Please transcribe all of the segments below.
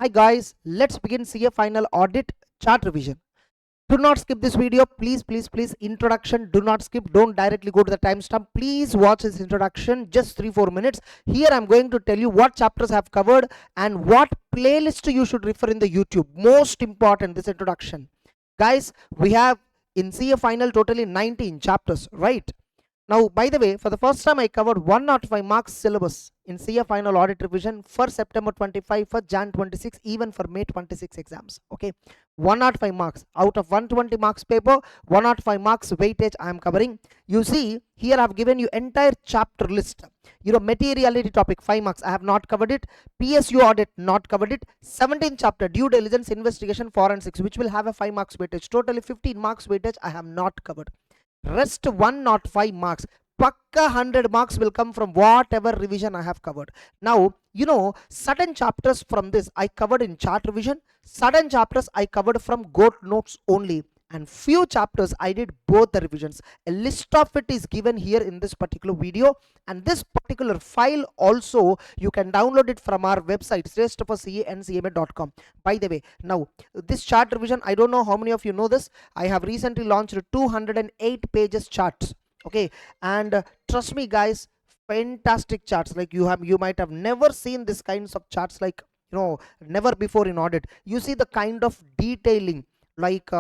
Hi guys, let's begin CA final audit chart revision. Do not skip this video, please. Introduction, do not skip, don't directly go to the timestamp. Please watch this introduction, just 3-4 minutes. Here I'm going to tell you what chapters I have covered and what playlist you should refer in the YouTube. Most important, this introduction. Guys, we have in CA final totally 19 chapters, right? Now, by the way, for the first time, I covered 105 marks syllabus in CA final audit revision for September 25, for Jan 26, even for May 26 exams. Okay, 105 marks out of 120 marks paper, 105 marks weightage I am covering. You see, here I have given you entire chapter list. Materiality topic 5 marks, I have not covered it. PSU audit, not covered it. 17th chapter, due diligence, investigation, forensics, which will have a 5 marks weightage. Totally 15 marks weightage I have not covered. Rest 105 marks, pakka 100 marks will come from whatever revision I have covered. Now, certain chapters from this I covered in chart revision, certain chapters I covered from GOAT notes only, and few chapters I did both the revisions. A list of it is given here in this particular video, and this particular file also you can download it from our website CANCMA.com. By the way, now this chart revision, I don't know how many of you know this, I have recently launched 208 pages charts. Okay, and trust me guys, fantastic charts. Like you might have never seen this kinds of charts, like never before in audit. You see the kind of detailing, like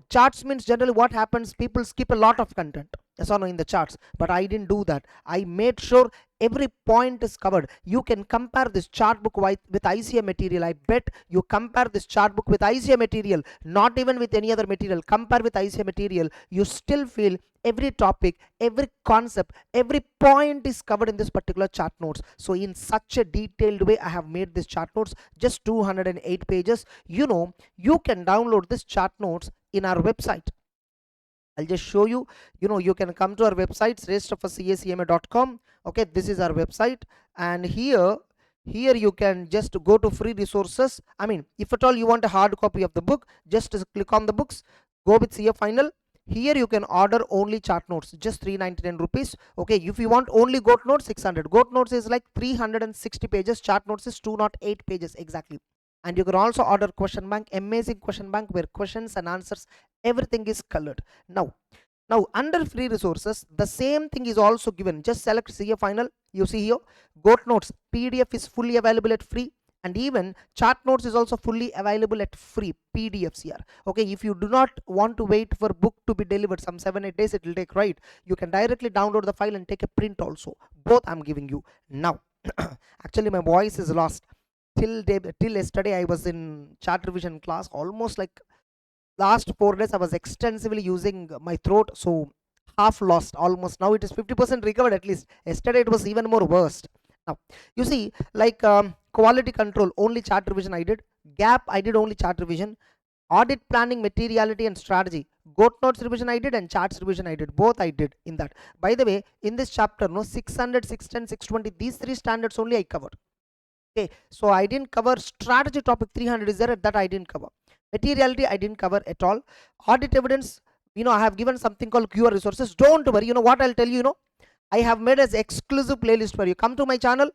charts means generally what happens, people skip a lot of content, yes or no, in the charts, but I didn't do that. I made sure every point is covered. You can compare this chart book with ICA material. I bet you compare this chart book with ICA material, not even with any other material, compare with ICA material, you still feel every topic, every concept, every point is covered in this particular chart notes. So in such a detailed way I have made this chart notes, just 208 pages. You can download this chart notes in our website. I'll just show you. You can come to our website restofcacma.com. okay, this is our website, and here you can just go to free resources. I mean, if at all you want a hard copy of the book, just click on the books, go with CA final. Here you can order only chart notes, just 399 rupees. Okay, if you want only GOAT notes, 600. GOAT notes is like 360 pages, chart notes is 208 pages exactly. And you can also order question bank, amazing question bank where questions and answers, everything is colored. Now under free resources, the same thing is also given. Just select CA final. You see here, GOAT notes PDF is fully available at free, and even chart notes is also fully available at free PDFs here. Okay, if you do not want to wait for book to be delivered, some 7-8 days it will take, right? You can directly download the file and take a print also. Both I'm giving you now. Actually my voice is lost. Till yesterday I was in chart revision class, almost like last 4 days I was extensively using my throat, so half lost almost. Now it is 50% recovered at least. Yesterday it was even more worst. Now you see, like quality control, only chart revision I did. GAAP I did only chart revision. Audit planning, materiality and strategy, GOAT notes revision I did, and charts revision I did. Both I did in that. By the way, in this chapter, 600, 610, 620, these 3 standards only I covered. Okay, so I didn't cover strategy topic 300 is there, that I didn't cover. Materiality I didn't cover at all. Audit evidence, I have given something called QR resources. Don't worry, what I'll tell you, I have made as exclusive playlist for you. Come to my channel,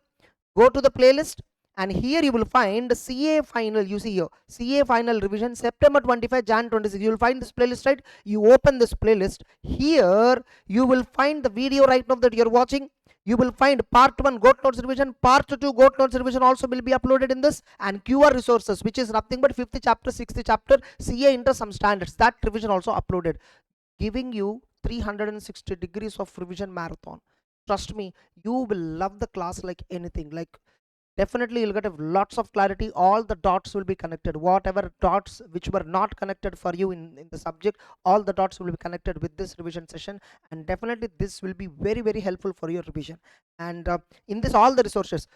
go to the playlist, and here you will find CA final. You see here, CA final revision September 25, Jan 26. You will find this playlist, right? You open this playlist. Here you will find the video right now that you're watching. You will find part 1 GOAT notes revision, part 2 GOAT notes revision also will be uploaded in this, and QR resources, which is nothing but 5th chapter, 6th chapter, CA into some standards, that revision also uploaded, giving you 360 degrees of revision marathon. Trust me, you will love the class like anything. Like definitely you'll get lots of clarity. All the dots will be connected. Whatever dots which were not connected for you in the subject, all the dots will be connected with this revision session, and definitely this will be very, very helpful for your revision. And in this, all the resources,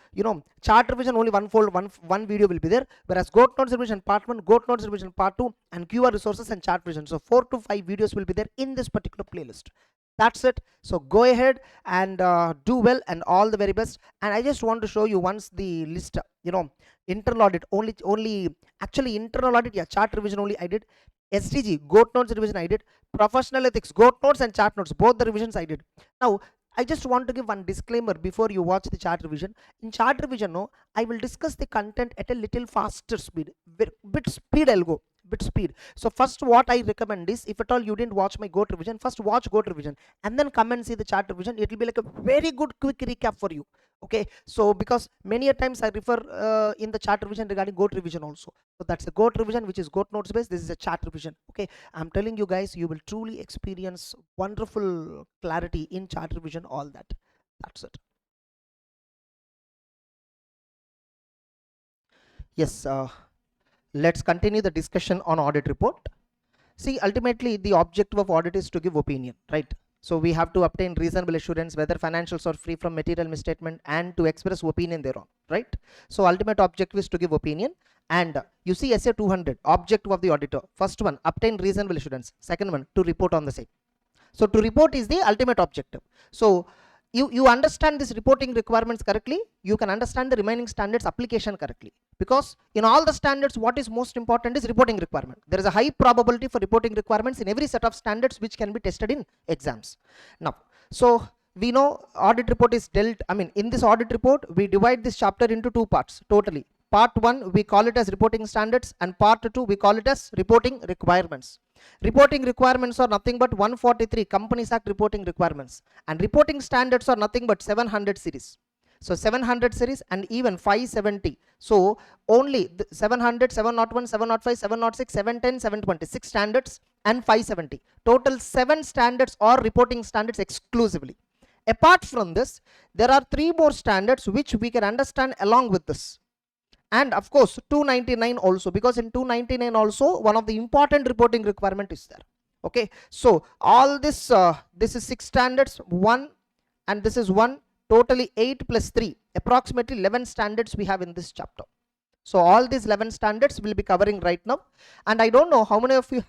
chart revision only one video will be there, whereas GOAT notes revision part 1, GOAT notes revision part 2, and QR resources and chart revision, so 4 to 5 videos will be there in this particular playlist. That's it. So go ahead and do well, and all the very best. And I just want to show you once the list, internal audit only actually internal audit, yeah, chart revision only I did. SDG GOAT notes revision I did. Professional ethics GOAT notes and chart notes, both the revisions I did. Now I just want to give one disclaimer before you watch the chart revision. In chart revision, no, I will discuss the content at a little faster speed. Bit speed I'll go. Bit speed. So first what I recommend is, if at all you didn't watch my GOAT revision, first watch GOAT revision and then come and see the chart revision. It will be like a very good quick recap for you. Okay, so because many a times I refer in the chart revision regarding GOAT revision also. So that's a GOAT revision, which is GOAT notes based. This is a chart revision. Okay, I'm telling you guys, you will truly experience wonderful clarity in chart revision, all that. That's it. Yes, let's continue the discussion on audit report. See, ultimately the objective of audit is to give opinion, right? So we have to obtain reasonable assurance whether financials are free from material misstatement and to express opinion thereon, right? So ultimate objective is to give opinion. And you see SA 200, objective of the auditor. First one, obtain reasonable assurance. Second one, to report on the same. So to report is the ultimate objective. So you understand this reporting requirements correctly, you can understand the remaining standards application correctly. Because in all the standards, what is most important is reporting requirement. There is a high probability for reporting requirements in every set of standards which can be tested in exams. Now, so we know audit report is dealt, in this audit report, we divide this chapter into two parts totally. Part 1, we call it as reporting standards, and part 2, we call it as reporting requirements. Reporting requirements are nothing but 143 Companies Act reporting requirements, and reporting standards are nothing but 700 series. So 700 series and even 570. So only 700, 701, 705, 706, 710, 726 standards and 570. Total 7 standards are reporting standards exclusively. Apart from this, there are 3 more standards which we can understand along with this. And of course 299 also, because in 299 also one of the important reporting requirement is there. Okay, so all this this is 6 standards, 1 and this is 1, totally 8 plus 3, approximately 11 standards we have in this chapter. So all these 11 standards will be covering right now. And I don't know how many of you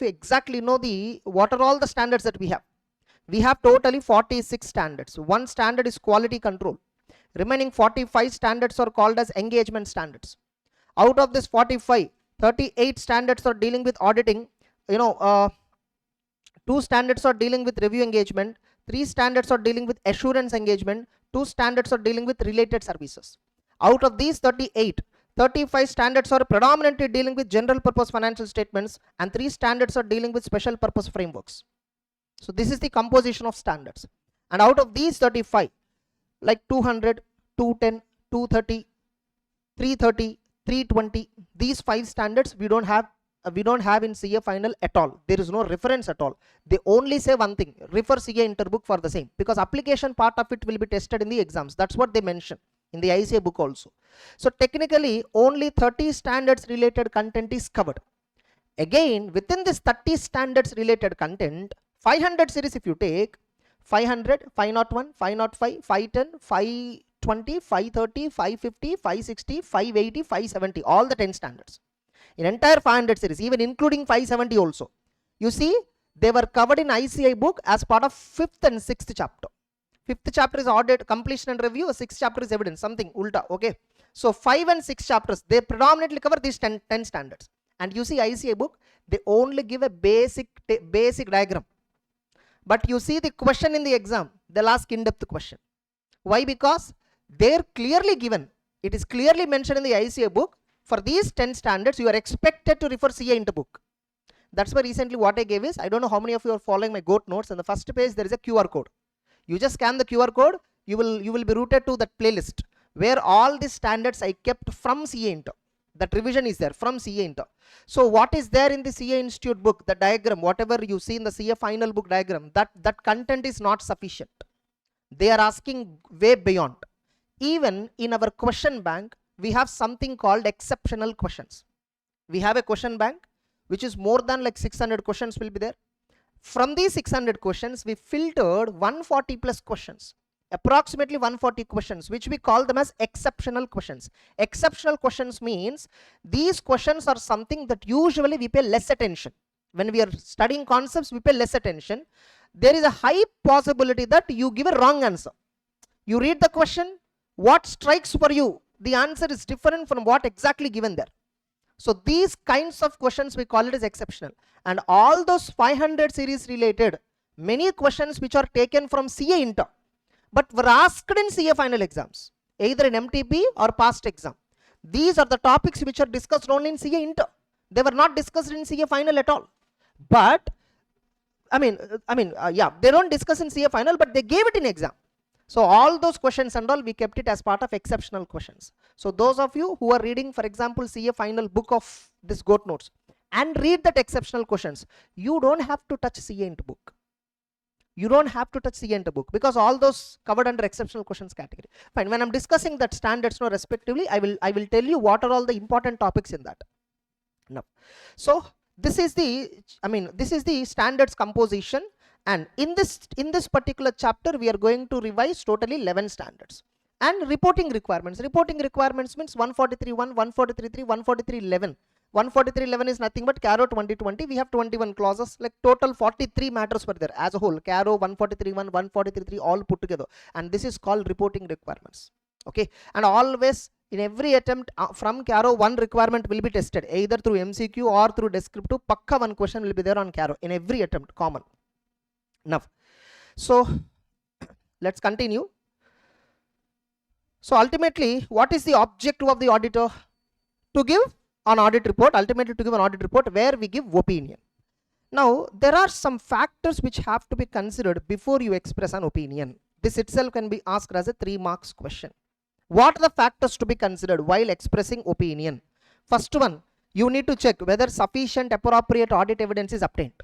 exactly know what are all the standards that we have. We have totally 46 standards. One standard is quality control. Remaining 45 standards are called as engagement standards. Out of this 45, 38 standards are dealing with auditing. 2 standards are dealing with review engagement. 3 standards are dealing with assurance engagement. 2 standards are dealing with related services. Out of these 38, 35 standards are predominantly dealing with general purpose financial statements, and 3 standards are dealing with special purpose frameworks. So this is the composition of standards. And out of these 35, like 200, 210, 230, 330, 320, these 5 standards we don't have in CA final at all. There is no reference at all. They only say one thing: refer CA interbook for the same, because application part of it will be tested in the exams. That's what they mention in the ICA book also. So technically only 30 standards related content is covered. Again, within this 30 standards related content, 500 series if you take, 500, 501, 505, 510, 520, 530, 550, 560, 580, 570, all the 10 standards. In entire 500 series, even including 570 also. You see, they were covered in ICI book as part of 5th and 6th chapter. 5th chapter is audit, completion and review, 6th chapter is evidence, something ulta, okay. So 5 and 6 chapters, they predominantly cover these 10 standards. And you see ICI book, they only give a basic diagram. But you see the question in the exam, they'll ask in-depth question. Why? Because they're clearly given, it is clearly mentioned in the ICA book, for these 10 standards, you are expected to refer CA into book. That's why recently what I gave is, I don't know how many of you are following my GOAT notes. On the first page, there is a QR code. You just scan the QR code, you will be routed to that playlist where all the standards I kept from CA into. That revision is there from CA into. So what is there in the CA Institute book, the diagram, whatever you see in the CA final book diagram, that content is not sufficient. They are asking way beyond. Even in our question bank, we have something called exceptional questions. We have a question bank which is more than like 600 questions will be there. From these 600 questions, we filtered 140 plus questions. Approximately 140 questions, which we call them as exceptional questions. Exceptional questions means these questions are something that usually we pay less attention. When we are studying concepts, we pay less attention. There is a high possibility that you give a wrong answer. You read the question, what strikes for you, the answer is different from what exactly given there. So these kinds of questions we call it as exceptional. And all those 500 series related, many questions which are taken from CA inter, but were asked in CA final exams, either in MTP or past exam. These are the topics which are discussed only in CA inter. They were not discussed in CA final at all. But yeah, they don't discuss in CA final, but they gave it in exam. So all those questions and all, we kept it as part of exceptional questions. So those of you who are reading, for example, CA final book of this GOAT notes and read that exceptional questions, you don't have to touch CA into book. You don't have to touch CA into book, because all those covered under exceptional questions category. Fine. When I'm discussing that standards now respectively, I will tell you what are all the important topics in that. Now, so this is the standards composition, and in this particular chapter we are going to revise totally 11 standards. And reporting requirements. Reporting requirements means 143.1, 143.3, 143.11. 143.11 is nothing but CARO 2020. We have 21 clauses, like total 43 matters were there as a whole. CARO 143.1, 143.3 all put together, and this is called reporting requirements. Okay, and always in every attempt from CARO, one requirement will be tested either through MCQ or through descriptive. Pakka one question will be there on CARO in every attempt, common. Now, so let's continue. So ultimately, what is the objective of the auditor? To give an audit report, ultimately to give an audit report where we give opinion. Now, there are some factors which have to be considered before you express an opinion. This itself can be asked as a 3 marks question. What are the factors to be considered while expressing opinion? First one, you need to check whether sufficient appropriate audit evidence is obtained.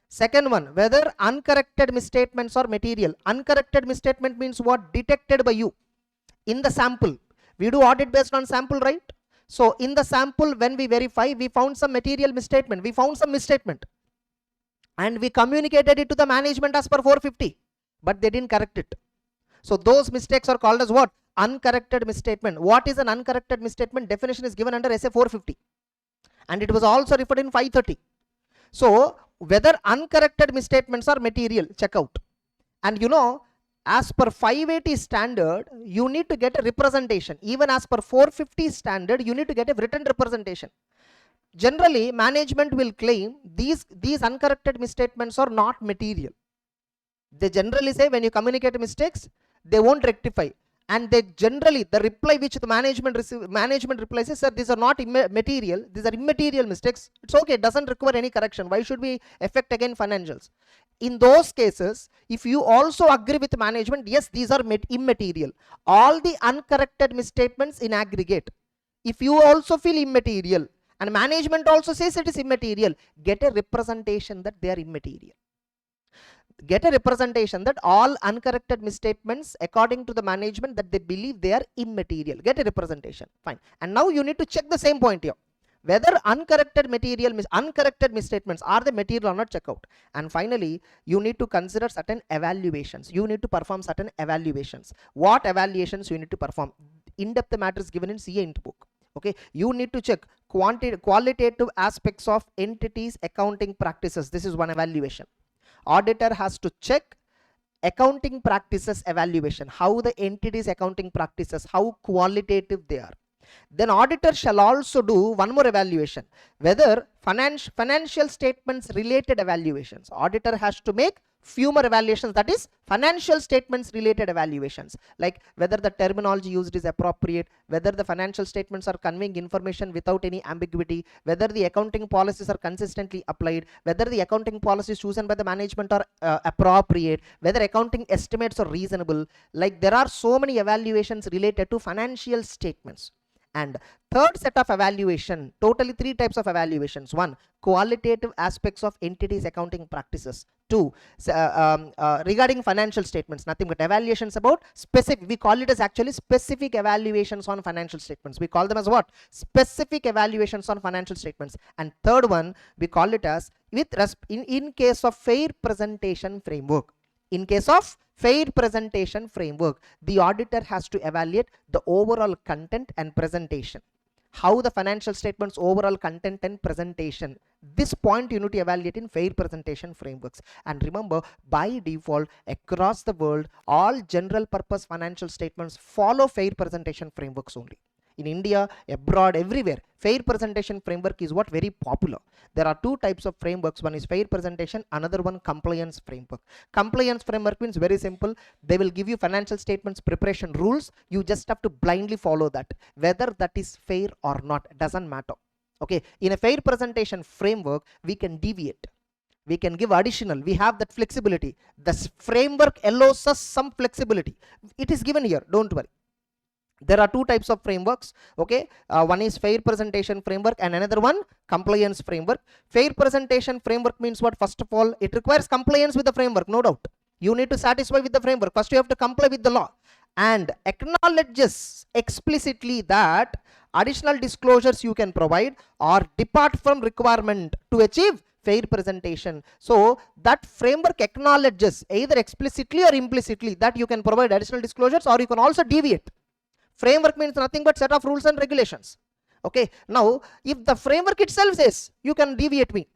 Second one, whether uncorrected misstatements are material. Uncorrected misstatement means what? Detected by you in the sample. We do audit based on sample, right? So in the sample, when we verify, we found some material misstatement, we found some misstatement, and we communicated it to the management as per 450, but they didn't correct it. So those mistakes are called as what? Uncorrected misstatement. What is an uncorrected misstatement? Definition is given under SA 450, and it was also referred in 530. So whether uncorrected misstatements are material, check out. And you know, as per 580 standard, you need to get a representation. Even as per 450 standard, you need to get a written representation. Generally, management will claim these uncorrected misstatements are not material. They generally say when you communicate mistakes, they won't rectify. And they generally, the reply which the management replies is, sir, these are not material, these are immaterial mistakes. It's okay, it doesn't require any correction. Why should we affect again financials? In those cases, if you also agree with management, yes, these are immaterial. All the uncorrected misstatements in aggregate, if you also feel immaterial and management also says it is immaterial, get a representation that they are immaterial. Get a representation that all uncorrected misstatements according to the management that they believe they are immaterial. Get a representation. Fine. And now you need to check the same point here. Whether uncorrected misstatements are the material or not, check out. And finally, you need to consider certain evaluations. You need to perform certain evaluations. What evaluations you need to perform? In-depth matters given in CA into book. Okay, you need to check qualitative aspects of entities accounting practices. This is one evaluation. Auditor has to check accounting practices evaluation, how the entities accounting practices, how qualitative they are. Then auditor shall also do one more evaluation, whether financial statements related evaluations. Auditor has to make few more evaluations, that is financial statements related evaluations, like whether the terminology used is appropriate, whether the financial statements are conveying information without any ambiguity, whether the accounting policies are consistently applied, whether the accounting policies chosen by the management are appropriate, whether accounting estimates are reasonable. Like there are so many evaluations related to financial statements. And third set of evaluation, totally 3 types of evaluations. 1, qualitative aspects of entities accounting practices. 2, regarding financial statements, nothing but evaluations about specific, we call it as actually specific evaluations on financial statements. We call them as what? Specific evaluations on financial statements. And third one, we call it as in case of fair presentation framework. In case of fair presentation framework, the auditor has to evaluate the overall content and presentation. How the financial statements overall content and presentation. This point you need to evaluate in fair presentation frameworks. And remember, by default, across the world, all general purpose financial statements follow fair presentation frameworks only. in India, abroad, everywhere. Fair presentation framework is what very popular. There are two types of frameworks. One is fair presentation, another one compliance framework. Compliance framework means very simple. They will give you financial statements preparation rules. You just have to blindly follow that. Whether that is fair or not, doesn't matter. Okay, in a fair presentation framework, we can deviate. We can give additional. We have that flexibility. The framework allows us some flexibility. It is given here. Don't worry. There are two types of frameworks. Okay, one is fair presentation framework and another one compliance framework. Fair presentation framework means what? First of all, it requires compliance with the framework, no doubt. You need to satisfy with the framework. First you have to comply with the law and acknowledges explicitly that additional disclosures you can provide or depart from requirement to achieve fair presentation. So that framework acknowledges either explicitly or implicitly that you can provide additional disclosures or you can also deviate. Framework means nothing but set of rules and regulations. Okay, now if the framework itself says you can deviate me,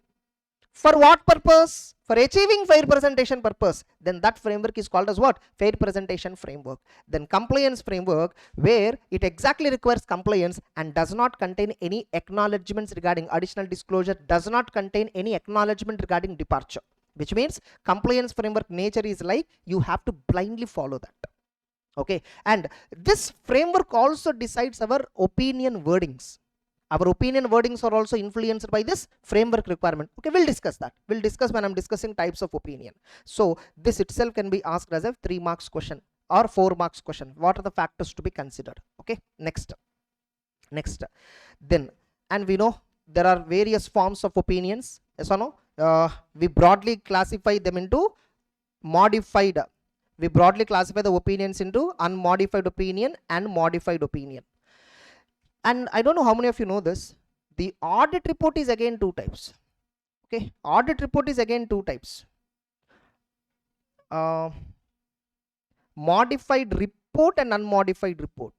for what purpose? For achieving fair presentation purpose, then that framework is called as what? Fair presentation framework. Then compliance framework, where it exactly requires compliance and does not contain any acknowledgements regarding additional disclosure, does not contain any acknowledgement regarding departure, which means compliance framework nature is like you have to blindly follow that. Okay, and this framework also decides our opinion wordings. Our opinion wordings are also influenced by this framework requirement. Okay, we'll discuss that. We'll discuss when I'm discussing types of opinion. So this itself can be asked as a 3 marks question or 4 marks question. What are the factors to be considered? Okay, next. Then, and we know there are various forms of opinions. Yes or no? We broadly classify them into modified. We broadly classify the opinions into unmodified opinion and modified opinion. And I don't know how many of you know this. The audit report is again 2 types. Okay, audit report is again 2 types. Modified report and unmodified report.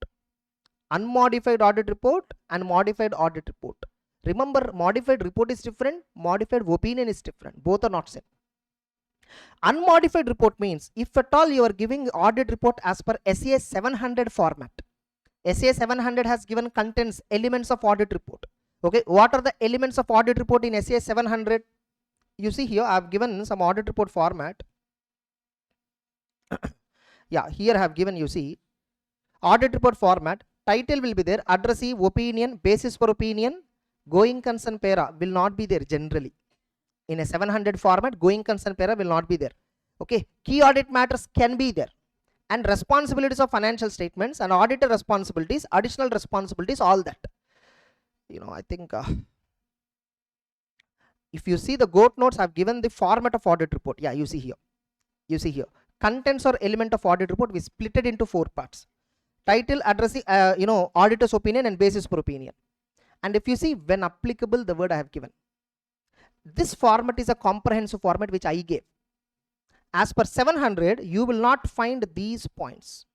Unmodified audit report and modified audit report. Remember, modified report is different, modified opinion is different. Both are not same. Unmodified report means if at all you are giving audit report as per SA 700 format. SA 700 has given contents, elements of audit report. Okay, what are the elements of audit report in SA 700? You see here I have given some audit report format. Yeah, here I have given, you see, audit report format. Title will be there, addressee, opinion, basis for opinion, going concern para will not be there generally. In a 700 format, going concern para will not be there. Okay, key audit matters can be there, and responsibilities of financial statements and auditor responsibilities, additional responsibilities, all that. You know, I think if you see the GOAT notes, I've given the format of audit report. Yeah, you see here. You see here. Contents or element of audit report, we split it into 4 parts. Title, addressing, auditor's opinion and basis for opinion. And if you see, when applicable, the word I have given. This format is a comprehensive format which I gave. As per 700, you will not find these points.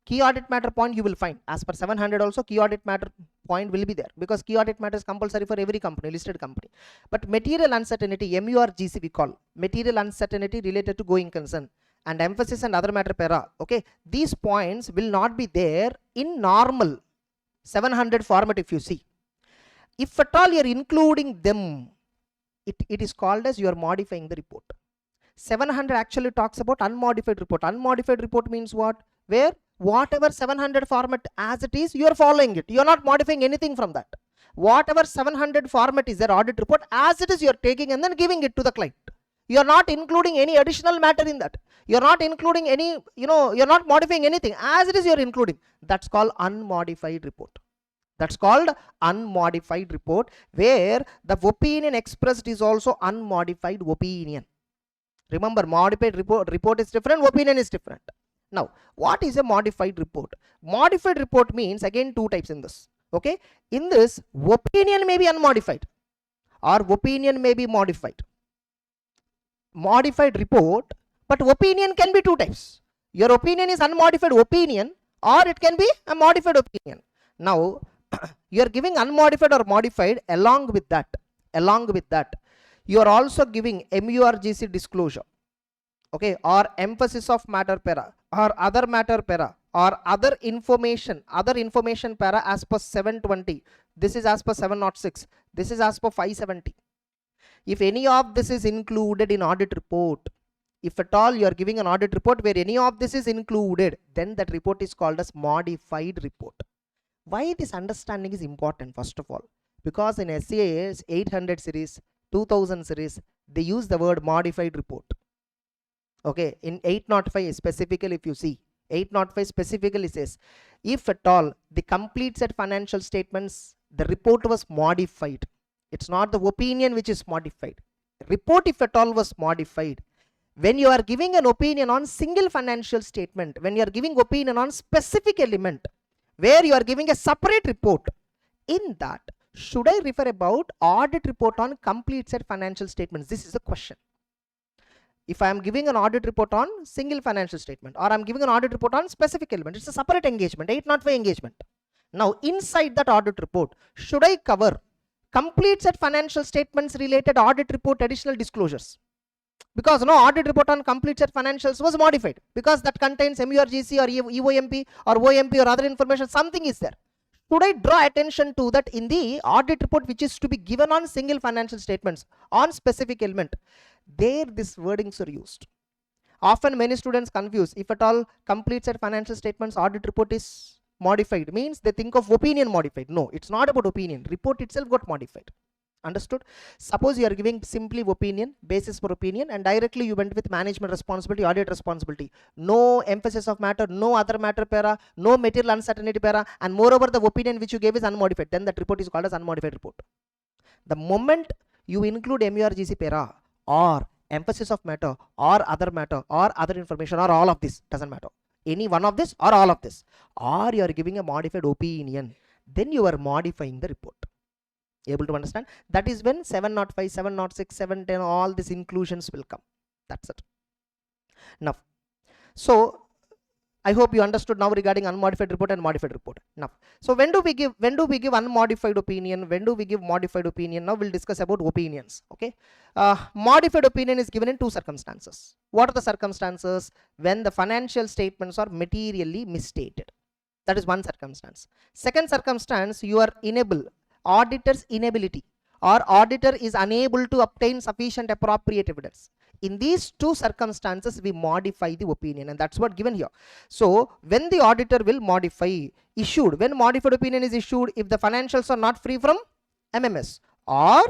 Key audit matter point you will find. As per 700 also, key audit matter point will be there, because key audit matter is compulsory for every company, listed company. But material uncertainty, MURGC we call, material uncertainty related to going concern, and emphasis and other matter para. Okay, these points will not be there in normal 700 format. If you see, if at all you are including them, it is called as you are modifying the report. 700 actually talks about unmodified report. Unmodified report means what? Where whatever 700 format as it is, you are following it. You are not modifying anything from that. Whatever 700 format is their audit report, as it is you are taking and then giving it to the client. You are not including any additional matter in that. You are not including any, you are not modifying anything. As it is you are including. That's called unmodified report. That's called unmodified report, where the opinion expressed is also unmodified opinion. Remember, modified report is different, opinion is different. Now, what is a modified report? Modified report means again 2 types in this. Okay, in this, opinion may be unmodified or opinion may be modified. Modified report, but opinion can be 2 types. Your opinion is unmodified opinion, or it can be a modified opinion. Now, you are giving unmodified or modified. Along with that, you are also giving MURGC disclosure, okay, or emphasis of matter para or other matter para. or other information para as per 720. This is as per 706. This is as per 570. If any of this is included in audit report, if at all you are giving an audit report where any of this is included, then that report is called as modified report. Why this understanding is important? First of all, because in SA's 800 series, 2000 series, they use the word modified report. Okay, in 805 specifically, if you see, 805 specifically says, if at all the complete set financial statements, the report was modified. It's not the opinion which is modified. Report, if at all, was modified. When you are giving an opinion on single financial statement, when you are giving opinion on specific element, where you are giving a separate report, in that, should I refer about audit report on complete set financial statements? This is the question. If I am giving an audit report on single financial statement, or I am giving an audit report on specific element, it's a separate engagement, 805 engagement. Now, inside that audit report, should I cover complete set financial statements related audit report additional disclosures? Because no audit report on complete set financials was modified, because that contains MURGC or EOMP or OMP or other information, something is there. Should I draw attention to that in the audit report which is to be given on single financial statements on specific element? There these wordings are used. Often many students confuse, if at all complete set financial statements audit report is modified, means they think of opinion modified. No, it's not about opinion. Report itself got modified. Understood? Suppose you are giving simply opinion, basis for opinion, and directly you went with management responsibility, audit responsibility. No emphasis of matter, no other matter para, no material uncertainty para, and moreover the opinion which you gave is unmodified. Then that report is called as unmodified report. The moment you include MURGC para or emphasis of matter or other information or all of this, doesn't matter. Any one of this or all of this, or you are giving a modified opinion, then you are modifying the report. Able to understand? That is when 705, 706, 710, all these inclusions will come. That's it. Now, so I hope you understood now regarding unmodified report and modified report. Now, so when do we give unmodified opinion? When do we give modified opinion? Now we'll discuss about opinions. Okay, modified opinion is given in two circumstances. What are the circumstances? When the financial statements are materially misstated. That is one circumstance. Second circumstance, you are auditor's inability, or auditor is unable to obtain sufficient appropriate evidence. In these two circumstances, we modify the opinion, and that's what given here. So when the auditor will modify, when modified opinion is issued, if the financials are not free from MMS or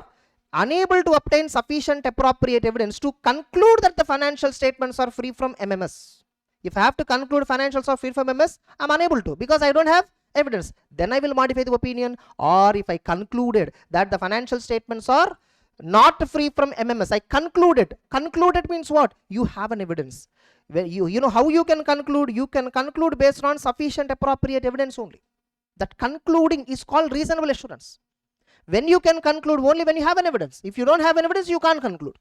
unable to obtain sufficient appropriate evidence to conclude that the financial statements are free from MMS. If I have to conclude financials are free from MMS, I'm unable to, because I don't have evidence. Then I will modify the opinion. Or if I concluded that the financial statements are not free from MMS, I concluded means what? You have an evidence. Where you know how you can conclude? You can conclude based on sufficient appropriate evidence only. That concluding is called reasonable assurance. When you can conclude? Only when you have an evidence. If you don't have an evidence, you can't conclude.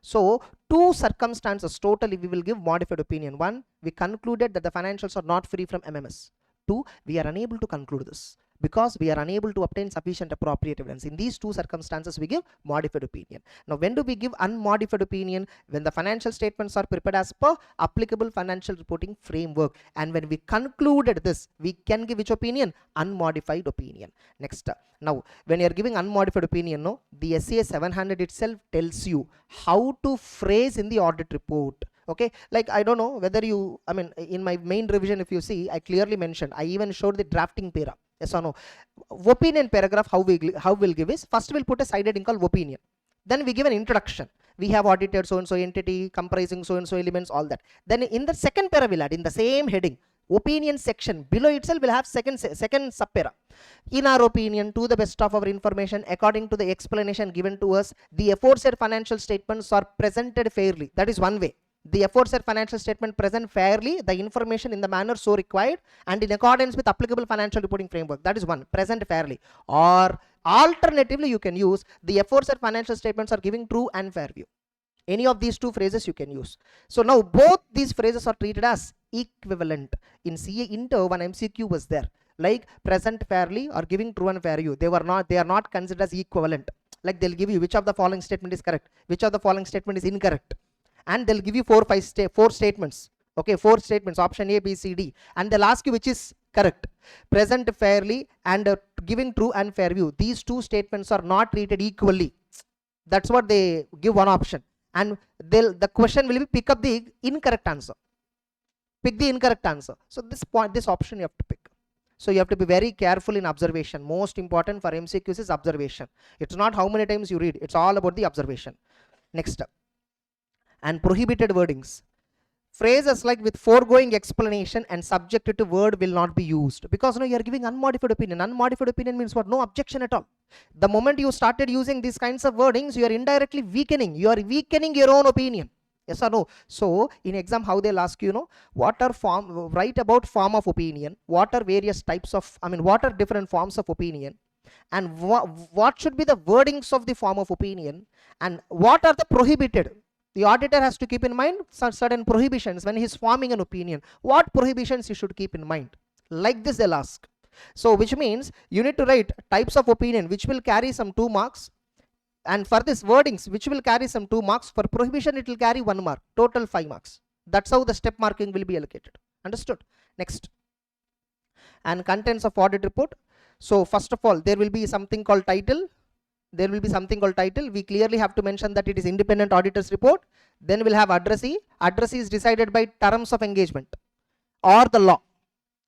So two circumstances totally we will give modified opinion. One, we concluded that the financials are not free from MMS. Two, we are unable to conclude this because we are unable to obtain sufficient appropriate evidence. In these two circumstances, we give modified opinion. Now, when do we give unmodified opinion? When the financial statements are prepared as per applicable financial reporting framework. And when we concluded this, we can give which opinion? Unmodified opinion. Next, now, when you are giving unmodified opinion, no, the SA 700 itself tells you how to phrase in the audit report. Okay, like I don't know whether you, I mean, in my main revision, if you see, I clearly mentioned, I even showed the drafting para. Yes or no? Opinion paragraph, how we'll give is, first we'll put a side heading called opinion. Then we give an introduction. We have audited so-and-so entity comprising so-and-so elements, all that. Then in the second para we'll add, in the same heading, opinion section, below itself will have second sub-para. In our opinion, to the best of our information, according to the explanation given to us, the aforesaid financial statements are presented fairly. That is one way. The aforesaid financial statement present fairly the information in the manner so required and in accordance with applicable financial reporting framework. That is one, present fairly. Or alternatively, you can use the aforesaid financial statements are giving true and fair view. Any of these two phrases you can use. So now both these phrases are treated as equivalent. In CA Inter, one MCQ was there, like present fairly or giving true and fair view. They are not considered as equivalent. Like they'll give you which of the following statement is correct, which of the following statement is incorrect. And they'll give you four statements. Okay, 4 statements, option A, B, C, D, and they'll ask you which is correct. Present fairly and giving true and fair view. These 2 statements are not treated equally. That's what they give one option, and the question will be pick up the incorrect answer. Pick the incorrect answer. So this option you have to pick. So you have to be very careful in observation. Most important for MCQs is observation. It's not how many times you read. It's all about the observation. Next up. And prohibited wordings. Phrases like with foregoing explanation and subject to word will not be used, because you are giving unmodified opinion. Unmodified opinion means what? No objection at all. The moment you started using these kinds of wordings, you are indirectly weakening. You are weakening your own opinion. Yes or no? So in exam, how they'll ask you, what are write about form of opinion, what are various types of, what are different forms of opinion, and what should be the wordings of the form of opinion, and what are the prohibited. The auditor has to keep in mind certain prohibitions when he's forming an opinion. What prohibitions you should keep in mind? Like this they'll ask. So which means you need to write types of opinion which will carry some 2 marks, and for this wordings which will carry some 2 marks. For prohibition it will carry 1 mark, total 5 marks. That's how the step marking will be allocated. Understood? Next. And contents of audit report. So first of all, there will be something called title. We clearly have to mention that it is independent auditor's report. Then we'll have addressee. Addressee is decided by terms of engagement or the law.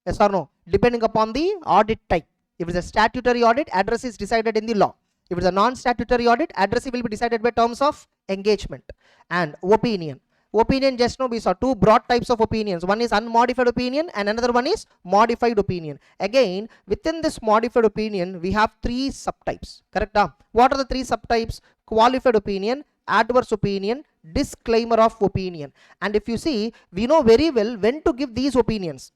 Yes or no? Depending upon the audit type. If it's a statutory audit, addressee is decided in the law. If it's a non-statutory audit, addressee will be decided by terms of engagement. And opinion. Opinion, just now we saw 2 broad types of opinions. One is unmodified opinion and another one is modified opinion. Again, within this modified opinion, we have 3 subtypes. Correct? What are the 3 subtypes? Qualified opinion, adverse opinion, disclaimer of opinion. And if you see, we know very well when to give these opinions.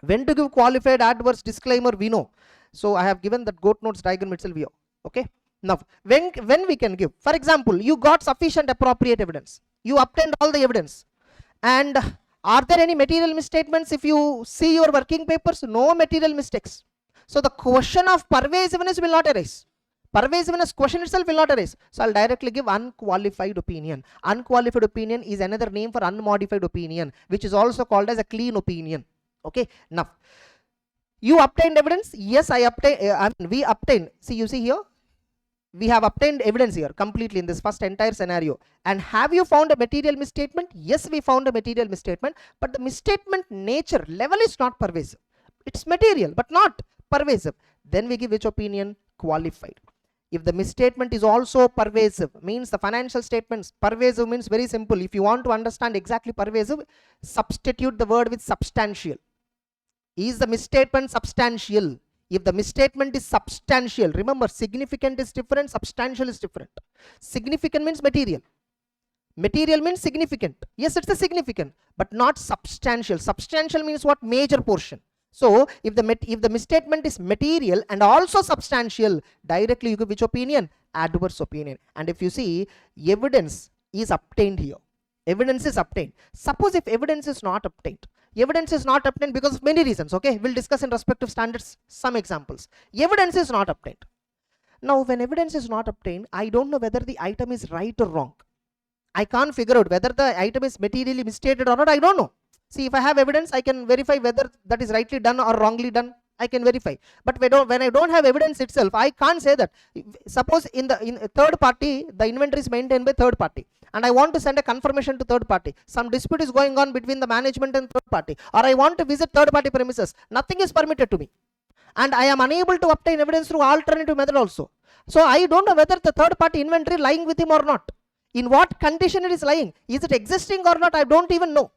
When to give qualified, adverse, disclaimer, we know. So I have given that goat notes diagram itself here. Okay. Now, when we can give, for example, you got sufficient appropriate evidence. You obtained all the evidence. And are there any material misstatements? If you see your working papers, no material mistakes. So the question of pervasiveness will not arise. Pervasiveness question itself will not arise. So I'll directly give unqualified opinion. Unqualified opinion is another name for unmodified opinion, which is also called as a clean opinion. Okay. Now, you obtained evidence. Yes, we obtained. See, you see here, we have obtained evidence here completely in this first entire scenario. And have you found a material misstatement? Yes, we found a material misstatement, but the misstatement nature level is not pervasive. It's material but not pervasive. Then we give which opinion? Qualified. If the misstatement is also pervasive, means the financial statements, pervasive means very simple. If you want to understand exactly pervasive, substitute the word with substantial. Is the misstatement substantial? If the misstatement is substantial, remember significant is different, substantial is different. Significant means material. Material means significant. Yes, it's a significant, but not substantial. Substantial means what? Major portion. So if the misstatement is material and also substantial, directly you give which opinion? Adverse opinion. And if you see, evidence is obtained here. Evidence is obtained. Suppose if evidence is not obtained. Evidence is not obtained because of many reasons. Okay, we'll discuss in respective standards some examples. Evidence is not obtained. Now, when evidence is not obtained, I don't know whether the item is right or wrong. I can't figure out whether the item is materially misstated or not. I don't know. See, if I have evidence, I can verify whether that is rightly done or wrongly done. I can verify. But when I don't have evidence itself, I can't say that. Suppose in third party, the inventory is maintained by third party, and I want to send a confirmation to third party. Some dispute is going on between the management and third party, or I want to visit third party premises. Nothing is permitted to me, and I am unable to obtain evidence through alternative method also. So I don't know whether the third party inventory lying with him or not. In what condition it is lying? Is it existing or not? I don't even know.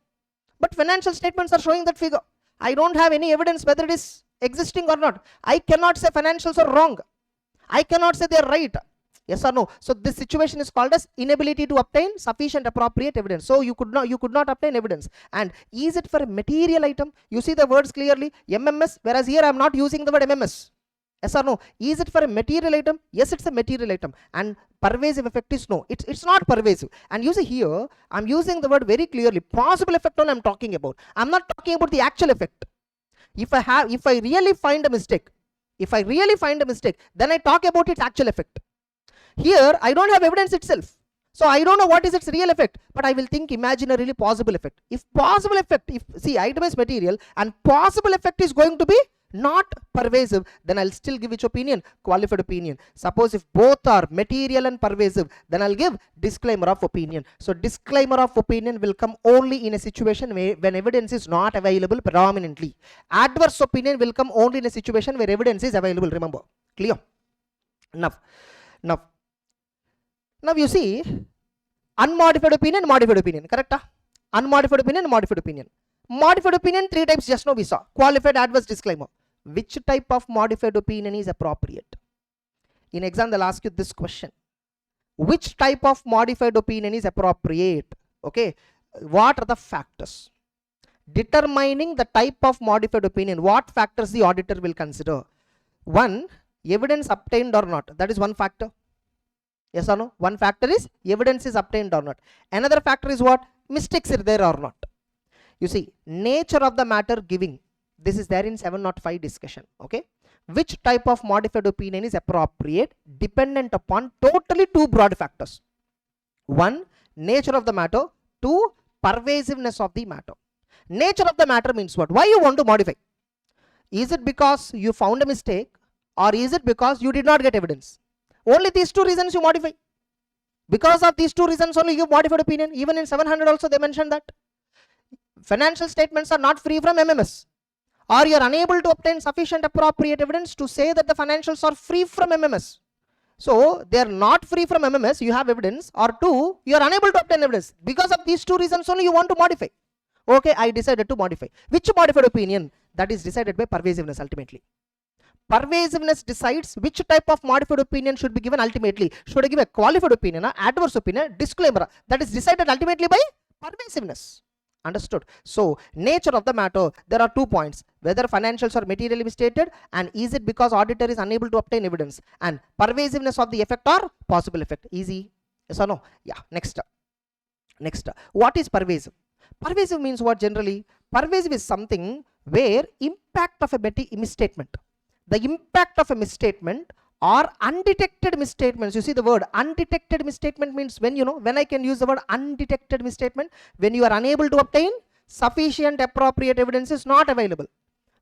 But financial statements are showing that figure. I don't have any evidence whether it is existing or not. I cannot say financials are wrong. I cannot say they are right. Yes or no? So this situation is called as inability to obtain sufficient appropriate evidence. So you could not obtain evidence. And is it for a material item? You see the words clearly, MMS, whereas here I am not using the word MMS. Yes or no? Is it for a material item? Yes, it's a material item. And pervasive effect is no. It's not pervasive. And you see here, I'm using the word very clearly. Possible effect only I'm talking about. I'm not talking about the actual effect. If I really find a mistake, then I talk about its actual effect. Here, I don't have evidence itself. So I don't know what is its real effect, but I will think imaginarily possible effect. If possible effect, if see itemized material and possible effect is going to be not pervasive, then I'll still give which opinion? Qualified opinion. Suppose if both are material and pervasive, then I'll give disclaimer of opinion. So disclaimer of opinion will come only in a situation when evidence is not available predominantly. Adverse opinion will come only in a situation where evidence is available. Remember, clear? Now you see, unmodified opinion, modified opinion, correct? Unmodified opinion, modified opinion. Modified opinion, 3 types just now we saw. Qualified, adverse, disclaimer. Which type of modified opinion is appropriate? In exam, they'll ask you this question. Which type of modified opinion is appropriate? Okay. What are the factors? Determining the type of modified opinion, what factors the auditor will consider? One, evidence obtained or not. That is one factor. Yes or no? One factor is evidence is obtained or not. Another factor is what? Mistakes are there or not. You see, nature of the matter giving. This is there in 705 discussion. Okay. Which type of modified opinion is appropriate? Dependent upon totally 2 broad factors. One, nature of the matter. 2, pervasiveness of the matter. Nature of the matter means what? Why you want to modify? Is it because you found a mistake, or is it because you did not get evidence? Only these 2 reasons you modify. Because of these 2 reasons only you modified opinion. Even in 700 also they mentioned that. Financial statements are not free from MMS. Or you are unable to obtain sufficient appropriate evidence to say that the financials are free from MMS. So they are not free from MMS, you have evidence, or 2, you are unable to obtain evidence. Because of these 2 reasons only you want to modify. Okay, I decided to modify. Which modified opinion? That is decided by pervasiveness ultimately. Pervasiveness decides which type of modified opinion should be given ultimately. Should I give a qualified opinion, adverse opinion, disclaimer? That is decided ultimately by pervasiveness. Understood? So nature of the matter, there are 2 points. Whether financials are materially misstated, and is it because auditor is unable to obtain evidence, and pervasiveness of the effect or possible effect. Easy? Yes or no? Yeah. Next, what is pervasive? Pervasive means what generally? Pervasive is something where impact of a misstatement, the impact of a misstatement or undetected misstatements. You see the word undetected misstatement means when, you know, when I can use the word undetected misstatement, when you are unable to obtain sufficient appropriate evidence is not available.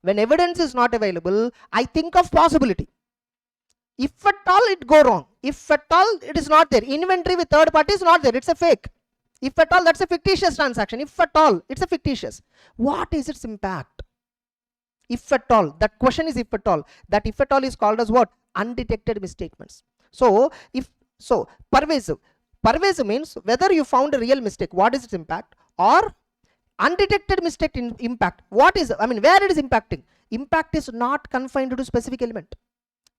When evidence is not available, I think of possibility. If at all it go wrong, if at all it is not there, inventory with third party is not there, it's a fake. If at all, that's a fictitious transaction. If at all, it's a fictitious. What is its impact? If at all, that question is if at all. That if at all is called as what? Undetected misstatements. So pervasive means whether you found a real mistake, what is its impact, or undetected mistake in impact, what is, I mean, where it is impacting. Impact is not confined to specific element.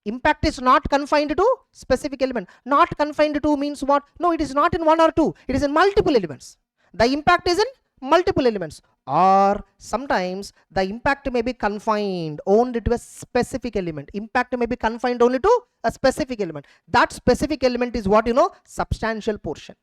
Impact is not confined to specific element. Not confined to means what? No, it is not in 1 or 2. It is in multiple elements. The impact is in multiple elements. Or sometimes the impact may be confined only to a specific element. Impact may be confined only to a specific element. That specific element is what, you know, substantial portion.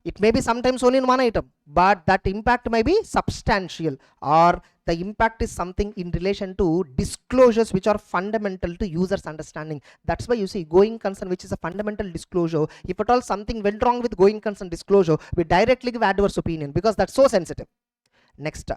It may be sometimes only in 1 item, but that impact may be substantial, or the impact is something in relation to disclosures which are fundamental to users' understanding. That's why you see going concern, which is a fundamental disclosure. If at all something went wrong with going concern disclosure, we directly give adverse opinion because that's so sensitive. Next,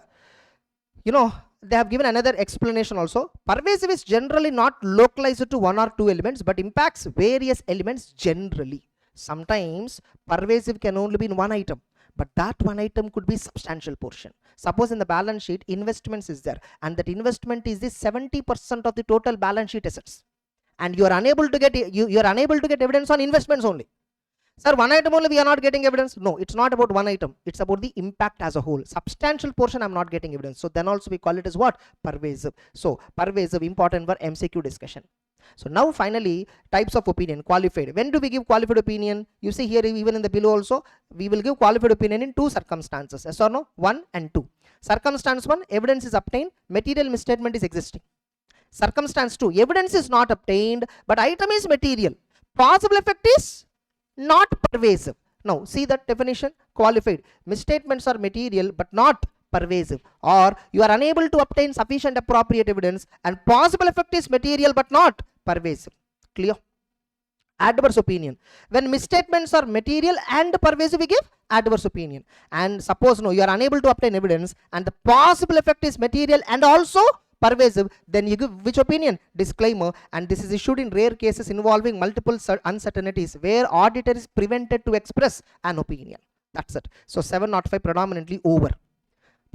you know, they have given another explanation also. Pervasive is generally not localized to 1 or 2 elements, but impacts various elements generally. Sometimes pervasive can only be in 1 item, but that 1 item could be substantial portion. Suppose in the balance sheet investments is there, and that investment is the 70% of the total balance sheet assets, and you are unable to get evidence on investments only. Sir, 1 item only we are not getting evidence. No, it's not about 1 item, it's about the impact as a whole. Substantial portion I'm not getting evidence, so then also we call it as what? Pervasive. So pervasive important for MCQ discussion. So now finally, types of opinion. Qualified. When do we give qualified opinion? You see here, even in the below also, we will give qualified opinion in 2 circumstances. Yes or no? 1 and 2. Circumstance 1, evidence is obtained, material misstatement is existing. Circumstance 2, evidence is not obtained, but item is material. Possible effect is not pervasive. Now see that definition. Qualified. Misstatements are material but not pervasive, or you are unable to obtain sufficient appropriate evidence, and possible effect is material but not pervasive. Clear? Adverse opinion. When misstatements are material and pervasive, we give adverse opinion. And suppose no, you are unable to obtain evidence and the possible effect is material and also pervasive, then you give which opinion? Disclaimer. And this is issued in rare cases involving multiple uncertainties where auditor is prevented to express an opinion. That's it. So 705 predominantly over.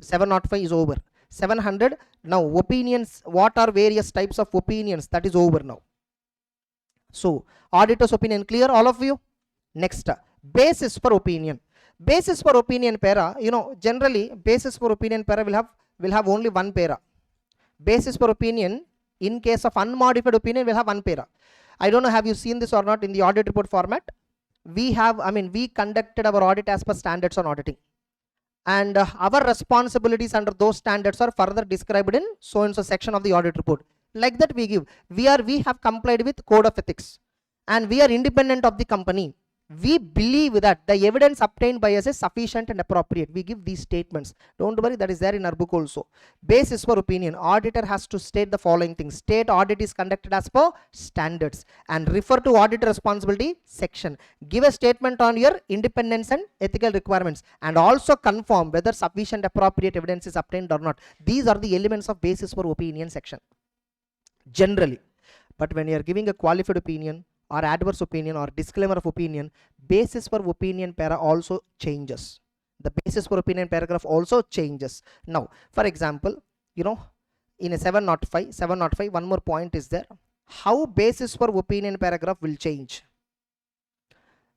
705 is over. 700 now opinions. What are various types of opinions? That is over now. So auditor's opinion clear, all of you? Next, basis for opinion. Basis for opinion para, generally basis for opinion para will have only one para. Basis for opinion in case of unmodified opinion will have one para. I don't know, have you seen this or not in the audit report format? We conducted our audit as per standards on auditing. And our responsibilities under those standards are further described in so and so section of the audit report. Like that we give. We have complied with code of ethics and we are independent of the company. We believe that the evidence obtained by us is sufficient and appropriate. We give these statements. Don't worry, that is there in our book also. Basis for opinion. Auditor has to state the following things. State audit is conducted as per standards and refer to audit responsibility section. Give a statement on your independence and ethical requirements and also confirm whether sufficient appropriate evidence is obtained or not. These are the elements of basis for opinion section. Generally. But when you are giving a qualified opinion or adverse opinion or disclaimer of opinion, basis for opinion para also changes. The basis for opinion paragraph also changes. Now, for example, in a 705, one more point is there. How basis for opinion paragraph will change?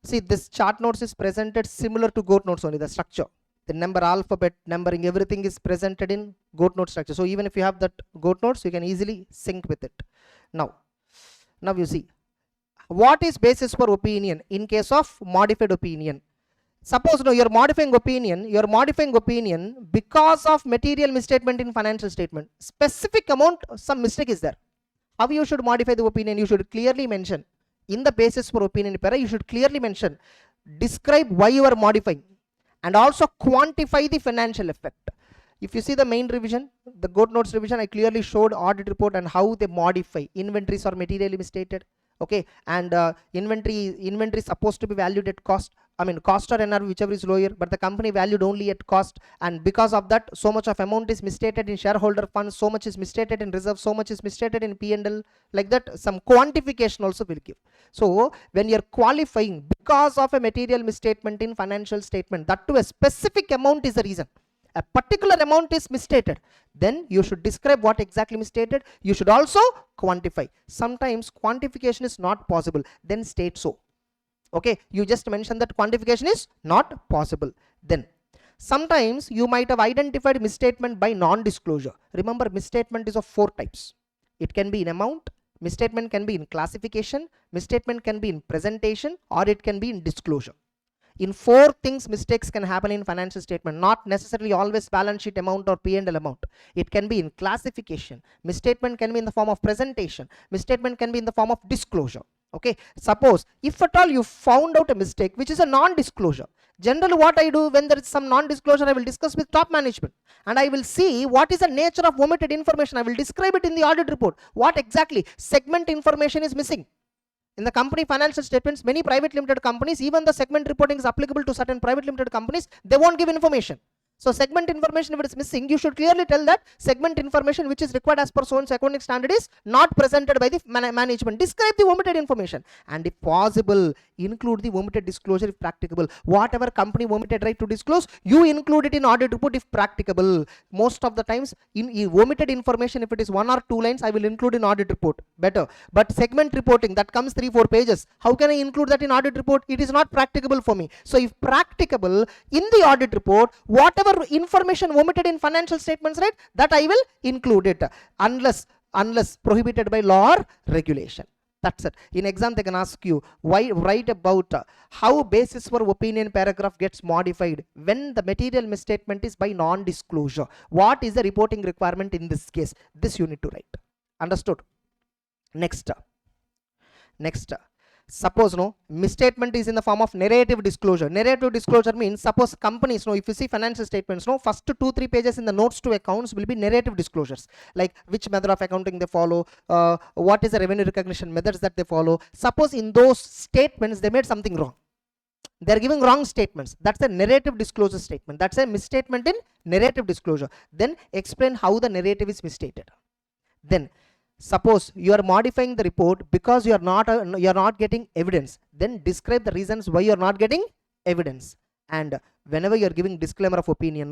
See, this chart notes is presented similar to GOAT notes only, the structure. The number, alphabet, numbering, everything is presented in GOAT note structure. So even if you have that GOAT notes, you can easily sync with it. Now you see, what is basis for opinion in case of modified opinion? Suppose you're modifying opinion because of material misstatement in financial statement. Specific amount, some mistake is there. How you should modify the opinion? You should clearly mention in the basis for opinion para, you should clearly mention, describe why you are modifying and also quantify the financial effect. If you see the main revision, the GOAT notes revision, I clearly showed audit report and how they modify. Inventories are materially misstated. Okay, and inventory is supposed to be valued at cost. Cost or NR, whichever is lower, but the company valued only at cost, and because of that, so much of amount is misstated in shareholder funds, so much is misstated in reserve, so much is misstated in P&L. Like that, some quantification also will give. So when you're qualifying because of a material misstatement in financial statement, that to a specific amount is the reason. A particular amount is misstated, then you should describe what exactly misstated. You should also quantify. Sometimes quantification is not possible, then state so. Okay, you just mentioned that quantification is not possible. Then sometimes you might have identified misstatement by non-disclosure. Remember, misstatement is of 4 types. It can be in amount, misstatement can be in classification, misstatement can be in presentation, or it can be in disclosure. In 4 things mistakes can happen in financial statement, not necessarily always balance sheet amount or P&L amount. It can be in classification, misstatement can be in the form of presentation, misstatement can be in the form of disclosure. Okay, suppose if at all you found out a mistake which is a non-disclosure, generally what I do when there is some non-disclosure, I will discuss with top management and I will see what is the nature of omitted information. I will describe it in the audit report. What exactly segment information is missing. In the company financial statements, many private limited companies, even the segment reporting is applicable to certain private limited companies, they won't give information. So segment information, if it is missing, you should clearly tell that segment information which is required as per so and so accounting standard is not presented by the management. Describe the omitted information and if possible, include the omitted disclosure if practicable. Whatever company omitted right to disclose, you include it in audit report if practicable. Most of the times, in omitted information, if it is 1 or 2 lines, I will include in audit report. Better. But segment reporting, that comes 3-4 pages. How can I include that in audit report? It is not practicable for me. So if practicable, in the audit report, whatever information omitted in financial statements, right, that I will include it unless prohibited by law or regulation. That's it. In exam they can ask you, why write about how basis for opinion paragraph gets modified when the material misstatement is by non-disclosure. What is the reporting requirement in this case? This you need to write. Understood? Next, Suppose misstatement is in the form of narrative disclosure. Narrative disclosure means, suppose companies if you see financial statements first 2-3 pages in the notes to accounts will be narrative disclosures, like which method of accounting they follow, what is the revenue recognition methods that they follow. Suppose in those statements they made something wrong, they're giving wrong statements, that's a narrative disclosure statement, that's a misstatement in narrative disclosure. Then explain how the narrative is misstated. Then suppose you are modifying the report because you are not getting evidence, then describe the reasons why you are not getting evidence. And whenever you are giving disclaimer of opinion,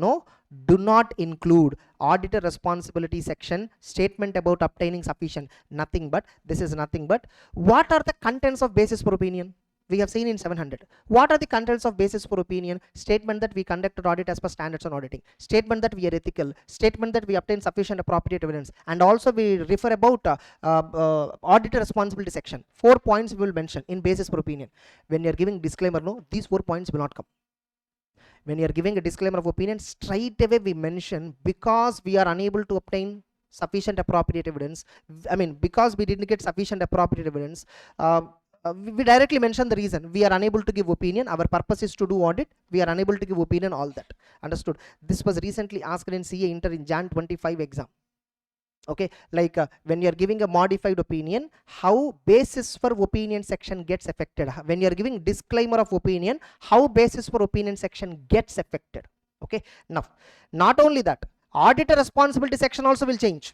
do not include auditor responsibility section, statement about obtaining sufficient, nothing but, this is nothing but, what are the contents of basis for opinion? We have seen in 700. What are the contents of basis for opinion? Statement that we conducted audit as per standards on auditing. Statement that we are ethical. Statement that we obtain sufficient appropriate evidence. And also we refer about auditor responsibility section. 4 points we will mention in basis for opinion. When you are giving disclaimer, these 4 points will not come. When you are giving a disclaimer of opinion, straight away we mention because we are unable to obtain sufficient appropriate evidence. I mean, because we didn't get sufficient appropriate evidence. We directly mention the reason. We are unable to give opinion. Our purpose is to do audit. We are unable to give opinion, all that. Understood? This was recently asked in CA Inter in Jan 25 exam. Okay, like when you are giving a modified opinion, how basis for opinion section gets affected. When you are giving disclaimer of opinion, how basis for opinion section gets affected. Okay, now not only that, auditor responsibility section also will change.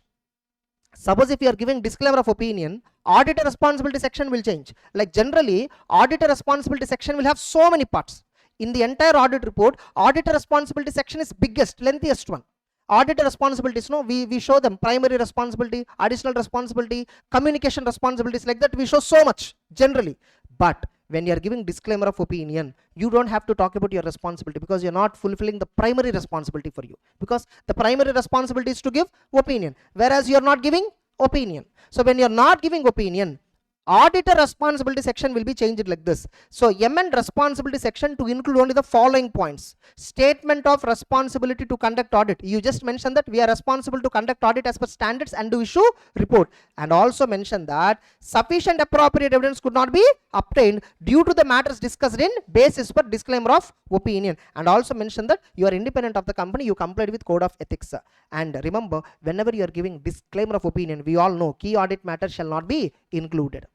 Suppose if you are giving disclaimer of opinion, auditor responsibility section will change. Like generally, auditor responsibility section will have so many parts. In the entire audit report, auditor responsibility section is biggest, lengthiest one. Auditor responsibilities, we show them primary responsibility, additional responsibility, communication responsibilities, like that we show so much generally. But when you are giving disclaimer of opinion, you don't have to talk about your responsibility because you're not fulfilling the primary responsibility for you, because the primary responsibility is to give opinion, whereas you're not giving opinion. So when you're not giving opinion, auditor responsibility section will be changed like this. So amend responsibility section to include only the following points. Statement of responsibility to conduct audit. You just mentioned that we are responsible to conduct audit as per standards and to issue report, and also mention that sufficient appropriate evidence could not be obtained due to the matters discussed in basis for disclaimer of opinion, and also mention that you are independent of the company, you complied with code of ethics. And remember, whenever you are giving disclaimer of opinion, we all know key audit matters shall not be included.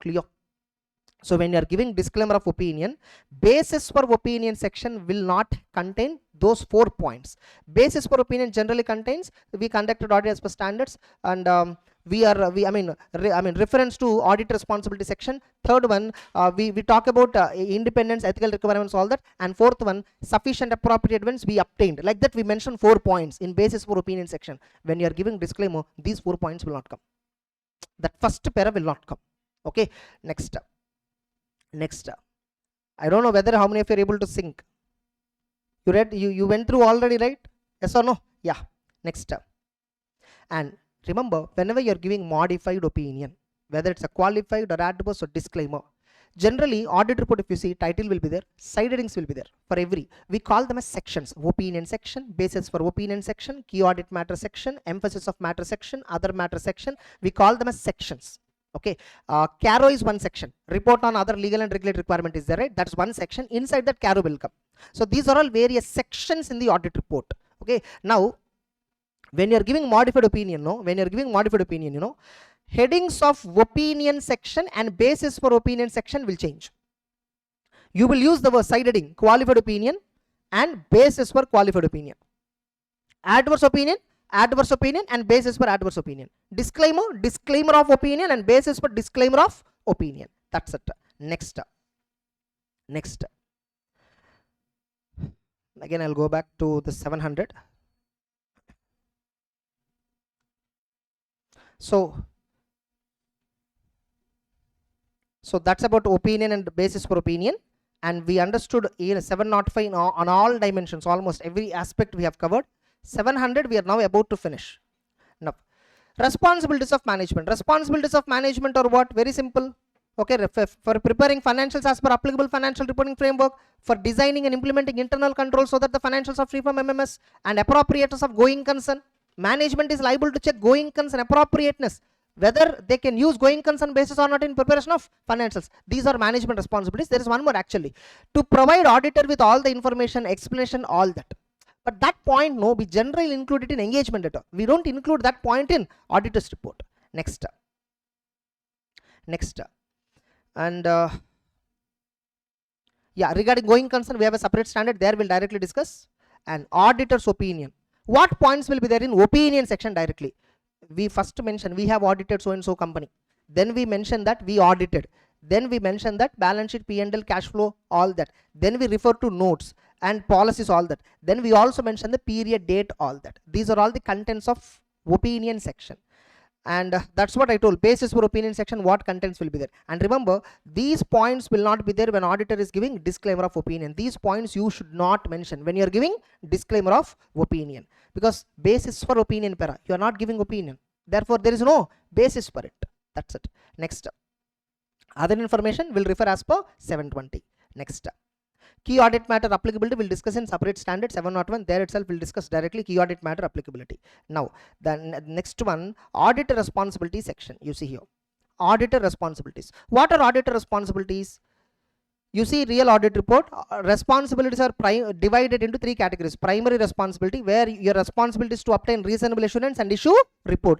Clear? So when you are giving disclaimer of opinion, basis for opinion section will not contain those 4 points. Basis for opinion generally contains we conducted audit as per standards, and reference to audit responsibility section. Third one, we talk about independence, ethical requirements, all that. And fourth one, sufficient appropriate evidence we obtained. Like that we mention 4 points in basis for opinion section. When you are giving disclaimer, these 4 points will not come. That first para will not come. Okay, next. I don't know whether how many of you are able to sync. You read, you went through already, right? Yes or no? Yeah. Next. And remember, whenever you are giving modified opinion, whether it's a qualified or adverse or disclaimer, generally audit report, if you see, title will be there, side headings will be there for every. We call them as sections. Opinion section, basis for opinion section, key audit matter section, emphasis of matter section, other matter section. We call them as sections. Okay, CARO is one section. Report on other legal and regulatory requirement is there, right? That's one section. Inside that, CARO will come. So these are all various sections in the audit report. Okay, now when you are giving modified opinion, headings of opinion section and basis for opinion section will change. You will use the word side heading, qualified opinion, and basis for qualified opinion. Adverse opinion, and basis for adverse opinion. Disclaimer of opinion, and basis for disclaimer of opinion. That's it. Next. Again, I'll go back to the 700. So that's about opinion and basis for opinion, and we understood 705 on all dimensions, almost every aspect we have covered. 700 we are now about to finish. Now, responsibilities of management. Responsibilities of management are what? Very simple. Okay, for preparing financials as per applicable financial reporting framework, for designing and implementing internal controls so that the financials are free from MMS, and appropriateness of going concern. Management is liable to check going concern appropriateness. whether they can use going concern basis or not in preparation of financials. These are management responsibilities. There is one more actually, to provide auditor with all the information, explanation, all that. But that point, no, we generally include it in engagement letter. We don't include that point in auditor's report. Next. And yeah, regarding going concern, we have a separate standard. There we'll directly discuss. And auditor's opinion. What points will be there in opinion section directly? We first mention we have audited so and so company. Then we mention that we audited. Then we mention that balance sheet, P&L, cash flow, all that. Then we refer to notes and policies, all that. Then we also mention the period, date, all that. These are all the contents of opinion section. And that's what I told, basis for opinion section, what contents will be there. And remember, these points will not be there when auditor is giving disclaimer of opinion. These points you should not mention when you are giving disclaimer of opinion, because basis for opinion para, you are not giving opinion, therefore there is no basis for it. That's it. Next, other information will refer as per 720. Next, key audit matter applicability will discuss in separate standard 701. There itself will discuss directly key audit matter applicability. Now the next one, auditor responsibility section. You see here, auditor responsibilities. What are auditor responsibilities? You see, real audit report responsibilities are divided into three categories. Primary responsibility, where your responsibility is to obtain reasonable assurance and issue report.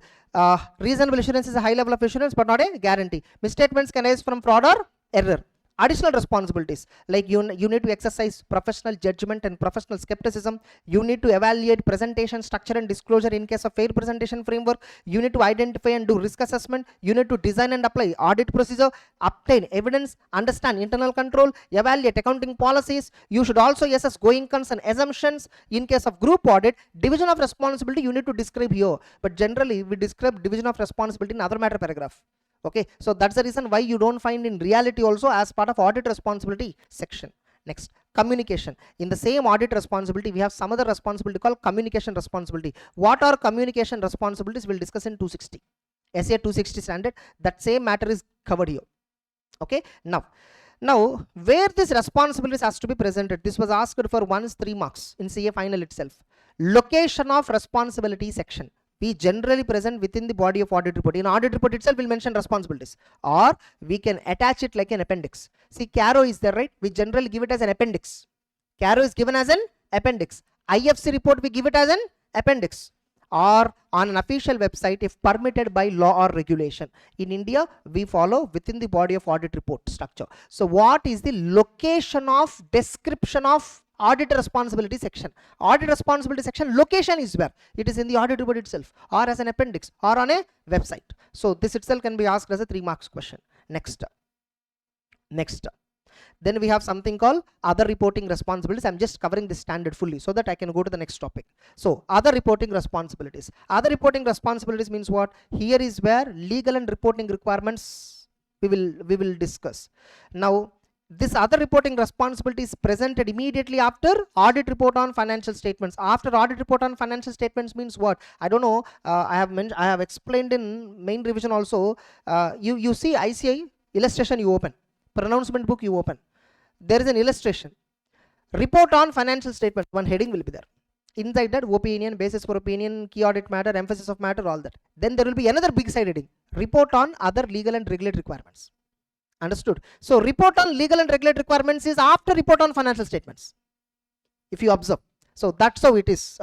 Reasonable assurance is a high level of assurance but not a guarantee. Misstatements can arise from fraud or error. Additional responsibilities, like you need to exercise professional judgment and professional skepticism. You need to evaluate presentation structure and disclosure in case of fair presentation framework. You need to identify and do risk assessment. You need to design and apply audit procedure, obtain evidence, understand internal control, evaluate accounting policies. You should also assess going concern assumptions. In case of group audit, division of responsibility you need to describe here, but generally we describe division of responsibility in other matter paragraph. Okay, so that's the reason why you don't find in reality also as part of audit responsibility section. Next, communication. In the same audit responsibility, we have some other responsibility called communication responsibility. What are communication responsibilities? We'll discuss in 260 SA 260 standard. That same matter is covered here. Okay, now where this responsibilities has to be presented, this was asked for once 3 marks in CA final itself. Location of responsibility section, we generally present within the body of audit report. In audit report itself we'll mention responsibilities, or we can attach it like an appendix. See, CARO is there, right? We generally give it as an appendix. CARO is given as an appendix. IFC report we give it as an appendix, or on an official website if permitted by law or regulation. In India we follow within the body of audit report structure. So what is the location of description of audit responsibility section? Audit responsibility section location is where it is in the audit report itself, or as an appendix, or on a website. So this itself can be asked as a 3 marks question. Next, then we have something called other reporting responsibilities. I'm just covering this standard fully so that I can go to the next topic. So other reporting responsibilities. Other reporting responsibilities means what? Here is where legal and reporting requirements we will discuss. Now this other reporting responsibility is presented immediately after audit report on financial statements. After audit report on financial statements means what? I don't know. I have explained in main revision also. You see ICI illustration, you open pronouncement book, you open, there is an illustration, report on financial statement, one heading will be there. Inside that, opinion, basis for opinion, key audit matter, emphasis of matter, all that. Then there will be another big side heading, report on other legal and regulatory requirements. Understood? So report on legal and regulatory requirements is after report on financial statements, if you observe. So that's how it is.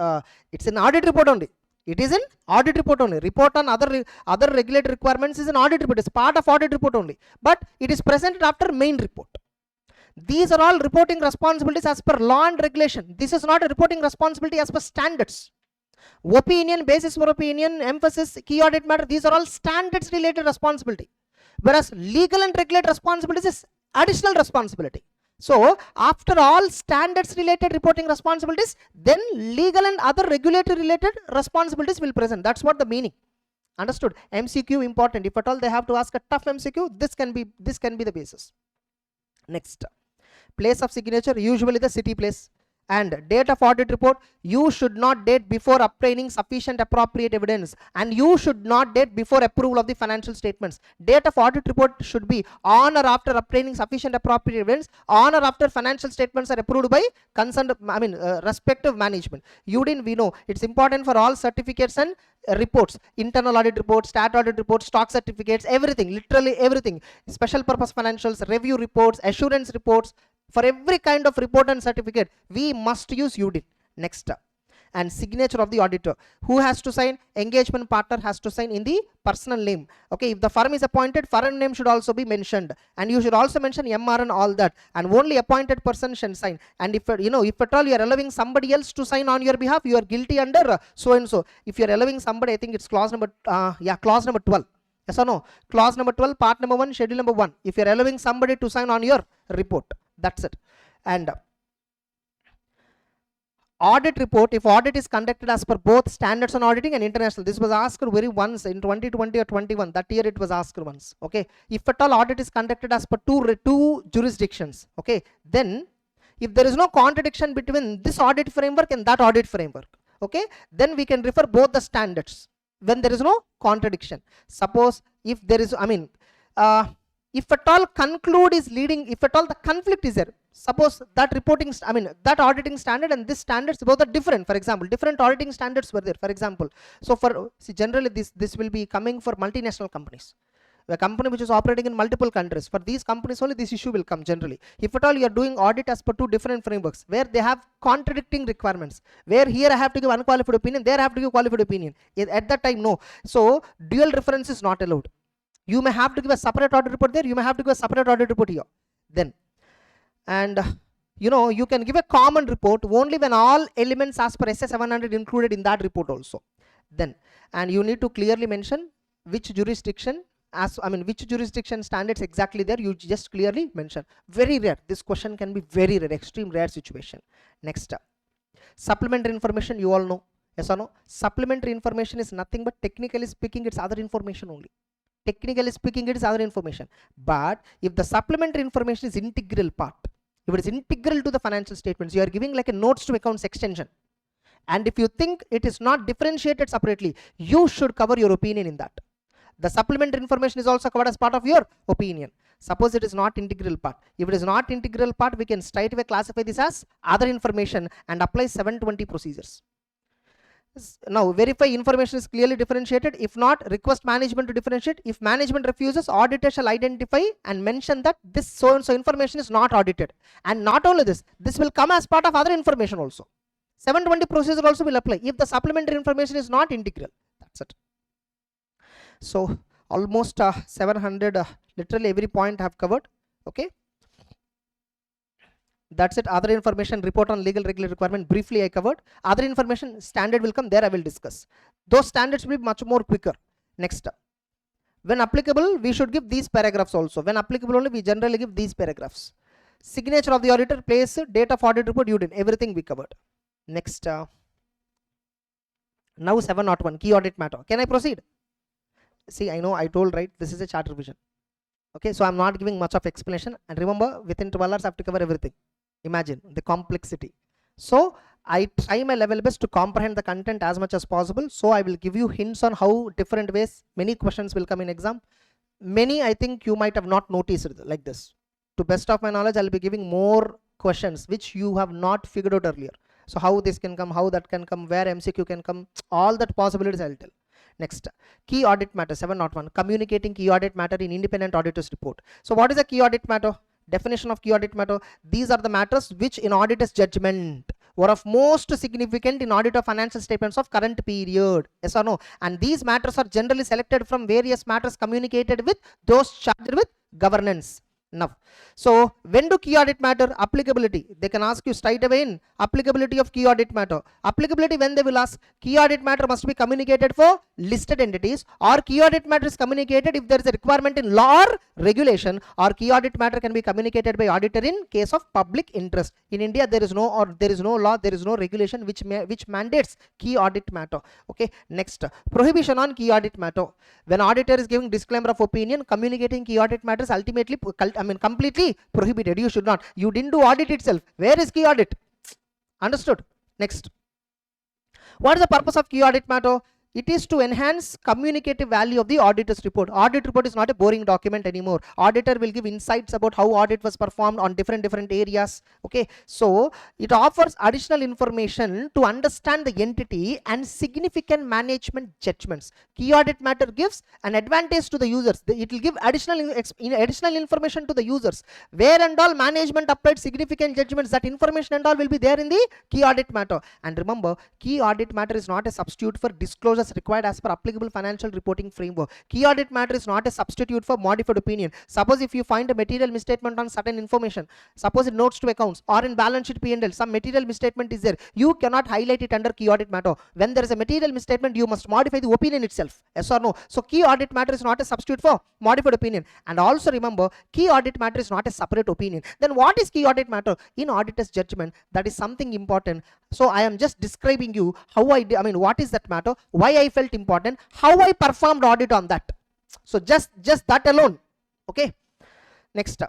It's an audit report only. It is an audit report only. Report on other regulatory requirements is an audit report. It's part of audit report only, but it is presented after main report. These are all reporting responsibilities as per law and regulation. This is not a reporting responsibility as per standards. Opinion, basis for opinion, emphasis, key audit matter, these are all standards related responsibility. Whereas legal and regulatory responsibilities is additional responsibility. So after all standards related reporting responsibilities, then legal and other regulatory related responsibilities will present. That's what the meaning. Understood? MCQ important. If at all they have to ask a tough MCQ, this can be the basis. Next, place of signature, usually the city place. And date of audit report, you should not date before obtaining sufficient appropriate evidence, and you should not date before approval of the financial statements. Date of audit report should be on or after obtaining sufficient appropriate evidence, on or after financial statements are approved by concerned, respective management. We know it's important for all certificates and reports, internal audit reports, stat audit reports, stock certificates, everything, literally everything, special purpose financials, review reports, assurance reports. For every kind of report and certificate, we must use Audit. Next, and signature of the auditor. Who has to sign? Engagement partner has to sign in the personal name. Okay, if the firm is appointed, firm name should also be mentioned, and you should also mention MR and all that, and only appointed person should sign. And if if at all you are allowing somebody else to sign on your behalf, you are guilty under so and so. If you are allowing somebody, I think it's clause number clause number 12. Yes or no? Clause number 12, part number 1, schedule number 1. If you are allowing somebody to sign on your report, that's it. And audit report, if audit is conducted as per both standards on auditing and international. This was asked very once in 2020 or 21. That year it was asked once. Okay, if at all audit is conducted as per two jurisdictions, okay, then if there is no contradiction between this audit framework and that audit framework, okay, then we can refer both the standards when there is no contradiction. Suppose if there is, if at all conclude is leading, if at all the conflict is there, suppose that reporting, that auditing standard and this standards both are different. For example, different auditing standards were there, for example. So for, see, generally this will be coming for multinational companies, a company which is operating in multiple countries. For these companies only this issue will come generally. If at all you are doing audit as per two different frameworks where they have contradicting requirements, where here I have to give unqualified opinion, there I have to give qualified opinion, at that time no. So dual reference is not allowed. You may have to give a separate audit report there, you may have to give a separate audit report here. Then, and you can give a common report only when all elements as per SA 700 included in that report also. Then, and you need to clearly mention which jurisdiction, which jurisdiction standards exactly there, you just clearly mention. Very rare, this question can be very rare, extreme rare situation. Next, supplementary information, you all know, yes or no? Supplementary information is nothing but, technically speaking, it's other information only. Technically speaking, it is other information. But if the supplementary information is integral part, if it is integral to the financial statements, you are giving like a notes to accounts extension. And if you think it is not differentiated separately, you should cover your opinion in that. The supplementary information is also covered as part of your opinion. Suppose it is not integral part. If it is not integral part, we can straight away classify this as other information and apply 720 procedures. Now verify information is clearly differentiated. If not, request management to differentiate. If management refuses, auditor shall identify and mention that this so and so information is not audited. And not only this will come as part of other information also. 720 procedure also will apply if the supplementary information is not integral. That's it. So almost 700, literally every point I have covered. Okay. That's it. Other information, report on legal regulatory requirement, briefly I covered. Other information, standard will come, there I will discuss. Those standards will be much more quicker. Next, when applicable, we should give these paragraphs also. When applicable only, we generally give these paragraphs. Signature of the auditor, place, date of audit report, you did, everything we covered. Next, now 701, key audit matter. Can I proceed? See, I know I told, right, this is a chart revision. Okay, so I'm not giving much of explanation, and remember, within 12 hours I have to cover everything. Imagine the complexity. So I try my level best to comprehend the content as much as possible. So I will give you hints on how different ways, many questions will come in exam. Many I think you might have not noticed like this. To best of my knowledge, I'll be giving more questions which you have not figured out earlier. So how this can come, how that can come, where MCQ can come, all that possibilities I'll tell. Next, key audit matter 701, communicating key audit matter in independent auditor's report. So what is a key audit matter? Definition of key audit matter: these are the matters which in auditor's judgment were of most significant in audit of financial statements of current period. Yes or no? And these matters are generally selected from various matters communicated with those charged with governance. Now, so when do key audit matter? Applicability. They can ask you straight away in applicability of key audit matter. Applicability, when they will ask, key audit matter must be communicated for listed entities, or key audit matter is communicated if there is a requirement in law or regulation, or key audit matter can be communicated by auditor in case of public interest. In India, there is no law, there is no regulation which mandates key audit matter. Okay. Next, prohibition on key audit matter. When auditor is giving disclaimer of opinion, communicating key audit matters ultimately completely prohibited. You should not. You didn't do audit itself. Where is key audit? Understood? Next. What is the purpose of key audit matter? It is to enhance communicative value of the auditor's report. Audit report is not a boring document anymore. Auditor will give insights about how audit was performed on different areas. Okay, so it offers additional information to understand the entity and significant management judgments. Key audit matter gives an advantage to the users. It will give additional information to the users. Where and all management applied significant judgments, that information and all will be there in the key audit matter. And remember, key audit matter is not a substitute for disclosures required as per applicable financial reporting framework. Key audit matter is not a substitute for modified opinion. Suppose if you find a material misstatement on certain information, suppose in notes to accounts or in balance sheet P&L, some material misstatement is there, you cannot highlight it under key audit matter. When there is a material misstatement, you must modify the opinion itself. Yes or no? So key audit matter is not a substitute for modified opinion. And also remember, key audit matter is not a separate opinion. Then what is key audit matter? In auditor's judgment, that is something important. So I am just describing you how what is that matter, why I felt important, how I performed audit on that. So just that alone. Okay. Next,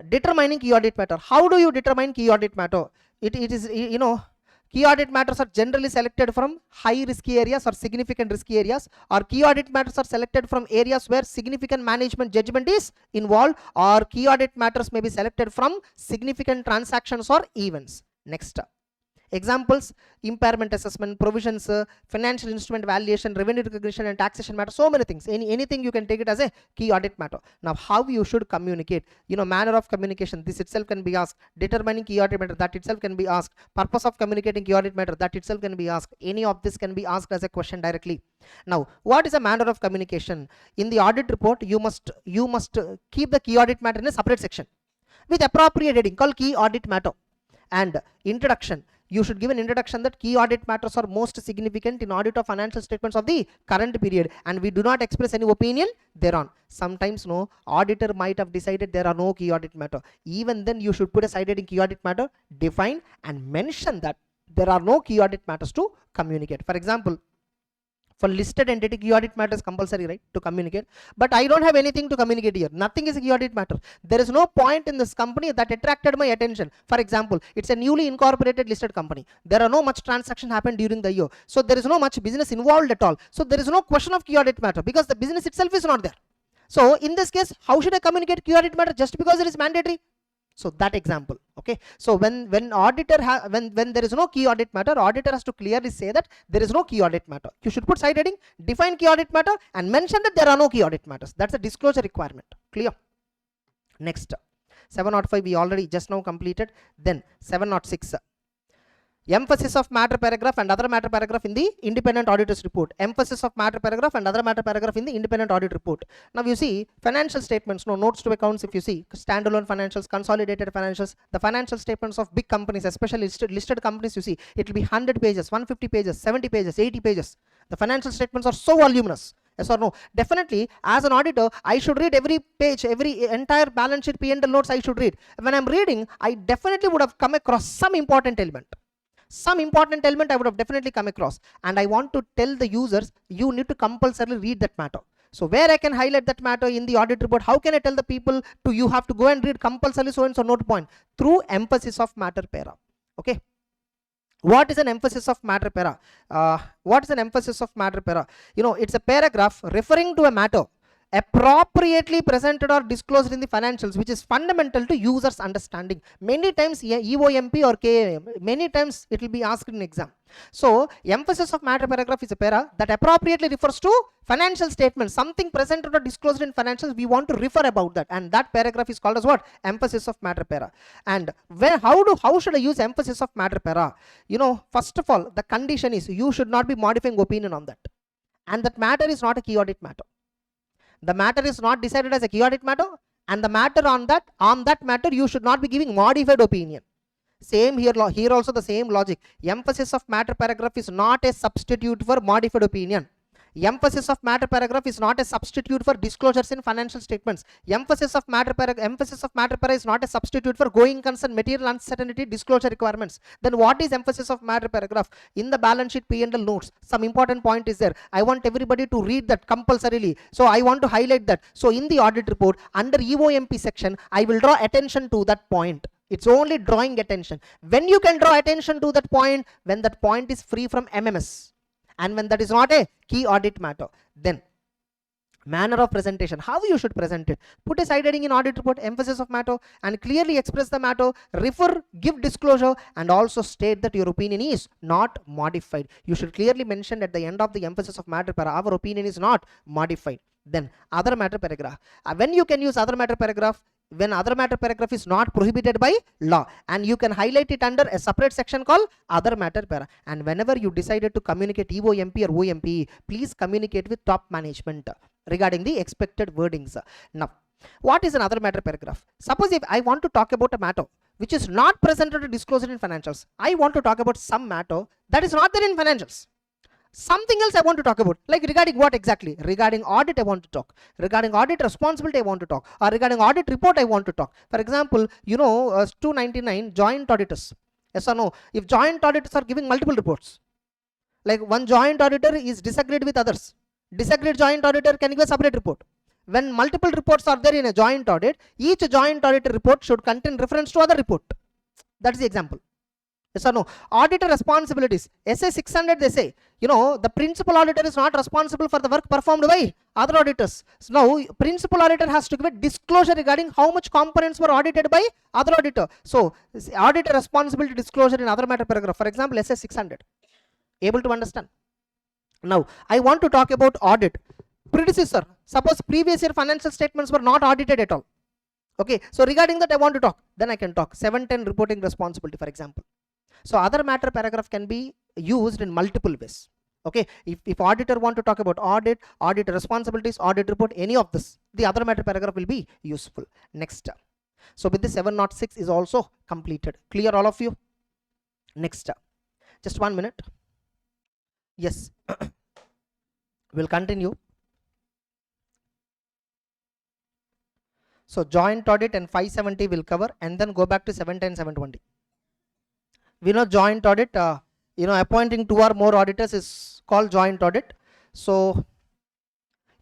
determining key audit matter. How do you determine key audit matter? It is, key audit matters are generally selected from high risky areas or significant risky areas, or key audit matters are selected from areas where significant management judgment is involved, or key audit matters may be selected from significant transactions or events. Next, examples: impairment assessment, provisions, financial instrument valuation, revenue recognition and taxation matter. So many things. Anything you can take it as a key audit matter. Now how you should communicate, manner of communication, this itself can be asked. Determining key audit matter, that itself can be asked. Purpose of communicating key audit matter, that itself can be asked. Any of this can be asked as a question directly. Now what is a manner of communication? In the audit report, you must keep the key audit matter in a separate section with appropriate heading called key audit matter. And introduction, you should give an introduction that key audit matters are most significant in audit of financial statements of the current period, and we do not express any opinion thereon. Sometimes auditor might have decided there are no key audit matter. Even then you should put a side heading key audit matter, define and mention that there are no key audit matters to communicate. For example, for listed entity, key audit matter is compulsory, right, to communicate. But I don't have anything to communicate here. Nothing is a key audit matter. There is no point in this company that attracted my attention. For example, it's a newly incorporated listed company. There are no much transaction happened during the year. So there is no much business involved at all. So there is no question of key audit matter because the business itself is not there. So in this case, how should I communicate key audit matter just because it is mandatory? So that example. Okay, so when there is no key audit matter, auditor has to clearly say that there is no key audit matter. You should put side heading, define key audit matter and mention that there are no key audit matters. That's a disclosure requirement. Clear? Next, 705 we already just now completed. Then 706, emphasis of matter paragraph and other matter paragraph in the independent auditor's report. Emphasis of matter paragraph and other matter paragraph in the independent audit report. Now you see financial statements, notes to accounts, if you see standalone financials, consolidated financials, the financial statements of big companies, especially listed companies, you see it will be 100 pages, 150 pages, 70 pages, 80 pages. The financial statements are so voluminous. Yes or no? Definitely, as an auditor, I should read every page, every entire balance sheet P&L notes I should read. When I'm reading, I definitely would have come across some important element. Some important element I would have definitely come across, and I want to tell the users you need to compulsorily read that matter. So where I can highlight that matter in the audit report, how can I tell the people to you have to go and read compulsorily so and so note point? Through emphasis of matter para. Okay. What is an emphasis of matter para? What is an emphasis of matter para? It's a paragraph referring to a matter appropriately presented or disclosed in the financials, which is fundamental to users understanding. Many times EOMP or KAM, many times it will be asked in exam. So emphasis of matter paragraph is a para that appropriately refers to financial statements, something presented or disclosed in financials. We want to refer about that, and that paragraph is called as what? Emphasis of matter para. And how should I use emphasis of matter para? First of all, the condition is you should not be modifying opinion on that, and that matter is not a key audit matter. The matter is not decided as a key audit matter, and the matter on that matter you should not be giving modified opinion. Same here also the same logic. Emphasis of matter paragraph is not a substitute for modified opinion. Emphasis of matter paragraph is not a substitute for disclosures in financial statements. Emphasis of matter para is not a substitute for going concern material uncertainty disclosure requirements. Then what is emphasis of matter paragraph? In the balance sheet P&L notes, some important point is there. I want everybody to read that compulsorily. So I want to highlight that. So in the audit report under EOMP section, I will draw attention to that point. It's only drawing attention. When you can draw attention to that point, when that point is free from MMS, and when that is not a key audit matter. Then manner of presentation, how you should present it. Put a side heading in audit report, emphasis of matter, and clearly express the matter, refer, give disclosure, and also state that your opinion is not modified. You should clearly mention at the end of the emphasis of matter paragraph, our opinion is not modified. Then other matter paragraph. When you can use other matter paragraph, when other matter paragraph is not prohibited by law, and you can highlight it under a separate section called other matter para. And whenever you decided to communicate EOMP or OMP, please communicate with top management regarding the expected wordings. Now, what is another matter paragraph? Suppose if I want to talk about a matter which is not presented or disclosed in financials, I want to talk about some matter that is not there in financials. Something else I want to talk about, like regarding what exactly? Regarding audit I want to talk, regarding audit responsibility I want to talk, or regarding audit report I want to talk. For example, 299 joint auditors. Yes or no? If joint auditors are giving multiple reports, like one joint auditor is disagreed with others, disagreed joint auditor can give a separate report. When multiple reports are there in a joint audit, each joint auditor report should contain reference to other report. That's the example. Yes or no? Auditor responsibilities. SA 600 they say, the principal auditor is not responsible for the work performed by other auditors. So now principal auditor has to give a disclosure regarding how much components were audited by other auditor. So auditor responsibility disclosure in other matter paragraph. For example, SA 600. Able to understand? Now I want to talk about audit. Predecessor. Suppose previous year financial statements were not audited at all. Okay, so regarding that I want to talk. Then I can talk 710 reporting responsibility, for example. So other matter paragraph can be used in multiple ways. Okay, if auditor want to talk about audit, audit responsibilities, audit report, any of this, the other matter paragraph will be useful. Next. So with this 706 is also completed. Clear all of you? Next. Just 1 minute. Yes. We'll continue. So joint audit and 570 will cover, and then go back to 710, 720. We know joint audit, appointing 2 or more auditors is called joint audit. So,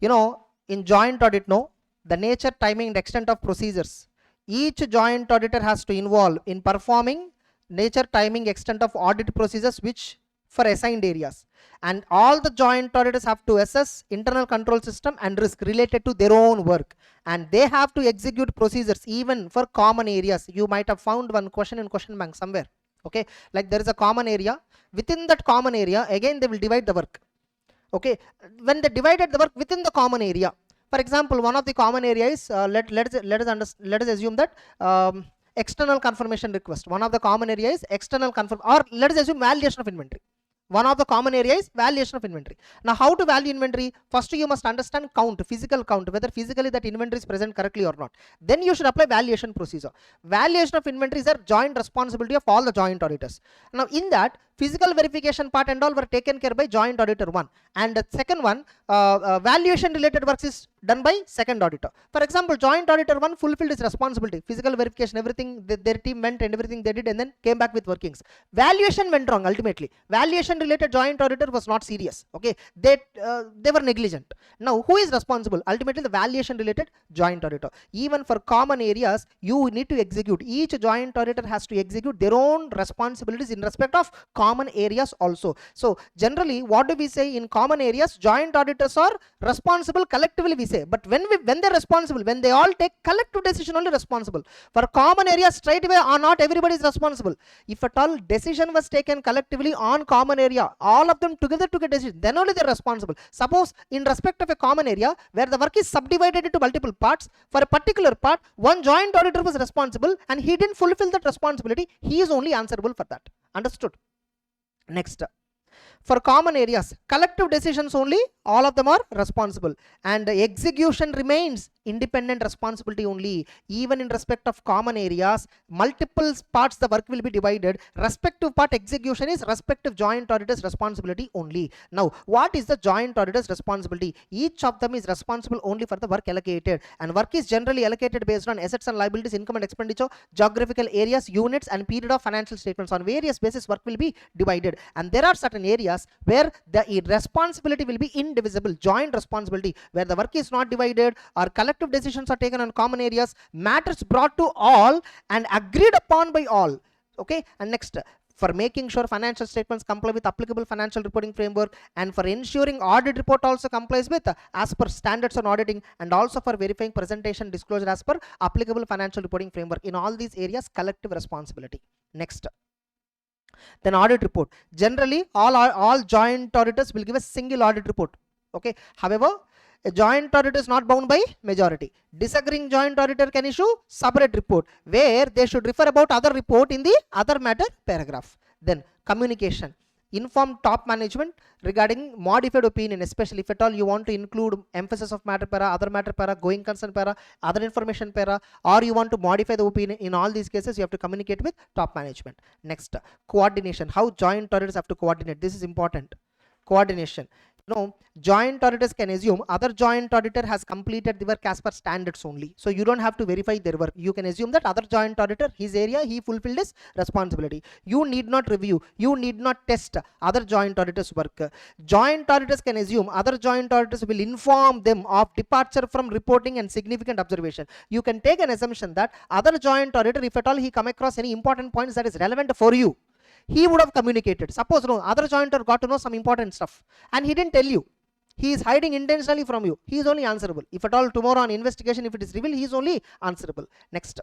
in joint audit, the nature, timing, and extent of procedures. Each joint auditor has to involve in performing nature, timing, extent of audit procedures which for assigned areas. And all the joint auditors have to assess internal control system and risk related to their own work. And they have to execute procedures even for common areas. You might have found one question in question bank somewhere. Okay, like there is a common area. Within that common area, again they will divide the work. Okay, when they divided the work within the common area, for example, one of the common area is let us assume that external confirmation request. One of the common area is external confirm, or let us assume valuation of inventory. One of the common area is valuation of inventory. Now how to value inventory? First you must understand count, physical count, whether physically that inventory is present correctly or not. Then you should apply valuation procedure. Valuation of inventory is a joint responsibility of all the joint auditors. Now in that, physical verification part and all were taken care by joint auditor 1, and the second one, valuation related works is done by second auditor. For example, joint auditor 1 fulfilled his responsibility, physical verification, everything their team went and everything they did, and then came back with workings. Valuation went wrong ultimately. Valuation related joint auditor was not serious. Okay, they were negligent. Now who is responsible? Ultimately the valuation related joint auditor. Even for common areas, you need to execute, each joint auditor has to execute their own responsibilities in respect of common areas also. So generally what do we say in common areas? Joint auditors are responsible collectively, we say, but when they're responsible, when they all take collective decision, only responsible. For common areas straight away or not everybody is responsible. If at all decision was taken collectively on common area, all of them together took a decision, then only they're responsible. Suppose in respect of a common area where the work is subdivided into multiple parts, for a particular part one joint auditor was responsible and he didn't fulfill that responsibility, he is only answerable for that. Understood? Next, for common areas, collective decisions only, all of them are responsible, and execution remains independent responsibility only. Even in respect of common areas, multiple parts the work will be divided. Respective part execution is respective joint auditor's responsibility only. Now what is the joint auditor's responsibility? Each of them is responsible only for the work allocated, and work is generally allocated based on assets and liabilities, income and expenditure, geographical areas, units, and period of financial statements. On various basis work will be divided, and there are certain areas where the responsibility will be indivisible, joint responsibility, where the work is not divided or collective collective decisions are taken on common areas, matters brought to all and agreed upon by all. Okay, and next, for making sure financial statements comply with applicable financial reporting framework, and for ensuring audit report also complies with as per standards on auditing, and also for verifying presentation disclosure as per applicable financial reporting framework. In all these areas, collective responsibility. Next, then audit report. Generally, all joint auditors will give a single audit report. Okay, however, a joint auditor is not bound by majority. Disagreeing joint auditor can issue separate report where they should refer about other report in the other matter paragraph. Then communication. Inform top management regarding modified opinion, especially if at all you want to include emphasis of matter para, other matter para, going concern para, other information para, or you want to modify the opinion. In all these cases, you have to communicate with top management. Next, coordination. How joint auditors have to coordinate. This is important. Coordination. No, joint auditors can assume other joint auditor has completed the work as per standards only. So you don't have to verify their work. You can assume that other joint auditor, his area, he fulfilled his responsibility. You need not review. You need not test other joint auditors' work. Joint auditors can assume other joint auditors will inform them of departure from reporting and significant observation. You can take an assumption that other joint auditor, if at all he come across any important points that is relevant for you, he would have communicated. Suppose no, other jointer got to know some important stuff and he didn't tell you. He is hiding intentionally from you. He is only answerable. If at all tomorrow on investigation, if it is revealed, he is only answerable. Next,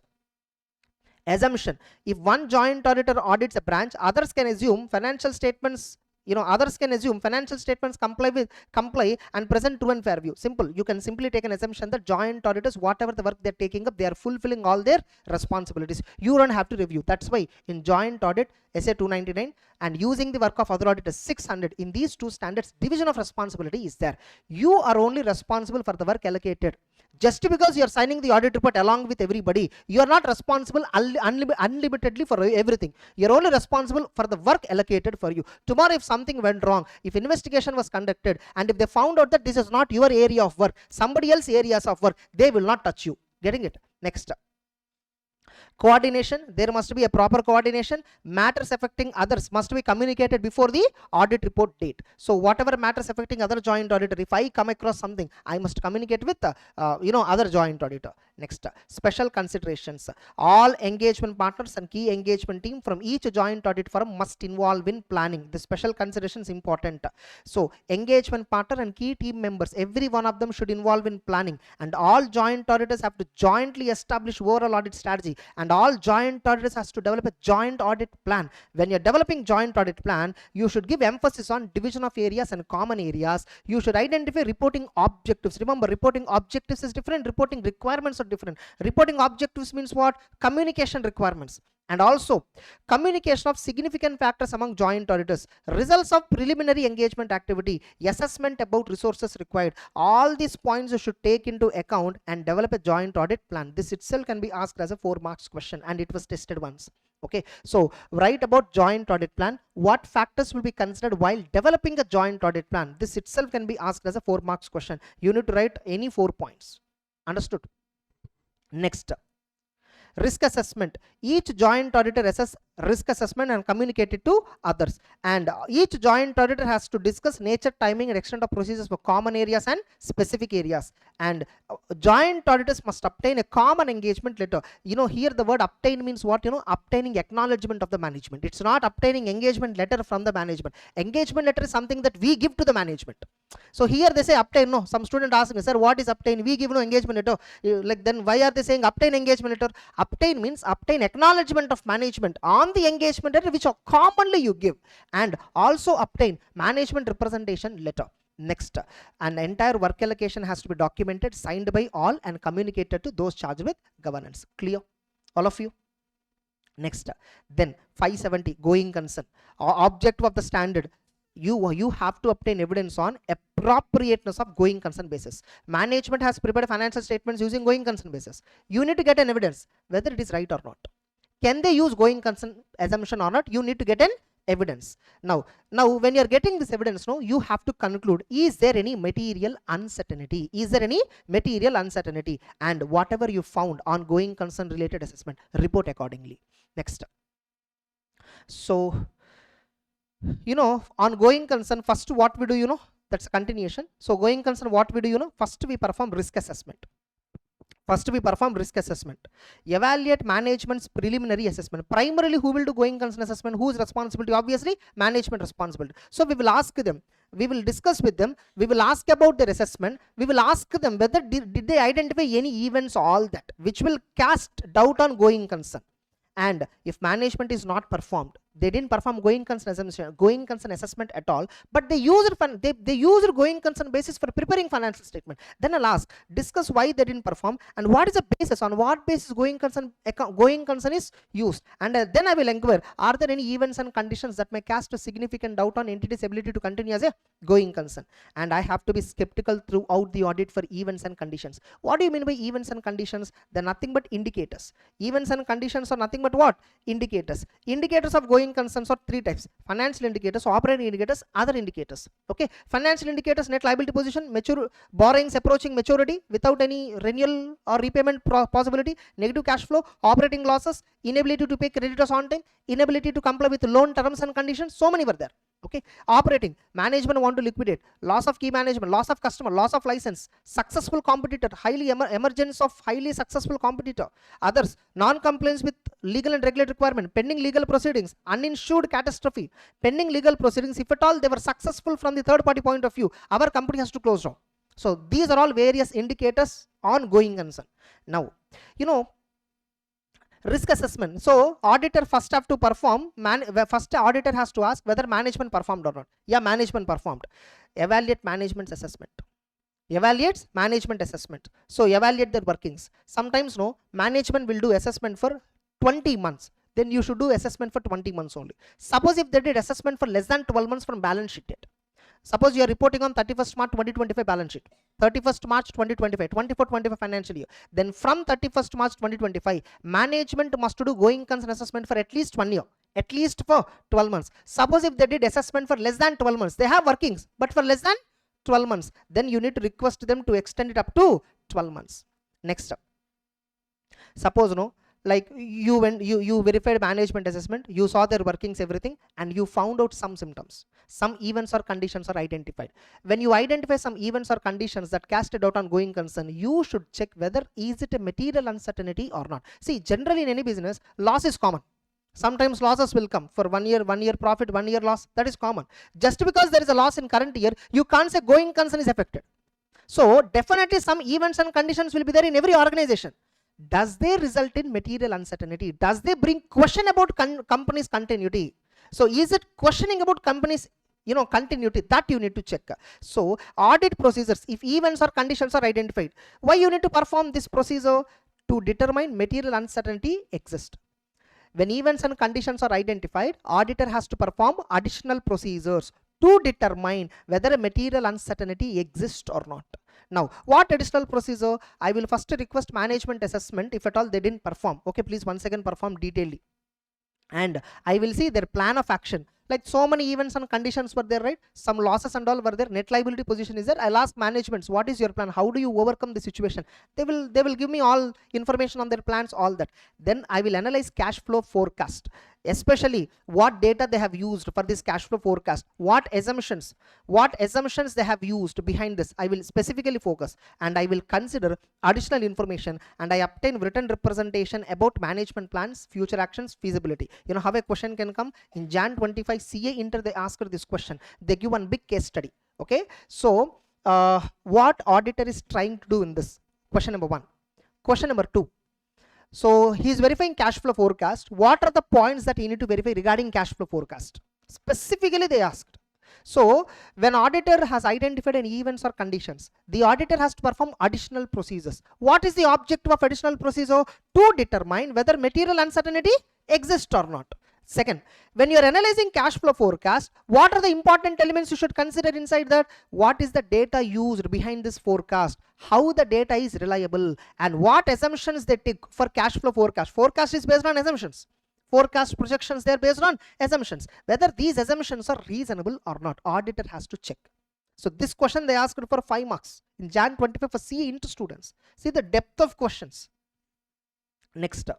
assumption. If one joint auditor audits a branch, others can assume financial statements. Others can assume financial statements comply and present true and fair view. Simple. You can simply take an assumption that joint auditors, whatever the work they're taking up, they are fulfilling all their responsibilities. You don't have to review. That's why in joint audit, SA 299 and using the work of other auditors 600, in these two standards, division of responsibility is there. You are only responsible for the work allocated. Just because you are signing the audit report along with everybody, you are not responsible unlimitedly for everything. You are only responsible for the work allocated for you. Tomorrow, if something went wrong, if investigation was conducted, and if they found out that this is not your area of work, somebody else's areas of work, they will not touch you. Getting it? Next. Coordination. There must be a proper coordination. Matters affecting others must be communicated before the audit report date. So whatever matters affecting other joint auditor, if I come across something, I must communicate with other joint auditor. Next, special considerations. All engagement partners and key engagement team from each joint audit firm must involve in planning. The special considerations important. So engagement partner and key team members, every one of them should involve in planning, and all joint auditors have to jointly establish overall audit strategy, and all joint auditors has to develop a joint audit plan. When you're developing joint audit plan, you should give emphasis on division of areas and common areas. You should identify reporting objectives. Remember, reporting objectives is different, reporting requirements are different. Reporting objectives means what? Communication requirements. And also communication of significant factors among joint auditors, results of preliminary engagement activity, assessment about resources required. All these points you should take into account and develop a joint audit plan. This itself can be asked as a 4 marks question, and it was tested once. Okay, so write about joint audit plan. What factors will be considered while developing a joint audit plan? This itself can be asked as a 4 marks question. You need to write any 4 points. Understood? Next, risk assessment. Each joint auditor assess risk assessment and communicate it to others, and each joint auditor has to discuss nature, timing and extent of procedures for common areas and specific areas, and joint auditors must obtain a common engagement letter. Here the word obtain means what? Obtaining acknowledgement of the management. It's not obtaining engagement letter from the management. Engagement letter is something that we give to the management. So here they say obtain. No, some student asked me, sir, what is obtain? We give no engagement letter. Like, then why are they saying obtain engagement letter? Obtain means obtain acknowledgement of management on the engagement letter which commonly you give, and also obtain management representation letter. Next, an entire work allocation has to be documented, signed by all and communicated to those charged with governance. Clear, all of you? Next, then 570, going concern. Objective of the standard. You have to obtain evidence on appropriateness of going concern basis. Management has prepared financial statements using going concern basis. You need to get an evidence whether it is right or not. Can they use going concern assumption or not? You need to get an evidence. Now when you are getting this evidence, you have to conclude, is there any material uncertainty? Is there any material uncertainty? And whatever you found on going concern related assessment, report accordingly. Next. So on going concern, first what we do, that's a continuation. So going concern, what we do, first we perform risk assessment. First we perform risk assessment, evaluate management's preliminary assessment. Primarily who will do going concern assessment, whose responsibility? Obviously management responsibility. So we will ask them, we will discuss with them, we will ask about their assessment, we will ask them whether did they identify any events, all that which will cast doubt on going concern. And if management is not performed, they didn't perform going concern assessment at all, but they used going concern basis for preparing financial statement, then I'll ask, discuss why they didn't perform and what is the basis, on what basis going concern is used, and then I will inquire, are there any events and conditions that may cast a significant doubt on entity's ability to continue as a going concern. And I have to be skeptical throughout the audit for events and conditions. What do you mean by events and conditions? They're nothing but indicators. Events and conditions are nothing but what? Indicators. Indicators of going concerns are three types: financial indicators, operating indicators, other indicators. Okay, financial indicators: net liability position, mature borrowings approaching maturity without any renewal or repayment possibility, negative cash flow, operating losses, inability to pay creditors on time, inability to comply with loan terms and conditions. So many were there. Okay, operating: management want to liquidate, loss of key management, loss of customer, loss of license, successful competitor, highly emergence of highly successful competitor. Others: non-compliance with legal and regulatory requirement, pending legal proceedings, uninsured catastrophe, pending legal proceedings. If at all they were successful from the third party point of view, our company has to close down. So these are all various indicators on going concern. Now, risk assessment. So auditor first have to perform, first auditor has to ask whether management performed or not. Yeah, management performed. Evaluate management's assessment. Evaluates management assessment. So evaluate their workings. Sometimes management will do assessment for 20 months. Then you should do assessment for 20 months only. Suppose if they did assessment for less than 12 months from balance sheet date. Suppose you are reporting on 31st March 2025 balance sheet, 31st March 2025, 24-25 financial year. Then from 31st March 2025, management must do going concern assessment for at least 1 year, at least for 12 months. Suppose if they did assessment for less than 12 months, they have workings, but for less than 12 months, then you need to request them to extend it up to 12 months. Next up, suppose like you verified management assessment, you saw their workings, everything, and you found out some symptoms, some events or conditions are identified. When you identify some events or conditions that cast a doubt on going concern, you should check whether is it a material uncertainty or not. See, generally in any business, loss is common. Sometimes losses will come for 1 year profit, 1 year loss. That is common. Just because there is a loss in current year, you can't say going concern is affected. So definitely some events and conditions will be there in every organization. Does they result in material uncertainty? Does they bring question about company's continuity? So is it questioning about company's continuity? That you need to check. So audit procedures, if events or conditions are identified, why you need to perform this procedure? To determine material uncertainty exists. When events and conditions are identified, auditor has to perform additional procedures to determine whether a material uncertainty exists or not. Now, what additional procedure? I will first request management assessment if at all they didn't perform. Okay, please once again perform detailedly. And I will see their plan of action. Like so many events and conditions were there, right? Some losses and all were there. Net liability position is there. I'll ask managements, what is your plan? How do you overcome the situation? They will give me all information on their plans, all that. Then I will analyze cash flow forecast, especially what data they have used for this cash flow forecast, what assumptions they have used behind this. I will specifically focus, and I will consider additional information, and I obtain written representation about management plans, future actions, feasibility. How a question can come in Jan 25 CA Inter, they asked this question. They give one big case study. Okay, so what auditor is trying to do in this? Question number 1. Question number 2. So he is verifying cash flow forecast. What are the points that he need to verify regarding cash flow forecast? Specifically they asked. So when auditor has identified any events or conditions, the auditor has to perform additional procedures. What is the objective of additional procedure? To determine whether material uncertainty exists or not. Second, when you are analyzing cash flow forecast, what are the important elements you should consider inside that? What is the data used behind this forecast? How the data is reliable, and what assumptions they take for cash flow forecast? Forecast is based on assumptions. Forecast projections, they are based on assumptions. Whether these assumptions are reasonable or not, auditor has to check. So this question they asked for 5 marks in Jan 25 for CA Inter students. See the depth of questions. Next,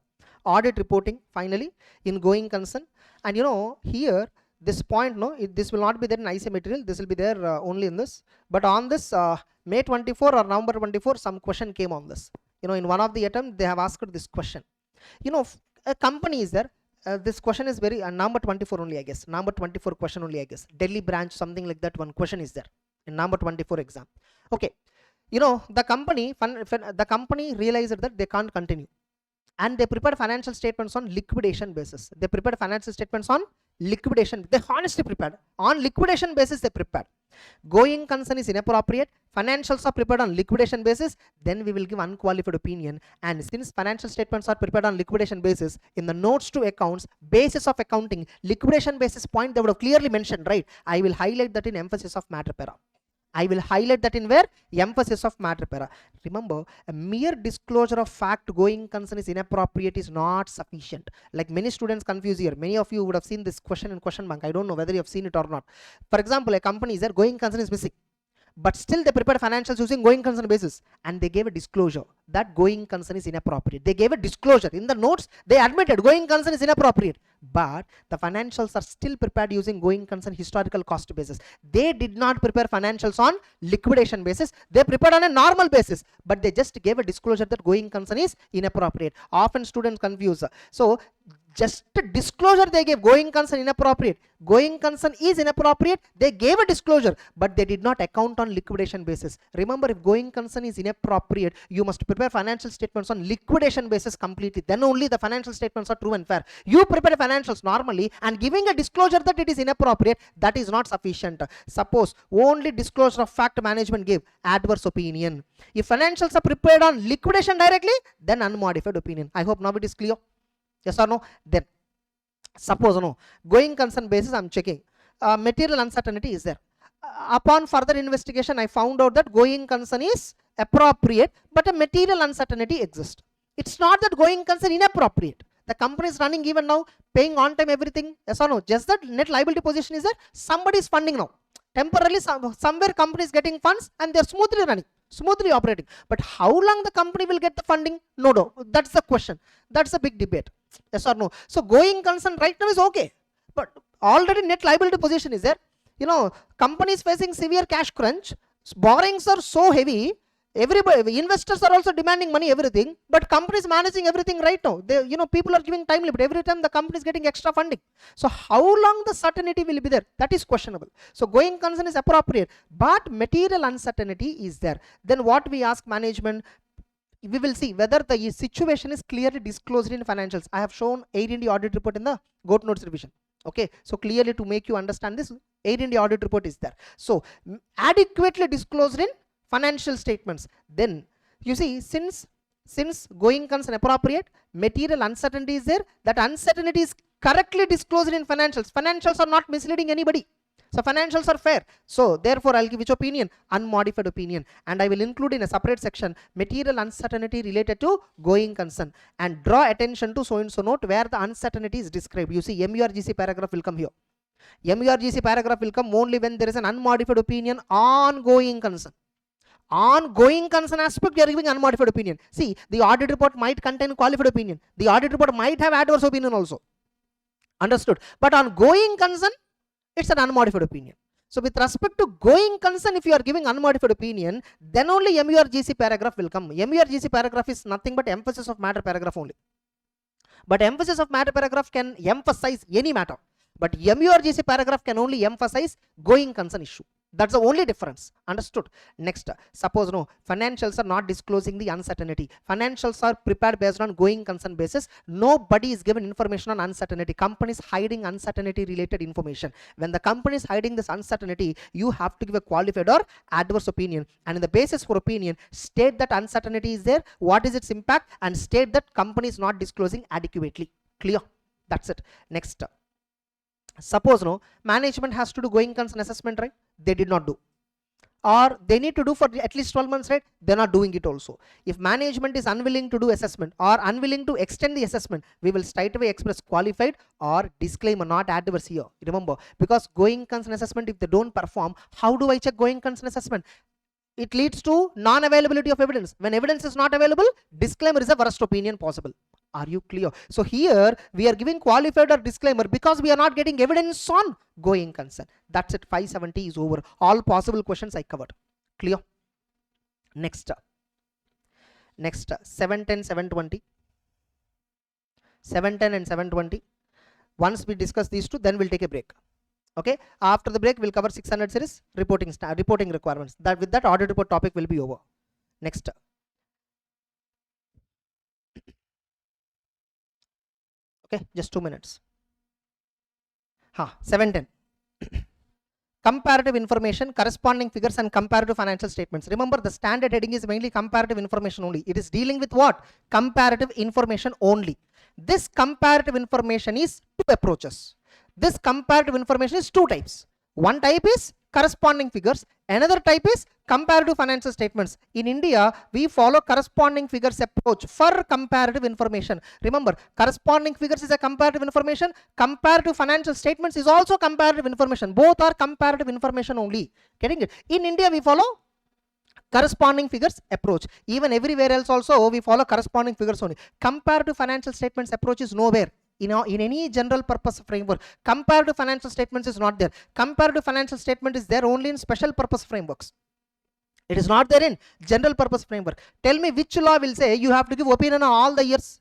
audit reporting finally in going concern. And here this point, this will not be there in IC material, this will be there only in this. But on this May 24 or November 24, some question came on this. in one of the attempts they have asked this question. A company is there. This question is very number 24 only, I guess. Number 24 question only, I guess. Delhi branch, something like that. One question is there in number 24 exam. Okay, the company realized that they can't continue, and they prepared financial statements on liquidation basis. They prepared financial statements on liquidation. They honestly prepared on liquidation basis. They prepared. Going concern is inappropriate. Financials are prepared on liquidation basis. Then we will give unqualified opinion. And since financial statements are prepared on liquidation basis, in the notes to accounts, basis of accounting, liquidation basis point they would have clearly mentioned, right? I will highlight that in emphasis of matter para. I will highlight that in where? Emphasis of matter para. Remember, a mere disclosure of fact going concern is inappropriate is not sufficient. Like many students confuse here. Many of you would have seen this question in question bank. I don't know whether you have seen it or not. For example, a company is there, going concern is missing, but still they prepared financials using going concern basis, and they gave a disclosure that going concern is inappropriate. They gave a disclosure in the notes. They admitted going concern is inappropriate, but the financials are still prepared using going concern historical cost basis. They did not prepare financials on liquidation basis. They prepared on a normal basis, but they just gave a disclosure that going concern is inappropriate. Often students confuse. So just a disclosure they gave, going concern inappropriate. Going concern is inappropriate. They gave a disclosure, but they did not account on liquidation basis. Remember, if going concern is inappropriate, you must prepare financial statements on liquidation basis completely. Then only the financial statements are true and fair. You prepare financials normally and giving a disclosure that it is inappropriate, that is not sufficient. Suppose only disclosure of fact management gave adverse opinion. If financials are prepared on liquidation directly, then unmodified opinion. I hope now it is clear. Yes or no? Then suppose no, going concern basis I'm checking, material uncertainty is there. Upon further investigation I found out that going concern is appropriate, but a material uncertainty exists. It's not that going concern inappropriate. The company is running even now, paying on time everything. Yes or no? Just that net liability position is there. Somebody is funding now. Temporarily somewhere company is getting funds and they're smoothly running, smoothly operating. But how long the company will get the funding? No. That's the question. That's a big debate. Yes or no? So going concern right now is okay, but already net liability position is there. Company is facing severe cash crunch. Borrowings are so heavy. Everybody, investors are also demanding money, everything, but company is managing everything right now. They, people are giving time limit. Every time the company is getting extra funding. So how long the certainty will be there? That is questionable. So going concern is appropriate, but material uncertainty is there. Then what we ask management, we will see whether the situation is clearly disclosed in financials. I have shown A&D audit report in the GOAT notes revision. Okay, so clearly to make you understand this, A&D audit report is there. So adequately disclosed in financial statements. Then you see, since going concern appropriate, material uncertainty is there. That uncertainty is correctly disclosed in financials. Financials are not misleading anybody. So financials are fair. So therefore I'll give which opinion? Unmodified opinion. And I will include in a separate section material uncertainty related to going concern, and draw attention to so and so note where the uncertainty is described. You see, MURGC paragraph will come here. MURGC paragraph will come only when there is an unmodified opinion on going concern. On going concern aspect, we are giving unmodified opinion. See, the audit report might contain qualified opinion. The audit report might have adverse opinion also. Understood? But on going concern, it's an unmodified opinion. So with respect to going concern, if you are giving unmodified opinion, then only MURGC paragraph will come. MURGC paragraph is nothing but emphasis of matter paragraph only. But emphasis of matter paragraph can emphasize any matter. But MURGC paragraph can only emphasize going concern issue. That's the only difference. Understood? Next, suppose no, financials are not disclosing the uncertainty. Financials are prepared based on going concern basis. Nobody is given information on uncertainty. Company is hiding uncertainty related information. When the company is hiding this uncertainty, you have to give a qualified or adverse opinion. And in the basis for opinion, state that uncertainty is there, what is its impact, and state that company is not disclosing adequately. Clear? That's it. Next. Suppose no, management has to do going concern assessment, right? They did not do, or they need to do for at least 12 months, right? They're not doing it also. If management is unwilling to do assessment or unwilling to extend the assessment, we will straight away express qualified or disclaimer, not adverse here. Remember, because going concern assessment, if they don't perform, how do I check going concern assessment? It leads to non-availability of evidence. When evidence is not available, disclaimer is the worst opinion possible. Are you clear? So here we are giving qualified or disclaimer because we are not getting evidence on going concern. That's it. 570 is over. All possible questions I covered. Clear? Next. Next 710, 720. 710 and 720. Once we discuss these two, then we'll take a break. Okay, after the break we'll cover 600 series reporting requirements. That with that audit report topic will be over. Next. Okay, just 2 minutes. 710. Comparative information, corresponding figures and comparative financial statements. Remember, the standard heading is mainly comparative information only. It is dealing with what? Comparative information only. This comparative information is two approaches. This comparative information is two types. One type is corresponding figures, another type is comparative financial statements. In India, we follow corresponding figures approach for comparative information. Remember, corresponding figures is a comparative information, comparative financial statements is also comparative information. Both are comparative information only. Getting it? In India, we follow corresponding figures approach. Even everywhere else also we follow corresponding figures only. Comparative financial statements approach is nowhere. In any general purpose framework, comparative financial statements is not there. Comparative financial statement is there only in special purpose frameworks. It is not there in general purpose framework. Tell me which law will say you have to give opinion on all the years.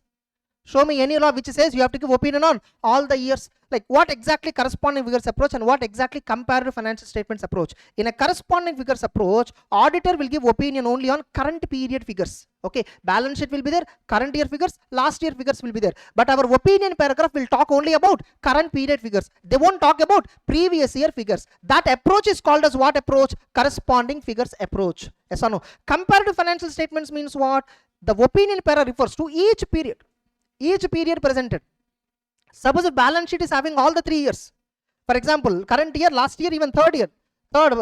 Show me any law which says you have to give opinion on all the years. Like what exactly corresponding figures approach and what exactly comparative financial statements approach. In a corresponding figures approach, auditor will give opinion only on current period figures. Okay, balance sheet will be there, current year figures, last year figures will be there. But our opinion paragraph will talk only about current period figures. They won't talk about previous year figures. That approach is called as what approach? Corresponding figures approach. Yes or no? Comparative financial statements means what? The opinion para refers to each period. Each period presented. Suppose a balance sheet is having all the 3 years. For example, current year, last year, even third year. Third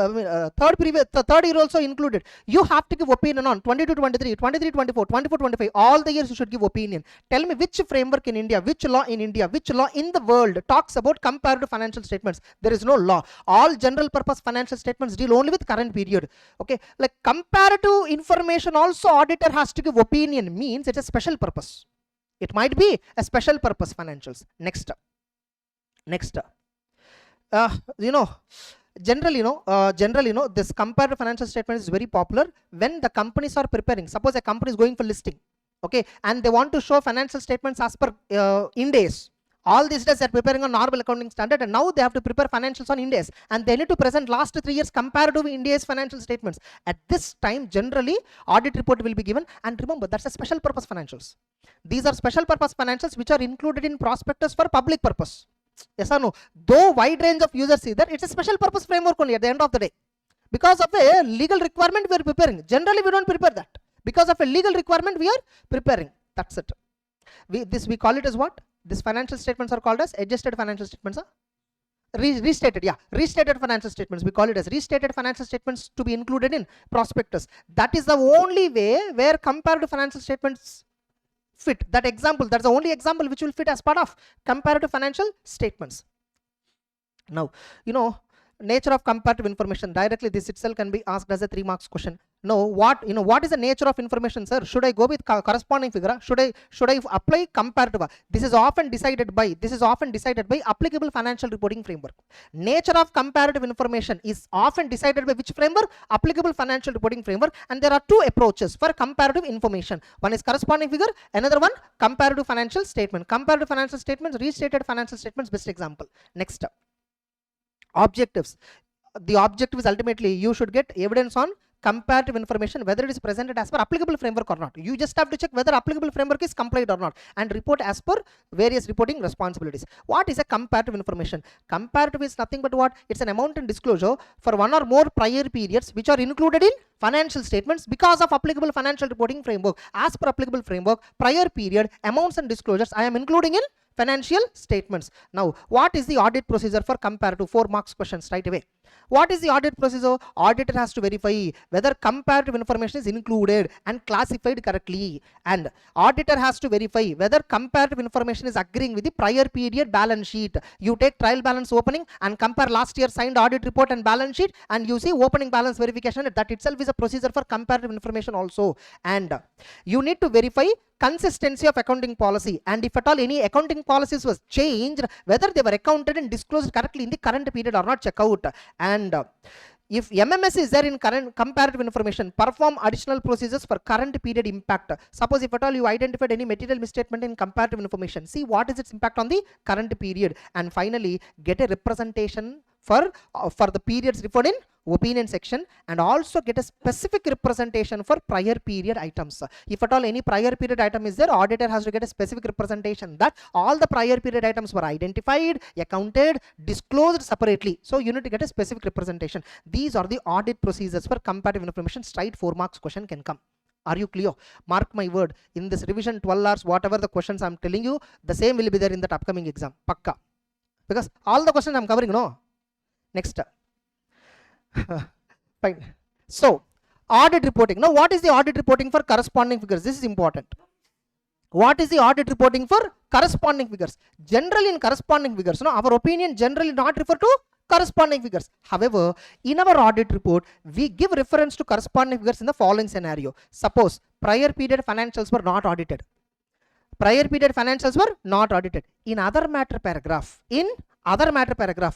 year also included. You have to give opinion on 22-23, 23-24, 24-25. All the years you should give opinion. Tell me which framework in India, which law in India, which law in the world talks about comparative financial statements. There is no law. All general purpose financial statements deal only with current period. Okay, like comparative information also auditor has to give opinion means it's a special purpose. It might be a special purpose financials. Next, generally, this comparative financial statement is very popular when the companies are preparing. Suppose a company is going for listing, okay, and they want to show financial statements as per Ind AS. All these days they are preparing on normal accounting standard, and now they have to prepare financials on Ind AS, and they need to present last 3 years comparative Ind AS financial statements. At this time, generally, audit report will be given, and remember, that's a special purpose financials. These are special purpose financials which are included in prospectus for public purpose. Yes or no? Though wide range of users see that, it's a special purpose framework only at the end of the day. Because of a legal requirement we are preparing. Generally we don't prepare that. Because of a legal requirement we are preparing. That's it. We call it as what? These financial statements are called as adjusted financial statements. Restated, yeah, restated financial statements. We call it as restated financial statements to be included in prospectus. That is the only way where comparative financial statements fit. That example, that's the only example which will fit as part of comparative financial statements. Now, nature of comparative information, directly this itself can be asked as a 3 marks question. No, what is the nature of information, sir? Should I go with corresponding figure? Should I apply comparative? This is often decided by applicable financial reporting framework. Nature of comparative information is often decided by which framework? Applicable financial reporting framework. And there are 2 approaches for comparative information. One is corresponding figure, another one comparative financial statement. Comparative financial statements, restated financial statements, best example. Next, objectives. The objective is ultimately you should get evidence on comparative information, whether it is presented as per applicable framework or not. You just have to check whether applicable framework is complied or not, and report as per various reporting responsibilities. What is a comparative information? Comparative is nothing but what? It's an amount and disclosure for one or more prior periods which are included in financial statements because of applicable financial reporting framework. As per applicable framework, prior period amounts and disclosures I am including in financial statements. Now, what is the audit procedure for comparative? 4 marks questions right away. What is the audit procedure? Auditor has to verify whether comparative information is included and classified correctly, and auditor has to verify whether comparative information is agreeing with the prior period balance sheet. You take trial balance opening and compare last year signed audit report and balance sheet, and you see opening balance verification. That itself is a procedure for comparative information also. And you need to verify consistency of accounting policy, and if at all any accounting policies was changed, whether they were accounted and disclosed correctly in the current period or not, check out. And if MMS is there in current comparative information, perform additional procedures for current period impact. Suppose if at all you identified any material misstatement in comparative information, see what is its impact on the current period, and finally get a representation for the periods referred in opinion section, and also get a specific representation for prior period items. If at all any prior period item is there, auditor has to get a specific representation that all the prior period items were identified, accounted, disclosed separately. So you need to get a specific representation. These are the audit procedures for comparative information. Straight 4 marks question can come. Are you clear? Mark my word, in this revision 12 hours, whatever the questions I'm telling you, the same will be there in that upcoming exam. Pakka. Because all the questions I'm covering, no? Next. Fine. So, audit reporting. Now, what is the audit reporting for corresponding figures? This is important. What is the audit reporting for corresponding figures? Generally, in corresponding figures, no, our opinion generally not refer to corresponding figures. However, in our audit report, we give reference to corresponding figures in the following scenario. Suppose prior period financials were not audited. Prior period financials were not audited. In other matter paragraph,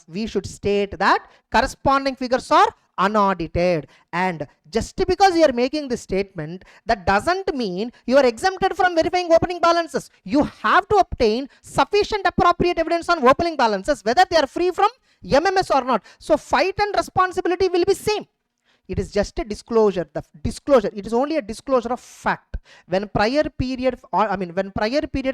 we should state that corresponding figures are unaudited. And just because you are making this statement, that doesn't mean you are exempted from verifying opening balances. You have to obtain sufficient appropriate evidence on opening balances, whether they are free from MMS or not. So fight and responsibility will be same. It is just a disclosure. The disclosure, it is only a disclosure of fact. When prior period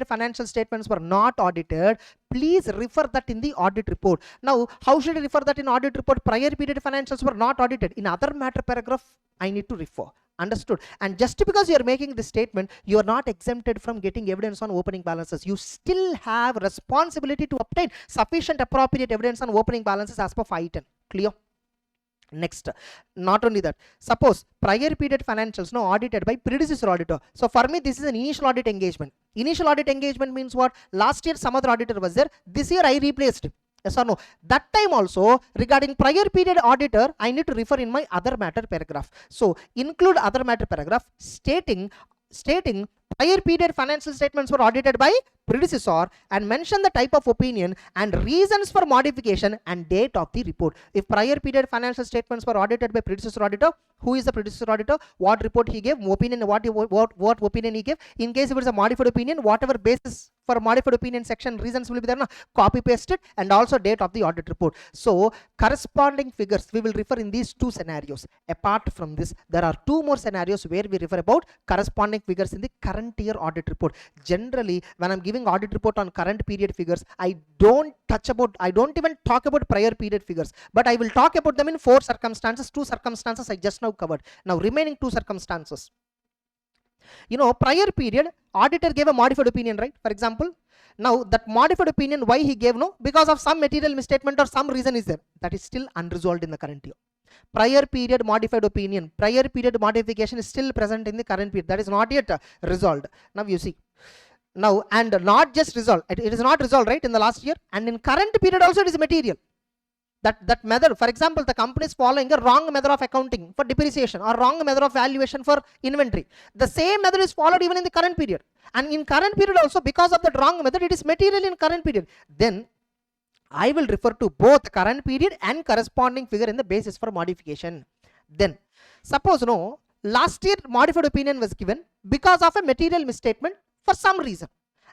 financial statements were not audited, please refer that in the audit report. Now, how should I refer that in audit report? Prior period financials were not audited. In other matter paragraph, I need to refer. Understood? And just because you are making this statement, you are not exempted from getting evidence on opening balances. You still have responsibility to obtain sufficient appropriate evidence on opening balances as per 510. Clear? Next, not only that, suppose prior period financials now audited by predecessor auditor. So for me, this is an initial audit engagement. Initial audit engagement means what? Last year some other auditor was there. This year I replaced him. Yes or no? That time also, regarding prior period auditor, I need to refer in my other matter paragraph. So include other matter paragraph stating prior period financial statements were audited by predecessor, and mention the type of opinion and reasons for modification and date of the report. If prior period financial statements were audited by predecessor auditor, who is the predecessor auditor, what report he gave, opinion, what opinion he gave. In case if it's a modified opinion, whatever basis for modified opinion section reasons will be there, copy paste it, and also date of the audit report. So corresponding figures we will refer in these 2 scenarios. Apart from this, there are 2 more scenarios where we refer about corresponding figures in the current year audit report. Generally, when I'm giving audit report on current period figures, I don't even talk about prior period figures, but I will talk about them in 4 circumstances. 2 circumstances I just now covered. Now remaining 2 circumstances. You know, prior period auditor gave a modified opinion, right? For example, now that modified opinion, why he gave? No, because of some material misstatement or some reason is there. That is still unresolved in the current year. Prior period modified opinion, prior period modification is still present in the current period. That is not yet resolved. Now you see. Now, and not just resolved, it is not resolved, right, in the last year, and in current period also it is material. That method, for example, the company is following a wrong method of accounting for depreciation or wrong method of valuation for inventory. The same method is followed even in the current period, and in current period also, because of that wrong method, it is material in current period. Then I will refer to both current period and corresponding figure in the basis for modification. Then suppose last year modified opinion was given because of a material misstatement for some reason,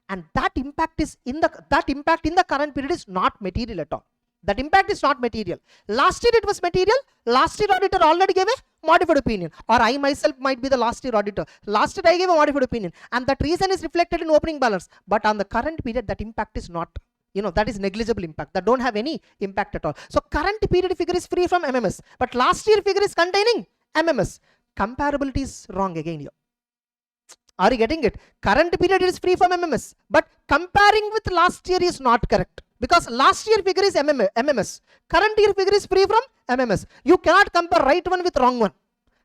and that impact in the current period is not material at all. That impact is not material. Last year it was material. Last year auditor already gave a modified opinion, or I myself might be the last year auditor. Last year I gave a modified opinion, and that reason is reflected in opening balance. But on the current period, that impact is not, that is negligible impact. That don't have any impact at all. So current period figure is free from MMS, but last year figure is containing MMS. Comparability is wrong again here. Are you getting it? Current period is free from MMS, but comparing with last year is not correct, because last year figure is MMS. Current year figure is free from MMS. You cannot compare right one with wrong one.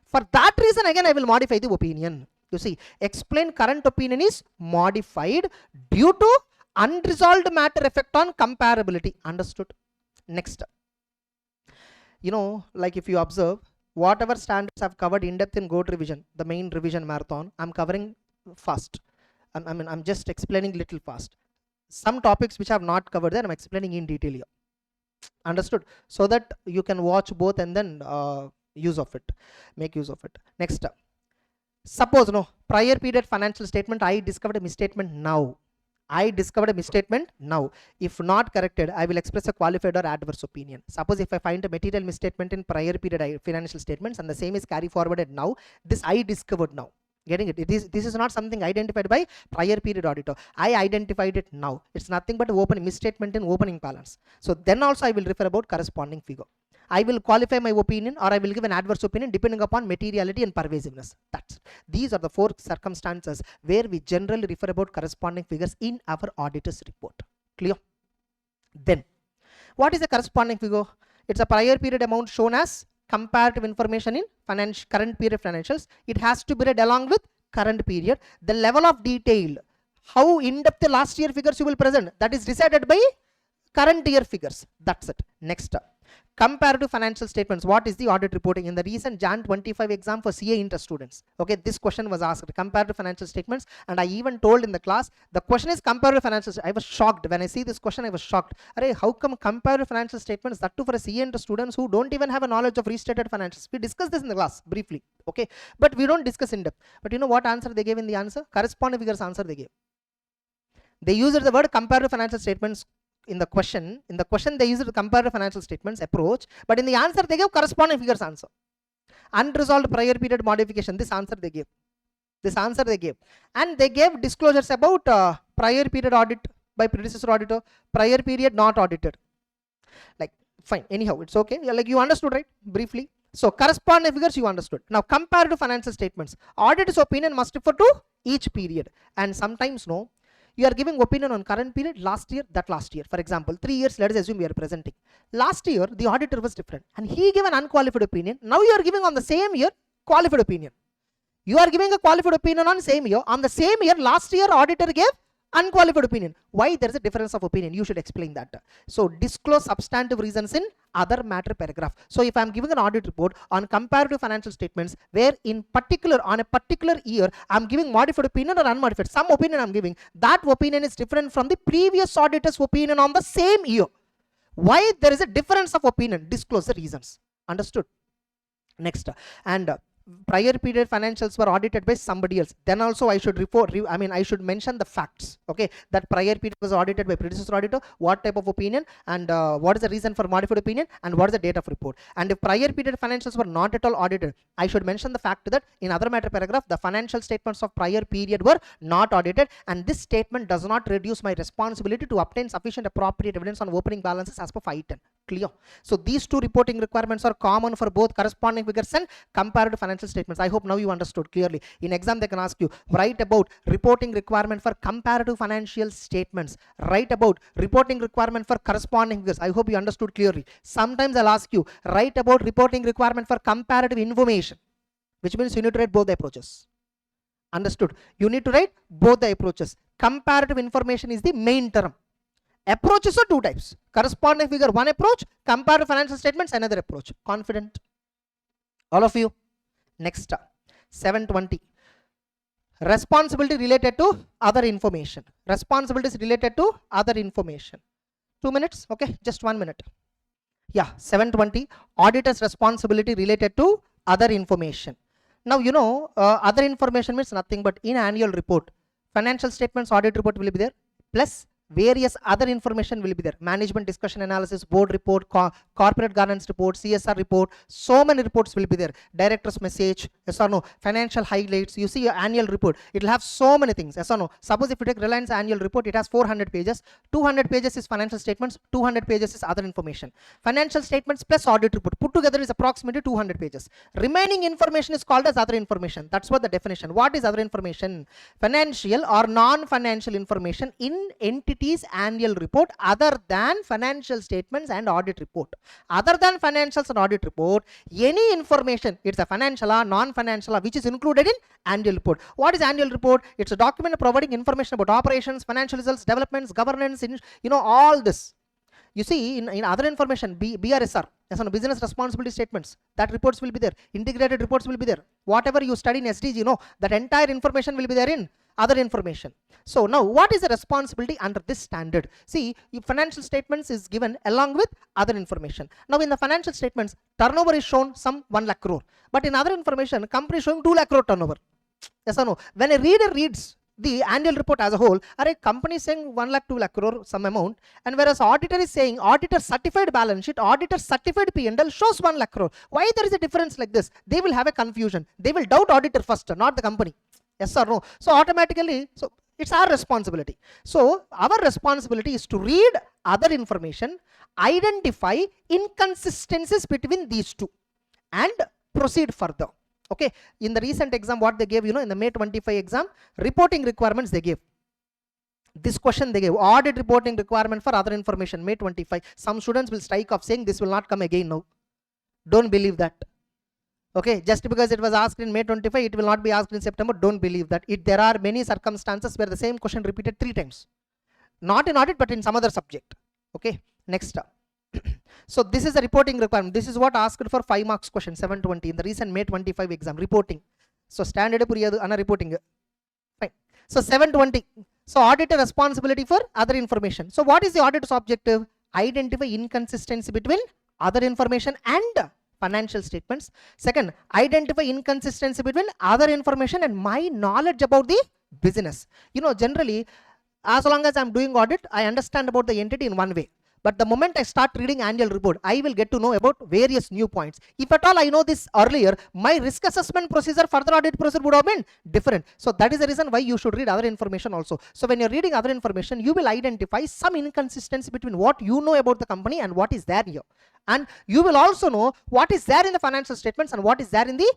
For that reason, again, I will modify the opinion. You see, explain current opinion is modified due to unresolved matter effect on comparability. Understood? Next. Like if you observe, whatever standards I've covered in depth in code revision, the main revision marathon, I'm covering fast. I'm just explaining little fast. Some topics which I have not covered there, I'm explaining in detail here. Understood? So that you can watch both and then use of it, make use of it. Next, suppose no prior period financial statement, I discovered a misstatement now. I discovered a misstatement now. If not corrected, I will express a qualified or adverse opinion. Suppose if I find a material misstatement in prior period financial statements and the same is carry forwarded now, this I discovered now. Getting it? This is not something identified by prior period auditor. I identified it now. It's nothing but opening misstatement in opening balance. So then also I will refer about corresponding figure. I will qualify my opinion or I will give an adverse opinion depending upon materiality and pervasiveness. That's these are the 4 circumstances where we generally refer about corresponding figures in our auditor's report. Clear? Then, what is a corresponding figure? It's a prior period amount shown as comparative information in current period financials. It has to be read along with current period. The level of detail, how in-depth the last year figures you will present, that is decided by current year figures. That's it. Next, comparative financial statements. What is the audit reporting? In the recent Jan 25 exam for CA Inter students, okay, this question was asked, comparative financial statements, and I even told in the class the question is comparative financial. I was shocked when I see this question. I was shocked. Array, how come comparative financial statements, that too for a CA Inter students who don't even have a knowledge of restated financials? We discussed this in the class briefly, okay, but we don't discuss in depth. But you know what answer they gave in the answer? Corresponding figures answer they gave. They used the word comparative financial statements in the question. In the question they used the comparative financial statements approach, but in the answer they gave corresponding figures answer. Unresolved prior period modification, this answer they gave. This answer they gave. And they gave disclosures about prior period audit by predecessor auditor, prior period not audited. Like, fine, anyhow, it's okay. Yeah, like you understood, right? Briefly. So corresponding figures you understood. Now comparative financial statements. Auditor's opinion must refer to each period. And sometimes no, you are giving opinion on current period, last year, that last year. For example, 3 years, let us assume we are presenting. Last year, the auditor was different and he gave an unqualified opinion. Now you are giving on the same year, qualified opinion. You are giving a qualified opinion on same year. On the same year, last year, auditor gave unqualified opinion. Why there is a difference of opinion? You should explain that. So disclose substantive reasons in other matter paragraph. So if I am giving an audit report on comparative financial statements where in particular on a particular year I am giving modified opinion or unmodified, some opinion I am giving, that opinion is different from the previous auditor's opinion on the same year. Why there is a difference of opinion? Disclose the reasons. Understood? Next, and prior period financials were audited by somebody else, then also I should I should mention the facts, okay, that prior period was audited by predecessor auditor, what type of opinion, and what is the reason for modified opinion, and what is the date of report. And if prior period financials were not at all audited, I should mention the fact that in other matter paragraph the financial statements of prior period were not audited, and this statement does not reduce my responsibility to obtain sufficient appropriate evidence on opening balances as per 510. Clear? So these 2 reporting requirements are common for both corresponding figures and comparative financial statements. I hope now you understood clearly. In exam they can ask you, write about reporting requirement for comparative financial statements, write about reporting requirement for corresponding figures. I hope you understood clearly. Sometimes I'll ask you, write about reporting requirement for comparative information, which means you need to write both the approaches. Understood? You need to write both the approaches. Comparative information is the main term. Approaches are 2 types. Corresponding figure 1 approach, comparative financial statements another approach. Confident? All of you? Next, 720. Responsibility related to other information. Responsibilities related to other information. 2 minutes? Okay, just 1 minute. Yeah, 720. Auditor's responsibility related to other information. Now, you know, other information means nothing but in annual report, financial statements, audit report will be there, plus various other information will be there. Management discussion analysis, board report, corporate governance report, CSR report, so many reports will be there. Director's message, yes or no, financial highlights. You see your annual report, it will have so many things, yes or no. Suppose if you take Reliance annual report, it has 400 pages, 200 pages is financial statements, 200 pages is other information. Financial statements plus audit report put together is approximately 200 pages. Remaining information is called as other information. That's what the definition. What is other information? Financial or non-financial information in entities annual report other than financial statements and audit report. Other than financials and audit report, any information, it's a financial or non-financial which is included in annual report. What is annual report? It's a document providing information about operations, financial results, developments, governance, you know, all this. You see, in other information, BRSR, as on business responsibility statements, that reports will be there. Integrated reports will be there. Whatever you study in SDG, that entire information will be there in other information. So now, what is the responsibility under this standard? See, financial statements is given along with other information. Now, in the financial statements, turnover is shown some 1 lakh crore. But in other information, company is showing 2 lakh crore turnover. Yes or no? When a reader reads the annual report as a whole, a company is saying 1 lakh, 2 lakh crore some amount, and whereas auditor is saying auditor certified balance sheet, auditor certified P&L shows 1 lakh crore. Why there is a difference like this? They will have a confusion. They will doubt auditor first, not the company. Yes or no? So automatically, so it's our responsibility. So our responsibility is to read other information, identify inconsistencies between these two, and proceed further. Okay, in the recent exam, what they gave, in the May 25 exam, reporting requirements they gave. This question they gave, audit reporting requirement for other information, May 25. Some students will strike off saying this will not come again now. Don't believe that. Okay, just because it was asked in May 25, it will not be asked in September. Don't believe that. There are many circumstances where the same question repeated 3 times. Not in audit, but in some other subject. Okay, next up. So this is a reporting requirement. This is what asked for 5 marks question, 720 in the recent May 25 exam, reporting. So standard anna reporting. Fine. So 720. So auditor responsibility for other information. So what is the auditor's objective? Identify inconsistency between other information and financial statements. Second, identify inconsistency between other information and my knowledge about the business. Generally, as long as I'm doing audit, I understand about the entity in one way. But the moment I start reading annual report, I will get to know about various new points. If at all I know this earlier, my risk assessment procedure, further audit procedure would have been different. So that is the reason why you should read other information also. So when you're reading other information, you will identify some inconsistency between what you know about the company and what is there here. And you will also know what is there in the financial statements and what is there in the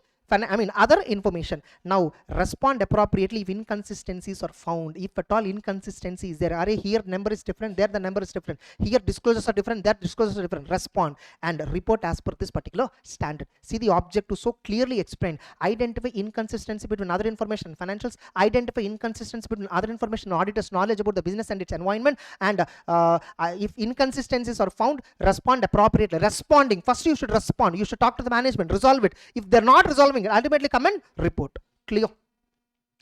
other information. Now respond appropriately if inconsistencies are found. If at all inconsistencies there are, here number is different, there the number is different, here disclosures are different, there disclosures are different. Respond and report as per this particular standard. See, the object to so clearly explain. Identify inconsistency between other information and financials, identify inconsistency between other information and auditor's knowledge about the business and its environment, and if inconsistencies are found, respond appropriately. Responding, first you should respond, you should talk to the management, resolve it. If they're not resolving, ultimately come and report. Clear?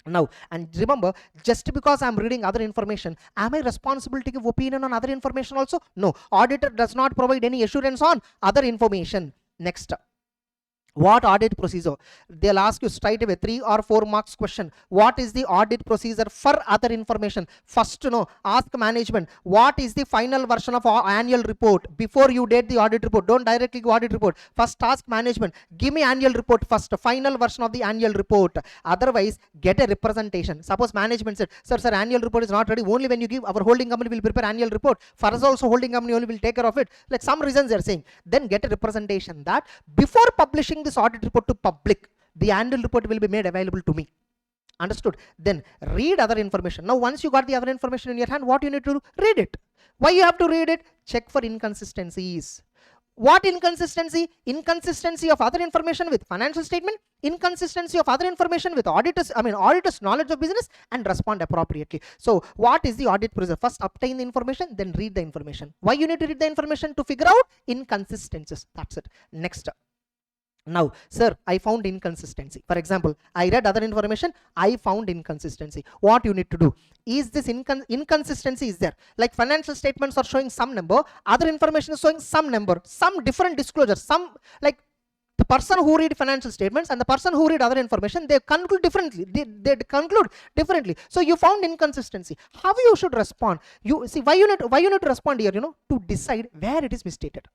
Now, and remember, just because I'm reading other information, am I responsible to give opinion on other information also? No. Auditor does not provide any assurance on other information. Next. What audit procedure? They'll ask you straight away 3 or 4 marks question. What is the audit procedure for other information? First, ask management, what is the final version of our annual report? Before you date the audit report, don't directly go audit report. First ask management, give me annual report first, final version of the annual report. Otherwise, get a representation. Suppose management said, sir, annual report is not ready. Only when you give, our holding company will prepare annual report. For us also, holding company only will take care of it. Like some reasons they're saying. Then get a representation that before publishing this audit report to public, the annual report will be made available to me. Understood? Then read other information. Now once you got the other information in your hand, what you need to do? Read it. Why you have to read it? Check for inconsistencies. What inconsistency? Inconsistency of other information with financial statement, inconsistency of other information with auditor's knowledge of business, and respond appropriately. So what is the audit procedure? First obtain the information, then read the information. Why you need to read the information? To figure out inconsistencies. That's it. Next. Now, sir, I found inconsistency. For example, I read other information, I found inconsistency. What you need to do? Is this inconsistency is there? Like financial statements are showing some number, other information is showing some number, some different disclosures, some like the person who read financial statements and the person who read other information, they conclude differently. They conclude differently. So you found inconsistency. How you should respond? You see why you need to respond here, to decide where it is misstated.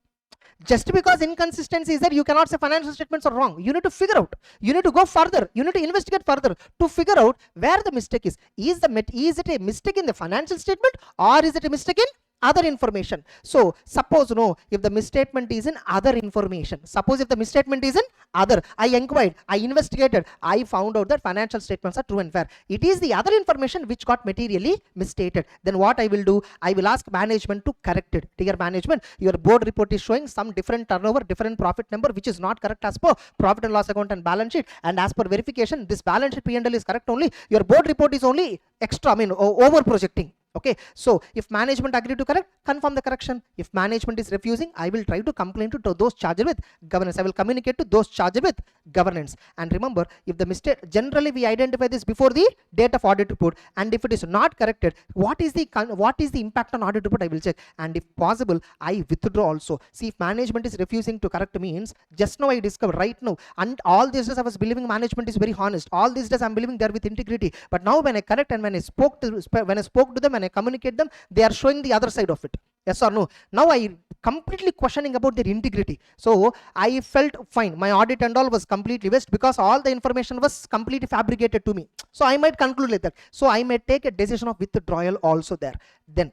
Just because inconsistency is there, you cannot say financial statements are wrong. You need to figure out. You need to go further. You need to investigate further to figure out where the mistake is. Is it a mistake in the financial statement or is it a mistake in other information? So suppose if the misstatement is in other information, suppose if the misstatement is in other, I inquired, I investigated, I found out that financial statements are true and fair. It is the other information which got materially misstated. Then what I will do? I will ask management to correct it. Dear management, your board report is showing some different turnover, different profit number, which is not correct as per profit and loss account and balance sheet. And as per verification, this balance sheet P&L is correct only. Your board report is only extra, over projecting. Okay, so if management agree to correct, confirm the correction. If management is refusing, I will try to complain to those charged with governance. I will communicate to those charged with governance. And remember, if the mistake, generally we identify this before the date of audit report, and if it is not corrected, what is the impact on audit report, I will check, and if possible I withdraw also. See, if management is refusing to correct means, just now I discovered right now, and all these days I was believing management is very honest, all these days I'm believing they're with integrity, but now when I correct and when I spoke to them, when I communicate them, they are showing the other side of it. Yes or no? Now I completely questioning about their integrity. So I felt fine, my audit and all was completely waste, because all the information was completely fabricated to me. So I might conclude like that. So I may take a decision of withdrawal also there. Then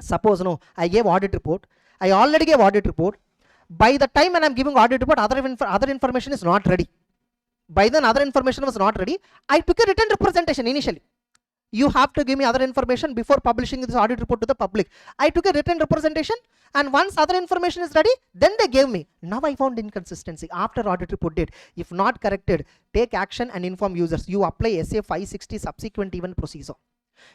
suppose no, I gave audit report, I already gave audit report. By the time when I'm giving audit report, other information is not ready. By then other information was not ready. I took a written representation initially. You have to give me other information before publishing this audit report to the public. I took a written representation, and once other information is ready, then they gave me. Now I found inconsistency after audit report date. If not corrected, take action and inform users. You apply SA 560 subsequent event procedure.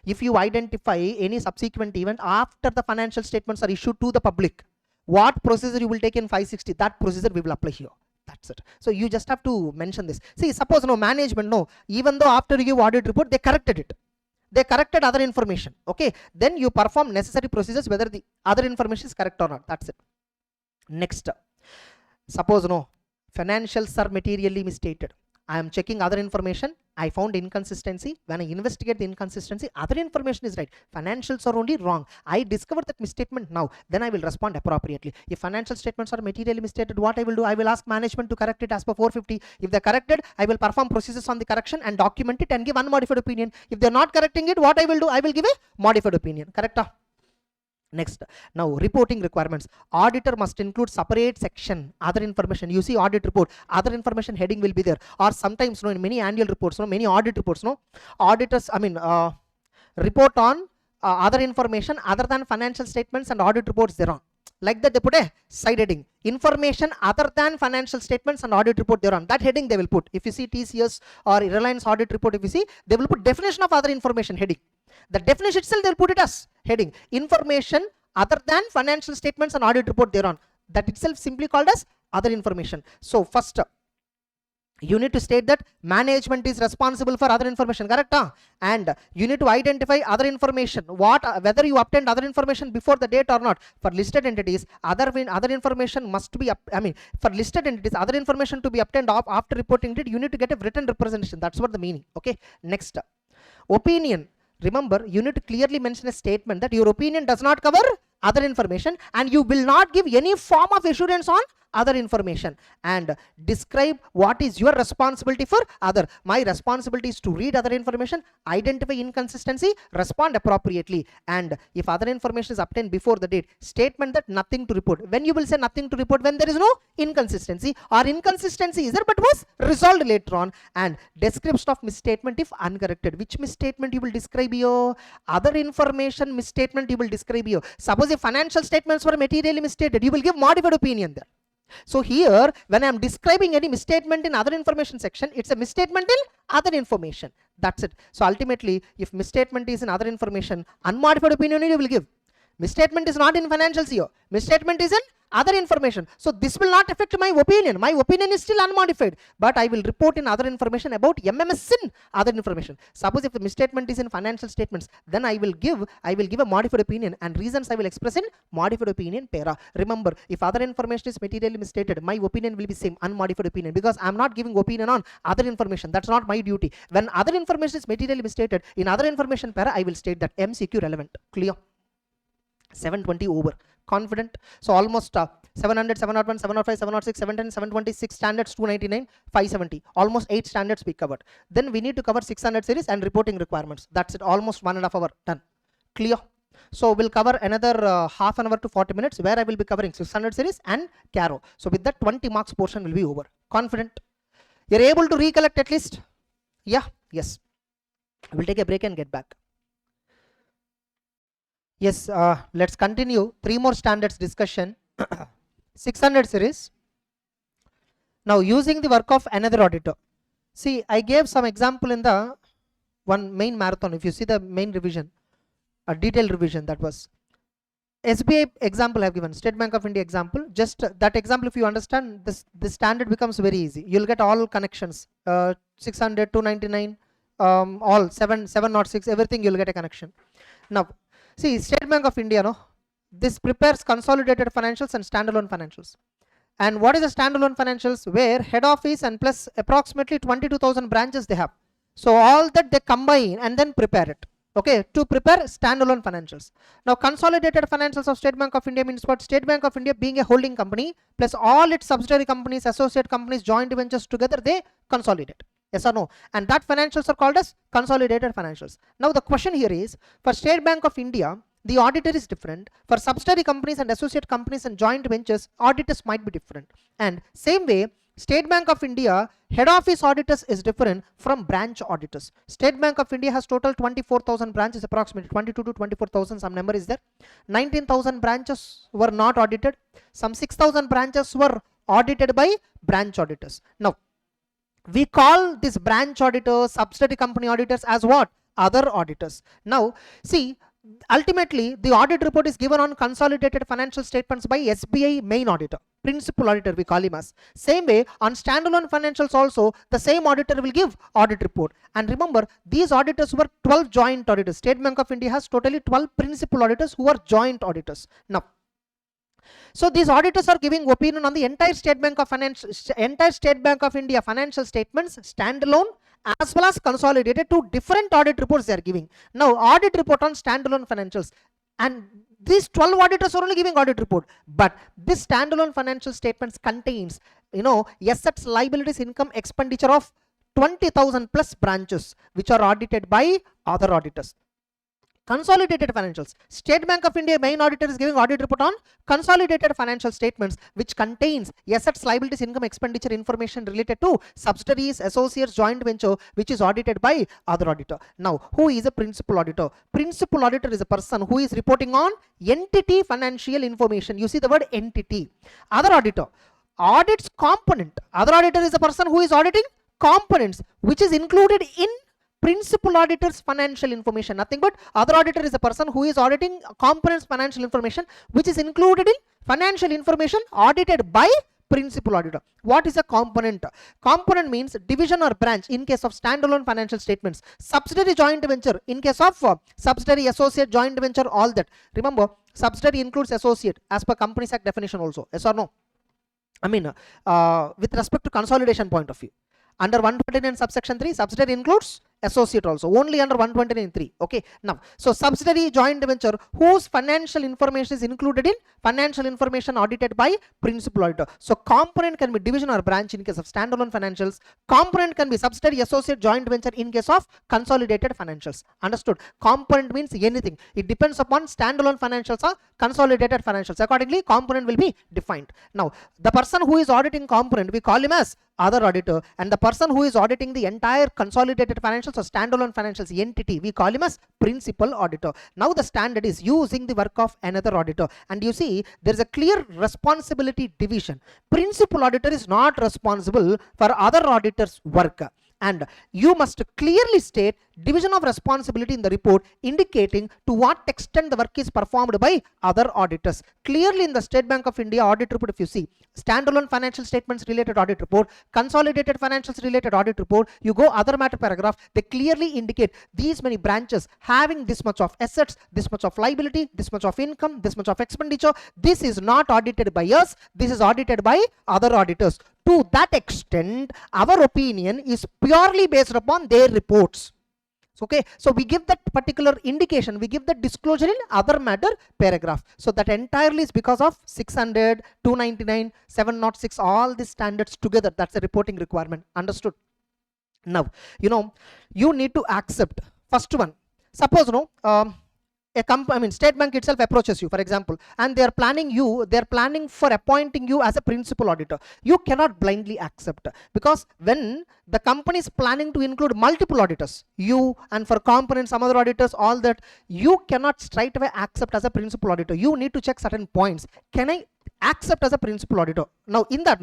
If you identify any subsequent event after the financial statements are issued to the public, what procedure you will take in 560, that procedure we will apply here. That's it. So you just have to mention this. See, suppose no, management no, even though after you give audit report, they corrected it. They corrected other information. Okay, then you perform necessary procedures whether the other information is correct or not. That's it. Next, suppose no, financials are materially misstated. I am checking other information. I found inconsistency. When I investigate the inconsistency, other information is right, financials are only wrong. I discovered that misstatement now, then I will respond appropriately. If financial statements are materially misstated, what I will do, I will ask management to correct it as per 450. If they corrected, I will perform procedures on the correction and document it and give unmodified opinion. If they are not correcting it, what I will do, I will give a modified opinion. Correct? Next, now reporting requirements. Auditor must include separate section other information. You see audit report, other information heading will be there, or sometimes no, in many annual reports, no, many audit reports, no, auditors report on other information other than financial statements and audit reports thereon. Like that they put a side heading, information other than financial statements and audit report thereon. That heading they will put. If you see TCS or Reliance audit report, if you see, they will put definition of other information heading. The definition itself they'll put it as heading, information other than financial statements and audit report thereon. That itself simply called as other information. So first you need to state that management is responsible for other information, correct? And you need to identify other information, whether you obtained other information before the date or not. For listed entities, other information must be for listed entities, other information to be obtained after reporting date, you need to get a written representation. That's what the meaning. Okay, next, opinion. Remember, you need to clearly mention a statement that your opinion does not cover other information and you will not give any form of assurance on other information, and describe what is your responsibility for other. My responsibility is to read other information, identify inconsistency, respond appropriately, and if other information is obtained before the date, statement that nothing to report. When you will say nothing to report, when there is no inconsistency, or inconsistency is there but was resolved later on, and description of misstatement if uncorrected. Which misstatement you will describe here? Other information misstatement you will describe here. Suppose if financial statements were materially misstated, you will give modified opinion there. So here, when I am describing any misstatement in other information section, it's a misstatement in other information. That's it. So ultimately, if misstatement is in other information, unmodified opinion you will give. Misstatement is not in financials here. Misstatement is in other information. So this will not affect my opinion. My opinion is still unmodified, but I will report in other information about MMS in other information. Suppose if the misstatement is in financial statements, then I will give a modified opinion, and reasons I will express in modified opinion para. Remember, if other information is materially misstated, my opinion will be same, unmodified opinion, because I am not giving opinion on other information. That's not my duty. When other information is materially misstated, in other information para, I will state that MCQ relevant. Clear? 720 over. Confident? So almost 700, 701, 705, 706, 710, 726 standards, 299, 570. Almost 8 standards we covered. Then we need to cover 600 series and reporting requirements. That's it. Almost 1.5 hours done. Clear? So we'll cover another half an hour to 40 minutes where I will be covering 600 series and CARO. So with that, 20 marks portion will be over. Confident? You're able to recollect at least? Yeah? Yes. We'll take a break and get back. Yes, let's continue. 3 more standards discussion. 600 series. Now using the work of another auditor. See, I gave some example in the one main marathon. If you see the main revision, a detailed revision. That was SBI example I have given, State Bank of India example. Just that example, if you understand, this standard becomes very easy. You'll get all connections, 600, 299, all 706, everything you'll get a connection. Now, see, State Bank of India, no, this prepares consolidated financials and standalone financials. And what is a standalone financials? Where head office and plus approximately 22,000 branches they have. So all that they combine and then prepare it. Okay, to prepare standalone financials. Now, consolidated financials of State Bank of India means what? State Bank of India being a holding company plus all its subsidiary companies, associate companies, joint ventures together, they consolidate. Yes or no? And that financials are called as consolidated financials. Now, the question here is, for State Bank of India, the auditor is different. For subsidiary companies and associate companies and joint ventures, auditors might be different. And same way, State Bank of India head office auditors is different from branch auditors. State Bank of India has total 24,000 branches, approximately 22 to 24,000, some number is there. 19,000 branches were not audited. Some 6,000 branches were audited by branch auditors. Now, we call this branch auditors, subsidiary company auditors as what? Other auditors. Now, see, ultimately the audit report is given on consolidated financial statements by SBI main auditor, principal auditor we call him as. Same way on standalone financials also the same auditor will give audit report. And remember, these auditors were 12 joint auditors. State Bank of India has totally 12 principal auditors who are joint auditors. Now, so these auditors are giving opinion on the entire State Bank of India financial statements, standalone as well as consolidated. To different audit reports they are giving. Now, audit report on standalone financials, and these 12 auditors are only giving audit report, but this standalone financial statements contains, assets, liabilities, income, expenditure of 20,000 plus branches which are audited by other auditors. Consolidated financials, State Bank of India main auditor is giving audit report on consolidated financial statements which contains assets, liabilities, income, expenditure information related to subsidiaries, associates, joint venture, which is audited by other auditor. Now, who is a principal auditor? Principal auditor is a person who is reporting on entity financial information. You see the word entity. Other auditor audits component. Other auditor is a person who is auditing components which is included in principal auditor's financial information. Nothing but other auditor is a person who is auditing components financial information which is included in financial information audited by principal auditor. What is a component? Component means division or branch in case of standalone financial statements. Subsidiary joint venture in case of subsidiary, associate, joint venture, all that. Remember, subsidiary includes associate as per Companies Act definition also. Yes or no? I mean, with respect to consolidation point of view. Under 129 subsection 3, subsidiary includes associate also, only under 129(3). Okay, now, so subsidiary joint venture whose financial information is included in financial information audited by principal auditor. So component can be division or branch in case of standalone financials. Component can be subsidiary, associate, joint venture in case of consolidated financials. Understood? Component means anything. It depends upon standalone financials or consolidated financials. Accordingly, component will be defined. Now, the person who is auditing component, we call him as other auditor, and the person who is auditing the entire consolidated financials or standalone financials entity, we call him as principal auditor. Now the standard is using the work of another auditor, and you see there is a clear responsibility division. Principal auditor is not responsible for other auditors' work, and you must clearly state division of responsibility in the report, indicating to what extent the work is performed by other auditors. Clearly in the State Bank of India audit report, if you see standalone financial statements related audit report, consolidated financials related audit report, you go other matter paragraph, they clearly indicate these many branches having this much of assets, this much of liability, this much of income, this much of expenditure. This is not audited by us, this is audited by other auditors. To that extent, our opinion is purely based upon their reports. Okay, so we give that particular indication, we give that disclosure in other matter paragraph. So that entirely is because of 600, 299, 706, all these standards together. That's the reporting requirement. Understood? Now, you need to accept first one. Suppose State Bank itself approaches you, for example, and they are planning for appointing you as a principal auditor. You cannot blindly accept, because when the company is planning to include multiple auditors, you and for components some other auditors, all that, you cannot straight away accept as a principal auditor. You need to check certain points. Can I accept as a principal auditor? Now in that,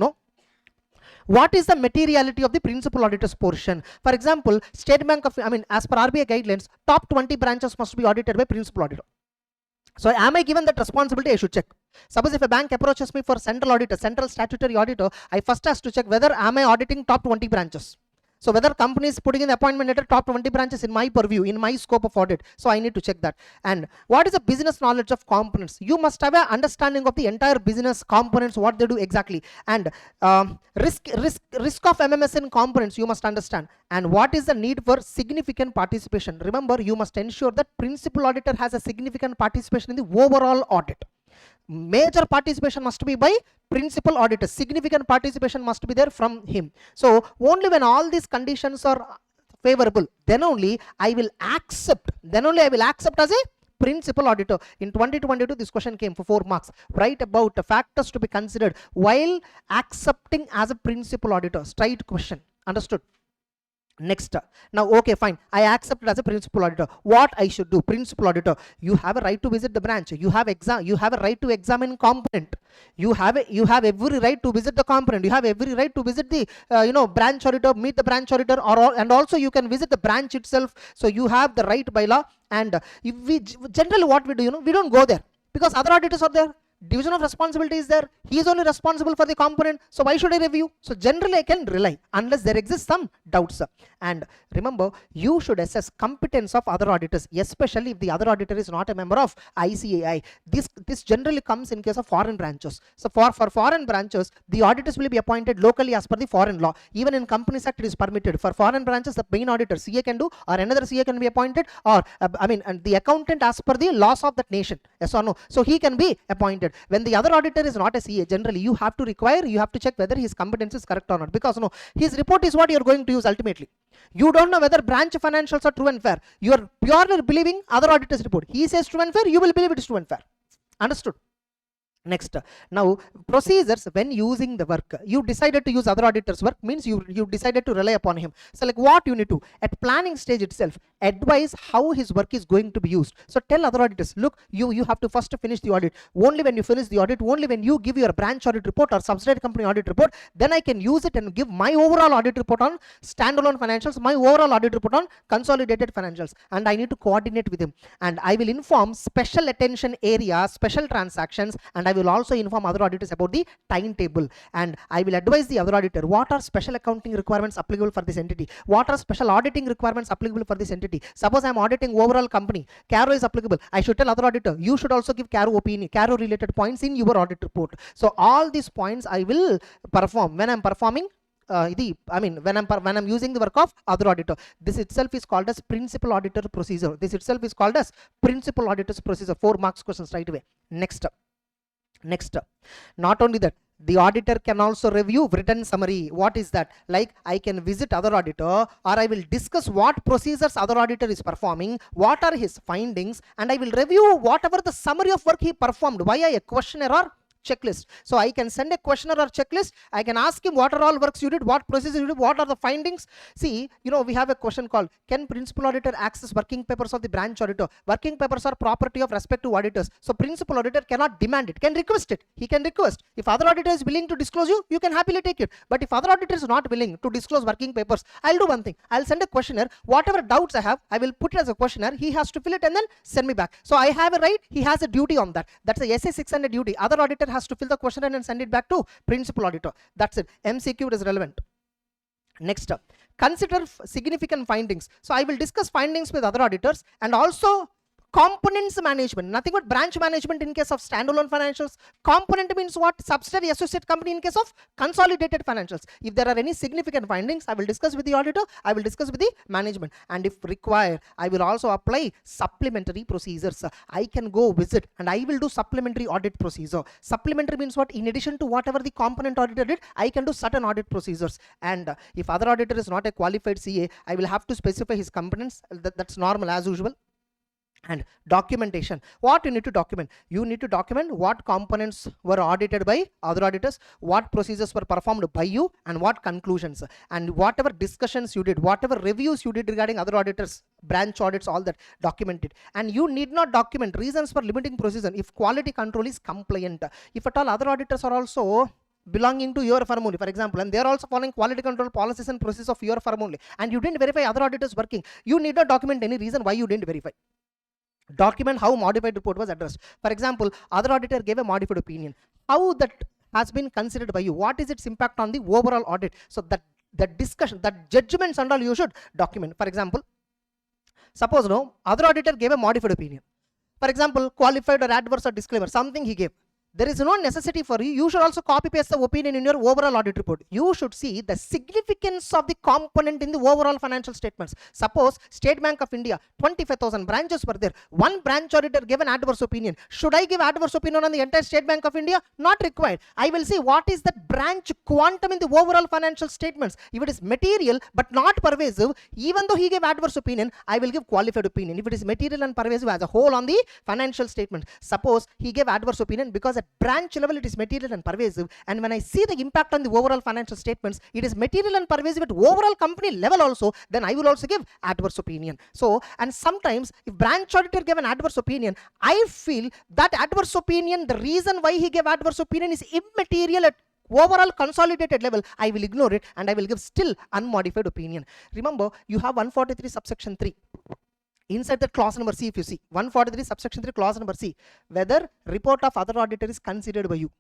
What is the materiality of the principal auditors portion? For example, State Bank of, as per RBI guidelines, top 20 branches must be audited by principal auditor. So am I given that responsibility? I should check. Suppose if a bank approaches me for central auditor, central statutory auditor, I first has to check whether am I auditing top 20 branches. So whether company is putting in the appointment letter, top 20 branches in my purview, in my scope of audit. So I need to check that. And what is the business knowledge of components? You must have an understanding of the entire business components, what they do exactly. And risk of MMS in components, you must understand. And what is the need for significant participation? Remember, you must ensure that principal auditor has a significant participation in the overall audit. Major participation must be by principal auditor. Significant participation must be there from him. So only when all these conditions are favorable, then only I will accept. As a principal auditor. In 2022, this question came for 4 marks. Write about the factors to be considered while accepting as a principal auditor. Straight question. Understood? Next. Now, okay, fine. I accept it as a principal auditor. What I should do? Principal auditor, you have a right to visit the branch. You have a right to examine component. You have every right to visit the component. You have every right to visit the branch auditor, meet the branch auditor, and also you can visit the branch itself. So you have the right by law. And if we generally what we do, we don't go there because other auditors are there. Division of responsibility is there. He is only responsible for the component. So why should I review? So generally I can rely unless there exists some doubts. And remember, you should assess competence of other auditors, especially if the other auditor is not a member of ICAI. This generally comes in case of foreign branches. So for foreign branches, the auditors will be appointed locally as per the foreign law. Even in Companies Act, it is permitted. For foreign branches, the main auditor CA can do, or another CA can be appointed, or and the accountant as per the laws of that nation. Yes or no? So he can be appointed. When the other auditor is not a CA, generally you have to check whether his competence is correct or not, because his report is what you are going to use ultimately. You don't know whether branch financials are true and fair. You are purely believing other auditor's report. He says true and fair, you will believe it is true and fair. Understood? Next, now procedures when using the work. You decided to use other auditor's work means you decided to rely upon him. So like what you need to, at planning stage itself, advise how his work is going to be used. So tell other auditors, look, you have to first finish the audit. Only when you finish the audit, only when you give your branch audit report or subsidiary company audit report, then I can use it and give my overall audit report on standalone financials, my overall audit report on consolidated financials, and I need to coordinate with him. And I will inform special attention areas, special transactions, and I will also inform other auditors about the timetable. And I will advise the other auditor what are special accounting requirements applicable for this entity, what are special auditing requirements applicable for this entity. Suppose I am auditing overall company, CARO is applicable. I should tell other auditor, you should also give CARO opinion, CARO related points in your audit report. So all these points I will perform when I am performing when I'm using the work of other auditor. This itself is called as principal auditor procedure. This itself is called as principal auditor's procedure. 4 marks questions right away. Next, not only that, the auditor can also review written summary. What is that? Like I can visit other auditor, or I will discuss what procedures other auditor is performing, what are his findings, and I will review whatever the summary of work he performed via a questionnaire or checklist. So I can send a questionnaire or checklist. I can ask him what are all works you did, what procedures you did, what are the findings. See, we have a question called, can principal auditor access working papers of the branch auditor? Working papers are property of respective auditors. So principal auditor cannot demand it, can request it. He can request. If other auditor is willing to disclose you can happily take it. But if other auditor is not willing to disclose working papers, I'll do one thing. I'll send a questionnaire. Whatever doubts I have, I will put it as a questionnaire. He has to fill it and then send me back. So I have a right. He has a duty on that. That's a SA 600 duty. Other auditor has to fill the questionnaire and send it back to principal auditor. That's it. MCQ is relevant. Next up, consider significant findings. So I will discuss findings with other auditors, and also components management, nothing but branch management in case of standalone financials. Component means what? Subsidiary associate company in case of consolidated financials. If there are any significant findings, I will discuss with the auditor, I will discuss with the management, and if required, I will also apply supplementary procedures. I can go visit and I will do supplementary audit procedure. Supplementary means what? In addition to whatever the component auditor did, I can do certain audit procedures. And if other auditor is not a qualified CA, I will have to specify his competence. That's normal as usual. And documentation. What you need to document? You need to document what components were audited by other auditors, what procedures were performed by you, and what conclusions, and whatever discussions you did, whatever reviews you did regarding other auditors, branch audits, all that documented. And you need not document reasons for limiting procedure if quality control is compliant. If at all other auditors are also belonging to your firm only, for example, and they are also following quality control policies and processes of your firm only, and you didn't verify other auditors working, you need not document any reason why you didn't verify. Document how modified report was addressed. For example, other auditor gave a modified opinion. How that has been considered by you? What is its impact on the overall audit? So that discussion, that judgments and all you should document. For example, suppose no other auditor gave a modified opinion. For example, qualified or adverse or disclaimer, something he gave. There is no necessity for you. You should also copy paste the opinion in your overall audit report. You should see the significance of the component in the overall financial statements. Suppose State Bank of India, 25,000 branches were there. One branch auditor gave an adverse opinion. Should I give adverse opinion on the entire State Bank of India? Not required. I will see what is that branch quantum in the overall financial statements. If it is material but not pervasive, even though he gave adverse opinion, I will give qualified opinion. If it is material and pervasive as a whole on the financial statement. Suppose he gave adverse opinion because at branch level it is material and pervasive, and when I see the impact on the overall financial statements, it is material and pervasive at overall company level also, then I will also give adverse opinion. So, and sometimes if branch auditor gave an adverse opinion, I feel that adverse opinion, the reason why he gave adverse opinion is immaterial at overall consolidated level, I will ignore it and I will give still unmodified opinion. Remember, you have 143 subsection 3. Inside the clause number C, if you see 143 subsection 3 clause number C, whether report of other auditor is considered by you.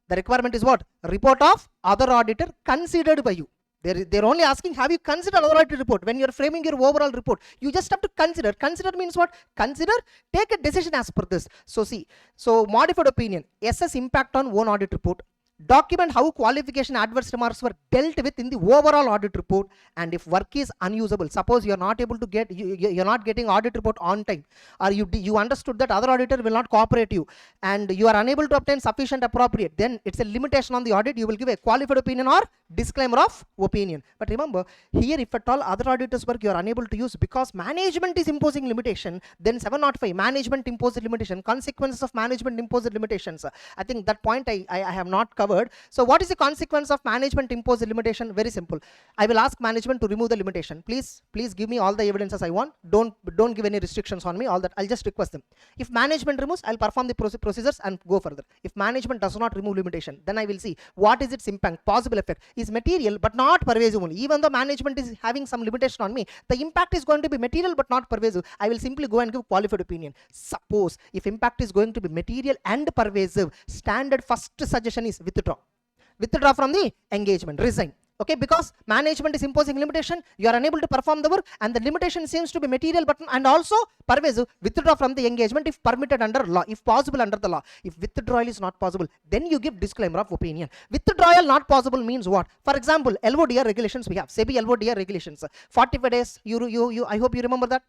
The requirement is what? Report of other auditor considered by you. They're only asking, have you considered other auditor report? When you're framing your overall report, you just have to consider. Consider means what? Consider, take a decision as per this. So see, so modified opinion, SS impact on own audit report. Document how qualification adverse remarks were dealt with in the overall audit report, and if work is unusable, suppose you are not able to get, you're not getting audit report on time, or you understood that other auditor will not cooperate you, and you are unable to obtain sufficient appropriate, then it's a limitation on the audit. You will give a qualified opinion or disclaimer of opinion. But remember, here if at all other auditors work you are unable to use because management is imposing limitation, then 705 management imposed limitation, consequences of management imposed limitations. I think that point I have not covered. So what is the consequence of management imposed limitation? Very simple. I will ask management to remove the limitation. Please give me all the evidences I want. Don't give any restrictions on me. All that I'll just request them. If management removes, I'll perform the procedures and go further. If management does not remove limitation, then I will see what is its impact. Possible effect is material but not pervasive only. Even though management is having some limitation on me, the impact is going to be material but not pervasive. I will simply go and give qualified opinion. Suppose if impact is going to be material and pervasive, standard first suggestion is withdraw from the engagement, resign. Okay, because management is imposing limitation, you are unable to perform the work, and the limitation seems to be material but and also pervasive. Withdraw from the engagement if permitted under law, if possible under the law. If withdrawal is not possible, then you give disclaimer of opinion. Withdrawal not possible means what? For example, LODR regulations we have, SEBI LODR regulations, 45 days. I hope you remember that.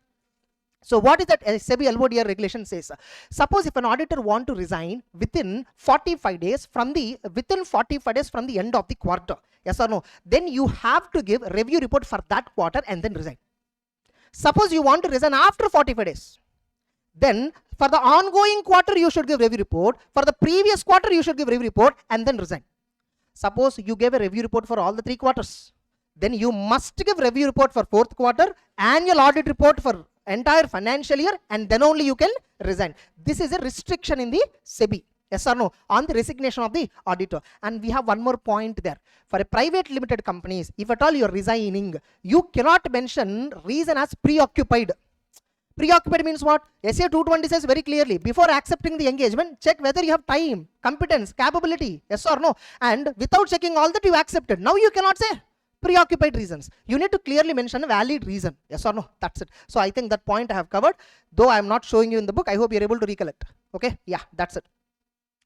So what is that SEBI LODR regulation says? Suppose if an auditor want to resign within 45 days from the end of the quarter, yes or no, then you have to give review report for that quarter and then resign. Suppose you want to resign after 45 days, then for the ongoing quarter you should give review report, for the previous quarter you should give review report and then resign. Suppose you gave a review report for all the 3 quarters, then you must give review report for 4th quarter, annual audit report for entire financial year, and then only you can resign. This is a restriction in the SEBI, yes or no, on the resignation of the auditor. And we have one more point there. For a private limited companies, if at all you are resigning, you cannot mention reason as preoccupied. Preoccupied means what? SA 220 says very clearly, before accepting the engagement, check whether you have time, competence, capability, yes or no, and without checking all that you accepted. Now you cannot say preoccupied reasons. You need to clearly mention a valid reason, yes or no. That's it. So I think that point I have covered, though I am not showing you in the book. I hope you're able to recollect. Okay, yeah, that's it.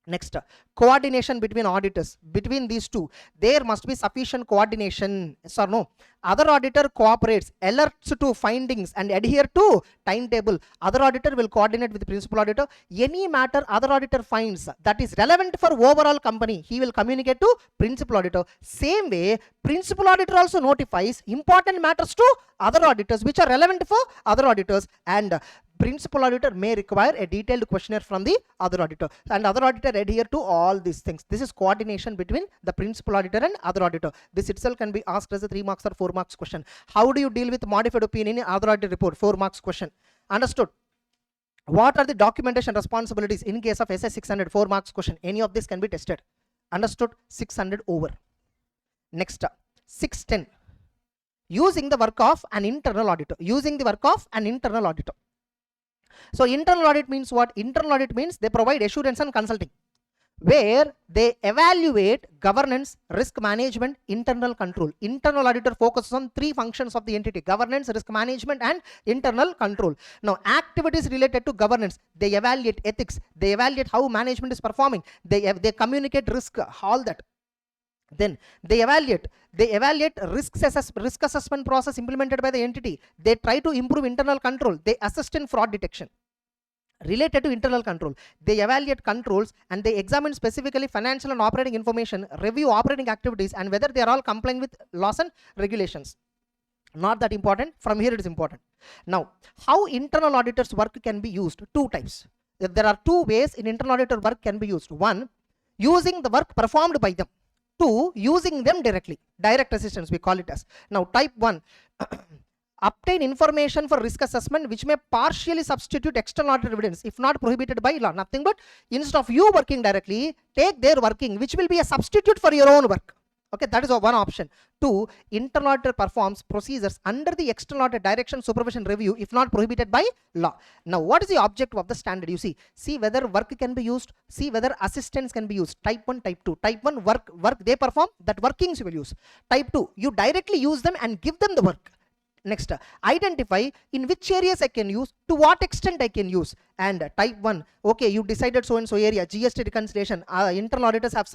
Next, coordination between auditors. Between these two, there must be sufficient coordination, yes or no. Other auditor cooperates, alerts to findings and adhere to timetable. Other auditor will coordinate with the principal auditor. Any matter other auditor finds that is relevant for overall company, he will communicate to principal auditor. Same way, principal auditor also notifies important matters to other auditors which are relevant for other auditors, and principal auditor may require a detailed questionnaire from the other auditor, and other auditor adhere to all these things. This is coordination between the principal auditor and other auditor. This itself can be asked as a 3 marks or 4 marks question. How do you deal with modified opinion in other audit report? 4 marks question. Understood? What are the documentation responsibilities in case of SA 600? 4 marks question. Any of this can be tested. Understood? 600 over. Next, 610. Using the work of an internal auditor. Using the work of an internal auditor. So internal audit means what? Internal audit means they provide assurance and consulting, where they evaluate governance, risk management, internal control. Internal auditor focuses on three functions of the entity: governance, risk management, and internal control. Now, activities related to governance, they evaluate ethics, they evaluate how management is performing, they communicate risk, all that. Then they evaluate risk assessment process implemented by the entity. They try to improve internal control. They assist in fraud detection. Related to internal control, they evaluate controls and they examine specifically financial and operating information, review operating activities, and whether they are all complying with laws and regulations. Not that important. From here it is important. Now, how internal auditors work can be used? Two types. There are two ways in internal auditor work can be used. One, using the work performed by them. Two, using them directly. Direct assistance we call it as. Now, type 1. Obtain information for risk assessment which may partially substitute external audit evidence if not prohibited by law. Nothing but instead of you working directly, take their working, which will be a substitute for your own work. Okay, that is one option. 2, internal auditor performs procedures under the external audit direction, supervision, review if not prohibited by law. Now, what is the objective of the standard? You see whether work can be used, see whether assistance can be used. Type 1, type 2. Type 1, work they perform, that workings you will use. Type 2, you directly use them and give them the work. Next, identify in which areas I can use, to what extent I can use. And type 1, okay, you decided so and so area, GST reconciliation, internal auditors have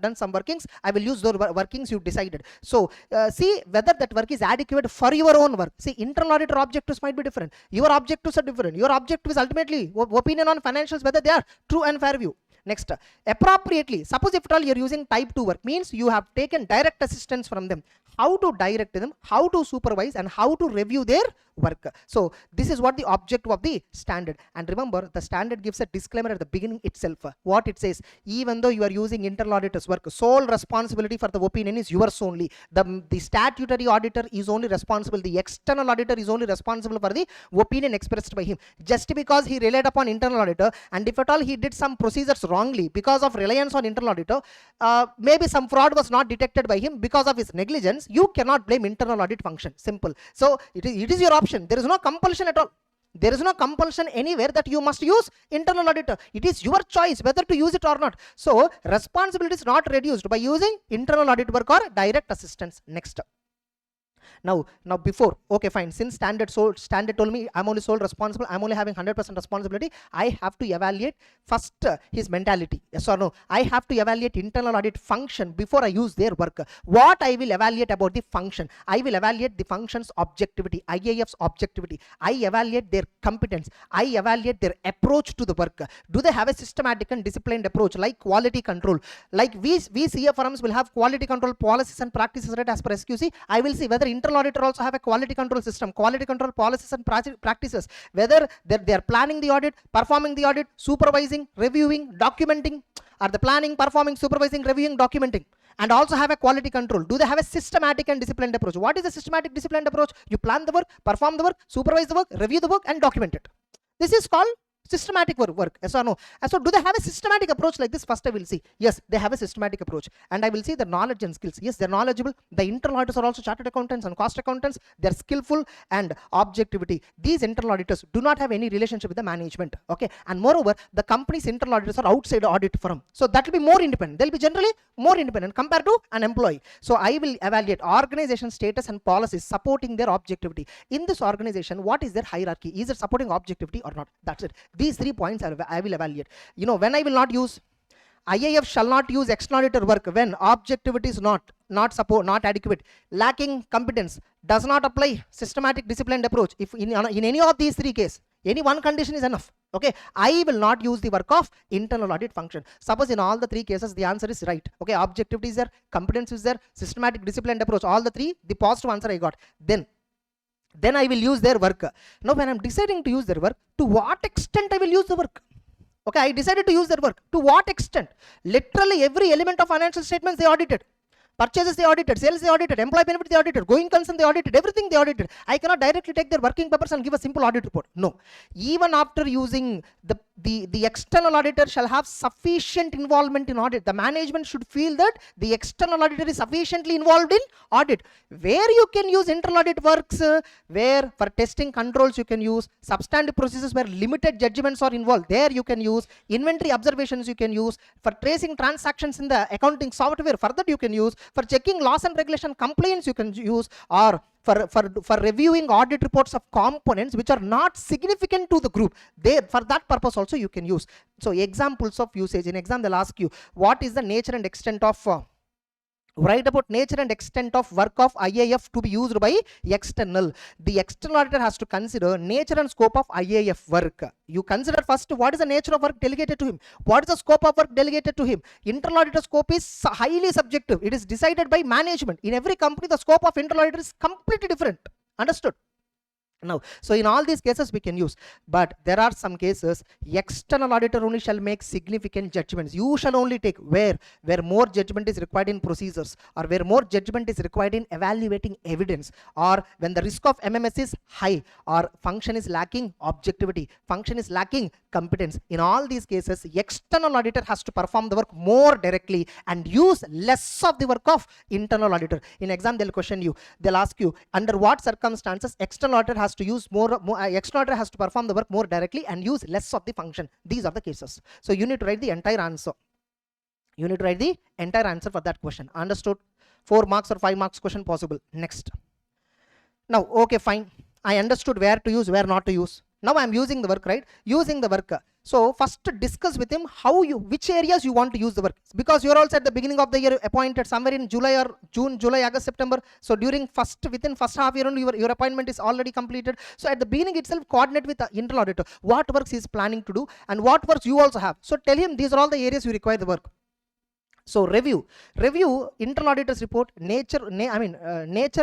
done some workings, I will use those workings you decided. So see whether that work is adequate for your own work. See, internal auditor objectives might be different, your objectives are different. Your objective is ultimately opinion on financials, whether they are true and fair view. Next, appropriately, suppose if at all you are using type 2 work, means you have taken direct assistance from them. How to direct them, how to supervise, and how to review their work. So this is what the objective of the standard. And remember, the standard gives a disclaimer at the beginning itself. What it says: even though you are using internal auditors work, sole responsibility for the opinion is yours only. The statutory auditor is only responsible. The external auditor is only responsible for the opinion expressed by him. Just because he relied upon internal auditor, and if at all he did some procedures wrongly because of reliance on internal auditor, maybe some fraud was not detected by him because of his negligence, you cannot blame internal audit function. Simple. So it is your option. There is no compulsion at all. There is no compulsion anywhere that you must use internal auditor. It is your choice whether to use it or not. So responsibility is not reduced by using internal audit work or direct assistance. Next. Now before, okay, fine, since standard told me I'm only sole responsible, I'm only having 100% responsibility, I have to evaluate first his mentality. Yes or no? I have to evaluate internal audit function before I use their work. What I will evaluate about the function? I will evaluate the function's objectivity, IAF's objectivity. I evaluate their competence. I evaluate their approach to the work. Do they have a systematic and disciplined approach, like quality control? Like we CA firms will have quality control policies and practices right as per SQC. I will see whether internal auditor also have a quality control system, quality control policies and practices, whether they are planning the audit, performing the audit, supervising, reviewing, documenting. Are they planning, performing, supervising, reviewing, documenting? And also have a quality control. Do they have a systematic and disciplined approach? What is a systematic disciplined approach? You plan the work, perform the work, supervise the work, review the work, and document it. This is called systematic work. Yes or no? And so do they have a systematic approach like this? First I will see. Yes, they have a systematic approach. And I will see the knowledge and skills. Yes, they're knowledgeable. The internal auditors are also chartered accountants and cost accountants. They're skillful and objectivity. These internal auditors do not have any relationship with the management. Okay. And moreover, the company's internal auditors are outside audit firm. So that will be more independent. They'll be generally more independent compared to an employee. So I will evaluate organization status and policies supporting their objectivity. In this organization, what is their hierarchy? Is it supporting objectivity or not? That's it. These 3 points I will evaluate. You know, when I will not use, IAF shall not use external auditor work when objectivity is not adequate, lacking competence, does not apply systematic disciplined approach. If in any of these 3 cases, any one condition is enough. Okay, I will not use the work of internal audit function. Suppose in all the 3 cases the answer is right. Okay, objectivity is there, competence is there, systematic disciplined approach, all the 3, the positive answer I got. Then I will use their work. Now when I'm deciding to use their work, to what extent I will use the work? Okay, I decided to use their work. To what extent? Literally every element of financial statements they audited. Purchases they audited, sales they audited, employee benefit they audited, going concern they audited, everything they audited. I cannot directly take their working papers and give a simple audit report. No. Even after using the the external auditor shall have sufficient involvement in audit. The management should feel that the external auditor is sufficiently involved in audit. Where you can use internal audit works, where for testing controls you can use, substantive processes where limited judgments are involved, there you can use, inventory observations you can use, for tracing transactions in the accounting software, for that you can use, for checking laws and regulation compliance you can use, or for reviewing audit reports of components which are not significant to the group, there for that purpose also you can use. So examples of usage in exam, they'll ask you what is the nature and extent of write about nature and extent of work of IAF to be used by external. The external auditor has to consider nature and scope of IAF work. You consider first what is the nature of work delegated to him, what is the scope of work delegated to him. Internal auditor scope is highly subjective. It is decided by management. In every company the scope of internal auditor is completely different. Understood? Now, so in all these cases we can use, but there are some cases external auditor only shall make significant judgments. You shall only take where more judgment is required in procedures, or where more judgment is required in evaluating evidence, or when the risk of MMS is high, or function is lacking objectivity, function is lacking competence. In all these cases external auditor has to perform the work more directly and use less of the work of internal auditor. In exam they'll question you, they'll ask you under what circumstances external auditor has to use more external auditor has to perform the work more directly and use less of the function. These are the cases. So you need to write the entire answer. You need to write the entire answer for that question. Understood? 4 marks or 5 marks question possible. Next. Now, okay, fine. I understood where to use, where not to use. Now I am using the work, right? Using the work. So first discuss with him which areas you want to use the work, because you are also at the beginning of the year appointed somewhere in July or June, July, August, September. So within first half year your appointment is already completed. So at the beginning itself coordinate with the internal auditor what works he is planning to do and what works you also have. So tell him these are all the areas you require the work. So review internal auditor's report, nature,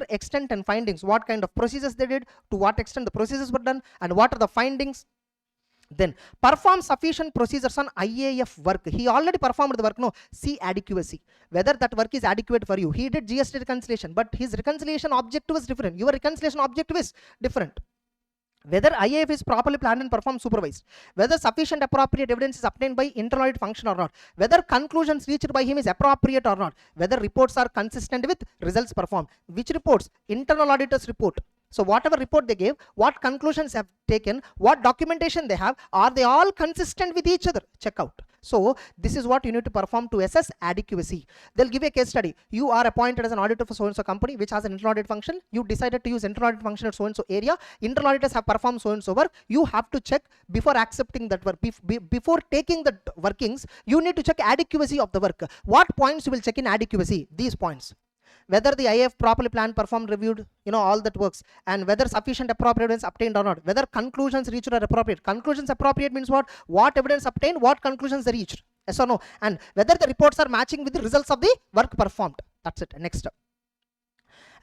extent and findings, what kind of procedures they did, to what extent the procedures were done, and what are the findings. Then perform sufficient procedures on IAF work. He already performed the work. No, see adequacy, whether that work is adequate for you. He did GST reconciliation, but his reconciliation objective is different. Your reconciliation objective is different. Whether IAF is properly planned and performed supervised, whether sufficient appropriate evidence is obtained by internal audit function or not, whether conclusions reached by him is appropriate or not, whether reports are consistent with results performed. Which reports? Internal auditor's report. So whatever report they gave, what conclusions have taken, what documentation they have, are they all consistent with each other? Check out. So this is what you need to perform to assess adequacy. They'll give you a case study. You are appointed as an auditor for so-and-so company which has an internal audit function. You decided to use internal audit function at so-and-so area. Internal auditors have performed so-and-so work. You have to check before accepting that work. Before taking the workings, you need to check adequacy of the work. What points you will check in adequacy? These points. Whether the IAF properly planned, performed, reviewed, all that works, and whether sufficient appropriate evidence obtained or not, whether conclusions reached are appropriate. Conclusions appropriate means what? What evidence obtained, what conclusions they reached, yes or no, and whether the reports are matching with the results of the work performed. That's it. Next.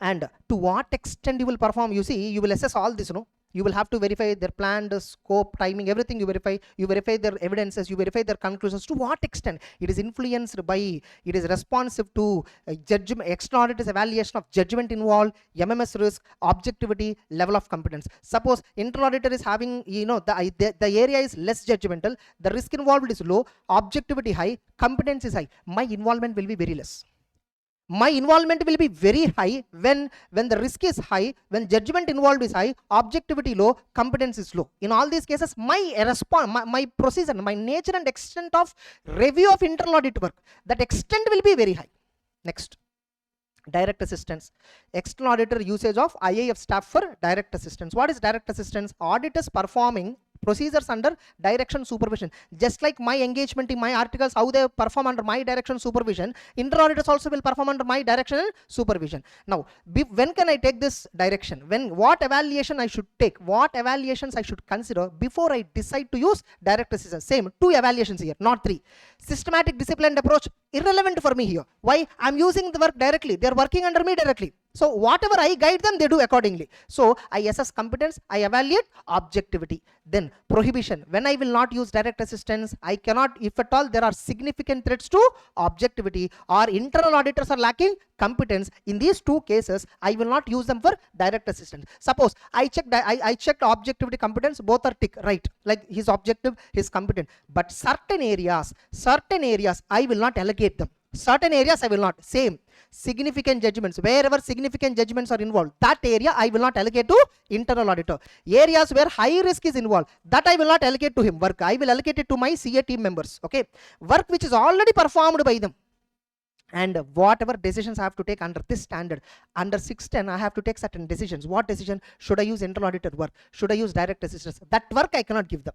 And to what extent you will perform, you see, you will assess all this, you will have to verify their planned scope, timing, everything you verify their evidences, you verify their conclusions. To what extent it is influenced by, it is responsive to judgment, external auditor's evaluation of judgment involved, MMS risk, objectivity, level of competence. Suppose internal auditor is having, the area is less judgmental, the risk involved is low, objectivity high, competence is high. My involvement will be very less. My involvement will be very high when the risk is high, when judgment involved is high, objectivity low, competence is low. In all these cases, my procedure, my nature and extent of review of internal audit work, that extent will be very high. Next. Direct assistance. External auditor usage of IAF staff for direct assistance. What is direct assistance? Auditors performing procedures under direction supervision. Just like my engagement in my articles, how they perform under my direction supervision, internal auditors also will perform under my direction and supervision. Now, when can I take this direction? What evaluation I should take? What evaluations I should consider before I decide to use direct assistance? Same, 2 evaluations here, not 3. Systematic disciplined approach, irrelevant for me here. Why? I'm using the work directly. They're working under me directly. So whatever I guide them, they do accordingly. So I assess competence, I evaluate objectivity. Then prohibition. When I will not use direct assistance, I cannot, if at all there are significant threats to objectivity or internal auditors are lacking competence, in these two cases, I will not use them for direct assistance. Suppose I checked objectivity, competence, both are tick, right? Like he's objective, he's competent. But certain areas, I will not allocate them. Certain areas I will not. Same. Significant judgments, wherever significant judgments are involved, that area I will not allocate to internal auditor. Areas where high risk is involved, that I will not allocate to him. Work I will allocate it to my CA team members. Okay, work which is already performed by them. And whatever decisions I have to take under this standard, under 610, I have to take certain decisions. What decision? Should I use internal auditor work? Should I use direct assistance? That work I cannot give them.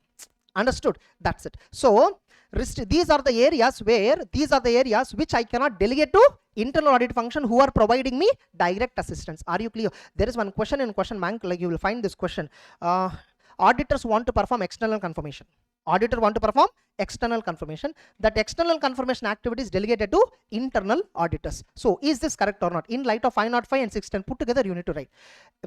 Understood? That's it. So these are the areas which I cannot delegate to internal audit function who are providing me direct assistance. Are you clear? There is one question in question bank, like you will find this question. Auditors want to perform external confirmation. Auditor want to perform external confirmation. That external confirmation activity is delegated to internal auditors. So is this correct or not? In light of 505 and 610 put together, you need to write.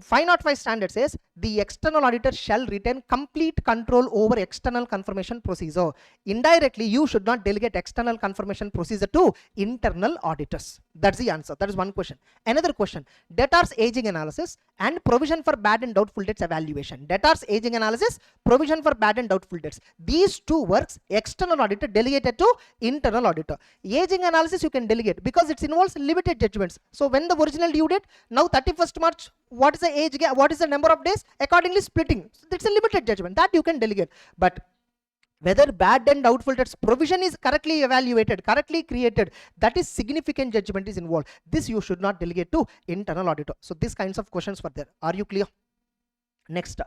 505 standard says the external auditor shall retain complete control over external confirmation procedure. Indirectly, you should not delegate external confirmation procedure to internal auditors. That's the answer. That is one question. Another question, debtors aging analysis and provision for bad and doubtful debts evaluation. Debtors aging analysis, provision for bad and doubtful debts. These two works, external auditor delegated to internal auditor. Aging analysis you can delegate because it involves limited judgments. So when the original due date, now 31st March, what is the age gap, what is the number of days, accordingly splitting. So that's a limited judgment that you can delegate. But whether bad and doubtful debts provision is correctly evaluated, correctly created, that is significant judgment is involved. This you should not delegate to internal auditor. So these kinds of questions were there. Are you clear? Next.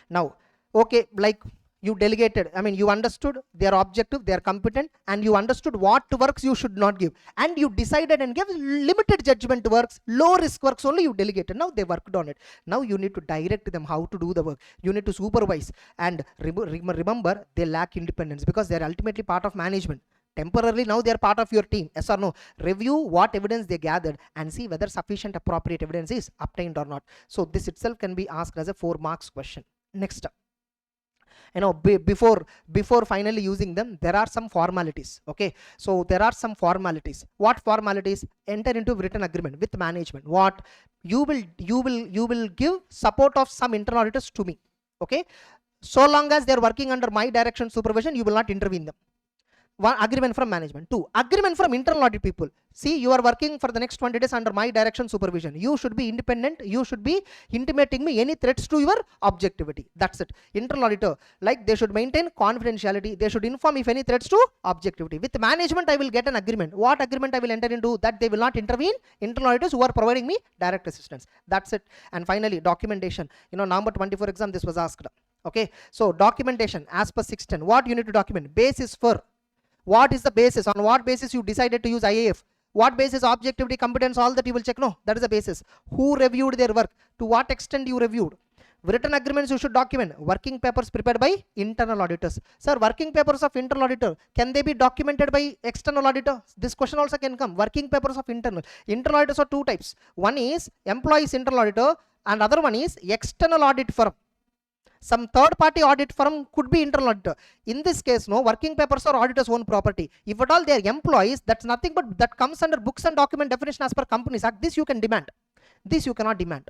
Now, okay, like you delegated, I mean you understood they are objective, they are competent, and you understood what works you should not give, and you decided and gave limited judgment works, low risk works only you delegated. Now they worked on it. Now you need to direct them how to do the work. You need to supervise, and remember they lack independence because they are ultimately part of management. Temporarily now they are part of your team. Yes or no? Review what evidence they gathered and see whether sufficient appropriate evidence is obtained or not. So this itself can be asked as a 4 marks question. Next, you know, before finally using them, there are some formalities. Okay, so there are some formalities. What formalities? Enter into written agreement with management. What you will give support of some internal auditors to me. Okay, so long as they are working under my direction supervision, you will not intervene them. One, agreement from management. 2, agreement from internal audit people. See, you are working for the next 20 days under my direction supervision. You should be independent. You should be intimating me any threats to your objectivity. That's it. Internal auditor, like they should maintain confidentiality. They should inform if any threats to objectivity. With management, I will get an agreement. What agreement I will enter into? That they will not intervene internal auditors who are providing me direct assistance. That's it. And finally, documentation. You know, November 24 exam, this was asked. Okay, so documentation as per 610. What you need to document? Basis for. What is the basis? On what basis you decided to use IAF? What basis? Objectivity, competence, all that you will check. No, that is the basis. Who reviewed their work? To what extent you reviewed? Written agreements you should document. Working papers prepared by internal auditors. Sir, working papers of internal auditor, can they be documented by external auditor? This question also can come. Working papers of internal. Internal auditors are 2 types. One is employees internal auditor and other one is external audit firm. Some third party audit firm could be internal auditor. In this case, no, working papers are auditor's own property. If at all they are employees, that's nothing but that comes under books and document definition as per Companies Act. This you can demand. This you cannot demand.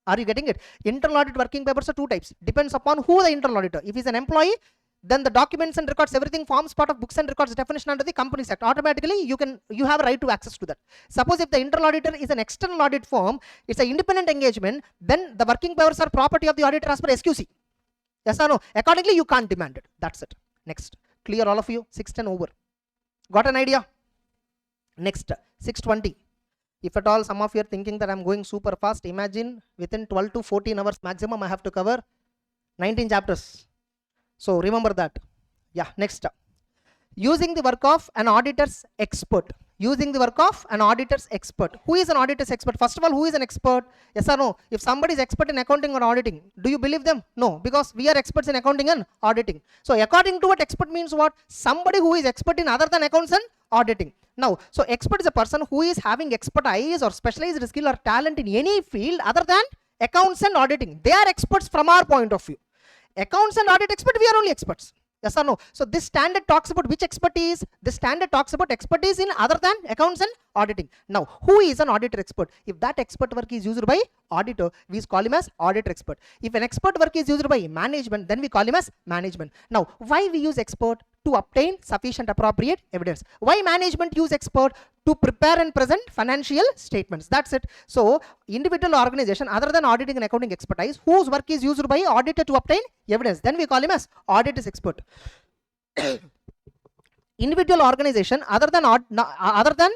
Are you getting it? Internal audit working papers are 2 types. Depends upon who the internal auditor. If he's an employee, then the documents and records, everything forms part of books and records definition under the Companies Act. Automatically, you have a right to access to that. Suppose if the internal auditor is an external audit firm, it's an independent engagement, then the working papers are property of the auditor as per SQC. Yes or no? Accordingly, you can't demand it. That's it. Next. Clear all of you? 610 over. Got an idea? Next. 620. If at all some of you are thinking that I'm going super fast, imagine within 12 to 14 hours maximum I have to cover 19 chapters. So remember that. Yeah, next. Using the work of an auditor's expert. Using the work of an auditor's expert. Who is an auditor's expert? First of all, who is an expert? Yes or no? If somebody is expert in accounting or auditing, do you believe them? No, because we are experts in accounting and auditing. So according to what expert means what? Somebody who is expert in other than accounts and auditing. Now, so expert is a person who is having expertise or specialized skill or talent in any field other than accounts and auditing. They are experts from our point of view. Accounts and audit expert, we are only experts. Yes or no? So this standard talks about which expertise? This standard talks about expertise in other than accounts and auditing. Now, who is an auditor expert? If that expert work is used by auditor, we call him as auditor expert. If an expert work is used by management, then we call him as management. Now, why we use expert? To obtain sufficient appropriate evidence. Why management use expert? To prepare and present financial statements. That's it. So individual organization other than auditing and accounting expertise whose work is used by auditor to obtain evidence, then we call him as auditor's expert. Individual organization other than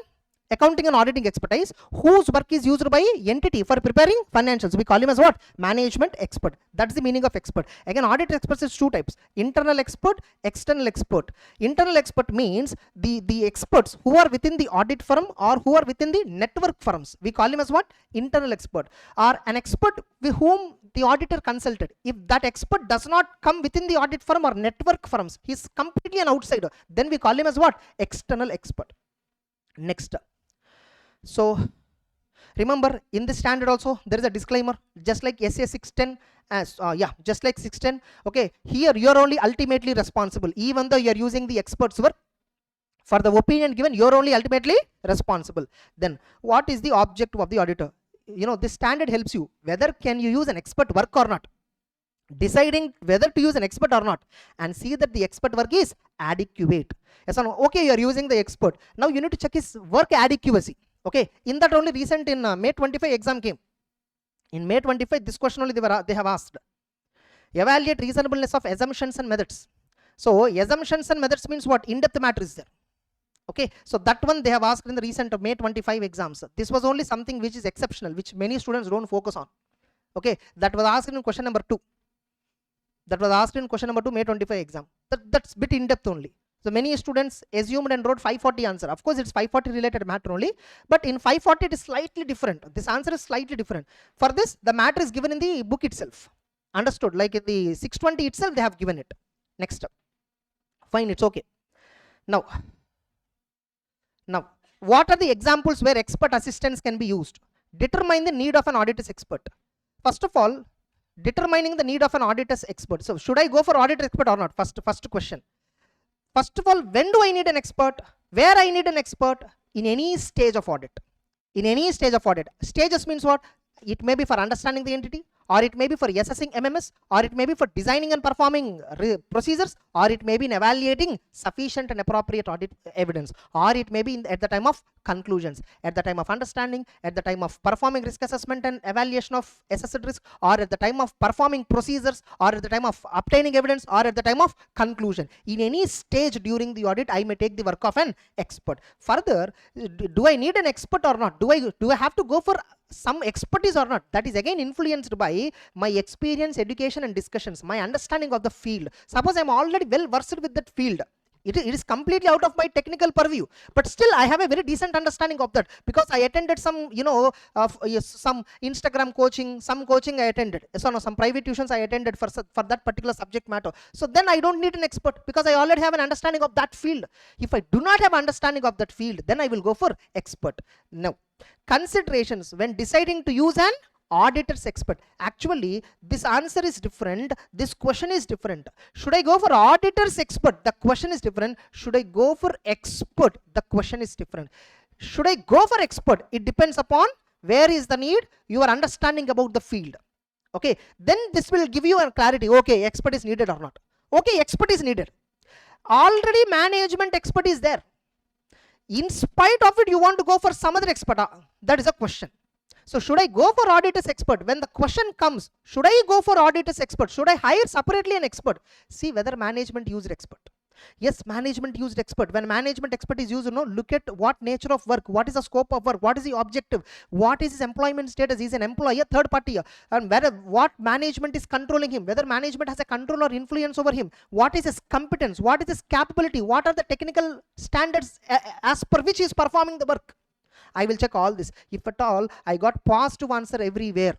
accounting and auditing expertise whose work is used by entity for preparing financials, we call him as what? Management expert. That's the meaning of expert. Again, audit experts is two types: internal expert, external expert. Internal expert means the experts who are within the audit firm or who are within the network firms, we call him as what? Internal expert. Or an expert with whom the auditor consulted. If that expert does not come within the audit firm or network firms, he is completely an outsider, then we call him as what? External expert. Next. So remember, in this standard also there is a disclaimer, just like SA 610 as just like 610. Okay, here you are only ultimately responsible, even though you are using the expert's work for the opinion given, you are only ultimately responsible. Then what is the objective of the auditor? You know, this standard helps you whether can you use an expert work or not, deciding whether to use an expert or not, and see that the expert work is adequate. Yes or no? Okay, you are using the expert, now you need to check his work adequacy. Okay, in that only recent in May 25 exam came. In May 25, this question only they have asked. Evaluate reasonableness of assumptions and methods. So assumptions and methods means what? In-depth matter is there. Okay, so that one they have asked in the recent May 25 exams. This was only something which is exceptional, which many students don't focus on. Okay, that was asked in question number 2. That was asked in question number 2 May 25 exam. That's bit in-depth only. So many students assumed and wrote 540 answer. Of course, it's 540 related matter only, but in 540 it is slightly different. This answer is slightly different. For this, the matter is given in the book itself. Understood? Like in the 620 itself, they have given it. Next up. Fine, it's okay. Now, what are the examples where expert assistance can be used? Determine the need of an auditor's expert. First of all, determining the need of an auditor's expert. So, should I go for auditor expert or not? First question. First of all, when do I need an expert? Where I need an expert? In any stage of audit. In any stage of audit. Stages means what? It may be for understanding the entity, or it may be for assessing MMS, or it may be for designing and performing procedures, or it may be in evaluating sufficient and appropriate audit evidence, or it may be at the time of conclusions, at the time of understanding, at the time of performing risk assessment and evaluation of assessed risk, or at the time of performing procedures, or at the time of obtaining evidence, or at the time of conclusion. In any stage during the audit, I may take the work of an expert. Further, do I need an expert or not? Do I have to go for some expertise or not? That is again influenced by my experience, education and discussions, my understanding of the field. Suppose I am already well versed with that field, it is completely out of my technical purview, but still I have a very decent understanding of that because I attended some, some Instagram coaching, some coaching I attended, some private tuitions I attended for that particular subject matter. So then I don't need an expert because I already have an understanding of that field. If I do not have understanding of that field, then I will go for expert. Now, considerations when deciding to use an auditor's expert. Actually, this answer is different. This question is different. Should I go for auditor's expert? The question is different. Should I go for expert? The question is different. Should I go for expert? It depends upon where is the need, your understanding about the field. Okay, then this will give you a clarity. Okay, expert is needed or not. Okay, expert is needed. Already management expert is there. In spite of it, you want to go for some other expert. That is a question. So should I go for auditor's expert? When the question comes, should I go for auditor's expert? Should I hire separately an expert? See whether management used expert. Yes, management used expert. When management expert is used, look at what nature of work, what is the scope of work, what is the objective, what is his employment status, is an employee, third party, and what management is controlling him, whether management has a control or influence over him, what is his competence, what is his capability, what are the technical standards as per which he is performing the work. I will check all this. If at all I got positive answer everywhere,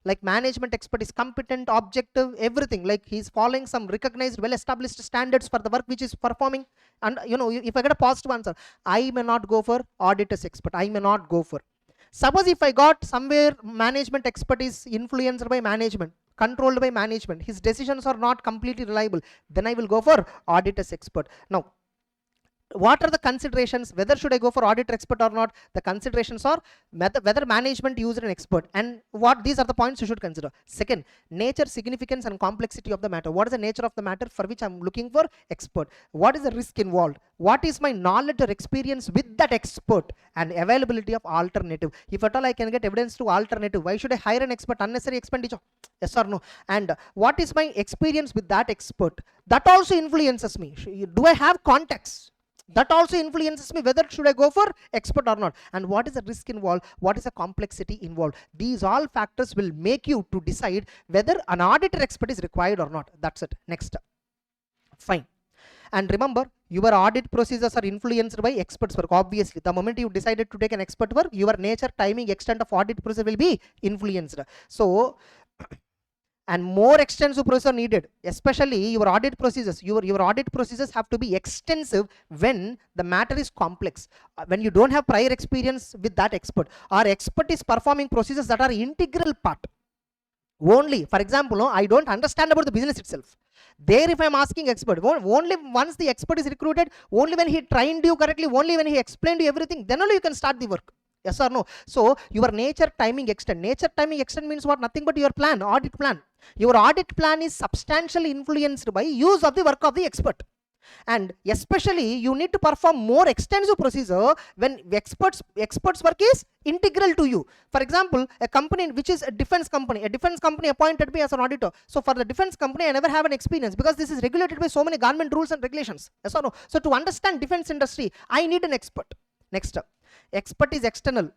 Like management expert is competent, objective, everything. Like he's following some recognized, well-established standards for the work which is performing. And if I get a positive answer, I may not go for auditor's expert. I may not go for. Suppose if I got somewhere management expert is influenced by management, controlled by management, his decisions are not completely reliable, then I will go for auditor's expert. Now, what are the considerations? Whether should I go for auditor expert or not? The considerations are whether management used an expert, and what these are the points you should consider. Second, nature, significance and complexity of the matter. What is the nature of the matter for which I'm looking for expert? What is the risk involved? What is my knowledge or experience with that expert? And availability of alternative. If at all I can get evidence to alternative, why should I hire an expert? Unnecessary expenditure, yes or no? And what is my experience with that expert? That also influences me. Do I have context? That also influences me whether should I go for expert or not. And what is the risk involved? What is the complexity involved? These all factors will make you to decide whether an auditor expert is required or not. That's it. Next. Fine. And remember, your audit procedures are influenced by experts work. Obviously, the moment you decided to take an expert work, your nature, timing, extent of audit procedure will be influenced. So and more extensive procedure needed, especially your audit procedures. Your audit procedures have to be extensive when the matter is complex, when you don't have prior experience with that expert, or expert is performing procedures that are integral part only. For example, I don't understand about the business itself. There, if I'm asking expert, only once the expert is recruited, only when he trained you correctly, only when he explained you everything, then only you can start the work. Yes or no? So your nature, timing, extent. Nature, timing, extent means what? Nothing but your plan, audit plan. Your audit plan is substantially influenced by use of the work of the expert. And especially you need to perform more extensive procedure when experts work is integral to you. For example, a company which is a defense company appointed me as an auditor. So for the defense company, I never have an experience because this is regulated by so many government rules and regulations. Yes or no? So to understand defense industry, I need an expert. Next up, expert is external.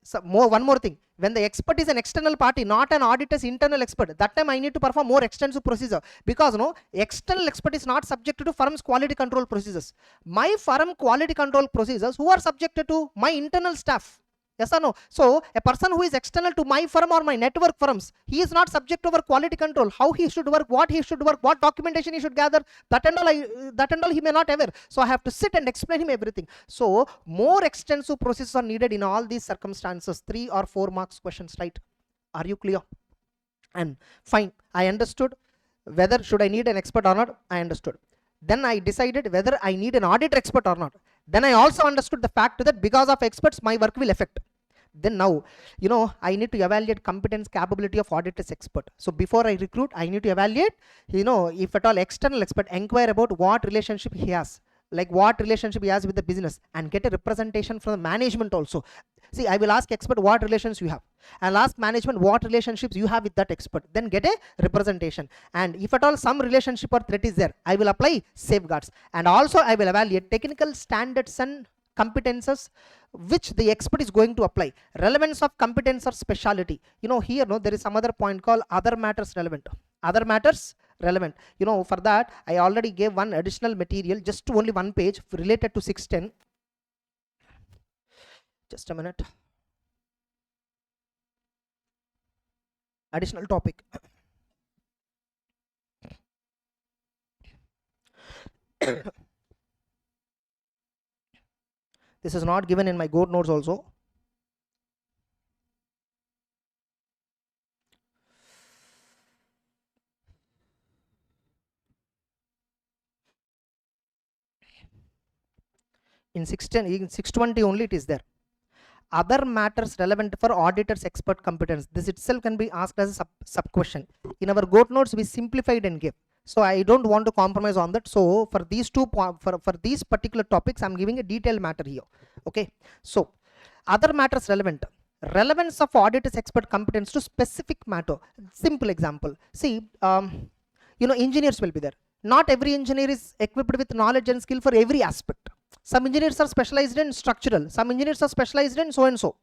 So one more thing, when the expert is an external party, not an auditor's internal expert, that time I need to perform more extensive procedure, because external expert is not subjected to firm's quality control procedures. My firm quality control procedures, who are subjected to? My internal staff. Yes or no? So a person who is external to my firm or my network firms, he is not subject to our quality control. How he should work, what he should work, what documentation he should gather, that and all he may not ever. So I have to sit and explain him everything. So more extensive processes are needed in all these circumstances. 3 or 4 marks questions, right? Are you clear? And fine, I understood whether should I need an expert or not. I understood. Then I decided whether I need an auditor expert or not. Then I also understood the fact that because of experts, my work will affect. Then now, I need to evaluate competence, capability of auditor's expert. So before I recruit, I need to evaluate, if at all external expert, inquire about what relationship he has, like what relationship he has with the business, and get a representation from the management also. See, I will ask expert what relations you have. I'll ask management what relationships you have with that expert. Then get a representation. And if at all some relationship or threat is there, I will apply safeguards. And also I will evaluate technical standards and competences which the expert is going to apply. Relevance of competence or speciality. Here there is some other point called other matters relevant. Other matters relevant. For that I already gave one additional material, just to only one page related to 610. Just a minute. Additional topic. This is not given in my Go notes also. In 620 only it is there. Other matters relevant for auditor's expert competence. This itself can be asked as a sub question. In our Go notes we simplified and gave. So I don't want to compromise on that. So for these for these particular topics, I'm giving a detailed matter here. Okay. So other matters relevant. Relevance of auditor's expert competence to specific matter. Simple example. See, engineers will be there. Not every engineer is equipped with knowledge and skill for every aspect. Some engineers are specialized in structural. Some engineers are specialized in so and so.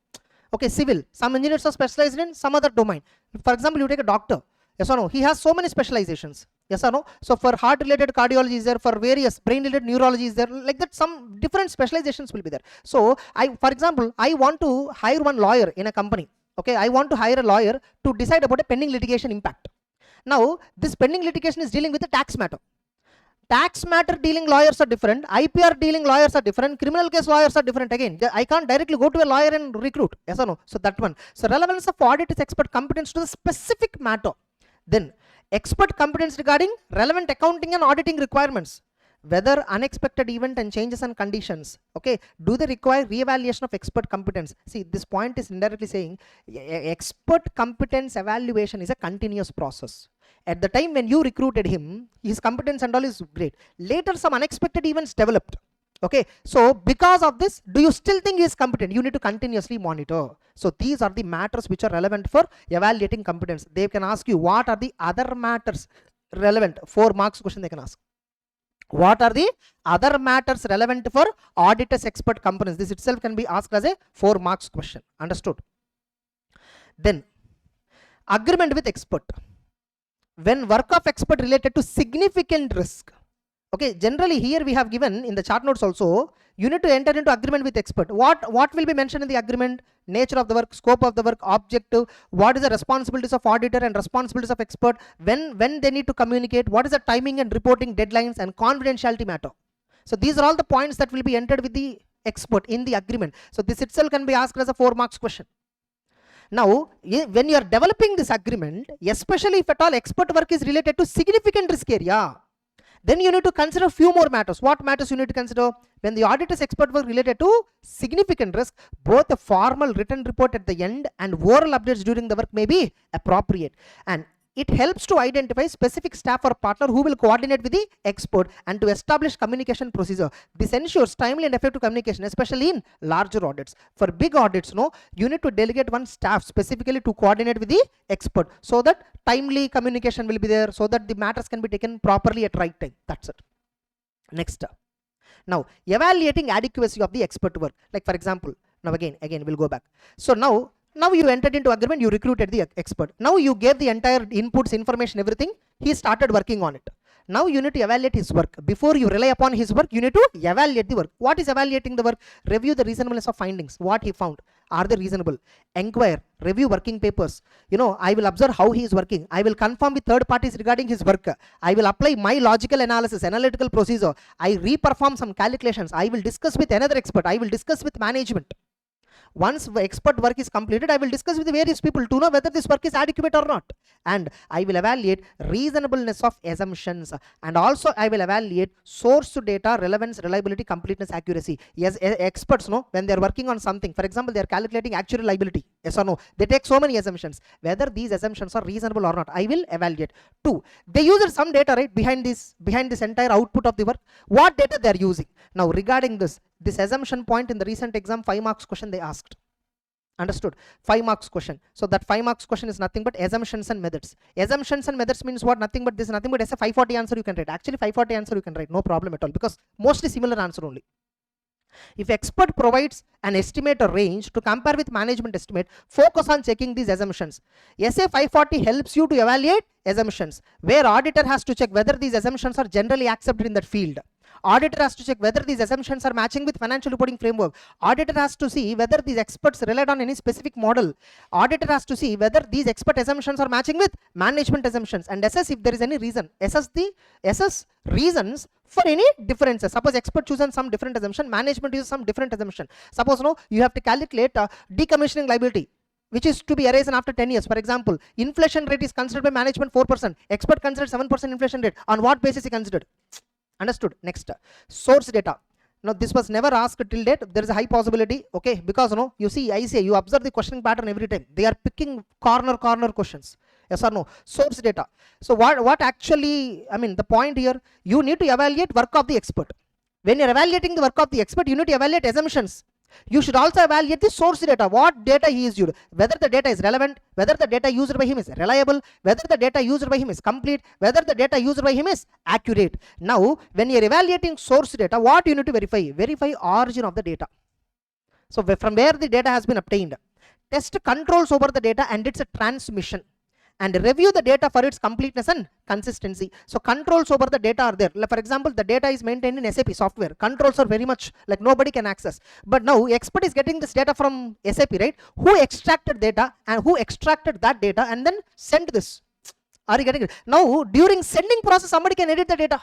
Okay, civil. Some engineers are specialized in some other domain. For example, you take a doctor. Yes or no? He has so many specializations. Yes or no? So for heart related cardiology is there, for various brain related neurology is there, like that some different specializations will be there. So for example, I want to hire one lawyer in a company. Okay, I want to hire a lawyer to decide about a pending litigation impact. Now, this pending litigation is dealing with a tax matter. Tax matter dealing lawyers are different, IPR dealing lawyers are different, criminal case lawyers are different. Again, I can't directly go to a lawyer and recruit. Yes or no? So that one. So relevance of audit is expert competence to the specific matter. Then expert competence regarding relevant accounting and auditing requirements. Whether unexpected event and changes and conditions, okay, do they require re-evaluation of expert competence? See, this point is indirectly saying expert competence evaluation is a continuous process. At the time when you recruited him, his competence and all is great. Later, some unexpected events developed. Okay, so because of this, do you still think he is competent? You need to continuously monitor. So these are the matters which are relevant for evaluating competence. They can ask you, what are the other matters relevant? 4 marks question they can ask. What are the other matters relevant for auditor's expert competence? This itself can be asked as a 4 marks question. Understood? Then, agreement with expert. When work of expert related to significant risk. Okay, generally here we have given in the chart notes also, you need to enter into agreement with expert. What will be mentioned in the agreement? Nature of the work, scope of the work, objective, what is the responsibilities of auditor and responsibilities of expert, when they need to communicate, what is the timing and reporting deadlines and confidentiality matter. So these are all the points that will be entered with the expert in the agreement. So this itself can be asked as a 4 marks question. Now, when you are developing this agreement, especially if at all expert work is related to significant risk area, then you need to consider a few more matters. What matters you need to consider? When the auditor's expert work related to significant risk, both a formal written report at the end and oral updates during the work may be appropriate. And it helps to identify specific staff or partner who will coordinate with the expert and to establish communication procedure. This ensures timely and effective communication, especially in larger audits. For big audits, no, you need to delegate one staff specifically to coordinate with the expert so that timely communication will be there, so that the matters can be taken properly at right time. That's it. Next. Now, evaluating adequacy of the expert work. Like for example, now again we'll go back. So now you entered into agreement, you recruited the expert. Now you gave the entire inputs, information, everything. He started working on it. Now you need to evaluate his work. Before you rely upon his work, you need to evaluate the work. What is evaluating the work? Review the reasonableness of findings. What he found. Are they reasonable? Inquire. Review working papers. I will observe how he is working. I will confirm with third parties regarding his work. I will apply my logical analysis, analytical procedure. I re-perform some calculations. I will discuss with another expert. I will discuss with management. Once the expert work is completed, I will discuss with the various people to know whether this work is adequate or not. And I will evaluate reasonableness of assumptions. And also I will evaluate source data, relevance, reliability, completeness, accuracy. Yes, experts know when they are working on something. For example, they are calculating actual liability. Yes or no? They take so many assumptions. Whether these assumptions are reasonable or not, I will evaluate. 2. They use some data, right, behind this entire output of the work. What data they are using? Now regarding this assumption point in the recent exam 5 marks question they asked. Understood? 5 marks question. So that 5 marks question is nothing but assumptions and methods. Assumptions and methods means what? Nothing but this, nothing but as a 540 answer you can write. Actually 540 answer you can write, no problem at all, because mostly similar answer only. If expert provides an estimate or range to compare with management estimate, focus on checking these assumptions. SA 540 helps you to evaluate assumptions, where auditor has to check whether these assumptions are generally accepted in that field. Auditor has to check whether these assumptions are matching with financial reporting framework. Auditor has to see whether these experts relied on any specific model. Auditor has to see whether these expert assumptions are matching with management assumptions, and assess if there is any reason. Assess reasons for any differences. Suppose expert chooses some different assumption, management uses some different assumption. Suppose you have to calculate decommissioning liability, which is to be erased after 10 years. For example, inflation rate is considered by management 4%. Expert considered 7% inflation rate. On what basis he considered? Understood? Next, source data. Now this was never asked till date. There is a high possibility, okay, because you see, I say you observe the questioning pattern every time. They are picking corner questions. Yes or no? Source data. So what actually, the point here, you need to evaluate work of the expert. When you are evaluating the work of the expert, you need to evaluate assumptions. You should also evaluate the source data. What data he is used, whether the data is relevant, whether the data used by him is reliable, whether the data used by him is complete, whether the data used by him is accurate. Now, when you are evaluating source data, what you need to verify? Verify origin of the data. So from where the data has been obtained. Test controls over the data and its transmission. and review the data for its completeness and consistency. So controls over the data are there. Like for example, the data is maintained in SAP software. Controls are very much like nobody can access. But now expert is getting this data from SAP, right? Who extracted data and who extracted that data and then sent this? Are you getting it? Now during sending process, somebody can edit the data.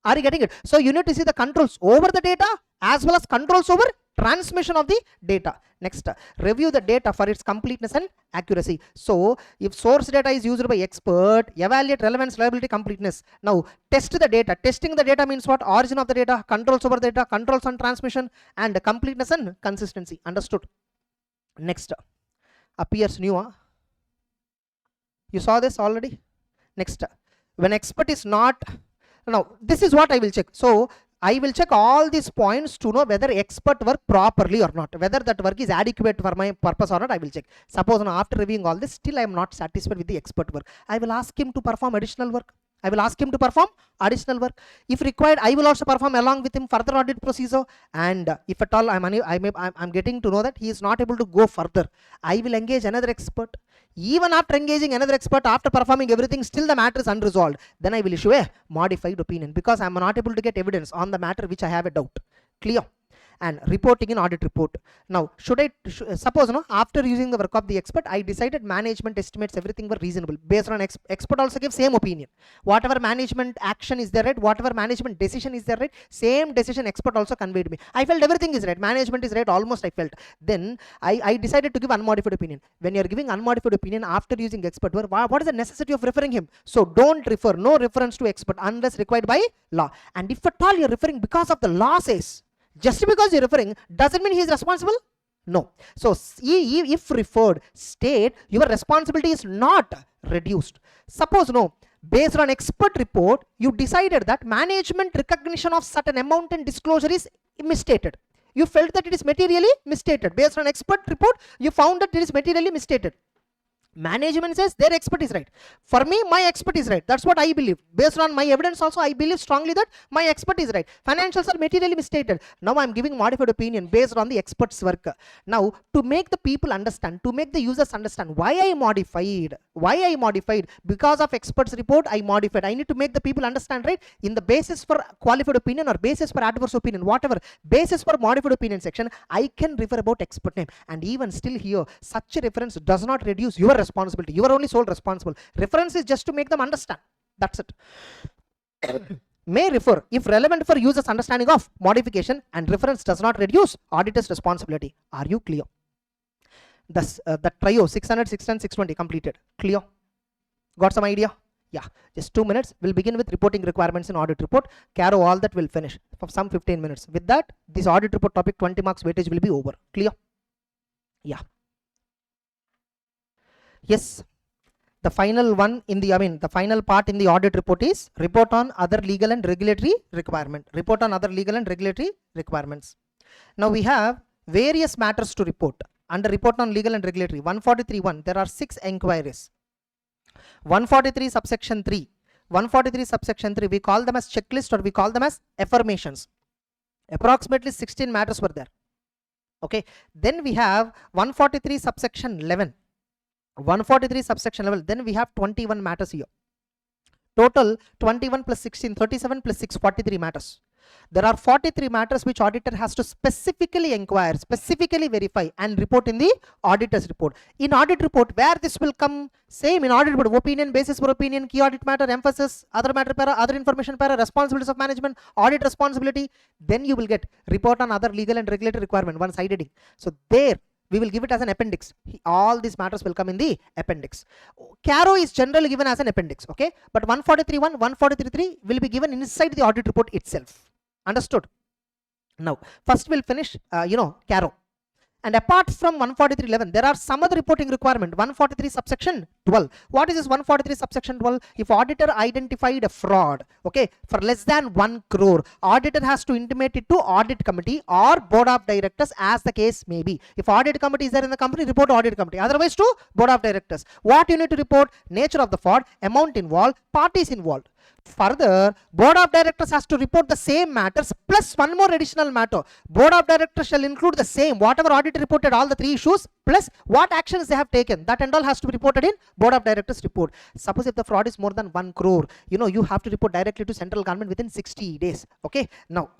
Are you getting it? So you need to see the controls over the data as well as controls over transmission of the data. Next, review the data for its completeness and accuracy. So if source data is used by expert, evaluate relevance, reliability, completeness. Now test the data. Testing the data means what? Origin of the data, controls over the data, controls on transmission, and completeness and consistency. Understood? Next, appears new. You saw this already? Next, when expert is not, now this is what I will check. So I will check all these points to know whether expert work properly or not, whether that work is adequate for my purpose or not. I will check. Suppose now after reviewing all this, still I am not satisfied with the expert work, I will ask him to perform additional work. I will ask him to perform additional work. If required, I will also perform along with him further audit procedure. And if at all I'm getting to know that he is not able to go further, I will engage another expert. Even after engaging another expert, after performing everything, still the matter is unresolved, then I will issue a modified opinion because I am not able to get evidence on the matter which I have a doubt. Clear? And reporting in audit report. Now, suppose after using the work of the expert, I decided management estimates everything were reasonable. Based on expert also gives same opinion. Whatever management action is there, right? Whatever management decision is there, right? Same decision expert also conveyed me. I felt everything is right. Management is right. Almost I felt. Then I decided to give unmodified opinion. When you are giving unmodified opinion after using expert work, what is the necessity of referring him? So don't refer. No reference to expert unless required by law. And if at all you are referring because of the law says, just because you're referring doesn't mean he is responsible. No. So if referred, state your responsibility is not reduced. Suppose based on expert report, you decided that management recognition of certain amount and disclosure is misstated. You felt that it is materially misstated. Based on expert report, you found that it is materially misstated. Management says their expert is right. For me, my expert is right. That's what I believe. Based on my evidence also, I believe strongly that my expert is right. Financials are materially misstated. Now I am giving modified opinion based on the expert's work. Now, to make the people understand, to make the users understand why I modified. Because of expert's report, I modified. I need to make the people understand, right? In the basis for qualified opinion or basis for adverse opinion, whatever, basis for modified opinion section, I can refer about expert name. And even still here, such a reference does not reduce your responsibility. You are only sole responsible. Reference is just to make them understand. That's it. May refer if relevant for users understanding of modification, and reference does not reduce auditor's responsibility. Are you clear? Thus, the trio 600, 610, 620 completed. Clear? Got some idea? Yeah, just 2 minutes. We'll begin with reporting requirements in audit report. CARO, all that will finish for some 15 minutes. With that, this audit report topic 20 marks weightage will be over. Clear? Yeah. Yes. The final one in the, the final part in the audit report is report on other legal and regulatory requirement. Report on other legal and regulatory requirements. Now we have various matters to report. Under report on legal and regulatory 143.1, there are 6 enquiries. 143 subsection 3. 143 subsection 3, we call them as checklist or we call them as affirmations. Approximately 16 matters were there. Okay. Then we have 143 subsection 11. 143 subsection 11. Then we have 21 matters here. Total 21 plus 16, 37 plus 6, 43 matters. There are 43 matters which auditor has to specifically inquire, specifically verify and report in the auditor's report. In audit report, where this will come, same in audit report, opinion, basis for opinion, key audit matter, emphasis, other matter para, other information para, responsibilities of management, audit responsibility. Then you will get report on other legal and regulatory requirement, one-side heading. So there we will give it as an appendix. All these matters will come in the appendix. CARO is generally given as an appendix, okay? But 143.1, 143.3 will be given inside the audit report itself. Understood? Now, first we'll finish, CARO. And apart from 143.11, there are some other reporting requirement. 143 subsection 12. What is this 143 subsection 12? If auditor identified a fraud, okay, for less than 1 crore, auditor has to intimate it to audit committee or board of directors as the case may be. If audit committee is there in the company, report to audit committee. Otherwise to board of directors. What you need to report? Nature of the fraud, amount involved, parties involved. Further, board of directors has to report the same matters plus one more additional matter. Board of directors shall include the same, whatever audit reported, all the 3 issues, plus what actions they have taken. That and all has to be reported in board of directors report. Suppose if the fraud is more than 1 crore, you have to report directly to central government within 60 days. Okay. Now,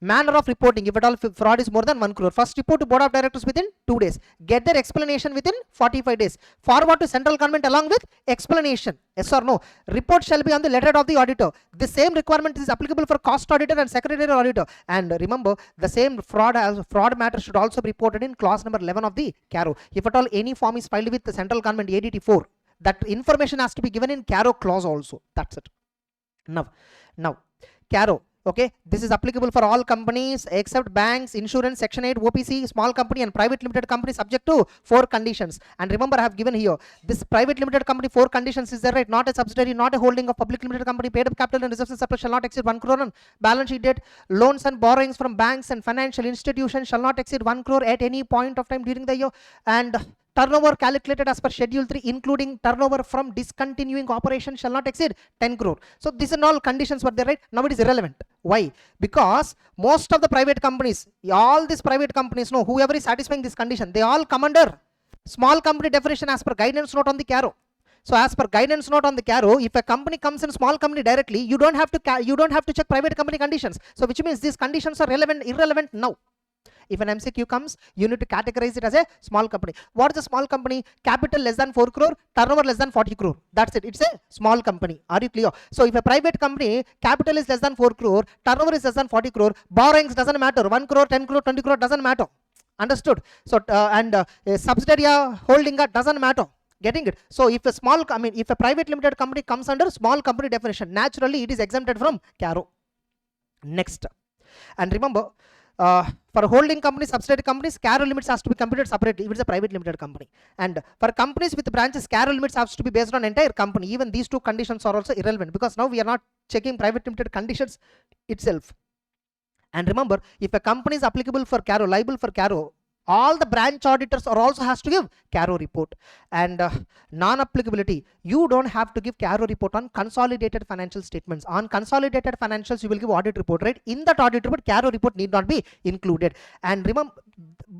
manner of reporting, if at all fraud is more than 1 crore, first report to board of directors within 2 days. Get their explanation within 45 days. Forward to central government along with explanation. Yes or no? Report shall be on the letterhead of the auditor. The same requirement is applicable for cost auditor and secretarial auditor. And remember, the same fraud matter should also be reported in clause number 11 of the CARO. If at all any form is filed with the central government ADT 4, that information has to be given in CARO clause also. That's it. Now, CARO. Okay, this is applicable for all companies except banks, insurance, section 8, OPC, small company and private limited company subject to 4 conditions. And remember, I have given here this private limited company 4 conditions is there, right? Not a subsidiary, not a holding of public limited company, paid up capital and reserves and surplus shall not exceed 1 crore on balance sheet date. Loans and borrowings from banks and financial institutions shall not exceed 1 crore at any point of time during the year. And turnover calculated as per schedule 3 including turnover from discontinuing operation shall not exceed 10 crore. So these are all conditions were there, right? Now it is irrelevant. Why? Because most of the private companies, all these private companies, no, whoever is satisfying this condition, they all come under small company definition as per guidance note on the CARO. So as per guidance note on the CARO, if a company comes in small company directly, you don't have to check private company conditions. So which means these conditions are irrelevant now. If an MCQ comes, you need to categorize it as a small company. What is a small company? Capital less than 4 crore, turnover less than 40 crore. That's it. It's a small company. Are you clear? So if a private company, capital is less than 4 crore, turnover is less than 40 crore, borrowings doesn't matter. 1 crore, 10 crore, 20 crore doesn't matter. Understood? So a subsidiary holding doesn't matter. Getting it? So if a private limited company comes under small company definition, naturally it is exempted from CARO. Next. And remember, for holding companies, subsidiary companies, CARO limits has to be computed separately if it's a private limited company. And for companies with branches, CARO limits has to be based on entire company. Even these 2 conditions are also irrelevant because now we are not checking private limited conditions itself. And remember, if a company is applicable for CARO, liable for CARO, all the branch auditors are also has to give CARO report. And non-applicability, you don't have to give CARO report on consolidated financial statements. On consolidated financials, you will give audit report, right? In that audit report, CARO report need not be included. And remember,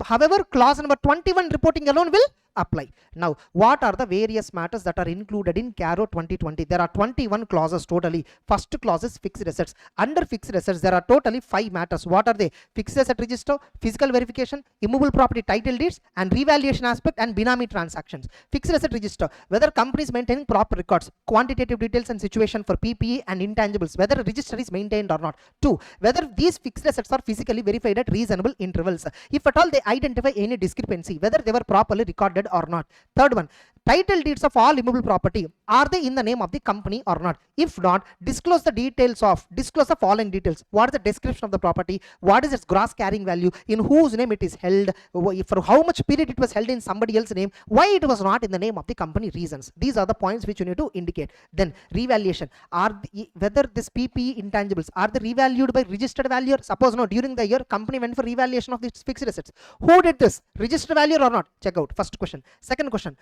however, clause number 21 reporting alone will apply. Now, what are the various matters that are included in CARO 2020? There are 21 clauses totally. First clause is fixed assets. Under fixed assets, there are totally 5 matters. What are they? Fixed asset register, physical verification, immovable property title deeds, and revaluation aspect and benami transactions. Fixed asset register, whether company is maintaining proper records, quantitative details and situation for PPE and intangibles, whether a register is maintained or not. 2, whether these fixed assets are physically verified at reasonable intervals. If at all they identify any discrepancy, whether they were properly recorded or not. Third one, title deeds of all immovable property, are they in the name of the company or not? If not, disclose the following details. What is the description of the property? What is its gross carrying value? In whose name it is held? For how much period it was held in somebody else's name? Why it was not in the name of the company? Reasons. These are the points which you need to indicate. Then revaluation, whether this PPE intangibles are they revalued by registered value? Suppose no, during the year company went for revaluation of these fixed assets. Who did this? Registered value or not? Check out. First question. Second question,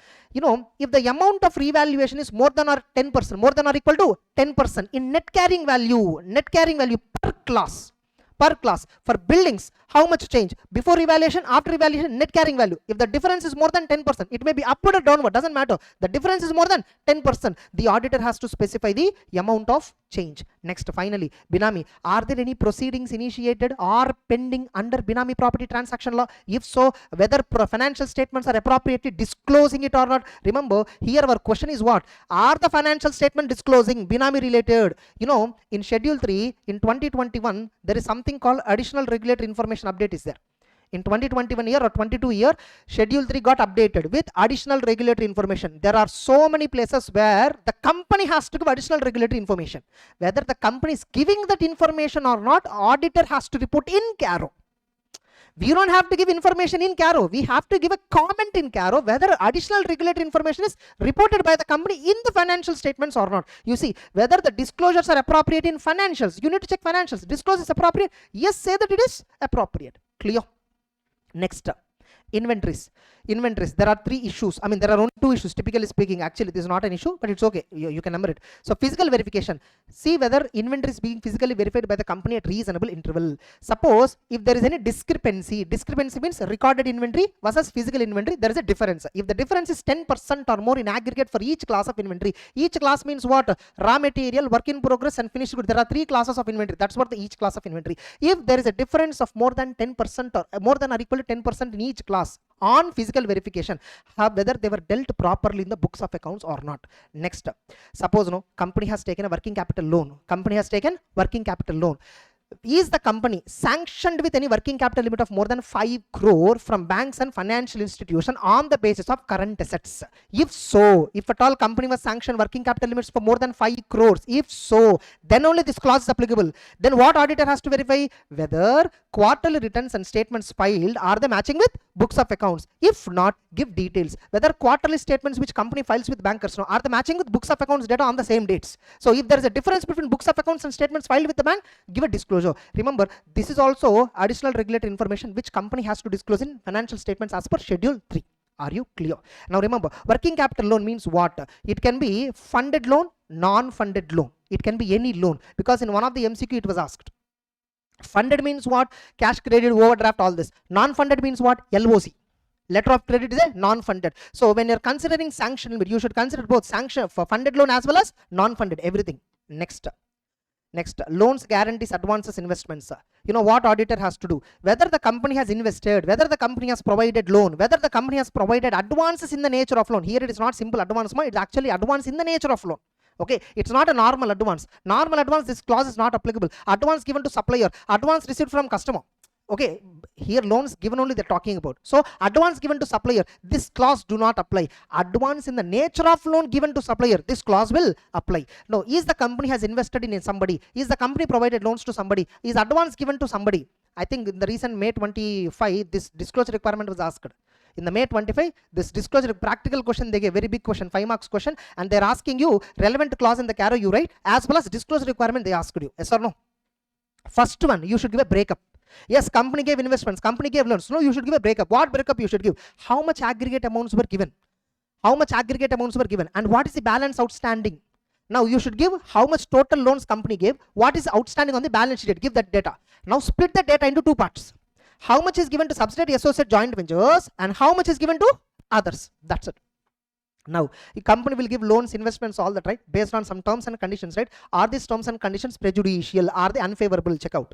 if the amount of revaluation is more than or 10%, more than or equal to 10% in net carrying value per class. For buildings, how much change? Before revaluation, after revaluation, net carrying value. If the difference is more than 10%, it may be upward or downward, doesn't matter. The difference is more than 10%. The auditor has to specify the amount of change. Next, finally, benami. Are there any proceedings initiated or pending under benami property transaction law? If so, whether financial statements are appropriately disclosing it or not. Remember, here our question is what? Are the financial statement disclosing benami related? In schedule 3, in 2021, there is something called additional regulatory information update is there. In 2021 year or 22 year, schedule 3 got updated with additional regulatory information. There are so many places where the company has to give additional regulatory information. Whether the company is giving that information or not, auditor has to report in CARO. We don't have to give information in CARO. We have to give a comment in CARO whether additional regulatory information is reported by the company in the financial statements or not. You see, whether the disclosures are appropriate in financials. You need to check financials. Disclose is appropriate. Yes, say that it is appropriate. Clear? Next, inventories. inventories. There are 3 issues. I mean, there are only 2 issues, typically speaking. Actually, this is not an issue, but it's okay. You can number it. So physical verification. See whether inventory is being physically verified by the company at reasonable interval. Suppose if there is any discrepancy means recorded inventory versus physical inventory, there is a difference. If the difference is 10% or more in aggregate for each class of inventory, each class means what? Raw material, work in progress, and finished good. There are 3 classes of inventory. That's what each class of inventory. If there is a difference of more than 10% or more than or equal to 10% in each class on physical verification, whether they were dealt properly in the books of accounts or not. Next, suppose company has taken a working capital loan. Is the company sanctioned with any working capital limit of more than 5 crore from banks and financial institution on the basis of current assets? If so, if at all company was sanctioned working capital limits for more than 5 crores, if so, then only this clause is applicable. Then what auditor has to verify? Whether quarterly returns and statements filed, are they matching with books of accounts? If not, give details. Whether quarterly statements which company files with bankers, are they matching with books of accounts data on the same dates? So if there is a difference between books of accounts and statements filed with the bank, give a disclosure. Remember, this is also additional regulatory information which company has to disclose in financial statements as per Schedule 3. Are you clear? Now remember, working capital loan means what? It can be funded loan, non-funded loan. It can be any loan, because in one of the MCQ it was asked. Funded means what? Cash credit, overdraft, all this. Non-funded means what? LOC. Letter of credit is a non-funded. So when you're considering sanction, you should consider both sanction for funded loan as well as non-funded, everything. Next, loans, guarantees, advances, investments. You know what auditor has to do? Whether the company has invested, whether the company has provided loan, whether the company has provided advances in the nature of loan. Here it is not simple advance, it's actually advance in the nature of loan. Okay, it's not a normal advance. Normal advance, this clause is not applicable. Advance given to supplier, advance received from customer. Okay, here loans given only they're talking about. So advance given to supplier, this clause do not apply. Advance in the nature of loan given to supplier, this clause will apply. Now, is the company has invested in somebody? Is the company provided loans to somebody? Is advance given to somebody? I think in the recent May 25, this disclosure requirement was asked. In the May 25, this disclosure practical question, they gave very big question, 5 marks question, and they're asking you relevant clause in the CARO you write, as well as disclosure requirement they asked you. Yes or no? First one, you should give a breakup. Yes, company gave investments, company gave loans. No, you should give a breakup. What breakup you should give? How much aggregate amounts were given? How much aggregate amounts were given? And what is the balance outstanding? Now you should give how much total loans company gave, what is outstanding on the balance sheet, give that data. Now split that data into 2 parts. How much is given to subsidiary, associate, joint ventures, and how much is given to others. That's it. Now, the company will give loans, investments, all that, right? Based on some terms and conditions, right? Are these terms and conditions prejudicial? Are they unfavorable? Check out.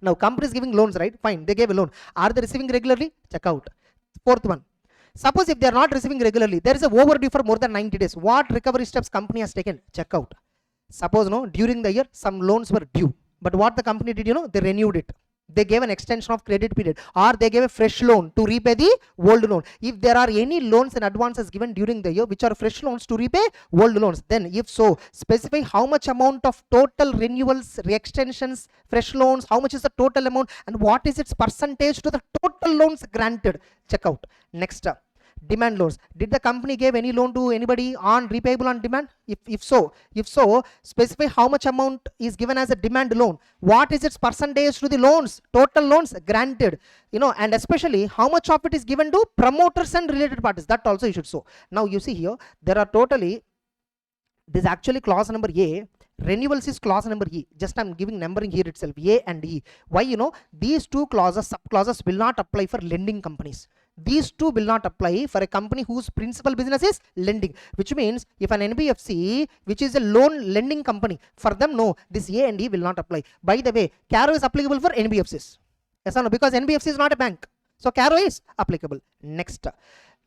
Now, company is giving loans, right? Fine, they gave a loan. Are they receiving regularly? Check out. 4th one. Suppose if they are not receiving regularly, there is a overdue for more than 90 days. What recovery steps company has taken? Check out. Suppose during the year some loans were due, but what the company did, they renewed it. They gave an extension of credit period, or they gave a fresh loan to repay the old loan. If there are any loans and advances given during the year which are fresh loans to repay old loans, then if so, specify how much amount of total renewals, re-extensions, fresh loans, how much is the total amount, and what is its percentage to the total loans granted. Check out. Next, demand loans. Did the company give any loan to anybody on repayable on demand? If so, specify how much amount is given as a demand loan. What is its percentage to the loans, total loans granted, and especially how much of it is given to promoters and related parties. That also you should show. Now you see here, there are totally, this is actually clause number A. Renewals is clause number E. Just I'm giving numbering here itself, A and E. Why? These 2 clauses, sub-clauses will not apply for lending companies. These 2 will not apply for a company whose principal business is lending, which means if an NBFC, which is a loan lending company, for them, no, this A and E will not apply. By the way, CARO is applicable for NBFCs. Yes or no? Because NBFC is not a bank. So CARO is applicable. Next.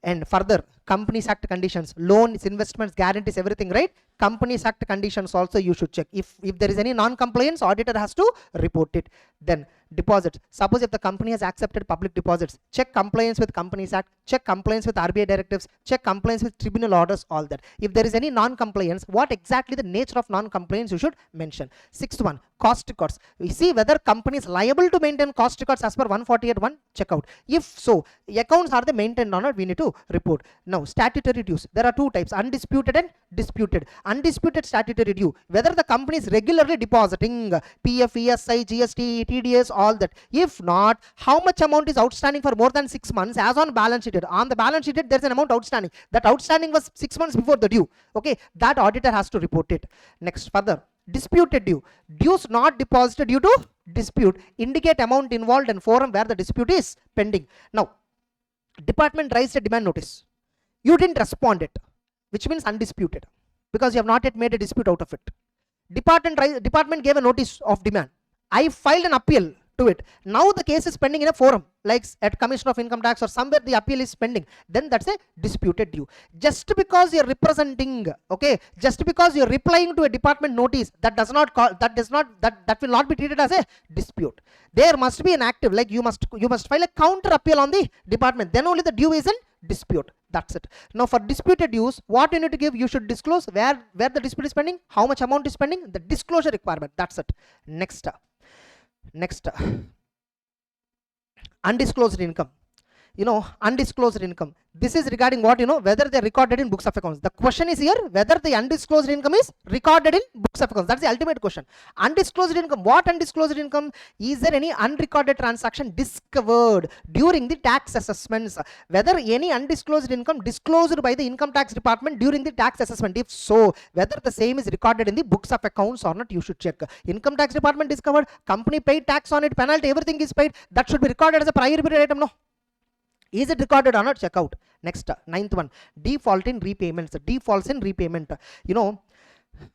And further, Companies Act conditions, loans, investments, guarantees, everything, right? Companies Act conditions also you should check. If there is any non-compliance, auditor has to report it. Then deposits. Suppose if the company has accepted public deposits, check compliance with Companies Act, check compliance with RBI directives, check compliance with tribunal orders, all that. If there is any non-compliance, what exactly the nature of non-compliance you should mention. 6th one, cost records. We see whether company is liable to maintain cost records as per 148.1. Check out. If so, accounts are they maintained or not, we need to report. Now, statutory dues. There are two types, undisputed and disputed. Undisputed statutory due, whether the company is regularly depositing PF, ESI, GST, TDS, all that. If not, how much amount is outstanding for more than 6 months as on balance sheet. On the balance sheet, there's an amount outstanding. That outstanding was 6 months before the due. Okay, that auditor has to report it. Next, further. Disputed due. Dues not deposited due to dispute. Indicate amount involved and forum where the dispute is pending. Now, department raised a demand notice. You didn't respond it, which means undisputed, because you have not yet made a dispute out of it. Department gave a notice of demand. I filed an appeal to it. Now the case is pending in a forum, like at Commission of Income Tax or somewhere the appeal is pending. Then that's a disputed due. Just because you're representing, okay, just because you're replying to a department notice, that will not be treated as a dispute. There must be an active, like you must file a counter appeal on the department. Then only the due is in dispute. That's it. Now for disputed dues, what you need to give, you should disclose where the dispute is pending, how much amount is pending, the disclosure requirement. That's it. Next, undisclosed income. Undisclosed income. This is regarding what, whether they are recorded in books of accounts. The question is here, whether the undisclosed income is recorded in books of accounts. That's the ultimate question. Undisclosed income. What undisclosed income? Is there any unrecorded transaction discovered during the tax assessments? Whether any undisclosed income disclosed by the income tax department during the tax assessment. If so, whether the same is recorded in the books of accounts or not, you should check. Income tax department discovered, company paid tax on it, penalty, everything is paid. That should be recorded as a prior period item, no? Is it recorded or not? Check out. Next, ninth one, default in repayments. Defaults in repayment.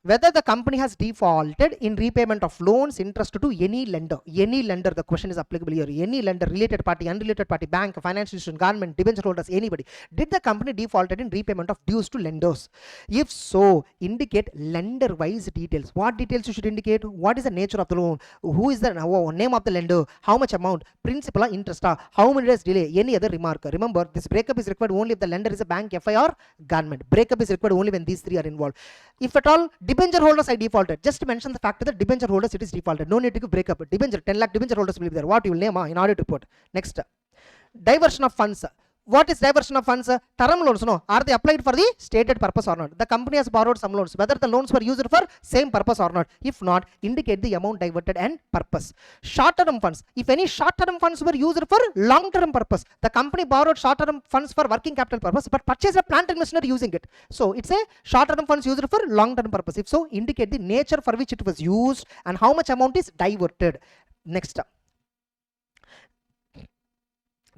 Whether the company has defaulted in repayment of loans, interest to any lender. Any lender, the question is applicable here. Any lender, related party, unrelated party, bank, financial institution, government, debenture holders, anybody. Did the company defaulted in repayment of dues to lenders? If so, indicate lender-wise details. What details you should indicate? What is the nature of the loan? Who is the name of the lender? How much amount? Principal or interest? How many days delay? Any other remark? Remember, this breakup is required only if the lender is a bank, FI or government. Breakup is required only when these three are involved. If at all, debenture holders I defaulted. Just mention the fact that debenture holders it is defaulted. No need to give breakup. Debenture, 10 lakh debenture holders will be there. What you will name in audit report. Next, diversion of funds. What is diversion of funds? Term loans, no. Are they applied for the stated purpose or not? The company has borrowed some loans. Whether the loans were used for same purpose or not. If not, indicate the amount diverted and purpose. Short-term funds. If any short-term funds were used for long-term purpose, the company borrowed short-term funds for working capital purpose, but purchased a plant and machinery using it. So it's a short-term funds used for long-term purpose. If so, indicate the nature for which it was used and how much amount is diverted. Next.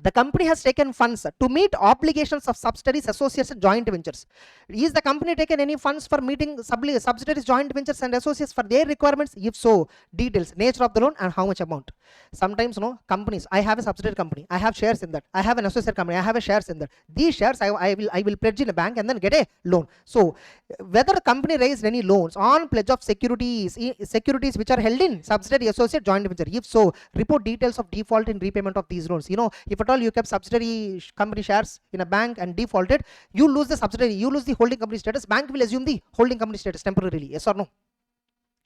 The company has taken funds to meet obligations of subsidiaries, associates, and joint ventures. Is the company taken any funds for meeting subsidiaries, joint ventures, and associates for their requirements? If so, details, nature of the loan, and how much amount. Sometimes, companies. I have a subsidiary company. I have shares in that. I have an associate company. I have a shares in that. These shares I will pledge in a bank and then get a loan. So, whether the company raised any loans on pledge of securities which are held in subsidiary, associate, joint venture. If so, report details of default in repayment of these loans. If at all you kept subsidiary company shares in a bank and defaulted, you lose the subsidiary, you lose the holding company status. Bank will assume the holding company status temporarily. Yes or no?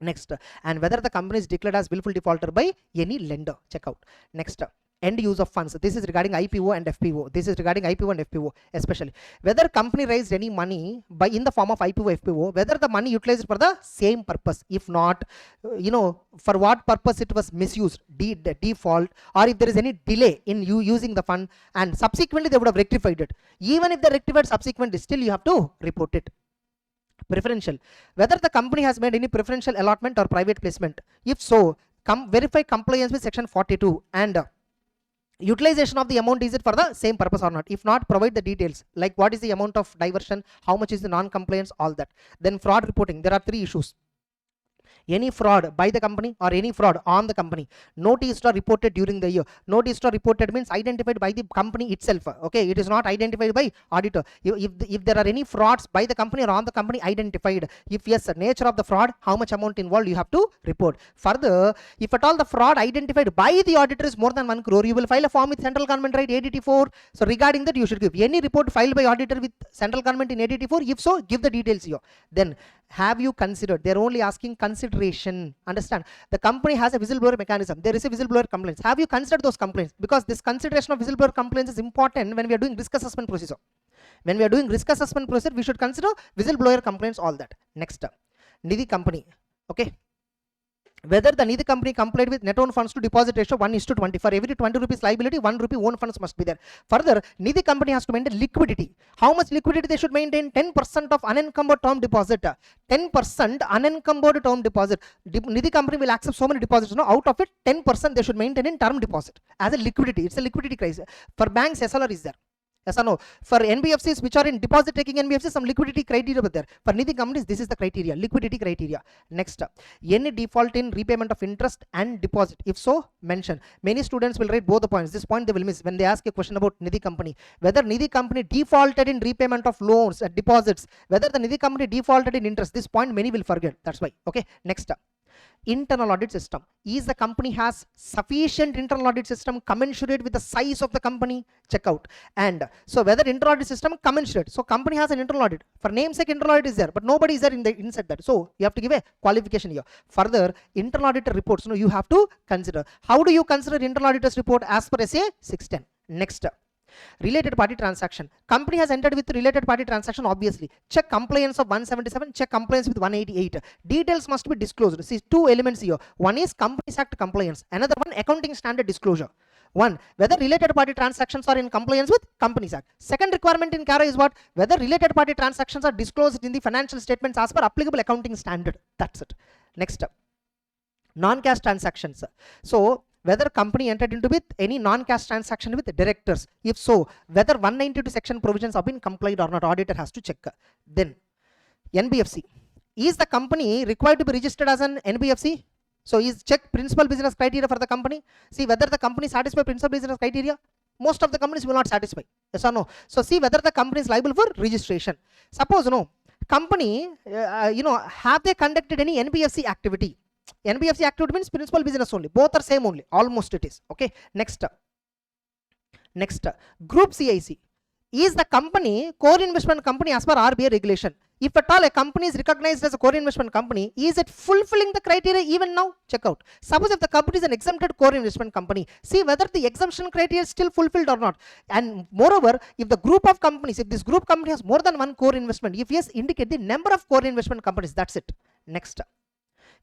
Next, and whether the company is declared as willful defaulter by any lender. Check out. Next, end use of funds. This is regarding IPO and FPO. This is regarding IPO and FPO especially. Whether company raised any money in the form of IPO, FPO, whether the money utilized for the same purpose. If not, for what purpose it was misused, default, or if there is any delay in you using the fund, and subsequently they would have rectified it. Even if they rectified subsequently, still you have to report it. Preferential. Whether the company has made any preferential allotment or private placement. If so, verify compliance with section 42 and utilization of the amount, is it for the same purpose or not? If not, provide the details like what is the amount of diversion, how much is the non-compliance, all that. Then fraud reporting. There are three issues. Any fraud by the company or any fraud on the company noticed or reported during the year. Noticed or reported means identified by the company itself. Okay, it is not identified by auditor. If there are any frauds by the company or on the company identified, if yes, the nature of the fraud, how much amount involved, you have to report. Further, if at all the fraud identified by the auditor is more than 1 crore, you will file a form with central government, right? ADT4. So regarding that, you should give any report filed by auditor with central government in ADT4. If so, give the details here. Then have you considered? They're only asking consideration. Understand? The company has a whistleblower mechanism. There is a whistleblower complaints. Have you considered those complaints? Because this consideration of whistleblower complaints is important when we are doing risk assessment procedure. When we are doing risk assessment procedure, we should consider whistleblower complaints, all that. Next, Nidhi company. Okay. Whether the Nidhi company complied with net own funds to deposit ratio 1:20. For every 20 rupees liability, 1 rupee own funds must be there. Further, Nidhi company has to maintain liquidity. How much liquidity they should maintain? 10% of unencumbered term deposit. 10% unencumbered term deposit. Nidhi company will accept so many deposits. No, out of it, 10% they should maintain in term deposit as a liquidity. It's a liquidity crisis. For banks, SLR is there. Yes or no? For NBFCs which are in deposit taking NBFCs, some liquidity criteria were there. For Nidhi companies, this is the criteria, liquidity criteria. Next, any default in repayment of interest and deposit? If so, mention. Many students will write both the points. This point they will miss when they ask a question about Nidhi company. Whether Nidhi company defaulted in repayment of loans and deposits, whether the Nidhi company defaulted in interest. This point many will forget. That's why. Okay. Next, internal audit system. Is the company has sufficient internal audit system commensurate with the size of the company? Check out. And so whether internal audit system commensurate. So company has an internal audit. For namesake internal audit is there, but nobody is there in the inside that. So you have to give a qualification here. Further, internal auditor reports. You have to consider. How do you consider internal auditor's report as per SA 610? Next, related party transaction. Company has entered with related party transaction, obviously. Check compliance of 177, check compliance with 188. Details must be disclosed. See, two elements here. One is Companies Act compliance. Another one, accounting standard disclosure. One, whether related party transactions are in compliance with Companies Act. Second requirement in CARO is what? Whether related party transactions are disclosed in the financial statements as per applicable accounting standard. That's it. Next, non-cash transactions. So whether company entered into with any non-cash transaction with directors. If so, whether 192 section provisions have been complied or not, auditor has to check. Then NBFC. Is the company required to be registered as an NBFC? So is check principal business criteria for the company. See whether the company satisfy principal business criteria. Most of the companies will not satisfy. Yes or no? So see whether the company is liable for registration. Suppose no company, have they conducted any NBFC activity? NBFC activity means principal business only. Both are same only. Almost it is. Okay. Next, group CIC. Is the company core investment company as per RBI regulation? If at all a company is recognized as a core investment company, is it fulfilling the criteria even now? Check out. Suppose if the company is an exempted core investment company, see whether the exemption criteria is still fulfilled or not. And moreover, if the group of companies, if this group company has more than one core investment, if yes, indicate the number of core investment companies. That's it. Next,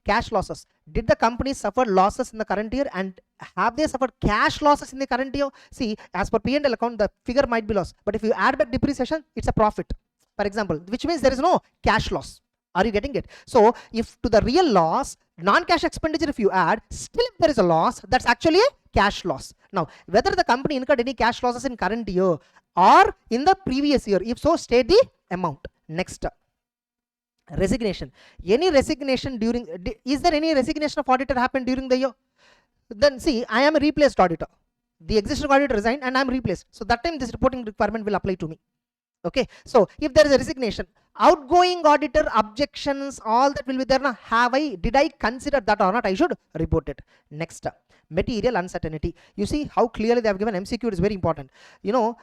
cash losses. Did the company suffer losses in the current year, and have they suffered cash losses in the current year? See, as per P&L account, the figure might be loss, but if you add back depreciation, it's a profit, for example, which means there is no cash loss. Are you getting it? So if to the real loss, non-cash expenditure, if you add, still if there is a loss, that's actually a cash loss. Now, whether the company incurred any cash losses in current year or in the previous year, if so, state the amount. Next, resignation. Any resignation during, is there any resignation of auditor happened during the year? Then see, I am a replaced auditor. The existing auditor resigned and I am replaced. So that time this reporting requirement will apply to me. Okay. So if there is a resignation, outgoing auditor objections, all that will be there. Now, did I consider that or not? I should report it. Next, material uncertainty. You see how clearly they have given MCQ. It is very important.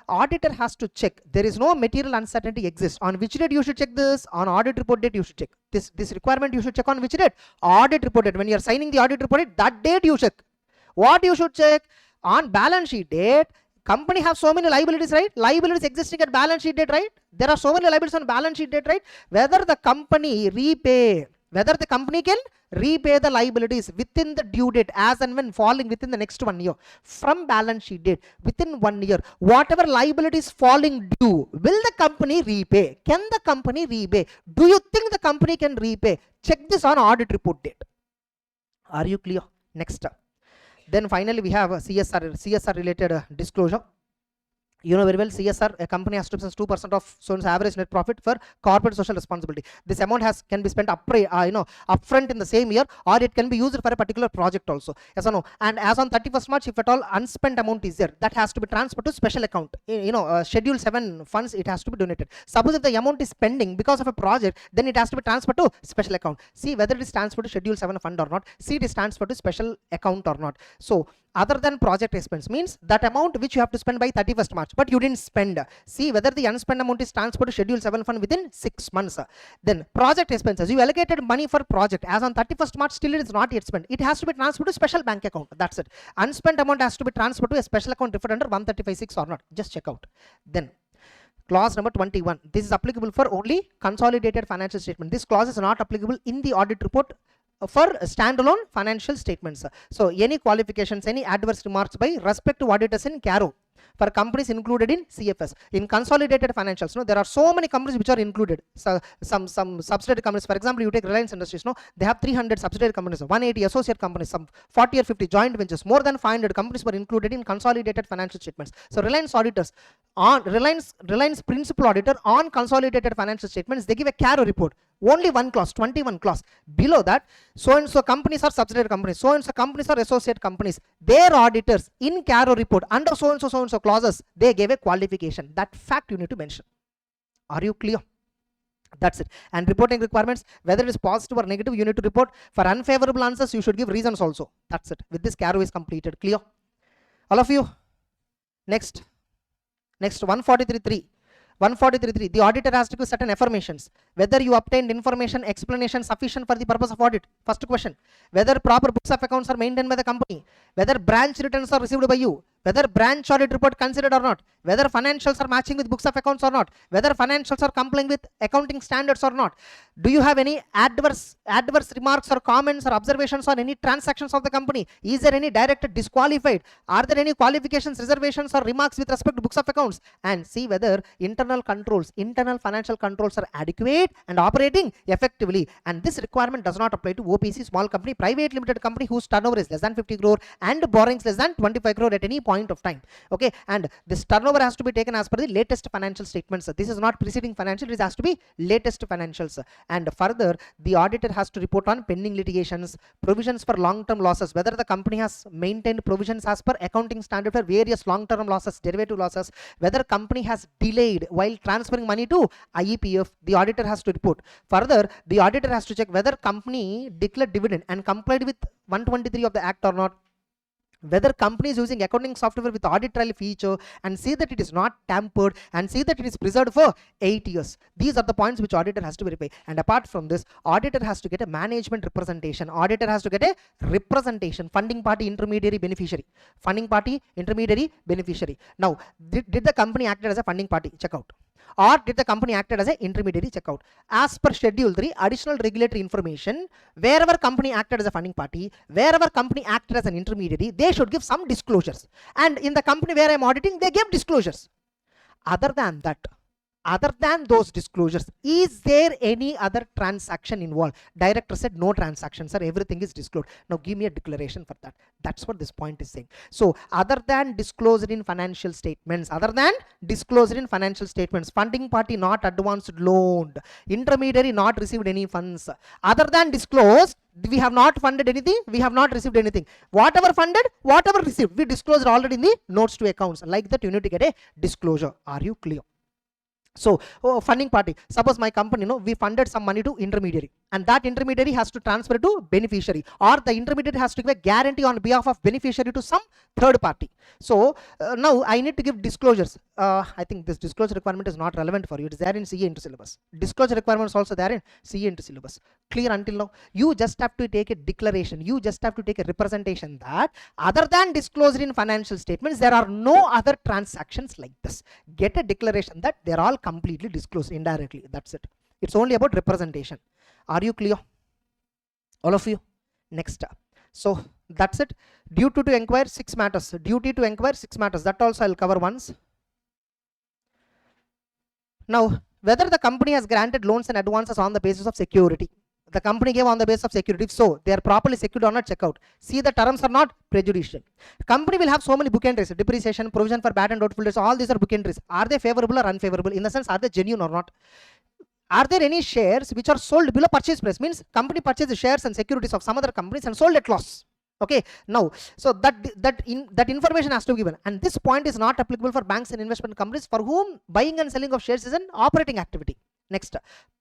Auditor has to check. There is no material uncertainty exists. On which date you should check this? On audit report date you should check. This requirement you should check on which date? Audit report date. When you are signing the audit report date, that date you check. What you should check? On balance sheet date. Company have so many liabilities, right? Liabilities existing at balance sheet date, right? There are so many liabilities on balance sheet date, right? Whether the company can repay the liabilities within the due date as and when falling within the next 1 year from balance sheet date within 1 year, whatever liabilities falling due, will the company repay? Can the company repay? Do you think the company can repay? Check this on audit report date. Are you clear? Next. Then finally we have a CSR related disclosure. You know very well, CSR, a company has to spend 2% of someone's average net profit for corporate social responsibility. This amount can be spent upfront in the same year, or it can be used for a particular project also. Yes or no? And as on 31st March, if at all unspent amount is there, that has to be transferred to special account. Schedule 7 funds, it has to be donated. Suppose if the amount is pending because of a project, then it has to be transferred to special account. See whether it is transferred to Schedule 7 fund or not. See it is transferred to special account or not. So other than project expense means that amount which you have to spend by 31st March, but you didn't spend. See whether the unspent amount is transferred to Schedule 7 fund within 6 months. Then project expenses, you allocated money for project as on 31st March, still it is not yet spent. It has to be transferred to special bank account. That's it. Unspent amount has to be transferred to a special account referred under 135(6) or not. Just check out. Then Clause number 21. This is applicable for only consolidated financial statement. This clause is not applicable in the audit report for standalone financial statements. So any qualifications, any adverse remarks by respective auditors in CARO for companies included in CFS. In consolidated financials, no, there are so many companies which are included. So some subsidiary companies, for example, you take Reliance Industries, no, they have 300 subsidiary companies, 180 associate companies, some 40 or 50 joint ventures, more than 500 companies were included in consolidated financial statements. So Reliance auditors, on Reliance principal auditor on consolidated financial statements, they give a CARO report. Only one clause, 21 clause. Below that, so and so companies are subsidiary companies, so and so companies are associate companies. Their auditors in CARO report under so and so clauses, they gave a qualification. That fact you need to mention. Are you clear? That's it. And reporting requirements, whether it is positive or negative, you need to report. For unfavorable answers, you should give reasons also. That's it. With this, CARO is completed. Clear? All of you. Next 143.3. 143.3. The auditor has to give certain affirmations. Whether you obtained information, explanation sufficient for the purpose of audit. First question. Whether proper books of accounts are maintained by the company. Whether branch returns are received by you. Whether branch audit report considered or not. Whether financials are matching with books of accounts or not. Whether financials are complying with accounting standards or not. Do you have any adverse remarks or comments or observations on any transactions of the company? Is there any director disqualified? Are there any qualifications, reservations or remarks with respect to books of accounts? And see whether internal financial controls are adequate and operating effectively. And this requirement does not apply to OPC, small company, private limited company whose turnover is less than 50 crore and borrowings less than 25 crore at any point of time. Okay, and this turnover has to be taken as per the latest financial statements. This is not preceding financial, it has to be latest financials. And further, the auditor has to report on pending litigations, provisions for long-term losses, whether the company has maintained provisions as per accounting standard for various long-term losses, derivative losses, whether company has delayed while transferring money to IEPF, the auditor has to report. Further, the auditor has to check whether company declared dividend and complied with 123 of the act or not. Whether company is using accounting software with audit trail feature and see that it is not tampered and see that it is preserved for 8 years. These are the points which auditor has to verify. And apart from this, auditor has to get a management representation. Auditor has to get a representation. Funding party, intermediary, beneficiary. Funding party, intermediary, beneficiary. Now, did the company act as a funding party? Check out. Or did the company acted as an intermediary? Check out. As per Schedule 3, additional regulatory information, wherever company acted as a funding party, wherever company acted as an intermediary, they should give some disclosures. And in the company where I am auditing, they gave disclosures. Other than that, other than those disclosures, is there any other transaction involved? Director said no transactions, sir, everything is disclosed. Now give me a declaration for that. That's what this point is saying. So other than disclosed in financial statements, funding party not advanced loaned, intermediary not received any funds, other than disclosed, we have not funded anything, we have not received anything. Whatever funded, whatever received, we disclosed already in the notes to accounts. Like that, you need to get a disclosure. Are you clear? So funding party, suppose my company, we funded some money to intermediary and that intermediary has to transfer to beneficiary, or the intermediary has to give a guarantee on behalf of beneficiary to some third party. So now I need to give disclosures. I think this disclosure requirement is not relevant for you. It is there in CA into syllabus. Disclosure requirements also there in CA into syllabus. Clear until now? You just have to take a declaration. You just have to take a representation that other than disclosed in financial statements, there are no other transactions like this. Get a declaration that they're all completely disclosed indirectly. That's it. It's only about representation. Are you clear? All of you? Next. So that's it. Duty to inquire 6 matters. Duty to inquire 6 matters. That also I'll cover once. Now, whether the company has granted loans and advances on the basis of security. The company gave on the basis of security. If so, they are properly secured or not, check out. See, the terms are not prejudicial. Company will have so many book entries, depreciation, provision for bad and doubtful debts, all these are book entries. Are they favorable or unfavorable? In the sense, are they genuine or not? Are there any shares which are sold below purchase price? Means company purchased the shares and securities of some other companies and sold at loss. Okay, now, so that information has to be given, and this point is not applicable for banks and investment companies for whom buying and selling of shares is an operating activity. Next,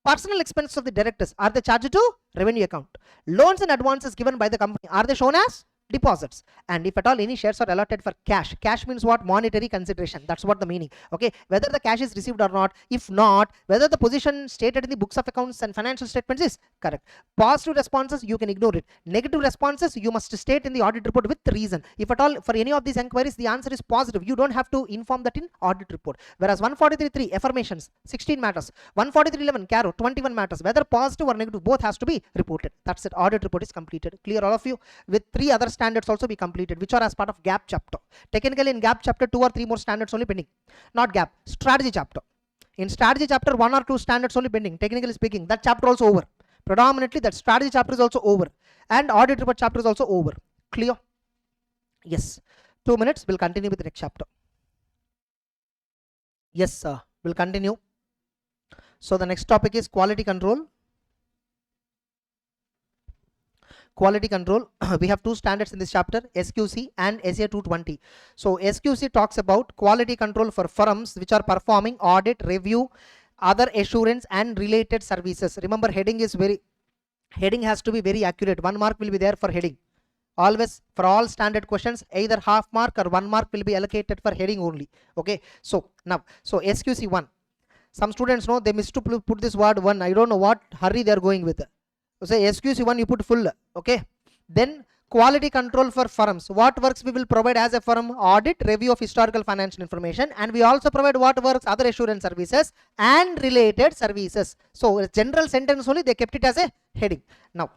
personal expenses of the directors, are they charged to revenue account? Loans and advances given by the company, are they shown as deposits. And if at all any shares are allotted for cash means what? Monetary consideration. That's what the meaning. Okay, whether the cash is received or not, if not, whether the position stated in the books of accounts and financial statements is correct. Positive responses, you can ignore it. Negative responses, you must state in the audit report with reason. If at all for any of these inquiries the answer is positive, you don't have to inform that in audit report. Whereas 143.3 affirmations, 16 matters. 143.11 CARO, 21 matters. Whether positive or negative, both has to be reported. That's it. Audit report is completed. Clear, all of you? With 3 other standards also be completed, which are as part of GAAP chapter. Technically in GAAP chapter 2 or 3 more standards only pending. Not GAAP, strategy chapter. In strategy chapter 1 or 2 standards only pending. Technically speaking, that chapter also over. Predominantly that strategy chapter is also over, and audit report chapter is also over. Clear? Yes. 2 minutes. We'll continue with the next chapter. Yes, sir. We'll continue. So the next topic is quality control. Quality control. We have 2 standards in this chapter, SQC and SA 220. So SQC talks about quality control for firms which are performing audit, review, other assurance and related services. Remember, heading has to be very accurate. 1 mark will be there for heading. Always for all standard questions, either half mark or 1 mark will be allocated for heading only. Okay, so now, so SQC 1. Some students know they missed to put this word 1. I don't know what hurry they are going with. So say SQC 1 you put full. Okay, then quality control for firms. What works we will provide as a firm? Audit, review of historical financial information, and we also provide what works? Other assurance services and related services. So a general sentence only, they kept it as a heading. Now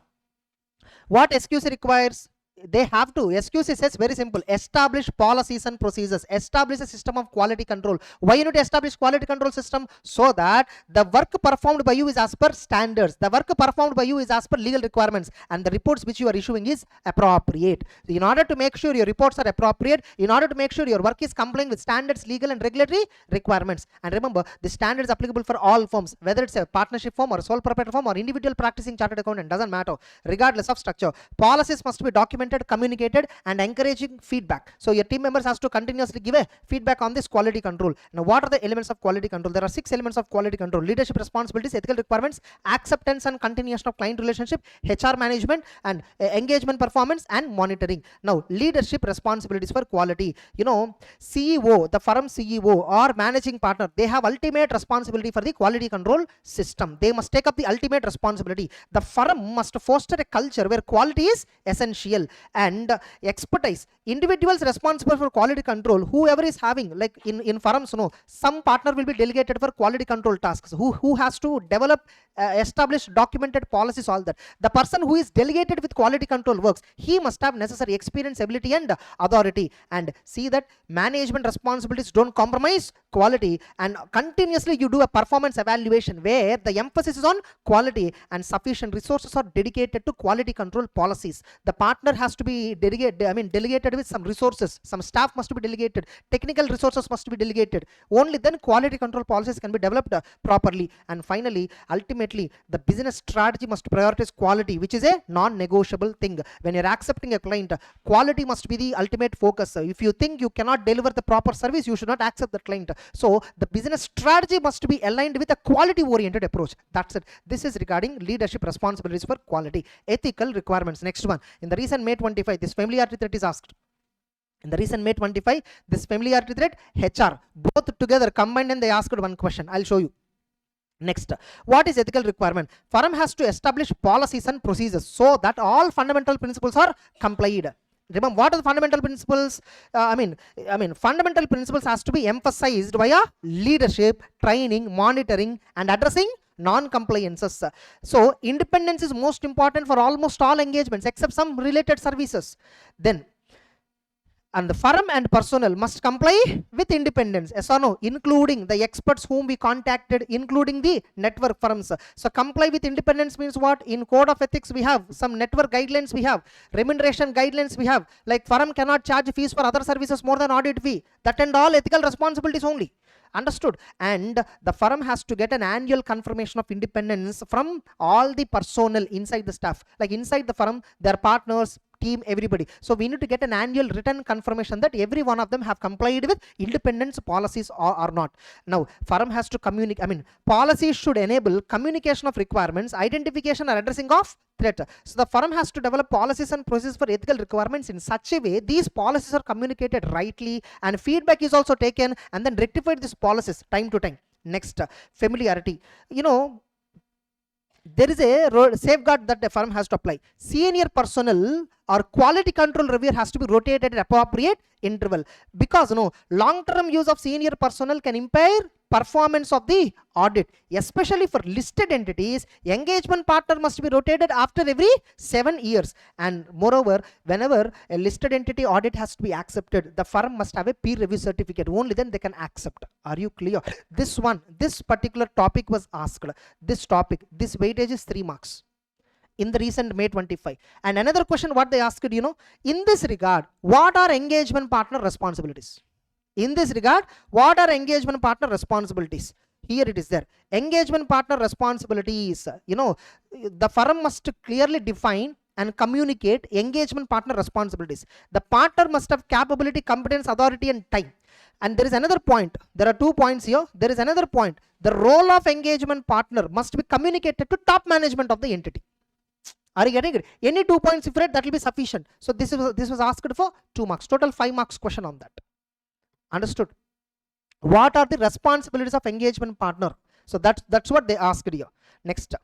what SQC requires? They have to, SQC says very simple, establish policies and procedures, establish a system of quality control. Why you need to establish quality control system? So that the work performed by you is as per standards, the work performed by you is as per legal requirements, and the reports which you are issuing is appropriate. In order to make sure your reports are appropriate, in order to make sure your work is complying with standards, legal and regulatory requirements. And remember, the standard is applicable for all firms, whether it's a partnership firm or a sole proprietor firm or individual practicing chartered accountant, doesn't matter, regardless of structure. Policies must be documented, communicated and encouraging feedback. So your team members has to continuously give a feedback on this quality control. Now what are the elements of quality control? There are 6 elements of quality control: leadership responsibilities, ethical requirements, acceptance and continuation of client relationship, HR management, and engagement performance and monitoring. Now leadership responsibilities for quality. You know, CEO, the firm CEO or managing partner, they have ultimate responsibility for the quality control system. They must take up the ultimate responsibility. The firm must foster a culture where quality is essential. And expertise, individuals responsible for quality control, whoever is having, like in firms, no, some partner will be delegated for quality control tasks, who has to develop, establish documented policies, all that. The person who is delegated with quality control works, he must have necessary experience, ability and authority. And see that management responsibilities don't compromise quality, and continuously you do a performance evaluation where the emphasis is on quality and sufficient resources are dedicated to quality control policies. The partner has to be delegated with some resources, some staff must be delegated, technical resources must be delegated. Only then quality control policies can be developed properly. And finally, ultimately, the business strategy must prioritize quality, which is a non-negotiable thing. When you're accepting a client, quality must be the ultimate focus. If you think you cannot deliver the proper service, you should not accept the client. So the business strategy must be aligned with a quality oriented approach. That's it. This is regarding leadership responsibilities for quality. Ethical requirements. Next one, in the recent May 25, this familiarity threat is asked. In the recent May 25, this familiarity threat, HR, both together combined, and they asked one question. I'll show you. Next, what is ethical requirement? Firm has to establish policies and procedures so that all fundamental principles are complied. Remember, what are the fundamental principles? Fundamental principles has to be emphasized via leadership, training, monitoring, and addressing non-compliances. So independence is most important for almost all engagements except some related services. Then, and the firm and personnel must comply with independence, yes or no, including the experts whom we contacted, including the network firms. So comply with independence means what? In code of ethics we have some network guidelines, we have remuneration guidelines, we have, like firm cannot charge fees for other services more than audit fee. That and all ethical responsibilities only. Understood? And the firm has to get an annual confirmation of independence from all the personnel inside the staff. Like inside the firm, their partners, team, everybody. So we need to get an annual written confirmation that every one of them have complied with independence policies or not. Now, firm has to communicate, policies should enable communication of requirements, identification or addressing of threat. So the firm has to develop policies and processes for ethical requirements in such a way these policies are communicated rightly and feedback is also taken and then rectified these policies time to time. Next, familiarity. There is a safeguard that the firm has to apply. Senior personnel or quality control reviewer has to be rotated at appropriate interval, because long-term use of senior personnel can impair performance of the audit. Especially for listed entities, engagement partner must be rotated after every 7 years. And moreover, whenever a listed entity audit has to be accepted, the firm must have a peer review certificate. Only then they can accept. Are you clear? This particular topic was asked. This weightage is 3 marks in the recent May 25. And another question what they asked, in this regard, what are engagement partner responsibilities? In this regard, what are engagement partner responsibilities? Here it is there. Engagement partner responsibilities, the firm must clearly define and communicate engagement partner responsibilities. The partner must have capability, competence, authority and time. And there is another point. There are 2 points here. There is another point. The role of engagement partner must be communicated to top management of the entity. Are you getting it? Any 2 points if read, that will be sufficient. So this was asked for 2 marks. Total 5 marks question on that. Understood? What are the responsibilities of engagement partner? So that's what they asked here. Next.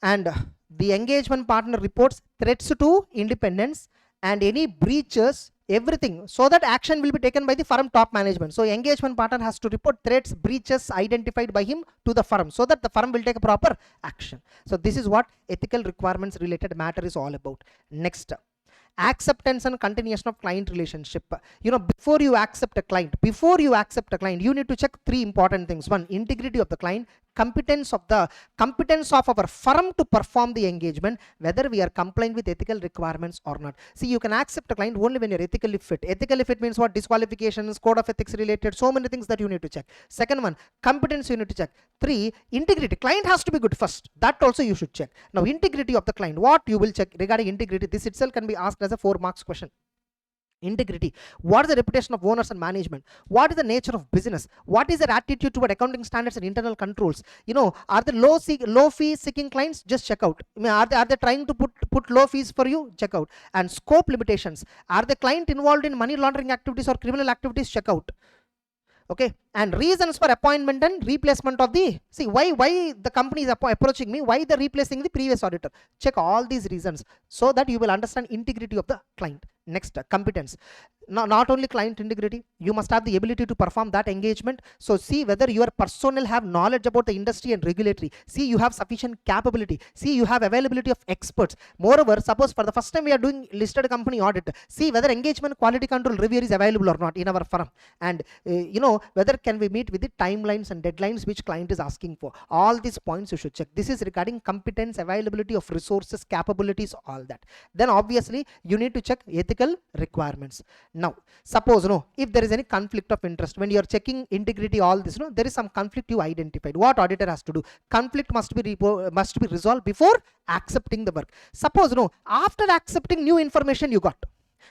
And the engagement partner reports threats to independence and any breaches, everything, so that action will be taken by the firm top management. So engagement partner has to report threats, breaches identified by him to the firm, so that the firm will take a proper action. So this is what ethical requirements related matter is all about. Next, acceptance and continuation of client relationship. Before you accept a client, you need to check 3 important things. 1, integrity of the client, competence of our firm to perform the engagement, whether we are complying with ethical requirements or not. See, you can accept a client only when you're ethically fit. Ethically fit means what? Disqualifications, code of ethics related, so many things that you need to check. Second one, competence you need to check. 3, integrity. Client has to be good first. That also you should check. Now, integrity of the client, what you will check regarding integrity? This itself can be asked as a 4 marks question. Integrity. What is the reputation of owners and management? What is the nature of business? What is their attitude toward accounting standards and internal controls? Are the low fee seeking clients? Just check out. Are they trying to put low fees for you? Check out. And scope limitations. Are the client involved in money laundering activities or criminal activities? Check out. Okay, and reasons for appointment and replacement of the, why the company is approaching me, why they're replacing the previous auditor. Check all these reasons so that you will understand integrity of the client. Next, competence. Not only client integrity, you must have the ability to perform that engagement. So see whether your personnel have knowledge about the industry and regulatory. See, you have sufficient capability. See, you have availability of experts. Moreover, suppose for the first time we are doing listed company audit, see whether engagement quality control review is available or not in our firm, and whether can we meet with the timelines and deadlines which client is asking for. All these points you should check. This is regarding competence, availability of resources, capabilities, all that. Then obviously you need to check ethical requirements. Now, suppose if there is any conflict of interest when you are checking integrity, all this, there is some conflict you identified. What auditor has to do? Conflict must be resolved before accepting the work. Suppose after accepting new information you got.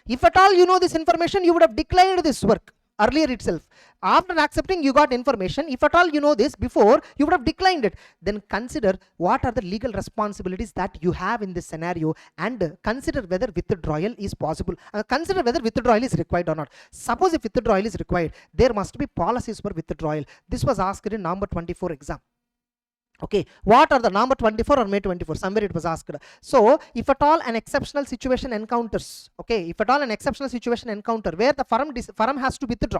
If at all this information, you would have declined this work earlier itself. After accepting, you got information. If at all this before, you would have declined it. Then consider what are the legal responsibilities that you have in this scenario, and consider whether withdrawal is possible. Consider whether withdrawal is required or not. Suppose if withdrawal is required, there must be policies for withdrawal. This was asked in November 24 exam. Okay, what are the November 24 or May 24? Somewhere it was asked. So, if at all an exceptional situation encounters, where the firm has to withdraw,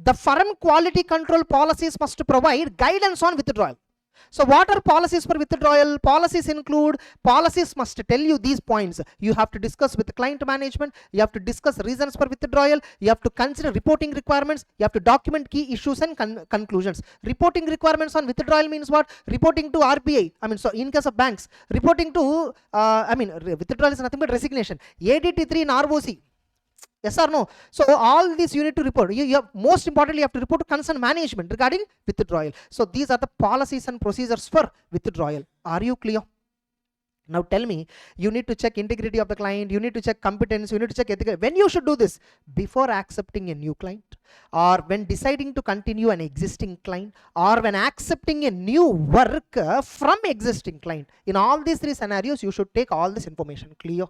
the firm quality control policies must provide guidance on withdrawal. So what are policies for withdrawal? Policies include, policies must tell you these points. You have to discuss with the client management, you have to discuss reasons for withdrawal, you have to consider reporting requirements, you have to document key issues and conclusions. Reporting requirements on withdrawal means what? Reporting to RBI, so in case of banks, reporting to, withdrawal is nothing but resignation. ADT3 in ROC. Yes or no? So all these you need to report. You have, most importantly, you have to report to concerned management regarding withdrawal. So these are the policies and procedures for withdrawal. Are you clear? Now tell me, you need to check integrity of the client, you need to check competence, you need to check ethical. When you should do this? Before accepting a new client, or when deciding to continue an existing client, or when accepting a new work from existing client. In all these three scenarios, you should take all this information. Clear?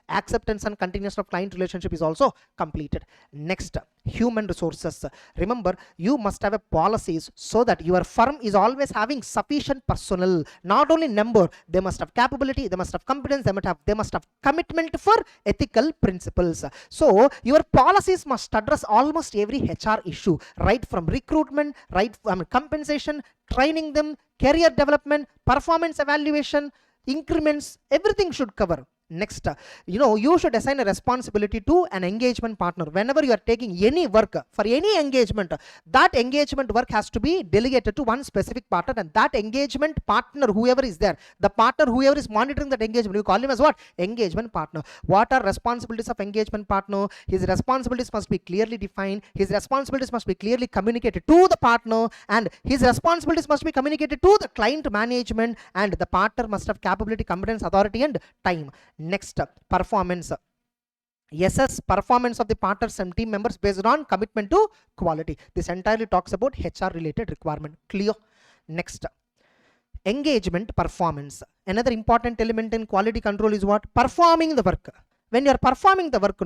Acceptance and continuation of client relationship is also completed. Next, human resources. Remember, you must have a policies so that your firm is always having sufficient personnel. Not only number, they must have capability, they must have competence, they must have commitment for ethical principles. So your policies must address almost every HR issue, right from recruitment, compensation, training them, career development, performance evaluation, increments, everything should cover. Next, you should assign a responsibility to an engagement partner. Whenever you are taking any work for any engagement, that engagement work has to be delegated to one specific partner, and that engagement partner, whoever is there, the partner, whoever is monitoring that engagement, you call him as what? Engagement partner. What are responsibilities of engagement partner? His responsibilities must be clearly defined, his responsibilities must be clearly communicated to the partner, and his responsibilities must be communicated to the client management, and the partner must have capability, competence, authority, and time. Next, performance. Yes, performance of the partners and team members based on commitment to quality. This entirely talks about HR related requirement. Clear? Next, engagement performance. Another important element in quality control is what? Performing the work. When you are performing the work,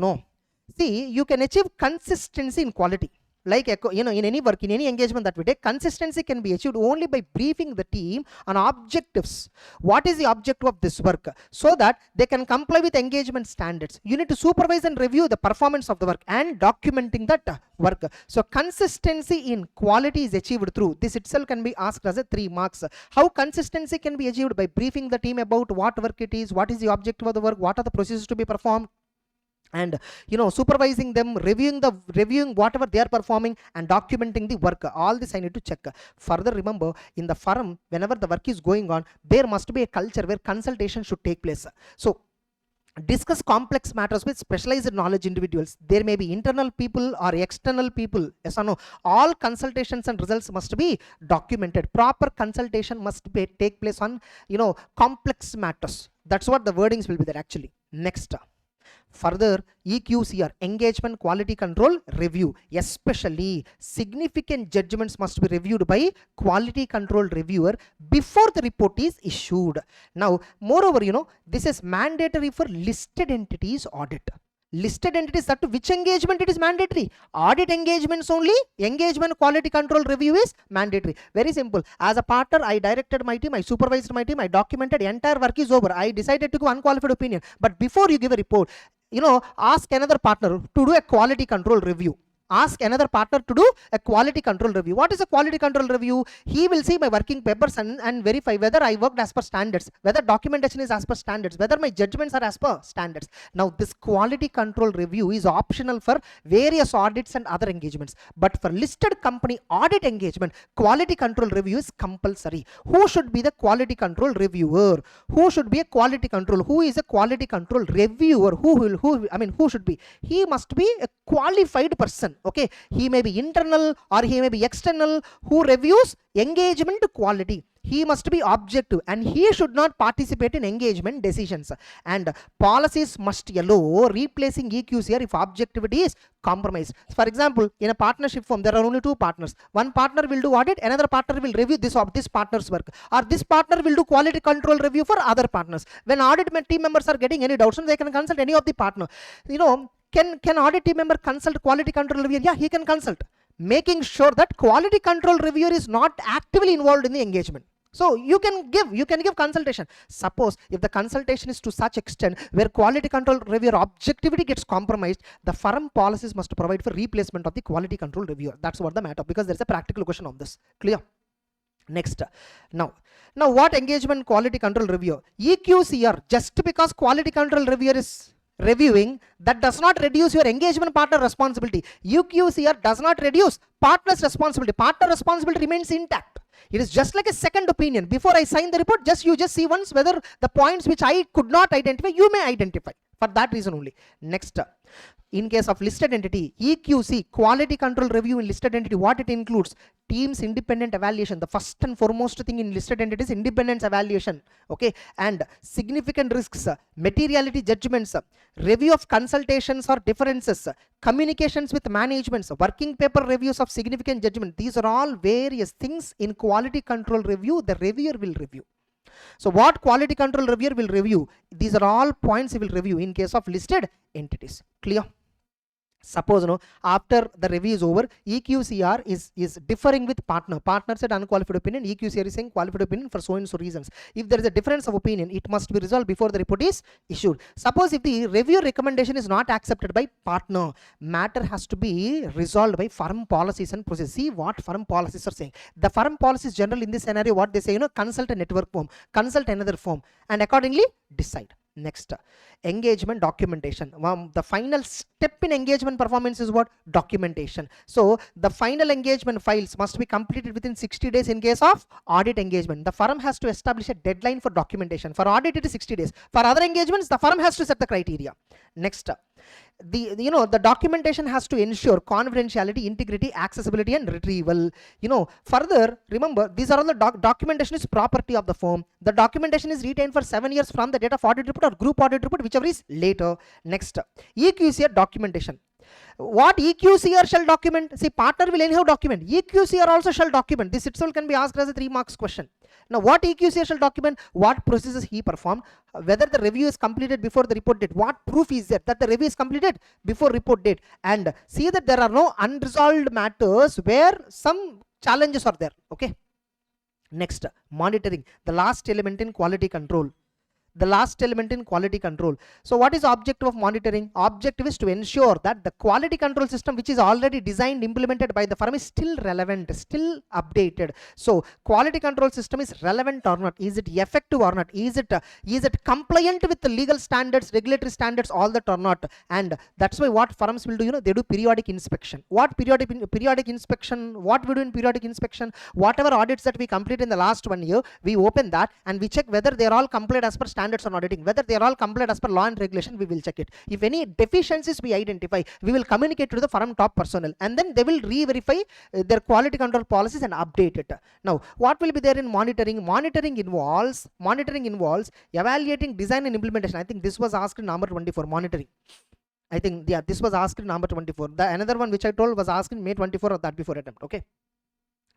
see, you can achieve consistency in quality. Like, in any work, in any engagement that we take, consistency can be achieved only by briefing the team on objectives. What is the objective of this work? So that they can comply with engagement standards. You need to supervise and review the performance of the work and documenting that work. So consistency in quality is achieved through this itself can be asked as a 3 marks. How consistency can be achieved? By briefing the team about what work it is, what is the objective of the work, what are the processes to be performed, and supervising them, reviewing whatever they are performing, and documenting the work. All this I need to check. Further, remember, in the firm, whenever the work is going on, there must be a culture where consultation should take place. So discuss complex matters with specialized knowledge individuals. There may be internal people or external people. Yes or no? All consultations and results must be documented. Proper consultation must take place on complex matters. That's what the wordings will be there actually. Next, further, EQCR, engagement quality control review. Especially significant judgments must be reviewed by quality control reviewer before the report is issued. Now, moreover, this is mandatory for listed entities audit. Listed entities, that to which engagement it is mandatory? Audit engagements only, engagement quality control review is mandatory. Very simple. As a partner, I directed my team, I supervised my team, I documented, entire work is over. I decided to give unqualified opinion. But before you give a report, ask another partner to do a quality control review. Ask another partner to do a quality control review. What is a quality control review? He will see my working papers and verify whether I worked as per standards, whether documentation is as per standards, whether my judgments are as per standards. Now, this quality control review is optional for various audits and other engagements. But for listed company audit engagement, quality control review is compulsory. Who should be the quality control reviewer? Who should be a quality control? Who is a quality control reviewer? Who should be? He must be a qualified person. Okay, he may be internal or he may be external who reviews engagement quality. He must be objective and he should not participate in engagement decisions. And policies must allow replacing EQCR if objectivity is compromised. For example, in a partnership firm, there are only 2 partners. One partner will do audit, another partner will review this partner's work, or this partner will do quality control review for other partners. When audit team members are getting any doubts, they can consult any of the partner. Can audit team member consult quality control reviewer? Yeah, he can consult, making sure that quality control reviewer is not actively involved in the engagement. So you can give consultation. Suppose if the consultation is to such extent where quality control reviewer objectivity gets compromised, the firm policies must provide for replacement of the quality control reviewer. That's what the matter, because there's a practical question of this. Clear? Next, now what engagement quality control reviewer? EQCR, just because quality control reviewer is reviewing, that does not reduce your engagement partner responsibility. EQCR does not reduce partner's responsibility. Partner responsibility remains intact. It is just like a second opinion. Before I sign the report, you just see once whether the points which I could not identify, you may identify. For that reason only. Next, in case of listed entity, EQC, quality control review in listed entity, what it includes? Team's independent evaluation. The first and foremost thing in listed entities, independence evaluation, okay, and significant risks, materiality judgments, review of consultations or differences, communications with managements, working paper reviews of significant judgment. These are all various things in quality control review the reviewer will review. So what quality control reviewer will review? These are all points he will review in case of listed entities. Clear? Suppose after the review is over, EQCR is differing with partner. Partner said unqualified opinion, EQCR is saying qualified opinion for so and so reasons. If there is a difference of opinion, it must be resolved before the report is issued. Suppose if the review recommendation is not accepted by partner, matter has to be resolved by firm policies and processes. See what firm policies are saying. The firm policies general in this scenario, what they say, consult a network firm, consult another firm, and accordingly decide. Next, engagement documentation. The final step in engagement performance is what? Documentation. So the final engagement files must be completed within 60 days in case of audit engagement. The firm has to establish a deadline for documentation. For audit it is 60 days. For other engagements the firm has to set the criteria. Next, the documentation has to ensure confidentiality, integrity, accessibility and retrieval. Further, remember, these are all the documentation is property of the firm. The documentation is retained for 7 years from the date of audit report or group audit report, whichever is later. Next, EQCR documentation. What EQCR shall document? See, partner will anyhow document. EQCR also shall document. This itself can be asked as a 3 marks question. Now, what EQCR shall document? What processes he performed, whether the review is completed before the report date, what proof is there that the review is completed before report date, and see that there are no unresolved matters where some challenges are there. Okay. Next, monitoring, the last element in quality control. The last element in quality control. So what is the objective of monitoring? Objective is to ensure that the quality control system which is already designed, implemented by the firm is still relevant, still updated. So quality control system is relevant or not? Is it effective or not? Is it compliant with the legal standards, regulatory standards, all that or not? And that's why what firms will do, they do periodic inspection. What periodic inspection? What we do in periodic inspection? Whatever audits that we complete in the last 1 year, we open that and we check whether they are all compliant as per standards on auditing, whether they are all compliant as per law and regulation. We will check it. If any deficiencies we identify, we will communicate to the firm top personnel, and then they will re-verify their quality control policies and update it. Now, what will be there in monitoring? Monitoring involves evaluating design and implementation. I think this was asked in number 24, monitoring. I think, yeah, this was asked in number 24. The another one which I told was asked in May 24 or that before attempt. Okay.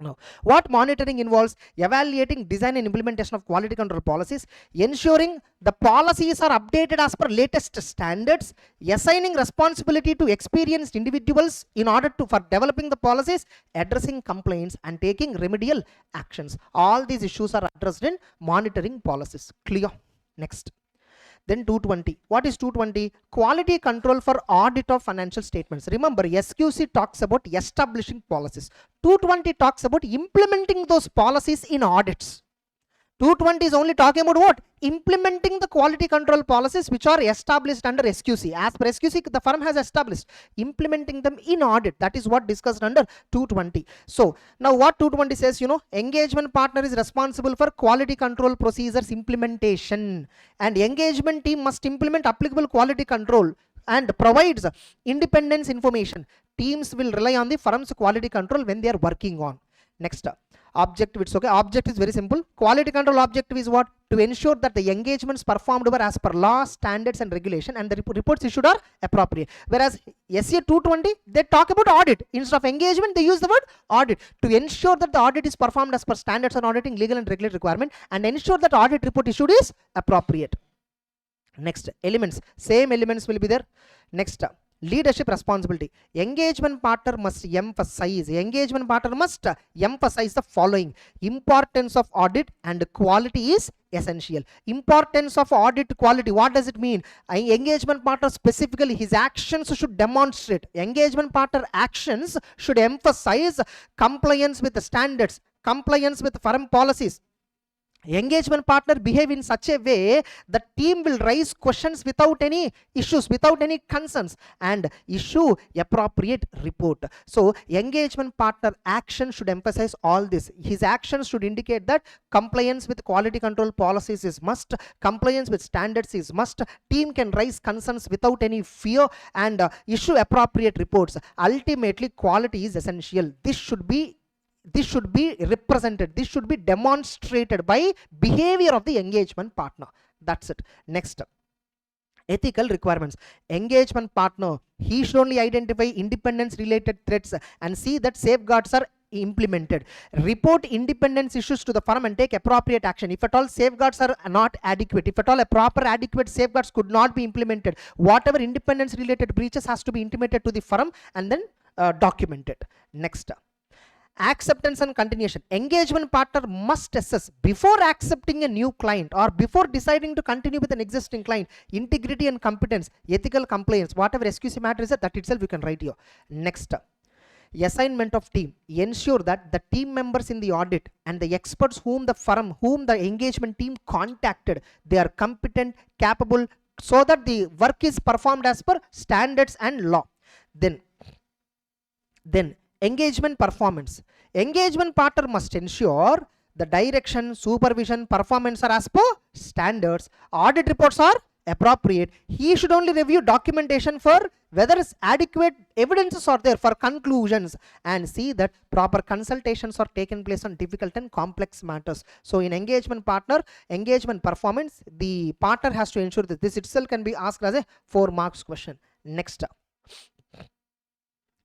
Now, what monitoring involves? Evaluating design and implementation of quality control policies, ensuring the policies are updated as per latest standards, assigning responsibility to experienced individuals in order for developing the policies, addressing complaints and taking remedial actions. All these issues are addressed in monitoring policies. Clear? Next. Then 220. What is 220? Quality control for audit of financial statements. Remember, SQC talks about establishing policies. 220 talks about implementing those policies in audits. 220 is only talking about what? Implementing the quality control policies which are established under SQC. As per SQC, the firm has established. Implementing them in audit. That is what discussed under 220. So, now what 220 says, engagement partner is responsible for quality control procedures implementation. And engagement team must implement applicable quality control and provides independence information. Teams will rely on the firm's quality control when they are working on. Next, objective. It's okay. Objective is very simple. Quality control objective is what? To ensure that the engagements performed were as per law, standards and regulation, and the reports issued are appropriate. Whereas SA 220, they talk about audit. Instead of engagement, they use the word audit. To ensure that the audit is performed as per standards on auditing, legal and regulatory requirement, and ensure that audit report issued is appropriate. Next, elements. Same elements will be there. Next, leadership responsibility. Engagement partner must emphasize the following: importance of audit and quality is essential. Importance of audit, quality, what does it mean? Engagement partner, specifically his actions should demonstrate. Engagement partner actions should emphasize compliance with the standards, compliance with firm policies, Engagement partner behave in such a way the team will raise questions without any issues, without any concerns, and issue appropriate report. So engagement partner action should emphasize all this. His actions should indicate that compliance with quality control policies is must, compliance with standards is must, team can raise concerns without any fear, and issue appropriate reports. Ultimately, quality is essential. This should be represented, this should be demonstrated by behavior of the engagement partner. That's it. Next, ethical requirements. Engagement partner, he should only identify independence related threats and see that safeguards are implemented. Report independence issues to the firm and take appropriate action. If at all safeguards are not adequate, if at all a proper adequate safeguards could not be implemented, whatever independence related breaches has to be intimated to the firm and then documented. Next, acceptance and continuation. Engagement partner must assess before accepting a new client or before deciding to continue with an existing client, integrity and competence, ethical compliance, whatever SQC matter is, that itself you can write here. Next, assignment of team. Ensure that the team members in the audit and the experts whom the engagement team contacted, they are competent, capable, so that the work is performed as per standards and law. Then engagement performance. Engagement partner must ensure the direction, supervision, performance are as per standards. Audit reports are appropriate. He should only review documentation for whether adequate evidences are there for conclusions, and see that proper consultations are taken place on difficult and complex matters. So in engagement partner, engagement performance, the partner has to ensure that this itself can be asked as a 4 marks question. Next,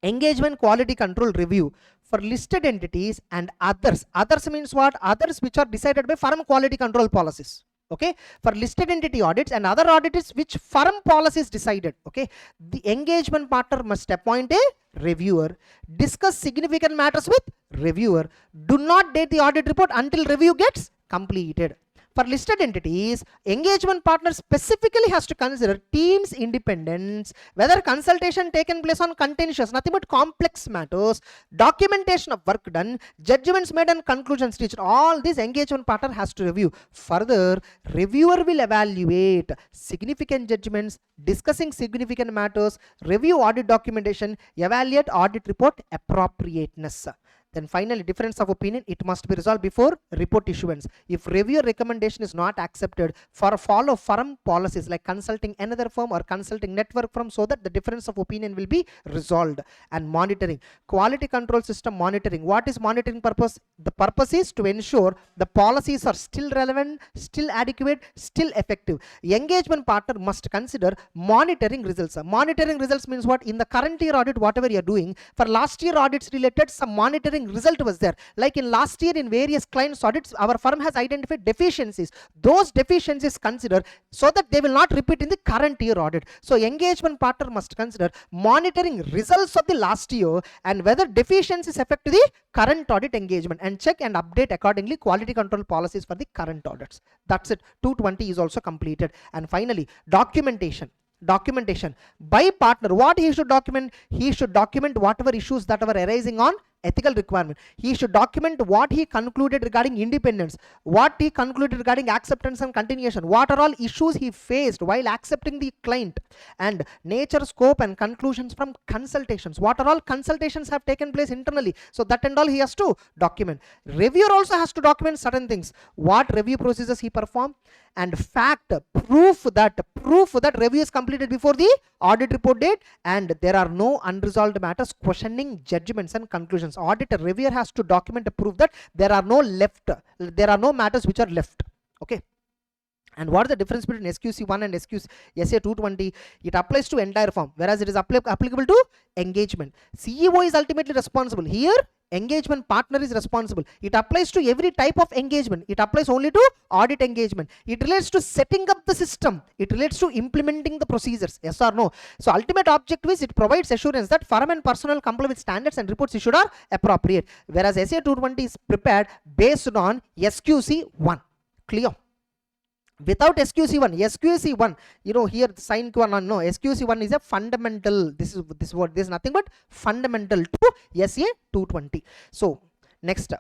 engagement quality control review for listed entities and others. Others means what? Others which are decided by firm quality control policies. Okay, for listed entity audits and other audits which firm policies decided. Okay, the engagement partner must appoint a reviewer, discuss significant matters with reviewer, do not date the audit report until review gets completed. For listed entities, engagement partner specifically has to consider team's independence, whether consultation taken place on contentious, nothing but complex matters, documentation of work done, judgments made and conclusions reached. All this engagement partner has to review. Further, reviewer will evaluate significant judgments, discussing significant matters, review audit documentation, evaluate audit report appropriateness. Then finally, difference of opinion, it must be resolved before report issuance. If reviewer recommendation is not accepted, for follow firm policies like consulting another firm or consulting network firm, so that the difference of opinion will be resolved. And monitoring, quality control system monitoring. What is monitoring purpose? The purpose is to ensure the policies are still relevant, still adequate, still effective. Engagement partner must consider monitoring results. Monitoring results means what? In the current year audit, whatever you are doing, for last year audits related, some monitoring result was there. Like in last year in various clients audits, our firm has identified deficiencies. Those deficiencies consider, so that they will not repeat in the current year audit. So engagement partner must consider monitoring results of the last year and whether deficiencies affect the current audit engagement, and check and update accordingly quality control policies for the current audits. That's it. 220 is also completed. And finally, documentation by partner. What he should document? He should document whatever issues that were arising on ethical requirement. He should document what he concluded regarding independence, what he concluded regarding acceptance and continuation, what are all issues he faced while accepting the client, and nature, scope and conclusions from consultations. What are all consultations have taken place internally, so that and all he has to document. Reviewer also has to document certain things, what review procedures he performed, and fact, proof that review is completed before the audit report date, and there are no unresolved matters questioning judgments and conclusions. Auditor, reviewer has to document a proof that there are no matters which are left. Okay. And what is the difference between SQC1 and SQC SA 220? It applies to entire firm, whereas it is applicable to engagement. CEO is ultimately responsible. Here, engagement partner is responsible. It applies to every type of engagement. It applies only to audit engagement. It relates to setting up the system. It relates to implementing the procedures. Yes or no? So ultimate objective is it provides assurance that firm and personnel comply with standards and reports issued are appropriate. Whereas SA 220 is prepared based on SQC1. Clear? Without SQC1, you know, here the sign no, SQC1 is a fundamental. This is nothing but fundamental to SA 220. So next,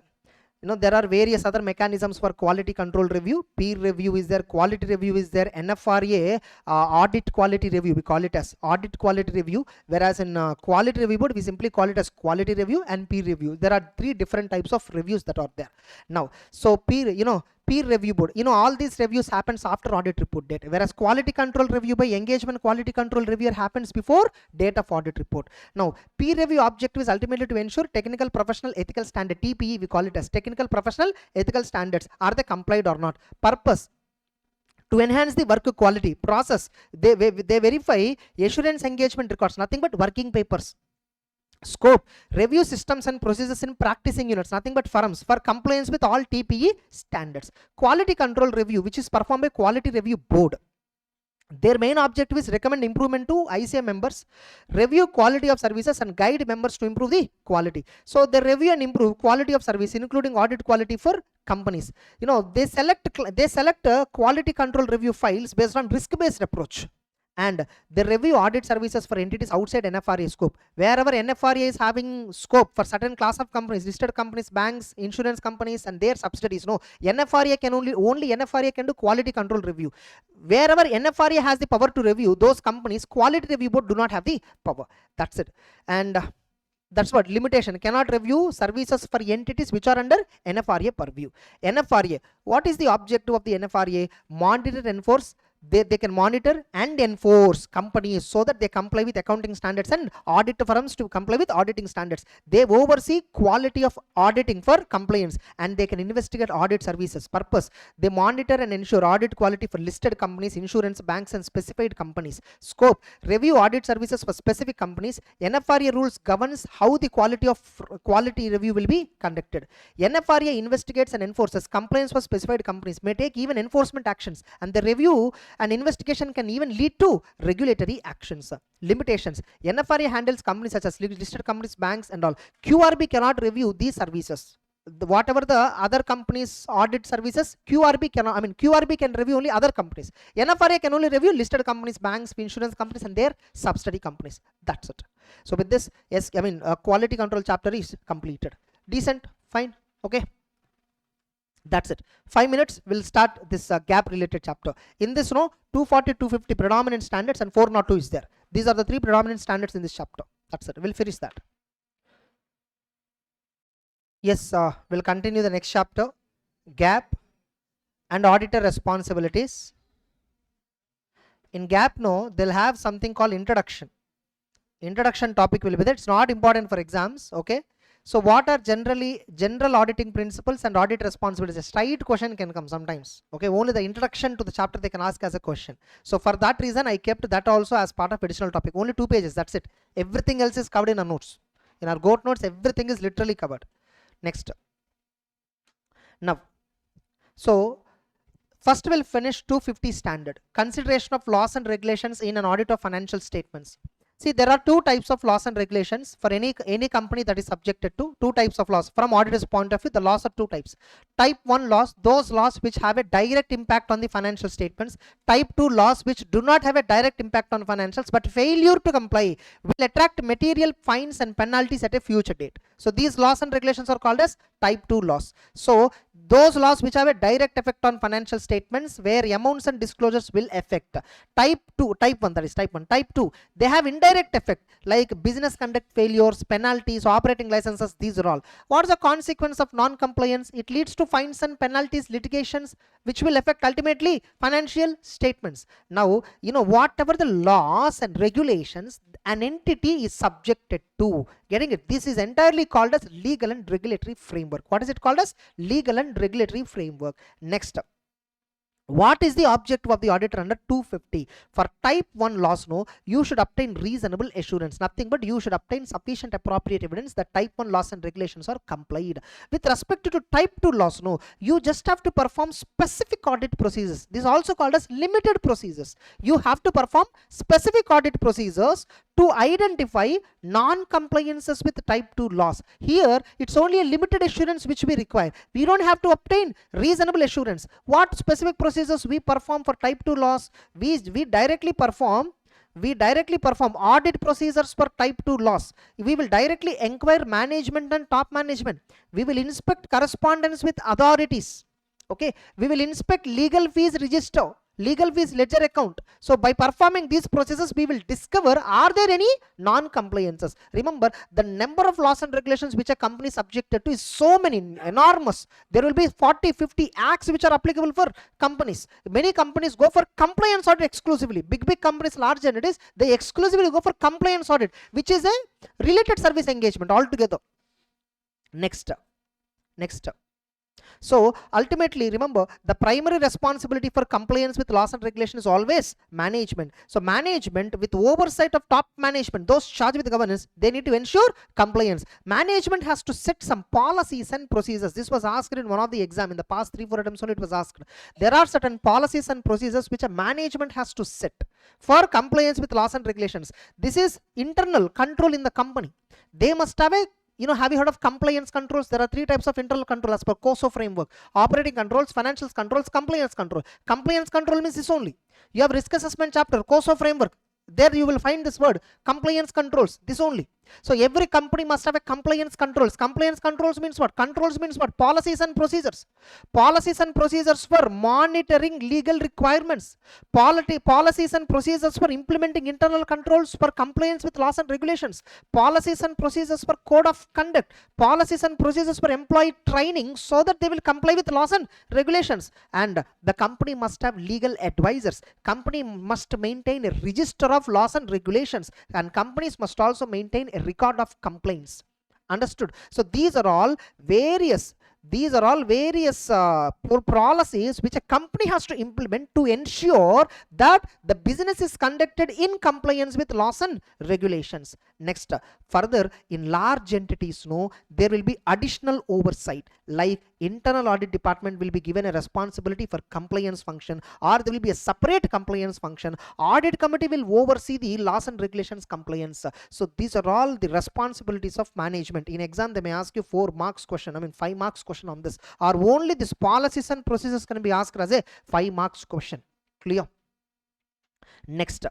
there are various other mechanisms for quality control review. Peer review is there, quality review is there, NFRA, audit quality review, we call it as audit quality review, whereas in quality review board we simply call it as quality review and peer review. There are 3 different types of reviews that are there. Now, so peer review board, all these reviews happens after audit report date, whereas quality control review by engagement quality control reviewer happens before date of audit report. Now, peer review objective is ultimately to ensure technical professional ethical standard, TPE we call it as technical professional ethical standards, are they complied or not. Purpose to enhance the work quality. Process, they verify assurance engagement records, nothing but working papers. Scope, review systems and procedures in practicing units, nothing but firms, for compliance with all TPE standards. Quality control review, which is performed by quality review board. Their main objective is recommend improvement to ICA members, review quality of services and guide members to improve the quality. So they review and improve quality of service, including audit quality for companies. They select quality control review files based on risk-based approach, and they review audit services for entities outside NFRA scope. Wherever NFRA is having scope for certain class of companies, listed companies, banks, insurance companies and their subsidiaries, no, NFRA can only NFRA can do quality control review. Wherever NFRA has the power to review those companies, quality review board do not have the power. That's it. And that's what limitation, cannot review services for entities which are under NFRA purview. NFRA, what is the objective of the NFRA? Monitor and enforce. They can monitor and enforce companies so that they comply with accounting standards, and audit firms to comply with auditing standards. They oversee quality of auditing for compliance, and they can investigate audit services. Purpose, they monitor and ensure audit quality for listed companies, insurance, banks and specified companies. Scope, review audit services for specific companies. NFRA rules governs how the quality review will be conducted. NFRA investigates and enforces compliance for specified companies, may take even enforcement actions, and the review and investigation can even lead to regulatory actions. Limitations, NFRA handles companies such as listed companies, banks and all. QRB cannot review these services. Whatever the other companies audit services, QRB cannot, QRB can review only other companies. NFRA can only review listed companies, banks, insurance companies and their subsidiary companies. That's it. So with this, yes, quality control chapter is completed. Decent, fine, okay. That's it. 5 minutes we'll start this GAAP related chapter. In this 240, 250 predominant standards and 402 is there. These are the 3 predominant standards in this chapter. That's it. We'll finish that. Yes, we'll continue the next chapter, GAAP and auditor responsibilities. In GAAP, they'll have something called introduction. Introduction topic will be there. It's not important for exams, okay. So what are general auditing principles and audit responsibilities? A straight question can come sometimes, okay. Only the introduction to the chapter they can ask as a question. So for that reason I kept that also as part of additional topic. Only 2 pages, that's it. Everything else is covered in our notes. In our GOAT notes everything is literally covered. Next. Now, so first we'll finish 250 standard, consideration of laws and regulations in an audit of financial statements. See, there are 2 types of laws and regulations for any company that is subjected to 2 types of laws. From auditor's point of view, the laws are 2 types. Type 1 laws, those laws which have a direct impact on the financial statements. Type 2 laws which do not have a direct impact on financials, but failure to comply will attract material fines and penalties at a future date. So these laws and regulations are called as type 2 laws. So those laws which have a direct effect on financial statements, where amounts and disclosures will affect. Type 1, that is type 1. Type 2, they have indirect effect, like business conduct failures, penalties, operating licenses. These are all. What is the consequence of non-compliance? It leads to fines and penalties, litigations, which will affect ultimately financial statements. Now, whatever the laws and regulations an entity is subjected to, getting it? This is entirely called as legal and regulatory framework. What is it called as? Legal and regulatory framework. Next up, what is the objective of the auditor under 250? For type 1 laws, you should obtain reasonable assurance, nothing but you should obtain sufficient appropriate evidence that type 1 laws and regulations are complied. With respect to type 2 laws, you just have to perform specific audit procedures. This is also called as limited procedures. You have to perform specific audit procedures to identify non-compliances with type 2 laws. Here, it's only a limited assurance which we require. We don't have to obtain reasonable assurance. What specific procedures we perform for type 2 laws? We directly perform we directly perform audit procedures for type 2 loss. We will directly inquire management and top management. We will inspect correspondence with authorities. Okay, we will inspect legal fees register, legal fees ledger account. So by performing these processes, we will discover are there any non-compliances. Remember, the number of laws and regulations which a company is subjected to is so many, enormous. There will be 40-50 acts which are applicable for companies. Many companies go for compliance audit exclusively. Big companies, large entities, they exclusively go for compliance audit, which is a related service engagement altogether. Next. So ultimately, remember, the primary responsibility for compliance with laws and regulation is always management. So management, with oversight of top management, those charged with governance, they need to ensure compliance. Management has to set some policies and procedures. This was asked in one of the exam. In the past 3-4 attempts only it was asked. There are certain policies and procedures which a management has to set for compliance with laws and regulations. This is internal control in the company. They must have a, have you heard of compliance controls? There are 3 types of internal control as per COSO framework: operating controls, financial controls, compliance control. Compliance control means this only. You have risk assessment chapter, COSO framework. There you will find this word, compliance controls, this only. So every company must have a compliance controls. Compliance controls means what? Controls means what? Policies and procedures. Policies and procedures for monitoring legal requirements. Policies and procedures for implementing internal controls for compliance with laws and regulations. Policies and procedures for code of conduct. Policies and procedures for employee training so that they will comply with laws and regulations. And the company must have legal advisors. Company must maintain a register of laws and regulations, and companies must also maintain a record of complaints. Understood? So these are all various policies which a company has to implement to ensure that the business is conducted in compliance with laws and regulations. Next, further, in large entities, there will be additional oversight, like internal audit department will be given a responsibility for compliance function, or there will be a separate compliance function. Audit committee will oversee the laws and regulations compliance. So these are all the responsibilities of management. In exam they may ask you 4 marks question, 5 marks question on this, or only this policies and procedures can be asked as a 5 marks question. Clear? Next,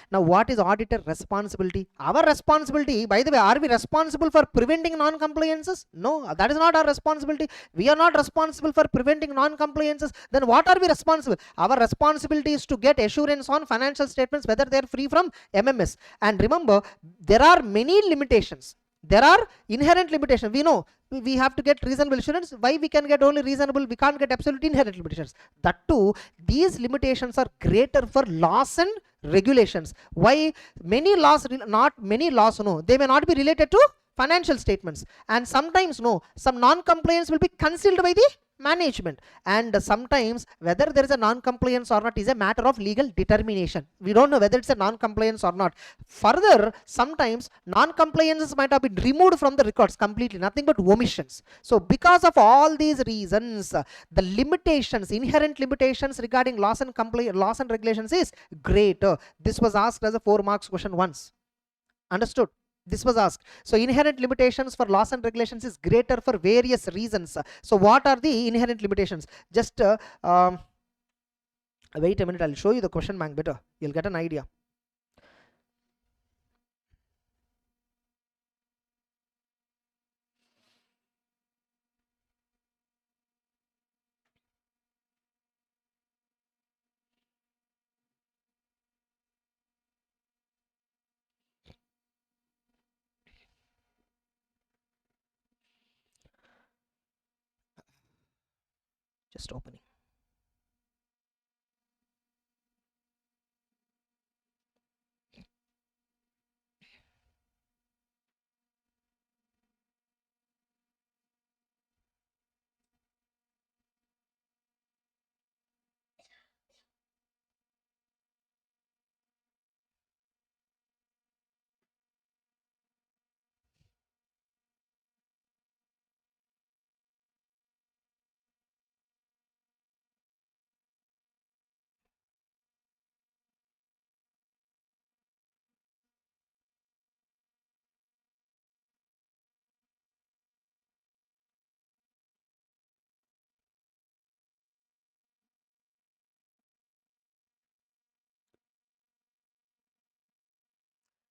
now what is auditor responsibility? Our responsibility, by the way, are we responsible for preventing non-compliances? No, that is not our responsibility. We are not responsible for preventing non-compliances. Then what are we responsible? Our responsibility is to get assurance on financial statements whether they are free from MMS. And remember, there are many limitations. There are inherent limitations. We know we have to get reasonable assurance. Why we can get only reasonable? We can't get absolute inherent limitations. That too, these limitations are greater for laws and regulations. Why? Many laws, not many laws, they may not be related to financial statements, and sometimes some non-compliance will be concealed by the management, and sometimes whether there is a non-compliance or not is a matter of legal determination. We don't know whether it's a non-compliance or not. Further, sometimes non-compliances might have been removed from the records completely, nothing but omissions. So because of all these reasons, the limitations, inherent limitations regarding laws and regulations is greater. This was asked as a 4 marks question once. Understood? This was asked. So inherent limitations for laws and regulations is greater for various reasons. So what are the inherent limitations? Just wait a minute, I'll show you the question bank better. You'll get an idea. Just opening.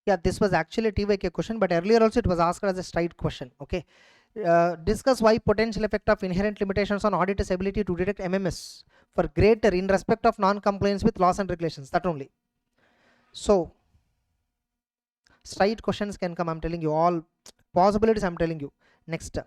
Yeah, this was actually a TYK question, but earlier also it was asked as a straight question. Okay. Discuss why potential effect of inherent limitations on auditor's ability to detect MMS for greater in respect of non-compliance with laws and regulations. That only. So straight questions can come. I'm telling you all possibilities. I'm telling you. Next.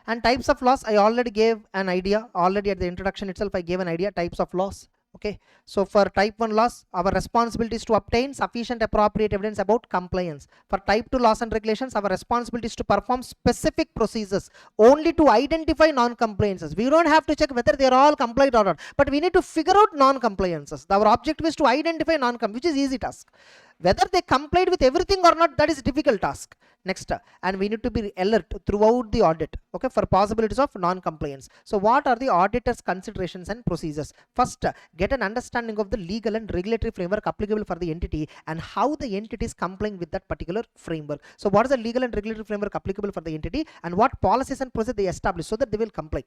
And types of loss, I already gave an idea. Already at the introduction itself, I gave an idea. Types of loss. Okay, so for type 1 loss, our responsibility is to obtain sufficient appropriate evidence about compliance. For type 2 laws and regulations, our responsibility is to perform specific procedures only to identify non-compliances. We don't have to check whether they are all compliant or not, but we need to figure out non-compliances. Our objective is to identify non-compliance, which is easy task. Whether they complied with everything or not, that is a difficult task. Next, and we need to be alert throughout the audit, okay, for possibilities of non-compliance. So what are the auditor's considerations and procedures? First, get an understanding of the legal and regulatory framework applicable for the entity and how the entity is complying with that particular framework. So what is the legal and regulatory framework applicable for the entity, and what policies and procedures they establish so that they will comply,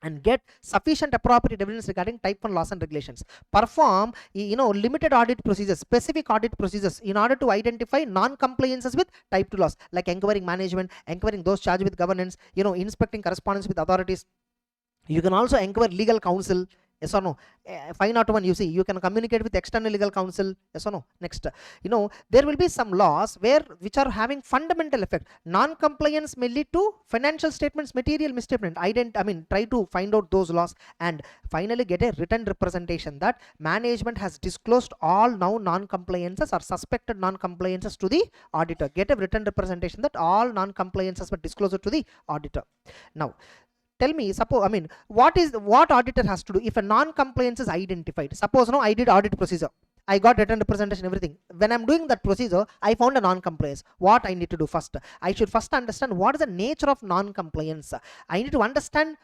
and get sufficient appropriate evidence regarding type 1 laws and regulations. Perform limited audit procedures, specific audit procedures in order to identify non-compliances with type 2 laws, like inquiring management, inquiring those charged with governance, inspecting correspondence with authorities. You can also inquire legal counsel. Yes or no? 501, you see, you can communicate with external legal counsel. Yes or no? Next, there will be some laws which are having fundamental effect. Non-compliance may lead to financial statements material misstatement. Try to find out those laws, and finally get a written representation that management has disclosed all now non-compliances or suspected non-compliances to the auditor. Get a written representation that all non-compliances were disclosed to the auditor. Now, tell me, suppose, what auditor has to do if a non-compliance is identified? Suppose I did audit procedure, I got written representation, everything. When I'm doing that procedure, I found a non-compliance. What I need to do first? I should first understand what is the nature of non-compliance. I need to understand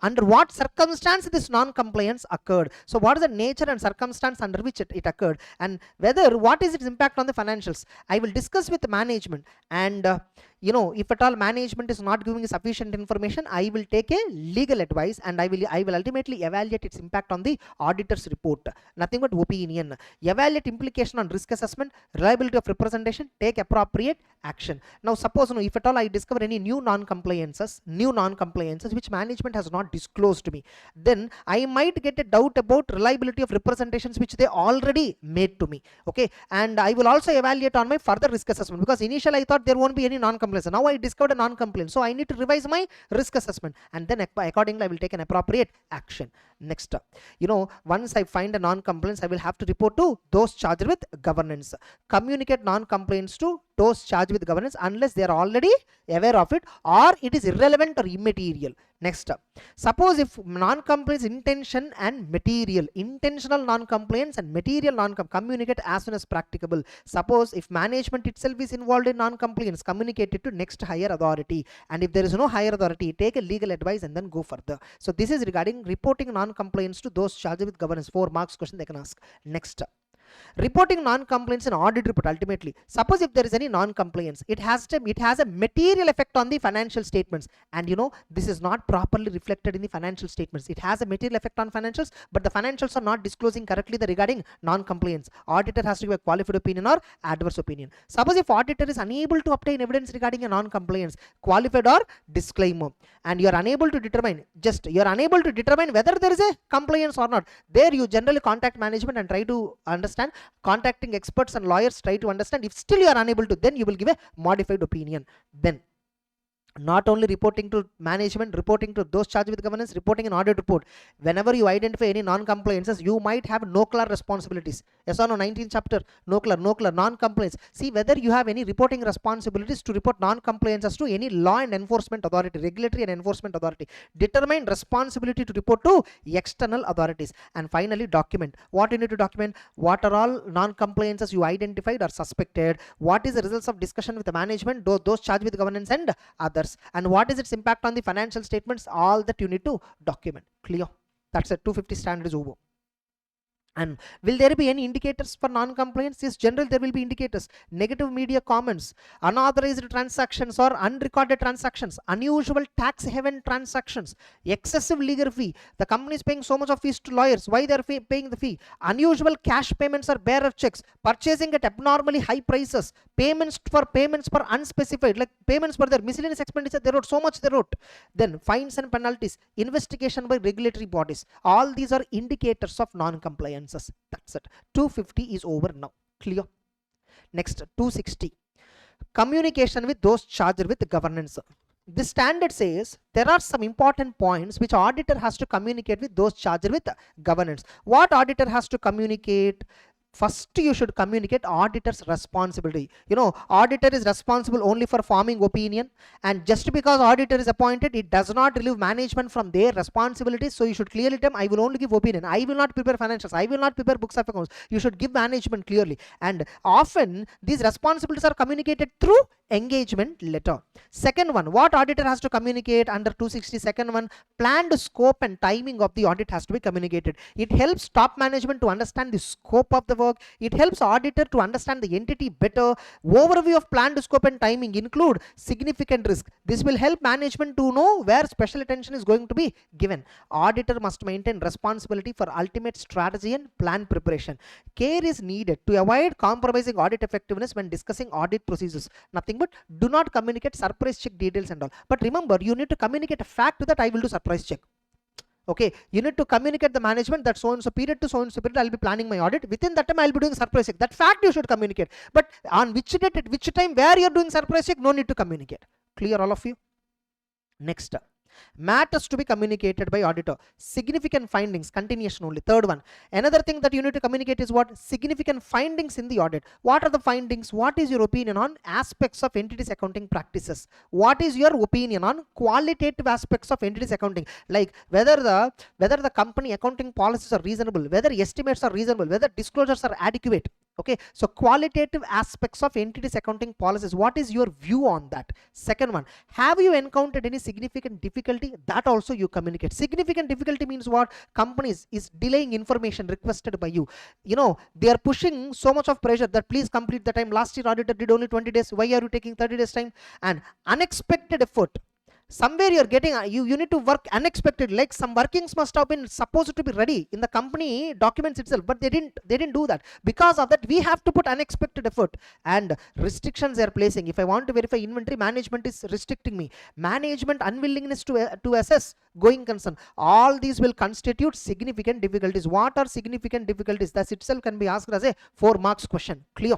under what circumstance this non-compliance occurred. So what is the nature and circumstance under which it occurred, and what is its impact on the financials? I will discuss with the management, and if at all management is not giving sufficient information, I will take a legal advice, and I will ultimately evaluate its impact on the auditor's report. Nothing but opinion. Evaluate implication on risk assessment, reliability of representation, take appropriate action. Now suppose if at all I discover any new non-compliances which management has not disclosed to me, then I might get a doubt about reliability of representations which they already made to me. Okay, and I will also evaluate on my further risk assessment, because initially I thought there won't be any non-compliance. Now I discovered a non-compliance, so I need to revise my risk assessment, and then accordingly I will take an appropriate action. Next, once I find a non-compliance, I will have to report to those charged with governance. Communicate non-compliance to those charged with governance unless they are already aware of it or it is irrelevant or immaterial. Next, suppose if non-compliance intentional non-compliance and material non-compliance, communicate as soon as practicable. Suppose if management itself is involved in non-compliance, communicate it to next higher authority, and if there is no higher authority, take a legal advice and then go further. So this is regarding reporting non-compliance to those charged with governance. 4 marks question they can ask. Next, reporting non-compliance in audit report. Ultimately, suppose if there is any non-compliance, it has a material effect on the financial statements, and this is not properly reflected in the financial statements. It has a material effect on financials, but the financials are not disclosing correctly the regarding non-compliance. Auditor has to give a qualified opinion or adverse opinion. Suppose if auditor is unable to obtain evidence regarding a non-compliance, qualified or disclaimer, and you are unable to determine whether there is a compliance or not, there you generally contact management and try to understand. Contacting experts and lawyers, try to understand. If still you are unable to, then you will give a modified opinion. Then not only reporting to management, reporting to those charged with governance, reporting an audit report. Whenever you identify any non-compliances, you might have no-CLAR responsibilities. Yes or no? 19th chapter, no-CLAR, non-compliance. See whether you have any reporting responsibilities to report non-compliances to any law and enforcement authority, regulatory and enforcement authority. Determine responsibility to report to external authorities. And finally, document. What you need to document? What are all non-compliances you identified or suspected? What is the results of discussion with the management, those charged with governance and others? And what is its impact on the financial statements? All that you need to document. Clear? That's a 250 standards over. And will there be any indicators for non-compliance? Yes, generally there will be indicators. Negative media comments, unauthorized transactions or unrecorded transactions, unusual tax haven transactions, excessive legal fee. The company is paying so much of fees to lawyers. Why they are paying the fee? Unusual cash payments or bearer checks, purchasing at abnormally high prices, payments for unspecified, like payments for their miscellaneous expenditure. They wrote so much they wrote. Then fines and penalties, investigation by regulatory bodies. All these are indicators of non-compliance. That's it. 250 is over now. Clear? Next, 260. Communication with those charged with governance. The standard says there are some important points which auditor has to communicate with those charged with governance. What auditor has to communicate? First, you should communicate auditor's responsibility. Auditor is responsible only for forming opinion, and just because auditor is appointed, it does not relieve management from their responsibilities. So you should clearly tell, I will only give opinion. I will not prepare financials. I will not prepare books of accounts. You should give management clearly. And often these responsibilities are communicated through engagement letter. Second one, what auditor has to communicate under 260? Second one, planned scope and timing of the audit has to be communicated. It helps top management to understand the scope of the work. It helps auditor to understand the entity better. Overview of planned scope and timing include significant risk. This will help management to know where special attention is going to be given. Auditor must maintain responsibility for ultimate strategy and plan preparation. Care is needed to avoid compromising audit effectiveness when discussing audit procedures. Nothing but do not communicate surprise check details and all. But remember, you need to communicate a fact that I will do surprise check. Okay, you need to communicate the management that so and so period to so and so period I'll be planning my audit. Within that time I'll be doing surprise check. That fact you should communicate. But on which date, at which time, where you're doing surprise check, no need to communicate. Clear, all of you? Next, matters to be communicated by auditor. Significant findings, continuation only. Third one, another thing that you need to communicate is what? Significant findings in the audit. What are the findings? What is your opinion on aspects of entities accounting practices? What is your opinion on qualitative aspects of entities accounting, like whether the company accounting policies are reasonable, whether estimates are reasonable, whether disclosures are adequate? Okay, so qualitative aspects of entities accounting policies, what is your view on that? Second one, have you encountered any significant difficulty? That also you communicate. Significant difficulty means what? Companies is delaying information requested by you. They are pushing so much of pressure that please complete the time. Last year auditor did only 20 days. Why are you taking 30 days time? And unexpected effort. Somewhere you're getting, you need to work unexpected, like some workings must have been supposed to be ready in the company documents itself, but they didn't do that. Because of that, we have to put unexpected effort. And restrictions they are placing. If I want to verify inventory, management is restricting me. Management unwillingness to assess going concern. All these will constitute significant difficulties. What are significant difficulties? That itself can be asked as a 4 marks question. Clear?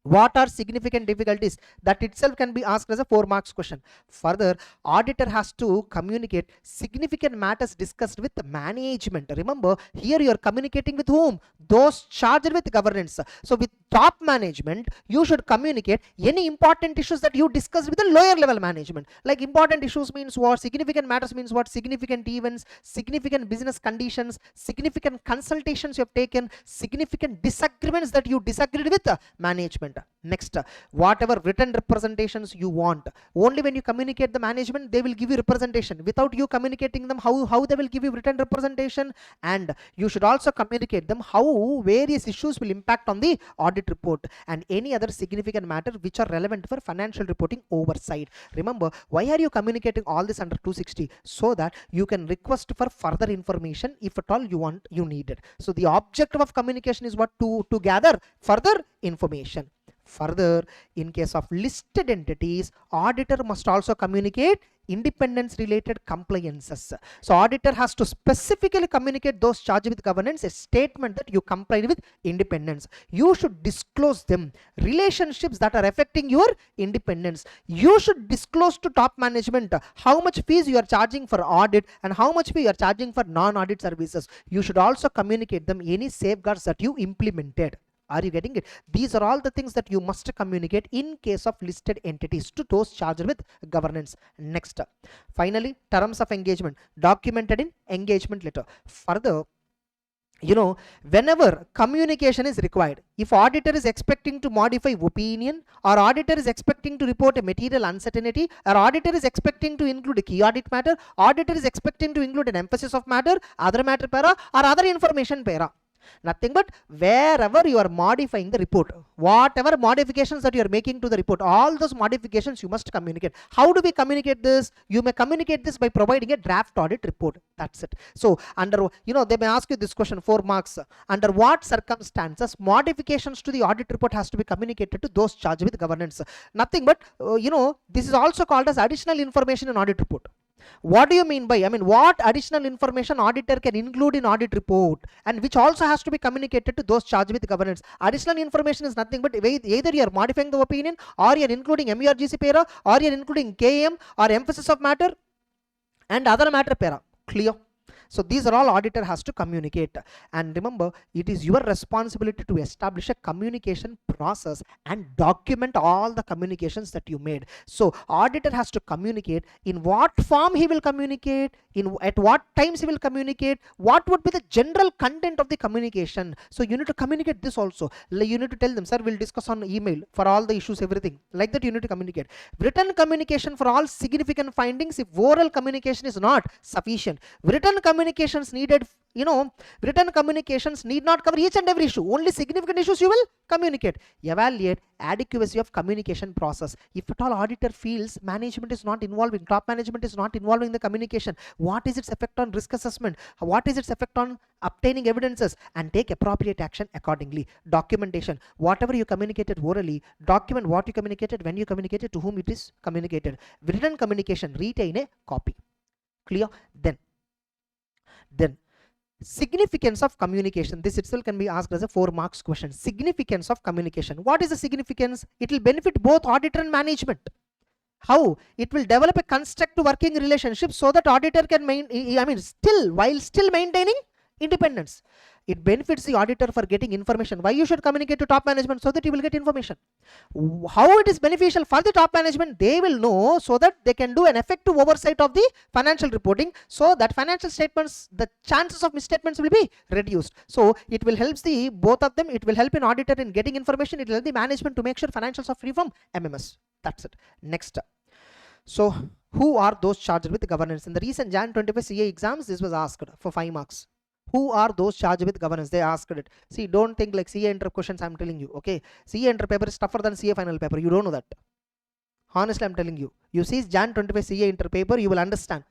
What are significant difficulties? That itself can be asked as a 4 marks question. Further, auditor has to communicate significant matters discussed with management. Remember, here you are communicating with whom? Those charged with governance. So with top management, you should communicate any important issues that you discuss with the lower level management. Like important issues means what? Significant matters means what? Significant events, significant business conditions, significant consultations you have taken, significant disagreements that you disagreed with the management. Next, whatever written representations you want, only when you communicate the management, they will give you representation. Without you communicating them, how they will give you written representation? And you should also communicate them how various issues will impact on the audit report and any other significant matter which are relevant for financial reporting oversight. Remember, why are you communicating all this under 260? So that you can request for further information if at all you need it. So the objective of communication is what? To gather further information. Further, in case of listed entities, auditor must also communicate independence related compliances. So auditor has to specifically communicate those charged with governance, a statement that you complied with independence. You should disclose them. Relationships that are affecting your independence, you should disclose to top management how much fees you are charging for audit and how much fee you are charging for non-audit services. You should also communicate them any safeguards that you implemented. Are you getting it? These are all the things that you must communicate in case of listed entities to those charged with governance. Next, finally, terms of engagement documented in engagement letter. Further, whenever communication is required, if auditor is expecting to modify opinion, or auditor is expecting to report a material uncertainty, or auditor is expecting to include a key audit matter, auditor is expecting to include an emphasis of matter, other matter para, or other information para, Nothing but wherever you are modifying the report, whatever modifications that you are making to the report, all those modifications you must communicate. How do we communicate this? You may communicate this by providing a draft audit report. That's it. So under, they may ask you this question, 4 marks. Under what circumstances modifications to the audit report has to be communicated to those charged with governance? Nothing but, this is also called as additional information in audit report. What do you mean by, what additional information auditor can include in audit report and which also has to be communicated to those charged with governance? Additional information is nothing but either you are modifying the opinion, or you are including MERGC para, or you are including KM or emphasis of matter and other matter para. Clear? So these are all auditor has to communicate. And remember, it is your responsibility to establish a communication process and document all the communications that you made. So auditor has to communicate in what form he will communicate, at what times he will communicate, what would be the general content of the communication. So you need to communicate this also. You need to tell them, sir, we'll discuss on email for all the issues, everything. Like that you need to communicate. Written communication for all significant findings if oral communication is not sufficient. Written communications needed, written communications need not cover each and every issue. Only significant issues you will communicate. Evaluate adequacy of communication process. If at all auditor feels management is not involving, top management is not involving the communication, what is its effect on risk assessment? What is its effect on obtaining evidences? And take appropriate action accordingly. Documentation. Whatever you communicated orally, document what you communicated, when you communicated, to whom it is communicated. Written communication, retain a copy. Clear? Then significance of communication. This itself can be asked as a 4 marks question. Significance of communication. What is the significance? It will benefit both auditor and management. How? It will develop a constructive working relationship so that auditor can while still maintaining independence. It benefits the auditor for getting information. Why you should communicate to top management? So that you will get information. How it is beneficial for the top management? They will know so that they can do an effective oversight of the financial reporting, so that financial statements, the chances of misstatements will be reduced. So it will help the both of them. It will help an auditor in getting information. It will help the management to make sure financials are free from MMS. That's it. Next. So who are those charged with governance? In the recent Jan 25 CA exams, this was asked for 5 marks. Who are those charged with governance? They asked it. See, don't think like CA inter questions I'm telling you. Okay, CA inter paper is tougher than CA final paper. You don't know that. Honestly, I'm telling you. You see Jan 25 CA inter paper, you will understand.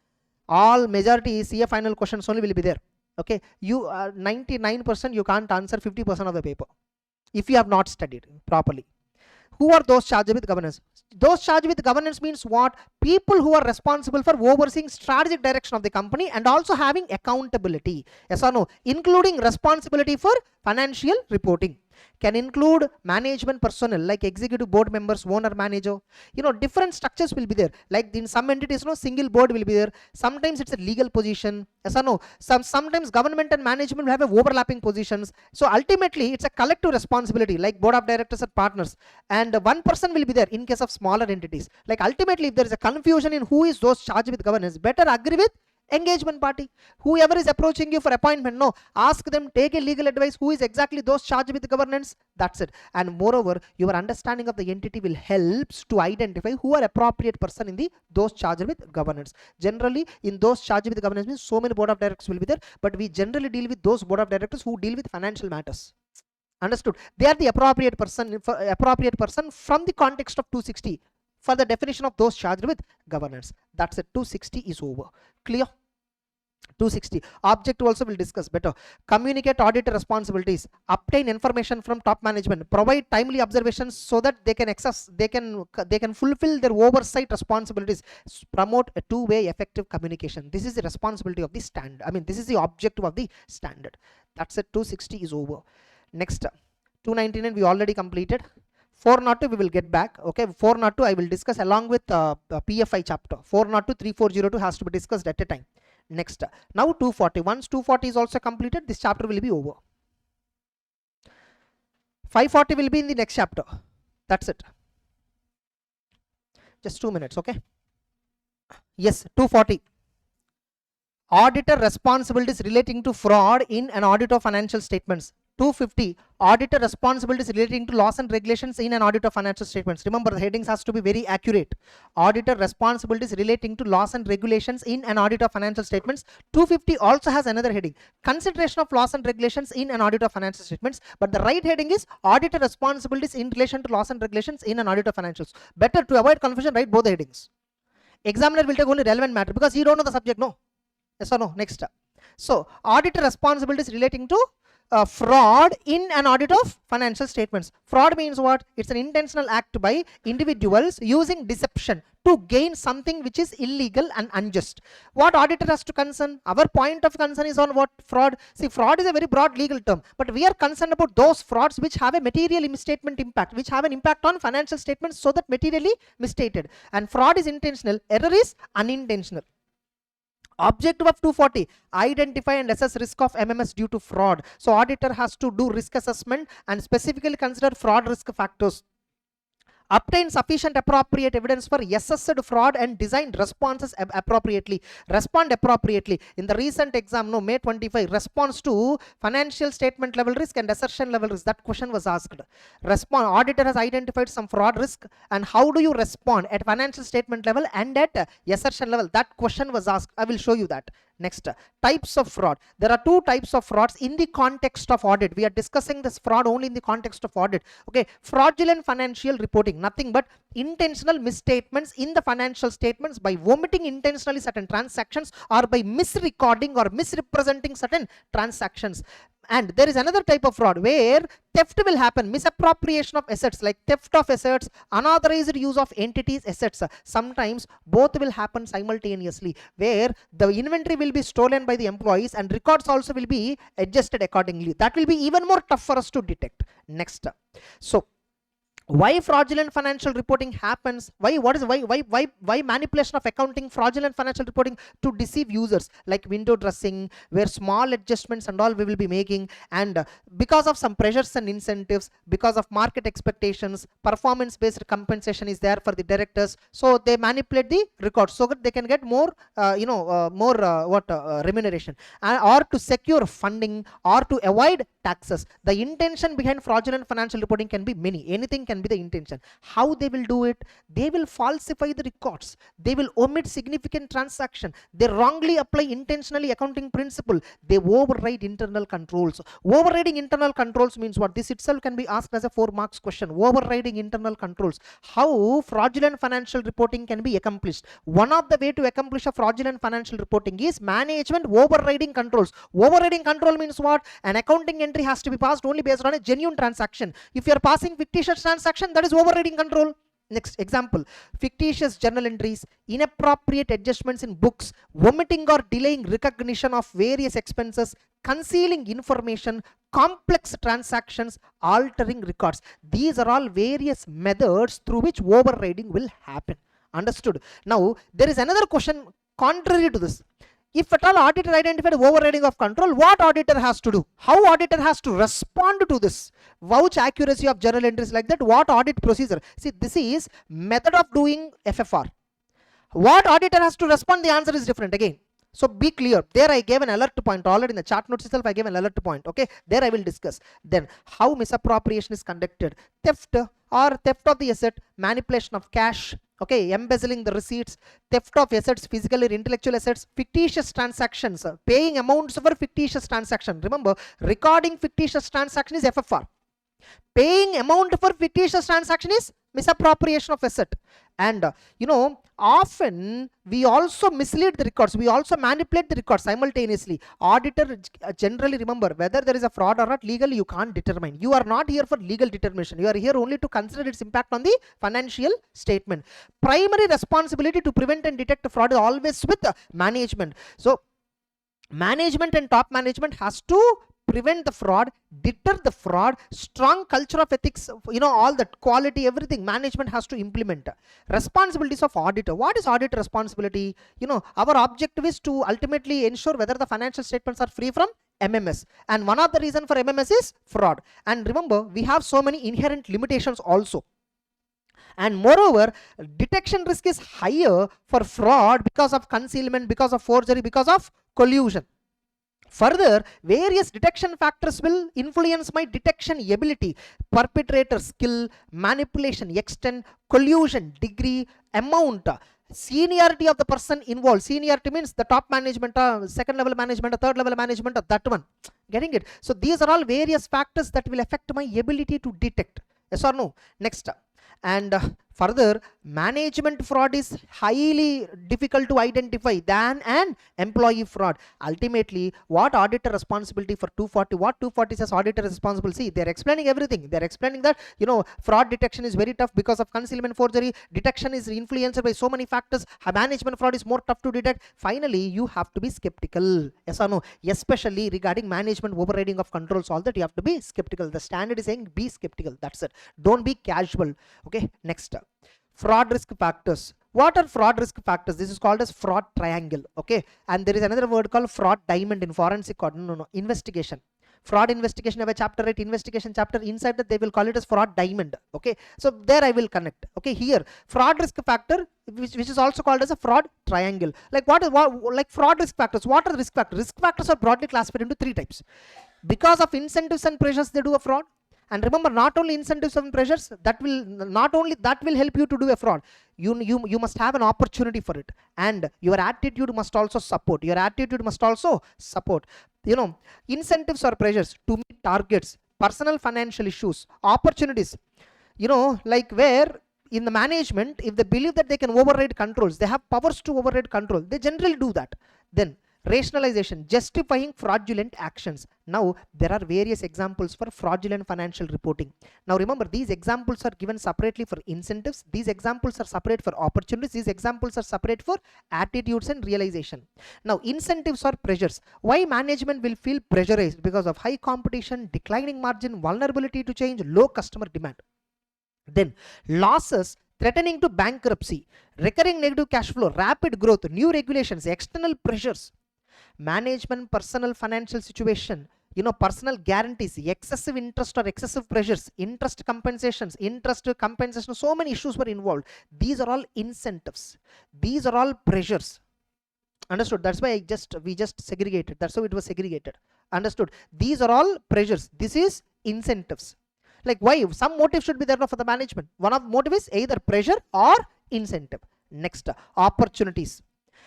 All majority CA final questions only will be there. Okay, you 99% you can't answer 50% of the paper if you have not studied properly. Who are those charged with governance? Those charged with governance means what? People who are responsible for overseeing strategic direction of the company and also having accountability. Yes or no? Including responsibility for financial reporting. Can include management personnel like executive board members, owner, manager. Different structures will be there. Like in some entities, single board will be there. Sometimes it's a legal position. Yes or no? Sometimes government and management will have overlapping positions. So ultimately, it's a collective responsibility, like board of directors and partners. And one person will be there in case of smaller entities. Like ultimately, if there is a confusion in who is those charged with governance, better agree with engagement party. Whoever is approaching you for appointment, ask them, take a legal advice, who is exactly those charged with governance. That's it. And moreover, your understanding of the entity will helps to identify who are appropriate person in the those charged with governance. Generally, in those charged with governance means so many board of directors will be there, but we generally deal with those board of directors who deal with financial matters. Understood? They are the appropriate person from the context of 260 for the definition of those charged with governance. That's it. 260 is over. Clear? 260. Objective also will discuss better. Communicate auditor responsibilities. Obtain information from top management. Provide timely observations so that they can fulfill their oversight responsibilities. Promote a two-way effective communication. This is the responsibility of the standard. This is the objective of the standard. That's it. 260 is over. Next, 299 we already completed. 402 we will get back. Okay, 402 I will discuss along with PFI chapter. 402 3402 has to be discussed at a time. Next, now 240. Once 240 is also completed, this chapter will be over. 540 will be in the next chapter. That's it. Just 2 minutes. Okay. Yes, 240. Auditor responsibilities relating to fraud in an audit of financial statements. 250, auditor responsibilities relating to laws and regulations in an audit of financial statements. Remember, the headings has to be very accurate. Auditor responsibilities relating to laws and regulations in an audit of financial statements. 250 also has another heading, consideration of laws and regulations in an audit of financial statements, but the right heading is auditor responsibilities in relation to laws and regulations in an audit of financials. Better to avoid confusion, write both the headings. Examiner will take only relevant matter because you don't know the subject. No, yes or no? Next. So auditor responsibilities relating to fraud in an audit of financial statements. Fraud means what? It's an intentional act by individuals using deception to gain something which is illegal and unjust. What auditor has to concern? Our point of concern is on what? Fraud. See, fraud is a very broad legal term, but we are concerned about those frauds which have a material misstatement impact, which have an impact on financial statements so that materially misstated. And fraud is intentional, error is unintentional. Objective of 240, identify and assess risk of MMS due to fraud. So auditor has to do risk assessment and specifically consider fraud risk factors. Obtain sufficient appropriate evidence for assessed fraud and design responses appropriately. Respond appropriately. In the recent exam, no, May 25, response to financial statement level risk and assertion level risk, that question was asked. Respond. Auditor has identified some fraud risk, and how do you respond at financial statement level and at assertion level? That question was asked. I will show you that. Next, types of fraud. There are two types of frauds in the context of audit. We are discussing this fraud only in the context of audit. Okay, fraudulent financial reporting, nothing but intentional misstatements in the financial statements by omitting intentionally certain transactions or by misrecording or misrepresenting certain transactions. And there is another type of fraud where theft will happen, misappropriation of assets, like theft of assets, unauthorized use of entities assets. Sometimes both will happen simultaneously, where the inventory will be stolen by the employees and records also will be adjusted accordingly. That will be even more tough for us to detect. Next, so why fraudulent financial reporting happens? Why manipulation of accounting, fraudulent financial reporting to deceive users, like window dressing, where small adjustments and all we will be making, and because of some pressures and incentives, because of market expectations, performance based compensation is there for the directors, so they manipulate the records so that they can get more remuneration, or to secure funding, or to avoid taxes. The intention behind fraudulent financial reporting can be many. Anything can be the intention. How they will do it? They will falsify the records, they will omit significant transaction, they wrongly apply intentionally accounting principle, they override internal controls. Overriding internal controls means what? This itself can be asked as a 4 marks question. Overriding internal controls. How fraudulent financial reporting can be accomplished? One of the way to accomplish a fraudulent financial reporting is management overriding controls. Overriding control means what? An accounting entry has to be passed only based on a genuine transaction. If you are passing fictitious transaction, that is overriding control. Next example, fictitious journal entries, inappropriate adjustments in books, omitting or delaying recognition of various expenses, concealing information, complex transactions, altering records. These are all various methods through which overriding will happen. Understood? Now there is another question contrary to this. If at all auditor identified overriding of control, what auditor has to do? How auditor has to respond to this? Vouch accuracy of journal entries, like that. What audit procedure? See, this is method of doing FFR. What auditor has to respond? The answer is different again. So be clear. There I gave an alert point already in the chart notes itself. I gave an alert point. Okay, there I will discuss. Then how misappropriation is conducted? Theft or theft of the asset, manipulation of cash. Okay, embezzling the receipts, theft of assets, physical or intellectual assets, fictitious transactions, paying amounts for fictitious transaction. Remember, recording fictitious transaction is FFR. Paying amount for fictitious transaction is misappropriation of asset. And often we also mislead the records, we also manipulate the records simultaneously. Auditor generally, remember, whether there is a fraud or not, legally you can't determine. You are not here for legal determination, you are here only to consider its impact on the financial statement. Primary responsibility to prevent and detect fraud is always with management. So management and top management has to prevent the fraud, deter the fraud, strong culture of ethics, all that quality, everything management has to implement. Responsibilities of auditor. What is auditor responsibility? Our objective is to ultimately ensure whether the financial statements are free from MMS, and one of the reason for MMS is fraud. And remember, we have so many inherent limitations also. And moreover, detection risk is higher for fraud because of concealment, because of forgery, because of collusion. Further, various detection factors will influence my detection ability. Perpetrator skill, manipulation extent, collusion degree, amount, seniority of the person involved. Seniority means the top management, second level management, third level management, that one. Getting it? So these are all various factors that will affect my ability to detect. Yes or no? Next. And further, management fraud is highly difficult to identify than an employee fraud. Ultimately, what auditor responsibility for 240, what 240 says auditor is responsible? See, they're explaining everything. They're explaining that, you know, fraud detection is very tough because of concealment forgery. Detection is influenced by so many factors. Management fraud is more tough to detect. Finally, you have to be skeptical. Yes or no? Especially regarding management overriding of controls, all that you have to be skeptical. The standard is saying be skeptical. That's it. Don't be casual. Okay, next. Fraud risk factors. What are fraud risk factors? This is called as fraud triangle. Okay, and there is another word called fraud diamond in forensic or no, investigation. Fraud investigation have a chapter, right? Investigation chapter. Inside that they will call it as fraud diamond. Okay, so there I will connect. Okay, here fraud risk factor, which is also called as a fraud triangle. Like like fraud risk factors. What are the risk factors? Risk factors are broadly classified into three types. Because of incentives and pressures, they do a fraud. And remember, not only incentives and pressures, that will not only that will help you to do a fraud. You must have an opportunity for it, and your attitude must also support. Your attitude must also support. You know, incentives or pressures to meet targets, personal financial issues, opportunities. You know, like where in the management, if they believe that they can override controls, they have powers to override control, they generally do that. Then rationalization, justifying fraudulent actions. Now there are various examples for fraudulent financial reporting. Now remember, these examples are given separately for incentives, these examples are separate for opportunities, these examples are separate for attitudes and realization. Now incentives or pressures. Why management will feel pressurized? Because of high competition, declining margin, vulnerability to change, low customer demand. Then losses threatening to bankruptcy, recurring negative cash flow, rapid growth, new regulations, external pressures. Management personal financial situation, you know, personal guarantees, excessive interest or excessive pressures, interest compensation, so many issues were involved. These are all incentives, these are all pressures. Understood? That's why we just segregated. That's how it was segregated. Understood? These are all pressures, this is incentives. Like why? Some motive should be there for the management. One of the motive is either pressure or incentive. Next, opportunities.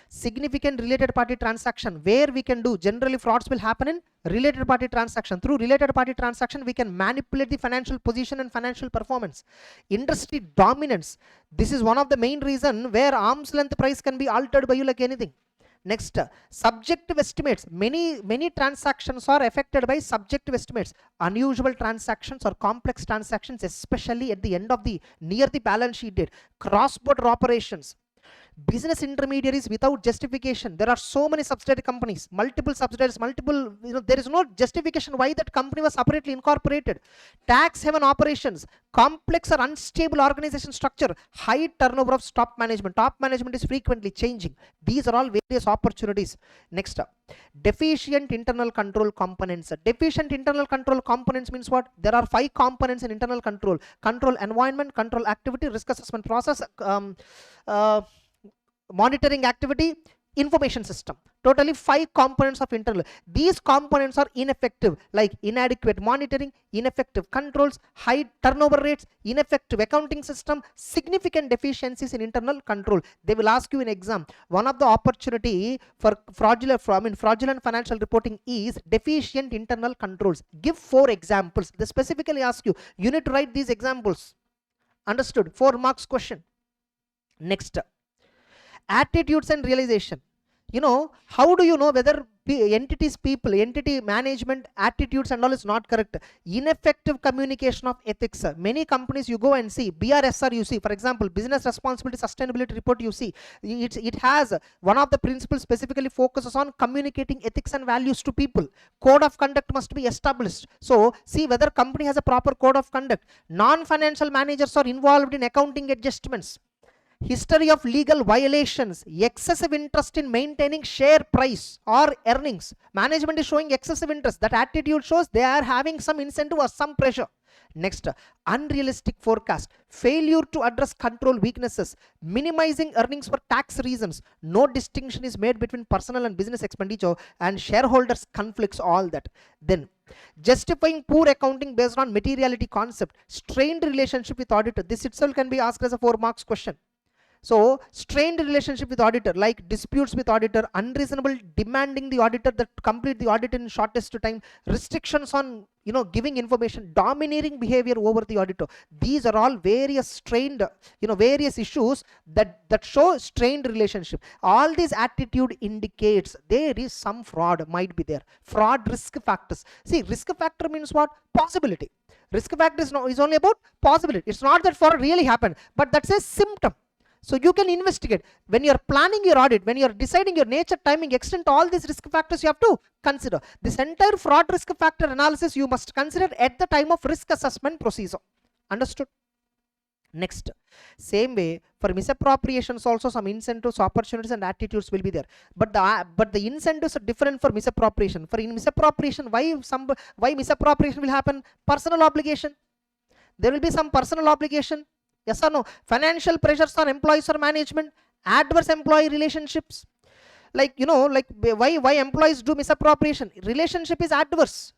Significant related party transaction, where we can do, generally frauds will happen in related party transaction. Through related party transaction, we can manipulate the financial position and financial performance. Industry dominance. This is one of the main reason where arm's length price can be altered by you like anything. Next, subjective estimates. Many transactions are affected by subjective estimates. Unusual transactions or complex transactions, especially at the end of the near the balance sheet date. Cross-border operations. Business intermediaries without justification. There are so many subsidiary companies, multiple subsidiaries, there is no justification why that company was separately incorporated. Tax haven operations, complex or unstable organization structure, high turnover of top management. Top management is frequently changing. These are all various opportunities. Next up, deficient internal control components. Deficient internal control components means what? There are 5 components in internal control: control environment, control activity, risk assessment process, monitoring activity, information system. Totally 5 components of internal. These components are ineffective, like inadequate monitoring, ineffective controls, high turnover rates, ineffective accounting system, significant deficiencies in internal control. They will ask you in exam, one of the opportunity for fraudulent financial reporting is deficient internal controls. Give 4 examples. They specifically ask you, you need to write these examples. Understood? 4 marks question. Next, attitudes and realization. You know, how do you know whether entity management attitudes and all is not correct? Ineffective communication of ethics. Many companies you go and see, BRSR you see, for example, business responsibility sustainability report you see, it has one of the principles specifically focuses on communicating ethics and values to people. Code of conduct must be established. So see whether company has a proper code of conduct. Non-financial managers are involved in accounting adjustments. History of legal violations, excessive interest in maintaining share price or earnings. Management is showing excessive interest. That attitude shows they are having some incentive or some pressure. Next, unrealistic forecast, failure to address control weaknesses, minimizing earnings for tax reasons, no distinction is made between personal and business expenditure, and shareholders conflicts, all that. Then justifying poor accounting based on materiality concept, strained relationship with auditor, this itself can be asked as a 4 marks question. So strained relationship with auditor, like disputes with auditor, unreasonable demanding the auditor that complete the audit in shortest time, restrictions on giving information, domineering behavior over the auditor. These are all various strained, various issues that show strained relationship. All this attitude indicates there is some fraud might be there. Fraud risk factors. See, risk factor means what? Possibility. Risk factor is only about possibility. It's not that fraud really happened, but that's a symptom. So you can investigate when you are planning your audit, when you are deciding your nature, timing, extent, all these risk factors you have to consider. This entire fraud risk factor analysis you must consider at the time of risk assessment procedure. Understood? Next, same way for misappropriations also some incentives, opportunities and attitudes will be there, but the incentives are different for misappropriation. For in misappropriation, why misappropriation will happen? Personal obligation. There will be some personal obligation. Yes or no? Financial pressures on employees or management, adverse employee relationships. Like, why employees do misappropriation? Relationship is adverse.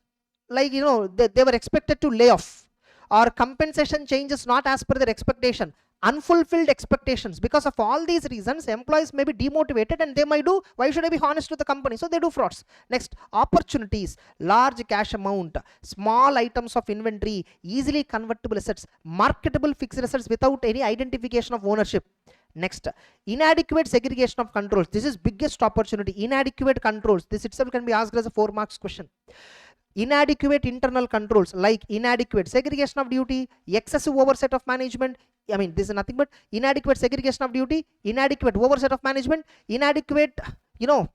Like, they were expected to lay off, or compensation changes not as per their expectation, unfulfilled expectations. Because of all these reasons, employees may be demotivated and they might do, why should I be honest with the company? So they do frauds. Next, opportunities, large cash amount, small items of inventory, easily convertible assets, marketable fixed assets without any identification of ownership. Next, inadequate segregation of controls. This is biggest opportunity. Inadequate controls. This itself can be asked as a 4 marks question. Inadequate internal controls, like inadequate segregation of duty, excessive oversight of management. I mean, this is nothing but inadequate segregation of duty, inadequate oversight of management, inadequate, inadequate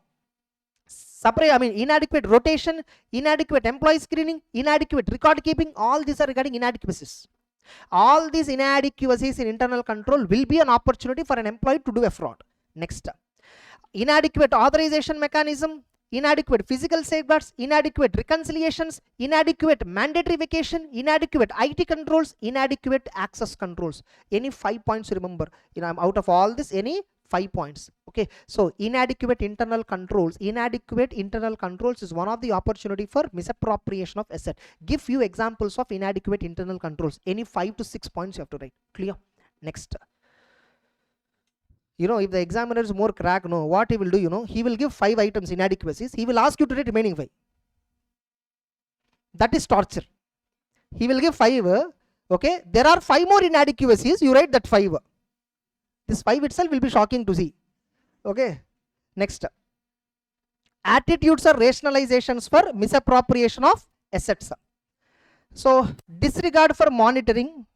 rotation, inadequate employee screening, inadequate record keeping. All these are regarding inadequacies. All these inadequacies in internal control will be an opportunity for an employee to do a fraud. Next, inadequate authorization mechanism, inadequate physical safeguards, inadequate reconciliations, inadequate mandatory vacation, inadequate IT controls, inadequate access controls. Any 5 points, remember, out of all this, any 5 points. Okay, so inadequate internal controls. Inadequate internal controls is one of the opportunity for misappropriation of asset. Give few examples of inadequate internal controls. Any 5 to 6 points you have to write. Clear? Next. If the examiner is more crack, what he will do, he will give 5 items inadequacies. He will ask you to write remaining 5. That is torture. He will give 5. Okay, there are 5 more inadequacies. You write that 5. This 5 itself will be shocking to see. Okay, next. Attitudes or rationalizations for misappropriation of assets. So disregard for monitoring,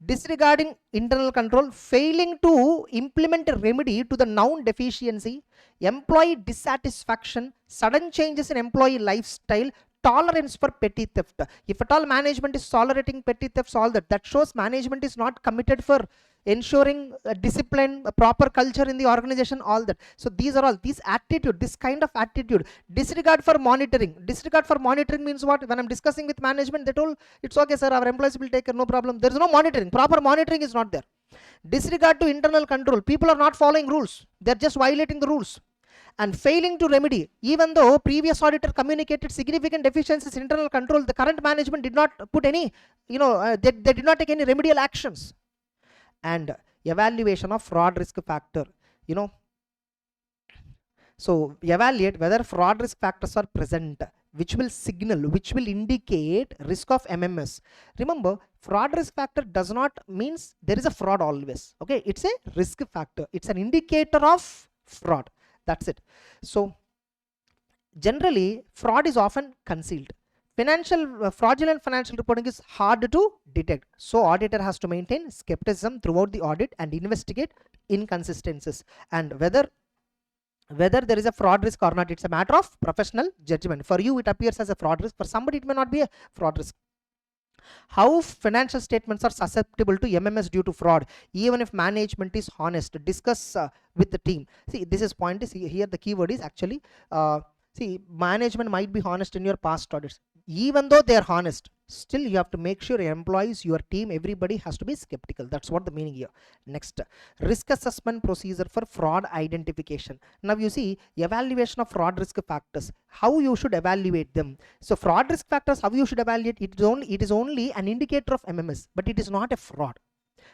disregarding internal control, failing to implement a remedy to the known deficiency, employee dissatisfaction, sudden changes in employee lifestyle, tolerance for petty theft. If at all management is tolerating petty thefts, all that shows management is not committed for ensuring discipline, a proper culture in the organization, all that. So these are all, this attitude, this kind of attitude. Disregard for monitoring. Disregard for monitoring means what? When I'm discussing with management, they told, it's okay sir, our employees will take care, no problem. There is no monitoring. Proper monitoring is not there. Disregard to internal control. People are not following rules. They're just violating the rules. And failing to remedy, even though previous auditor communicated significant deficiencies in internal control, the current management did not put any, they did not take any remedial actions. And evaluation of fraud risk factor, so evaluate whether fraud risk factors are present, which will signal, which will indicate risk of MMS. Remember, fraud risk factor does not means there is a fraud always. Okay, it's a risk factor. It's an indicator of fraud. That's it. So generally, fraud is often concealed. Fraudulent financial reporting is hard to detect. So auditor has to maintain skepticism throughout the audit and investigate inconsistencies. And whether there is a fraud risk or not, it's a matter of professional judgment. For you, it appears as a fraud risk. For somebody, it may not be a fraud risk. How financial statements are susceptible to MMS due to fraud, even if management is honest. Discuss with the team. See, this is point is here the keyword is actually see, management might be honest in your past audits. even though they are honest, still you have to make sure your employees, your team, everybody has to be skeptical. That's what the meaning here. Next, risk assessment procedure for fraud identification. Now you see, evaluation of fraud risk factors, how you should evaluate them. So fraud risk factors, how you should evaluate it, is only an indicator of MMS, but it is not a fraud.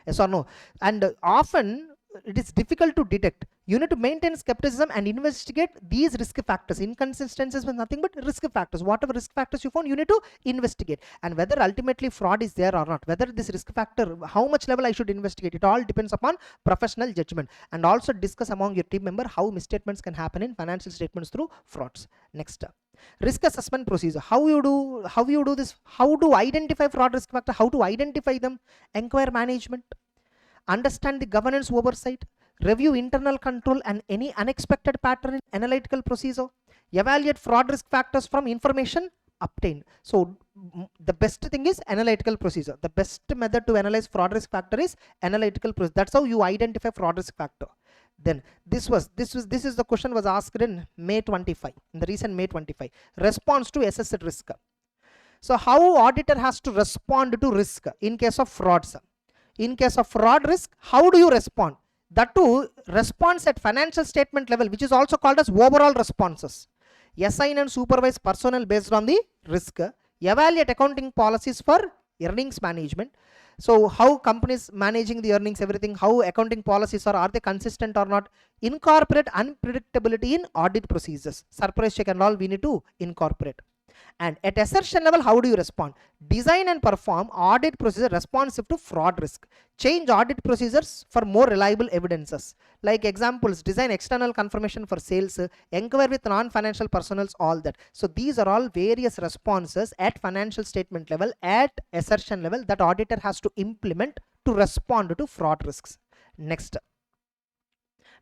Yes or no? And often it is difficult to detect. You need to maintain skepticism and investigate these risk factors. Inconsistencies with nothing but risk factors. Whatever risk factors you found, you need to investigate. And whether ultimately fraud is there or not, whether this risk factor, how much level I should investigate, it all depends upon professional judgment. And also discuss among your team member how misstatements can happen in financial statements through frauds. Next, risk assessment procedure. How you do this? How to identify fraud risk factor? How to identify them? Inquire management. Understand the governance oversight, review internal control and any unexpected pattern in analytical procedure, evaluate fraud risk factors from information obtained. So the best thing is analytical procedure. The best method to analyze fraud risk factor is analytical procedure. That's how you identify fraud risk factor. Then this is the question was asked in May 25, in the recent May 25. Response to assessed risk. So how auditor has to respond to risk in case of frauds? In case of fraud risk, how do you respond? That too, response at financial statement level, which is also called as overall responses. Assign and supervise personnel based on the risk. Evaluate accounting policies for earnings management. So how companies managing the earnings, everything, how accounting policies are they consistent or not? Incorporate unpredictability in audit procedures. Surprise check and all we need to incorporate. And at assertion level, how do you respond? Design and perform audit procedure responsive to fraud risk. Change audit procedures for more reliable evidences. Like examples, design external confirmation for sales, inquire with non-financial personnels, all that. So these are all various responses at financial statement level, at assertion level that auditor has to implement to respond to fraud risks. Next.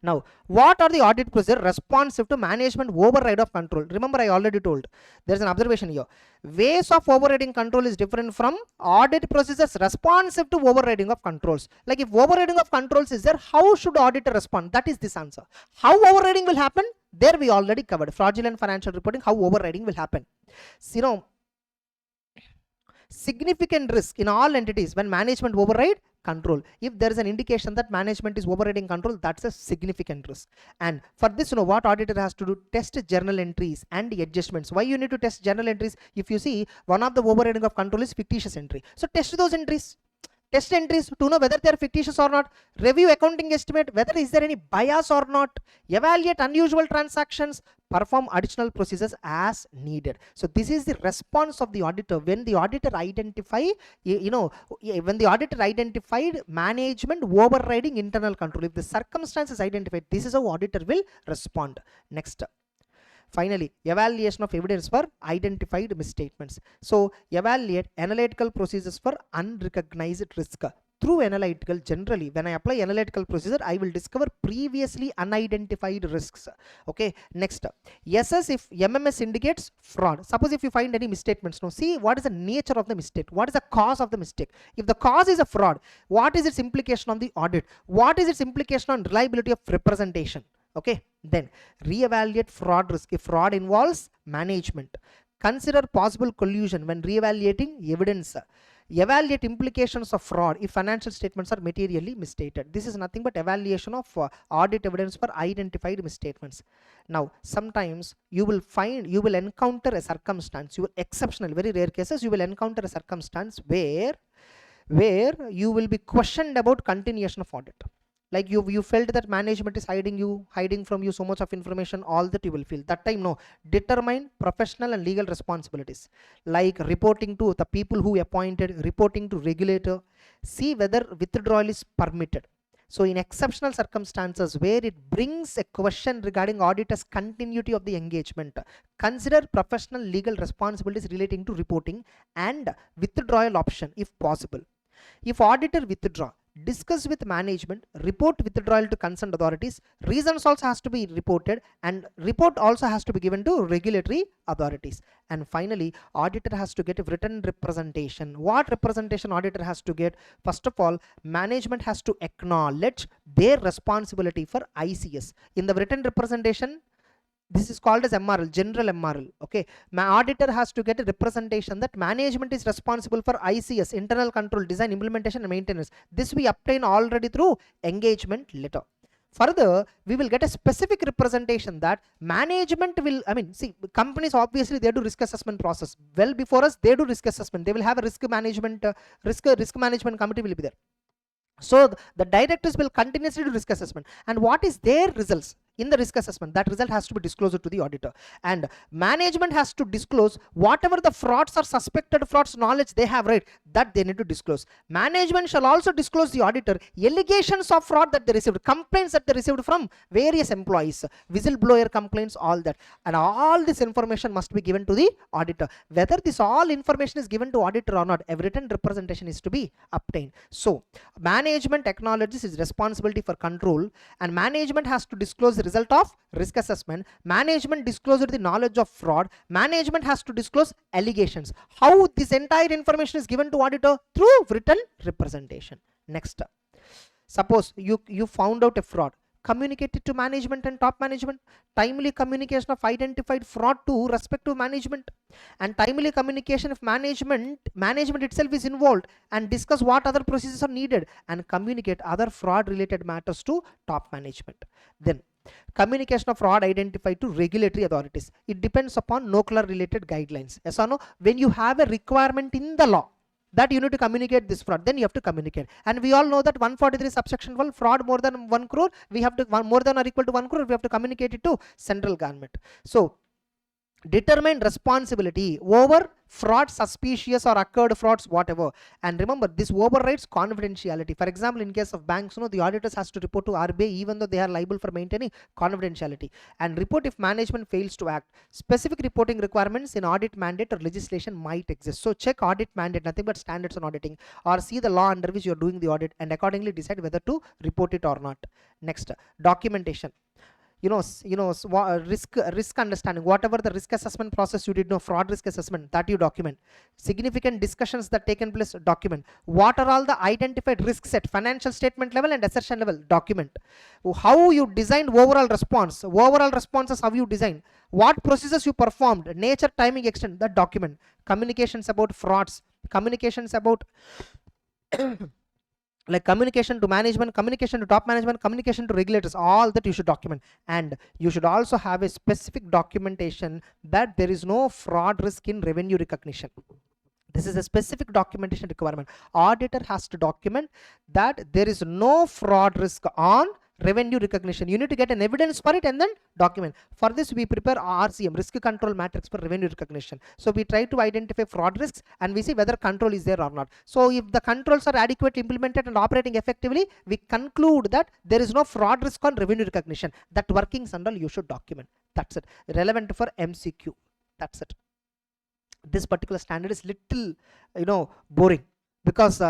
Now, what are the audit procedures responsive to management override of control? Remember, I already told there's an observation here. Ways of overriding control is different from audit procedures responsive to overriding of controls. Like if overriding of controls is there, how should auditor respond? That is this answer. How overriding will happen? There we already covered. Fraudulent financial reporting, how overriding will happen. So, you know, significant risk in all entities when management override control. If there is an indication that management is overriding control, that's a significant risk. And for this, you know what auditor has to do? Test journal entries and adjustments. Why you need to test journal entries? If you see one of the overriding of control is fictitious entry, so test those entries. Test entries to know whether they are fictitious or not. Review accounting estimate, whether is there any bias or not. Evaluate unusual transactions. Perform additional procedures as needed. So this is the response of the auditor when the auditor identify, when the auditor identified management overriding internal control. If the circumstance is identified, this is how auditor will respond. Next. Finally, evaluation of evidence for identified misstatements. So evaluate analytical procedures for unrecognized risk. Through analytical, generally when I apply analytical procedure, I will discover previously unidentified risks. Okay, next, assess if MMS indicates fraud. Suppose if you find any misstatements, now see what is the nature of the mistake, what is the cause of the mistake. If the cause is a fraud, what is its implication on the audit, what is its implication on reliability of representation. Okay, then reevaluate fraud risk if fraud involves management. Consider possible collusion when reevaluating evidence. Evaluate implications of fraud if financial statements are materially misstated. This is nothing but evaluation of audit evidence for identified misstatements. Now, sometimes you will encounter a circumstance, exceptional, very rare cases, you will encounter a circumstance where you will be questioned about continuation of audit. Like you felt that management is hiding from you so much of information, all that you will feel. That time, no, determine professional and legal responsibilities, like reporting to the people who appointed, reporting to regulator, see whether withdrawal is permitted. So in exceptional circumstances where it brings a question regarding auditor's continuity of the engagement, consider professional legal responsibilities relating to reporting and withdrawal option if possible. If auditor withdraw, discuss with management, report withdrawal to concerned authorities, reasons also has to be reported, and report also has to be given to regulatory authorities. And finally, auditor has to get a written representation. What representation auditor has to get? First of all, management has to acknowledge their responsibility for ICS. In the written representation, This is called as MRL, general MRL. Okay, my auditor has to get a representation that management is responsible for ICS, internal control, design, implementation and maintenance. This we obtain already through engagement letter. Further, we will get a specific representation that management will, see, companies obviously they do risk assessment process. Well before us, they do risk assessment. They will have a risk management, risk management committee will be there. So the directors will continuously do risk assessment, and what is their results in the risk assessment, that result has to be disclosed to the auditor, and management has to disclose whatever the frauds or suspected frauds knowledge they have, right, that they need to disclose. Management shall also disclose the auditor allegations of fraud that they received, complaints that they received from various employees, whistleblower complaints, all that, and all this information must be given to the auditor. Whether this all information is given to auditor or not, a written representation is to be obtained. So management acknowledges its responsibility for control, and management has to disclose the result of risk assessment. Management disclosed the knowledge of fraud. Management has to disclose allegations. How this entire information is given to auditor? Through written representation. Next, suppose you found out a fraud, communicate it to management and top management. Timely communication of identified fraud to respective management, and timely communication if management itself is involved, and discuss what other procedures are needed, and communicate other fraud related matters to top management. Then communication of fraud identified to regulatory authorities. It depends upon NOCLAR related guidelines. Yes or no? When you have a requirement in the law that you need to communicate this fraud, then you have to communicate. And we all know that 143 subsection 12, fraud more than 1 crore, we have to, more than or equal to 1 crore, we have to communicate it to central government. So determine responsibility over fraud, suspicious or occurred frauds, whatever. And remember, this overrides confidentiality. For example, in case of banks, the auditors has to report to RBI even though they are liable for maintaining confidentiality, and report if management fails to act. Specific reporting requirements in audit mandate or legislation might exist. So check audit mandate, nothing but standards on auditing, or see the law under which you are doing the audit, and accordingly decide whether to report it or not. Next, documentation. Risk understanding, whatever the risk assessment process you did, fraud risk assessment, that you document. Significant discussions that taken place, document. What are all the identified risks at financial statement level and assertion level, document. How you designed overall responses, how you design, what procedures you performed, nature, timing, extent, that document. Communications about frauds, communications about like communication to management, communication to top management, communication to regulators, all that you should document. And you should also have a specific documentation that there is no fraud risk in revenue recognition. This is a specific documentation requirement. Auditor has to document that there is no fraud risk on revenue recognition. You need to get an evidence for it and then document. For this we prepare RCM, risk control matrix for revenue recognition. So we try to identify fraud risks and we see whether control is there or not. So if the controls are adequately implemented and operating effectively, we conclude that there is no fraud risk on revenue recognition. That workings and all you should document. That's it. Relevant for MCQ. That's it. This particular standard is little boring, because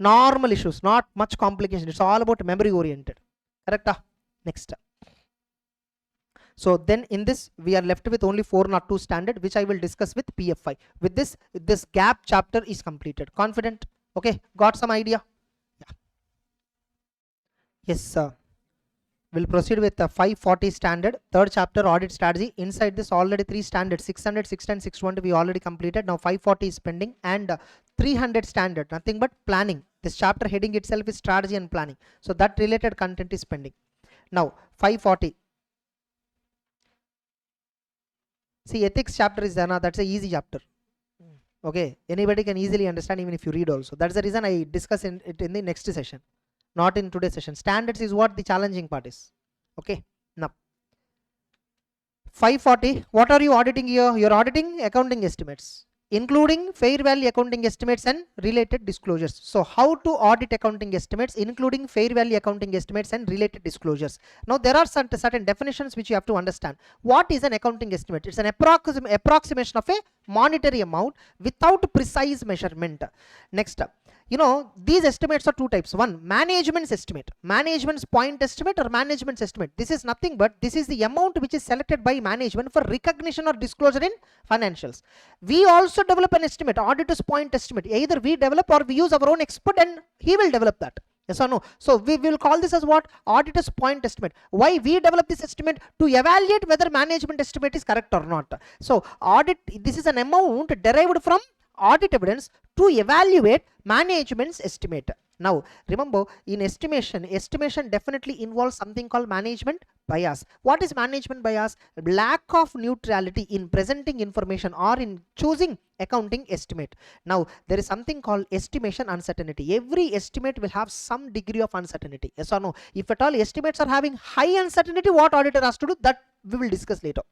normal issues, not much complication. It's all about memory oriented. Correct? Next. So then in this we are left with only 402 standard, which I will discuss with PFI. With this GAAP chapter is completed. Confident? Okay, got some idea? Yeah. Yes, sir. We'll proceed with the 540 standard, third chapter, audit strategy. Inside this already 3 standards, 600, 610, 620 we already completed. Now 540 is pending, and 300 standard, nothing but planning. This chapter heading itself is strategy and planning. So that related content is pending. Now 540. See, ethics chapter is there now. That's a easy chapter. Okay, anybody can easily understand even if you read also. That's the reason I discuss it in the next session, not in today's session. Standards is what the challenging part is. Okay, now 540, what are you auditing here? You're auditing accounting estimates, including fair value accounting estimates and related disclosures. So how to audit accounting estimates, including fair value accounting estimates and related disclosures. Now there are certain definitions which you have to understand. What is an accounting estimate? It's an approximation of a monetary amount without precise measurement. Next, these estimates are 2 types. One, management's estimate, management's point estimate or management's estimate. This is nothing but this is the amount which is selected by management for recognition or disclosure in financials. We also develop an estimate, auditor's point estimate. Either we develop or we use our own expert and he will develop that. Yes or no? So we will call this as what? Auditor's point estimate. Why we develop this estimate? To evaluate whether management estimate is correct or not. So audit, this is an amount derived from audit evidence to evaluate management's estimate. Now remember, in estimation definitely involves something called management bias. What is management bias? Lack of neutrality in presenting information or in choosing accounting estimate. Now there is something called estimation uncertainty. Every estimate will have some degree of uncertainty. Yes or no? If at all estimates are having high uncertainty, what auditor has to do, that we will discuss later.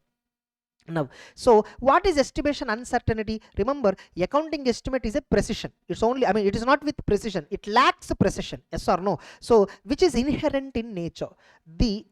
Now, so what is estimation uncertainty? Remember, accounting estimate is a precision. It's only, I mean, it is not with precision. It lacks precision. Yes or no? So, which is inherent in nature. The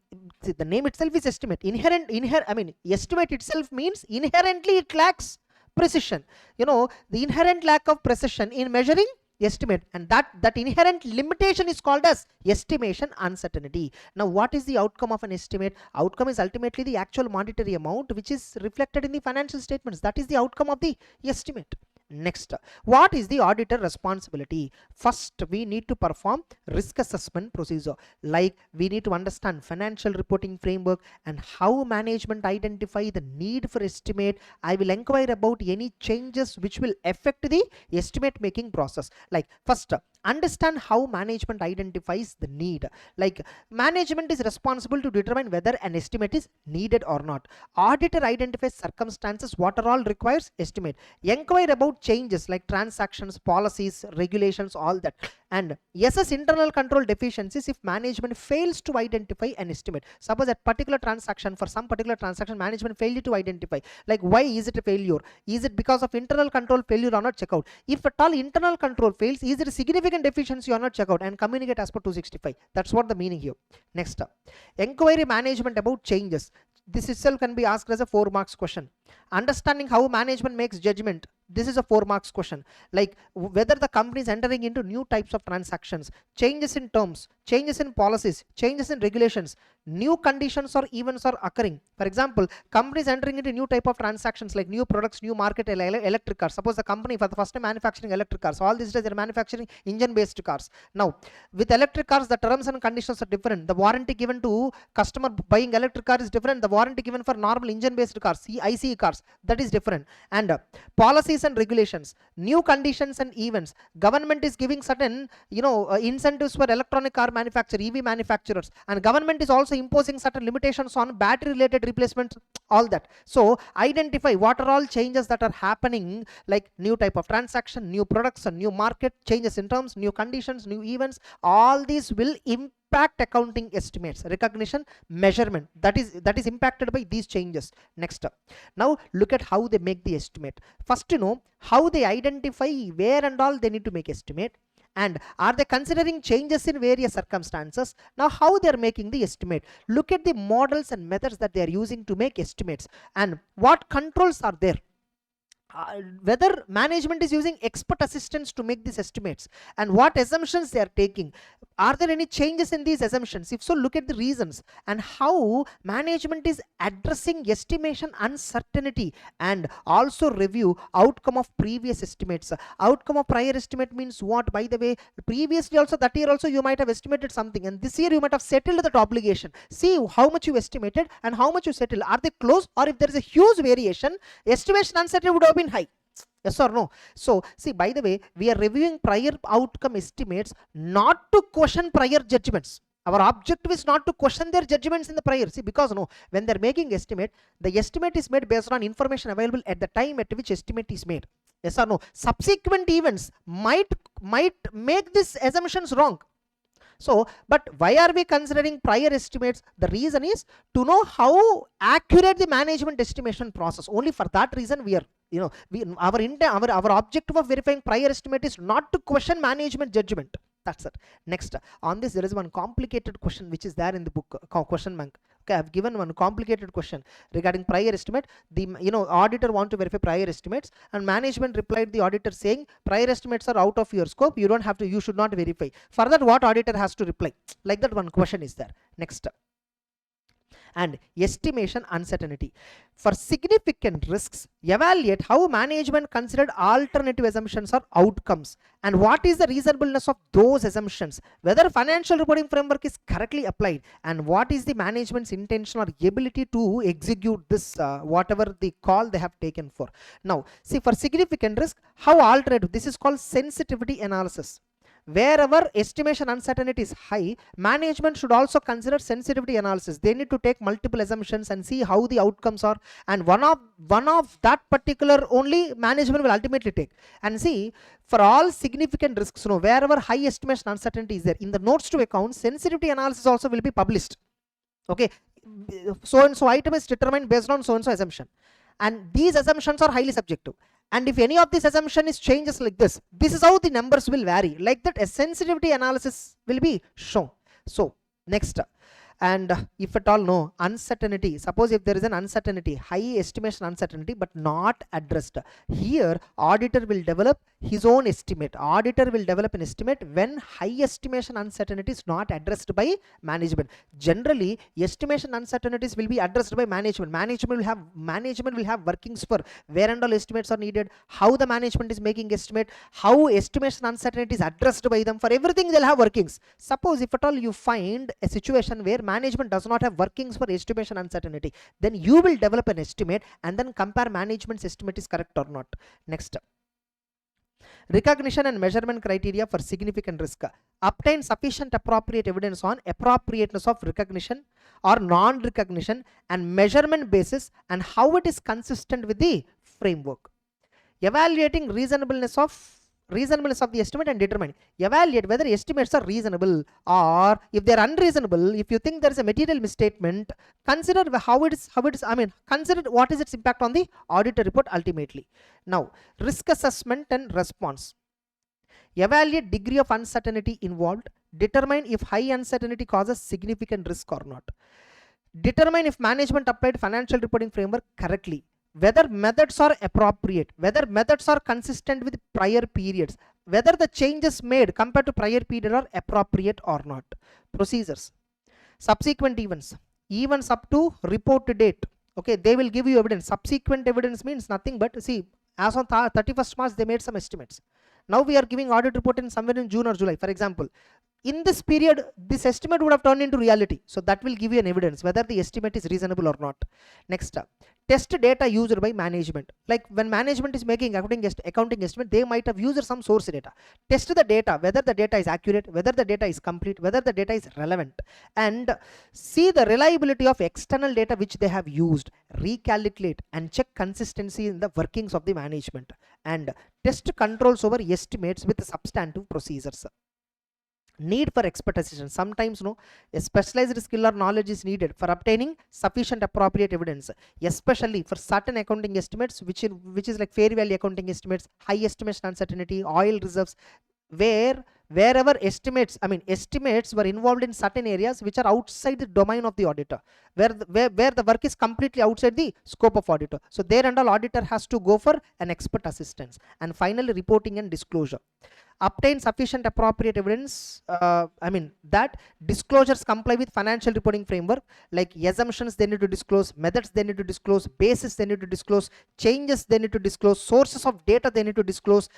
name itself is estimate. Estimate itself means inherently it lacks precision. You know, the inherent lack of precision in measuring estimate, and that inherent limitation is called as estimation uncertainty. Now what is the outcome of an estimate? Outcome is ultimately the actual monetary amount which is reflected in the financial statements. That is the outcome of the estimate. Next, what is the auditor responsibility? First, we need to perform risk assessment procedure. Like we need to understand financial reporting framework and how management identify the need for estimate. I will inquire about any changes which will affect the estimate making process. Like first, understand how management identifies the need. Like management is responsible to determine whether an estimate is needed or not. Auditor identifies circumstances what are all requires estimate. Inquire about changes like transactions, policies, regulations, all that, and assess internal control deficiencies if management fails to identify an estimate. Suppose that particular transaction, for some particular transaction, management failed to identify, like why is it a failure? Is it because of internal control failure or not? Check out. If at all internal control fails, is it a significant deficiency or not? Check out and communicate as per 265. That's what the meaning here. Next up, inquiry management about changes. This itself can be asked as a 4 marks question. Understanding how management makes judgment. This is a 4 marks question. Like whether the company is entering into new types of transactions, changes in terms, changes in policies, changes in regulations, new conditions or events are occurring. For example, companies entering into new type of transactions like new products, new market, electric cars. Suppose the company for the first time manufacturing electric cars. All these days they are manufacturing engine based cars. Now with electric cars, the terms and conditions are different. The warranty given to customer buying electric car is different. The warranty given for normal engine based cars, ICE cars, that is different. And policies and regulations, new conditions and events. Government is giving certain incentives for electronic car manufacturer, EV manufacturers, and government is also imposing certain limitations on battery related replacements, all that. So identify what are all changes that are happening, like new type of transaction, new products, and new market, changes in terms, new conditions, new events. All these will impact accounting estimates, recognition, measurement, that is impacted by these changes. Next up, now look at how they make the estimate. First, how they identify where and all they need to make estimate, and are they considering changes in various circumstances. Now how they are making the estimate. Look at the models and methods that they are using to make estimates, and what controls are there. Whether management is using expert assistance to make these estimates, and what assumptions they are taking. Are there any changes in these assumptions? If so, look at the reasons, and how management is addressing estimation uncertainty, and also review outcome of previous estimates. Outcome of prior estimate means what? By the way, previously also, that year also you might have estimated something, and this year you might have settled that obligation. See how much you estimated and how much you settled. Are they close? Or if there is a huge variation, estimation uncertainty would have been high. Yes or no? So see, by the way, we are reviewing prior outcome estimates not to question prior judgments. Our objective is not to question their judgments in the prior. See, because when they're making estimate, the estimate is made based on information available at the time at which estimate is made. Yes or no? Subsequent events might make these assumptions wrong. So, but why are we considering prior estimates? The reason is to know how accurate the management estimation process. Only for that reason we are, our objective of verifying prior estimate is not to question management judgment. That's it. Next, on this there is one complicated question which is there in the book, question bank. Okay, I have given one complicated question regarding prior estimate. The auditor want to verify prior estimates, and management replied the auditor saying prior estimates are out of your scope. You don't have to. You should not verify. For that, what auditor has to reply? Like that, one question is there. Next. and estimation uncertainty. For significant risks, evaluate how management considered alternative assumptions or outcomes and what is the reasonableness of those assumptions, whether financial reporting framework is correctly applied, and what is the management's intention or ability to execute this whatever the call they have taken for. Now see, for significant risk, how alternative, this is called sensitivity analysis. Wherever estimation uncertainty is high, management should also consider sensitivity analysis. They need to take multiple assumptions and see how the outcomes are, and one of that particular only management will ultimately take. And see, for all significant risks, wherever high estimation uncertainty is there, in the notes to accounts, sensitivity analysis also will be published. Okay, so and so item is determined based on so and so assumption, and these assumptions are highly subjective. And if any of this assumption is changes like this is how the numbers will vary. Like that, a sensitivity analysis will be shown. So next, and if at all no uncertainty, suppose if there is an uncertainty, high estimation uncertainty but not addressed, here auditor will develop his own estimate. Auditor will develop an estimate when high estimation uncertainty is not addressed by management. Generally, estimation uncertainties will be addressed by management. Management will have workings for where and all estimates are needed, how the management is making estimate, how estimation uncertainty is addressed by them. For everything they'll have workings. Suppose if at all you find a situation where management does not have workings for estimation uncertainty, then you will develop an estimate and then compare management's estimate is correct or not. Next, recognition and measurement criteria for significant risk. Obtain sufficient appropriate evidence on appropriateness of recognition or non-recognition and measurement basis and how it is consistent with the framework. Evaluating reasonableness of the estimate and determine, evaluate whether estimates are reasonable, or if they are unreasonable, if you think there is a material misstatement, consider consider what is its impact on the auditor report ultimately. Now, risk assessment and response. Evaluate degree of uncertainty involved, determine if high uncertainty causes significant risk or not. Determine if management applied financial reporting framework correctly, whether methods are appropriate, whether methods are consistent with prior periods, whether the changes made compared to prior period are appropriate or not. Procedures. Subsequent events up to report date. Okay, they will give you evidence. Subsequent evidence means nothing but, see, as on 31st March they made some estimates. Now we are giving audit report in somewhere in June or July, for example. In this period, this estimate would have turned into reality. So that will give you an evidence whether the estimate is reasonable or not. Next, test data used by management. Like when management is making accounting estimate, they might have used some source data. Test the data, whether the data is accurate, whether the data is complete, whether the data is relevant, and see the reliability of external data which they have used. Recalculate and check consistency in the workings of the management, and test controls over estimates with substantive procedures. Need for expertise. Sometimes a specialized skill or knowledge is needed for obtaining sufficient appropriate evidence, especially for certain accounting estimates which is like fair value accounting estimates, high estimation uncertainty, oil reserves, wherever estimates were involved in certain areas which are outside the domain of the auditor, where the work is completely outside the scope of auditor. So there and all auditor has to go for an expert assistance. And finally, reporting and disclosure. Obtain sufficient appropriate evidence, that disclosures comply with financial reporting framework, like assumptions they need to disclose, methods they need to disclose, basis they need to disclose, changes they need to disclose, sources of data they need to disclose,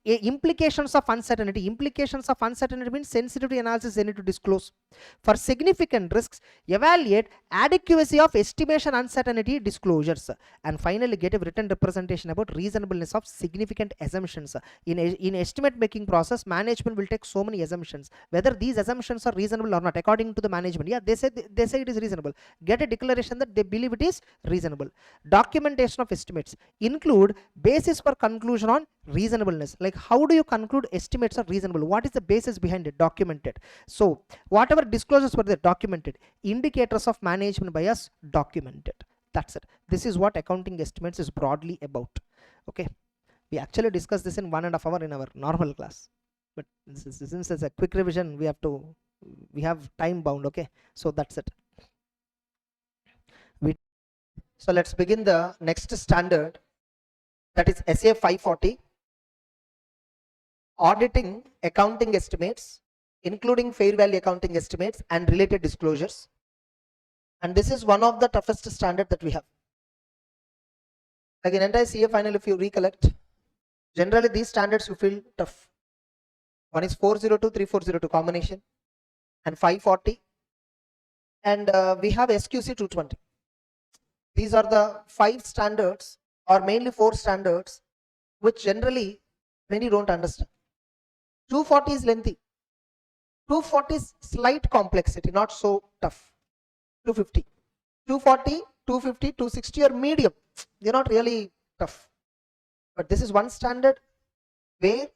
implications of uncertainty. Implications of uncertainty means sensitivity analysis they need to disclose. For significant risks, evaluate adequacy of estimation uncertainty disclosures, and finally get a written representation about reasonableness of significant assumptions. In estimate making process, management will take so many assumptions, whether these assumptions are reasonable or not according to the management. Yeah, they say it is reasonable. Get a declaration that they believe it is reasonable. Documentation of estimates. Include basis for conclusion on reasonableness. Like how do you conclude estimates are reasonable? What is the basis behind it? Documented. So whatever disclosures were there, documented. Indicators of management bias, documented. That's it. This is what accounting estimates is broadly about. Okay. We actually discussed this in 1.5 hours in our normal class, but since it's a quick revision, we have time bound. Okay, so that's it. So let's begin the next standard, that is SA 540, auditing accounting estimates, including fair value accounting estimates and related disclosures. And this is one of the toughest standard that we have. Like in entire CA final, if you recollect, generally these standards you feel tough. One is 402, 3402 combination and 540. And we have SQC 220. These are the 5 standards, or mainly 4 standards, which generally many don't understand. 240 is lengthy. 240 is slight complexity, not so tough. 250. 240, 250, 260 are medium. They're not really tough. But this is one standard where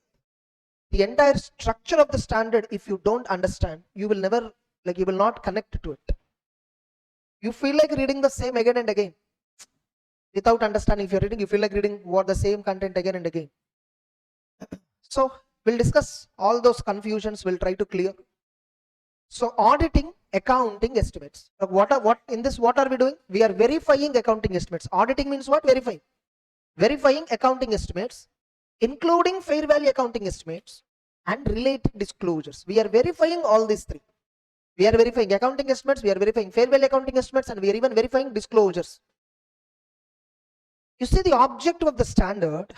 the entire structure of the standard, if you don't understand, you will never, you will not connect to it. You feel like reading the same again and again. Without understanding, if you're reading, you feel like reading the same content again and again. So we'll discuss all those confusions, we'll try to clear. So auditing, accounting estimates. What are we doing? We are verifying accounting estimates. Auditing means what? Verifying. Verifying accounting estimates, including fair value accounting estimates and related disclosures. We are verifying all these 3. We are verifying accounting estimates, we are verifying fair value accounting estimates, and we are even verifying disclosures. You see, the objective of the standard,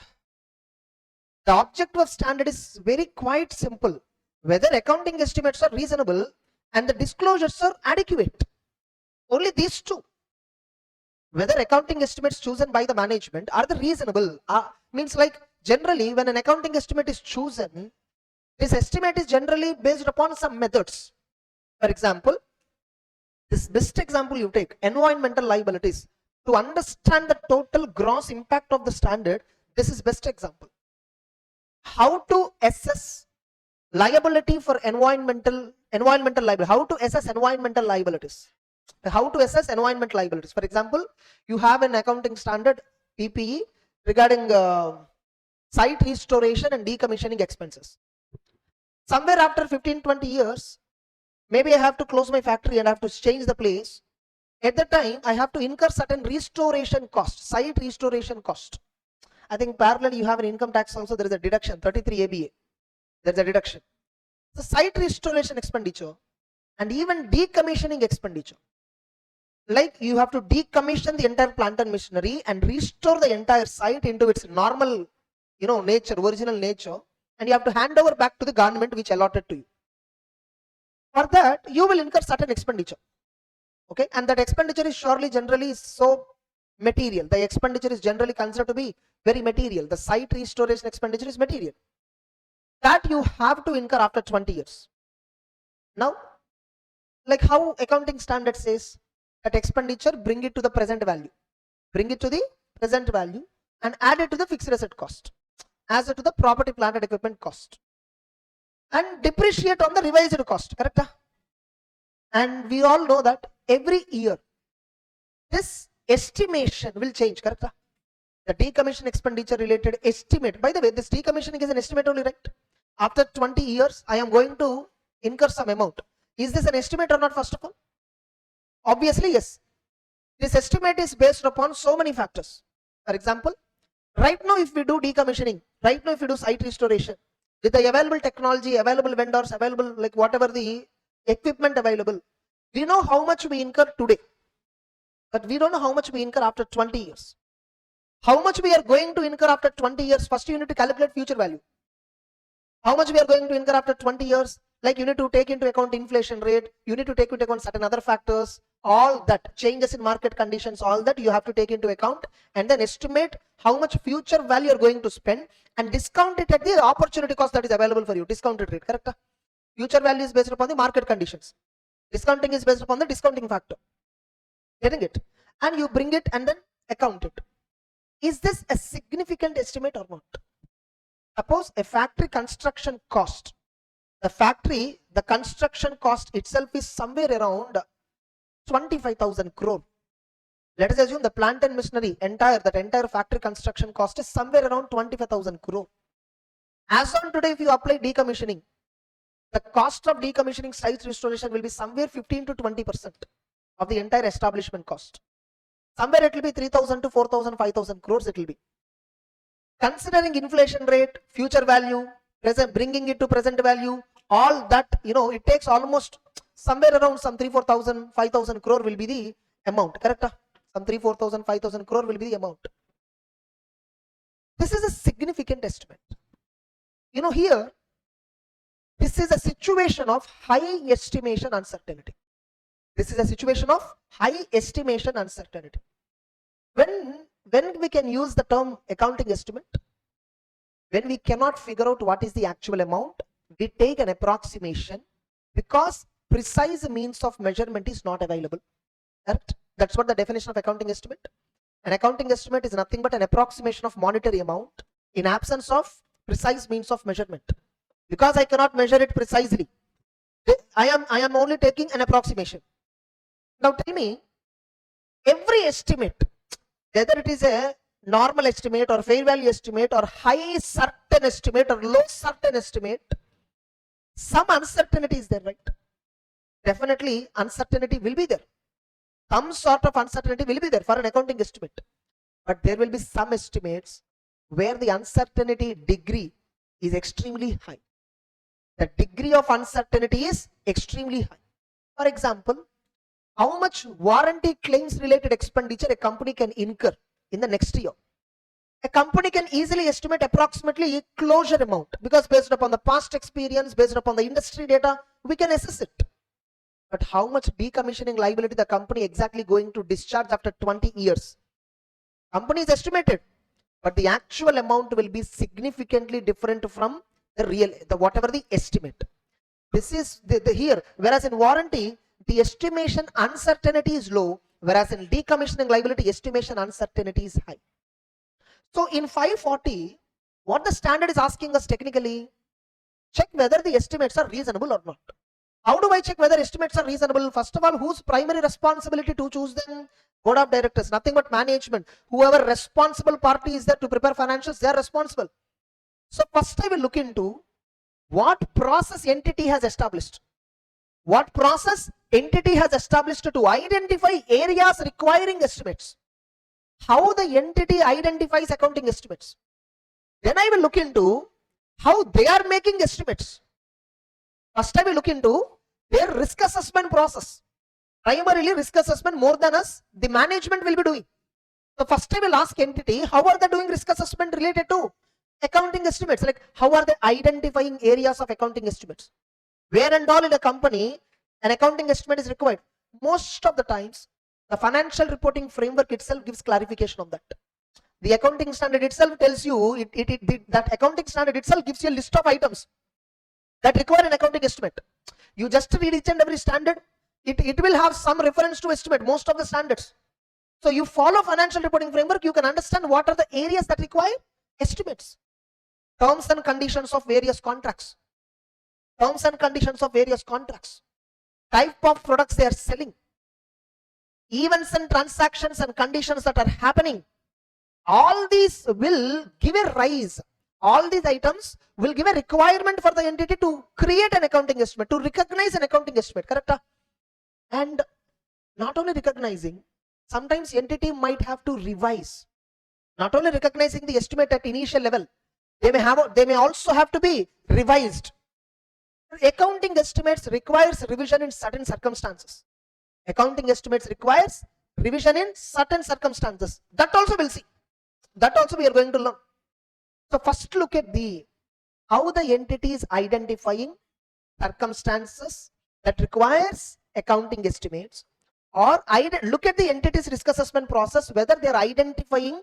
is very quite simple. Whether accounting estimates are reasonable and the disclosures are adequate. Only these 2. Whether accounting estimates chosen by the management are the reasonable. Means like generally when an accounting estimate is chosen, this estimate is generally based upon some methods. For example, this best example you take, environmental liabilities. To understand the total gross impact of the standard, this is best example. How to assess liability for environmental liability. How to assess environmental liabilities. How to assess environmental liabilities. For example, you have an accounting standard PPE regarding site restoration and decommissioning expenses. Somewhere after 15-20 years, maybe I have to close my factory and I have to change the place. At the time, I have to incur certain restoration cost, site restoration cost. I think parallel you have an income tax also, there is a deduction, 33 ABA. There is a deduction. The site restoration expenditure and even decommissioning expenditure. Like you have to decommission the entire plant and machinery and restore the entire site into its normal, nature, original nature, and you have to hand over back to the government which allotted to you. For that, you will incur certain expenditure. Okay, and that expenditure is generally so material. The expenditure is generally considered to be very material. The site restoration expenditure is material. That you have to incur after 20 years. Now, like how accounting standard says that expenditure, bring it to the present value. Bring it to the present value and add it to the fixed asset cost, as it to the property, plant and equipment cost, and depreciate on the revised cost. Correct? And we all know that every year this estimation will change. Correct? The decommission expenditure related estimate. By the way, this decommissioning is an estimate only, right? After 20 years, I am going to incur some amount. Is this an estimate or not, first of all? Obviously, yes. This estimate is based upon so many factors. For example, right now if we do decommissioning, right now if we do site restoration, with the available technology, available vendors, available whatever the equipment available, we know how much we incur today, but we don't know how much we incur after 20 years. How much we are going to incur after 20 years, first you need to calculate future value. How much we are going to incur after 20 years, you need to take into account inflation rate, you need to take into account certain other factors, all that, changes in market conditions, all that you have to take into account, and then estimate how much future value you are going to spend and discount it at the opportunity cost that is available for you, discounted rate. Correct? Future value is based upon the market conditions. Discounting is based upon the discounting factor. Getting it? And you bring it and then account it. Is this a significant estimate or not? Suppose a factory construction cost. The construction cost itself is somewhere around 25,000 crore. Let us assume the plant and machinery, that entire factory construction cost is somewhere around 25,000 crore. As on today, if you apply decommissioning, the cost of decommissioning site restoration will be somewhere 15 to 20% of the entire establishment cost. Somewhere it will be 3,000 to 4,000, 5,000 crores it will be. Considering inflation rate, future value, bringing it to present value, all that, it takes almost somewhere around some 3-4,000, 5,000 crore will be the amount, correct? Some 3-4,000, 5,000 crore will be the amount. This is a significant estimate. You know, here, this is a situation of high estimation uncertainty. This is a situation of high estimation uncertainty. When we can use the term accounting estimate, when we cannot figure out what is the actual amount, we take an approximation because precise means of measurement is not available. Correct? That's what the definition of accounting estimate. An accounting estimate is nothing but an approximation of monetary amount in absence of precise means of measurement. Because I cannot measure it precisely, I am only taking an approximation. Now tell me, every estimate, whether it is a normal estimate or fair value estimate or high certain estimate or low certain estimate, some uncertainty is there, right? Definitely uncertainty will be there. Some sort of uncertainty will be there for an accounting estimate. But there will be some estimates where the uncertainty degree is extremely high. The degree of uncertainty is extremely high. For example, how much warranty claims related expenditure a company can incur in the next year. A company can easily estimate approximately a closure amount because based upon the past experience, based upon the industry data, we can assess it. But how much decommissioning liability the company exactly going to discharge after 20 years? Company is estimated, but the actual amount will be significantly different from the whatever the estimate. This is here, whereas in warranty, the estimation uncertainty is low, whereas in decommissioning liability, estimation uncertainty is high. So in 540, what the standard is asking us technically, check whether the estimates are reasonable or not. How do I check whether estimates are reasonable? First of all, whose primary responsibility to choose them? Board of directors, nothing but management. Whoever responsible party is there to prepare financials, they are responsible. So first I will look into what process entity has established. What process entity has established to identify areas requiring estimates. How the entity identifies accounting estimates. Then I will look into how they are making estimates. First I will look into their risk assessment process. Primarily risk assessment more than us, the management will be doing. So first I will ask entity, how are they doing risk assessment related to accounting estimates? Like how are they identifying areas of accounting estimates? Where and all in a company, an accounting estimate is required. Most of the times, the financial reporting framework itself gives clarification on that. The accounting standard itself tells you, that accounting standard itself gives you a list of items that require an accounting estimate. You just read each and every standard, it will have some reference to estimate, most of the standards. So you follow financial reporting framework, you can understand what are the areas that require estimates. Terms and conditions of various contracts. Terms and conditions of various contracts. Type of products they are selling. Events and transactions and conditions that are happening. All these will give a rise. All these items will give a requirement for the entity to create an accounting estimate, to recognize an accounting estimate, correct? And not only recognizing, sometimes entity might have to revise. Not only recognizing the estimate at initial level, they may also have to be revised. Accounting estimates requires revision in certain circumstances. Accounting estimates requires revision in certain circumstances. That also we'll see. That also we are going to learn. So first look at how the entity is identifying circumstances that requires accounting estimates, or look at the entity's risk assessment process, whether they are identifying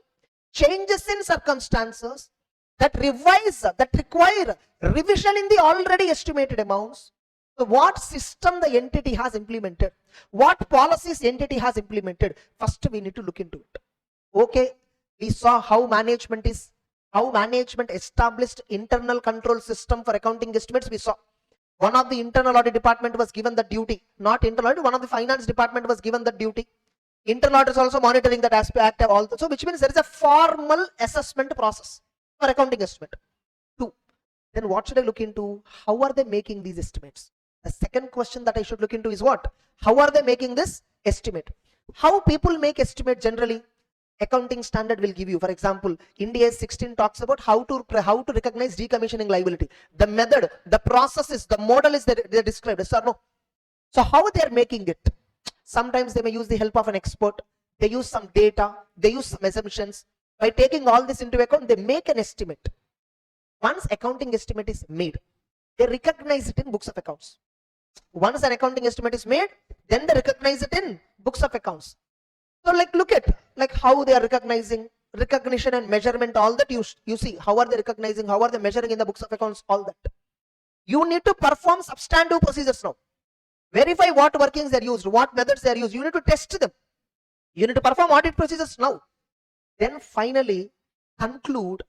changes in circumstances that require revision in the already estimated amounts. So what system the entity has implemented, what policies the entity has implemented, first we need to look into it. Okay, we saw how management established internal control system for accounting estimates. We saw one of the internal audit department was given the duty, not internal audit, one of the finance department was given the duty. Internal audit is also monitoring that aspect also, so which means there is a formal assessment process for accounting estimate. 2. Then what should I look into? How are they making these estimates? The second question that I should look into is what? How are they making this estimate? How people make estimate generally? Accounting standard will give you, for example, Ind AS 16 talks about how to recognize decommissioning liability. The method, the processes, the model is there described, yes or no? So how they are making it? Sometimes they may use the help of an expert. They use some data. They use some assumptions. By taking all this into account, they make an estimate. Once accounting estimate is made, they recognize it in books of accounts. Once an accounting estimate is made, then they recognize it in books of accounts. So like look at like how they are recognizing, recognition and measurement, all that you see. How are they recognizing? How are they measuring in the books of accounts? All that. You need to perform substantive procedures now. Verify what workings are used, what methods are used. You need to test them. You need to perform audit procedures now. Then finally conclude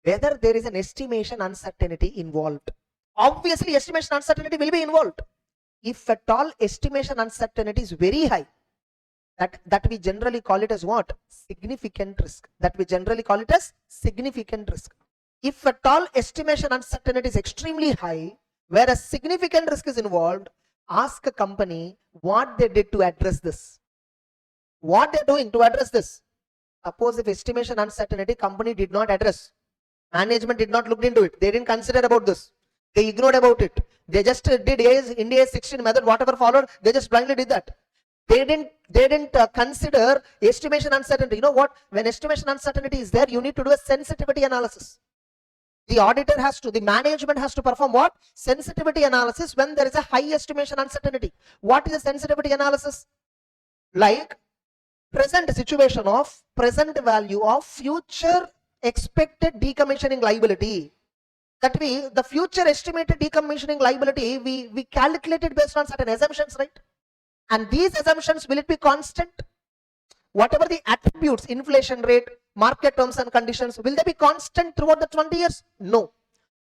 whether there is an estimation uncertainty involved. Obviously, estimation uncertainty will be involved. If at all estimation uncertainty is very high, that we generally call it as what? Significant risk. That we generally call it as significant risk. If at all estimation uncertainty is extremely high, where a significant risk is involved, ask a company what they did to address this. What they're doing to address this. Suppose if estimation uncertainty company did not address, management did not look into it, they didn't consider about this, they ignored about it, they just did India 16 method, whatever followed, they just blindly did that. They didn't consider estimation uncertainty. You know what? When estimation uncertainty is there, you need to do a sensitivity analysis. The auditor has to, the management has to perform what? Sensitivity analysis when there is a high estimation uncertainty. What is a sensitivity analysis? Like present situation of present value of future expected decommissioning liability. That we, the future estimated decommissioning liability, we calculated based on certain assumptions, right? And these assumptions, will it be constant? Whatever the attributes, inflation rate, market terms and conditions, will they be constant throughout the 20 years? No.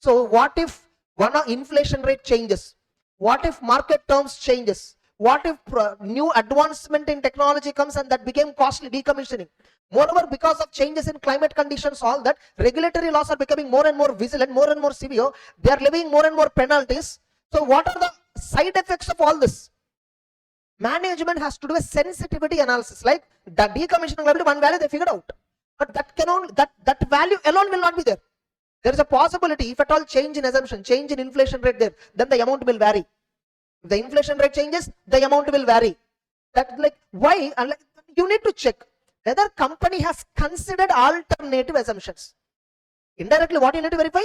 So what if one inflation rate changes? What if market terms changes? What if new advancement in technology comes and that became costly, decommissioning? Moreover, because of changes in climate conditions, all that, regulatory laws are becoming more and more vigilant, more and more severe. They are levying more and more penalties. So what are the side effects of all this? Management has to do a sensitivity analysis, like the decommissioning liability, one value they figured out, but that cannot, that value alone will not be there. There is a possibility, if at all change in assumption, change in inflation rate there, then the amount will vary. If the inflation rate changes, the amount will vary. That like why? And like, you need to check whether company has considered alternative assumptions. Indirectly, what you need to verify?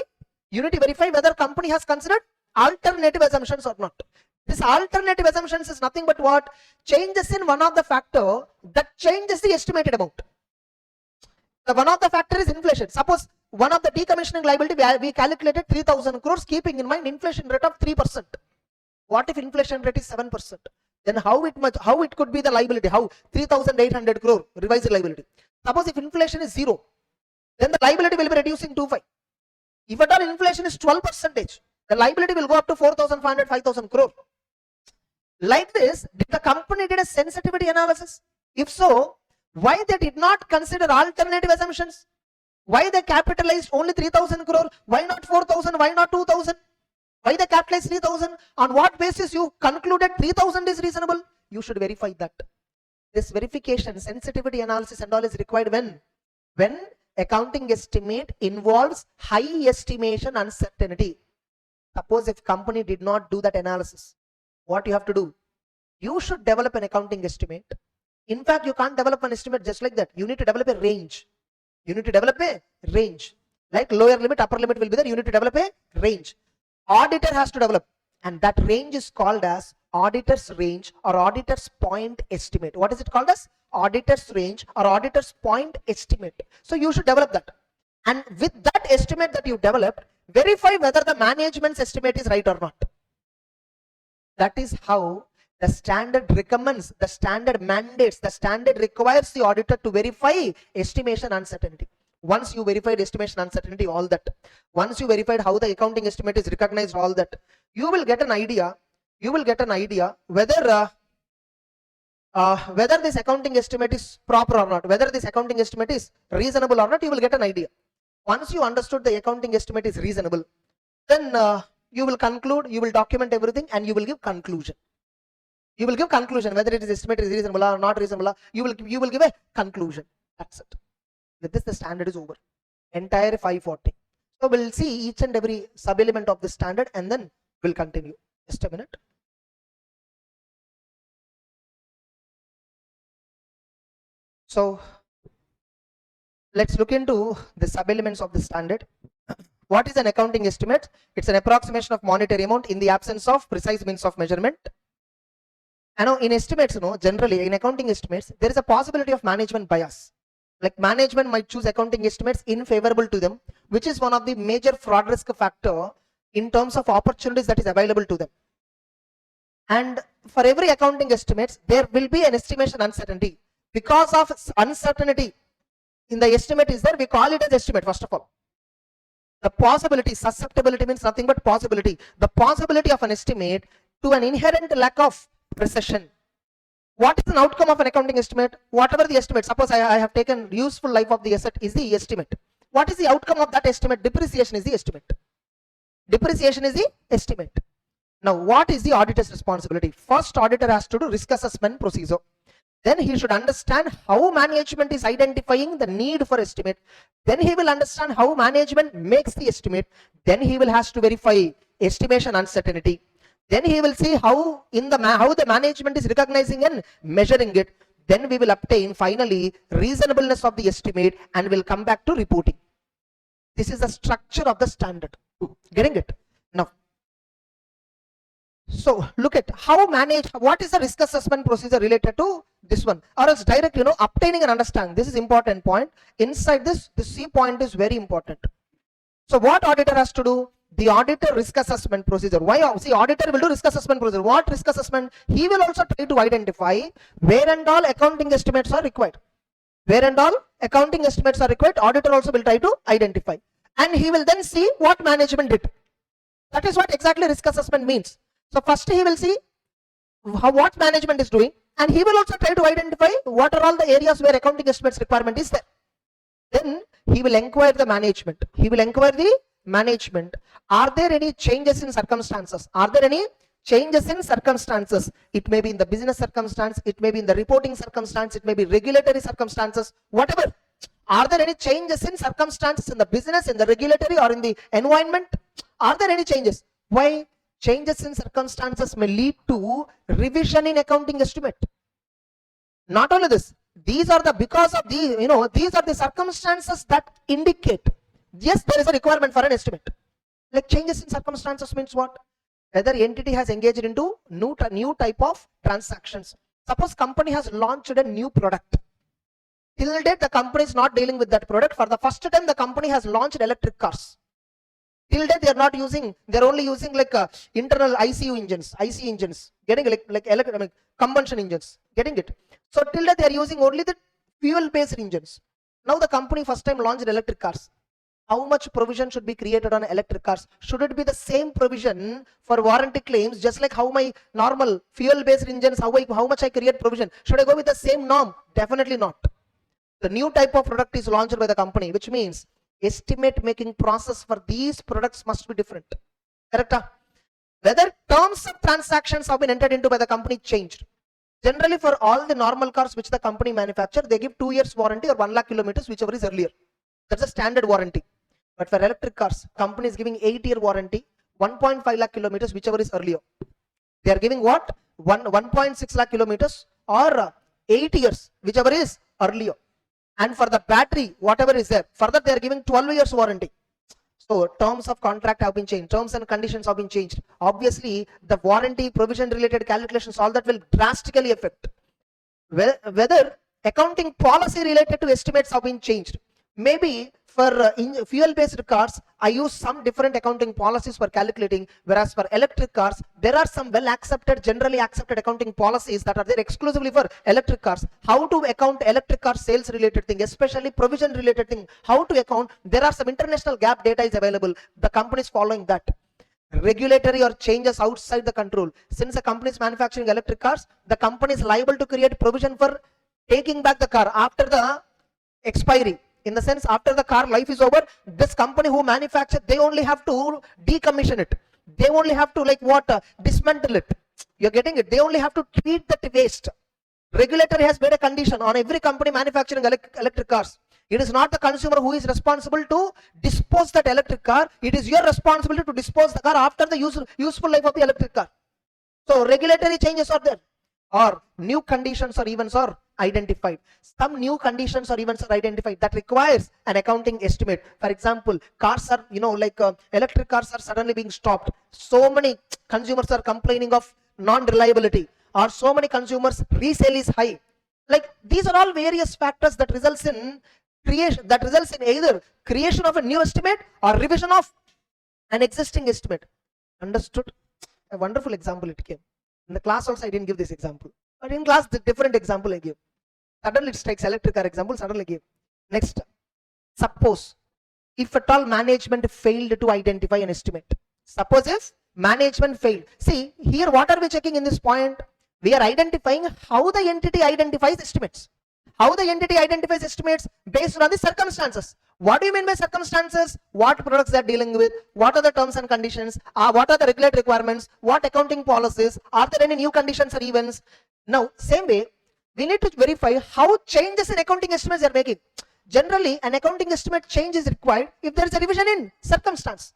You need to verify whether company has considered alternative assumptions or not. This alternative assumptions is nothing but what? Changes in one of the factor that changes the estimated amount. The one of the factor is inflation. Suppose one of the decommissioning liability we calculated 3,000 crores keeping in mind inflation rate of 3%. What if inflation rate is 7%? Then how it could be the liability? How? 3,800 crore revised liability. Suppose if inflation is 0, then the liability will be reducing to 5. If at all inflation is 12%, the liability will go up to 4,500, 5,000 crore. Like this, did the company did a sensitivity analysis? If so, why they did not consider alternative assumptions? Why they capitalized only 3,000 crore? Why not 4,000? Why not 2,000? Why they capitalized 3,000? On what basis you concluded 3,000 is reasonable? You should verify that. This verification, sensitivity analysis and all is required when accounting estimate involves high estimation uncertainty. Suppose if company did not do that analysis, what you have to do? You should develop an accounting estimate. In fact, you can't develop an estimate just like that. You need to develop a range. You need to develop a range. Like lower limit, upper limit will be there. You need to develop a range. Auditor has to develop. And that range is called as auditor's range or auditor's point estimate. What is it called as? Auditor's range or auditor's point estimate. So you should develop that. And with that estimate that you developed, verify whether the management's estimate is right or not. That is how the standard recommends, the standard mandates, the standard requires the auditor to verify estimation uncertainty. Once you verified estimation uncertainty, all that, once you verified how the accounting estimate is recognized, all that, you will get an idea, whether whether this accounting estimate is proper or not, whether this accounting estimate is reasonable or not, you will get an idea. Once you understood the accounting estimate is reasonable, then you will conclude, you will document everything and you will give conclusion. You will give conclusion whether it is estimate is reasonable or not reasonable. You will give a conclusion. That's it. With this, the standard is over. Entire 540. So we'll see each and every sub element of the standard and then we'll continue. Just a minute. So let's look into the sub-elements of the standard. What is an accounting estimate? It's an approximation of monetary amount in the absence of precise means of measurement. And now in estimates, generally in accounting estimates, there is a possibility of management bias. Like management might choose accounting estimates unfavorable to them, which is one of the major fraud risk factor in terms of opportunities that is available to them. And for every accounting estimates, there will be an estimation uncertainty. Because of uncertainty in the estimate is there, we call it as estimate first of all. The possibility, susceptibility means nothing but possibility. The possibility of an estimate to an inherent lack of precision. What is an outcome of an accounting estimate? Whatever the estimate, suppose I have taken useful life of the asset is the estimate. What is the outcome of that estimate? Depreciation is the estimate. Depreciation is the estimate. Now, what is the auditor's responsibility? First, auditor has to do risk assessment procedure. Then he should understand how management is identifying the need for estimate. Then he will understand how management makes the estimate. Then he will has to verify estimation uncertainty. Then he will see how the management is recognizing and measuring it. Then we will obtain finally reasonableness of the estimate and will come back to reporting. This is the structure of the standard. Getting it? Now, so look at how manage, what is the risk assessment procedure related to this one, or else direct, obtaining and understanding. This is important point. Inside this, the C point is very important. So what auditor has to do? The auditor risk assessment procedure. Why? See, auditor will do risk assessment procedure. What risk assessment? He will also try to identify where and all accounting estimates are required. Where and all accounting estimates are required, auditor also will try to identify. And he will then see what management did. That is what exactly risk assessment means. So first he will see what management is doing, and he will also try to identify what are all the areas where accounting estimates requirement is there. Then he will inquire the management. He will inquire the management. Are there any changes in circumstances? Are there any changes in circumstances? It may be in the business circumstance, it may be in the reporting circumstance, it may be regulatory circumstances, whatever. Are there any changes in circumstances in the business, in the regulatory, or in the environment? Are there any changes? Why? Changes in circumstances may lead to revision in accounting estimate. Not only this, these are the, because of the, these are the circumstances that indicate, yes, there is a requirement for an estimate. Like changes in circumstances means what? Whether entity has engaged into new type of transactions. Suppose company has launched a new product. Till date, the company is not dealing with that product. For the first time, the company has launched electric cars. Till date, they are not using, they are only using like internal IC engines, getting like combustion engines, getting it. So till date, they are using only the fuel-based engines. Now the company first time launched electric cars. How much provision should be created on electric cars? Should it be the same provision for warranty claims, just like how my normal fuel-based engines, how much I create provision? Should I go with the same norm? Definitely not. The new type of product is launched by the company, which means estimate making process for these products must be different. Correct? Whether terms of transactions have been entered into by the company changed. Generally, for all the normal cars which the company manufacture, they give 2 years warranty or 1 lakh kilometers, whichever is earlier. That's a standard warranty. But for electric cars, company is giving 8-year warranty, 1.5 lakh kilometers, whichever is earlier. They are giving what? 1.6 lakh kilometers or 8 years, whichever is earlier. And for the battery, whatever is there, further they are giving 12 years warranty. So terms of contract have been changed, terms and conditions have been changed. Obviously, the warranty provision related calculations, all that will drastically affect. Whether accounting policy related to estimates have been changed. Maybe for fuel-based cars, I use some different accounting policies for calculating, whereas for electric cars, there are some well-accepted, generally accepted accounting policies that are there exclusively for electric cars. How to account electric car sales related thing, especially provision related thing, how to account, there are some international GAAP data is available. The company is following that. Regulatory or changes outside the control. Since the company is manufacturing electric cars, the company is liable to create provision for taking back the car after the expiry. In the sense, after the car life is over, this company who manufactured, they only have to decommission it. They only have to dismantle it. You're getting it? They only have to treat that waste. Regulatory has made a condition on every company manufacturing electric cars. It is not the consumer who is responsible to dispose that electric car. It is your responsibility to dispose the car after the useful life of the electric car. So regulatory changes are there. or new conditions or events are identified. Some new conditions or events are identified that requires an accounting estimate. For example, cars are, electric cars are suddenly being stopped. So many consumers are complaining of non-reliability, or so many consumers resale is high. Like these are all various factors that results in either creation of a new estimate or revision of an existing estimate. Understood? A wonderful example it came. In the class also I didn't give this example, but in class the different example I give. Suddenly it strikes electric car example, suddenly give. Next, suppose if at all management failed to identify an estimate. Suppose if management failed. See here, what are we checking in this point? We are identifying how the entity identifies estimates. How the entity identifies estimates based on the circumstances. What do you mean by circumstances? What products they are dealing with? What are the terms and conditions? What are the regulatory requirements? What accounting policies? Are there any new conditions or events? Now, same way, we need to verify how changes in accounting estimates they are making. Generally, an accounting estimate change is required if there is a revision in circumstance.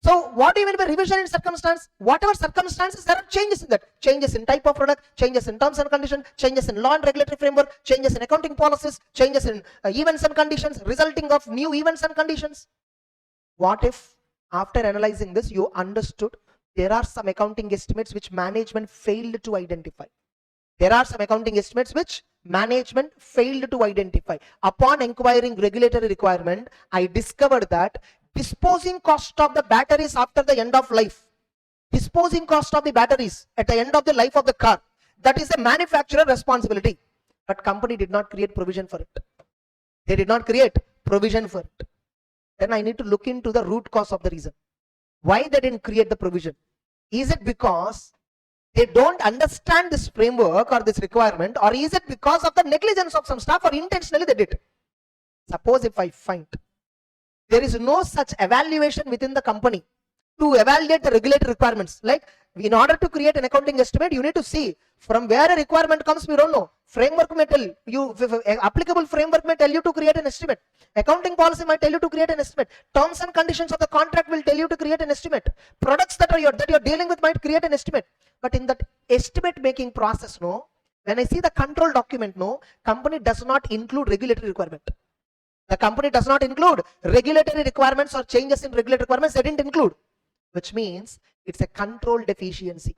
So what do you mean by revision in circumstance? Whatever circumstances, there are changes in that. Changes in type of product, changes in terms and conditions, changes in law and regulatory framework, changes in accounting policies, changes in events and conditions, resulting of new events and conditions. What if after analyzing this, you understood there are some accounting estimates which management failed to identify. There are some accounting estimates which management failed to identify. Upon inquiring regulatory requirement, I discovered that disposing cost of the batteries after the end of life, disposing cost of the batteries at the end of the life of the car, that is the manufacturer responsibility. But company did not create provision for it. They did not create provision for it. Then I need to look into the root cause of the reason. Why they didn't create the provision? Is it because they don't understand this framework or this requirement, or is it because of the negligence of some staff, or intentionally they did? Suppose if I find there is no such evaluation within the company to evaluate the regulatory requirements. Like, in order to create an accounting estimate, you need to see from where a requirement comes. We don't know. Framework may tell you, applicable framework may tell you to create an estimate. Accounting policy might tell you to create an estimate. Terms and conditions of the contract will tell you to create an estimate. Products that you're dealing with might create an estimate. But in that estimate making process, no, when I see the control document, no, company does not include regulatory requirement. The company does not include regulatory requirements or changes in regulatory requirements. They didn't include, which means it's a control deficiency.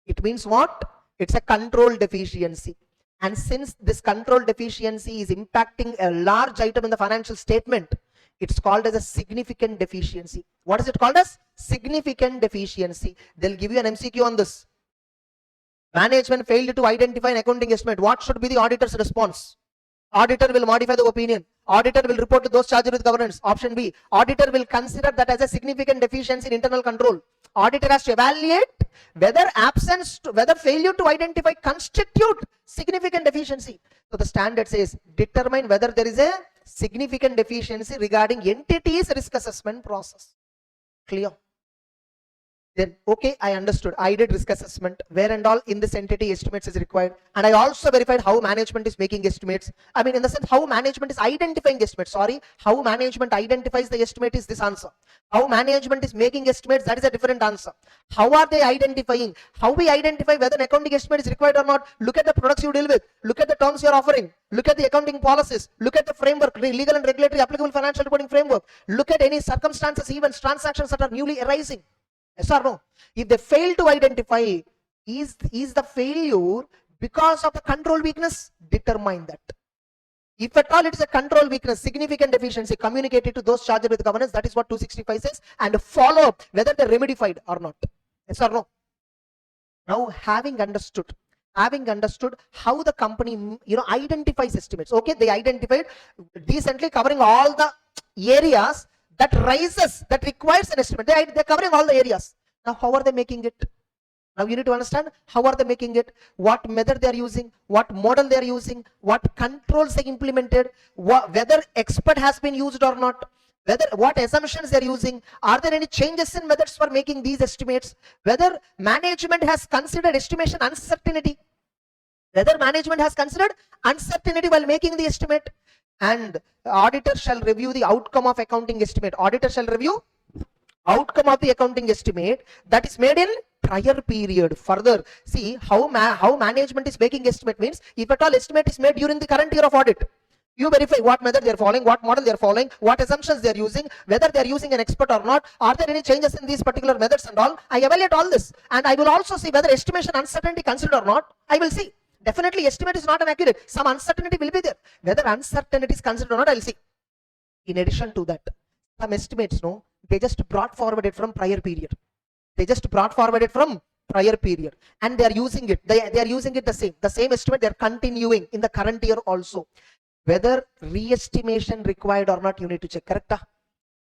It means what? It's a control deficiency. And since this control deficiency is impacting a large item in the financial statement, it's called as a significant deficiency. What is it called as? Significant deficiency. They'll give you an MCQ on this. Management failed to identify an accounting estimate. What should be the auditor's response? Auditor will modify the opinion. Auditor will report to those charged with governance. Option B, auditor will consider that as a significant deficiency in internal control. Auditor has to evaluate whether failure to identify constitute significant deficiency. So the standard says determine whether there is a significant deficiency regarding entity's risk assessment process. Clear? Then, okay, I understood. I did risk assessment, where and all in this entity estimates is required. And I also verified how management is making estimates. I mean, in the sense, how management is identifying estimates. Sorry, how management identifies the estimate is this answer. How management is making estimates, that is a different answer. How are they identifying? How we identify whether an accounting estimate is required or not? Look at the products you deal with. Look at the terms you are offering. Look at the accounting policies. Look at the framework, legal and regulatory applicable financial reporting framework. Look at any circumstances, events, transactions that are newly arising. Yes or no? If they fail to identify, is the failure because of the control weakness? Determine that. If at all it is a control weakness, significant deficiency, communicate it to those charged with governance. That is what 265 says, and follow up whether they remedied or not. Yes or no? Now, having understood how the company identifies estimates. Okay, they identified decently, covering all the areas that requires an estimate. They're covering all the areas. Now, how are they making it? Now you need to understand how are they making it, what method they are using, what model they are using, what controls they implemented, whether expert has been used or not, what assumptions they are using, are there any changes in methods for making these estimates, whether management has considered estimation uncertainty, while making the estimate. And auditor shall review the outcome of accounting estimate. Auditor shall review outcome of the accounting estimate that is made in prior period. Further, see how management is making estimate means, if at all estimate is made during the current year of audit, you verify what method they are following, what model they are following, what assumptions they are using, whether they are using an expert or not, are there any changes in these particular methods and all. I evaluate all this, and I will also see whether estimation uncertainty considered or not. I will see. Definitely estimate is not an accurate, some uncertainty will be there. Whether uncertainty is considered or not, I will see. In addition to that, some estimates, no, they just brought forward it from prior period. They just brought forward it from prior period, and they are using it. They are using it the same estimate. They are continuing in the current year also. Whether re-estimation required or not, you need to check. Correct?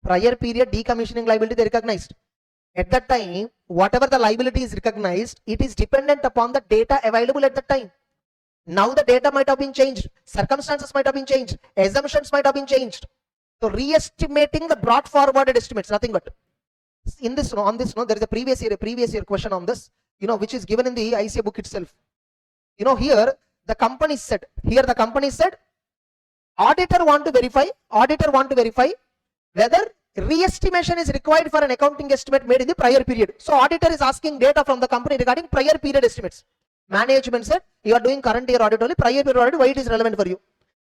Prior period decommissioning liability they recognized. At that time, whatever the liability is recognized, it is dependent upon the data available at that time. Now the data might have been changed, circumstances might have been changed, assumptions might have been changed. So re-estimating the brought forwarded estimates, nothing but. In this, on this, there is a previous year question on this, which is given in the ICA book itself. Here the company said, auditor want to verify whether re-estimation is required for an accounting estimate made in the prior period. So auditor is asking data from the company regarding prior period estimates. Management said, you are doing current year audit only, prior period audit, why it is relevant for you?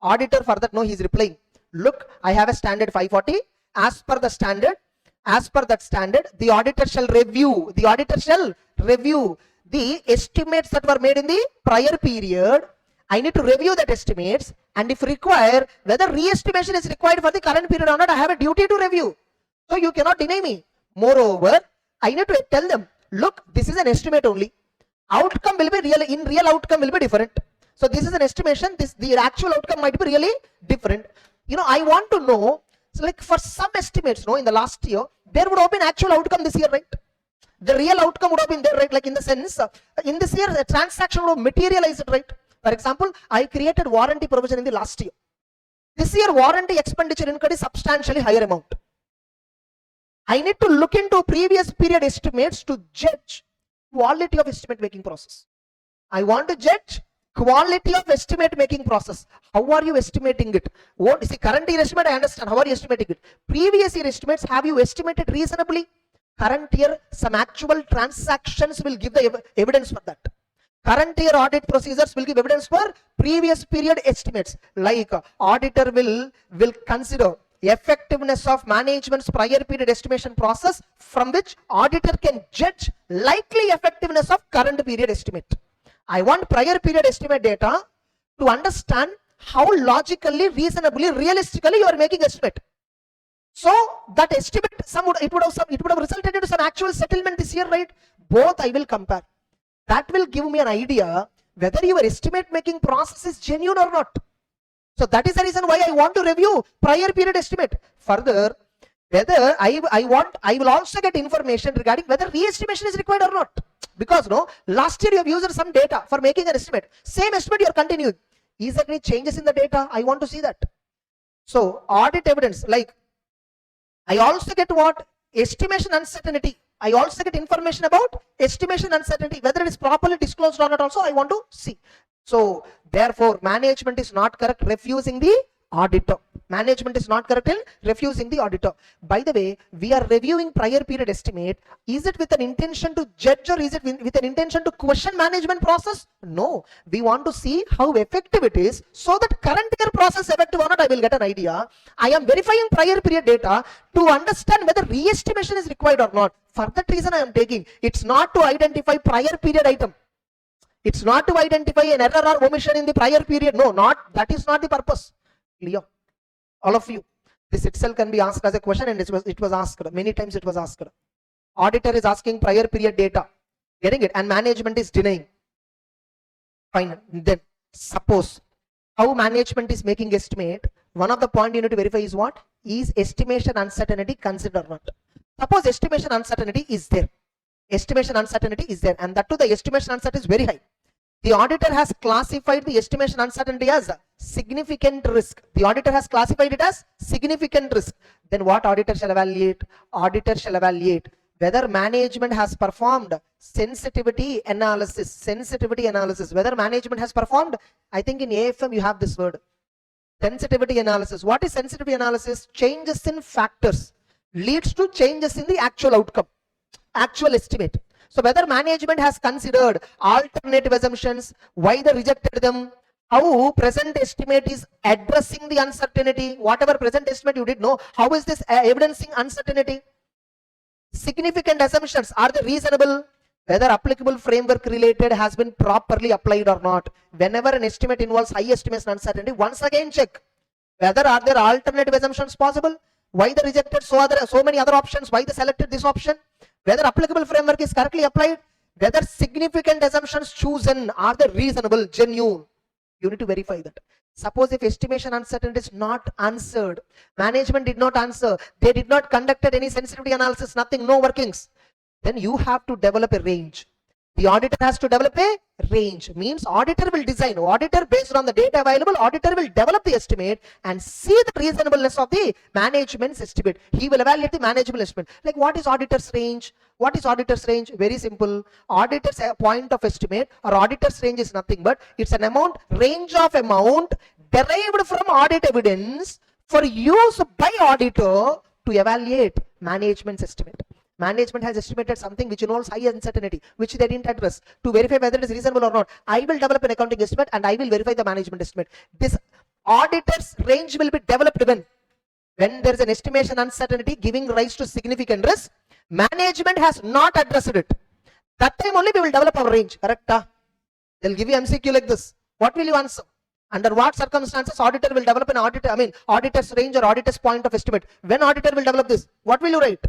Auditor for that, no, he is replying, look, I have a standard 540. As per that standard, the auditor shall review the estimates that were made in the prior period. I need to review that estimates, and if required, whether re-estimation is required for the current period or not, I have a duty to review. So you cannot deny me. Moreover, I need to tell them, look, this is an estimate only. Outcome will be real outcome will be different. So this is an estimation, the actual outcome might be really different. I want to know, so like for some estimates, in the last year, there would have been actual outcome this year, right? The real outcome would have been there, right? Like in the sense, in this year, the transaction would have materialized, right? For example, I created warranty provision in the last year. This year, warranty expenditure incurred is substantially higher amount. I need to look into previous period estimates to judge quality of estimate making process. I want to judge quality of estimate making process. How are you estimating it? What is the current year estimate? I understand. How are you estimating it? Previous year estimates, have you estimated reasonably? Current year, some actual transactions will give the evidence for that. Current year audit procedures will give evidence for previous period estimates. Like auditor will consider effectiveness of management's prior period estimation process, from which auditor can judge likely effectiveness of current period estimate. I want prior period estimate data to understand how logically, reasonably, realistically you are making estimate. So that estimate, it would have resulted into some actual settlement this year, right? Both I will compare. That will give me an idea whether your estimate making process is genuine or not. So that is the reason why I want to review prior period estimate. Further, whether I will also get information regarding whether re-estimation is required or not. Because last year you have used some data for making an estimate. Same estimate you are continuing. Is there any changes in the data? I want to see that. So audit evidence, like I also get what? Estimation uncertainty. I also get information about estimation uncertainty, whether it is properly disclosed or not also I want to see. So therefore management is not correct refusing the auditor. Management is not correct in refusing the auditor. By the way, we are reviewing prior period estimate. Is it with an intention to judge, or is it with an intention to question management process? No. We want to see how effective it is, so that current year process effective or not, I will get an idea. I am verifying prior period data to understand whether re-estimation is required or not. For that reason I am taking. It's not to identify prior period item. It's not to identify an error or omission in the prior period. No, that is not the purpose. Clear? All of you. This itself can be asked as a question, and it was asked. Many times it was asked. Auditor is asking prior period data. Getting it? And management is denying. Fine. Then suppose how management is making estimate, one of the point you need to verify is what? Is estimation uncertainty considered or not? Suppose estimation uncertainty is there. Estimation uncertainty is there, and that too the estimation uncertainty is very high. The auditor has classified the estimation uncertainty as significant risk. The auditor has classified it as significant risk. Then what auditor shall evaluate? Auditor shall evaluate whether management has performed sensitivity analysis. Sensitivity analysis. Whether management has performed, I think in AFM you have this word. Sensitivity analysis. What is sensitivity analysis? Changes in factors leads to changes in the actual outcome, actual estimate. So whether management has considered alternative assumptions, why they rejected them, how present estimate is addressing the uncertainty, whatever present estimate you did know, how is this evidencing uncertainty? Significant assumptions, are they reasonable? Whether applicable framework related has been properly applied or not. Whenever an estimate involves high estimation uncertainty, once again check whether are there alternative assumptions possible, why they rejected so many other options, why they selected this option, whether applicable framework is correctly applied, whether significant assumptions chosen are they reasonable, genuine. You need to verify that. Suppose if estimation uncertainty is not answered, management did not answer, they did not conducted any sensitivity analysis, nothing, no workings, then you have to develop a range. The auditor has to develop a range, means auditor will design, auditor based on the data available, auditor will develop the estimate and see the reasonableness of the management's estimate. He will evaluate the management estimate. Like what is auditor's range? What is auditor's range? Very simple. Auditor's point of estimate or auditor's range is nothing but it's an amount, range of amount derived from audit evidence for use by auditor to evaluate management's estimate. Management has estimated something which involves high uncertainty, which they didn't address. To verify whether it is reasonable or not, I will develop an accounting estimate and I will verify the management estimate. This auditor's range will be developed when there is an estimation uncertainty giving rise to significant risk. Management has not addressed it. That time only we will develop our range. Correct? They'll give you MCQ like this. What will you answer? Under what circumstances auditor will develop an auditor's range or auditor's point of estimate? When auditor will develop this? What will you write?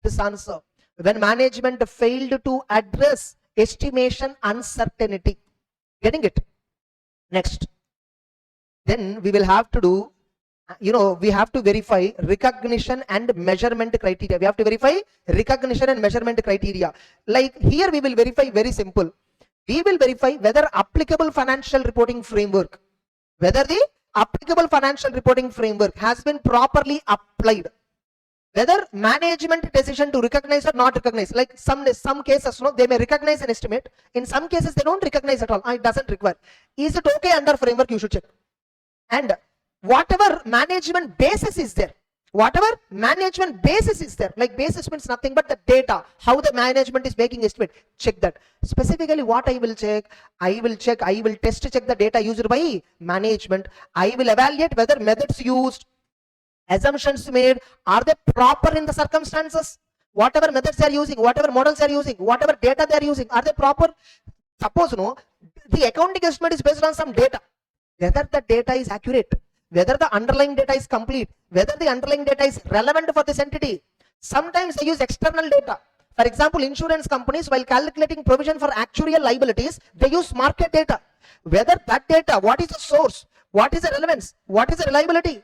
This answer: when management failed to address estimation uncertainty. Getting it? Next, then we will have to do, we have to verify recognition and measurement criteria. We have to verify recognition and measurement criteria. Like here we will verify, very simple. We will verify whether applicable financial reporting framework, whether the applicable financial reporting framework has been properly applied. Whether management decision to recognize or not recognize, like some cases, they may recognize an estimate. In some cases, they don't recognize at all. It doesn't require. Is it okay under framework? You should check. And whatever management basis is there, like basis means nothing but the data, how the management is making estimate. Check that. Specifically, what I will check, I will test check the data used by management. I will evaluate whether methods used, assumptions made, are they proper in the circumstances? Whatever methods they are using, whatever models they are using, whatever data they are using, are they proper? Suppose the accounting estimate is based on some data. Whether the data is accurate, whether the underlying data is complete, whether the underlying data is relevant for this entity. Sometimes they use external data. For example, insurance companies, while calculating provision for actuarial liabilities, they use market data. Whether that data, what is the source, what is the relevance, what is the reliability,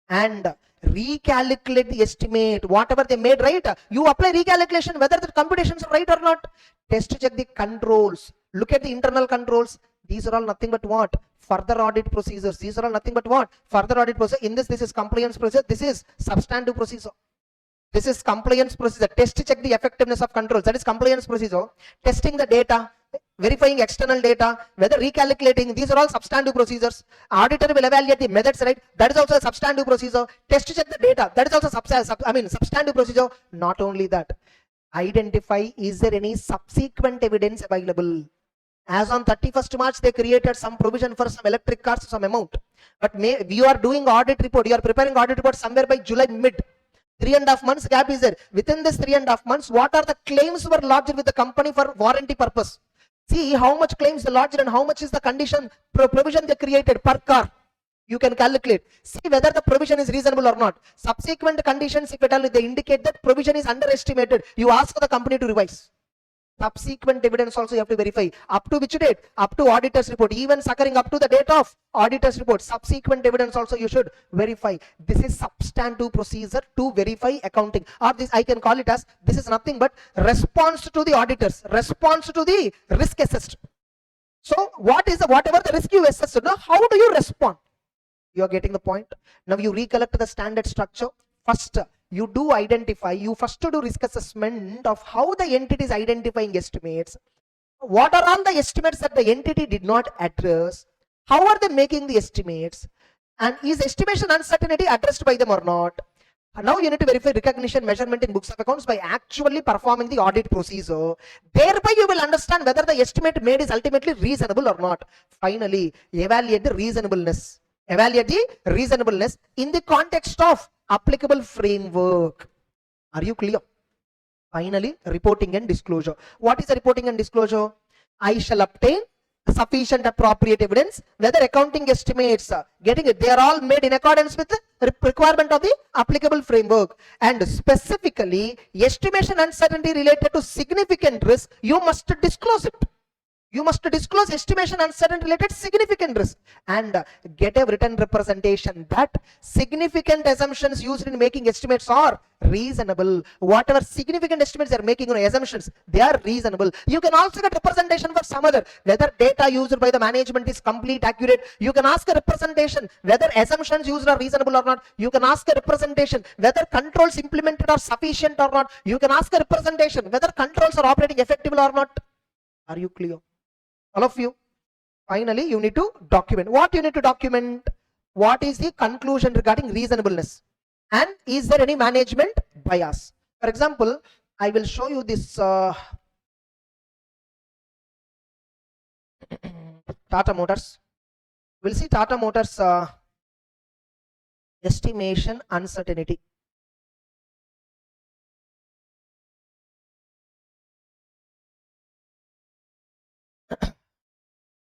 and recalculate the estimate, whatever they made, right? You apply recalculation, whether the computations are right or not. Test check the controls, look at the internal controls. These are all nothing but what? Further audit procedures. These are all nothing but what? Further audit procedure. In this is compliance procedure, this is substantive procedure. This is compliance procedure. Test check the effectiveness of controls, that is compliance procedure. Testing the data, verifying external data, whether recalculating, these are all substantive procedures. Auditor will evaluate the methods, right? That is also a substantive procedure. Test check the data, that is also substantive procedure. Not only that, identify is there any subsequent evidence available. As on 31st March, they created some provision for some electric cars, some amount. But you are doing audit report, you are preparing audit report somewhere by July mid. 3.5 months gap is there. Within this 3.5 months, what are the claims were lodged with the company for warranty purpose? See how much claims they lodged and how much is the condition provision they created per car. You can calculate. See whether the provision is reasonable or not. Subsequent conditions, if at all they indicate that provision is underestimated, you ask the company to revise. Subsequent evidence also you have to verify. Up to which date? Up to auditor's report. Even succoring up to the date of auditor's report. Subsequent evidence also you should verify. This is substantive procedure to verify accounting. Or this I can call it as, this is nothing but response to the auditors. Response to the risk assessed. So whatever the risk you assessed, now how do you respond? You are getting the point. Now you recollect the standard structure. First, you first do risk assessment of how the entity is identifying estimates. What are all the estimates that the entity did not address? How are they making the estimates? And is estimation uncertainty addressed by them or not? Now you need to verify recognition measurement in books of accounts by actually performing the audit procedure. Thereby you will understand whether the estimate made is ultimately reasonable or not. Finally, evaluate the reasonableness. Evaluate the reasonableness in the context of applicable framework. Are you clear? Finally, reporting and disclosure. What is the reporting and disclosure? I shall obtain sufficient appropriate evidence whether accounting estimates getting it, they are all made in accordance with the requirement of the applicable framework, and specifically estimation uncertainty related to significant risk, you must disclose it. You must disclose estimation uncertainty related significant risk and get a written representation that significant assumptions used in making estimates are reasonable. Whatever significant estimates they are making on assumptions, they are reasonable. You can also get representation for some other, whether data used by the management is complete, accurate. You can ask a representation whether assumptions used are reasonable or not. You can ask a representation whether controls implemented are sufficient or not. You can ask a representation whether controls are operating effectively or not. Are you clear? All of you. Finally, you need to document. What you need to document? What is the conclusion regarding reasonableness? And is there any management bias? For example, I will show you this Tata Motors. We'll see Tata Motors estimation uncertainty.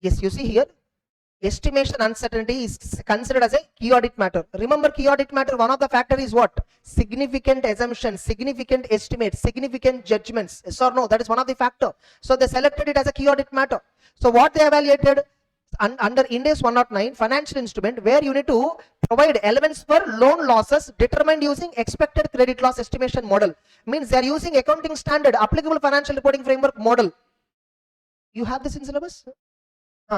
Yes, you see here, estimation uncertainty is considered as a key audit matter. Remember, key audit matter, one of the factor is what? Significant assumptions, significant estimates, significant judgments. Yes or no? That is one of the factor. So they selected it as a key audit matter. So what they evaluated under Ind AS 109, financial instrument, where you need to provide elements for loan losses determined using expected credit loss estimation model. Means they are using accounting standard, applicable financial reporting framework model. You have this in syllabus?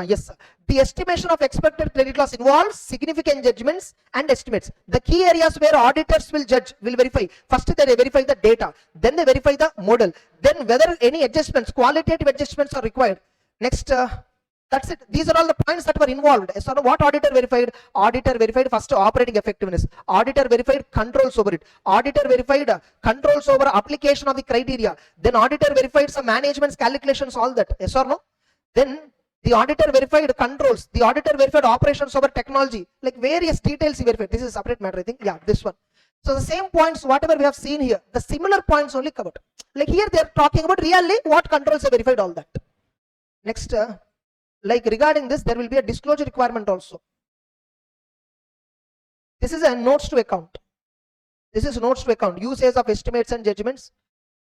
Yes, sir. The estimation of expected credit loss involves significant judgments and estimates. The key areas where auditors will judge, will verify. First they verify the data, then they verify the model, then whether any adjustments, qualitative adjustments are required. Next, that's it. These are all the points that were involved. So what auditor verified? Auditor verified first operating effectiveness. Auditor verified controls over it. Auditor verified controls over application of the criteria. Then auditor verified some management's calculations, all that. Yes or no? Then the auditor verified controls. The auditor verified operations over technology. Like various details he verified. This is a separate matter, I think. Yeah, this one. So the same points, whatever we have seen here, the similar points only covered. Like here they are talking about really what controls are verified, all that. Next, like regarding this, there will be a disclosure requirement also. This is a notes to account. This is notes to account. Usage of estimates and judgments.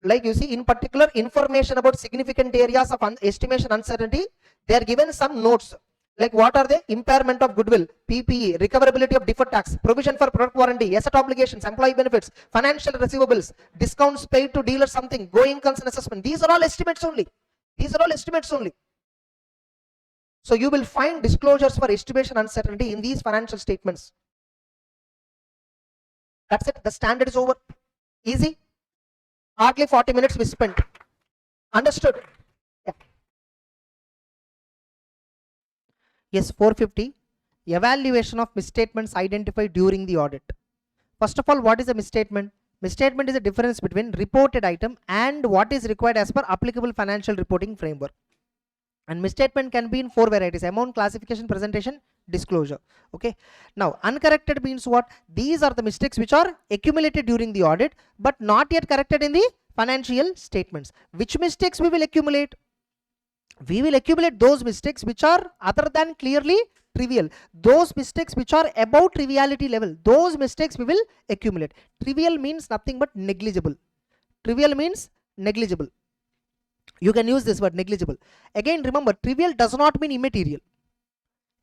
Like you see, in particular, information about significant areas of estimation uncertainty, they are given some notes. Like what are they? Impairment of goodwill, PPE, recoverability of deferred tax, provision for product warranty, asset obligations, employee benefits, financial receivables, discounts paid to dealers, something, going concern assessment. These are all estimates only. These are all estimates only. So you will find disclosures for estimation uncertainty in these financial statements. That's it. The standard is over. Easy. Hardly 40 minutes we spent. Understood? Yeah. Yes, 450. Evaluation of misstatements identified during the audit. First of all, what is a misstatement? Misstatement is a difference between reported item and what is required as per applicable financial reporting framework. And misstatement can be in 4 varieties: amount, classification, presentation, disclosure. Okay. Now, uncorrected means what? These are the mistakes which are accumulated during the audit but not yet corrected in the financial statements. Which mistakes we will accumulate? We will accumulate those mistakes which are other than clearly trivial. Those mistakes which are above triviality level, those mistakes we will accumulate. Trivial means nothing but negligible. Trivial means negligible. You can use this word, negligible. Again, remember, trivial does not mean immaterial.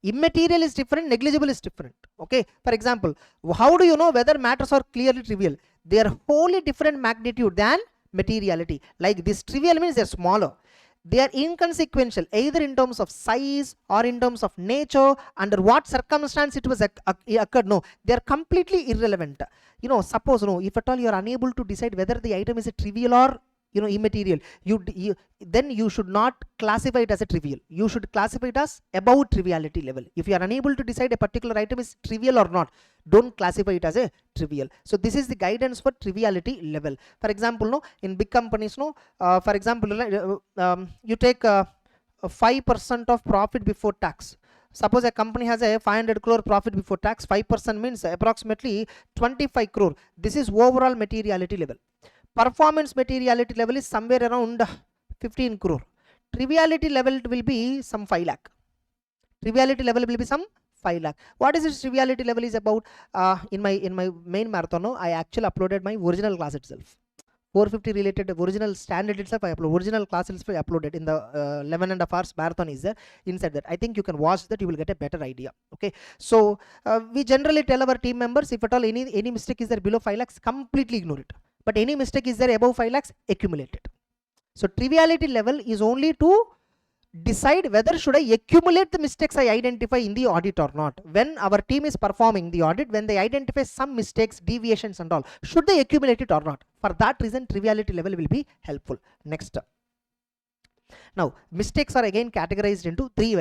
Immaterial is different, negligible is different. Okay. For example, how do you know whether matters are clearly trivial? They are wholly different magnitude than materiality. Like this, trivial means they are smaller. They are inconsequential either in terms of size or in terms of nature, under what circumstance it was occurred. No, they are completely irrelevant. You know, suppose, no, if at all you are unable to decide whether the item is a trivial or immaterial, then you should not classify it as a trivial. You should classify it as above triviality level. If you are unable to decide a particular item is trivial or not, don't classify it as a trivial. So this is the guidance for triviality level. For example, in big companies, for example, you take 5% of profit before tax. Suppose a company has a 500 crore profit before tax, 5% means approximately 25 crore. This is overall materiality level. Performance materiality level is somewhere around 15 crore. Triviality level will be some 5 lakh. Triviality level will be some 5 lakh. What is this triviality level is about? In my main marathon, I actually uploaded my original class itself. 450 related original standard itself I upload, original class itself I uploaded in the 11.5 hours marathon is there. Inside that, I think you can watch that, you will get a better idea. Okay, so we generally tell our team members, if at all any mistake is there below 5 lakhs, completely ignore it. But any mistake is there above 5 lakhs, accumulate it. So triviality level is only to decide whether should I accumulate the mistakes I identify in the audit or not. When our team is performing the audit, when they identify some mistakes, deviations and all, should they accumulate it or not? For that reason, triviality level will be helpful. Next. Now, mistakes are again categorized into three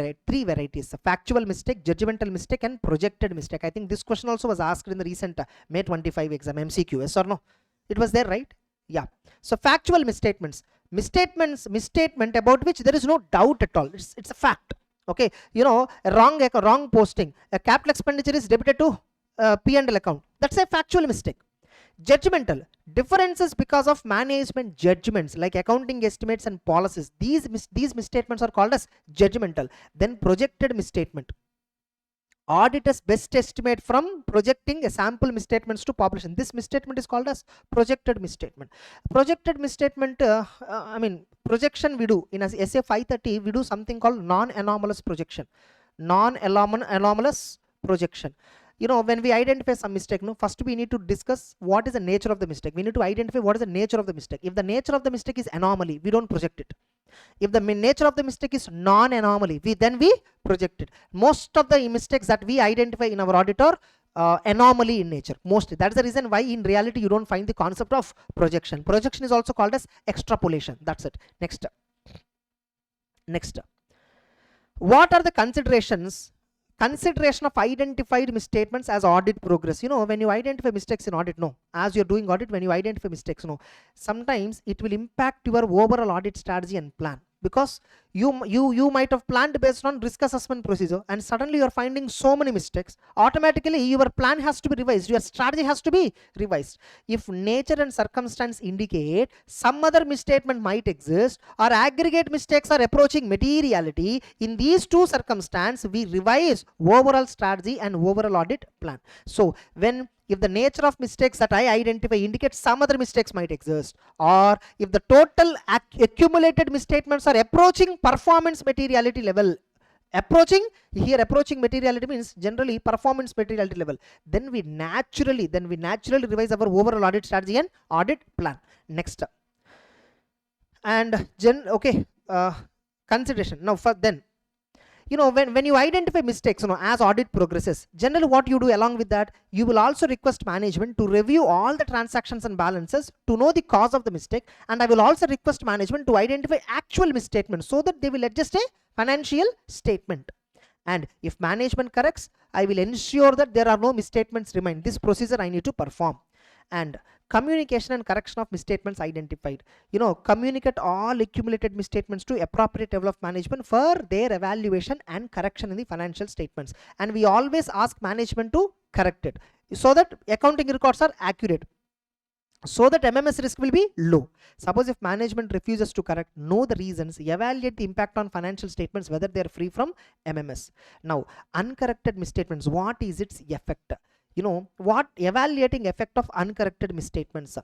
varieties: factual mistake, judgmental mistake and projected mistake. I think this question also was asked in the recent May 25 exam MCQ, yes or no? It was there, right? Yeah. So factual misstatements. Misstatement about which there is no doubt at all. It's a fact. Okay, a wrong posting, a capital expenditure is debited to P&L account. That's a factual mistake. Judgmental, differences because of management judgments like accounting estimates and policies. These misstatements are called as judgmental. Then projected misstatement. Auditor's best estimate from projecting a sample misstatements to population. This misstatement is called as projected misstatement. Projected misstatement, projection we do in a SA 530, we do something called non-anomalous projection. Non-anomalous projection. When we identify some mistake, first we need to discuss what is the nature of the mistake. We need to identify what is the nature of the mistake. If the nature of the mistake is anomaly, we don't project it. If the nature of the mistake is non-anomaly, then we project it. Most of the mistakes that we identify in our audit are anomaly in nature. Mostly. That's the reason why in reality you don't find the concept of projection. Projection is also called as extrapolation. That's it. Next. What are the considerations? Consideration of identified misstatements as audit progress. When you identify mistakes in audit, as you're doing audit, when you identify mistakes, sometimes it will impact your overall audit strategy and plan, because you might have planned based on risk assessment procedure and suddenly you're finding so many mistakes. Automatically your plan has to be revised, your strategy has to be revised. If nature and circumstance indicate some other misstatement might exist or aggregate mistakes are approaching materiality, in these two circumstances we revise overall strategy and overall audit plan. So if the nature of mistakes that I identify indicates some other mistakes might exist, or if the total accumulated misstatements are approaching performance materiality level, approaching materiality means generally performance materiality level, then we naturally revise our overall audit strategy and audit plan. Next. And consideration. Now for then, when you identify mistakes, as audit progresses, generally what you do along with that, you will also request management to review all the transactions and balances to know the cause of the mistake, and I will also request management to identify actual misstatements so that they will adjust a financial statement. And if management corrects, I will ensure that there are no misstatements remain. This procedure I need to perform. And communication and correction of misstatements identified. Communicate all accumulated misstatements to appropriate level of management for their evaluation and correction in the financial statements. And we always ask management to correct it so that accounting records are accurate, so that MMS risk will be low. Suppose if management refuses to correct, know the reasons, evaluate the impact on financial statements, whether they are free from MMS. Now, uncorrected misstatements, what is its effect? What evaluating effect of uncorrected misstatements?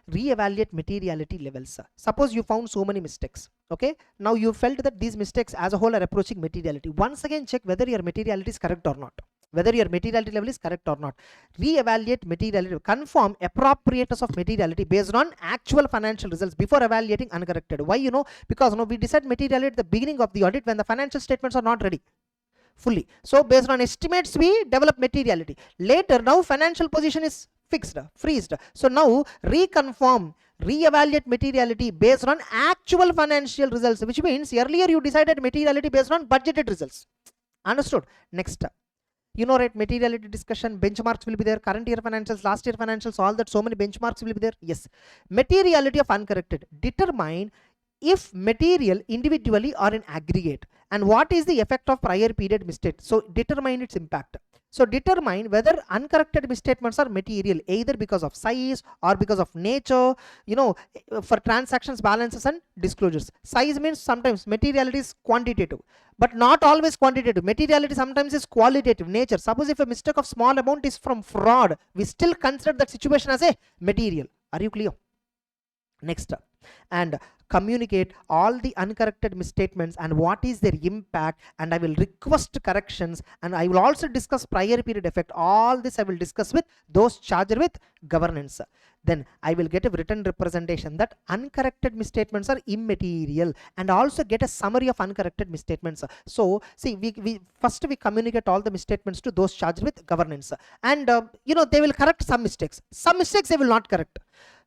Re-evaluate materiality levels. Suppose you found so many mistakes. Okay, now you felt that these mistakes as a whole are approaching materiality. Once again check whether your materiality is correct or not. Whether your materiality level is correct or not. Re-evaluate materiality. Confirm appropriateness of materiality based on actual financial results before evaluating uncorrected. Why? Because we decide materiality at the beginning of the audit when the financial statements are not ready fully. So based on estimates we develop materiality. Later now financial position is fixed, freezed. So now reconfirm Reevaluate materiality based on actual financial results, which means earlier you decided materiality based on budgeted results. Understood? Next, you know, right, materiality discussion, benchmarks will be there, current year financials, last year financials, all that, so many benchmarks will be there. Yes. Materiality of uncorrected, determine if material individually or in aggregate, and what is the effect of prior period mistake. So determine its impact. So determine whether uncorrected misstatements are material either because of size or because of nature, you know, for transactions, balances and disclosures. Size means sometimes materiality is quantitative, but not always quantitative. Materiality sometimes is qualitative nature. Suppose if a mistake of small amount is from fraud, we still consider that situation as a material. Are you clear? Next, and communicate all the uncorrected misstatements and what is their impact, and I will request corrections, and I will also discuss prior period effect. All this I will discuss with those charged with governance. Then I will get a written representation that uncorrected misstatements are immaterial, and also get a summary of uncorrected misstatements. So see, we first communicate all the misstatements to those charged with governance, and you know, they will correct some mistakes they will not correct.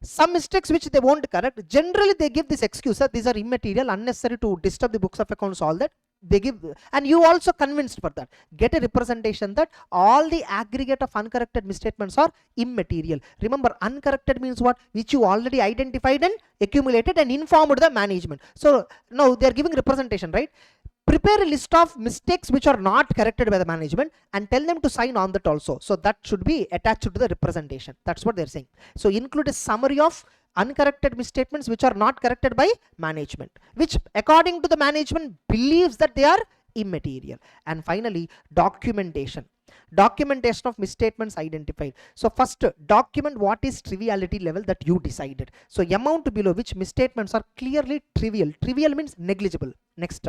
Some mistakes which they won't correct, generally they give this excuse that these are immaterial, unnecessary to disturb the books of accounts, all that they give, and you also convinced for that. Get a representation that all the aggregate of uncorrected misstatements are immaterial. Remember, uncorrected means what? Which you already identified and accumulated and informed the management. So now they are giving representation, right? Prepare a list of mistakes which are not corrected by the management and tell them to sign on that also. So that should be attached to the representation. That's what they're saying. So include a summary of uncorrected misstatements which are not corrected by management, which according to the management believes that they are immaterial. And finally, documentation of misstatements identified. So first, document what is triviality level that you decided. So amount below which misstatements are clearly trivial. Trivial means negligible. Next,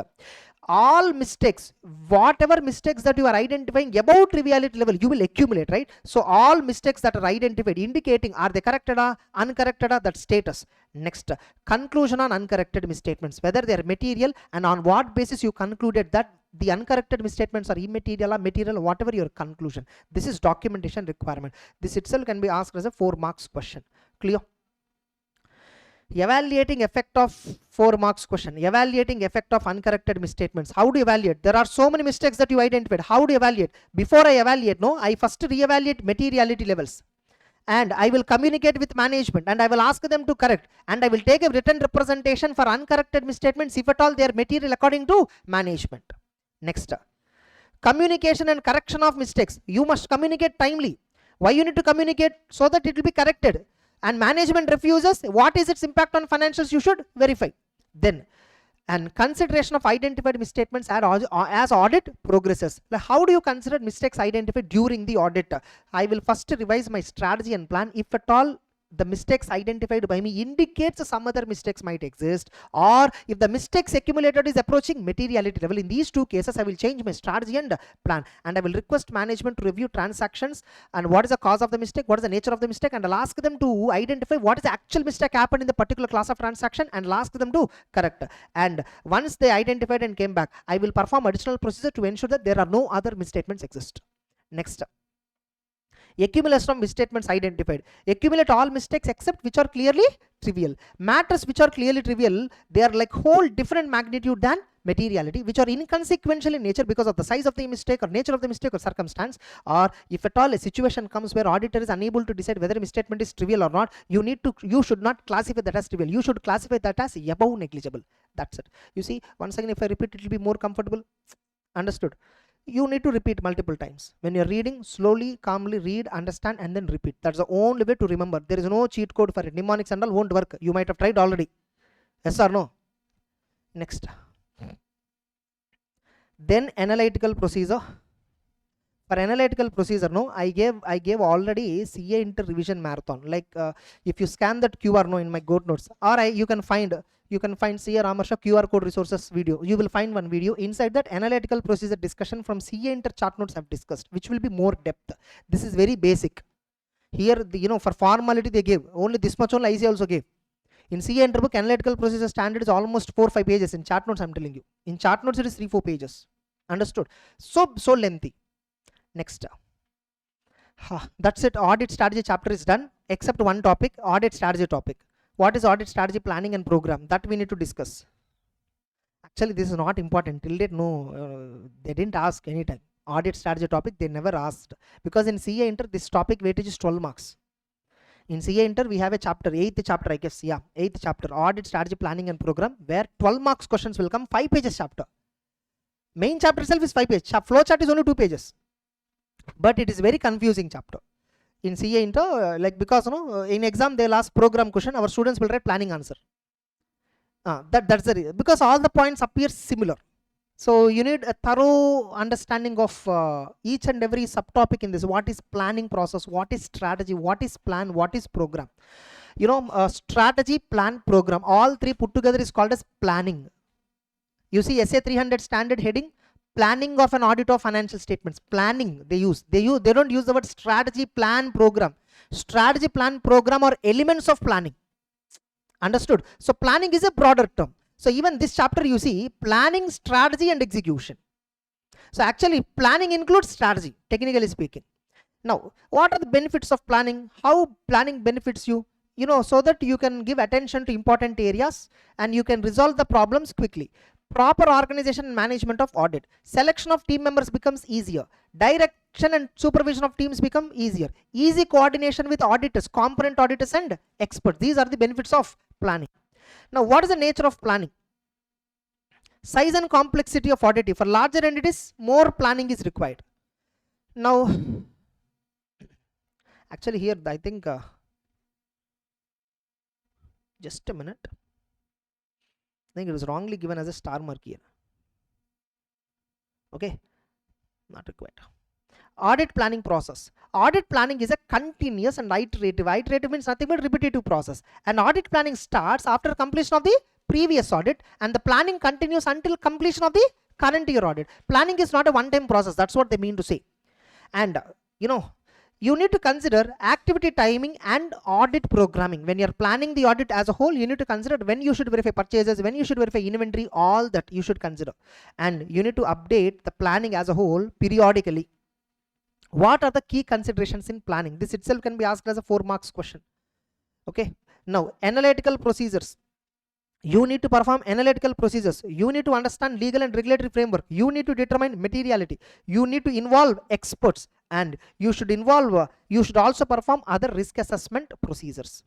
all mistakes, whatever mistakes that you are identifying above triviality level, you will accumulate, right? So all mistakes that are identified indicating are they corrected or uncorrected, that status. Next, conclusion on uncorrected misstatements, whether they are material and on what basis you concluded that the uncorrected misstatements are immaterial or material, whatever your conclusion. This is documentation requirement. This itself can be asked as a 4 marks question. Clear? Evaluating effect of 4 marks question. Evaluating effect of uncorrected misstatements. How do you evaluate? There are so many mistakes that you identified. How do you evaluate? Before I evaluate, no, I first reevaluate materiality levels, and I will communicate with management, and I will ask them to correct, and I will take a written representation for uncorrected misstatements if at all they are material according to management. Next, communication and correction of mistakes. You must communicate timely. Why you need to communicate? So that it will be corrected. And management refuses, what is its impact on financials? You should verify. Then, and consideration of identified misstatements as audit progresses. Like, how do you consider mistakes identified during the audit? I will first revise my strategy and plan. If at all the mistakes identified by me indicates some other mistakes might exist, or if the mistakes accumulated is approaching materiality level, in these 2 cases I will change my strategy and plan, and I will request management to review transactions and what is the cause of the mistake, what is the nature of the mistake, and I'll ask them to identify what is the actual mistake happened in the particular class of transaction, and I'll ask them to correct. And once they identified and came back, I will perform additional procedure to ensure that there are no other misstatements exist. Next, accumulation of misstatements identified. Accumulate all mistakes except which are clearly trivial. Matters which are clearly trivial, they are like whole different magnitude than materiality, which are inconsequential in nature because of the size of the mistake or nature of the mistake or circumstance, or if at all a situation comes where auditor is unable to decide whether a misstatement is trivial or not, you should not classify that as trivial. You should classify that as above negligible. That's it. You see, once again, if I repeat, it will be more comfortable. Understood? You need to repeat multiple times. When you're reading, slowly, calmly read, understand, and then repeat. That's the only way to remember. There is no cheat code for it. Mnemonics and all won't work. You might have tried already. Yes or no? Next. Then analytical procedure. For analytical procedure, no, I gave already CA inter revision marathon. Like if you scan that QR, no, in my GoTo notes, or you can find caramharsha QR code resources video. You will find one video. Inside that, analytical procedure discussion from CA inter chart notes I've discussed, which will be more depth. This is very basic. Here, for formality they gave only this much. Only IC also gave. In CA inter book, analytical procedure standard is almost 4-5 pages. In chart notes, I'm telling you. In chart notes, it is 3-4 pages. Understood? So lengthy. Next. That's it. Audit strategy chapter is done, except one topic, audit strategy topic. What is audit strategy, planning and program? That we need to discuss. Actually, this is not important. Till date, no, they didn't ask any time. Audit strategy topic, they never asked. Because in CA Inter, this topic weightage is 12 marks. In CA Inter, we have a chapter, 8th chapter, I guess, yeah, 8th chapter, audit strategy, planning and program, where 12 marks questions will come, 5 pages chapter. Main chapter itself is 5 pages. Flow chart is only 2 pages. But it is very confusing chapter. In CA Inter, like, because in exam they'll ask program question, our students will write planning answer. That's the reason, because all the points appear similar. So you need a thorough understanding of each and every subtopic in this. What is planning process? What is strategy? What is plan? What is program? Strategy, plan, program, all three put together is called as planning. You see SA 300 standard heading, planning of an audit of financial statements. Planning they don't use the word strategy, plan, program. Strategy, plan, program are elements of planning. Understood? So planning is a broader term. So even this chapter you see planning, strategy and execution. So actually planning includes strategy, technically speaking. Now, what are the benefits of planning? How planning benefits you? So that you can give attention to important areas and you can resolve the problems quickly. Proper organization and management of audit. Selection of team members becomes easier. Direction and supervision of teams become easier. Easy coordination with auditors, component auditors and experts. These are the benefits of planning. Now, what is the nature of planning? Size and complexity of audit. For larger entities, more planning is required. Now, actually here, I think, just a minute. I think it was wrongly given as a star mark here. Okay, not required. Audit planning process. Audit planning is a continuous and iterative. Iterative means nothing but repetitive process. And audit planning starts after completion of the previous audit and the planning continues until completion of the current year audit. Planning is not a one-time process. That's what they mean to say. And you need to consider activity timing and audit programming. When you're planning the audit as a whole, you need to consider when you should verify purchases, when you should verify inventory, all that you should consider. And you need to update the planning as a whole periodically. What are the key considerations in planning? This itself can be asked as a 4 marks question. Okay. Now, analytical procedures. You need to perform analytical procedures. You need to understand legal and regulatory framework. You need to determine materiality. You need to involve experts. And you should also perform other risk assessment procedures.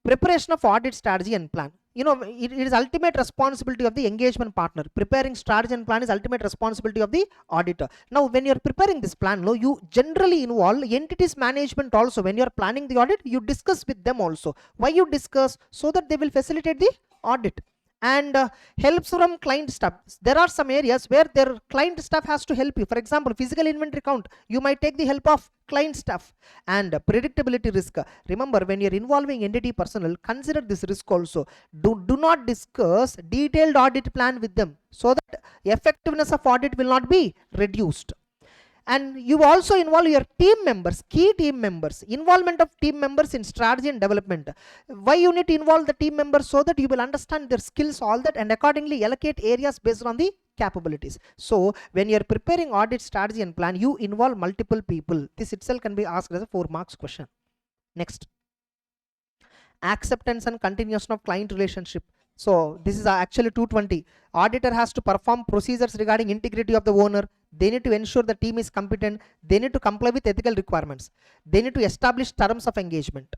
Preparation of audit strategy and plan. It is ultimate responsibility of the engagement partner. Preparing strategy and plan is ultimate responsibility of the auditor. Now, when you're preparing this plan, you generally involve entities management also. When you're planning the audit, you discuss with them also. Why you discuss? So that they will facilitate the audit. And helps from client staff. There are some areas where their client staff has to help you. For example, physical inventory count, you might take the help of client staff. And predictability risk. Remember, when you're involving entity personnel, consider this risk also. Do not discuss detailed audit plan with them so that effectiveness of audit will not be reduced. And you also involve your team members, key team members. Involvement of team members in strategy and development. Why you need to involve the team members? So that you will understand their skills, all that, and accordingly allocate areas based on the capabilities. So when you are preparing audit strategy and plan, you involve multiple people. This itself can be asked as a 4 marks question. Next, acceptance and continuation of client relationship. So this is actually 220. Auditor has to perform procedures regarding integrity of the owner. They need to ensure the team is competent. They need to comply with ethical requirements. They need to establish terms of engagement.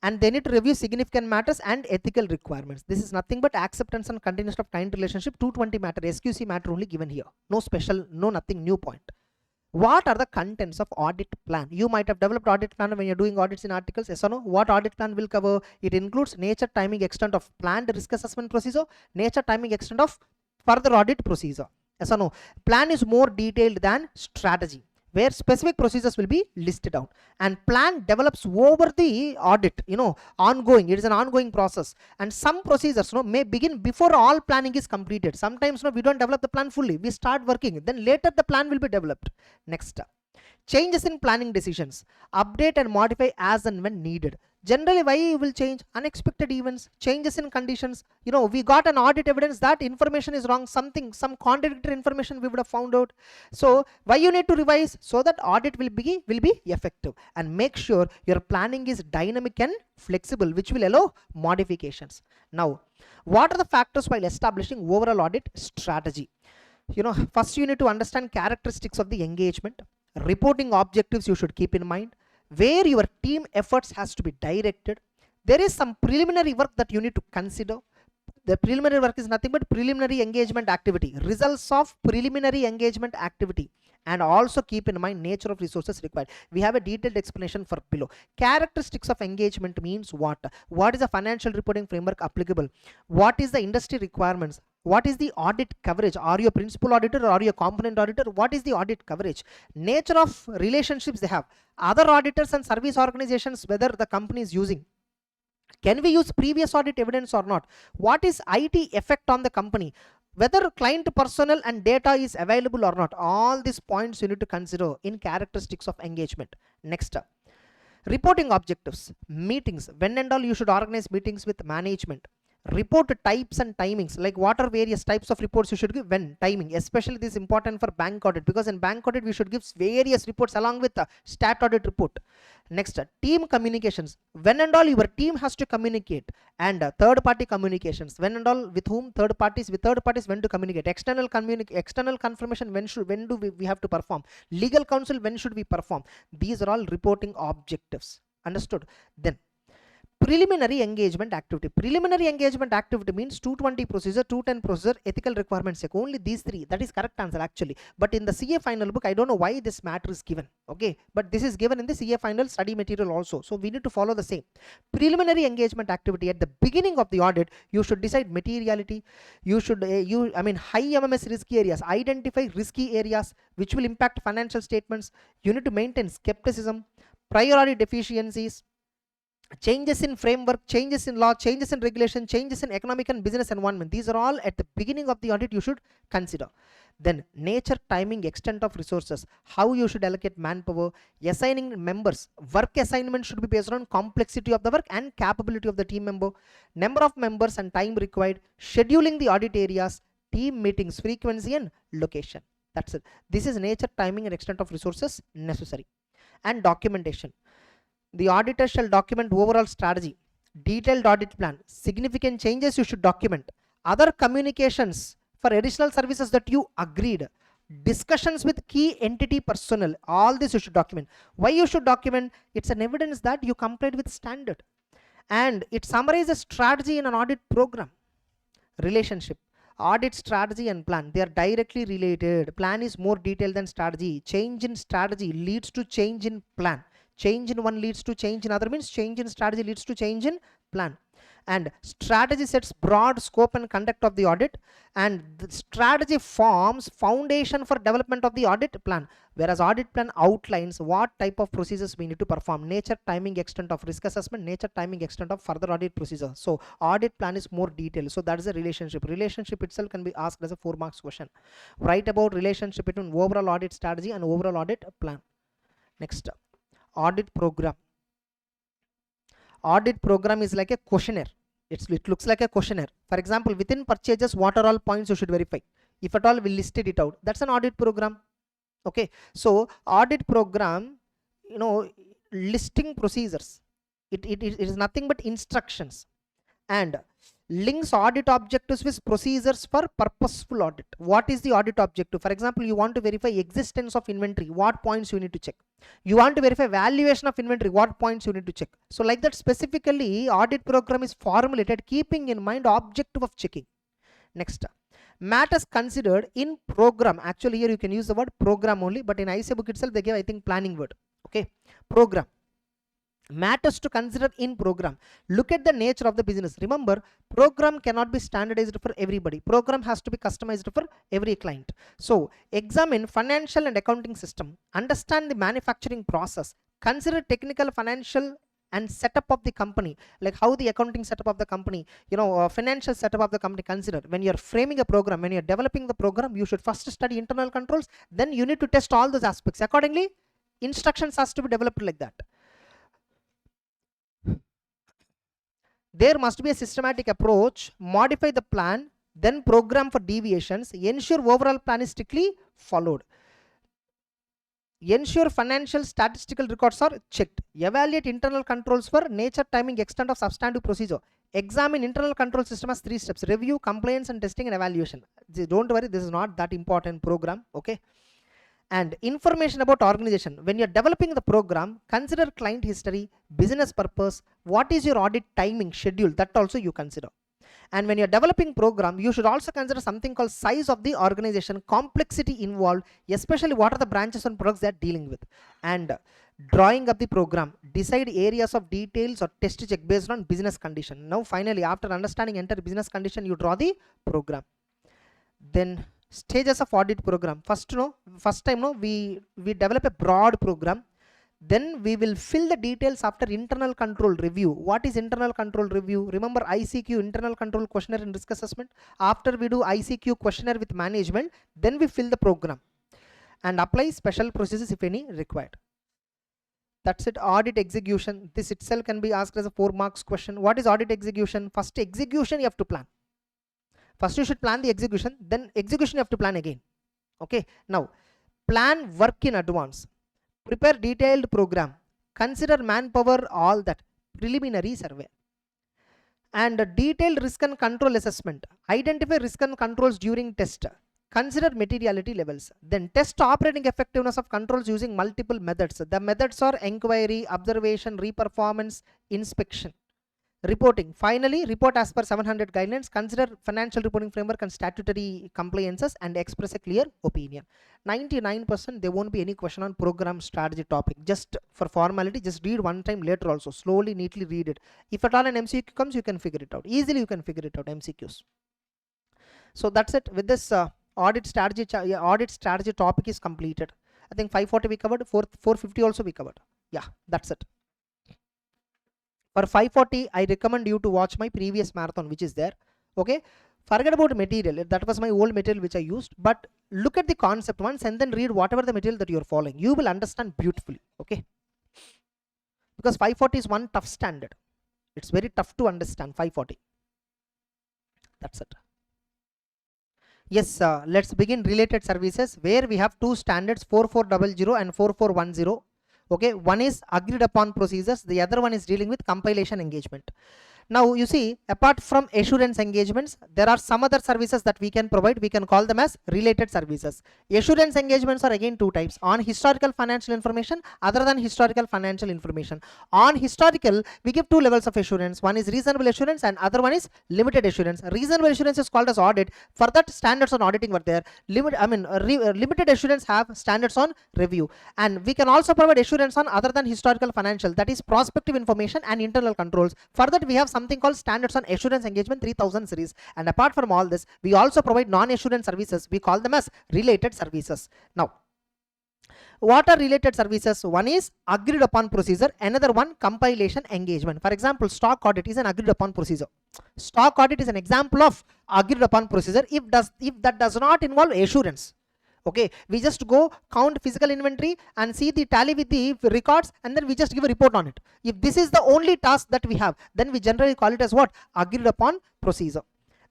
And they need to review significant matters and ethical requirements. This is nothing but acceptance and continuation of client relationship. 220 matter, SQC matter only given here. No special, no nothing new point. What are the contents of audit plan? You might have developed audit plan when you're doing audits in articles. Yes or no? What audit plan will cover? It includes nature, timing, extent of planned risk assessment procedure, nature, timing, extent of further audit procedure. Yes or no? Plan is more detailed than strategy, where specific procedures will be listed out, and plan develops over the audit, ongoing. It is an ongoing process, and some procedures may begin before all planning is completed. Sometimes we don't develop the plan fully, we start working, then later the plan will be developed. Next, changes in planning decisions, update and modify as and when needed. Generally, why you will change? Unexpected events, changes in conditions. We got an audit evidence that information is wrong, some contradictory information we would have found out. So why you need to revise? So that audit will be effective. And make sure your planning is dynamic and flexible, which will allow modifications. Now, what are the factors while establishing overall audit strategy? First you need to understand characteristics of the engagement. Reporting objectives you should keep in mind, where your team efforts has to be directed. There is some preliminary work that you need to consider. The preliminary work is nothing but preliminary engagement activity, results of preliminary engagement activity. And also keep in mind nature of resources required. We have a detailed explanation for below. Characteristics of engagement means what? What is the financial reporting framework applicable? What is the industry requirements? What is the audit coverage? Are you a principal auditor or are you a component auditor? What is the audit coverage? Nature of relationships they have. Other auditors and service organizations, whether the company is using. Can we use previous audit evidence or not? What is IT effect on the company? Whether client personnel and data is available or not. All these points you need to consider in characteristics of engagement. Next, reporting objectives. Meetings. When and all you should organize meetings with management. Report types and timings, like what are various types of reports you should give, when, timing. Especially this is important for bank audit, because in bank audit we should give various reports along with the stat audit report. Next, team communications. When and all your team has to communicate. And third party communications. When and all with whom? Third parties. With third parties when to communicate. External confirmation, when do we have to perform. Legal counsel, when should we perform. These are all reporting objectives. Understood? Then preliminary engagement activity. Preliminary engagement activity means 220 procedure, 210 procedure, ethical requirements check. Only these three. That is correct answer actually. But in the CA final book, I don't know why this matter is given. Okay, but this is given in the CA final study material also. So we need to follow the same. Preliminary engagement activity at the beginning of the audit, you should decide materiality. You should high MMS risky areas. Identify risky areas which will impact financial statements. You need to maintain skepticism, priority deficiencies, changes in framework, changes in law, changes in regulation, changes in economic and business environment. These are all at the beginning of the audit you should consider. Then nature, timing, extent of resources, how you should allocate manpower, assigning members. Work assignment should be based on complexity of the work and capability of the team member, number of members and time required, scheduling the audit areas, team meetings, frequency and location. That's it. This is nature, timing and extent of resources necessary. And documentation. The auditor shall document overall strategy, detailed audit plan, significant changes you should document, other communications for additional services that you agreed, discussions with key entity personnel, all this you should document. Why you should document? It's an evidence that you complied with standard. And it summarizes strategy in an audit program. Relationship. Audit strategy and plan, they are directly related. Plan is more detailed than strategy. Change in strategy leads to change in plan. Change in one leads to change in other, means change in strategy leads to change in plan. And strategy sets broad scope and conduct of the audit, and the strategy forms foundation for development of the audit plan, whereas audit plan outlines what type of procedures we need to perform. Nature, timing, extent of risk assessment, nature, timing, extent of further audit procedure. So audit plan is more detailed. So that is a relationship. Relationship itself can be asked as a 4 marks question. Write about relationship between overall audit strategy and overall audit plan. Next, audit program. Audit program is like a questionnaire. It looks like a questionnaire. For example, within purchases, what are all points you should verify? If at all we listed it out, that's an audit program. Okay, so audit program, listing procedures. It is nothing but instructions, and links audit objectives with procedures for purposeful audit. What is the audit objective? For example, you want to verify existence of inventory, what points you need to check. You want to verify valuation of inventory, what points you need to check. So like that, specifically audit program is formulated keeping in mind objective of checking. Next, matters considered in program. Actually here you can use the word program only, but in ICA book itself they give, I think, planning word. Okay, program. Matters to consider in program. Look at the nature of the business. Remember, program cannot be standardized for everybody. Program has to be customized for every client. So examine financial and accounting system, understand the manufacturing process, consider technical, financial and setup of the company, like how the accounting setup of the company, financial setup of the company. Consider when you're framing a program, when you're developing the program, you should first study internal controls, then you need to test all those aspects. Accordingly, instructions has to be developed like that. There must be a systematic approach, modify the plan, then program for deviations, ensure overall plan is strictly followed. Ensure financial statistical records are checked. Evaluate internal controls for nature, timing, extent of substantive procedure. Examine internal control system as 3 steps: review, compliance, and testing and evaluation. Don't worry, this is not that important program, okay? And information about organization. When you're developing the program, consider client history, business purpose, what is your audit timing schedule, that also you consider. And when you're developing program, you should also consider something called size of the organization, complexity involved, especially what are the branches and products they're dealing with. And drawing up the program, decide areas of details or test check based on business condition. Now finally, after understanding entire business condition, you draw the program. Then stages of audit program. First time we develop a broad program. Then we will fill the details after internal control review. What is internal control review? Remember ICQ, internal control questionnaire and risk assessment. After we do ICQ questionnaire with management, then we fill the program and apply special procedures if any required. That's it. Audit execution. This itself can be asked as a 4 marks question. What is audit execution? First execution you have to plan. First you should plan the execution, then execution you have to plan again. Okay. Now plan work in advance. Prepare detailed program. Consider manpower, all that. Preliminary survey. And a detailed risk and control assessment. Identify risk and controls during test. Consider materiality levels. Then test operating effectiveness of controls using multiple methods. The methods are inquiry, observation, reperformance, inspection. Reporting. Finally, report as per 700 guidelines. Consider financial reporting framework and statutory compliances and express a clear opinion. 99% there won't be any question on program strategy topic. Just for formality, just read one time later also. Slowly, neatly read it. If at all an MCQ comes, you can figure it out. Easily you can figure it out, MCQs. So that's it. With this audit strategy topic is completed. I think 540 we covered, 450 also we covered. Yeah, that's it. For 540, I recommend you to watch my previous marathon, which is there. Okay. Forget about material. That was my old material which I used. But look at the concept once and then read whatever the material that you are following. You will understand beautifully. Okay. Because 540 is one tough standard. It's very tough to understand 540. That's it. Yes, let's begin related services where we have 2 standards, 4400 and 4410. Okay, one is agreed upon procedures, the other one is dealing with compilation engagement. Now you see, apart from assurance engagements, there are some other services that we can provide. We can call them as related services. Assurance engagements are again 2 types: on historical financial information, other than historical financial information. On historical, we give 2 levels of assurance. One is reasonable assurance and other one is limited assurance. Reasonable assurance is called as audit. For that, standards on auditing were there. Limited assurance have standards on review. And we can also provide assurance on other than historical financial, that is prospective information and internal controls. For that, we have something called standards on assurance engagement 3000 series. And apart from all this, we also provide non-assurance services. We call them as related services. Now, what are related services? One is agreed upon procedure, another one compilation engagement. For example, stock audit is an agreed upon procedure. Stock audit is an example of agreed upon procedure if that does not involve assurance. Okay, we just go count physical inventory and see the tally with the records and then we just give a report on it. If this is the only task that we have, then we generally call it as what? Agreed upon procedure.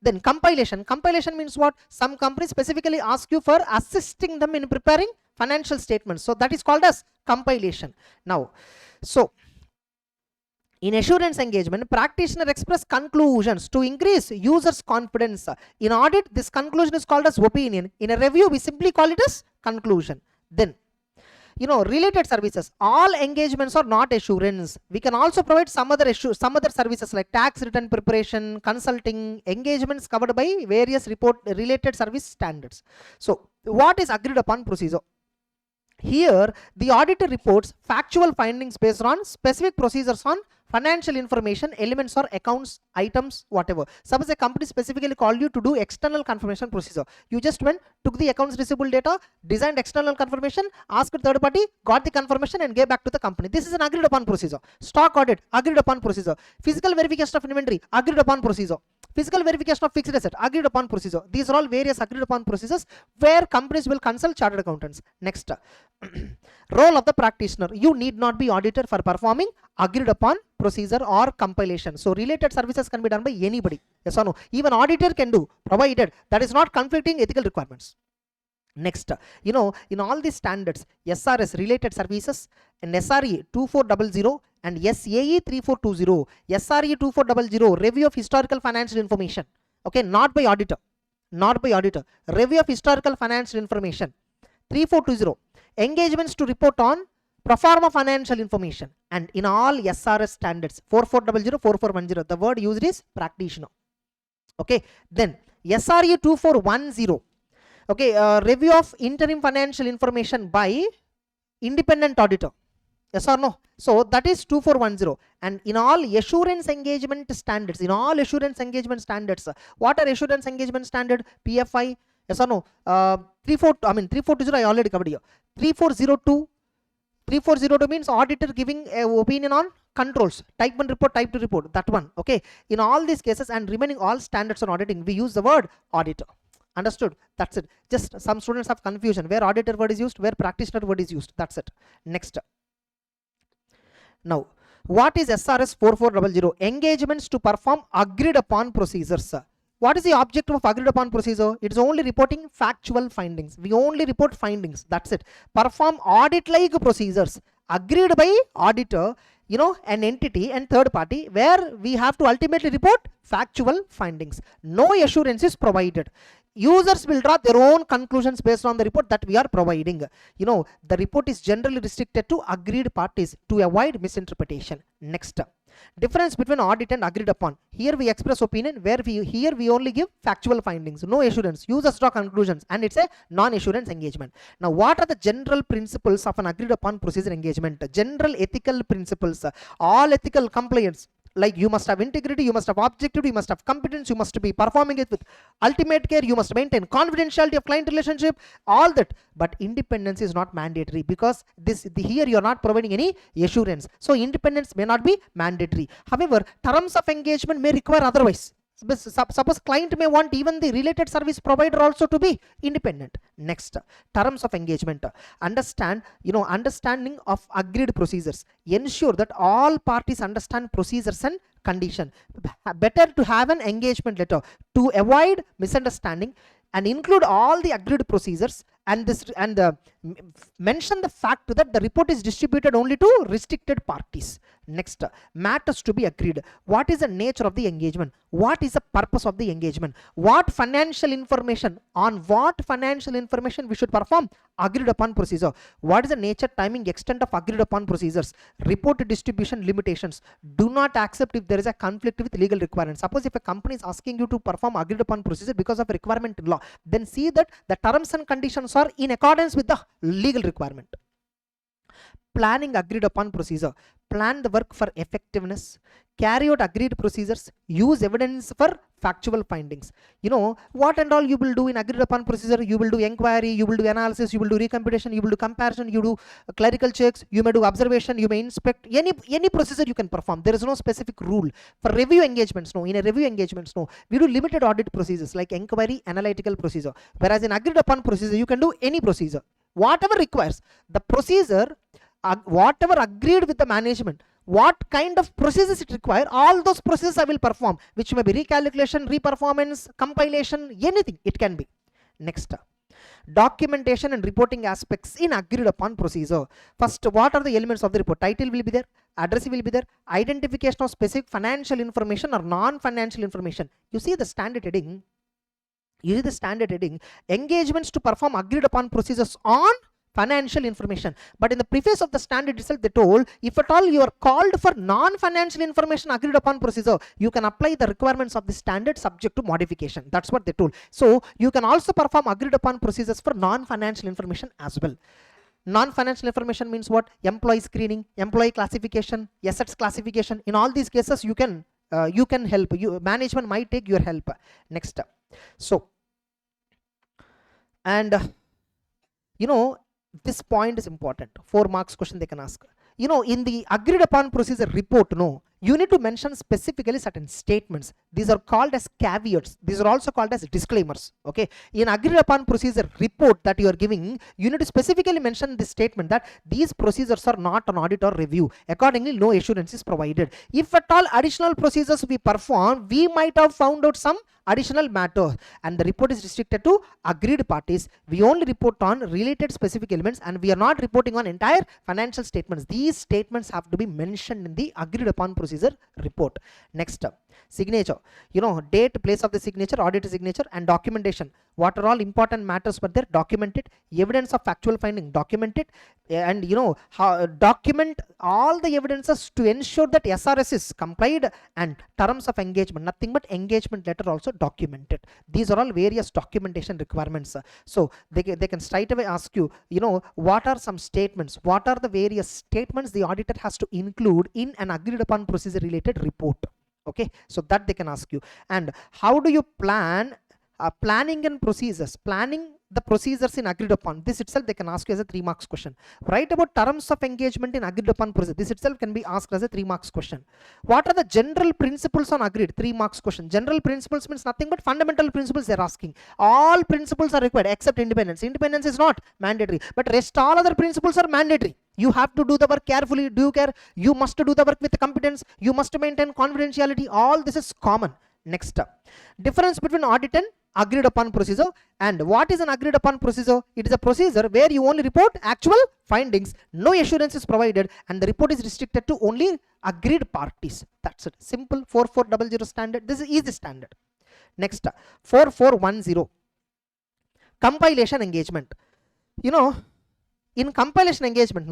Then compilation. Compilation means what? Some companies specifically ask you for assisting them in preparing financial statements. So that is called as compilation. Now, so in assurance engagement, practitioner express conclusions to increase users' confidence. In audit, this conclusion is called as opinion. In a review, we simply call it as conclusion. Then, related services. All engagements are not assurance. We can also provide some other services like tax return preparation, consulting, engagements covered by various related service standards. So, what is agreed upon procedure? Here, the auditor reports factual findings based on specific procedures on financial information, elements or accounts, items, whatever. Suppose a company specifically called you to do external confirmation procedure. You just went, took the accounts receivable data, designed external confirmation, asked third party, got the confirmation and gave back to the company. This is an agreed upon procedure. Stock audit, agreed upon procedure. Physical verification of inventory, agreed upon procedure. Physical verification of fixed asset, agreed upon procedure. These are all various agreed upon procedures where companies will consult chartered accountants. Next, role of the practitioner. You need not be auditor for performing agreed upon procedure or compilation. So related services can be done by anybody. Yes or no? Even auditor can do, provided that is not conflicting ethical requirements. Next, in all these standards, SRS related services and SRE 2400 and SAE 3420, SRE 2400 review of historical financial information. Okay, not by auditor, review of historical financial information. 3420 engagements to report on ProForma financial information. And in all SRS standards 4400, 4410, the word used is practitioner. Okay, then SRE 2410. Okay, review of interim financial information by independent auditor. Yes or no? So that is 2410. And in all assurance engagement standards, what are assurance engagement standard? PFI. Yes or no? 3420 I already covered here. 3402 means auditor giving an opinion on controls, type 1 report, type 2 report, that one. Okay, in all these cases and remaining all standards on auditing, we use the word auditor. Understood? That's it. Just some students have confusion where auditor word is used, where practitioner word is used. That's it. Next. Now, what is SRS 4400? Engagements to perform agreed upon procedures. What is the objective of agreed upon procedure? It is only reporting factual findings. We only report findings. That's it. Perform audit like procedures agreed by auditor, an entity and third party, where we have to ultimately report factual findings. No assurance is provided. Users will draw their own conclusions based on the report that we are providing. The report is generally restricted to agreed parties to avoid misinterpretation. Next, difference between audit and agreed upon. Here we express opinion, where we only give factual findings, no assurance. Users draw conclusions, and it's a non-assurance engagement. Now, what are the general principles of an agreed upon procedure engagement? General ethical principles, all ethical compliance. Like you must have integrity, you must have objectivity, you must have competence, you must be performing it with ultimate care, you must maintain confidentiality of client relationship, all that. But independence is not mandatory, because here you are not providing any assurance. So independence may not be mandatory. However, terms of engagement may require otherwise. Suppose client may want even the related service provider also to be independent. Next, terms of engagement. Understanding of agreed procedures. Ensure that all parties understand procedures and condition. Better to have an engagement letter to avoid misunderstanding, and include all the agreed procedures, and mention the fact that the report is distributed only to restricted parties. Next, matters to be agreed. What is the nature of the engagement? What is the purpose of the engagement? What financial information we should perform agreed upon procedure? What is the nature, timing, extent of agreed upon procedures? Report distribution limitations. Do not accept if there is a conflict with legal requirements. Suppose if a company is asking you to perform agreed upon procedure because of a requirement in law, then see that the terms and conditions are in accordance with the legal requirement. Planning agreed upon procedure. Plan the work for effectiveness. Carry out agreed procedures. Use evidence for factual findings. What and all you will do in agreed upon procedure? You will do inquiry, you will do analysis, you will do recomputation, you will do comparison, you do clerical checks, you may do observation, you may inspect. Any procedure you can perform. There is no specific rule. For review engagements, no. In a review engagements, no. We do limited audit procedures like inquiry, analytical procedure. Whereas in agreed upon procedure, you can do any procedure. Whatever requires. The procedure, whatever agreed with the management, what kind of processes it require, all those processes I will perform, which may be recalculation, reperformance, compilation, anything it can be. Next, documentation and reporting aspects in agreed upon procedure. First, what are the elements of the report? Title will be there, address will be there, identification of specific financial information or non-financial information. You see the standard heading. Engagements to perform agreed upon procedures on financial information. But in the preface of the standard itself, they told, if at all you are called for non-financial information agreed upon procedure, you can apply the requirements of the standard subject to modification. That's what they told. So you can also perform agreed upon procedures for non-financial information as well. Non-financial information means what? Employee screening, employee classification, assets classification. In all these cases, you can help. Management might take your help. Next, so, and this point is important. 4 marks question they can ask. In the agreed upon procedure report, you need to mention specifically certain statements. These are called as caveats. These are also called as disclaimers. Okay, in agreed upon procedure report that you are giving, you need to specifically mention this statement that these procedures are not an audit or review. Accordingly, no assurance is provided. If at all additional procedures we perform, we might have found out some additional matter, and the report is restricted to agreed parties. We only report on related specific elements, and we are not reporting on entire financial statements. These statements have to be mentioned in the agreed upon procedure report. Next up, signature. Date, place of the signature, audit signature, and documentation. What are all important matters were there? Documented. Evidence of factual finding, documented. And how document all the evidences to ensure that SRS is complied, and terms of engagement, nothing but engagement letter also documented. These are all various documentation requirements. So they can straight away ask you, what are some statements, what are the various statements the auditor has to include in an agreed upon procedure related report. Okay, so that they can ask you. And how do you plan planning and procedures, planning the procedures in agreed upon? This itself they can ask you as a 3 marks question. Write about terms of engagement in agreed upon procedure. This itself can be asked as a 3 marks question. What are the general principles on agreed? 3 marks question. General principles means nothing but fundamental principles they are asking. All principles are required except independence. Independence is not mandatory, but rest all other principles are mandatory. You have to do the work carefully, due care. You must do the work with competence. You must maintain confidentiality. All this is common. Next up, difference between audit and agreed upon procedure. And what is an agreed upon procedure? It is a procedure where you only report actual findings, no assurance is provided, and the report is restricted to only agreed parties. That's it. Simple. 4400 standard. This is easy standard. Next, 4410, compilation engagement. In compilation engagement,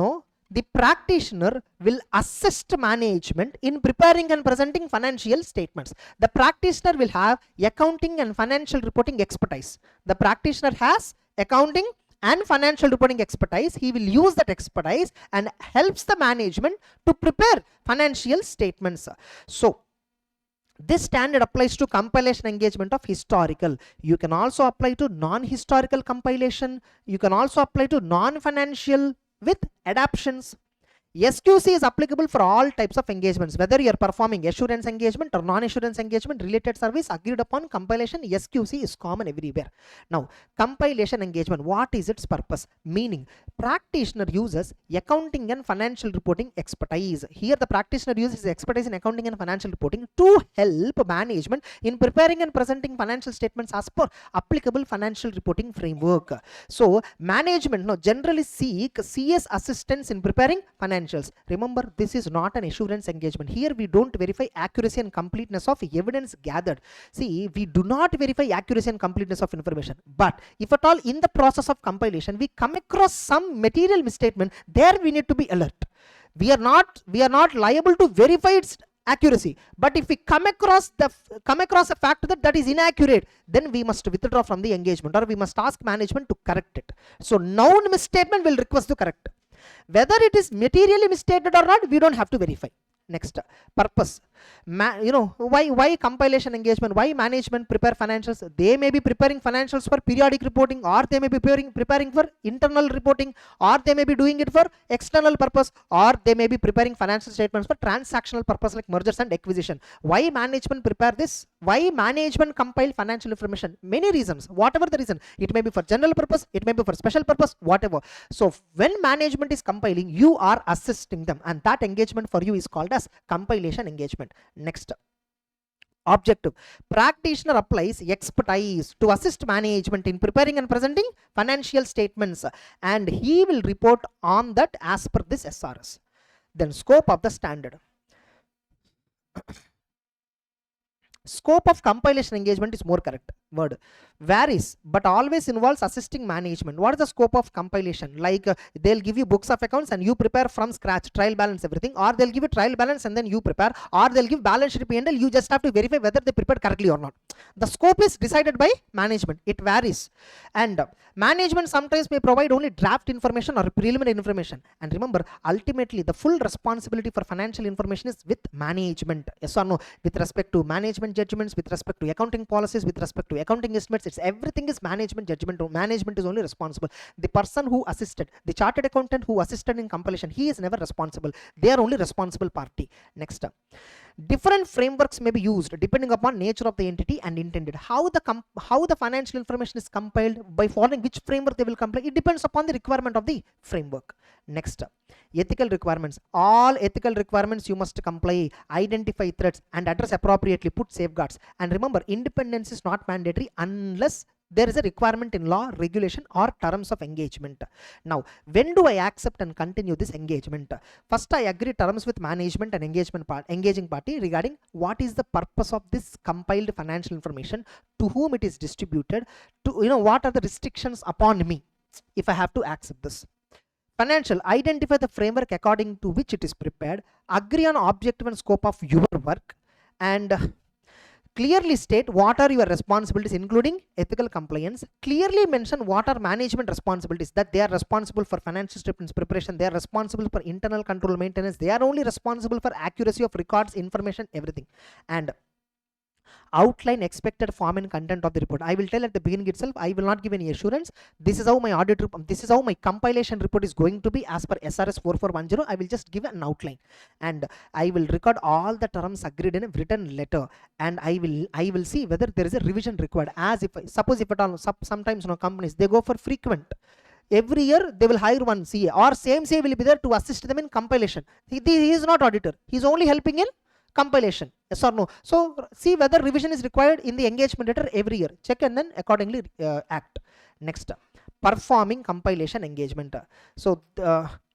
the practitioner will assist management in preparing and presenting financial statements. The practitioner will have accounting and financial reporting expertise. The practitioner has accounting and financial reporting expertise. He will use that expertise and helps the management to prepare financial statements. So this standard applies to compilation engagement of historical. You can also apply to non-historical compilation. You can also apply to non-financial with adaptions. SQC is applicable for all types of engagements, whether you are performing assurance engagement or non-assurance engagement, related service, agreed upon, compilation. SQC is common everywhere. Now, compilation engagement, what is its purpose? Meaning, practitioner uses accounting and financial reporting expertise. Here, the practitioner uses expertise in accounting and financial reporting to help management in preparing and presenting financial statements as per applicable financial reporting framework. So, management generally seek CS assistance in preparing financial. Remember, this is not an assurance engagement. Here we don't verify accuracy and completeness of evidence gathered. See, we do not verify accuracy and completeness of information. But if at all in the process of compilation we come across some material misstatement, there we need to be alert. We are not liable to verify its accuracy. But if we come across a fact that is inaccurate, then we must withdraw from the engagement, or we must ask management to correct it. So known misstatement will request to correct. Whether it is materially misstated or not, we don't have to verify. Next, purpose. Why compilation engagement? Why management prepare financials? They may be preparing financials for periodic reporting, or they may be preparing for internal reporting, or they may be doing it for external purpose, or they may be preparing financial statements for transactional purpose like mergers and acquisition. Why management prepare this? Why management compile financial information? Many reasons. Whatever the reason, it may be for general purpose, it may be for special purpose, whatever. So when management is compiling, you are assisting them, and that engagement for you is called as compilation engagement. Next, objective. Practitioner applies expertise to assist management in preparing and presenting financial statements, and he will report on that as per this SRS. Then scope of the standard. Scope of compilation engagement is more correct word. Varies, but always involves assisting management. What is the scope of compilation? Like they'll give you books of accounts and you prepare from scratch, trial balance, everything, or they'll give you trial balance and then you prepare, or they'll give balance sheet P&L. You just have to verify whether they prepared correctly or not. The scope is decided by management. It varies, and management sometimes may provide only draft information or preliminary information. And remember, ultimately the full responsibility for financial information is with management. Yes or no? With respect to management judgments, with respect to accounting policies, with respect to accounting estimates, it's everything is management judgment. Management is only responsible. The person who assisted, the chartered accountant who assisted in compilation, he is never responsible. They are only responsible party. Next, different frameworks may be used depending upon nature of the entity and intended. How the financial information is compiled, by following which framework they will compile, it depends upon the requirement of the framework. Next, ethical requirements. All ethical requirements you must comply, identify threats and address appropriately, put safeguards. And remember, independence is not mandatory unless there is a requirement in law, regulation or terms of engagement. Now, when do I accept and continue this engagement? First, I agree terms with management and engaging party regarding what is the purpose of this compiled financial information, to whom it is distributed, to what are the restrictions upon me if I have to accept this. Financial, identify the framework according to which it is prepared, agree on objective and scope of your work, and clearly state what are your responsibilities including ethical compliance. Clearly mention what are management responsibilities, that they are responsible for financial statements preparation, they are responsible for internal control maintenance, they are only responsible for accuracy of records, information, everything. And outline expected form and content of the report. I will tell at the beginning itself, I will not give any assurance. This is how my audit report, this is how my compilation report is going to be as per SRS 4410. I will just give an outline and I will record all the terms agreed in a written letter, and I will see whether there is a revision required. As if suppose if at all sometimes companies they go for frequent. Every year they will hire one CA, or same CA will be there to assist them in compilation. He is not auditor, he is only helping in compilation, yes or no. So see whether revision is required in the engagement letter every year, check and then accordingly act. Next, performing compilation engagement. So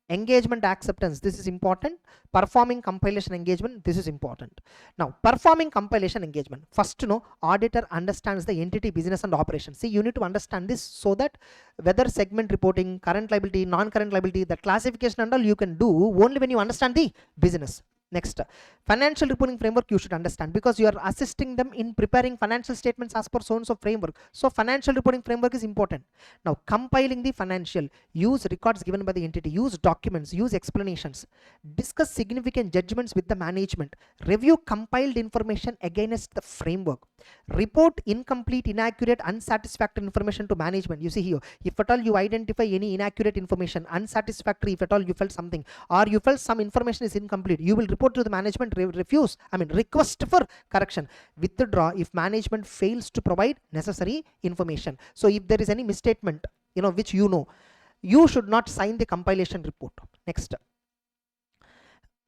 engagement acceptance, this is important. Performing compilation engagement, this is important. Now, performing compilation engagement, first auditor understands the entity, business and operations. See, you need to understand this so that whether segment reporting, current liability, non-current liability, the classification and all you can do only when you understand the business. Next, financial reporting framework you should understand, because you are assisting them in preparing financial statements as per so and so framework. So financial reporting framework is important. Now, compiling the financial, use records given by the entity, use documents, use explanations, discuss significant judgments with the management, review compiled information against the framework, report incomplete, inaccurate, unsatisfactory information to management. You see here, if at all you identify any inaccurate information, unsatisfactory, if at all you felt something or you felt some information is incomplete, you will report to the management, request for correction, withdraw if management fails to provide necessary information. So if there is any misstatement which you should not sign the compilation report. Next,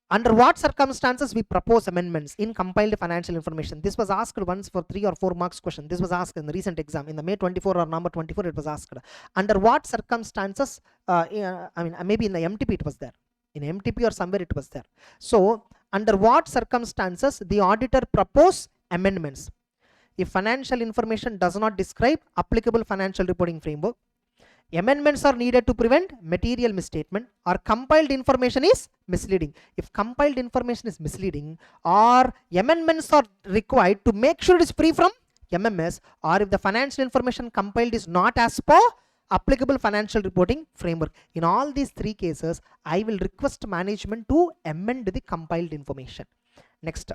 under what circumstances we propose amendments in compiled financial information. This was asked once for 3 or 4 marks question. This was asked in the recent exam in the May 24 or November 24 it was asked. Under what circumstances, maybe in the MTP it was there, in MTP or somewhere it was there. So under what circumstances the auditor propose amendments? If financial information does not describe applicable financial reporting framework, amendments are needed to prevent material misstatement, or compiled information is misleading. If compiled information is misleading, or amendments are required to make sure it is free from MMS, or if the financial information compiled is not as per applicable financial reporting framework. In all these 3 cases, I will request management to amend the compiled information. Next,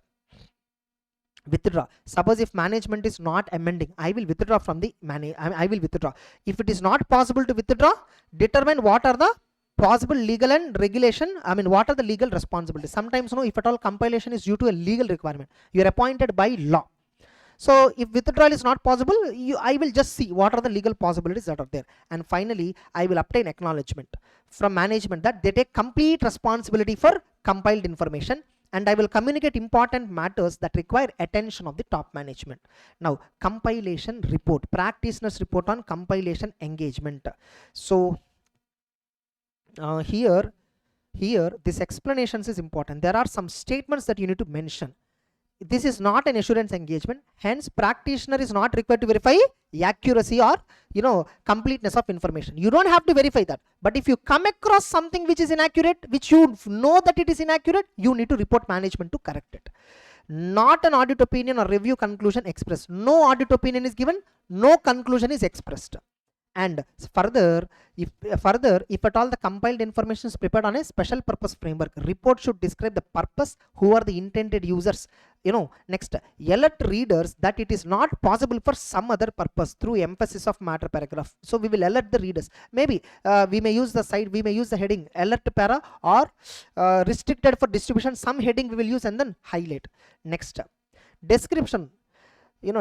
withdraw. Suppose if management is not amending, I will withdraw from the I will withdraw. If it is not possible to withdraw, determine what are the possible legal and regulation, what are the legal responsibilities. Sometimes if at all compilation is due to a legal requirement, you are appointed by law. So if withdrawal is not possible, I will just see what are the legal possibilities that are there. And finally, I will obtain acknowledgement from management that they take complete responsibility for compiled information, and I will communicate important matters that require attention of the top management. Now, compilation report, practitioner's report on compilation engagement. So here this explanations is important. There are some statements that you need to mention. This is not an assurance engagement, hence practitioner is not required to verify accuracy or completeness of information. You don't have to verify that, but if you come across something which is inaccurate, which you know that it is inaccurate, you need to report management to correct it. Not an audit opinion or review conclusion expressed. No audit opinion is given, no conclusion is expressed. And further, if at all the compiled information is prepared on a special purpose framework, report should describe the purpose, who are the intended users. Next, alert readers that it is not possible for some other purpose through emphasis of matter paragraph. So we will alert the readers. Maybe we may use the heading alert para, or restricted for distribution, some heading we will use and then highlight. Next, description.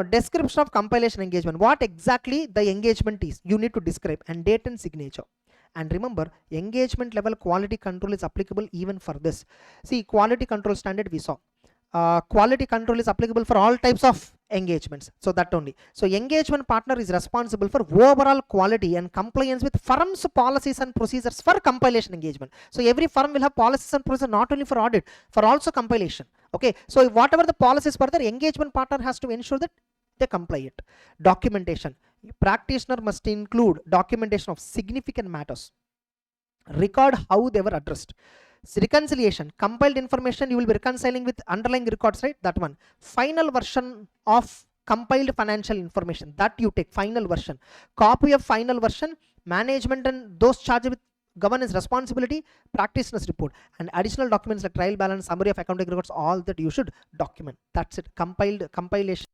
Description of compilation engagement, what exactly the engagement is, you need to describe, and date and signature. And remember, engagement level quality control is applicable even for this. See, quality control standard we saw. Quality control is applicable for all types of engagements. So that only. So engagement partner is responsible for overall quality and compliance with firm's policies and procedures for compilation engagement. So every firm will have policies and procedures not only for audit, for also compilation. Okay, so whatever the policies further, engagement partner has to ensure that they comply it. Documentation. Practitioner must include documentation of significant matters. Record how they were addressed. Reconciliation. Compiled information you will be reconciling with underlying records, right? That one. Final version of compiled financial information, that you take final version. Copy of final version, management and those charged with governance responsibility, practitioners report, and additional documents like trial balance, summary of accounting records, all that you should document. That's it. Compilation.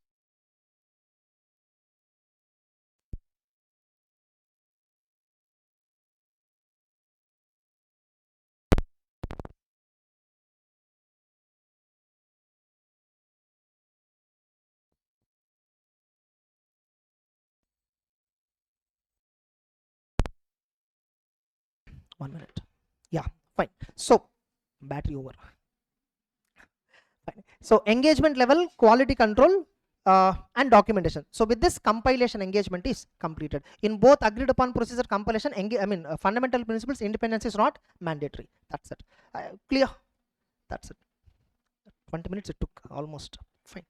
One minute. Yeah, fine. So battery over. Fine. So engagement level, quality control, and documentation. So with this, compilation engagement is completed. In both agreed upon procedure compilation, fundamental principles, independence is not mandatory. That's it. Clear? That's it. 20 minutes it took almost. Fine.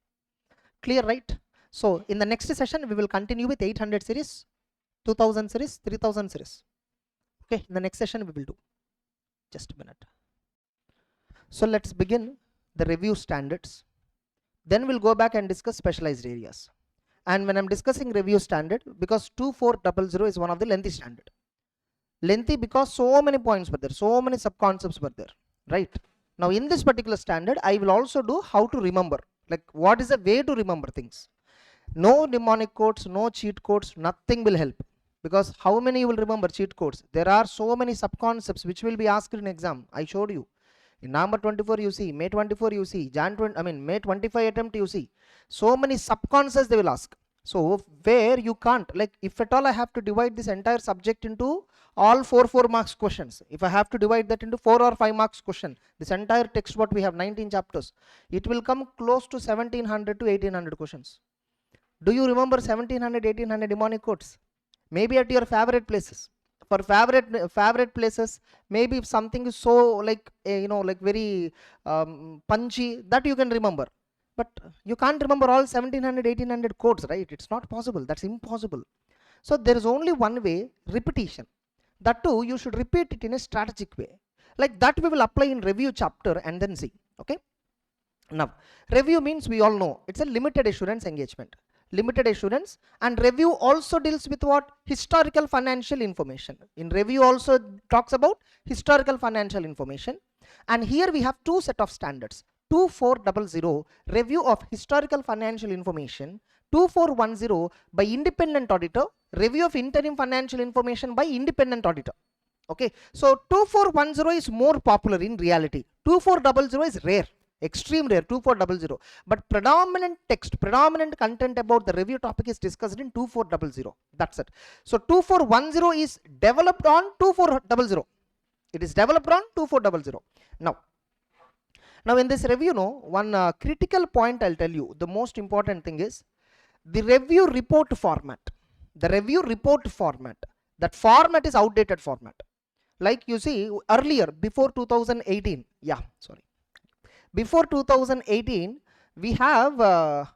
Clear, right? So in the next session, we will continue with 800 series, 2000 series, 3000 series. Okay, in the next session we will do. Just a minute. So let's begin the review standards. Then we'll go back and discuss specialized areas. And when I'm discussing review standard, because 2400 is one of the lengthy standard. Lengthy because so many points were there, so many sub-concepts were there, right? Now in this particular standard, I will also do how to remember, like what is the way to remember things. No mnemonic codes, no cheat codes, nothing will help. Because how many you will remember cheat codes? There are so many sub-concepts which will be asked in exam. I showed you. In November 24 you see, May 24 you see, May 25 attempt you see. So many sub-concepts they will ask. So where you can't, like if at all I have to divide this entire subject into all 4 marks questions, if I have to divide that into 4 or 5 marks question, this entire text what we have 19 chapters, it will come close to 1700 to 1800 questions. Do you remember 1700, 1800 mnemonic codes? Maybe at your favorite places. For favorite places, maybe if something is so like like very punchy, that you can remember. But you can't remember all 1700, 1800 codes, right? It's not possible. That's impossible. So there is only one way: repetition. That too, you should repeat it in a strategic way. Like that we will apply in review chapter and then see. Okay. Now, review means we all know it's a limited assurance engagement. Limited assurance, and review also deals with what? Historical financial information. In review also talks about historical financial information, and here we have two set of standards: 2400 review of historical financial information, 2410 by independent auditor, review of interim financial information by independent auditor. Okay, so 2410 is more popular in reality. 2400 is rare. Extreme rare, 2400, but predominant text, predominant content about the review topic is discussed in 2400. That's it. So 2410 is developed on 2400. It is developed on 2400. Now in this review, one critical point I'll tell you. The most important thing is the review report format. The review report format. That format is outdated format. Like you see earlier, before 2018. Before 2018, we have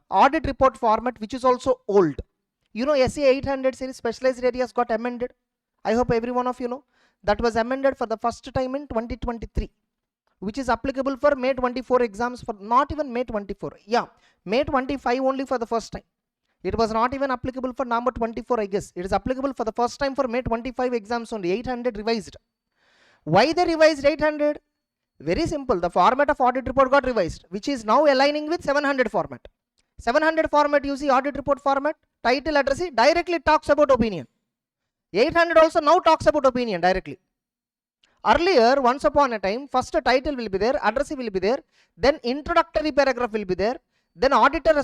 audit report format which is also old. SA 800 series specialized areas got amended. I hope every one of you know. That was amended for the first time in 2023, which is applicable for May 24 exams, for not even May 24. Yeah, May 25 only for the first time. It was not even applicable for November 24, I guess. It is applicable for the first time for May 25 exams only. 800 revised. Why they revised 800? Very simple. The format of audit report got revised, which is now aligning with 700 format. 700 format, you see audit report format, title, address, directly talks about opinion. 800 also now talks about opinion directly. Earlier, once upon a time, first a title will be there, address will be there, then introductory paragraph will be there, then auditor,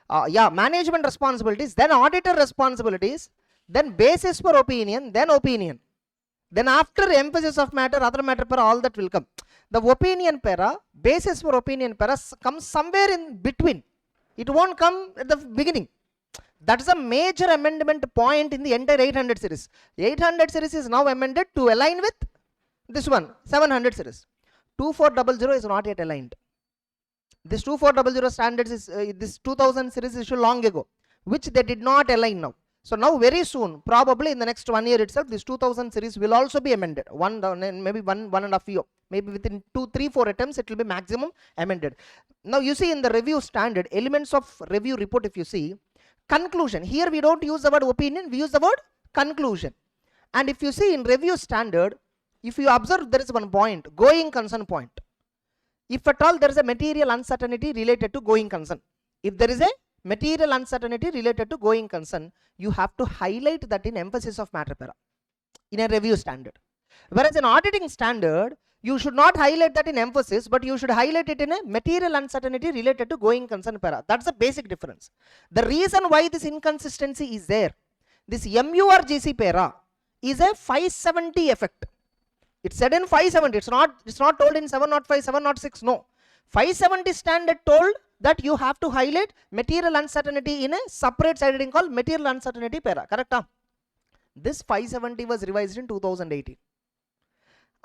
management responsibilities, then auditor responsibilities, then basis for opinion, then opinion. Then after emphasis of matter, other matter para, all that will come. The opinion para, basis for opinion para comes somewhere in between. It won't come at the beginning. That is a major amendment point in the entire 800 series. 800 series is now amended to align with this one, 700 series. 2400 is not yet aligned. This 2400 standards is this 2000 series issued long ago, which they did not align now. So now very soon, probably in the next 1 year itself, this 2000 series will also be amended. Maybe one and a half year. Maybe within 2, 3, 4 attempts, it will be maximum amended. Now you see in the review standard, elements of review report, if you see, conclusion. Here we don't use the word opinion, we use the word conclusion. And if you see in review standard, if you observe, there is one point, going concern point. If at all there is a material uncertainty related to going concern. If there is a material uncertainty related to going concern, you have to highlight that in emphasis of matter para in a review standard. Whereas in auditing standard, you should not highlight that in emphasis, but you should highlight it in a material uncertainty related to going concern para. That's the basic difference. The reason why this inconsistency is there, this MURGC para is a 570 effect. It's said in 570, it's not told in 705, 706, no. 570 standard told that you have to highlight material uncertainty in a separate heading called material uncertainty para, correct? This 570 was revised in 2018.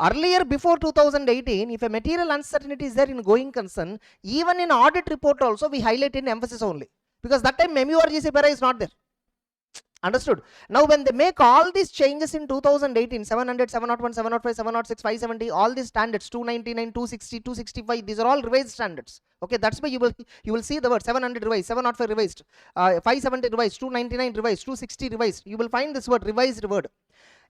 Earlier, before 2018, if a material uncertainty is there in going concern, even in audit report also we highlight in emphasis only, because that time MURGC para is not there. Understood? Now when they make all these changes in 2018, 700, 701, 705, 706, 570, all these standards, 299, 260, 265, these are all revised standards. Okay, that's why you will see the word 700 revised, 705 revised, 570 revised, 299 revised, 260 revised. You will find this word revised word.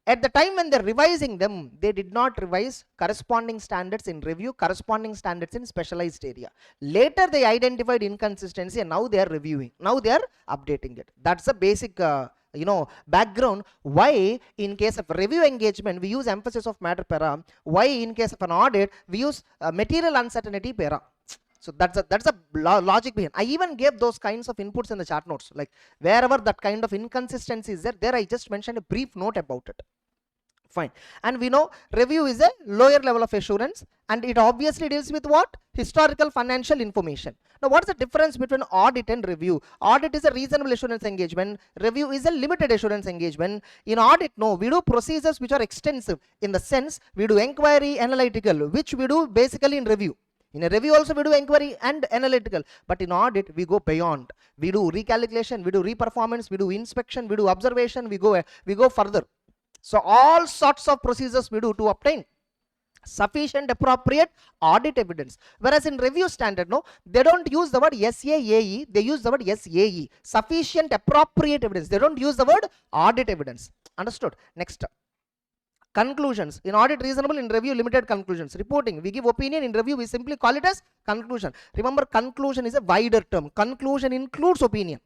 At the time when they're revising them, they did not revise corresponding standards in review, corresponding standards in specialized area. Later they identified inconsistency and now they are reviewing. Now they are updating it. That's the basic background why in case of review engagement we use emphasis of matter para, why in case of an audit we use material uncertainty para. So that's a logic behind. I even gave those kinds of inputs in the chart notes, like wherever that kind of inconsistency is there I just mentioned a brief note about it. Fine. And we know review is a lower level of assurance and it obviously deals with what? Historical financial information. Now what's the difference between audit and review? Audit is a reasonable assurance engagement. Review is a limited assurance engagement. In audit, no, we do procedures which are extensive in the sense we do inquiry, analytical, which we do basically in review. In a review also we do inquiry and analytical, but in audit we go beyond. We do recalculation, we do reperformance, we do inspection, we do observation, we go further. So all sorts of procedures we do to obtain sufficient appropriate audit evidence. Whereas in review standard, no, they don't use the word SAAE, they use the word SAE, sufficient appropriate evidence. They don't use the word audit evidence. Understood? Next. Conclusions. In audit reasonable, in review limited conclusions. Reporting, we give opinion, in review we simply call it as conclusion. Remember, conclusion is a wider term. Conclusion includes opinion.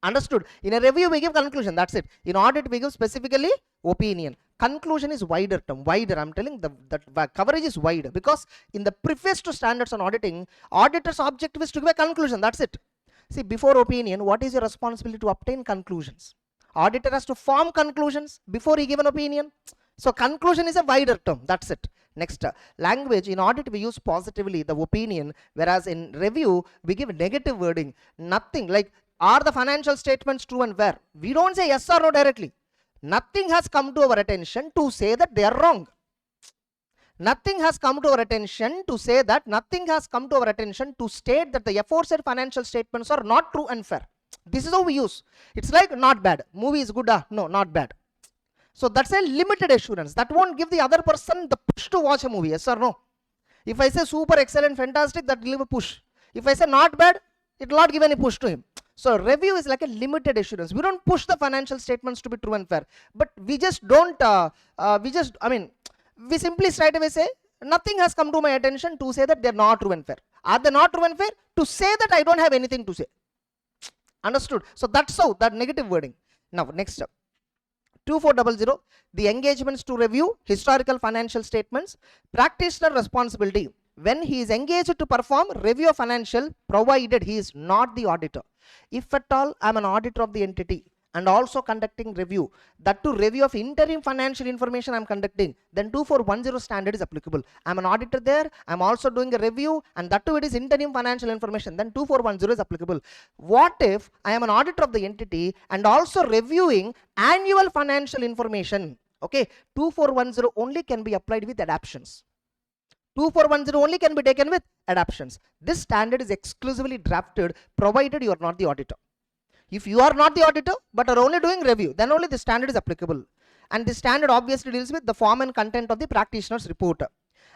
Understood? In a review we give conclusion, that's it. In audit we give specifically opinion. Conclusion is wider term, wider. I'm telling that coverage is wide, because in the preface to standards on auditing, auditor's objective is to give a conclusion, that's it. See, before opinion, what is your responsibility to obtain conclusions? Auditor has to form conclusions before he give an opinion. So conclusion is a wider term, that's it. Next, language. In audit we use positively the opinion, whereas in review we give negative wording. Nothing like, are the financial statements true and fair? We don't say yes or no directly. Nothing has come to our attention to say that they are wrong. Nothing has come to our attention to say that, nothing has come to our attention to state that the aforesaid financial statements are not true and fair. This is how we use. It's like not bad. Movie is good, no, not bad. So that's a limited assurance. That won't give the other person the push to watch a movie, yes or no. If I say super, excellent, fantastic, that will give a push. If I say not bad, it will not give any push to him. So review is like a limited assurance. We don't push the financial statements to be true and fair, but we just don't, we simply straight away say, nothing has come to my attention to say that they're not true and fair. Are they not true and fair? To say that I don't have anything to say. Understood? So that's how, that negative wording. Now, next up. 2400, the engagements to review historical financial statements, practitioner responsibility. When he is engaged to perform review of financial, provided he is not the auditor. If at all I am an auditor of the entity and also conducting review, that to review of interim financial information I am conducting, then 2410 standard is applicable. I am an auditor there, I am also doing a review, and that too it is interim financial information, then 2410 is applicable. What if I am an auditor of the entity and also reviewing annual financial information? Okay, 2410 only can be applied with adaptions. 2410 only can be taken with adaptions. This standard is exclusively drafted provided you are not the auditor. If you are not the auditor but are only doing review, then only the standard is applicable. And this standard obviously deals with the form and content of the practitioner's report.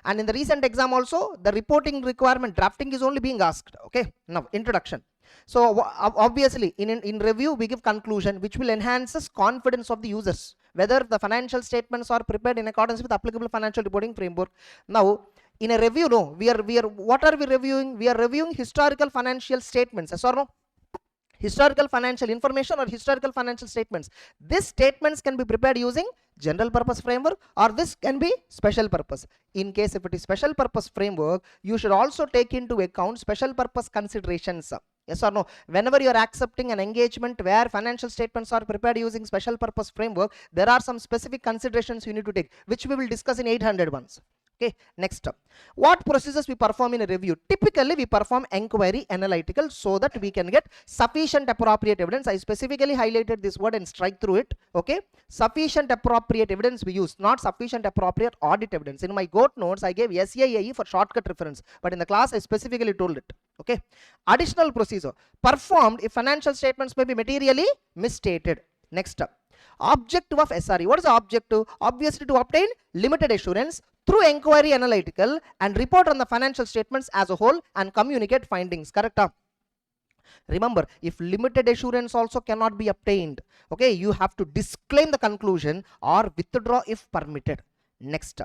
And in the recent exam also, the reporting requirement drafting is only being asked. Okay, now introduction. So obviously in review we give conclusion which will enhance confidence of the users whether the financial statements are prepared in accordance with applicable financial reporting framework. Now in a review, no, we are what are we reviewing? We are reviewing historical financial statements, yes or no? Historical financial information or historical financial statements. These statements can be prepared using general purpose framework or this can be special purpose. In case if it is special purpose framework, you should also take into account special purpose considerations. Yes or no? Whenever you are accepting an engagement where financial statements are prepared using special purpose framework, there are some specific considerations you need to take, which we will discuss in 800 ones. Okay, next up. What procedures we perform in a review? Typically, we perform inquiry analytical so that we can get sufficient appropriate evidence. I specifically highlighted this word and strike through it. Okay, sufficient appropriate evidence we use, not sufficient appropriate audit evidence. In my GOAT notes, I gave SAE for shortcut reference, but in the class, I specifically told it. Okay, additional procedure performed if financial statements may be materially misstated. Next up. Objective of SRE. What is the objective? Obviously to obtain limited assurance through inquiry analytical and report on the financial statements as a whole and communicate findings. Correct? Remember, if limited assurance also cannot be obtained, okay, you have to disclaim the conclusion or withdraw if permitted. Next,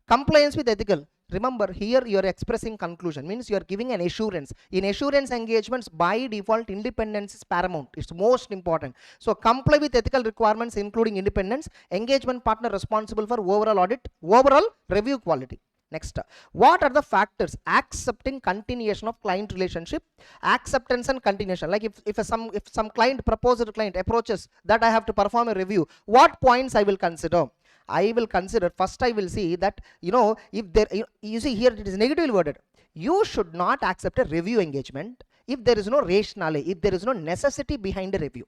compliance with ethical. Remember, here you are expressing conclusion, means you are giving an assurance. In assurance engagements, by default, independence is paramount. It's most important. So comply with ethical requirements including independence, engagement partner responsible for overall audit, overall review quality. Next, what are the factors accepting continuation of client relationship? Acceptance and continuation. Like if some client, proposed client approaches that I have to perform a review, what points I will consider? I will consider, first I will see that, if there, you see here it is negatively worded. You should not accept a review engagement if there is no rationale, if there is no necessity behind a review.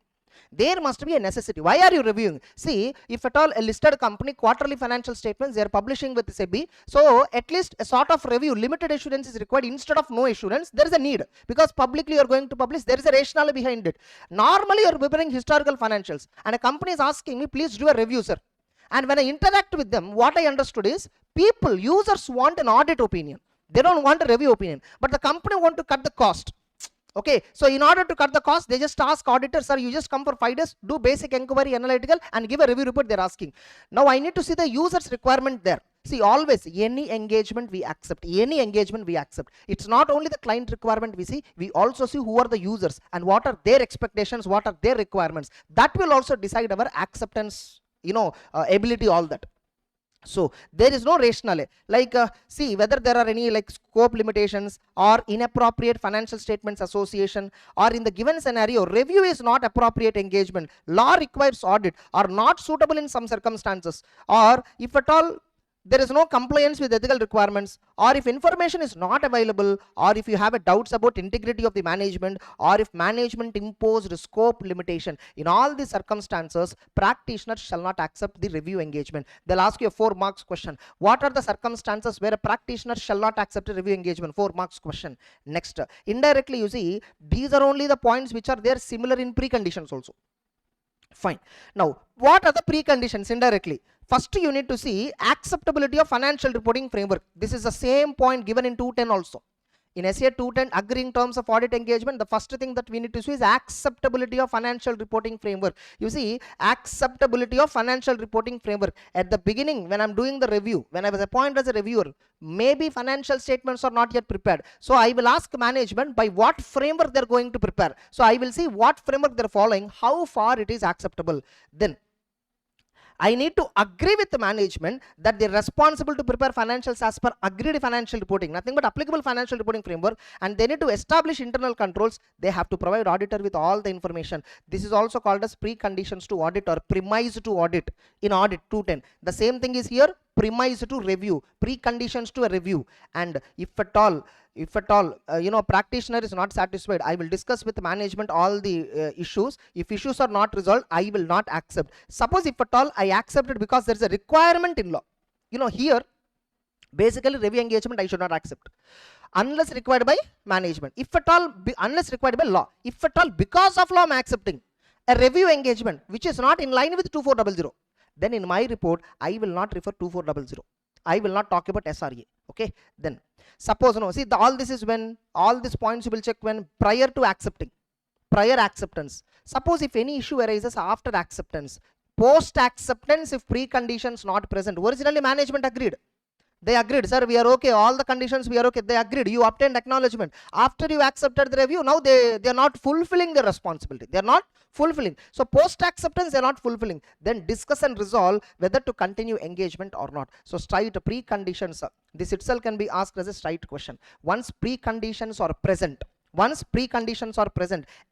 There must be a necessity. Why are you reviewing? See, if at all a listed company quarterly financial statements they are publishing with SEBI, so at least a sort of review, limited assurance is required instead of no assurance. There is a need because publicly you are going to publish. There is a rationale behind it. Normally you are preparing historical financials and a company is asking me, please do a review, sir. And when I interact with them, what I understood is people, users want an audit opinion. They don't want a review opinion, but the company want to cut the cost. Okay, so in order to cut the cost, they just ask auditor, sir, you just come for 5 days, do basic inquiry analytical and give a review report they're asking. Now I need to see the user's requirement there. See, always any engagement we accept, It's not only the client requirement we see, we also see who are the users and what are their expectations, what are their requirements. That will also decide our acceptance, ability, all that. So there is no rationale, like see whether there are any like scope limitations or inappropriate financial statements association, or in the given scenario review is not appropriate engagement, law requires audit, or not suitable in some circumstances, or if at all there is no compliance with ethical requirements, or if information is not available, or if you have a doubts about integrity of the management, or if management imposed scope limitation. In all these circumstances, practitioners shall not accept the review engagement. They'll ask you a 4 marks question. What are the circumstances where a practitioner shall not accept a review engagement? 4 marks question. Next, indirectly you see, these are only the points which are there similar in preconditions also. Fine. Now, what are the preconditions indirectly? First, you need to see acceptability of financial reporting framework. This is the same point given in 210 also. In SA 210 agreeing terms of audit engagement, the first thing that we need to see is acceptability of financial reporting framework. You see, acceptability of financial reporting framework. At the beginning, when I'm doing the review, when I was appointed as a reviewer, maybe financial statements are not yet prepared. So I will ask management by what framework they're going to prepare. So I will see what framework they're following, how far it is acceptable. Then I need to agree with the management that they're responsible to prepare financials as per agreed financial reporting, nothing but applicable financial reporting framework, and they need to establish internal controls. They have to provide auditor with all the information. This is also called as preconditions to audit or premise to audit in audit 210. The same thing is here, premise to review, preconditions to a review. And if at all practitioner is not satisfied, I will discuss with management all the issues. If issues are not resolved, I will not accept. Suppose if at all I accept it because there is a requirement in law, here basically review engagement I should not accept unless required by management. If at all unless required by law, if at all because of law I'm accepting a review engagement which is not in line with 2400, then in my report I will not refer 2400. I will not talk about SRA. Okay, then suppose all this is when all these points you will check when prior to accepting, prior acceptance. Suppose if any issue arises after acceptance, post acceptance, if preconditions not present, originally management agreed, they agreed, sir, we are okay, all the conditions we are okay, they agreed, you obtained acknowledgement. After you accepted the review, now they are not fulfilling their responsibility, they are not fulfilling. So post acceptance they are not fulfilling, then discuss and resolve whether to continue engagement or not. So straight preconditions, this itself can be asked as a straight question. Once preconditions are present,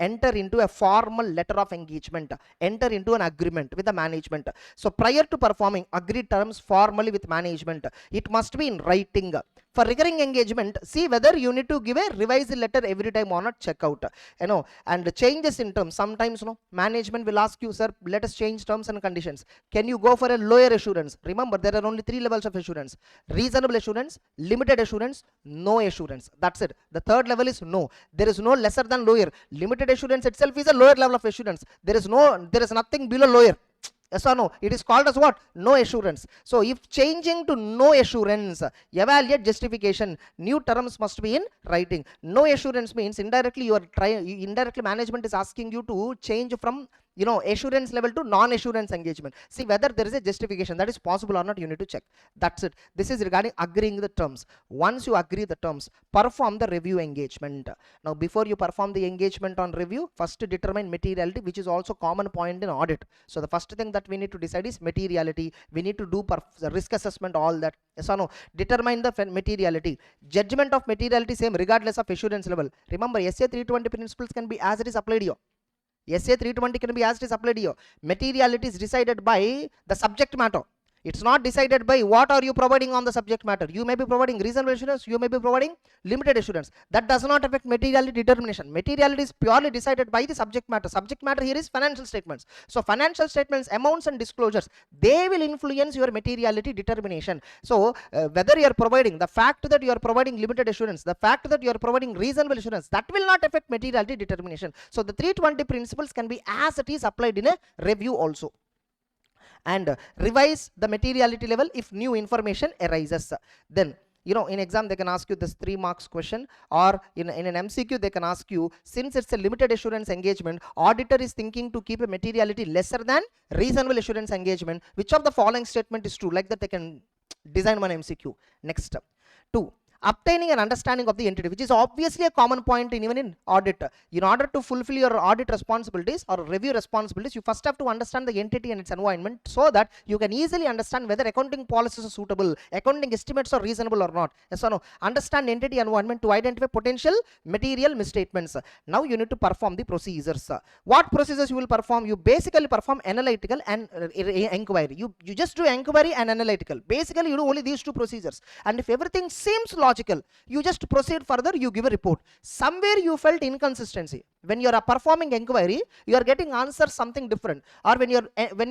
enter into a formal letter of engagement, enter into an agreement with the management. So prior to performing agreed terms formally with management, it must be in writing. For recurring engagement, see whether you need to give a revised letter every time or not, check out. And changes in terms, sometimes management will ask you, sir, let us change terms and conditions. Can you go for a lower assurance? Remember, there are only 3 levels of assurance: reasonable assurance, limited assurance, no assurance. That's it. The third level is no. There is no lesser than lower. Limited assurance itself is a lower level of assurance. There is nothing below lower. Yes or no? It is called as what? No assurance. So if changing to no assurance, evaluate justification. New terms must be in writing. No assurance means indirectly indirectly management is asking you to change from assurance level to non-assurance engagement. See whether there is a justification that is possible or not, you need to check. That's it. This is regarding agreeing the terms. Once you agree the terms, perform the review engagement. Now before you perform the engagement on review, first determine materiality, which is also common point in audit. So the first thing that we need to decide is materiality. We need to do the risk assessment, all that. Yes or no? Determine the materiality. Judgment of materiality same regardless of assurance level. Remember, SA 320 principles can be as it is applied here. SA 320 can be as it is applied here. Materiality is decided by the subject matter. It's not decided by what are you providing on the subject matter. You may be providing reasonable assurance, you may be providing limited assurance. That does not affect materiality determination. Materiality is purely decided by the subject matter. Subject matter here is financial statements. So financial statements, amounts and disclosures, they will influence your materiality determination. So whether you are providing, the fact that you are providing limited assurance, the fact that you are providing reasonable assurance, that will not affect materiality determination. So the 320 principles can be as it is applied in a review also. And revise the materiality level if new information arises. Then in exam they can ask you this 3 marks question, or in an MCQ they can ask you, since it's a limited assurance engagement, auditor is thinking to keep a materiality lesser than reasonable assurance engagement, which of the following statement is true? Like that they can design one MCQ. Next, 2, obtaining an understanding of the entity, which is obviously a common point even in audit. In order to fulfill your audit responsibilities or review responsibilities, you first have to understand the entity and its environment, so that you can easily understand whether accounting policies are suitable, accounting estimates are reasonable or not. Yes or no? Understand entity environment to identify potential material misstatements. Now you need to perform the procedures. What procedures you will perform? You basically perform analytical and inquiry. You just do inquiry and analytical. Basically you do only these 2 procedures, and if everything seems logical, you just proceed further, you give a report. Somewhere you felt inconsistency. When you are performing inquiry, you are getting answers something different, or when you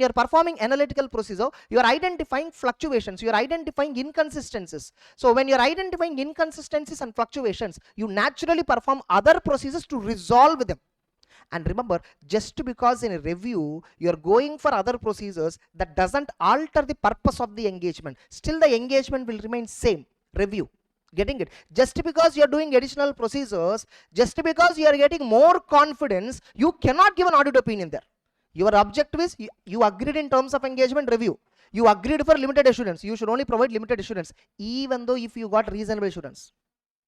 are performing analytical procedure, you are identifying fluctuations, you are identifying inconsistencies. So when you are identifying inconsistencies and fluctuations, you naturally perform other procedures to resolve them. And remember, just because in a review you are going for other procedures, that doesn't alter the purpose of the engagement. Still the engagement will remain same, review. Getting it? Just because you are doing additional procedures, just because you are getting more confidence, you cannot give an audit opinion there. Your objective is you agreed in terms of engagement review. You agreed for limited assurance. You should only provide limited assurance, even though if you got reasonable assurance.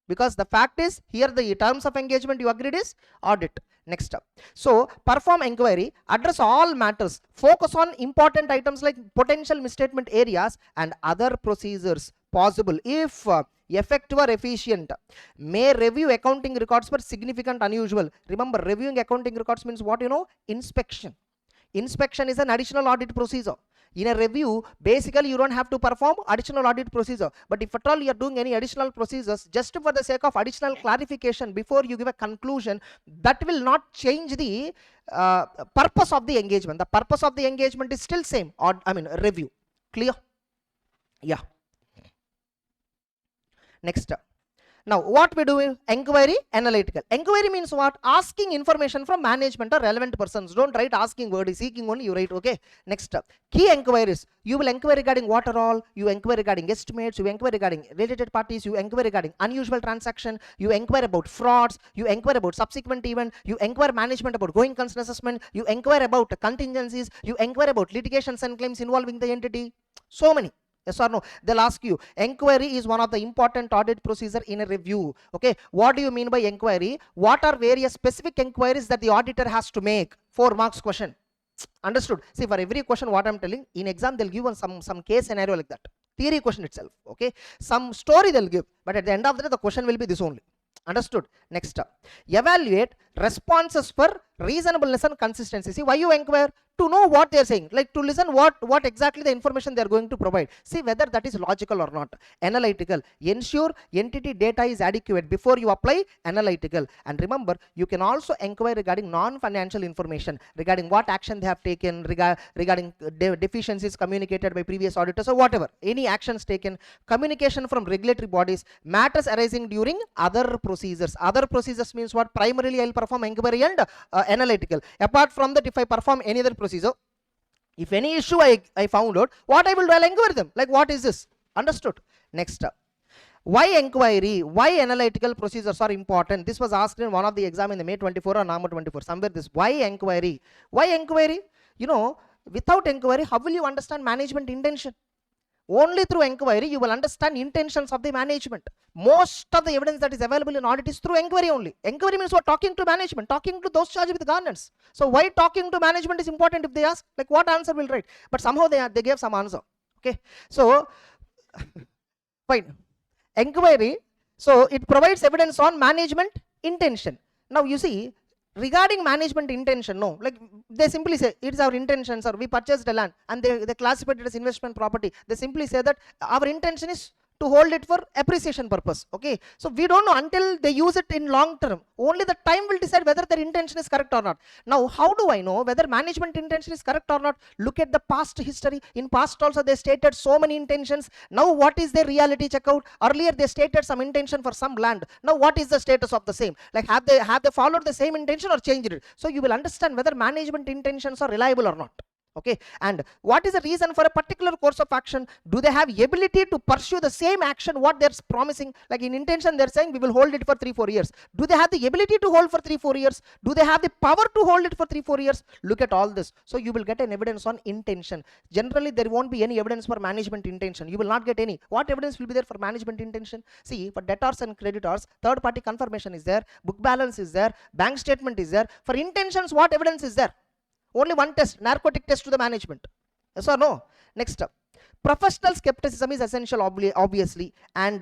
Because the fact is, here the terms of engagement you agreed is audit. Next up. So perform inquiry, address all matters, focus on important items like potential misstatement areas and other procedures possible if effective or efficient. May review accounting records for significant unusual. Remember, reviewing accounting records means what? Inspection. Inspection is an additional audit procedure. In a review, basically you don't have to perform additional audit procedure, but if at all you are doing any additional procedures just for the sake of additional clarification before you give a conclusion, that will not change the purpose of the engagement. The purpose of the engagement is still same, or review. Clear? Yeah. Next. Now what we do is inquiry analytical. Inquiry means what? Asking information from management or relevant persons. Don't write asking word, seeking only you write. Okay. Next up, key inquiries. You will inquire regarding what are all, you inquire regarding estimates, you inquire regarding related parties, you inquire regarding unusual transaction, you inquire about frauds, you inquire about subsequent event, you inquire management about going concern assessment, you inquire about contingencies, you inquire about litigations and claims involving the entity. So many. Yes or no? They'll ask you. Inquiry is one of the important audit procedure in a review. Okay. What do you mean by inquiry? What are various specific inquiries that the auditor has to make? 4 marks question. Understood? See, for every question what I'm telling, in exam they'll give some case scenario like that. Theory question itself. Okay. Some story they'll give, but at the end of the day the question will be this only. Understood? Next up, evaluate responses for reasonableness and consistency. See, why you inquire? To know what they are saying, like to listen what exactly the information they are going to provide. See whether that is logical or not. Analytical, ensure entity data is adequate before you apply. Analytical, and remember you can also inquire regarding non-financial information, regarding what action they have taken, regarding deficiencies communicated by previous auditors or whatever, any actions taken, communication from regulatory bodies, matters arising during other procedures. Other procedures means what? Primarily I will perform inquiry and analytical. Apart from that, if I perform any other procedure, if any issue I found out, what I will do? I'll inquire them. Like, what is this? Understood? Next up, why inquiry? Why analytical procedures are important? This was asked in one of the exam in the May 24 or November 24. Somewhere this. Why inquiry? Why inquiry? Without inquiry, how will you understand management intention? Only through inquiry you will understand intentions of the management. Most of the evidence that is available in audit is through inquiry only. Inquiry means what? Talking to management, talking to those charged with governance. So why talking to management is important? If they ask, like, what answer will write? But somehow they gave some answer. Okay, so fine. Inquiry, so it provides evidence on management intention. Now you see, regarding management intention, no, like they simply say it's our intention, sir, we purchased the land and they classified it as investment property. They simply say that our intention is to hold it for appreciation purpose. Okay, so we don't know until they use it in long term. Only the time will decide whether their intention is correct or not. Now how do I know whether management intention is correct or not? Look at the past history. In past also they stated so many intentions. Now what is their reality? Check out. Earlier they stated some intention for some land. Now what is the status of the same? Like have they followed the same intention or changed it? So you will understand whether management intentions are reliable or not. Okay, and what is the reason for a particular course of action? Do they have ability to pursue the same action what they're promising? Like in intention they're saying we will hold it for 3-4 years. Do they have the ability to hold for 3-4 years? Do they have the power to hold it for 3-4 years? Look at all this. So you will get an evidence on intention. Generally there won't be any evidence for management intention. You will not get any. What evidence will be there for management intention? See, for debtors and creditors, third party confirmation is there, book balance is there, bank statement is there. For intentions, what evidence is there? Only one test, narcotic test to the management. Yes or no? Next up, professional skepticism is essential, obviously, and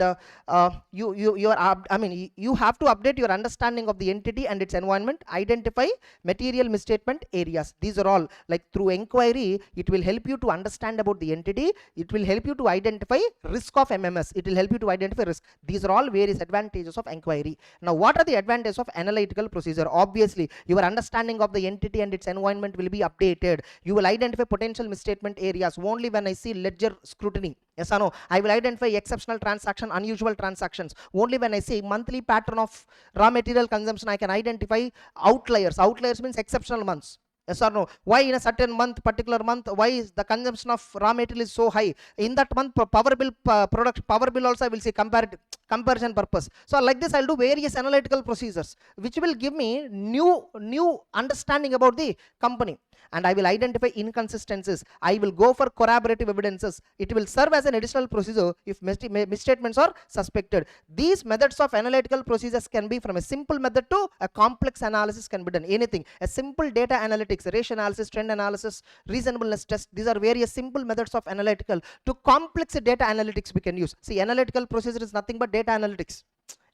you have to update your understanding of the entity and its environment. Identify material misstatement areas. These are all, like, through inquiry it will help you to understand about the entity. It will help you to identify risk of MMS. It will help you to identify risk. These are all various advantages of inquiry. Now what are the advantages of analytical procedure? Obviously your understanding of the entity and its environment will be updated. You will identify potential misstatement areas. Only when I see ledger scrutiny, yes or no, I will identify exceptional transaction, unusual transactions. Only when I see monthly pattern of raw material consumption, I can identify outliers. Outliers means exceptional months. Yes or no? Why in a certain month, particular month, why is the consumption of raw material is so high? In that month, power bill power bill also I will see comparison purpose. So like this, I'll do various analytical procedures, which will give me new understanding about the company. And I will identify inconsistencies. I will go for corroborative evidences. It will serve as an additional procedure if misstatements are suspected. These methods of analytical procedures can be from a simple method to a complex analysis can be done. Anything. A simple data analytics, ratio analysis, trend analysis, reasonableness test. These are various simple methods of analytical. To complex data analytics we can use. See, analytical procedure is nothing but data analytics.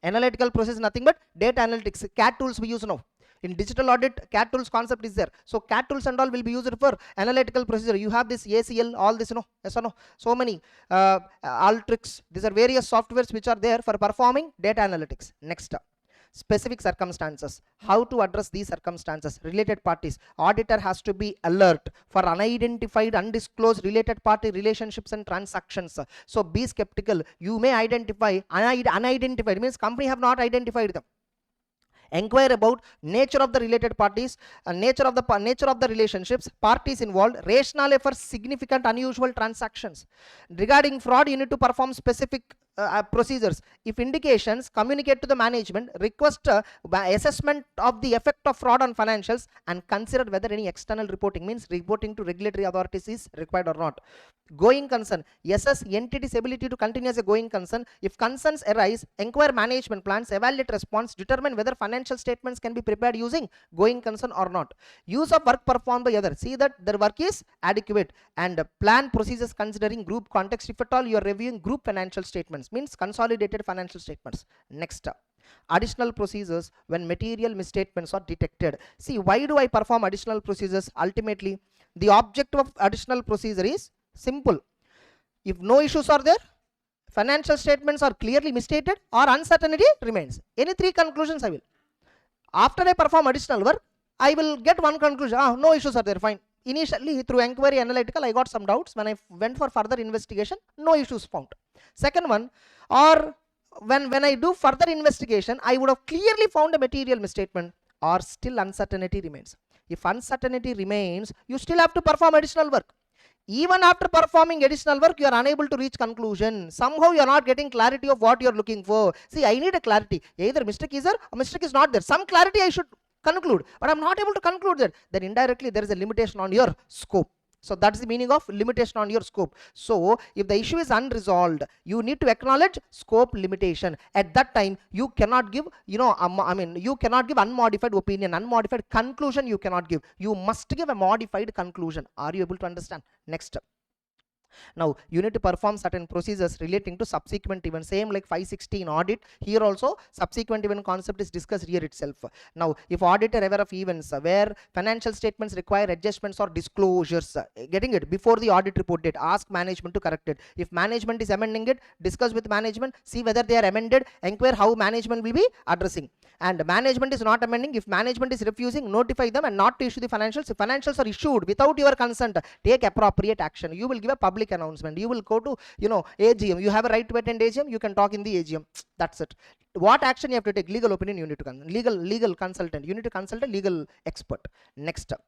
Analytical process is nothing but data analytics. CAD tools we use now. In digital audit, CAD tools concept is there. So CAD tools and all will be used for analytical procedure. You have this ACL, all this, yes or no? So many Altrix. These are various softwares which are there for performing data analytics. Next up. Specific circumstances. How to address these circumstances? Related parties. Auditor has to be alert for unidentified, undisclosed related party relationships and transactions. So be skeptical. You may identify unidentified, means company have not identified them. Inquire about nature of the related parties, nature of the relationships, parties involved, rationale for significant unusual transactions. Regarding fraud, you need to perform specific procedures. If indications, communicate to the management, request assessment of the effect of fraud on financials, and consider whether any external reporting, means reporting to regulatory authorities, is required or not. Going concern. Assess entity's ability to continue as a going concern. If concerns arise, inquire management plans, evaluate response, determine whether financial statements can be prepared using going concern or not. Use of work performed by others. See that their work is adequate, and plan procedures considering group context. If at all you are reviewing group financial statements, means consolidated financial statements. Next up. Additional procedures when material misstatements are detected. See, why do I perform additional procedures? Ultimately, the objective of additional procedure is simple. If no issues are there, financial statements are clearly misstated, or uncertainty remains. Any three conclusions I will. After I perform additional work, I will get one conclusion. No issues are there, fine. Initially, through inquiry analytical, I got some doubts. When I went for further investigation, no issues found. Second one, or when I do further investigation, I would have clearly found a material misstatement, or still uncertainty remains. If uncertainty remains, you still have to perform additional work. Even after performing additional work, you are unable to reach conclusion. Somehow you are not getting clarity of what you are looking for. See, I need a clarity. Either mistake is there or mistake is not there. Some clarity I should conclude, but I am not able to conclude that. Then indirectly there is a limitation on your scope. So that's the meaning of limitation on your scope. So if the issue is unresolved, you need to acknowledge scope limitation. At that time, you cannot give, you cannot give unmodified opinion, unmodified conclusion you cannot give. You must give a modified conclusion. Are you able to understand? Next. Now you need to perform certain procedures relating to subsequent events, same like 516 audit. Here also subsequent event concept is discussed here itself. Now if auditor aware of events where financial statements require adjustments or disclosures, getting it before the audit report date, ask management to correct it. If management is amending it, discuss with management, see whether they are amended, inquire how management will be addressing. And management is not amending, if management is refusing, notify them and not to issue the financials. If financials are issued without your consent, take appropriate action. You will give a public announcement. You will go to AGM. You have a right to attend AGM. You can talk in the AGM. That's it. What action you have to take? Legal opinion you need to consult. Legal consultant. You need to consult a legal expert. Next up.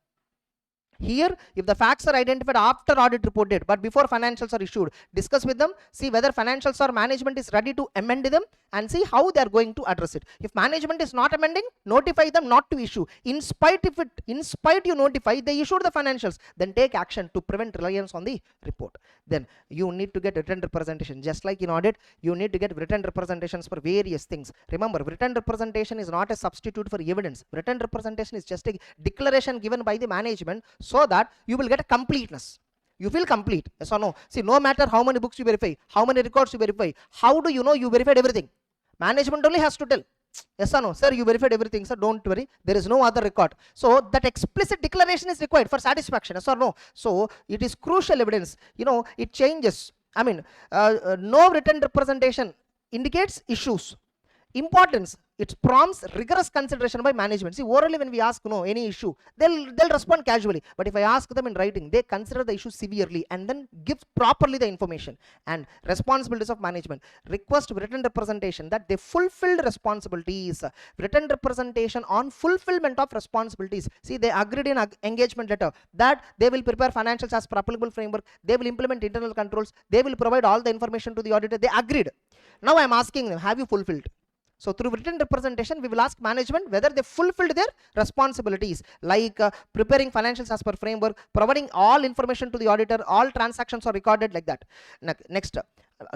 Here, if the facts are identified after audit report date, but before financials are issued, discuss with them, see whether financials or management is ready to amend them, and see how they are going to address it. If management is not amending, notify them not to issue. In spite you notify, they issued the financials, then take action to prevent reliance on the report. Then you need to get written representation. Just like in audit, you need to get written representations for various things. Remember, written representation is not a substitute for evidence. Written representation is just a declaration given by the management, so that you will get a completeness. You feel complete, yes or no? See, no matter how many books you verify, how many records you verify, how do you know you verified everything? Management only has to tell. Yes or no? Sir, you verified everything, sir, don't worry, there is no other record. So that explicit declaration is required for satisfaction, yes or no? So it is crucial evidence. It changes. No written representation indicates issues. Importance. it prompts rigorous consideration by management. See, orally when we ask any issue, they'll respond casually. But if I ask them in writing, they consider the issue severely and then give properly the information. And responsibilities of management: request written representation that they fulfilled responsibilities. Written representation on fulfillment of responsibilities. See, they agreed in engagement letter that they will prepare financials as per applicable framework, they will implement internal controls, they will provide all the information to the auditor. They agreed. Now I am asking them, have you fulfilled? So through written representation, we will ask management whether they fulfilled their responsibilities, like preparing financials as per framework, providing all information to the auditor, all transactions are recorded, like that. Next,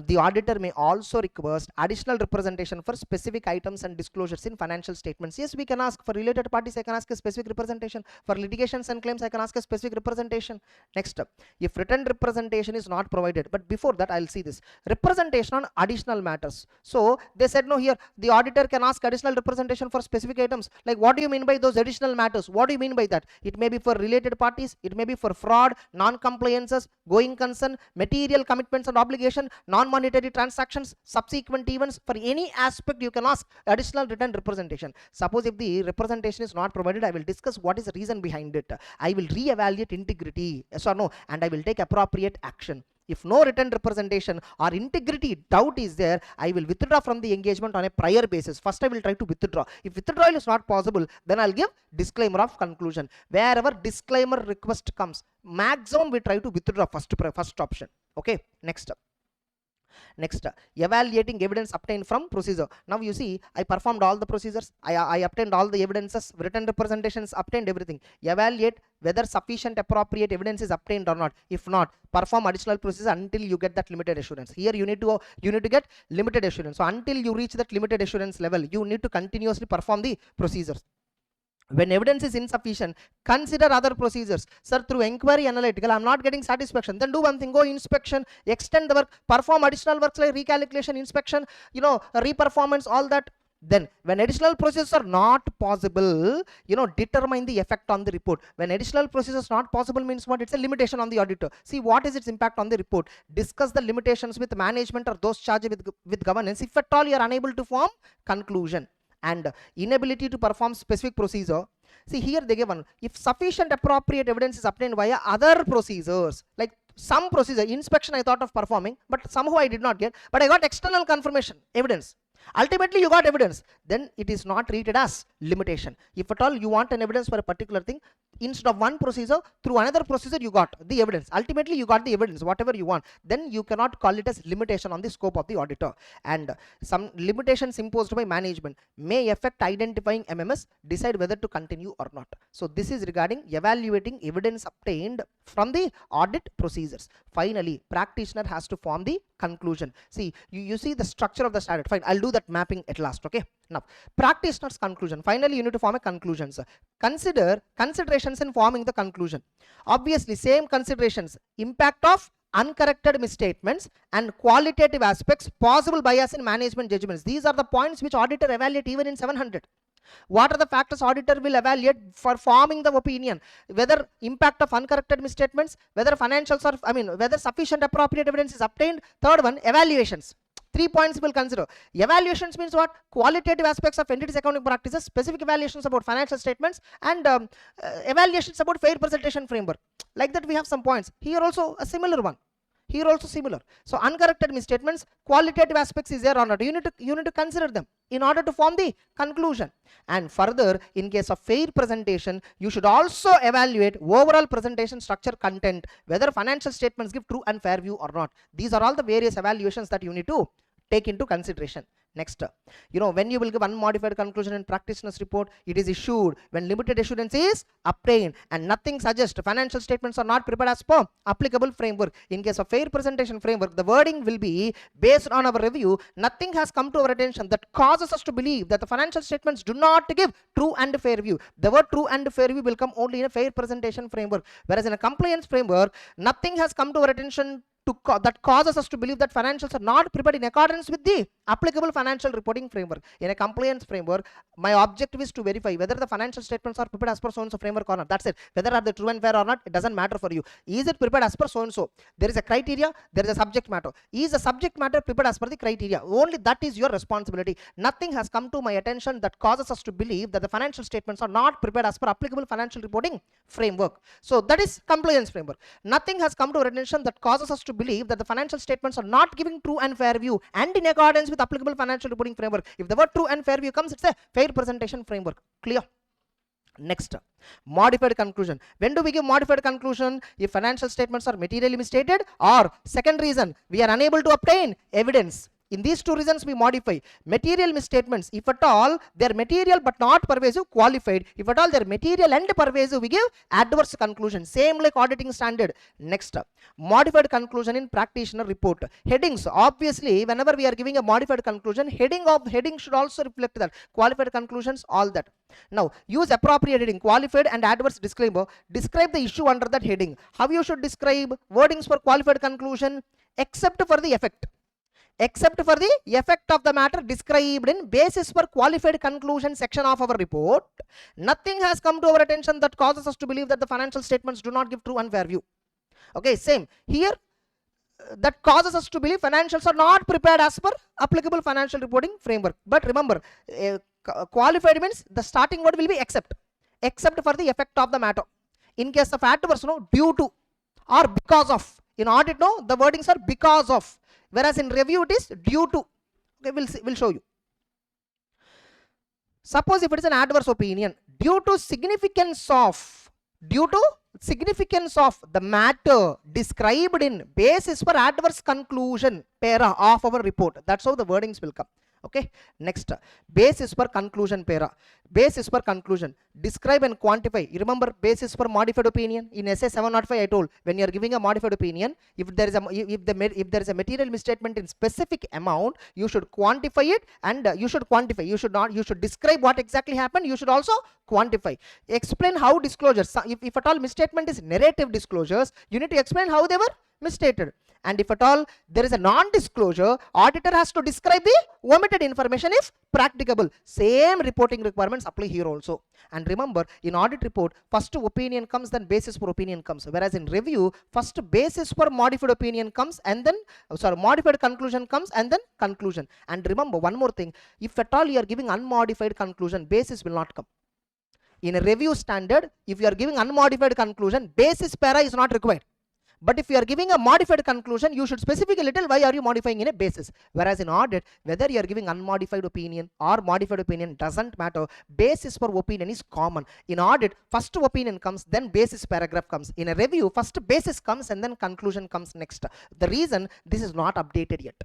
the auditor may also request additional representation for specific items and disclosures in financial statements. Yes, we can ask for related parties, I can ask a specific representation. For litigations and claims, I can ask a specific representation. Next, if written representation is not provided, but before that I'll see this representation on additional matters. So they said no, here the auditor can ask additional representation for specific items. Like, what do you mean by those additional matters? What do you mean by that? It may be for related parties, it may be for fraud, non-compliances, going concern, material commitments and obligation, non-monetary transactions, subsequent events. For any aspect you can ask additional written representation. Suppose if the representation is not provided, I will discuss what is the reason behind it. I will re-evaluate integrity, yes or no, and I will take appropriate action. If no written representation or integrity doubt is there, I will withdraw from the engagement on a prior basis. First I will try to withdraw. If withdrawal is not possible, then I'll give disclaimer of conclusion. Wherever disclaimer request comes, maximum we try to withdraw first option. Okay, next, evaluating evidence obtained from procedure. Now you see, I performed all the procedures, I obtained all the evidences, written representations, obtained everything. Evaluate whether sufficient appropriate evidence is obtained or not. If not, perform additional procedures until you get that limited assurance. Here you need to get limited assurance. So until you reach that limited assurance level, you need to continuously perform the procedures. When evidence is insufficient, consider other procedures. Sir, through inquiry analytical, I'm not getting satisfaction. Then do one thing, go inspection, extend the work, perform additional works like recalculation, inspection, reperformance, all that. Then when additional procedures are not possible, determine the effect on the report. When additional procedures not possible means what? It's a limitation on the auditor. See, what is its impact on the report? Discuss the limitations with management or those charged with governance. If at all you are unable to form conclusion. And inability to perform specific procedure. See, here they give one. If sufficient appropriate evidence is obtained via other procedures, like some procedure, inspection I thought of performing, but somehow I did not get, but I got external confirmation, evidence. Ultimately you got evidence, then it is not treated as limitation. If at all you want an evidence for a particular thing, instead of one procedure, through another procedure you got the evidence. Ultimately you got the evidence, whatever you want, then you cannot call it as limitation on the scope of the auditor. And some limitations imposed by management may affect identifying MMS, decide whether to continue or not. So this is regarding evaluating evidence obtained from the audit procedures. Finally, practitioner has to form the conclusion. See, you see the structure of the standard. Fine, I'll do that mapping at last. Okay, now practitioner's conclusion. Finally, you need to form a conclusions. Consider considerations in forming the conclusion. Obviously, same considerations: impact of uncorrected misstatements and qualitative aspects, possible bias in management judgments. These are the points which auditor evaluate even in 700. What are the factors auditor will evaluate for forming the opinion? Whether impact of uncorrected misstatements, whether financials are, whether sufficient appropriate evidence is obtained. Third one, evaluations. 3 points we'll consider. Evaluations means what? Qualitative aspects of entities accounting practices, specific evaluations about financial statements, and evaluations about fair presentation framework. Like that we have some points. Here also a similar one. Here also similar. So uncorrected misstatements, qualitative aspects is there or not? You need to consider them in order to form the conclusion. And further, in case of fair presentation, you should also evaluate overall presentation structure, content, whether financial statements give true and fair view or not. These are all the various evaluations that you need to take into consideration. Next, when you will give unmodified conclusion in practitioner's report, it is issued when limited assurance is obtained and nothing suggests financial statements are not prepared as per applicable framework. In case of fair presentation framework, the wording will be based on our review. Nothing has come to our attention that causes us to believe that the financial statements do not give true and fair view. The word true and fair view will come only in a fair presentation framework, whereas in a compliance framework, nothing has come to our attention that causes us to believe that financials are not prepared in accordance with the applicable financial reporting framework. In a compliance framework, my objective is to verify whether the financial statements are prepared as per so-and-so framework or not. That's it. Whether are they true and fair or not, it doesn't matter for you. Is it prepared as per so-and-so? There is a criteria, there is a subject matter. Is the subject matter prepared as per the criteria? Only that is your responsibility. Nothing has come to my attention that causes us to believe that the financial statements are not prepared as per applicable financial reporting framework. So that is compliance framework. Nothing has come to our attention that causes us to believe that the financial statements are not giving true and fair view and in accordance with applicable financial reporting framework. If the word true and fair view comes, it's a fair presentation framework. Clear? Next, modified conclusion. When do we give modified conclusion? If financial statements are materially misstated, or second reason, we are unable to obtain evidence. In these two reasons we modify. Material misstatements, if at all they are material but not pervasive, qualified. If at all they are material and pervasive, we give adverse conclusion. Same like auditing standard. Next, modified conclusion in practitioner report. Headings, obviously whenever we are giving a modified conclusion, heading should also reflect that. Qualified conclusions, all that. Now use appropriate heading, qualified and adverse disclaimer. Describe the issue under that heading. How you should describe? Wordings for qualified conclusion, except for the effect. Except for the effect of the matter described in basis for qualified conclusion section of our report, nothing has come to our attention that causes us to believe that the financial statements do not give true and fair view. Okay, same here, that causes us to believe financials are not prepared as per applicable financial reporting framework. But remember, qualified means the starting word will be except for the effect of the matter. In case of adverse, no, due to or because of. In audit, no, the wordings are because of. Whereas in review it is due to. Okay, we'll show you. Suppose if it is an adverse opinion, due to significance of the matter described in basis for adverse conclusion para of our report. That's how the wordings will come. Okay, next, basis for conclusion para. Basis for conclusion, describe and quantify. You remember basis for modified opinion in SA 705. I told when you are giving a modified opinion, if there is a material misstatement in specific amount, you should quantify it, and you should describe what exactly happened. You should also quantify. Explain how disclosures. If at all misstatement is narrative disclosures, you need to explain how they were misstated. And if at all there is a non-disclosure, auditor has to describe the omitted information if practicable. Same reporting requirements apply here also. And remember, in audit report, first opinion comes, then basis for opinion comes. Whereas in review, first basis for modified opinion comes, and then modified conclusion comes, and then conclusion. And remember one more thing, if at all you are giving unmodified conclusion, basis will not come. In a review standard, if you are giving unmodified conclusion, basis para is not required. But if you are giving a modified conclusion, you should specify a little why are you modifying in a basis. Whereas in audit, whether you are giving unmodified opinion or modified opinion doesn't matter. Basis for opinion is common. In audit, first opinion comes, then basis paragraph comes. In a review, first basis comes and then conclusion comes next. The reason this is not updated yet.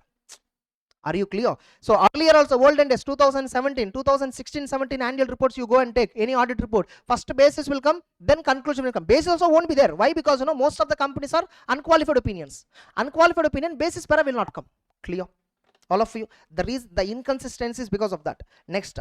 Are you clear? So earlier also, old and 2017, 2016-17 annual reports, you go and take any audit report. First basis will come, then conclusion will come. Basis also won't be there. Why? Because most of the companies are unqualified opinions. Unqualified opinion, basis para will not come. Clear? All of you. The inconsistency is because of that. Next.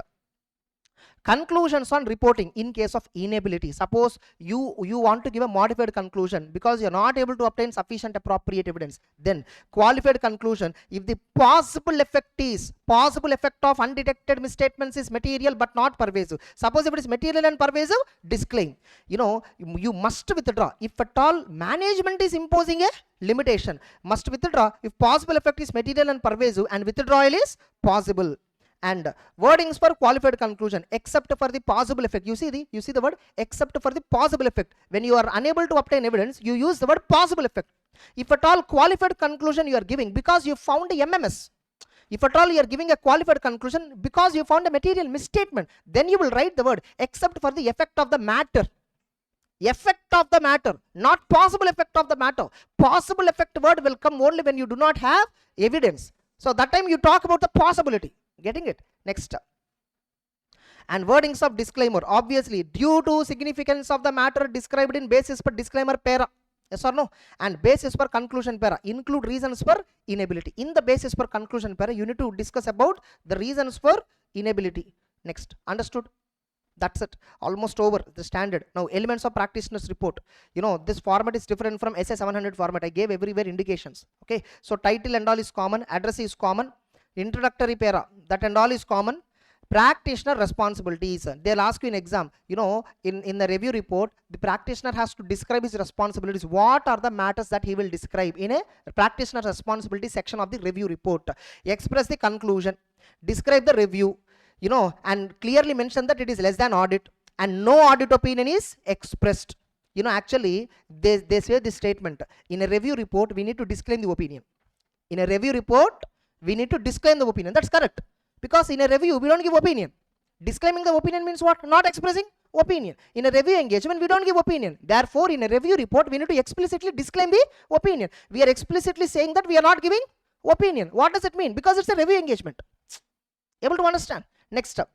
Conclusions on reporting in case of inability. Suppose you want to give a modified conclusion because you are not able to obtain sufficient appropriate evidence. Then qualified conclusion, if the possible effect of undetected misstatements is material but not pervasive. Suppose if it is material and pervasive, disclaim. You must withdraw. If at all management is imposing a limitation, must withdraw if possible effect is material and pervasive and withdrawal is possible. And wordings for qualified conclusion, except for the possible effect. You see the word except for the possible effect. When you are unable to obtain evidence, you use the word possible effect. If at all qualified conclusion you are giving because you found a MMS. If at all you are giving a qualified conclusion because you found a material misstatement, then you will write the word except for the effect of the matter. Effect of the matter, not possible effect of the matter. Possible effect word will come only when you do not have evidence. So that time you talk about the possibility. Getting it? Next. And wordings of disclaimer, obviously due to significance of the matter described in basis for disclaimer para. Yes or no? And basis for conclusion para. Include reasons for inability. In the basis for conclusion para, you need to discuss about the reasons for inability. Next. Understood? That's it, almost over the standard. Now elements of practitioner's report, this format is different from SA 700 format. I gave everywhere indications. Okay, so title and all is common, address is common, introductory para, that and all is common. Practitioner responsibilities, they'll ask you in exam, in the review report, the practitioner has to describe his responsibilities. What are the matters that he will describe in a practitioner responsibility section of the review report? Express the conclusion, describe the review, and clearly mention that it is less than audit and no audit opinion is expressed. Actually they say this statement, in a review report we need to disclaim the opinion. In a review report we need to disclaim the opinion. That's correct, because in a review we don't give opinion. Disclaiming the opinion means what? Not expressing opinion. In a review engagement we don't give opinion. Therefore in a review report we need to explicitly disclaim the opinion. We are explicitly saying that we are not giving opinion. What does it mean? Because it's a review engagement. Able to understand? Next up,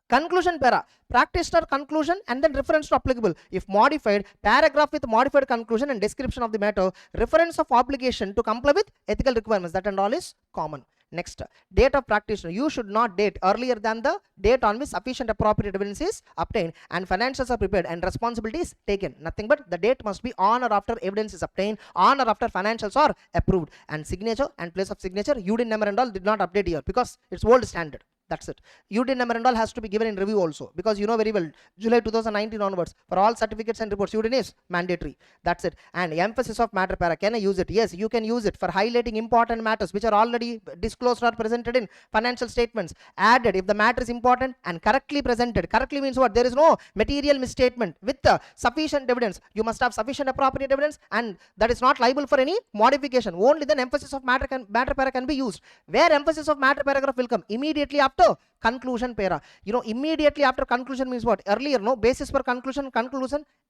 conclusion para, practitioner conclusion and then reference to applicable. If modified, paragraph with modified conclusion and description of the matter, reference of obligation to comply with ethical requirements, that and all is common. Next, date of practitioner. You should not date earlier than the date on which sufficient appropriate evidence is obtained and financials are prepared and responsibility is taken. Nothing but the date must be on or after evidence is obtained, on or after financials are approved, and signature and place of signature. UDIN number and all did not update here because it's old standard. That's it. UDIN number and all has to be given in review also, because you know very well, July 2019 onwards, for all certificates and reports, UDIN is mandatory. That's it. And emphasis of matter para, can I use it? Yes, you can use it for highlighting important matters which are already disclosed or presented in financial statements. Added if the matter is important and correctly presented. Correctly means what? There is no material misstatement with sufficient evidence. You must have sufficient appropriate evidence and that is not liable for any modification. Only then emphasis of matter para can be used. Where emphasis of matter paragraph will come? Immediately after conclusion para. Immediately after conclusion means what? Earlier, no, basis for conclusion,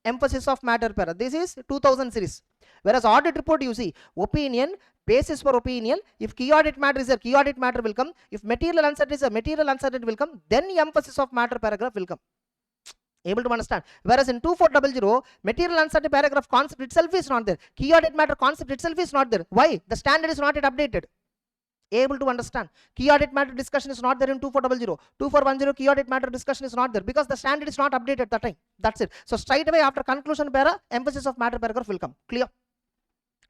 emphasis of matter para. This is 2000 series. Whereas audit report, you see, opinion, basis for opinion. If key audit matter is there, key audit matter will come. If material uncertainty is there, material uncertainty will come. Then emphasis of matter paragraph will come. Able to understand? Whereas in 2400, material uncertainty paragraph concept itself is not there. Key audit matter concept itself is not there. Why? The standard is not yet updated. Able to understand? Key audit matter discussion is not there in 2400. 2410 key audit matter discussion is not there because the standard is not updated at that time. That's it. So straight away after conclusion para, emphasis of matter paragraph will come. Clear?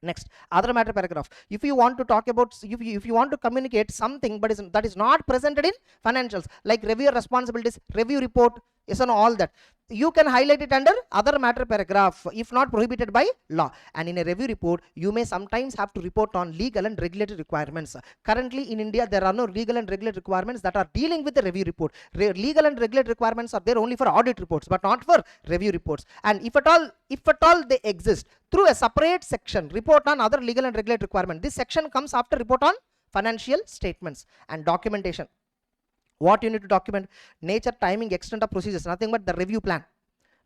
Next, other matter paragraph. If you want to talk about, if you want to communicate something but that is not presented in financials, like review responsibilities, review report, yes or no, all that, you can highlight it under other matter paragraph if not prohibited by law. And in a review report, you may sometimes have to report on legal and regulatory requirements. Currently in India, there are no legal and regulatory requirements that are dealing with the review report. Legal and regulatory requirements are there only for audit reports, but not for review reports. And if at all they exist, through a separate section, report on other legal and regulatory requirements. This section comes after report on financial statements and documentation. What you need to document? Nature, timing, extent of procedures, nothing but the review plan.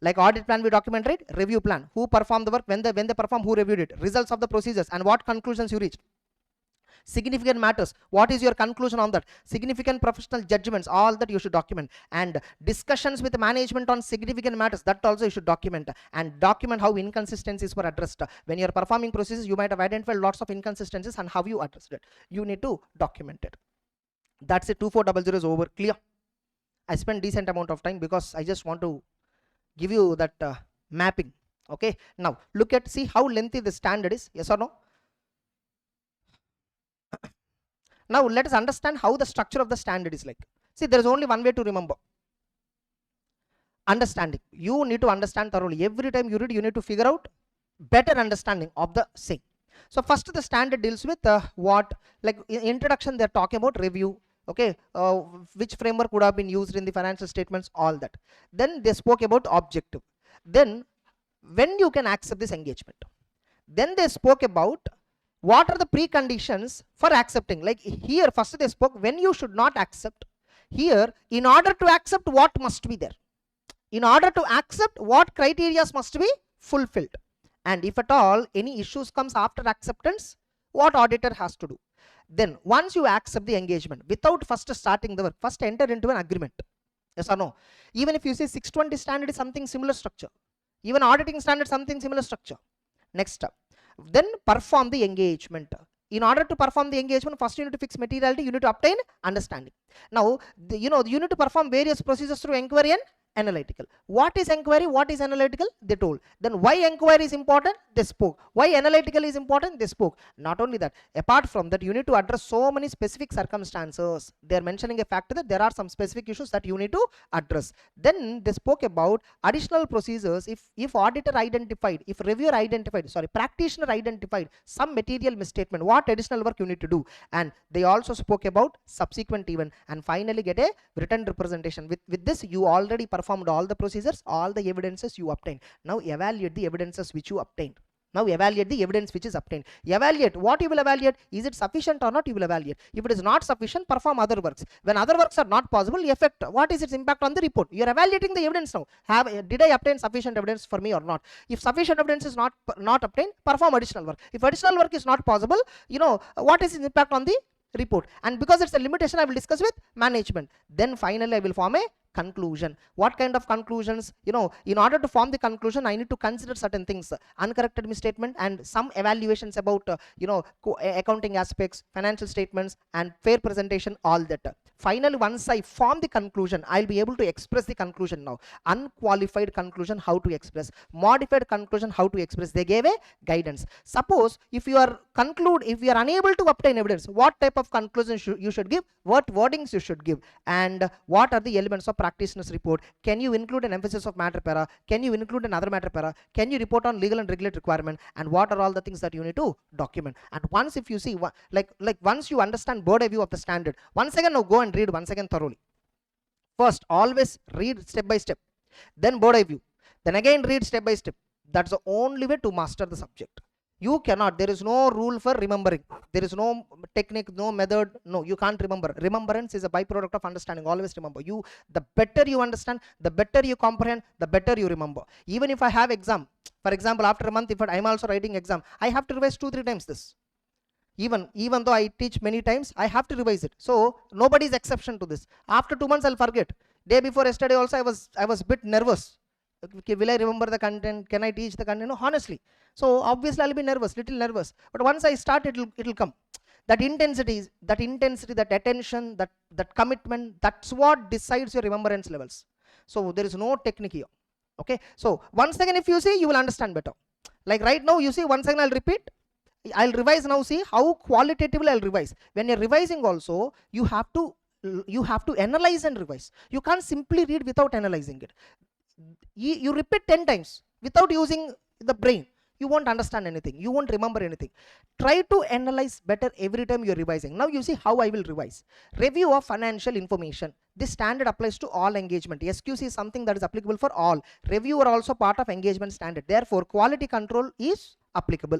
Like audit plan we document, right? Review plan. Who performed the work, when they perform, who reviewed it, results of the procedures and what conclusions you reached. Significant matters, what is your conclusion on that? Significant professional judgments, all that you should document. And discussions with management on significant matters, that also you should document. And document how inconsistencies were addressed. When you are performing procedures, you might have identified lots of inconsistencies and how you addressed it. You need to document it. That's it. 2400 is over. Clear? I spent decent amount of time because I just want to give you that mapping. Okay, now look at, see how lengthy the standard is. Yes or no? Now let us understand how the structure of the standard is like. See, there is only one way to remember. Understanding. You need to understand thoroughly. Every time you read, you need to figure out better understanding of the same. So first the standard deals with what, like in introduction they're talking about review. Okay, which framework would have been used in the financial statements, all that. Then they spoke about objective. Then when you can accept this engagement. Then they spoke about what are the preconditions for accepting. Like here first they spoke when you should not accept. Here, in order to accept, what must be there? In order to accept, what criteria must be fulfilled? And if at all any issues comes after acceptance, what auditor has to do? Then once you accept the engagement, without first starting the work, first enter into an agreement. Yes or no? Even if you say 620 standard is something similar structure, even auditing standard something similar structure. Next step, then perform the engagement. In order to perform the engagement, first you need to fix materiality, you need to obtain understanding. Now you need to perform various procedures through inquiry and analytical. What is inquiry? What is analytical? They told. Then why inquiry is important? They spoke. Why analytical is important? They spoke. Not only that, apart from that, you need to address so many specific circumstances. They are mentioning a fact that there are some specific issues that you need to address. Then they spoke about additional procedures if auditor identified, if reviewer identified, sorry, practitioner identified some material misstatement, what additional work you need to do. And they also spoke about subsequent event, and finally get a written representation. With this, you already performed all the procedures, all the evidences you obtained. Now evaluate the evidences which you obtained. Now evaluate the evidence which is obtained. Evaluate. What you will evaluate? Is it sufficient or not? You will evaluate. If it is not sufficient, perform other works. When other works are not possible, effect. What is its impact on the report? You are evaluating the evidence now. Did I obtain sufficient evidence for me or not? If sufficient evidence is not obtained, perform additional work. If additional work is not possible, what is its impact on the report? And because it's a limitation, I will discuss with management. Then finally I will form a conclusion. What kind of conclusions? In order to form the conclusion, I need to consider certain things: uncorrected misstatement and some evaluations about accounting aspects, financial statements, and fair presentation, all that. Finally, once I form the conclusion, I'll be able to express the conclusion now. Unqualified conclusion, how to express. Modified conclusion, how to express. They gave a guidance. Suppose if you are unable to obtain evidence, what type of conclusion you should give, what wordings you should give, and what are the elements of practitioner's report. Can you include an emphasis of matter para? Can you include another matter para? Can you report on legal and regulatory requirement? And what are all the things that you need to document? And once if you see, once you understand bird's eye view of the standard, once again now go and read once again thoroughly. First, always read step by step, then bird's eye view, then again read step by step. That's the only way to master the subject. You cannot, there is no rule for remembering, there is no technique, no method, no, you can't remember. Remembrance is a byproduct of understanding. Always remember. The better you understand, the better you comprehend, the better you remember. Even if I have exam, for example, after a month, if I am also writing exam, I have to revise 2-3 times this. Even though I teach many times, I have to revise it. So nobody is exception to this. After 2 months, I'll forget. Day before yesterday also, I was a bit nervous. Okay, will I remember the content? Can I teach the content? No, honestly. So obviously I'll be nervous, little nervous. But once I start, it'll come. That intensity, that attention, that commitment, that's what decides your remembrance levels. So there is no technique here. Okay. So once again, if you see, you will understand better. Like right now, you see, once again I'll repeat. I'll revise now. See how qualitatively I'll revise. When you're revising also, you have to analyze and revise. You can't simply read without analyzing it. You repeat 10 times without using the brain, you won't understand anything, you won't remember anything. Try to analyze better every time you're revising. Now you see how I will revise. Review of financial information. This standard applies to all engagement. SQC is something that is applicable for all. Review are also part of engagement standard. Therefore, quality control is applicable.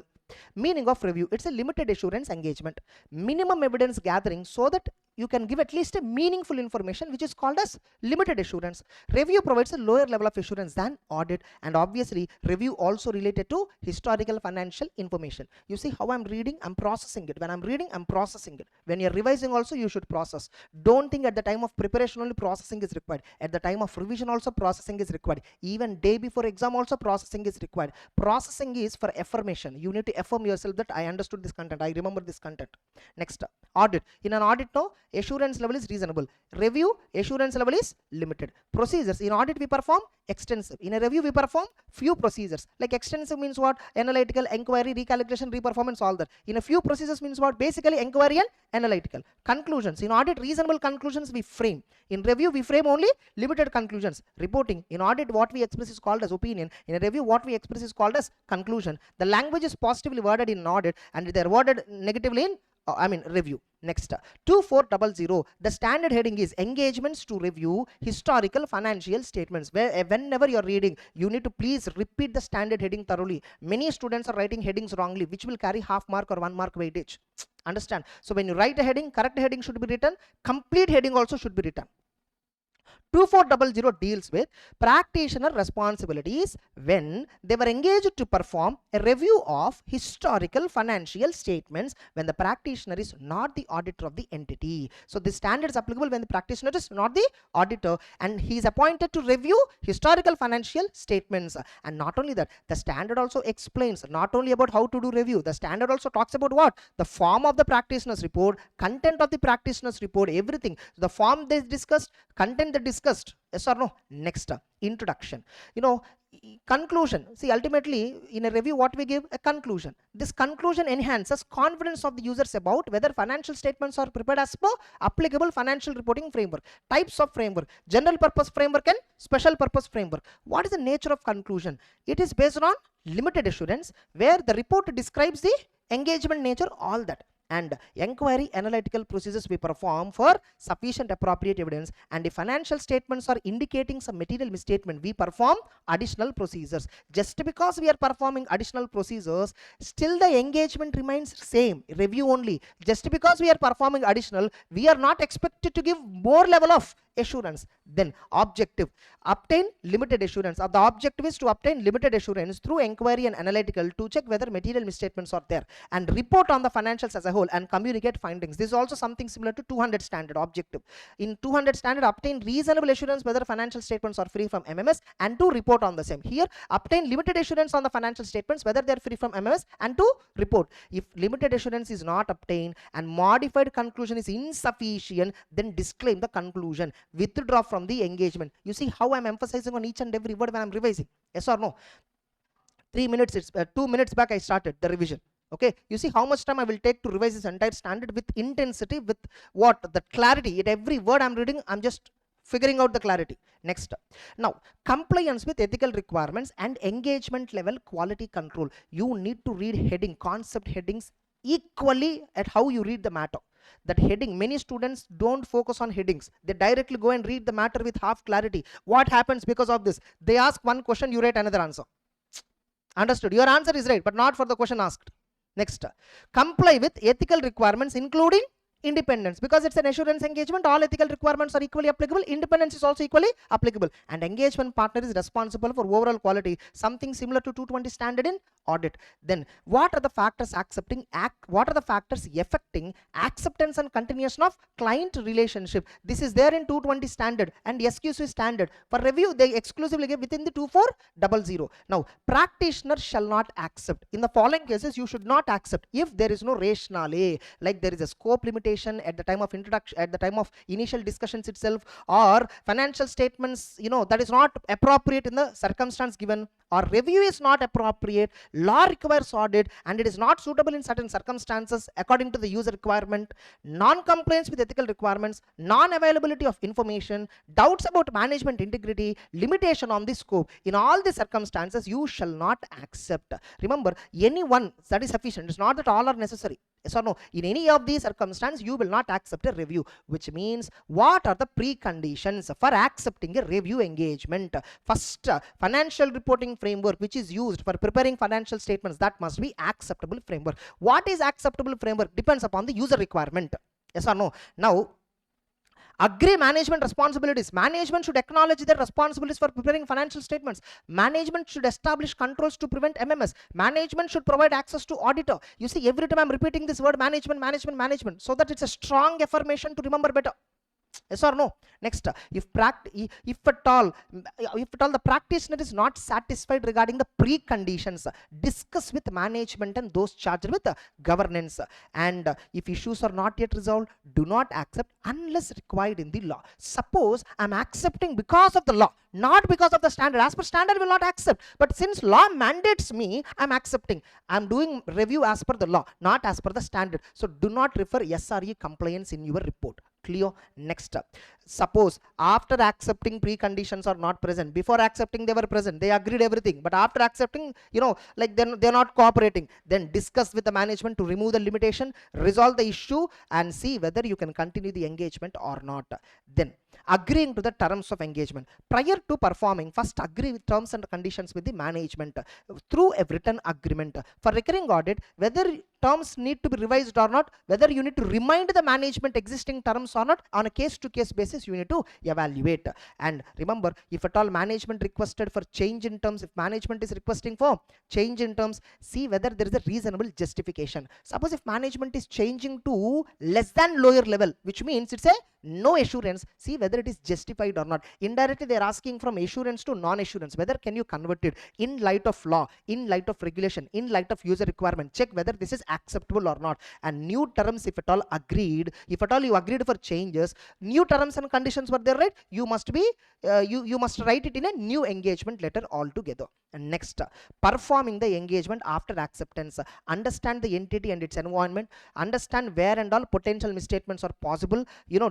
Meaning of review, it's a limited assurance engagement. Minimum evidence gathering so that you can give at least a meaningful information, which is called as limited assurance. Review provides a lower level of assurance than audit, and obviously review also related to historical financial information. You see how I'm reading, I'm processing it. When I'm reading, I'm processing it. When you're revising also, you should process. Don't think at the time of preparation only processing is required. At the time of revision also processing is required. Even day before exam also processing is required. Processing is for affirmation. You need to affirm yourself that I understood this content, I remember this content. Next, audit. In an audit, no, assurance level is reasonable. Review, assurance level is limited. Procedures. In audit we perform extensive. In a review we perform few procedures. Like extensive means what? Analytical, inquiry, recalculation, reperformance, all that. In a few procedures means what? Basically inquiry and analytical. Conclusions. In audit, reasonable conclusions we frame. In review we frame only limited conclusions. Reporting. In audit what we express is called as opinion. In a review what we express is called as conclusion. The language is positively worded in audit and they are worded negatively in review. Next, 2400. The standard heading is engagements to review historical financial statements. Whenever you're reading, you need to please repeat the standard heading thoroughly. Many students are writing headings wrongly, which will carry half mark or 1 mark weightage. Understand? So when you write a heading, correct heading should be written, complete heading also should be written. 2400 deals with practitioner responsibilities when they were engaged to perform a review of historical financial statements when the practitioner is not the auditor of the entity. So this standard is applicable when the practitioner is not the auditor and he is appointed to review historical financial statements. And not only that, the standard also explains not only about how to do review, the standard also talks about what? The form of the practitioner's report, content of the practitioner's report, everything. The form they discussed, content they discussed, discussed? Yes or no? Next, introduction. Conclusion. See, ultimately in a review what we give? A conclusion. This conclusion enhances confidence of the users about whether financial statements are prepared as per applicable financial reporting framework. Types of framework: general purpose framework and special purpose framework. What is the nature of conclusion? It is based on limited assurance, where the report describes the engagement nature, all that, and inquiry analytical procedures we perform for sufficient appropriate evidence, and if financial statements are indicating some material misstatement, we perform additional procedures. Just because we are performing additional procedures, still the engagement remains same, review only. Just because we are performing additional, we are not expected to give more level of assurance. Then objective: obtain limited assurance. The objective is to obtain limited assurance through inquiry and analytical to check whether material misstatements are there, and report on the financials as a whole and communicate findings. This is also something similar to 200 standard objective. In 200 standard, obtain reasonable assurance whether financial statements are free from MMS and to report on the same. Here, obtain limited assurance on the financial statements whether they are free from MMS and to report. If limited assurance is not obtained and modified conclusion is insufficient, then disclaim the conclusion, withdraw from the engagement. You see how I'm emphasizing on each and every word when I'm revising? Yes or no? 3 minutes, it's 2 minutes back I started the revision. Okay, you see how much time I will take to revise this entire standard with intensity, with what? The clarity. At every word I'm reading, I'm just figuring out the clarity. Next, now compliance with ethical requirements and engagement level quality control. You need to read heading, concept headings equally at how you read the matter. That heading, many students don't focus on headings, they directly go and read the matter with half clarity. What happens because of this? They ask one question, you write another answer. Understood? Your answer is right, but not for the question asked. Next, comply with ethical requirements including independence. Because it's an assurance engagement, all ethical requirements are equally applicable. Independence is also equally applicable, and engagement partner is responsible for overall quality, something similar to 220 standard in audit. Then what are the factors affecting acceptance and continuation of client relationship? This is there in 220 standard and SQC standard. For review they exclusively give within the 2400. Now, practitioner shall not accept. In the following cases you should not accept if there is no rationale, like there is a scope limitation at the time of introduction, at the time of initial discussions itself, or financial statements that is not appropriate in the circumstance given, or review is not appropriate, law requires audit and it is not suitable in certain circumstances according to the user requirement, non-compliance with ethical requirements, non-availability of information, doubts about management integrity, limitation on the scope. In all the circumstances you shall not accept. Remember, any one that is sufficient. It's not that all are necessary. Yes or no? In any of these circumstances you will not accept a review, which means what are the preconditions for accepting a review engagement? First, financial reporting framework which is used for preparing financial statements, that must be acceptable framework. What is acceptable framework depends upon the user requirement. Yes or no? Now, agree management responsibilities. Management should acknowledge their responsibilities for preparing financial statements. Management should establish controls to prevent MMS. Management should provide access to auditor. You see, every time I'm repeating this word management, so that it's a strong affirmation to remember better. Yes or no? Next, if at all the practitioner is not satisfied regarding the preconditions, discuss with management and those charged with governance. And if issues are not yet resolved, do not accept unless required in the law. Suppose I'm accepting because of the law, not because of the standard. As per standard I will not accept, but since law mandates me, I'm accepting. I'm doing review as per the law, not as per the standard. So do not refer SRE compliance in your report. Clear? Next, suppose after accepting preconditions are not present, before accepting they were present, they agreed everything, but after accepting like then they're not cooperating, then discuss with the management to remove the limitation, resolve the issue and see whether you can continue the engagement or not. Then agreeing to the terms of engagement. Prior to performing, first agree with terms and conditions with the management through a written agreement. For recurring audit, whether terms need to be revised or not, whether you need to remind the management existing terms or not, on a case-to-case basis you need to evaluate. And remember, if at all management requested for change in terms, if management is requesting for change in terms, see whether there is a reasonable justification. Suppose if management is changing to less than lower level, which means it's a no assurance, see whether it is justified or not. Indirectly they are asking from assurance to non-assurance, whether can you convert it in light of law, in light of regulation, in light of user requirement. Check whether this is acceptable or not. And new terms, if at all agreed, if at all you agreed for changes, new terms and conditions were there, right? You must be you must write it in a new engagement letter altogether. And next, performing the engagement after acceptance. Understand the entity and its environment, understand where and all potential misstatements are possible,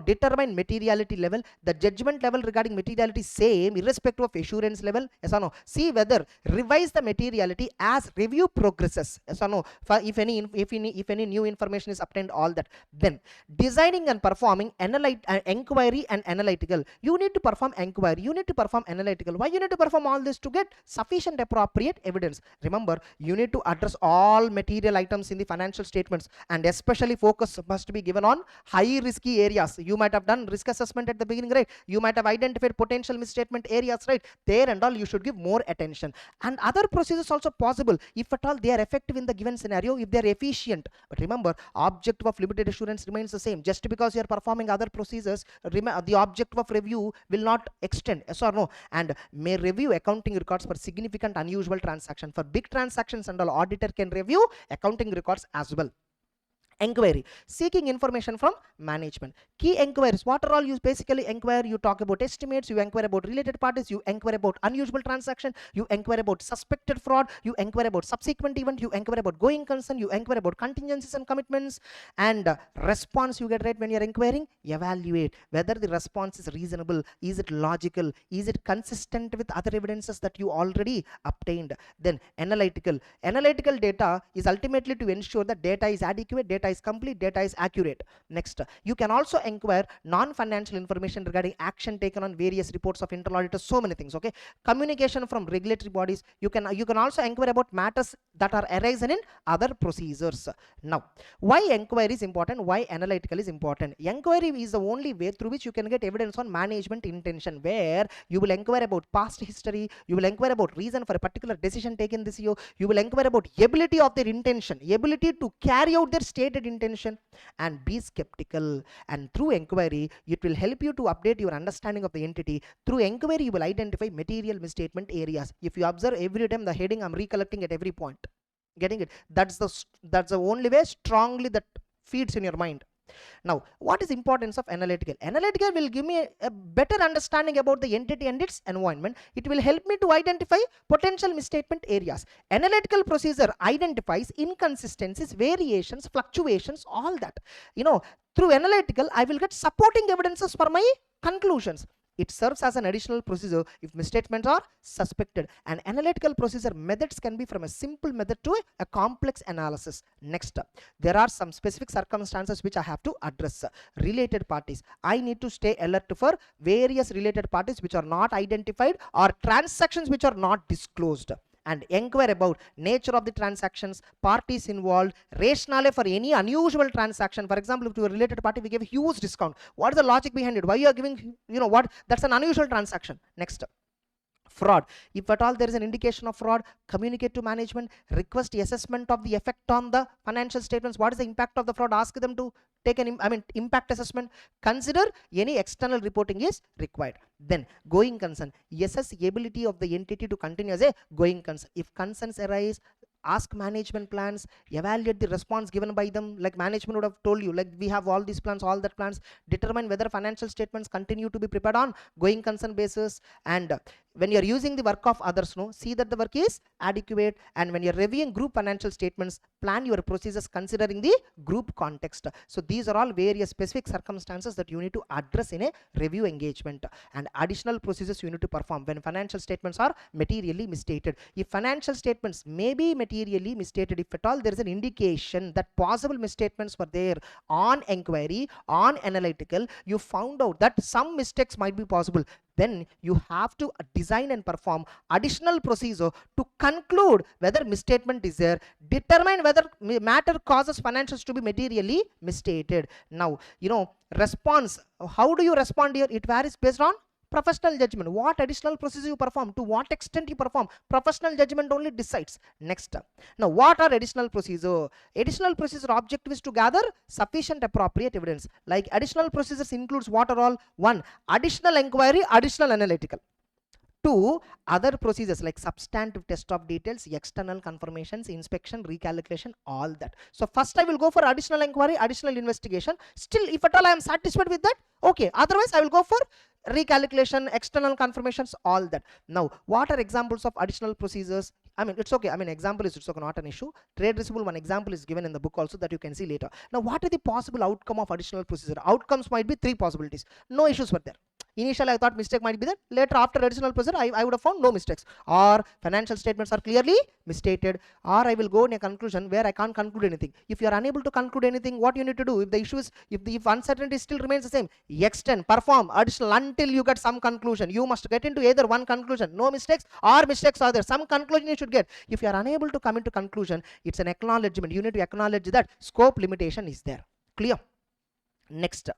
determine materiality level. The judgment level regarding materiality same irrespective of assurance level, yes or no. See whether revise the materiality as review progresses, yes or no, for if any new information is obtained, all that. Then designing and performing inquiry and analytical. You need to perform inquiry, you need to perform analytical. Why you need to perform all this? To get sufficient appropriate evidence. Remember, you need to address all material items in the financial statements, and especially focus must be given on high risky areas. You might have done risk assessment at the beginning, right? You might have identified potential misstatement areas, right? There and all you should give more attention. And other procedures also possible if at all they are effective in the given scenario, if they are efficient. But remember, objective of limited assurance remains the same. Just because you are performing other procedures, the objective of review will not extend, yes or no. And may review accounting records for significant unusual transaction. For big transactions and all, auditor can review accounting records as well. Inquiry, seeking information from management. Key inquiries, what are all you basically inquire? You talk about estimates, you inquire about related parties, you inquire about unusual transaction, you inquire about suspected fraud, you inquire about subsequent event, you inquire about going concern, you inquire about contingencies and commitments. And response you get, right? When you're inquiring, evaluate whether the response is reasonable, is it logical, is it consistent with other evidences that you already obtained. Then analytical data is ultimately to ensure that data is adequate, data is complete, data is accurate. Next, you can also inquire non-financial information regarding action taken on various reports of internal auditors. So many things. Okay, communication from regulatory bodies. You can also inquire about matters that are arisen in other procedures. Now, why inquiry is important, why analytical is important? Inquiry is the only way through which you can get evidence on management intention, where you will inquire about past history, you will inquire about reason for a particular decision taken this year, you will inquire about ability of their intention, ability to carry out their stated intention. And be skeptical. And through inquiry, it will help you to update your understanding of the entity. Through inquiry, you will identify material misstatement areas. If you observe every time the heading, I'm recollecting at every point. Getting it? That's the only way strongly that feeds in your mind. Now, what is importance of analytical? Analytical will give me a better understanding about the entity and its environment. It will help me to identify potential misstatement areas. Analytical procedure identifies inconsistencies, variations, fluctuations, all that. Through analytical, I will get supporting evidences for my conclusions. It serves as an additional procedure if misstatements are suspected. And analytical procedure methods can be from a simple method to a complex analysis. Next, there are some specific circumstances which I have to address. Related parties. I need to stay alert for various related parties which are not identified or transactions which are not disclosed. And inquire about nature of the transactions, parties involved, rationale for any unusual transaction. For example, if to a related party we give huge discount, what is the logic behind it? Why you are giving, what? That's an unusual transaction. Next, fraud. If at all there is an indication of fraud, communicate to management, request assessment of the effect on the financial statements. What is the impact of the fraud? Ask them to take an impact assessment. Consider any external reporting is required. Then going concern, assess ability of the entity to continue as a going concern. If concerns arise, ask management plans, evaluate the response given by them. Like management would have told you, like we have all these plans, all that plans. Determine whether financial statements continue to be prepared on going concern basis. And when you're using the work of others, see that the work is adequate. And when you're reviewing group financial statements, plan your procedures considering the group context. So these are all various specific circumstances that you need to address in a review engagement. And additional procedures you need to perform when financial statements are materially misstated. If financial statements may be materially misstated, if at all there is an indication that possible misstatements were there on inquiry, on analytical, you found out that some mistakes might be possible, then you have to design and perform additional procedure to conclude whether misstatement is there, determine whether matter causes financials to be materially misstated. Now, response, how do you respond here? It varies based on Professional judgment, what additional procedure you perform, to what extent you perform, professional judgment only decides. Next, now what are additional procedure? Additional procedure objective is to gather sufficient appropriate evidence. Like additional procedures includes what are all? One, additional inquiry, additional analytical. Two, other procedures like substantive test of details, external confirmations, inspection, recalculation, all that. So first I will go for additional inquiry, additional investigation. Still, if at all I am satisfied with that, okay. Otherwise I will go for recalculation, external confirmations, all that. Now what are examples of additional procedures? I mean, it's okay. I mean, example is it's okay, not an issue. Trade receivable, one example is given in the book also that you can see later. Now what are the possible outcome of additional procedure? Outcomes might be three possibilities. No issues were there. Initially I thought mistake might be there. Later, after additional procedure, I would have found no mistakes. Or financial statements are clearly misstated. Or I will go in a conclusion where I can't conclude anything. If you are unable to conclude anything, what you need to do? If the issue is, if uncertainty still remains the same, extend, perform additional until you get some conclusion. You must get into either one conclusion, no mistakes, or mistakes are there. Some conclusion you should get. If you are unable to come into conclusion, it's an acknowledgement. You need to acknowledge that scope limitation is there. Clear? Next.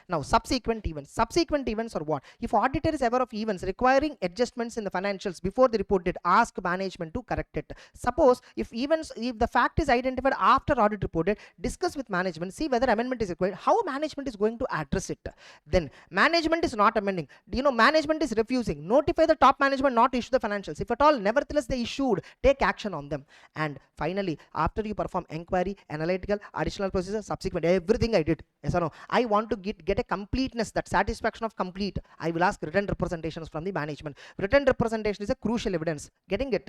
Now subsequent events. Subsequent events are what? If auditor is aware of events requiring adjustments in the financials before the report date, ask management to correct it. Suppose if the fact is identified after audit reported, discuss with management, see whether amendment is required, how management is going to address it. Then management is not amending, management is refusing, notify the top management not to issue the financials. If at all nevertheless they issued, take action on them. And finally, after you perform inquiry, analytical, additional procedure, subsequent, everything I did, yes or no, I want to get a completeness, that satisfaction of complete, I will ask written representations from the management. Written representation is a crucial evidence. Getting it?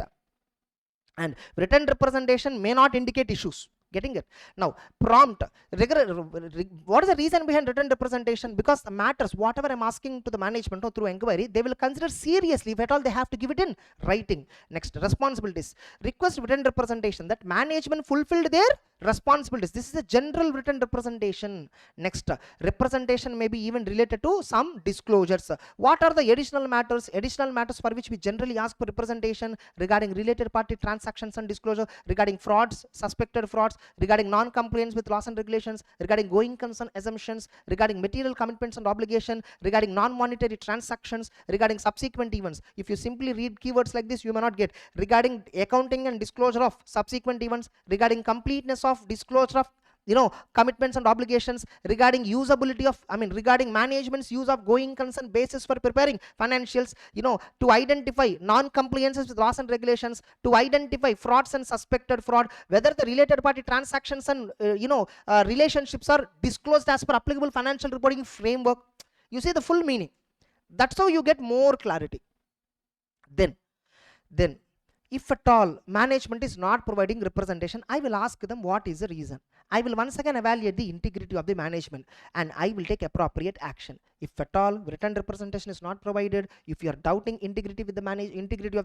And written representation may not indicate issues. Getting it? Now prompt, what is the reason behind written representation? Because the matters, whatever I'm asking to the management or through inquiry, they will consider seriously. If at all they have to give it in writing. Next, responsibilities. Request written representation that management fulfilled their responsibilities. This is a general written representation. Next, representation may be even related to some disclosures. What are the additional matters? Additional matters for which we generally ask for representation: regarding related party transactions and disclosure, regarding frauds, suspected frauds, regarding non-compliance with laws and regulations, regarding going concern assumptions, regarding material commitments and obligation, regarding non-monetary transactions, regarding subsequent events. If you simply read keywords like this, you may not get. Regarding accounting and disclosure of subsequent events, regarding completeness of disclosure of commitments and obligations, regarding usability of, regarding management's use of going concern basis for preparing financials, to identify non-compliances with laws and regulations, to identify frauds and suspected fraud, whether the related party transactions and relationships are disclosed as per applicable financial reporting framework. You see the full meaning. That's how you get more clarity. Then if at all management is not providing representation, I will ask them what is the reason. I will once again evaluate the integrity of the management and I will take appropriate action. If at all written representation is not provided, if you are doubting integrity of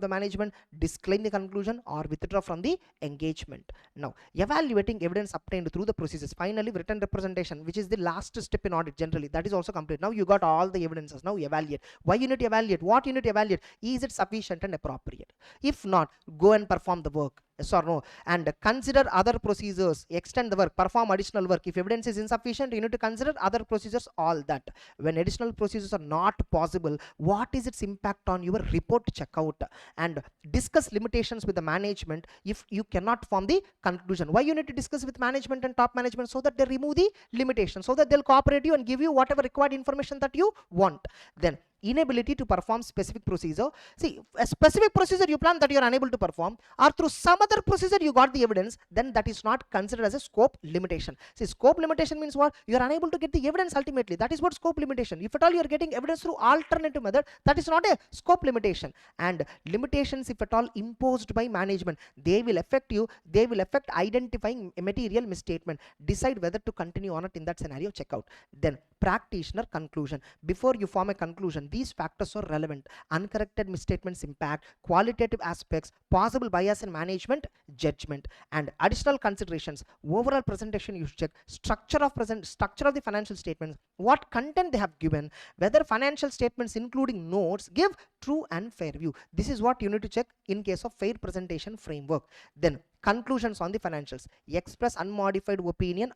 the management, disclaim the conclusion or withdraw from the engagement. Now, evaluating evidence obtained through the procedures. Finally, written representation, which is the last step in audit generally, that is also complete. Now you got all the evidences. Now evaluate. Why you need to evaluate? What you need to evaluate? Is it sufficient and appropriate? If not, go and perform the work. Yes or no? And consider other procedures, extend the work, perform additional work. If evidence is insufficient, you need to consider other procedures, all that. When additional procedures are not possible, what is its impact on your report checkout? And discuss limitations with the management if you cannot form the conclusion. Why you need to discuss with management and top management? So that they remove the limitations, so that they'll cooperate you and give you whatever required information that you want. Then inability to perform specific procedure. See, a specific procedure you plan that you are unable to perform, or through some other procedure you got the evidence, then that is not considered as a scope limitation. See, scope limitation means what? You are unable to get the evidence ultimately. That is what scope limitation. If at all you are getting evidence through alternative method, that is not a scope limitation. And limitations, if at all imposed by management, they will affect you. They will affect identifying a material misstatement. Decide whether to continue on it. In that scenario, check out. Then practitioner conclusion. Before you form a conclusion, these factors are relevant. Uncorrected misstatements impact, qualitative aspects, possible bias in management judgment, and additional considerations. Overall presentation you should check. Structure of the financial statements, what content they have given, whether financial statements including notes give true and fair view. This is what you need to check in case of fair presentation framework. Then conclusions on the financials. Express unmodified opinion,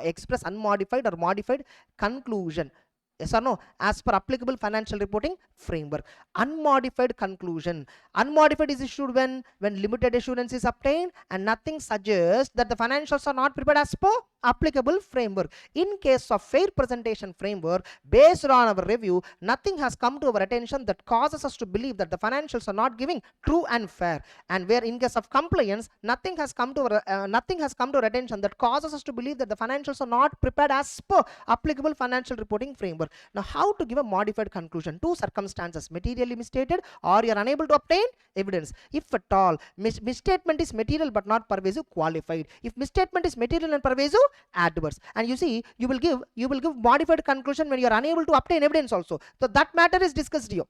express unmodified or modified conclusion. Yes or no? As per applicable financial reporting framework. Unmodified conclusion. Unmodified is issued when limited assurance is obtained and nothing suggests that the financials are not prepared as per applicable framework. In case of fair presentation framework, based on our review, nothing has come to our attention that causes us to believe that the financials are not giving true and fair. And where in case of compliance, nothing has come to our attention that causes us to believe that the financials are not prepared as per applicable financial reporting framework. Now, how to give a modified conclusion? Two circumstances: materially misstated, or you are unable to obtain evidence. If at all misstatement is material but not pervasive, qualified. If misstatement is material and pervasive, adverse. And you see, you will give modified conclusion when you are unable to obtain evidence also. So that matter is discussed here.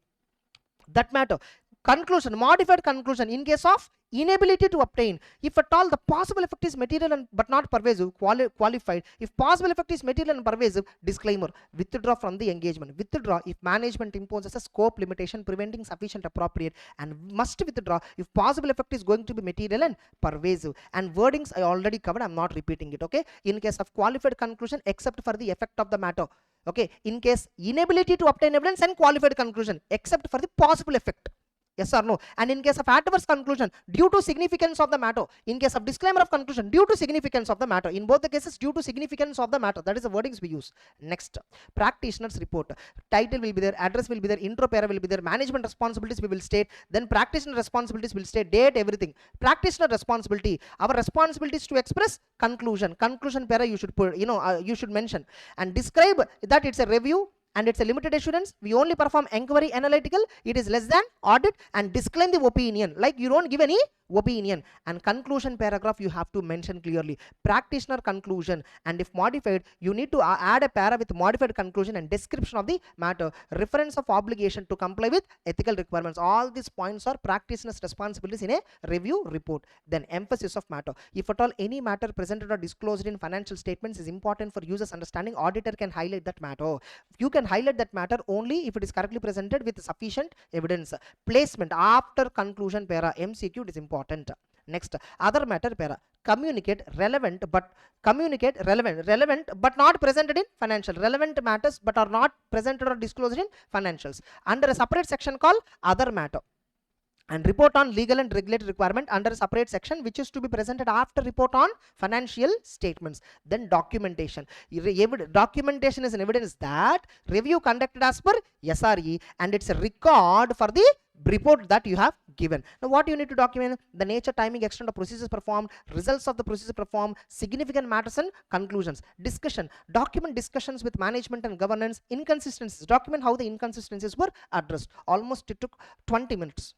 That matter. Conclusion, modified conclusion in case of inability to obtain. If at all the possible effect is material and but not pervasive, qualified. If possible effect is material and pervasive, disclaimer, withdraw from the engagement. Withdraw if management imposes a scope limitation preventing sufficient appropriate, and must withdraw if possible effect is going to be material and pervasive. And wordings I already covered, I'm not repeating it. Okay, in case of qualified conclusion, except for the effect of the matter. Okay, in case inability to obtain evidence and qualified conclusion, except for the possible effect. Yes or no? And in case of adverse conclusion, due to significance of the matter. In case of disclaimer of conclusion, due to significance of the matter. In both the cases, due to significance of the matter. That is the wordings we use. Next, practitioner's report. Title will be there, address will be there, intro para will be there, management responsibilities we will state, then practitioner responsibilities will state, date, everything. Practitioner responsibility. Our responsibility is to express conclusion. Conclusion para you should put, you should mention. And describe that it's a review and it's a limited assurance. We only perform inquiry analytical. It is less than audit, and disclaim the opinion. Like you don't give any opinion. And conclusion paragraph you have to mention clearly. Practitioner conclusion, and if modified, you need to add a para with modified conclusion and description of the matter. Reference of obligation to comply with ethical requirements. All these points are practitioner's responsibilities in a review report. Then emphasis of matter. If at all any matter presented or disclosed in financial statements is important for users understanding, auditor can highlight that matter. You can highlight that matter only if it is correctly presented with sufficient evidence. Placement after conclusion para, MCQ, it is important. Next, other matter para. Communicate relevant but not presented in financial. Relevant matters but are not presented or disclosed in financials under a separate section called other matter. And report on legal and regulatory requirement under a separate section, which is to be presented after report on financial statements. Then documentation. Documentation is an evidence that review conducted as per SRE, and it's a record for the report that you have given. Now what you need to document: the nature, timing, extent of procedures performed, results of the procedure performed, significant matters and conclusions. Discussion. Document discussions with management and governance. Inconsistencies. Document how the inconsistencies were addressed. Almost it took 20 minutes.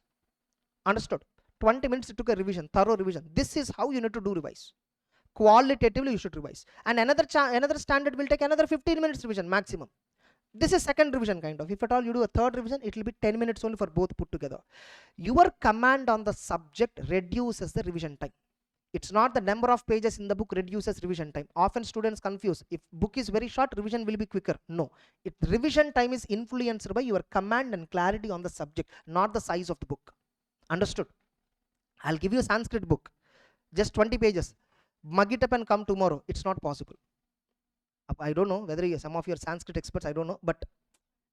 Understood? 20 minutes it took a revision, thorough revision. This is how you need to do revise. Qualitatively you should revise. And another standard will take another 15 minutes revision maximum. This is second revision kind of. If at all you do a third revision, it will be 10 minutes only for both put together. Your command on the subject reduces the revision time. It's not the number of pages in the book reduces revision time. Often students confuse. If book is very short, revision will be quicker. No. Revision time is influenced by your command and clarity on the subject, not the size of the book. Understood? I'll give you a Sanskrit book, just 20 pages. Mug it up and come tomorrow. It's not possible. I don't know whether some of your Sanskrit experts, I don't know, but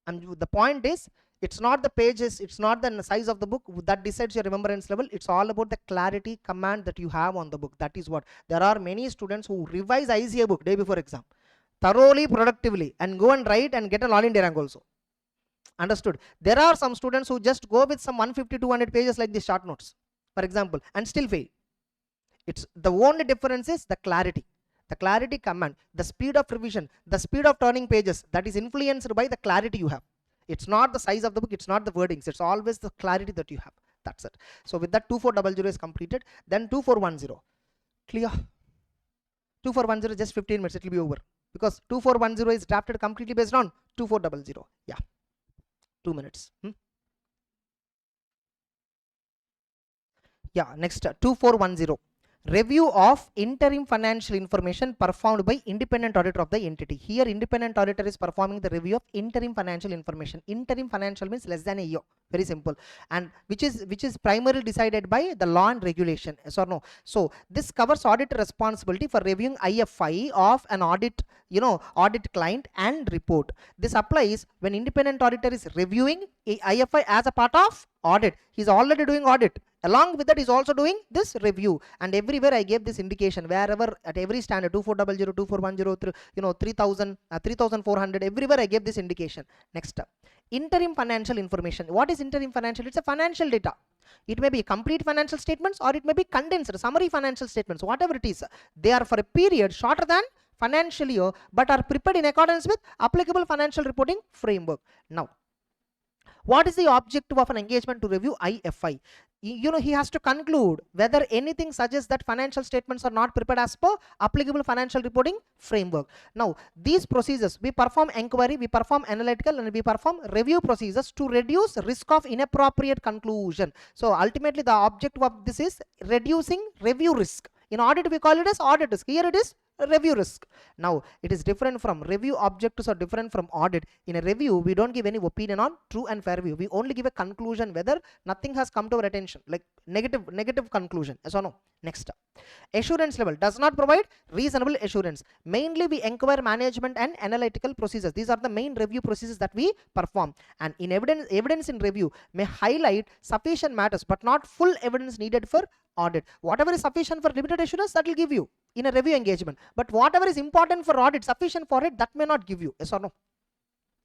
the point is, it's not the pages, it's not the size of the book that decides your remembrance level. It's all about the clarity command that you have on the book. That is what. There are many students who revise ICA book day before exam thoroughly, productively, and go and write and get a all India rank also. Understood? There are some students who just go with some 150 200 pages like the short notes, for example, and still fail. It's the only difference is the clarity command, the speed of revision, the speed of turning pages. That is influenced by the clarity you have. It's not the size of the book, it's not the wordings, it's always the clarity that you have. That's it. So with that, 2400 is completed. Then 2410 clear. 2410 just 15 minutes, it will be over, because 2410 is drafted completely based on 2400. Yeah, 2 minutes. Yeah, next 2410 Review of interim financial information performed by independent auditor of the entity. Here independent auditor is performing the review of interim financial information. Interim financial means less than a year, very simple, and which is primarily decided by the law and regulation, yes or no. So this covers audit responsibility for reviewing IFI of an audit, audit client and report. This applies when independent auditor is reviewing a IFI as a part of audit. He's already doing audit, along with that is also doing this review, and everywhere I gave this indication, wherever at every standard 2400, 2410, 3000, 3400, everywhere I gave this indication. Next, interim financial information. What is interim financial? It's a financial data. It may be complete financial statements or it may be condensed summary financial statements, whatever it is. They are for a period shorter than financial year but are prepared in accordance with applicable financial reporting framework. Now, what is the objective of an engagement to review IFI? He has to conclude whether anything suggests that financial statements are not prepared as per applicable financial reporting framework. Now, these procedures, we perform inquiry, we perform analytical, and we perform review procedures to reduce risk of inappropriate conclusion. So ultimately the objective of this is reducing review risk. In audit we call it as audit risk. Here it is review risk. Now it is different from review. Objectives are different from audit. In a review we don't give any opinion on true and fair view. We only give a conclusion whether nothing has come to our attention, like negative conclusion, yes or no. Next, assurance level does not provide reasonable assurance. Mainly we inquire management and analytical procedures. These are the main review procedures that we perform, and in evidence in review may highlight sufficient matters but not full evidence needed for audit. Whatever is sufficient for limited assurance, that will give you in a review engagement, but whatever is important for audit, sufficient for it, that may not give you, yes or no.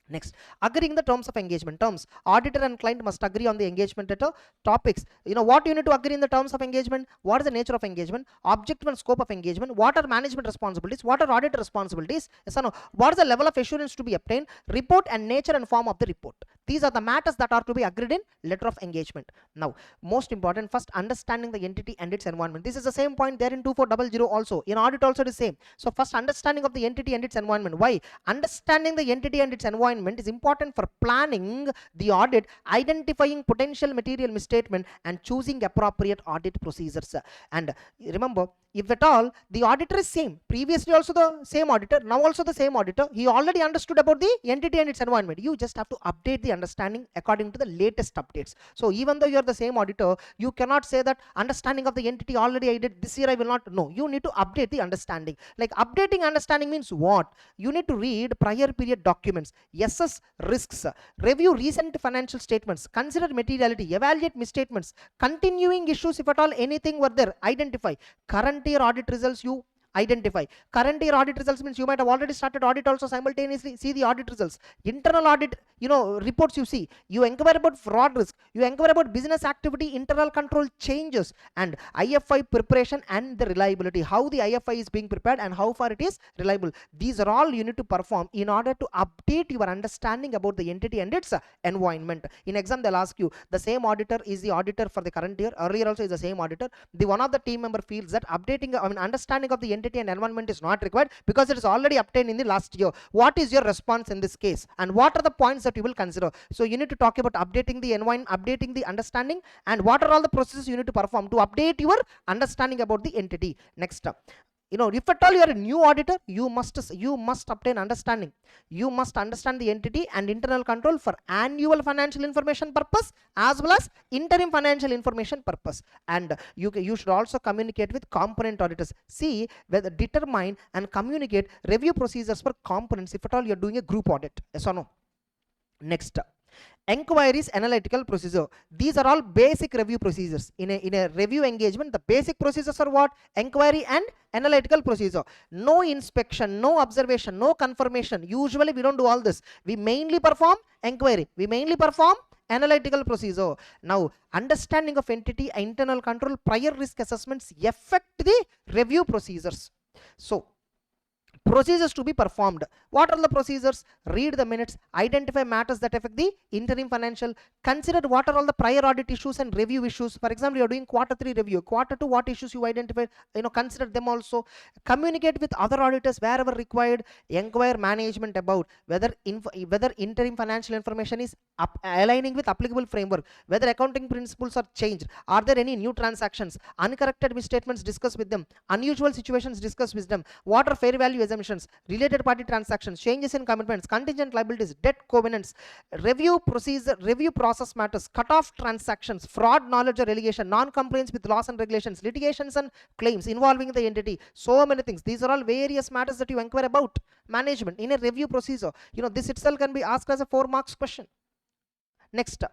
Next, agreeing the terms of engagement. Terms, auditor and client must agree on the engagement letter. Topics, what you need to agree in the terms of engagement, what is the nature of engagement, objective and scope of engagement, what are management responsibilities, what are audit responsibilities, yes or no, what is the level of assurance to be obtained, report and nature and form of the report. These are the matters that are to be agreed in letter of engagement. Now, most important, first understanding the entity and its environment. This is the same point there in 2400 also. In audit also it is same. So first understanding of the entity and its environment. Why? Understanding the entity and its environment is important for planning the audit, identifying potential material misstatement, and choosing appropriate audit procedures. And remember, if at all the auditor is same, previously also the same auditor, now also the same auditor, he already understood about the entity and its environment. You just have to update the understanding according to the latest updates. So even though you are the same auditor, you cannot say that understanding of the entity already I did, this year I will not. No, you need to update the understanding. Like updating understanding means what? You need to read prior period documents, assess risks, review recent financial statements, consider materiality, evaluate misstatements, continuing issues if at all anything were there, identify current year audit results, you identify. Current year audit results means you might have already started audit also, simultaneously see the audit results. Internal audit, reports you see. You inquire about fraud risk, you inquire about business activity, internal control changes, and IFI preparation and the reliability, how the IFI is being prepared and how far it is reliable. These are all you need to perform in order to update your understanding about the entity and its environment. In exam they'll ask you, the same auditor is the auditor for the current year, earlier also is the same auditor. The one of the team member feels that updating, understanding of the entity and environment is not required because it is already obtained in the last year. What is your response in this case, and what are the points that you will consider? So you need to talk about updating the environment, updating the understanding, and what are all the processes you need to perform to update your understanding about the entity. Next, if at all you are a new auditor, you must obtain understanding. You must understand the entity and internal control for annual financial information purpose as well as interim financial information purpose. And you should also communicate with component auditors. See whether determine and communicate review procedures for components if at all you are doing a group audit, yes or no. Next, enquiries, analytical procedure. These are all basic review procedures. In a review engagement, the basic procedures are what? Enquiry and analytical procedure. No inspection, no observation, no confirmation. Usually we don't do all this. We mainly perform enquiry, we mainly perform analytical procedure. Now, understanding of entity, internal control, prior risk assessments affect the review procedures. So Procedures to be performed. What are the procedures? Read the minutes, identify matters that affect the interim financial, consider what are all the prior audit issues and review issues. For example, you are doing quarter 3 review, quarter 2 what issues you identified, consider them also. Communicate with other auditors wherever required. Inquire management about whether interim financial information is aligning with applicable framework, whether accounting principles are changed, are there any new transactions, uncorrected misstatements, discuss with them, unusual situations, discuss with them, what are fair value assumptions, related party transactions, changes in commitments, contingent liabilities, debt covenants, review process matters, cut off transactions, fraud, knowledge or allegation, non-compliance with laws and regulations, litigations and claims involving the entity, so many things. These are all various matters that you inquire about management in a review procedure. This itself can be asked as a 4 marks question. Next,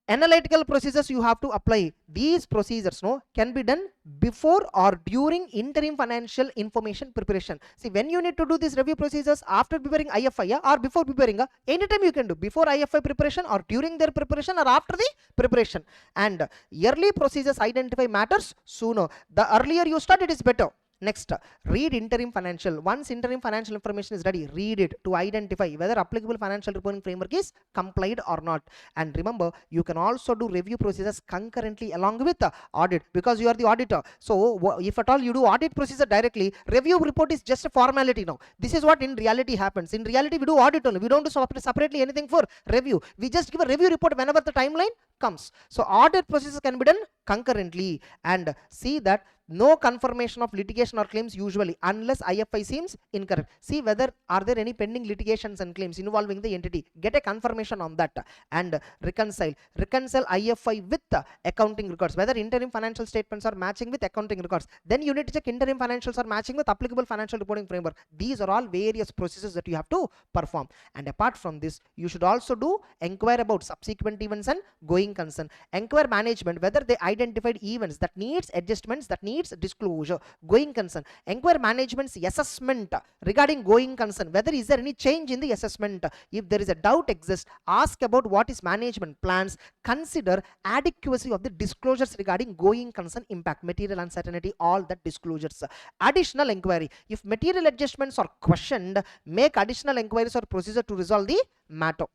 analytical procedures you have to apply. These procedures can be done before or during interim financial information preparation. See, when you need to do these review procedures, after preparing IFI or before preparing, anytime you can do, before IFI preparation or during their preparation or after the preparation. And yearly procedures identify matters sooner. The earlier you start, it is better. Next, read interim financial. Once interim financial information is ready, read it to identify whether applicable financial reporting framework is complied or not. And remember, you can also do review procedures concurrently along with the audit, because you are the auditor. So if at all you do audit procedure directly, review report is just a formality now. This is what in reality happens. In reality, we do audit only. We don't do separately anything for review. We just give a review report whenever the timeline comes. So audit procedures can be done concurrently. And see that no confirmation of litigation or claims usually unless IFI seems incorrect. See whether are there any pending litigations and claims involving the entity. Get a confirmation on that and reconcile IFI with the accounting records, whether interim financial statements are matching with accounting records. Then you need to check interim financials are matching with applicable financial reporting framework. These are all various processes that you have to perform. And apart from this, you should also do inquire about subsequent events and going concern. Inquire management whether they identified events that needs adjustments, that needs disclosure. Going concern, inquire management's assessment regarding going concern, whether is there any change in the assessment. If there is a doubt exists, ask about what is management plans. Consider adequacy of the disclosures regarding going concern impact, material uncertainty, all that disclosures. Additional inquiry, if material adjustments are questioned, make additional inquiries or procedure to resolve the matter.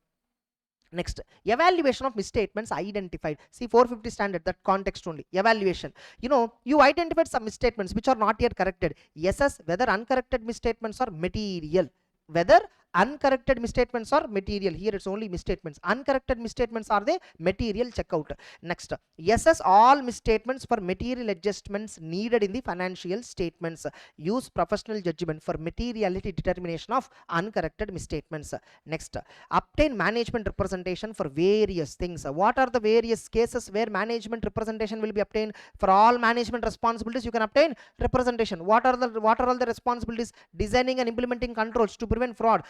Next, evaluation of misstatements identified. See 450 standard, that context only. Evaluation. You identified some misstatements which are not yet corrected. Assess whether uncorrected misstatements are material. Whether uncorrected misstatements are material. Here it's only misstatements. Uncorrected misstatements are the material. Checkout. Next, assess all misstatements for material adjustments needed in the financial statements. Use professional judgment for materiality determination of uncorrected misstatements. Next, obtain management representation for various things. What are the various cases where management representation will be obtained? For all management responsibilities you can obtain representation. What are all the responsibilities? Designing and implementing controls to prevent fraud,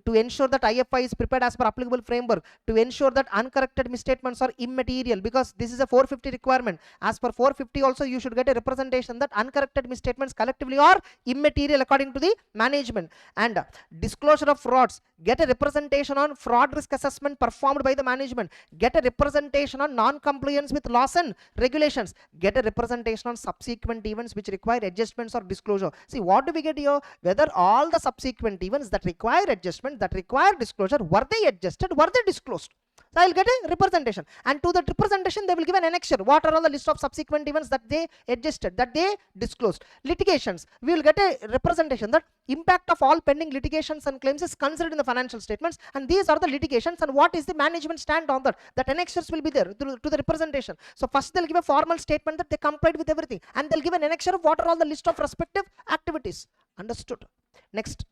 to ensure that IFI is prepared as per applicable framework, to ensure that uncorrected misstatements are immaterial, because this is a 450 requirement. As per 450 also you should get a representation that uncorrected misstatements collectively are immaterial according to the management. And disclosure of frauds, get a representation on fraud risk assessment performed by the management. Get a representation on non-compliance with laws and regulations. Get a representation on subsequent events which require adjustments or disclosure. See, what do we get here? Whether all the subsequent events that require adjustment, that require disclosure, were they adjusted, were they disclosed? So I will get a representation, and to that representation they will give an annexure. What are all the list of subsequent events that they adjusted, that they disclosed? Litigations, we will get a representation that impact of all pending litigations and claims is considered in the financial statements, and these are the litigations, and what is the management stand on that? That annexures will be there to the representation. So first they'll give a formal statement that they complied with everything, and they'll give an annexure of what are all the list of respective activities. Understood? Next,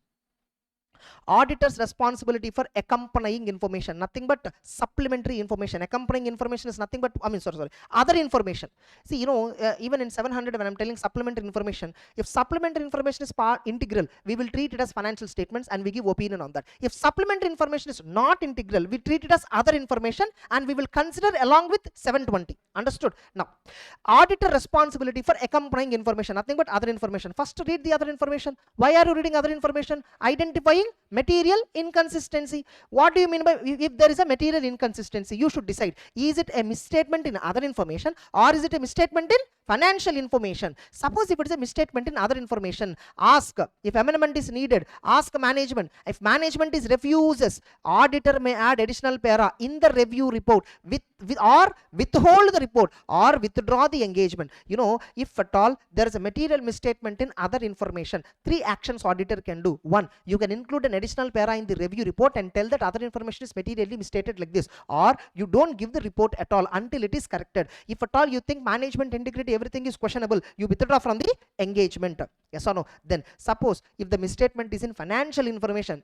auditor's responsibility for accompanying information, nothing but supplementary information. Accompanying information is nothing but, other information. See, even in 700 when I'm telling supplementary information, if supplementary information is integral, we will treat it as financial statements and we give opinion on that. If supplementary information is not integral, we treat it as other information and we will consider along with 720. Understood? Now, auditor responsibility for accompanying information, nothing but other information. First read the other information. Why are you reading other information? Identifying material inconsistency. What do you mean by, if there is a material inconsistency, you should decide, is it a misstatement in other information or is it a misstatement in financial information. Suppose if it is a misstatement in other information, ask if amendment is needed, ask management. If management is refuses, auditor may add additional para in the review report or withhold the report or withdraw the engagement. If at all there is a material misstatement in other information, 3 actions auditor can do. 1, you can include an additional para in the review report and tell that other information is materially misstated like this, or you don't give the report at all until it is corrected. If at all you think management integrity, everything is questionable, you withdraw from the engagement. Yes or no? Then suppose if the misstatement is in financial information,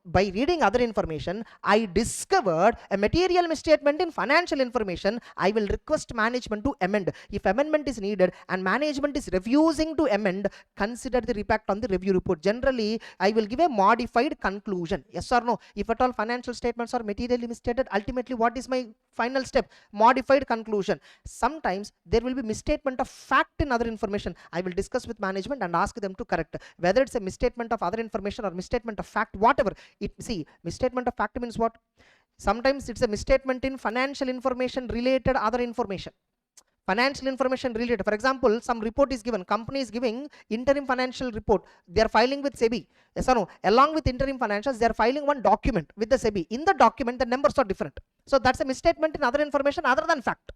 by reading other information, I discovered a material misstatement in financial information, I will request management to amend. If amendment is needed and management is refusing to amend, consider the impact on the review report. Generally, I will give a modified conclusion. Yes or no? If at all financial statements are materially misstated, ultimately what is my final step? Modified conclusion. Sometimes there will be misstatement of fact in other information. I will discuss with management and ask them to correct. Whether it's a misstatement of other information or misstatement of fact, whatever. Misstatement of fact means what? Sometimes it's a misstatement in financial information related other information. Financial information related. For example, some report is given, company is giving interim financial report, they are filing with SEBI. Yes or no? Along with interim financials, they are filing one document with the SEBI. In the document, the numbers are different. So that's a misstatement in other information other than fact.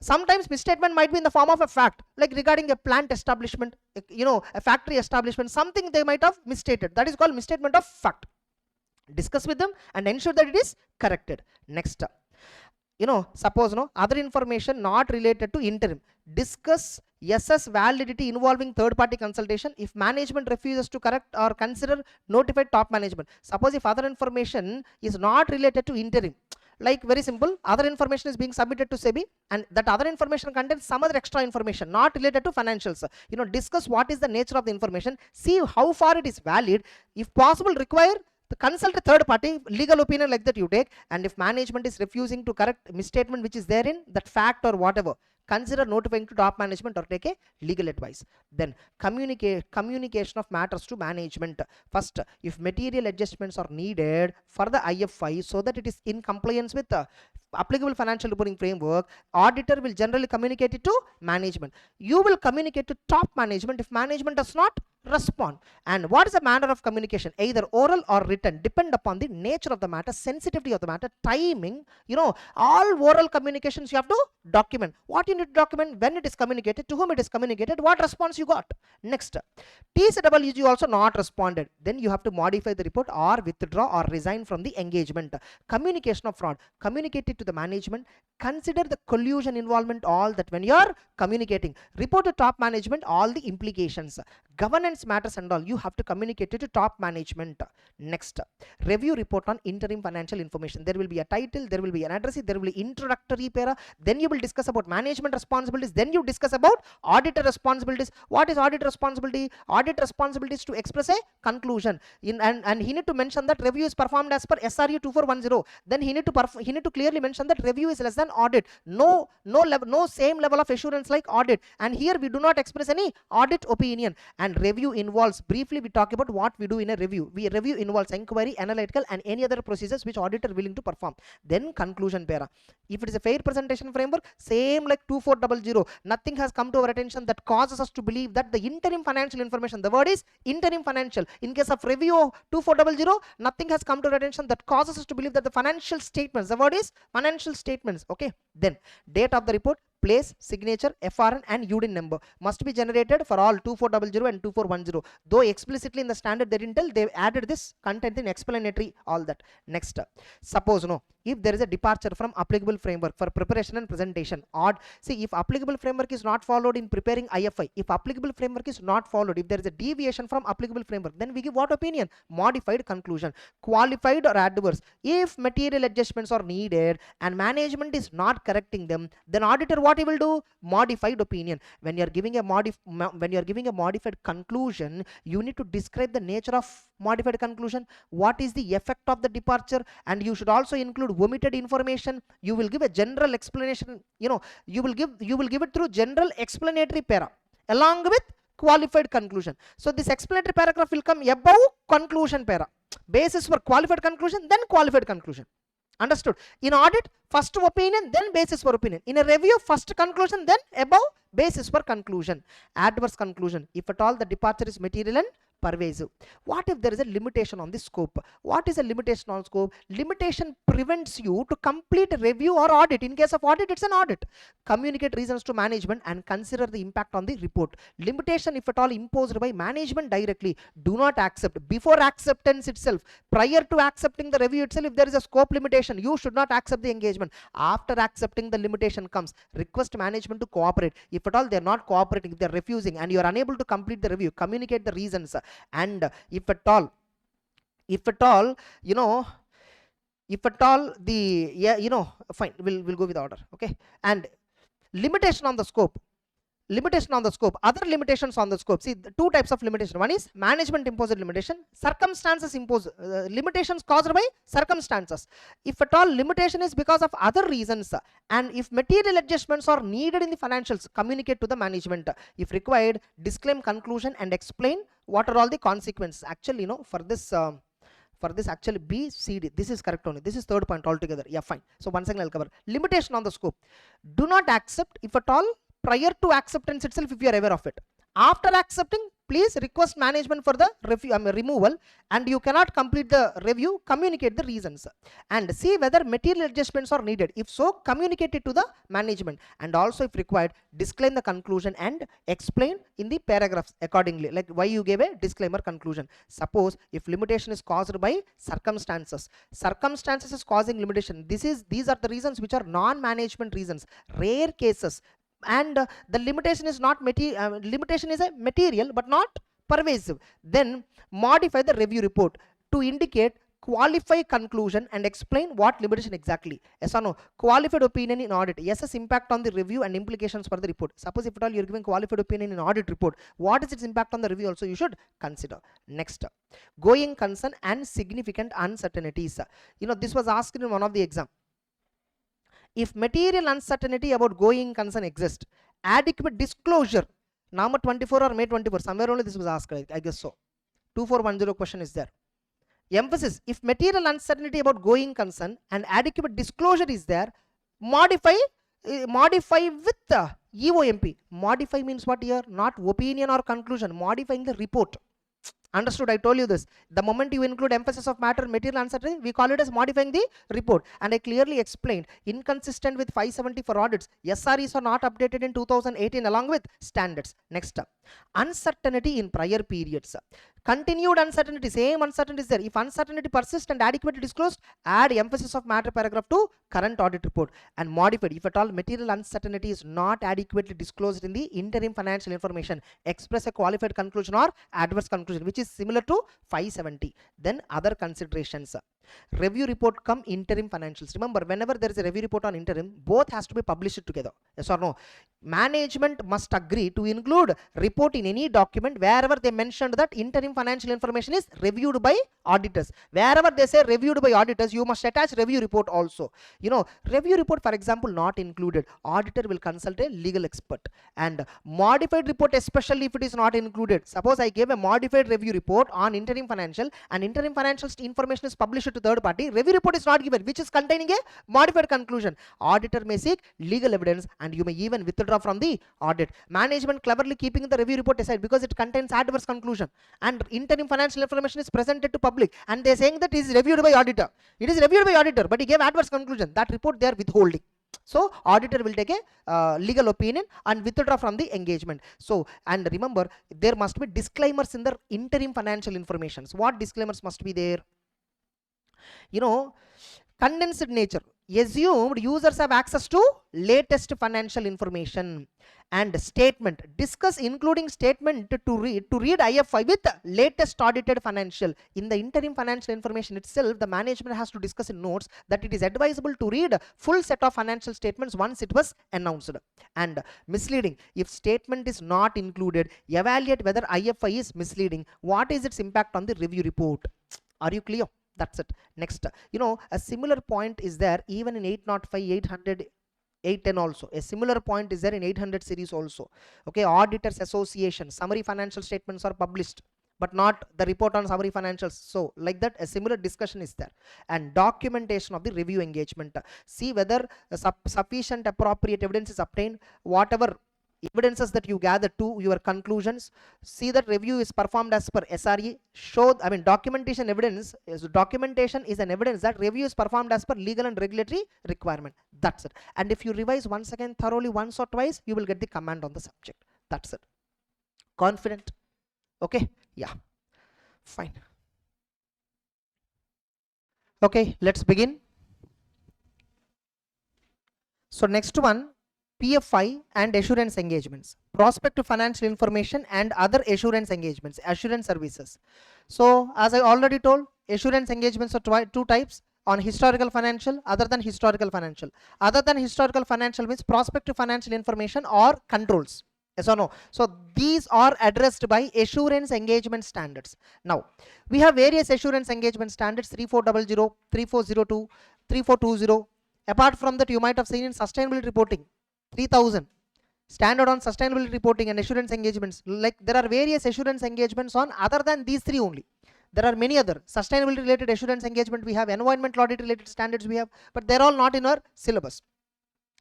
Sometimes misstatement might be in the form of a fact, like regarding a plant establishment, a factory establishment, something they might have misstated. That is called misstatement of fact. Discuss with them and ensure that it is corrected. Next, suppose other information not related to interim. Discuss SS validity involving third-party consultation. If management refuses to correct or consider, notify top management. Suppose if other information is not related to interim, like very simple, other information is being submitted to SEBI and that other information contains some other extra information not related to financials. Discuss what is the nature of the information, see how far it is valid. If possible, require consult a third party, legal opinion like that you take. And if management is refusing to correct misstatement which is therein, that fact or whatever, consider notifying to top management or take a legal advice. Then communication of matters to management. First, if material adjustments are needed for the IFI so that it is in compliance with the applicable financial reporting framework, auditor will generally communicate it to management. You will communicate to top management if management does not respond. And what is the manner of communication? Either oral or written, depend upon the nature of the matter, sensitivity of the matter, timing. All oral communications you have to document. What you need to document? When it is communicated, to whom it is communicated, what response you got. Next, TCWG also not responded, then you have to modify the report or withdraw or resign from the engagement. Communication of fraud, communicate it to the management, consider the collusion involvement, all that when you are communicating, report to top management all the implications. Governance matters and all, you have to communicate it to top management. Next, review report on interim financial information. There will be a title, there will be an address, there will be introductory para, then you will discuss about management responsibilities, then you discuss about auditor responsibilities. What is audit responsibility? Audit responsibility is to express a conclusion and he need to mention that review is performed as per SRU 2410. Then he need to clearly mention that review is less than audit. No same level of assurance like audit, and here we do not express any audit opinion. And review involves, briefly we talk about what we do in a review. Review involves inquiry, analytical and any other procedures which auditor willing to perform. Then conclusion para. If it is a fair presentation framework, same like 2400, nothing has come to our attention that causes us to believe that the interim financial information, the word is interim financial. In case of review 2400, nothing has come to our attention that causes us to believe that the financial statements, the word is financial statements. Okay, then date of the report, place, signature, FRN and UDIN number must be generated for all 2400 and 2410. Though explicitly in the standard they didn't tell, they added this content in explanatory, all that. Next, suppose if there is a departure from applicable framework for preparation and presentation, if applicable framework is not followed in preparing IFI, if applicable framework is not followed, if there is a deviation from applicable framework, then we give what opinion? Modified conclusion. Qualified or adverse. If material adjustments are needed and management is not correcting them, then auditor what he will do? Modified opinion. When you are giving a modified conclusion, you need to describe the nature of modified conclusion, what is the effect of the departure, and you should also include omitted information. You will give a general explanation, you will give it through general explanatory para along with qualified conclusion. So this explanatory paragraph will come above conclusion para. Basis for qualified conclusion, then qualified conclusion. Understood? In audit, first opinion, then basis for opinion. In a review, first conclusion, then above basis for conclusion. Adverse conclusion, if at all the departure is material and pervasive. What if there is a limitation on the scope? What is a limitation on scope? Limitation prevents you to complete a review or audit. In case of audit, it's an audit. Communicate reasons to management and consider the impact on the report. Limitation, if at all imposed by management directly, do not accept. Before acceptance itself, prior to accepting the review itself, if there is a scope limitation, you should not accept the engagement. After accepting the limitation comes, request management to cooperate. If at all they are not cooperating, if they are refusing and you are unable to complete the review, communicate the reasons. And if at all you know, if at all the, yeah, you know, fine, we'll go with order. Okay. And limitation on the scope, other limitations on the scope. See, the two types of limitation. One is management imposed limitation, circumstances imposed, limitations caused by circumstances. If at all limitation is because of other reasons, and if material adjustments are needed in the financials, communicate to the management. If required, disclaim conclusion and explain what are all the consequences. Actually, you know, for this actually B, C, D, this is correct only. This is third point altogether. Yeah, fine. So once again I'll cover limitation on the scope. Do not accept, if at all prior to acceptance itself, if you are aware of it. After accepting, please request management for the removal, and you cannot complete the review, communicate the reasons and see whether material adjustments are needed. If so, communicate it to the management, and also if required, disclaim the conclusion and explain in the paragraphs accordingly, like why you gave a disclaimer conclusion. Suppose if limitation is caused by circumstances is causing limitation, these are the reasons which are non-management reasons, rare cases. And the limitation is not limitation is a material but not pervasive, then modify the review report to indicate qualify conclusion and explain what limitation exactly. Yes or no? Qualified opinion in audit, yes, impact on the review and implications for the report. Suppose if at all you're giving qualified opinion in audit report, what is its impact on the review also you should consider. Next, going concern and significant uncertainties. You know, this was asked in one of the exam. If material uncertainty about going concern exists, adequate disclosure, November 24 or May 24, somewhere only this was asked, I guess so. 2410 question is there. Emphasis, if material uncertainty about going concern and adequate disclosure is there, modify with EOMP. Modify means what here? Not opinion or conclusion, modifying the report. Understood? I told you this. The moment you include emphasis of matter, material uncertainty, we call it as modifying the report. And I clearly explained, inconsistent with 570 for audits, SREs are not updated in 2018 along with standards. Next up, uncertainty in prior periods. Continued uncertainty, same uncertainty is there. If uncertainty persists and adequately disclosed, add emphasis of matter paragraph to current audit report. And modified, if at all material uncertainty is not adequately disclosed in the interim financial information, express a qualified conclusion or adverse conclusion, which is similar to 570. Then other considerations. Review report come interim financials. Remember, whenever there is a review report on interim, both has to be published together. Yes or no? Management must agree to include report in any document wherever they mentioned that interim financial information is reviewed by auditors. Wherever they say reviewed by auditors, you must attach review report also. You know, review report, for example, not included, auditor will consult a legal expert. And modified report, especially if it is not included. Suppose I gave a modified review report on interim financial, and interim financial information is published to third party, review report is not given, which is containing a modified conclusion. Auditor may seek legal evidence and you may even withdraw from the audit. Management cleverly keeping the review report aside because it contains adverse conclusion, and interim financial information is presented to public, and they are saying that it is reviewed by auditor. It is reviewed by auditor, but he gave adverse conclusion. That report they are withholding. So auditor will take a legal opinion and withdraw from the engagement. So, and remember, there must be disclaimers in the interim financial informations. What disclaimers must be there? You know, condensed nature. Assumed users have access to latest financial information. And statement, discuss including statement to read IFI with latest audited financial. In the interim financial information itself, the management has to discuss in notes that it is advisable to read full set of financial statements once it was announced. And misleading, if statement is not included, evaluate whether IFI is misleading. What is its impact on the review report? Are you clear? That's it. Next, you know, a similar point is there even in 805, 800, 810 also. A similar point is there in 800 series also. Okay, Auditors Association, summary financial statements are published. but not the report on summary financials. So like that, a similar discussion is there. And documentation of the review engagement. See whether sufficient appropriate evidence is obtained, whatever evidences that you gather to your conclusions. See that review is performed as per SRE. Documentation is an evidence that review is performed as per legal and regulatory requirement. That's it. And if you revise once again thoroughly once or twice, you will get the command on the subject. That's it. Confident? Okay, yeah, fine. Okay, let's begin. So next one, PFI and assurance engagements, prospective financial information and other assurance engagements, assurance services. So as I already told, assurance engagements are two types, on historical financial, other than historical financial. Other than historical financial means prospective financial information or controls. Yes or no? So these are addressed by assurance engagement standards. Now we have various assurance engagement standards, 3400, 3402, 3420. Apart from that, you might have seen in sustainability reporting 3000, standard on sustainability reporting and assurance engagements. Like there are various assurance engagements on other than these three only. There are many other sustainability related assurance engagement we have, environmental audit related standards we have, but they're all not in our syllabus.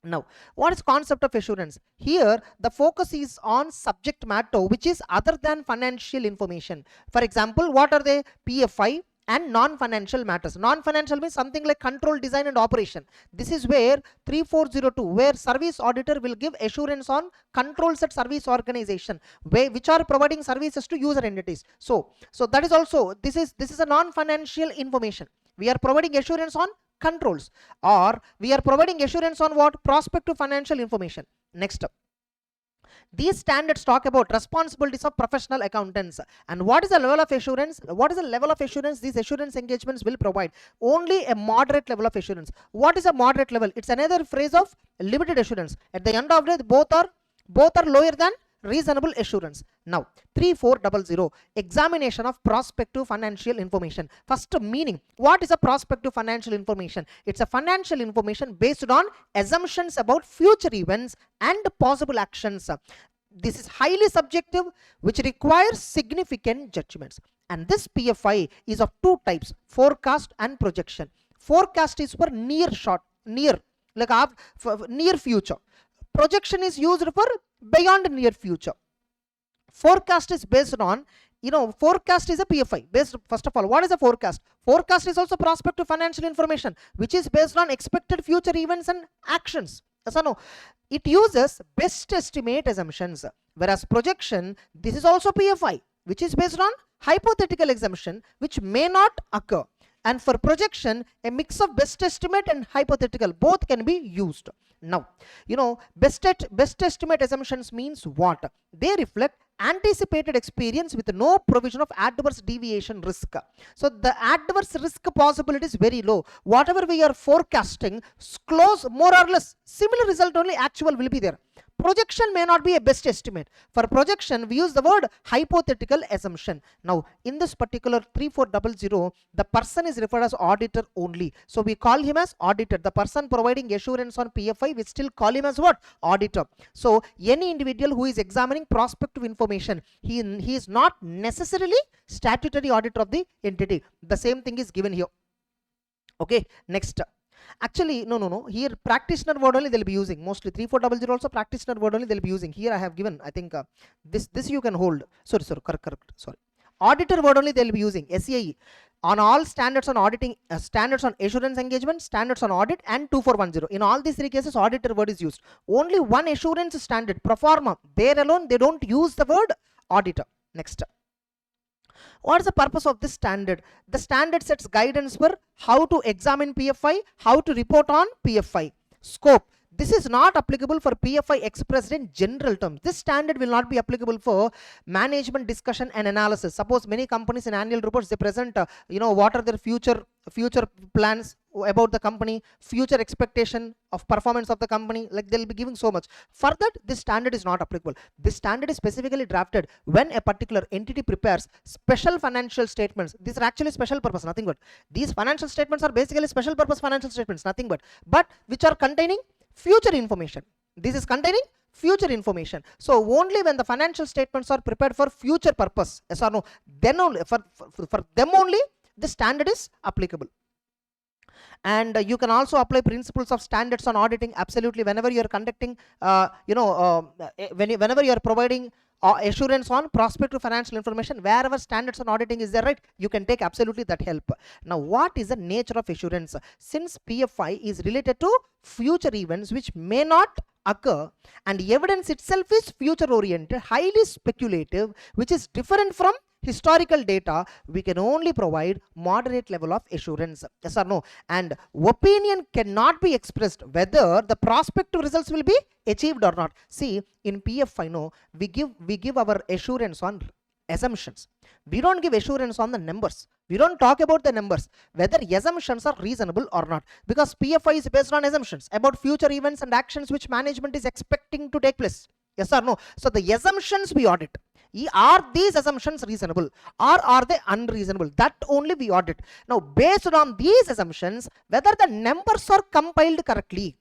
Now, what is concept of assurance? Here, the focus is on subject matter which is other than financial information. For example, what are they? PFI and non-financial matters. Non-financial means something like control, design and operation. This is where 3402, where service auditor will give assurance on controls at service organization, which are providing services to user entities. So that is also, this is a non-financial information. We are providing assurance on controls, or we are providing assurance on what? Prospective financial information. Next up, these standards talk about responsibilities of professional accountants. And what is the level of assurance? What is the level of assurance these assurance engagements will provide? Only a moderate level of assurance. What is a moderate level? It's another phrase of limited assurance. At the end of the day, both are lower than reasonable assurance. Now 3400, examination of prospective financial information. First meaning, what is a prospective financial information? It's a financial information based on assumptions about future events and possible actions. This is highly subjective, which requires significant judgments. And this PFI is of two types, forecast and projection. Forecast is for near future. Projection is used for beyond near future. Forecast is based on, forecast is a PFI based. First of all, what is a forecast? Forecast is also prospective financial information which is based on expected future events and actions. Yes or no? It uses best estimate assumptions, whereas projection, this is also PFI which is based on hypothetical assumption which may not occur. And for projection, a mix of best estimate and hypothetical, both can be used. Now, best estimate assumptions means what? They reflect anticipated experience with no provision of adverse deviation risk. So the adverse risk possibility is very low. Whatever we are forecasting, close more or less similar result only, actual will be there. Projection may not be a best estimate. For projection, we use the word hypothetical assumption. Now, in this particular 3400, the person is referred as auditor only. So we call him as auditor. The person providing assurance on PFI, we still call him as what? Auditor. So any individual who is examining prospective information, he is not necessarily statutory auditor of the entity. The same thing is given here. Okay, next. Actually, no. Here practitioner word only they'll be using. Mostly 3400 also practitioner word only they'll be using. Here I have given, I think this you can hold. Sorry, correct. Sorry. Auditor word only they'll be using. SAE on all standards on auditing, standards on assurance engagement, standards on audit, and 2410. In all these three cases, auditor word is used. Only one assurance standard, ProForma. There alone they don't use the word auditor. Next. What is the purpose of this standard? The standard sets guidance for how to examine PFI, how to report on PFI. Scope. This is not applicable for PFI expressed in general terms. This standard will not be applicable for management discussion and analysis. Suppose many companies in annual reports, they present, what are their future plans about the company, future expectation of performance of the company, like they'll be giving so much. For that, this standard is not applicable. This standard is specifically drafted when a particular entity prepares special financial statements. These are actually special purpose, nothing but. These financial statements are basically special purpose financial statements, nothing but which are containing future information. This is containing future information. So only when the financial statements are prepared for future purpose, yes or no, then only for them only the standard is applicable. And you can also apply principles of standards on auditing absolutely whenever you are conducting whenever you are providing assurance on prospective financial information, wherever standards on auditing is there, right, you can take absolutely that help. Now what is the nature of assurance? Since PFI is related to future events which may not occur, and evidence itself is future oriented, highly speculative, which is different from historical data, we can only provide moderate level of assurance, yes or no. And opinion cannot be expressed whether the prospective results will be achieved or not. See, in PFI, no, we give our assurance on assumptions. We don't give assurance on the numbers. We don't talk about the numbers, whether assumptions are reasonable or not, because PFI is based on assumptions about future events and actions which management is expecting to take place, yes or no. So the assumptions we audit. Are these assumptions reasonable or are they unreasonable? That only we audit. Now based on these assumptions, whether the numbers are compiled correctly,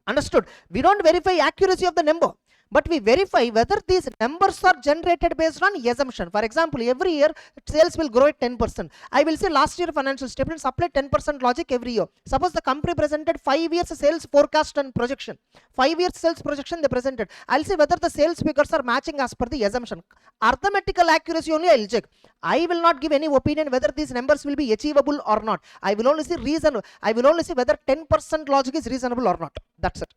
understood? We don't verify accuracy of the number, but we verify whether these numbers are generated based on assumption. For example, every year sales will grow at 10%. I will say last year financial statements apply 10% logic every year. Suppose the company presented 5 years sales forecast and projection. 5 years sales projection they presented. I'll say whether the sales figures are matching as per the assumption. Arithmetical accuracy only I'll check. I will not give any opinion whether these numbers will be achievable or not. I will only see reason. I will only see whether 10% logic is reasonable or not. That's it.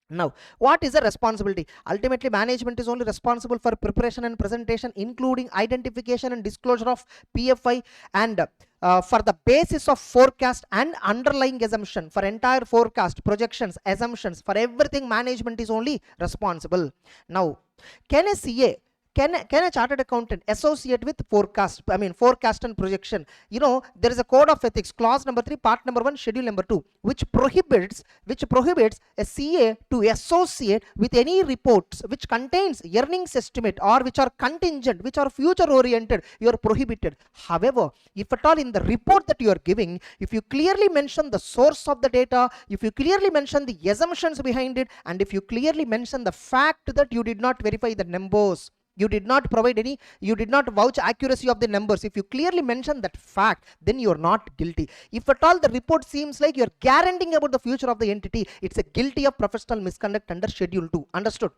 Now, what is the responsibility? Ultimately, management is only responsible for preparation and presentation, including identification and disclosure of PFI, and for the basis of forecast and underlying assumption. For entire forecast, projections, assumptions, for everything, management is only responsible. Now, can a CA, can a chartered accountant associate with forecast and projection? You know, there is a code of ethics, clause number 3, part number 1, schedule number 2, which prohibits a CA to associate with any reports which contains earnings estimate or which are contingent, which are future oriented. You are prohibited. However, if at all in the report that you are giving, if you clearly mention the source of the data, if you clearly mention the assumptions behind it, and if you clearly mention the fact that you did not verify the numbers, you did not provide any, you did not vouch accuracy of the numbers, if you clearly mention that fact, then you are not guilty. If at all the report seems like you are guaranteeing about the future of the entity, it's a guilty of professional misconduct under schedule 2. Understood?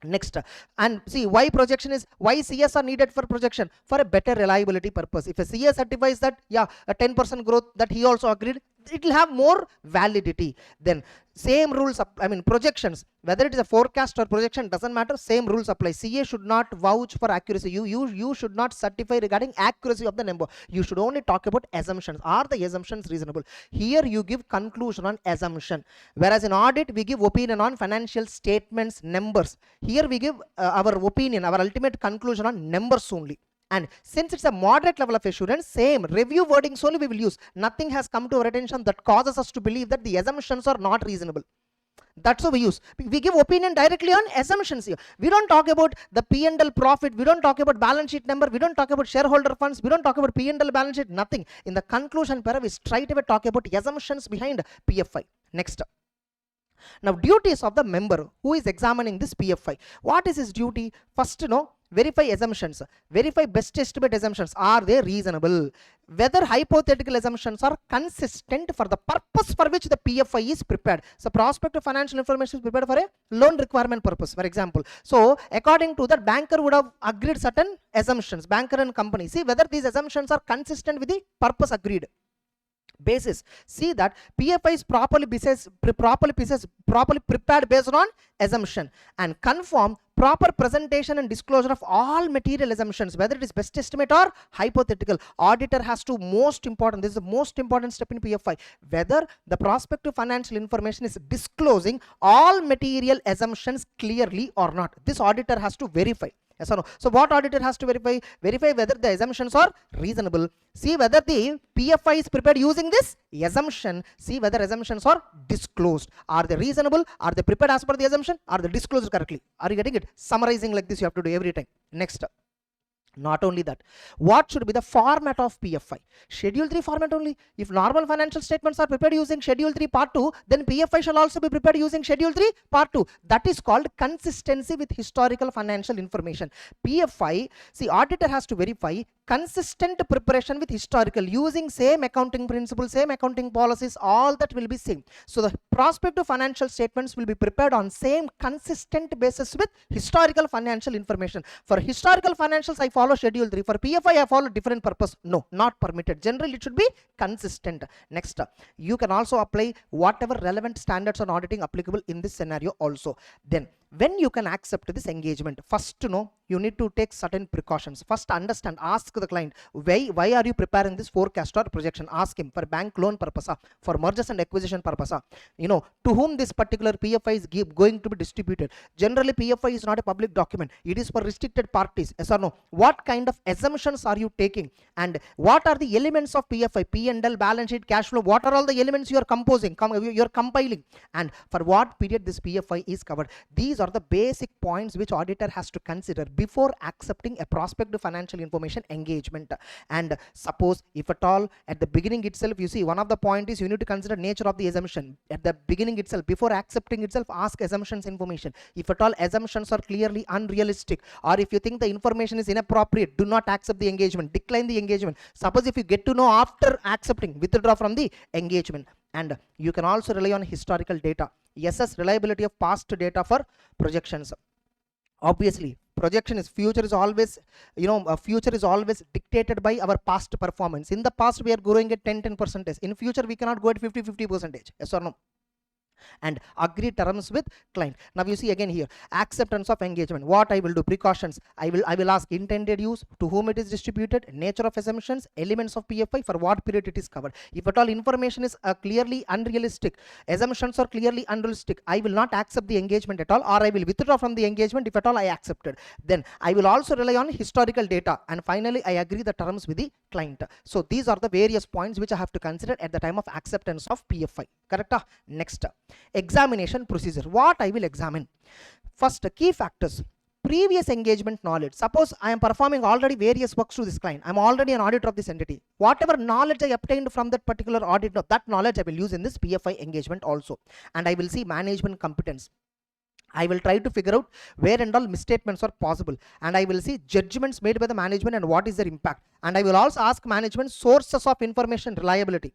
Next, and see why projection is, why CS are needed for projection? For a better reliability purpose. If a CS certifies that, yeah, a 10% growth that he also agreed, it will have more validity. Then same rules, projections, whether it is a forecast or projection, doesn't matter, same rules apply. CA should not vouch for accuracy. You should not certify regarding accuracy of the number. You should only talk about assumptions. Are the assumptions reasonable? Here you give conclusion on assumption, whereas in audit we give opinion on financial statements, numbers. Here we give our opinion, our ultimate conclusion on numbers only. And since it's a moderate level of assurance, same review wordings only we will use. Nothing has come to our attention that causes us to believe that the assumptions are not reasonable. That's how we use. We give opinion directly on assumptions here. We don't talk about the P&L profit. We don't talk about balance sheet number. We don't talk about shareholder funds. We don't talk about P&L balance sheet. Nothing. In the conclusion para, we straight away talk about assumptions behind PFI. Next. Now, duties of the member who is examining this PFI. What is his duty? First, verify assumptions. Verify best estimate assumptions. Are they reasonable? Whether hypothetical assumptions are consistent for the purpose for which the PFI is prepared. So, prospective financial information is prepared for a loan requirement purpose, for example. So, according to that, banker would have agreed certain assumptions. Banker and company. See whether these assumptions are consistent with the purpose agreed. Basis. See that PFI is properly prepared based on assumption, and confirm proper presentation and disclosure of all material assumptions, whether it is best estimate or hypothetical. Auditor has to, most important, this is the most important step in PFI, whether the prospective financial information is disclosing all material assumptions clearly or not. This auditor has to verify. Yes or no? So what auditor has to verify? Verify whether the assumptions are reasonable. See whether the PFI is prepared using this assumption. See whether assumptions are disclosed. Are they reasonable? Are they prepared as per the assumption? Are they disclosed correctly? Are you getting it? Summarizing like this you have to do every time. Next. Not only that, what should be the format of PFI? Schedule 3 format only. If normal financial statements are prepared using Schedule 3 Part 2, then PFI shall also be prepared using Schedule 3 Part 2. That is called consistency with historical financial information. PFI, see, auditor has to verify consistent preparation with historical using same accounting principles, same accounting policies, all that will be same. So the prospective financial statements will be prepared on same consistent basis with historical financial information. For historical financials, I follow Schedule 3. For PFI, I follow different purpose. No, not permitted. Generally, it should be consistent. Next, you can also apply whatever relevant standards on auditing applicable in this scenario also. Then, when you can accept this engagement, first to know, you need to take certain precautions. First, understand, ask the client, why are you preparing this forecast or projection? Ask him for bank loan purpose, for mergers and acquisition purpose, you know, to whom this particular PFI is going to be distributed. Generally, PFI is not a public document. It is for restricted parties. Yes or no? What kind of assumptions are you taking? And what are the elements of PFI? P&L, balance sheet, cash flow. What are all the elements you are composing, you are compiling? And for what period this PFI is covered? These are the basic points which auditor has to consider before accepting a prospective financial information engagement. And suppose if at all at the beginning itself, you see, one of the point is you need to consider nature of the assumption at the beginning itself. Before accepting itself, ask assumptions information. If at all assumptions are clearly unrealistic, or if you think the information is inappropriate, do not accept the engagement, decline the engagement. Suppose if you get to know after accepting, withdraw from the engagement. And you can also rely on historical data. Assess reliability of past data for projections. Obviously, projection is future is always, you know, future is always dictated by our past performance. In the past, we are growing at 10%. In future, we cannot go at 50%. Yes or no? And agree terms with client. Now you see again here, acceptance of engagement. What I will do, precautions, I will ask intended use, to whom it is distributed, nature of assumptions, elements of PFI, for what period it is covered. If at all information is clearly unrealistic, assumptions are clearly unrealistic, I will not accept the engagement at all, or I will withdraw from the engagement if at all I accepted. Then I will also rely on historical data, and finally I agree the terms with the client. So these are the various points which I have to consider at the time of acceptance of PFI. Correct? Next, examination procedure. What I will examine? First, key factors. Previous engagement knowledge. Suppose I am performing already various works to this client. I am already an auditor of this entity. Whatever knowledge I obtained from that particular audit, that knowledge I will use in this PFI engagement also. And I will see management competence. I will try to figure out where and all misstatements are possible, and I will see judgments made by the management and what is their impact. And I will also ask management sources of information reliability.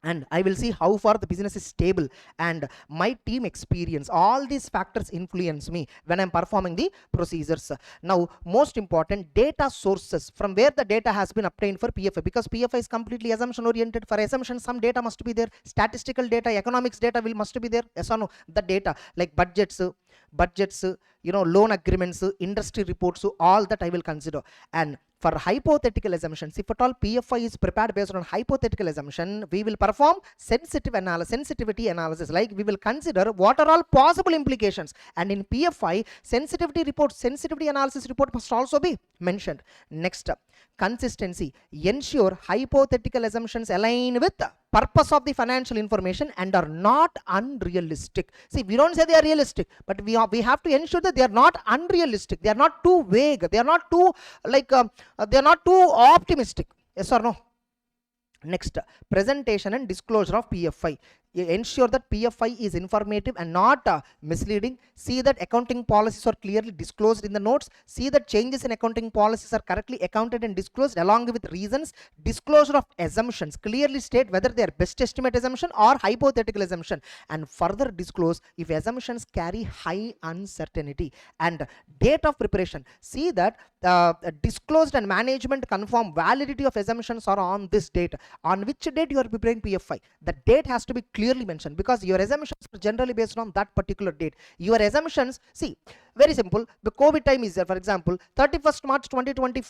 And I will see how far the business is stable and my team experience. All these factors influence me when I'm performing the procedures. Now, most important, data sources, from where the data has been obtained for PFI, because PFI is completely assumption oriented. For assumption, some data must be there. Statistical data, economics data must be there. Yes or no? The data like budgets, you know, loan agreements, industry reports, all that I will consider. And for hypothetical assumptions, if at all PFI is prepared based on hypothetical assumption, we will perform sensitivity analysis. Like we will consider what are all possible implications. And in PFI, sensitivity analysis report must also be mentioned. Next, consistency. Ensure hypothetical assumptions align with the purpose of the financial information and are not unrealistic. See, we don't say they are realistic, but we have to ensure that they are not unrealistic. They are not too vague. They are not too they are not too optimistic. Yes or no? Next, presentation and disclosure of PFI. Ensure that PFI is informative and not misleading. See that accounting policies are clearly disclosed in the notes. See that changes in accounting policies are correctly accounted and disclosed along with reasons. Disclosure of assumptions. Clearly state whether they are best estimate assumption or hypothetical assumption, and further disclose if assumptions carry high uncertainty. And date of preparation. See that disclosed and management confirm validity of assumptions are on this date. On which date you are preparing PFI? The date has to be clearly mentioned, because your assumptions are generally based on that particular date. Your assumptions, see, very simple. The COVID time is there, for example, 31st March 2020,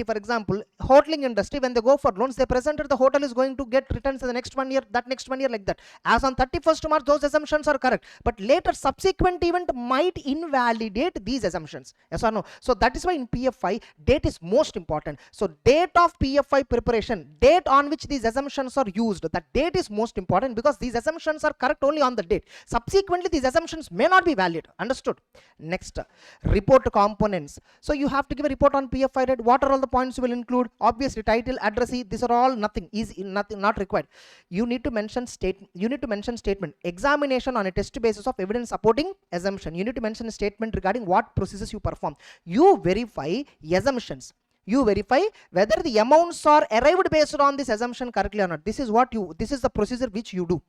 for example, hoteling industry, when they go for loans, they presented the hotel is going to get returns in the next 1 year, that next 1 year, like that. As on 31st March, those assumptions are correct. But later, subsequent event might invalidate these assumptions. Yes or no? So that is why in PFI, date is most important. So date of PFI preparation, date on which these assumptions are used, that date is most important, because these assumptions are correct only on the date. Subsequently, these assumptions may not be valid. Understood? Next, report components. So you have to give a report on PFI, right? What are all the points you will include? Obviously, title, addressee, these are all nothing, nothing, not required. You need to mention statement. Examination on a test basis of evidence supporting assumption. You need to mention a statement regarding what processes you perform. You verify assumptions. You verify whether the amounts are arrived based on this assumption correctly or not. This is the procedure which you do.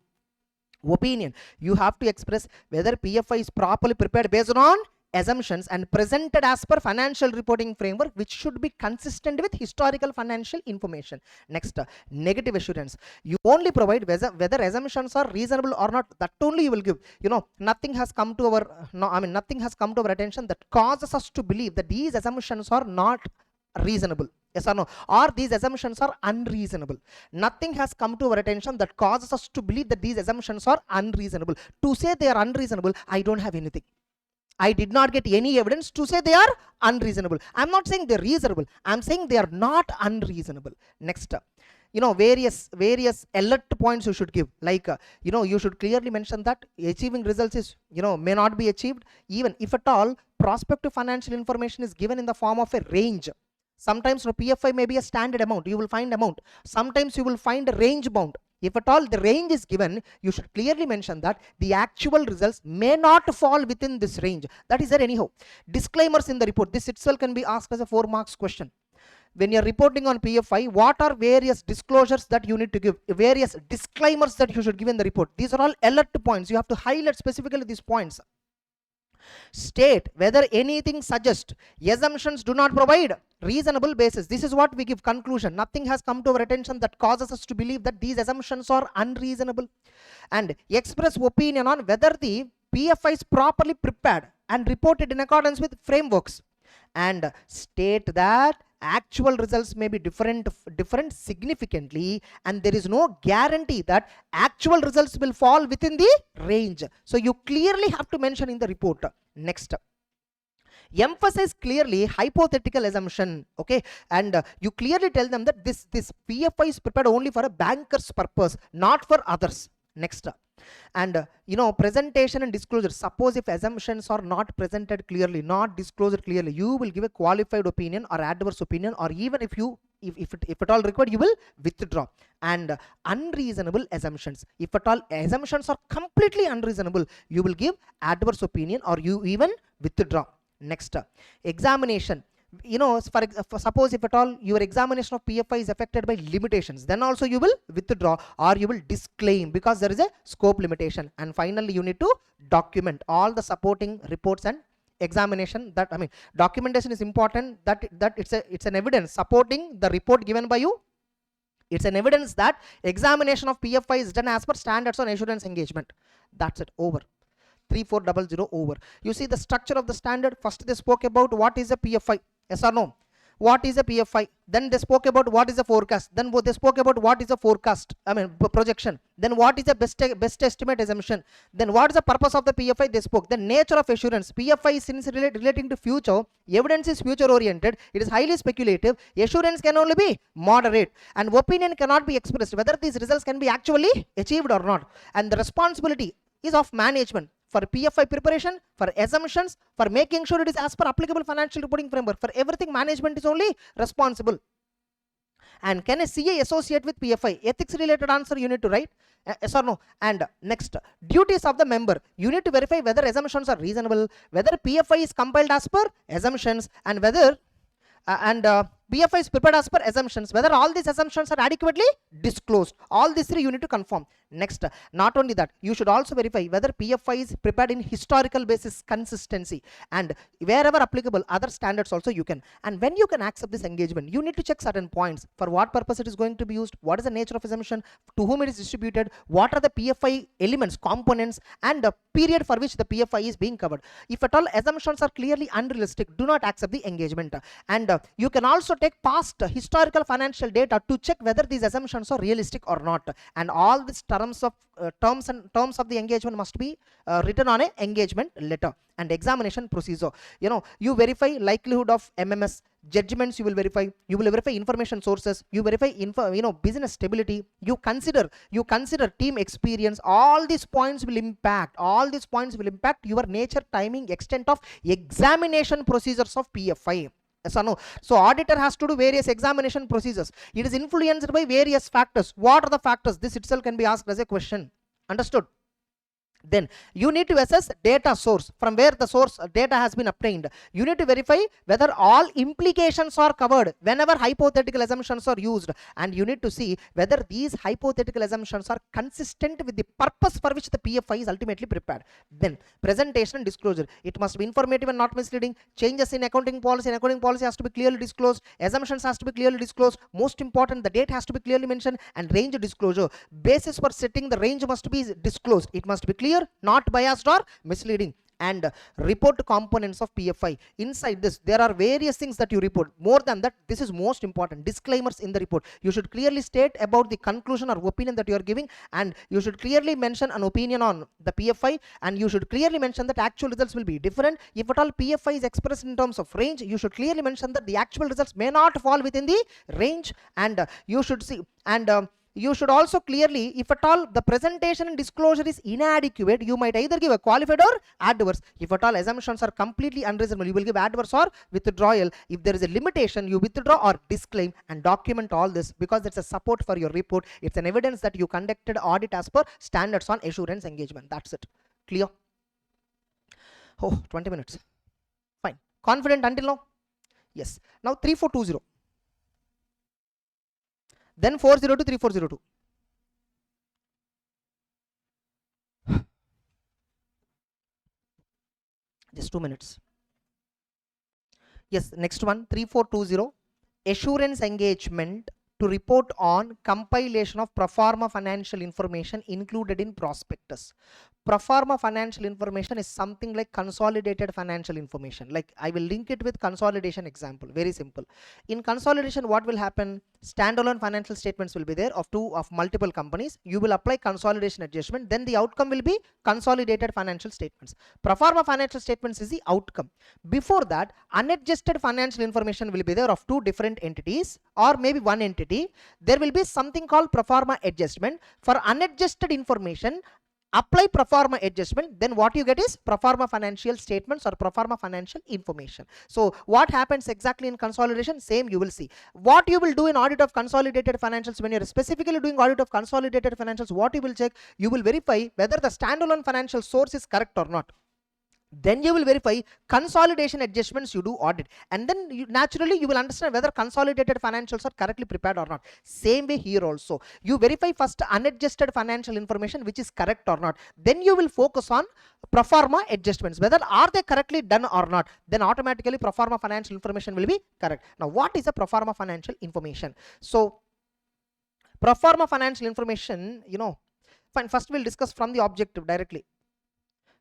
Opinion. You have to express whether PFI is properly prepared based on assumptions and presented as per financial reporting framework, which should be consistent with historical financial information. Next, negative assurance. You only provide whether assumptions are reasonable or not. That only you will give. Nothing has come to our attention that causes us to believe that these assumptions are not reasonable. Yes or no? Or these assumptions are unreasonable. Nothing has come to our attention that causes us to believe that these assumptions are unreasonable. To say they are unreasonable, I don't have anything. I did not get any evidence to say they are unreasonable. I'm not saying they're reasonable. I'm saying they are not unreasonable. Next, various alert points you should give. Like, you should clearly mention that achieving results is, may not be achieved. Even if at all, prospective financial information is given in the form of a range. Sometimes PFI may be a standard amount. You will find amount. Sometimes you will find a range bound. If at all the range is given, you should clearly mention that the actual results may not fall within this range. That is there anyhow. Disclaimers in the report. This itself can be asked as a 4 marks question. When you are reporting on PFI, what are various disclosures that you need to give? Various disclaimers that you should give in the report. These are all alert points. You have to highlight specifically these points. State whether anything suggests assumptions do not provide reasonable basis. This is what we give. Conclusion. Nothing has come to our attention that causes us to believe that these assumptions are unreasonable. And express opinion on whether the PFI is properly prepared and reported in accordance with frameworks. And state that actual results may be different significantly, and there is no guarantee that actual results will fall within the range. So you clearly have to mention in the report. Next, emphasize clearly hypothetical assumption. Okay, and you clearly tell them that this PFI is prepared only for a banker's purpose, not for others. Next, and presentation and disclosure. Suppose if assumptions are not presented clearly, not disclosed clearly, you will give a qualified opinion or adverse opinion, or even if at all required, you will withdraw. And unreasonable assumptions. If at all assumptions are completely unreasonable, you will give adverse opinion or you even withdraw. Next, examination. Suppose if at all your examination of PFI is affected by limitations, then also you will withdraw or you will disclaim because there is a scope limitation. And finally, you need to document all the supporting reports and examination. Documentation is important. That it's an evidence supporting the report given by you. It's an evidence that examination of PFI is done as per standards on assurance engagement. That's it. Over. 3400 over. You see the structure of the standard. First they spoke about what is a PFI. Yes or no? What is a PFI? Then they spoke about what is a forecast. Then they spoke about what is a forecast, projection. Then what is a best estimate assumption. Then what is the purpose of the PFI? They spoke. The nature of assurance. PFI is since relating to future. Evidence is future oriented. It is highly speculative. Assurance can only be moderate. And opinion cannot be expressed whether these results can be actually achieved or not. And the responsibility is of management for PFI preparation, for assumptions, for making sure it is as per applicable financial reporting framework. For everything, management is only responsible. And can a CA associate with PFI? Ethics related answer you need to write. Yes or no? And next, duties of the member. You need to verify whether assumptions are reasonable, whether PFI is compiled as per assumptions, and whether PFI is prepared as per assumptions, whether all these assumptions are adequately disclosed. All these 3 you need to confirm. Next, not only that, you should also verify whether PFI is prepared in historical basis consistency, and wherever applicable other standards also you can. And when you can accept this engagement, you need to check certain points. For what purpose it is going to be used, what is the nature of assumption, to whom it is distributed, what are the PFI elements, components, and the period for which the PFI is being covered. If at all assumptions are clearly unrealistic, do not accept the engagement. And you can also also take past historical financial data to check whether these assumptions are realistic or not. And all these terms of the engagement must be written on a engagement letter. And examination procedure, you verify likelihood of MMS, judgments you will verify information sources, you verify business stability, you consider team experience. All these points will impact your nature, timing, extent of examination procedures of PFI. Yes or no? So auditor has to do various examination procedures. It is influenced by various factors. What are the factors? This itself can be asked as a question. Understood? Then you need to assess data source, from where the source data has been obtained. You need to verify whether all implications are covered whenever hypothetical assumptions are used, and you need to see whether these hypothetical assumptions are consistent with the purpose for which the PFI is ultimately prepared. Then presentation and disclosure, it must be informative and not misleading. Changes in accounting policy has to be clearly disclosed. Assumptions has to be clearly disclosed. Most important, the date has to be clearly mentioned. And range disclosure, basis for setting the range must be disclosed. It must be clear, not biased or misleading. And report components of PFI. Inside this, there are various things that you report. More than that, this is most important, disclaimers in the report. You should clearly state about the conclusion or opinion that you are giving, and you should clearly mention an opinion on the PFI, and you should clearly mention that actual results will be different. If at all PFI is expressed in terms of range, you should clearly mention that the actual results may not fall within the range. And you should see, and you should also clearly, if at all the presentation and disclosure is inadequate, you might either give a qualified or adverse. If at all assumptions are completely unreasonable, you will give adverse or withdrawal. If there is a limitation, you withdraw or disclaim, and document all this, because it's a support for your report. It's an evidence that you conducted audit as per standards on assurance engagement. That's it. Clear? Oh, 20 minutes. Fine. Confident until now? Yes. Now 3420. Then 402, 3402. Just 2 minutes. Yes, next one, 3420. Assurance engagement to report on compilation of proforma financial information included in prospectus. Proforma financial information is something like consolidated financial information. Like, I will link it with consolidation example. Very simple. In consolidation, what will happen? Standalone financial statements will be there of multiple companies. You will apply consolidation adjustment. Then the outcome will be consolidated financial statements. Proforma financial statements is the outcome. Before that, unadjusted financial information will be there of two different entities, or maybe one entity. There will be something called proforma adjustment. For unadjusted information, apply proforma adjustment, then what you get is proforma financial statements or proforma financial information. So what happens exactly in consolidation? Same you will see. What you will do in audit of consolidated financials, when you are specifically doing audit of consolidated financials, what you will check? You will verify whether the standalone financial source is correct or not. Then you will verify consolidation adjustments, you do audit, and then naturally you will understand whether consolidated financials are correctly prepared or not. Same way here also, you verify first unadjusted financial information which is correct or not. Then you will focus on proforma adjustments, whether are they correctly done or not. Then automatically proforma financial information will be correct. Now what is a proforma financial information? So proforma financial information, fine, first we'll discuss from the objective directly.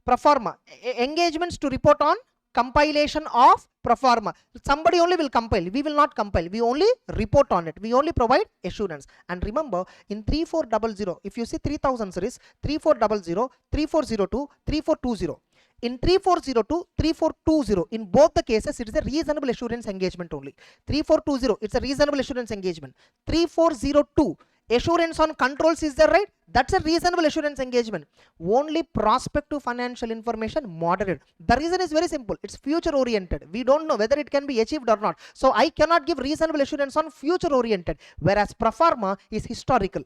Proforma engagements to report on compilation of proforma. Somebody only will compile. We will not compile. We only report on it. We only provide assurance. And remember, in 3400, if you see 3000 series, 3400, 3402, 3420. In 3402, 3420, in both the cases, it is a reasonable assurance engagement only. 3420, it's a reasonable assurance engagement. 3402, assurance on controls, is there, right? That's a reasonable assurance engagement. Only prospective financial information, moderate. The reason is very simple. It's future oriented. We don't know whether it can be achieved or not. So I cannot give reasonable assurance on future oriented. Whereas proforma is historical.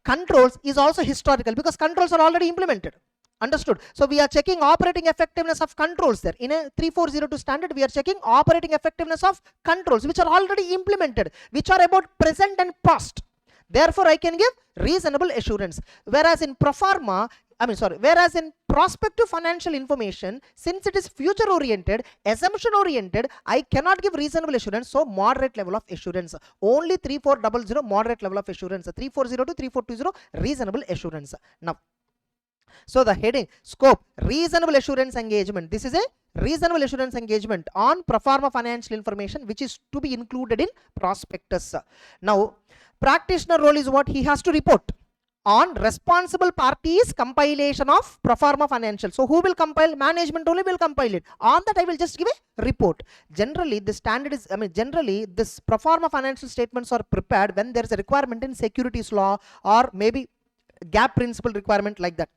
Controls is also historical because controls are already implemented. Understood? So we are checking operating effectiveness of controls there. In a 3402 standard, we are checking operating effectiveness of controls which are already implemented, which are about present and past. Therefore, I can give reasonable assurance. Whereas in whereas in prospective financial information, since it is future oriented, assumption oriented, I cannot give reasonable assurance. So moderate level of assurance. Only 3400 moderate level of assurance. 3402, 3420 reasonable assurance. Now, so the heading, scope, reasonable assurance engagement. This is a reasonable assurance engagement on proforma financial information which is to be included in prospectus. Now, practitioner role is what? He has to report on responsible parties compilation of proforma financial. So who will compile? Management only will compile it. On that I will just give a report. Generally the standard is, generally this proforma financial statements are prepared when there is a requirement in securities law or maybe GAAP principle requirement like that.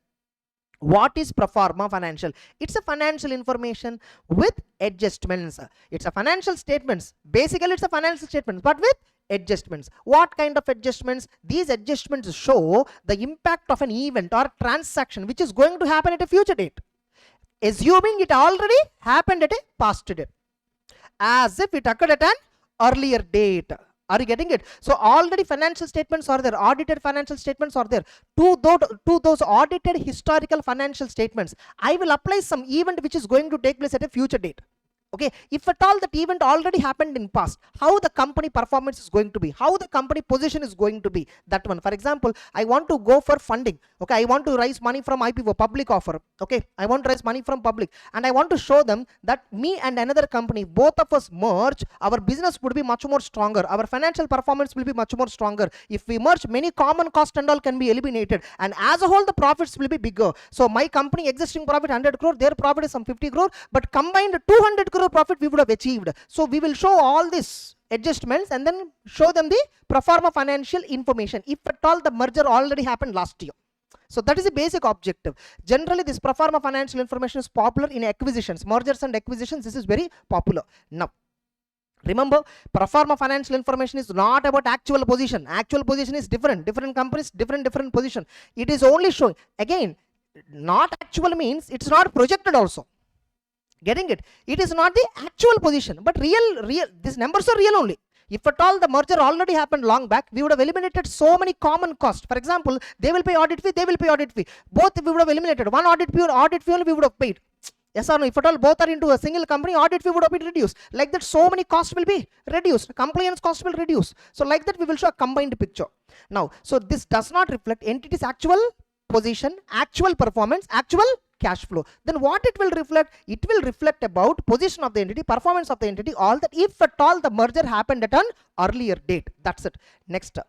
What is proforma financial? It's a financial information with adjustments. It's a financial statements. Basically it's a financial statements but with adjustments. What kind of adjustments? These adjustments show the impact of an event or transaction which is going to happen at a future date, assuming it already happened at a past date, as if it occurred at an earlier date. Are you getting it? So already financial statements are there, audited financial statements are there. To those audited historical financial statements, I will apply some event which is going to take place at a future date. Okay, if at all that event already happened in past, how the company performance is going to be, how the company position is going to be, that one. For example, I want to go for funding. Okay, I want to raise money from IPO, public offer. Okay, I want to raise money from public and I want to show them that me and another company, both of us merge, our business would be much more stronger, our financial performance will be much more stronger. If we merge, many common cost and all can be eliminated and as a whole the profits will be bigger. So my company existing profit 100 crore, their profit is some 50 crore, but combined 200 crore profit we would have achieved. So we will show all these adjustments and then show them the proforma financial information if at all the merger already happened last year. So that is the basic objective. Generally this proforma financial information is popular in acquisitions, mergers and acquisitions. This is very popular. Now remember, proforma financial information is not about actual position. Actual position is different companies, different position. It is only showing, again, not actual means it's not projected also. Getting it? It is not the actual position, but real, these numbers are real only. If at all the merger already happened long back, we would have eliminated so many common costs. For example, they will pay audit fee, they will pay audit fee. Both we would have eliminated. One audit fee only we would have paid. Yes or no? If at all both are into a single company, audit fee would have been reduced. Like that, so many costs will be reduced. Compliance cost will reduce. So like that, we will show a combined picture. Now, so this does not reflect entity's actual position, actual performance, actual cash flow. Then what it will reflect? It will reflect about position of the entity, performance of the entity, all that if at all the merger happened at an earlier date. That's it. Next,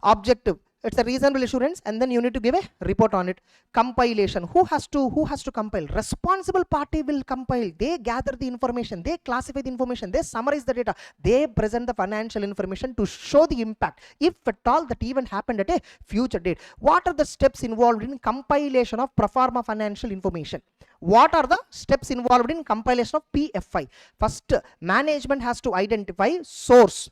objective. It's a reasonable assurance and then you need to give a report on it. Compilation. Who has to compile? Responsible party will compile. They gather the information, they classify the information, they summarize the data, they present the financial information to show the impact if at all that event happened at a future date. What are the steps involved in compilation of proforma financial information? What are the steps involved in compilation of PFI? First, management has to identify source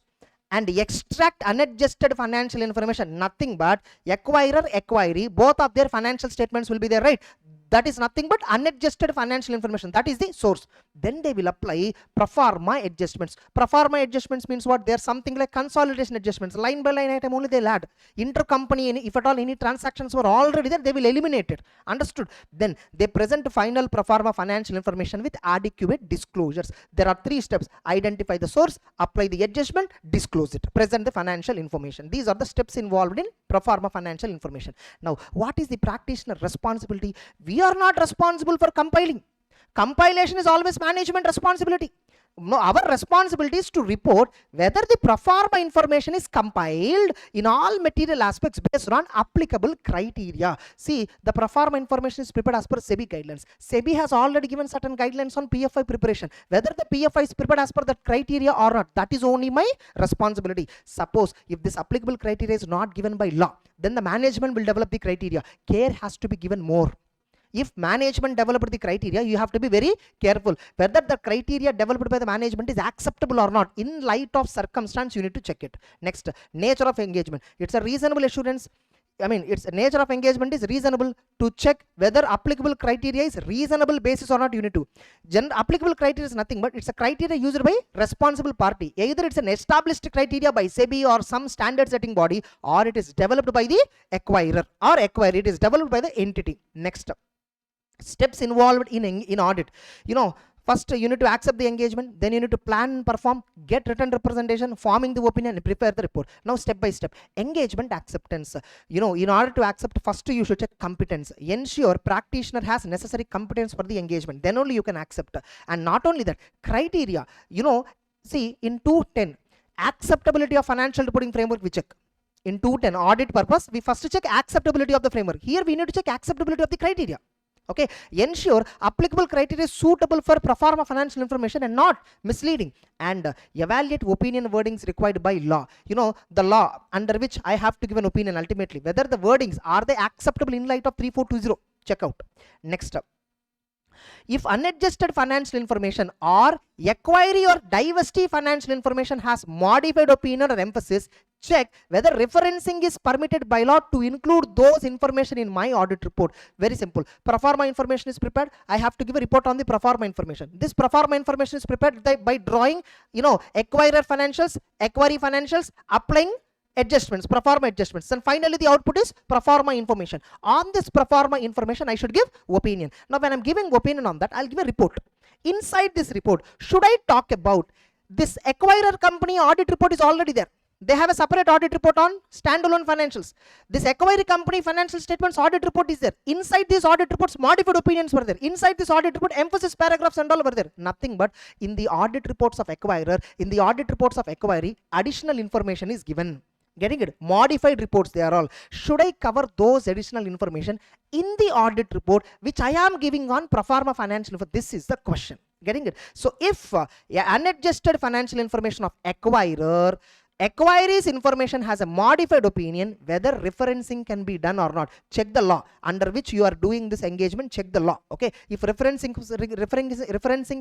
and extract unadjusted financial information. Nothing but acquirer, acquiree, both of their financial statements will be there, right? That is nothing but unadjusted financial information. That is the source. Then they will apply proforma adjustments. Proforma adjustments means what? They are something like consolidation adjustments. Line by line item only they'll add. Intercompany, if at all any transactions were already there, they will eliminate it. Understood? Then they present final proforma financial information with adequate disclosures. There are 3 steps. Identify the source, apply the adjustment, disclose it, present the financial information. These are the steps involved in proforma financial information. Now, what is the practitioner responsibility? We are not responsible for compiling. Compilation is always management responsibility. No, our responsibility is to report whether the proforma information is compiled in all material aspects based on applicable criteria. See, the proforma information is prepared as per SEBI guidelines. SEBI has already given certain guidelines on PFI preparation. Whether the PFI is prepared as per that criteria or not, that is only my responsibility. Suppose if this applicable criteria is not given by law, then the management will develop the criteria. Care has to be given more. If management developed the criteria, you have to be very careful whether the criteria developed by the management is acceptable or not. In light of circumstance, you need to check it. Next, nature of engagement. It's a reasonable assurance. Its nature of engagement is reasonable to check whether applicable criteria is reasonable basis or not. You need to. Applicable criteria is nothing but it's a criteria used by responsible party. Either it's an established criteria by SEBI or some standard setting body, or it is developed by the acquirer or acquirer. It is developed by the entity. Next, steps involved in audit. First, you need to accept the engagement, then you need to plan and perform, get written representation, forming the opinion, and prepare the report. Now, step by step, engagement acceptance. In order to accept, first you should check competence. Ensure practitioner has necessary competence for the engagement. Then only you can accept. And not only that, criteria. See, in 210, acceptability of financial reporting framework we check. In 210 audit purpose, we first check acceptability of the framework. Here we need to check acceptability of the criteria. Okay, ensure applicable criteria is suitable for proforma financial information and not misleading, and evaluate opinion wordings required by law. The law under which I have to give an opinion ultimately, whether the wordings are they acceptable in light of 3420. Check out. Next up, if unadjusted financial information or acquiry or divestee financial information has modified opinion or emphasis, check whether referencing is permitted by law to include those information in my audit report. Very simple. Proforma information is prepared. I have to give a report on the proforma information. This proforma information is prepared by drawing, acquirer financials, acquiry financials, applying adjustments, proforma adjustments, and finally the output is proforma information. On this proforma information I should give opinion. Now when I'm giving opinion on that, I'll give a report. Inside this report, should I talk about this acquirer company audit report is already there. They have a separate audit report on standalone financials. This acquiry company financial statements audit report is there. Inside these audit reports, modified opinions were there. Inside this audit report, emphasis paragraphs and all were there. Nothing but in the audit reports of acquirer, in the audit reports of acquiry, additional information is given. Getting it? Modified reports, they are all. Should I cover those additional information in the audit report which I am giving on proforma financial information? This is the question. Getting it? So if unadjusted financial information of acquirer, acquiree's information has a modified opinion, whether referencing can be done or not, check the law under which you are doing this engagement. Check the law. Okay, if referencing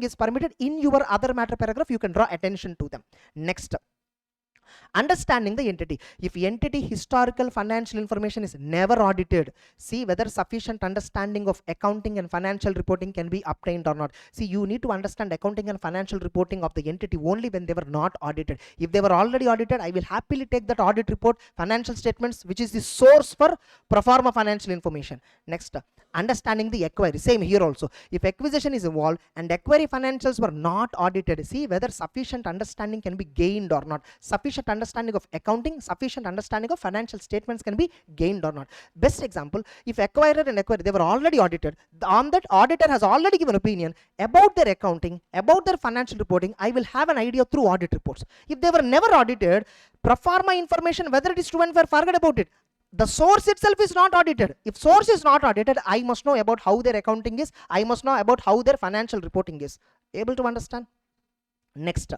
is permitted in your other matter paragraph, you can draw attention to them. Next, understanding the entity. If entity historical financial information is never audited, see whether sufficient understanding of accounting and financial reporting can be obtained or not. See, you need to understand accounting and financial reporting of the entity only when they were not audited. If they were already audited, I will happily take that audit report, financial statements, which is the source for proforma financial information. Next, understanding the acquiry. Same here also. If acquisition is involved and acquiry financials were not audited, see whether sufficient understanding can be gained or not. Sufficient understanding of accounting, sufficient understanding of financial statements can be gained or not. Best example, if acquirer and acquiry, they were already audited, on that auditor has already given opinion about their accounting, about their financial reporting, I will have an idea through audit reports. If they were never audited, proforma information, whether it is true and fair, forget about it. The source itself is not audited. If source is not audited, I must know about how their accounting is. I must know about how their financial reporting is. Able to understand? Next,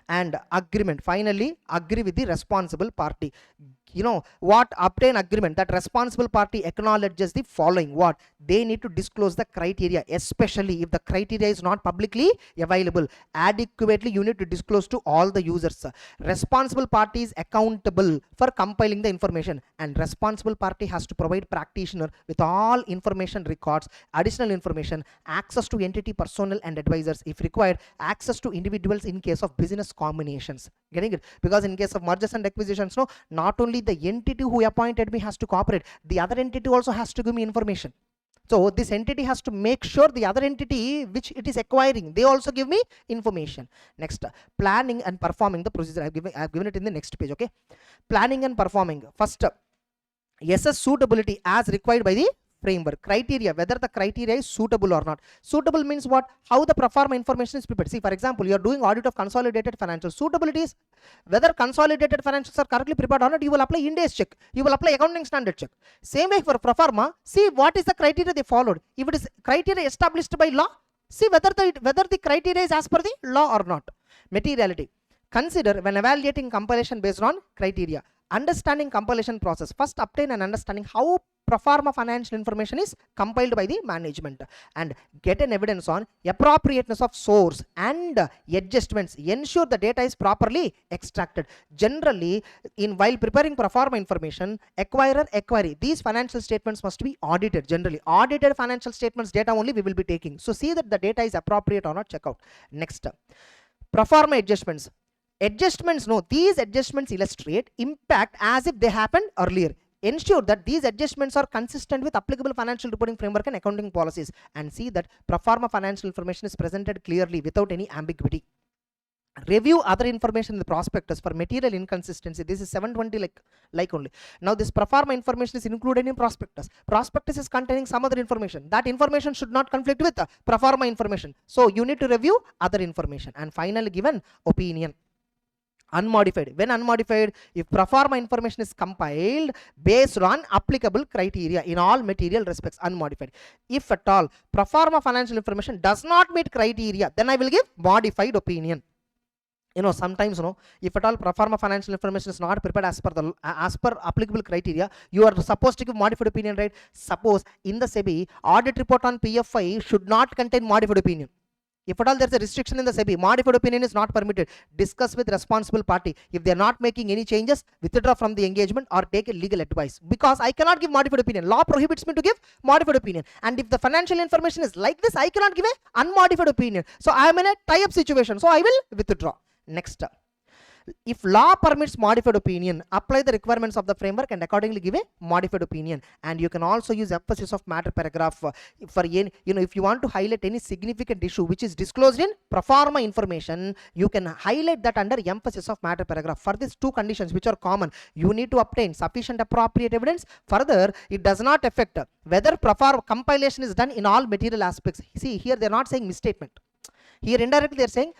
and agreement. Finally, agree with the responsible party. What? Obtain agreement that responsible party acknowledges the following. What? They need to disclose the criteria, especially if the criteria is not publicly available. Adequately, you need to disclose to all the users. Responsible party is accountable for compiling the information, and responsible party has to provide practitioner with all information records, additional information, access to entity personnel and advisors if required, access to individuals in case of business combinations. Getting it? Because in case of mergers and acquisitions, no, not only the entity who appointed me has to cooperate, the other entity also has to give me information. So this entity has to make sure the other entity which it is acquiring, they also give me information. Next, planning and performing the procedure. I have given it in the next page. Okay, planning and performing. First, assess suitability as required by the framework. Criteria, whether the criteria is suitable or not. Suitable means what? How the proforma information is prepared. See, for example, you are doing audit of consolidated financials. Suitability is whether consolidated financials are correctly prepared or not. You will apply Ind AS check. You will apply accounting standard check. Same way for proforma. See what is the criteria they followed. If it is criteria established by law, see whether the criteria is as per the law or not. Materiality. Consider when evaluating compilation based on criteria. Understanding compilation process. First, obtain an understanding how proforma financial information is compiled by the management, and get an evidence on appropriateness of source and adjustments. Ensure the data is properly extracted. Generally, while preparing proforma information, acquirer, acquiry, these financial statements must be audited. Generally, audited financial statements data only we will be taking. So see that the data is appropriate or not. Check out. Next, proforma adjustments. Adjustments, no, these adjustments illustrate impact as if they happened earlier. ensure that these adjustments are consistent with applicable financial reporting framework and accounting policies, and see that proforma financial information is presented clearly without any ambiguity. Review other information in the prospectus for material inconsistency. This is 720 like only. Now this proforma information is included in prospectus. Prospectus is containing some other information. That information should not conflict with the proforma information. So you need to review other information. And finally, given opinion. Unmodified. When unmodified, if proforma information is compiled based on applicable criteria in all material respects, unmodified. If at all proforma financial information does not meet criteria, then I will give modified opinion. Sometimes if at all proforma financial information is not prepared as per applicable criteria, you are supposed to give modified opinion, right? Suppose in the SEBI audit report on PFI should not contain modified opinion. If at all there is a restriction in the SEBI, modified opinion is not permitted. Discuss with responsible party. If they are not making any changes, withdraw from the engagement or take a legal advice. Because I cannot give modified opinion. Law prohibits me to give modified opinion. And if the financial information is like this, I cannot give a unmodified opinion. So I am in a tie-up situation. So I will withdraw. Next. If law permits modified opinion, apply the requirements of the framework and accordingly give a modified opinion. And you can also use emphasis of matter paragraph for any, if you want to highlight any significant issue which is disclosed in proforma information, you can highlight that under emphasis of matter paragraph. For these two conditions which are common, you need to obtain sufficient appropriate evidence. Further, it does not affect whether proforma compilation is done in all material aspects. See, here they are not saying misstatement. Here indirectly they are saying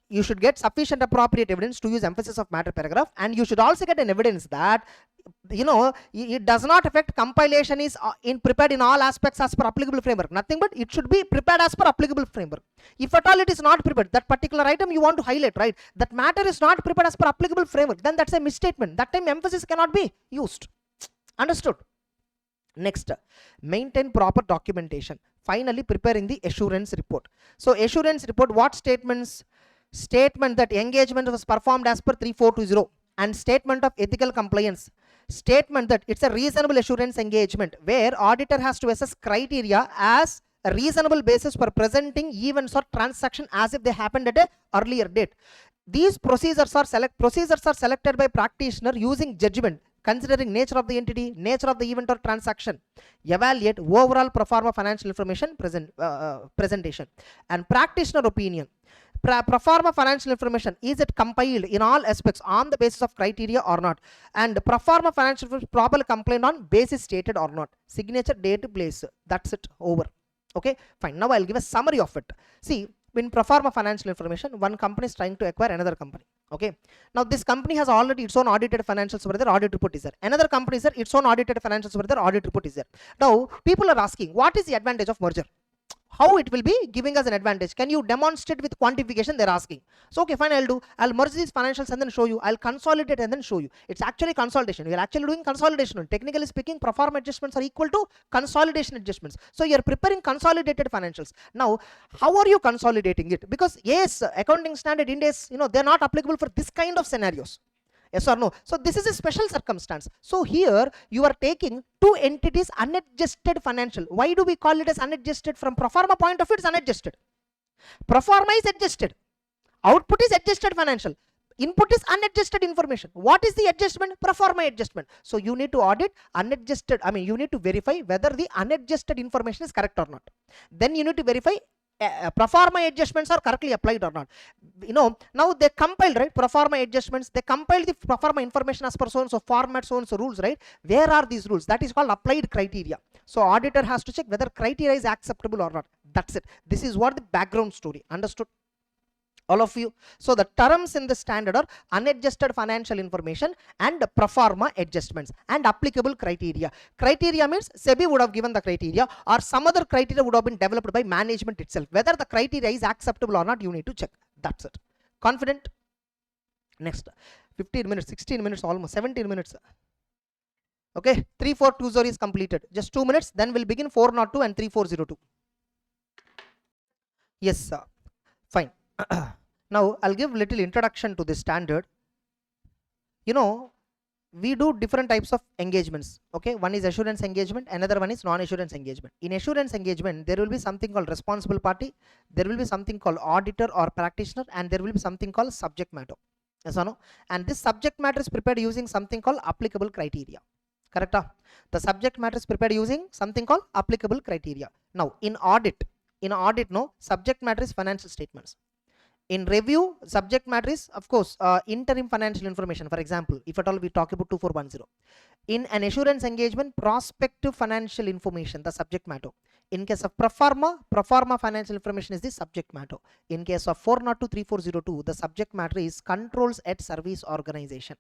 you should get sufficient appropriate evidence to use emphasis of matter paragraph, and you should also get an evidence that it does not affect compilation is prepared in all aspects as per applicable framework. Nothing but it should be prepared as per applicable framework. If at all it is not prepared, that particular item you want to highlight, right, that matter is not prepared as per applicable framework, then that's a misstatement. That time emphasis cannot be used. Understood? Next, maintain proper documentation. Finally, preparing the assurance report. So assurance report, what statements? Statement that engagement was performed as per 3420, and statement of ethical compliance. Statement that it's a reasonable assurance engagement where auditor has to assess criteria as a reasonable basis for presenting events or transaction as if they happened at an earlier date. These procedures are selected by practitioner using judgment, considering nature of the entity, nature of the event or transaction. Evaluate overall proforma financial information presentation. And practitioner opinion. Proforma financial information, is it compiled in all aspects on the basis of criteria or not? And proforma financial information properly compliant on basis stated or not? Signature, date, place. That's it. Over. Okay, fine. Now I'll give a summary of it. See, in proforma financial information, one company is trying to acquire another company. Okay, now this company has already its own audited financials where their audit report is there. Another company is there, its own audited financials where their audit report is there. Now people are asking, what is the advantage of merger? How it will be giving us an advantage? Can you demonstrate with quantification? They're asking. So okay, fine, I'll merge these financials and then show you. I'll consolidate and then show you. It's actually consolidation. You're actually doing consolidation. Technically speaking, proforma adjustments are equal to consolidation adjustments. So you're preparing consolidated financials. Now, how are you consolidating it? Because yes, accounting standard Ind AS, they're not applicable for this kind of scenarios. Yes or no? So this is a special circumstance. So here you are taking two entities unadjusted financial. Why do we call it as unadjusted? From proforma point of view, it's unadjusted. Proforma is adjusted. Output is adjusted financial. Input is unadjusted information. What is the adjustment? Proforma adjustment. So you need to audit unadjusted. You need to verify whether the unadjusted information is correct or not. Then you need to verify proforma adjustments are correctly applied or not. Now they compile, right, proforma adjustments. They compile the proforma information as per so and so format, so and so rules, right? Where are these rules? That is called applied criteria. So auditor has to check whether criteria is acceptable or not. That's it. This is what the background story. Understood? All of you. So the terms in the standard are unadjusted financial information and proforma adjustments and applicable criteria. Criteria means SEBI would have given the criteria or some other criteria would have been developed by management itself. Whether the criteria is acceptable or not, you need to check. That's it. Confident? Next. 15 minutes, 16 minutes, almost 17 minutes. Okay, 3420 is completed. Just 2 minutes, then we'll begin 402 and 3402. Yes, sir. Fine. Now I'll give little introduction to this standard. We do different types of engagements. Okay, one is assurance engagement, another one is non-assurance engagement. In assurance engagement, there will be something called responsible party, there will be something called auditor or practitioner, and there will be something called subject matter. Yes or no? And this subject matter is prepared using something called applicable criteria. correct? The subject matter is prepared using something called applicable criteria. Now in audit, no, subject matter is financial statements. In review, subject matter is of course interim financial information. For example, if at all we talk about 2410. In an assurance engagement, prospective financial information, the subject matter. In case of proforma financial information is the subject matter. In case of 4023402, the subject matter is controls at service organization.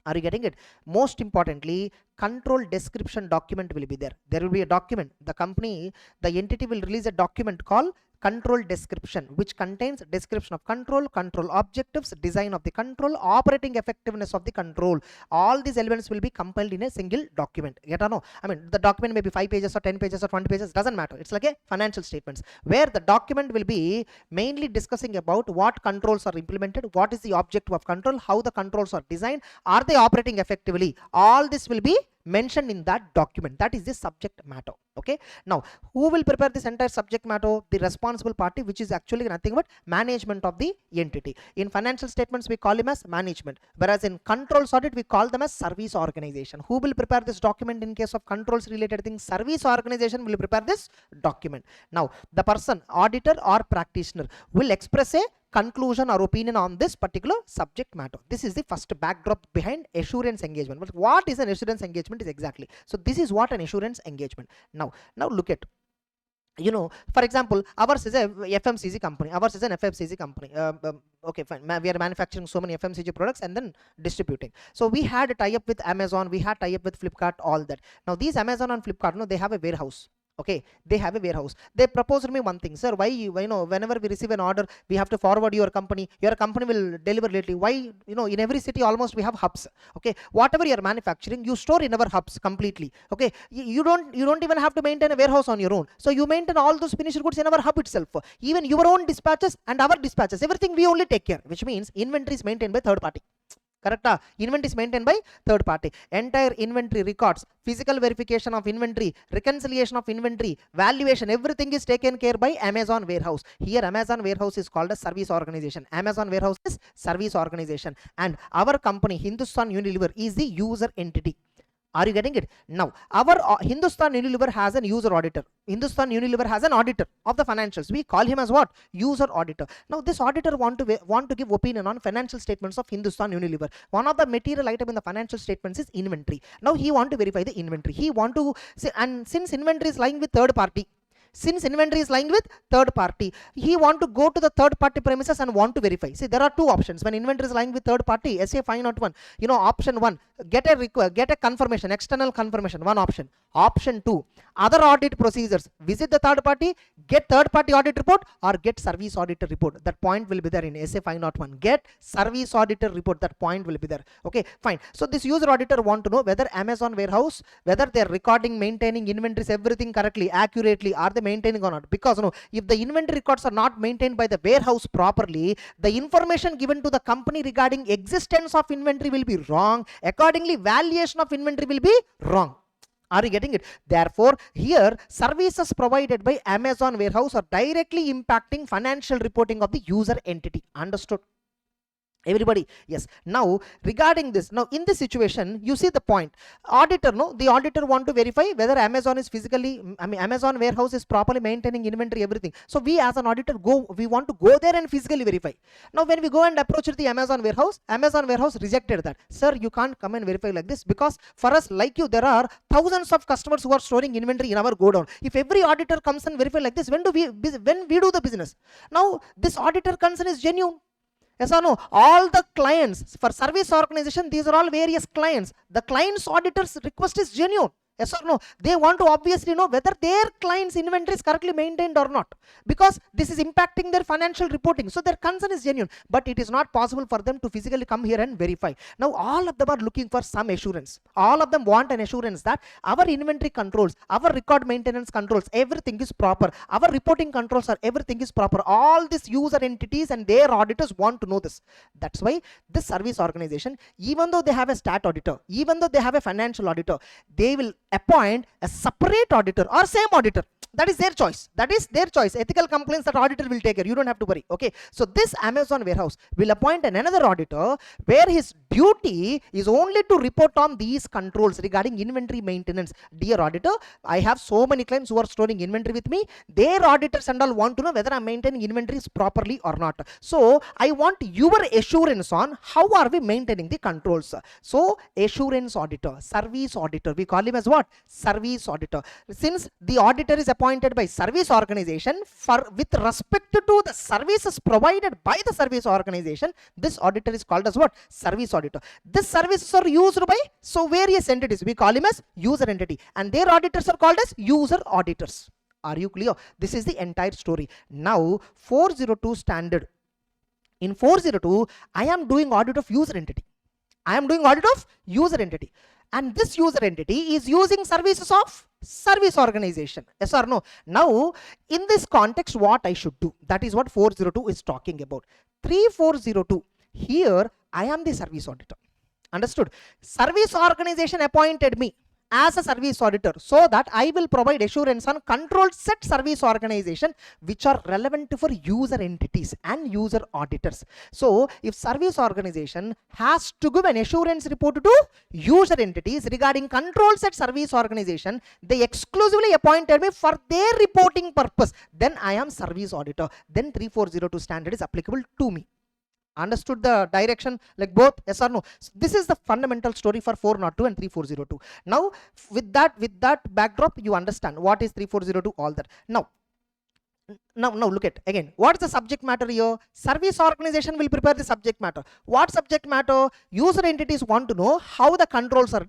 Are you getting it? Most importantly, control description document will be there. There will be a document. The company, the entity will release a document called control description, which contains description of control, control objectives, design of the control, operating effectiveness of the control. All these elements will be compiled in a single document. Get or no? I mean, the document may be 5 pages or 10 pages or 20 pages, doesn't matter. It's like a financial statements where the document will be mainly discussing about what controls are implemented, what is the objective of control, how the controls are designed, are they operating effectively. All this will be mentioned in that document. That is the subject matter. Okay, now who will prepare this entire subject matter? The responsible party, which is actually nothing but management of the entity. In financial statements we call him as management, whereas in controls audit we call them as service organization. Who will prepare this document? In case of controls related things, service organization will prepare this document. Now the person, auditor or practitioner, will express a conclusion or opinion on this particular subject matter. This is the first backdrop behind assurance engagement. But what is an assurance engagement is exactly. So this is what an assurance engagement. Now look at, you know, for example, ours is a FMCG company. Ours is an FMCG company. Okay, fine. We are manufacturing so many FMCG products and then distributing. So we had a tie-up with Amazon. We had tie-up with Flipkart, all that. Now these Amazon and Flipkart, no, they have a warehouse. Okay, they have a warehouse. They proposed me one thing, sir, why you know, whenever we receive an order, we have to forward your company will deliver lately. Why, you know, in every city almost we have hubs. Okay, whatever you are manufacturing, you store in our hubs completely. Okay, you don't even have to maintain a warehouse on your own. So you maintain all those finished goods in our hub itself. Even your own dispatches and our dispatches, everything we only take care, which means inventory is maintained by third party. Correct? Inventory is maintained by third party. Entire inventory records, physical verification of inventory, reconciliation of inventory, valuation, everything is taken care by Amazon warehouse. Here Amazon warehouse is called a service organization. Amazon warehouse is service organization, and our company Hindustan Unilever is the user entity. Are you getting it? Now our Hindustan Unilever has an user auditor. Hindustan Unilever has an auditor of the financials. We call him as what? User auditor. Now this auditor want to give opinion on financial statements of Hindustan Unilever. One of the material item in the financial statements is inventory. Now he want to verify the inventory. He want to say, and since inventory is lying with third party, he want to go to the third party premises and want to verify. See, there are two options when inventory is lying with third party. SA 501, you know, option 1, get a confirmation, external confirmation, one option. Option 2, other audit procedures, visit the third party, get third party audit report, or get service auditor report. That point will be there in SA 501. Get service auditor report, that point will be there. Okay, fine. So this user auditor want to know whether Amazon warehouse, whether they are recording, maintaining inventories, everything correctly, accurately, are they maintaining or not? Because, you know, if the inventory records are not maintained by the warehouse properly, the information given to the company regarding existence of inventory will be wrong. Accordingly, valuation of inventory will be wrong. Are you getting it? Therefore, here services provided by Amazon warehouse are directly impacting financial reporting of the user entity. Understood? Everybody? Yes. Now regarding this, now in this situation, you see the point. Auditor, no, the auditor want to verify whether Amazon is physically, Amazon warehouse is properly maintaining inventory, everything. So we as an auditor we want to go there and physically verify. Now when we go and approach the Amazon warehouse rejected that. Sir, you can't come and verify like this, because for us like you, there are thousands of customers who are storing inventory in our godown. If every auditor comes and verify like this, when we do the business? Now this auditor concern is genuine. Yes or no? All the clients for service organization, these are all various clients. The client's auditor's request is genuine. Yes or no? They want to obviously know whether their client's inventory is correctly maintained or not, because this is impacting their financial reporting. So their concern is genuine, but it is not possible for them to physically come here and verify. Now all of them are looking for some assurance. All of them want an assurance that our inventory controls, our record maintenance controls, everything is proper. Our reporting controls are everything is proper. All these user entities and their auditors want to know this. That's why this service organization, even though they have a stat auditor, even though they have a financial auditor, they will appoint a separate auditor or same auditor. That is their choice. That is their choice. Ethical complaints that auditor will take care. You don't have to worry. Okay. So this Amazon warehouse will appoint another auditor where his duty is only to report on these controls regarding inventory maintenance. Dear auditor, I have so many clients who are storing inventory with me. Their auditors and all want to know whether I'm maintaining inventories properly or not. So I want your assurance on how are we maintaining the controls. So assurance auditor, service auditor, we call him as what? Service auditor. Since the auditor is appointed by service organization with respect to the services provided by the service organization, this auditor is called as what? Service auditor. This services are used by various entities. We call him as user entity, and their auditors are called as user auditors. Are you clear? This is the entire story. Now 402 standard. In 402, I am doing audit of user entity. I am doing audit of user entity. And this user entity is using services of service organization. Yes or no? Now, in this context, what I should do? That is what 402 is talking about. 3402, here I am the service auditor. Understood? Service organization appointed me as a service auditor so that I will provide assurance on control set service organization which are relevant for user entities and user auditors. So if service organization has to give an assurance report to user entities regarding control set service organization, they exclusively appointed me for their reporting purpose, then I am service auditor. Then 3402 standard is applicable to me. Understood the direction, like both? Yes or no? So this is the fundamental story for 402 and 3402. Now with that backdrop, you understand what is 3402, all that. Now look at again, what is the subject matter here? Service organization will prepare the subject matter. What subject matter? User entities want to know how the controls are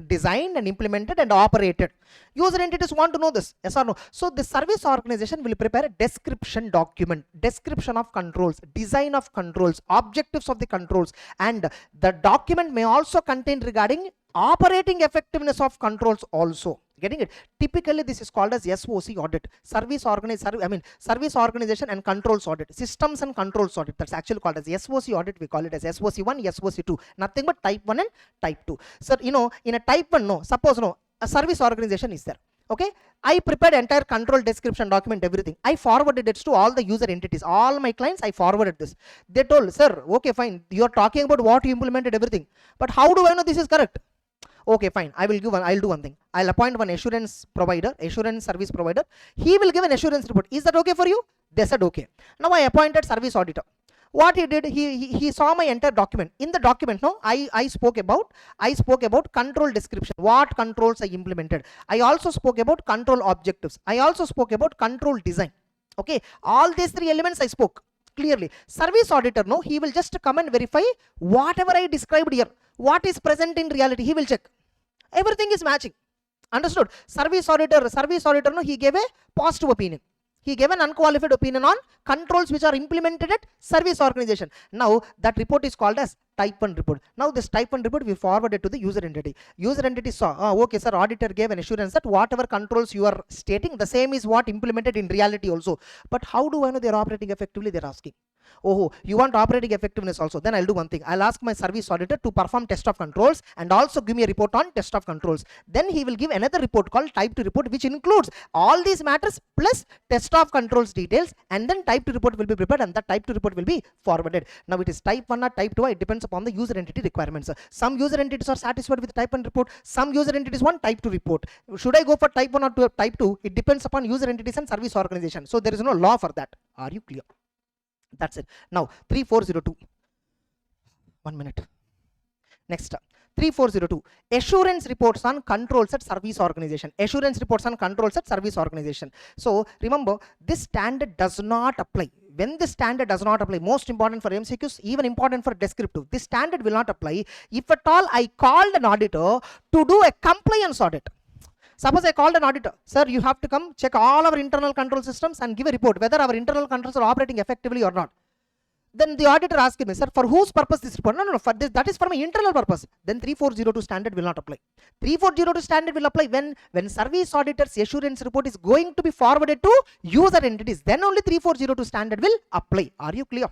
designed and implemented and operated. User entities want to know this. Yes or no? So the service organization will prepare a description document, description of controls, design of controls, objectives of the controls, and the document may also contain regarding operating effectiveness of controls also. Getting it? Typically this is called as SOC audit, service organization and controls audit, systems and controls audit. That's actually called as SOC audit. We call it as SOC 1, SOC 2, nothing but type 1 and type 2. So in a type 1, suppose a service organization is there. Okay, I prepared entire control description document, everything. I forwarded it to all the user entities, all my clients. I forwarded this. They told, sir, okay, fine, you are talking about what you implemented, everything, but how do I know this is correct? Okay, fine. I'll do one thing. I'll appoint one assurance service provider. He will give an assurance report. Is that okay for you? They said okay. Now I appointed service auditor. What he did, he saw my entire document. In the document, I spoke about control description, what controls I implemented. I also spoke about control objectives. I also spoke about control design. Okay, all these three elements I spoke clearly. Service auditor, he will just come and verify whatever I described here, what is present in reality. He will check everything is matching. Understood? Service auditor, he gave a positive opinion. He gave an unqualified opinion on controls which are implemented at service organization. Now that report is called as type 1 report. Now this type 1 report we forwarded to the user entity. User entity saw, okay sir, auditor gave an assurance that whatever controls you are stating, the same is what implemented in reality also. But how do I know they are operating effectively? They are asking. Oh, you want operating effectiveness also? Then I'll do one thing. I'll ask my service auditor to perform test of controls and also give me a report on test of controls. Then he will give another report called type 2 report, which includes all these matters plus test of controls details, and then type 2 report will be prepared and that type 2 report will be forwarded. Now it is type 1 or type 2, it depends upon the user entity requirements. Some user entities are satisfied with type 1 report, some user entities want type 2 report. Should I go for type 1 or type 2? It depends upon user entities and service organization. So there is no law for that. Are you clear? That's it. Now 3402. 1 minute. Next. 3402. Assurance reports on controls at service organization. Assurance reports on controls at service organization. So remember, this standard does not apply. When this standard does not apply, most important for MCQs, even important for descriptive, this standard will not apply if at all I called an auditor to do a compliance audit. Suppose I called an auditor, sir, you have to come check all our internal control systems and give a report whether our internal controls are operating effectively or not. Then the auditor asked me, sir, for whose purpose this report? No, for this, that is for my internal purpose. Then 3402 standard will not apply. 3402 standard will apply when service auditor's assurance report is going to be forwarded to user entities. Then only 3402 standard will apply. Are you clear?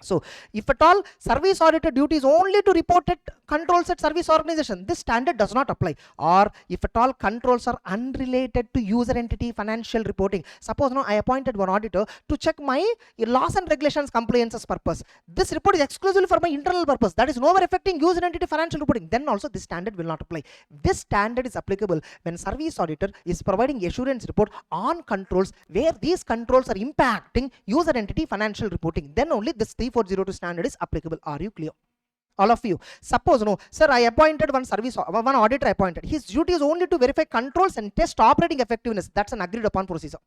So if at all service auditor duty is only to report at controls at service organization, this standard does not apply. Or if at all controls are unrelated to user entity financial reporting, suppose now I appointed one auditor to check my laws and regulations compliances purpose. This report is exclusively for my internal purpose, that is nowhere affecting user entity financial reporting, then also this standard will not apply. This standard is applicable when service auditor is providing assurance report on controls where these controls are impacting user entity financial reporting, then only this 3402 standard is applicable. Are you clear? All of you. Suppose no, sir, I appointed one auditor appointed. His duty is only to verify controls and test operating effectiveness. That's an agreed upon procedure.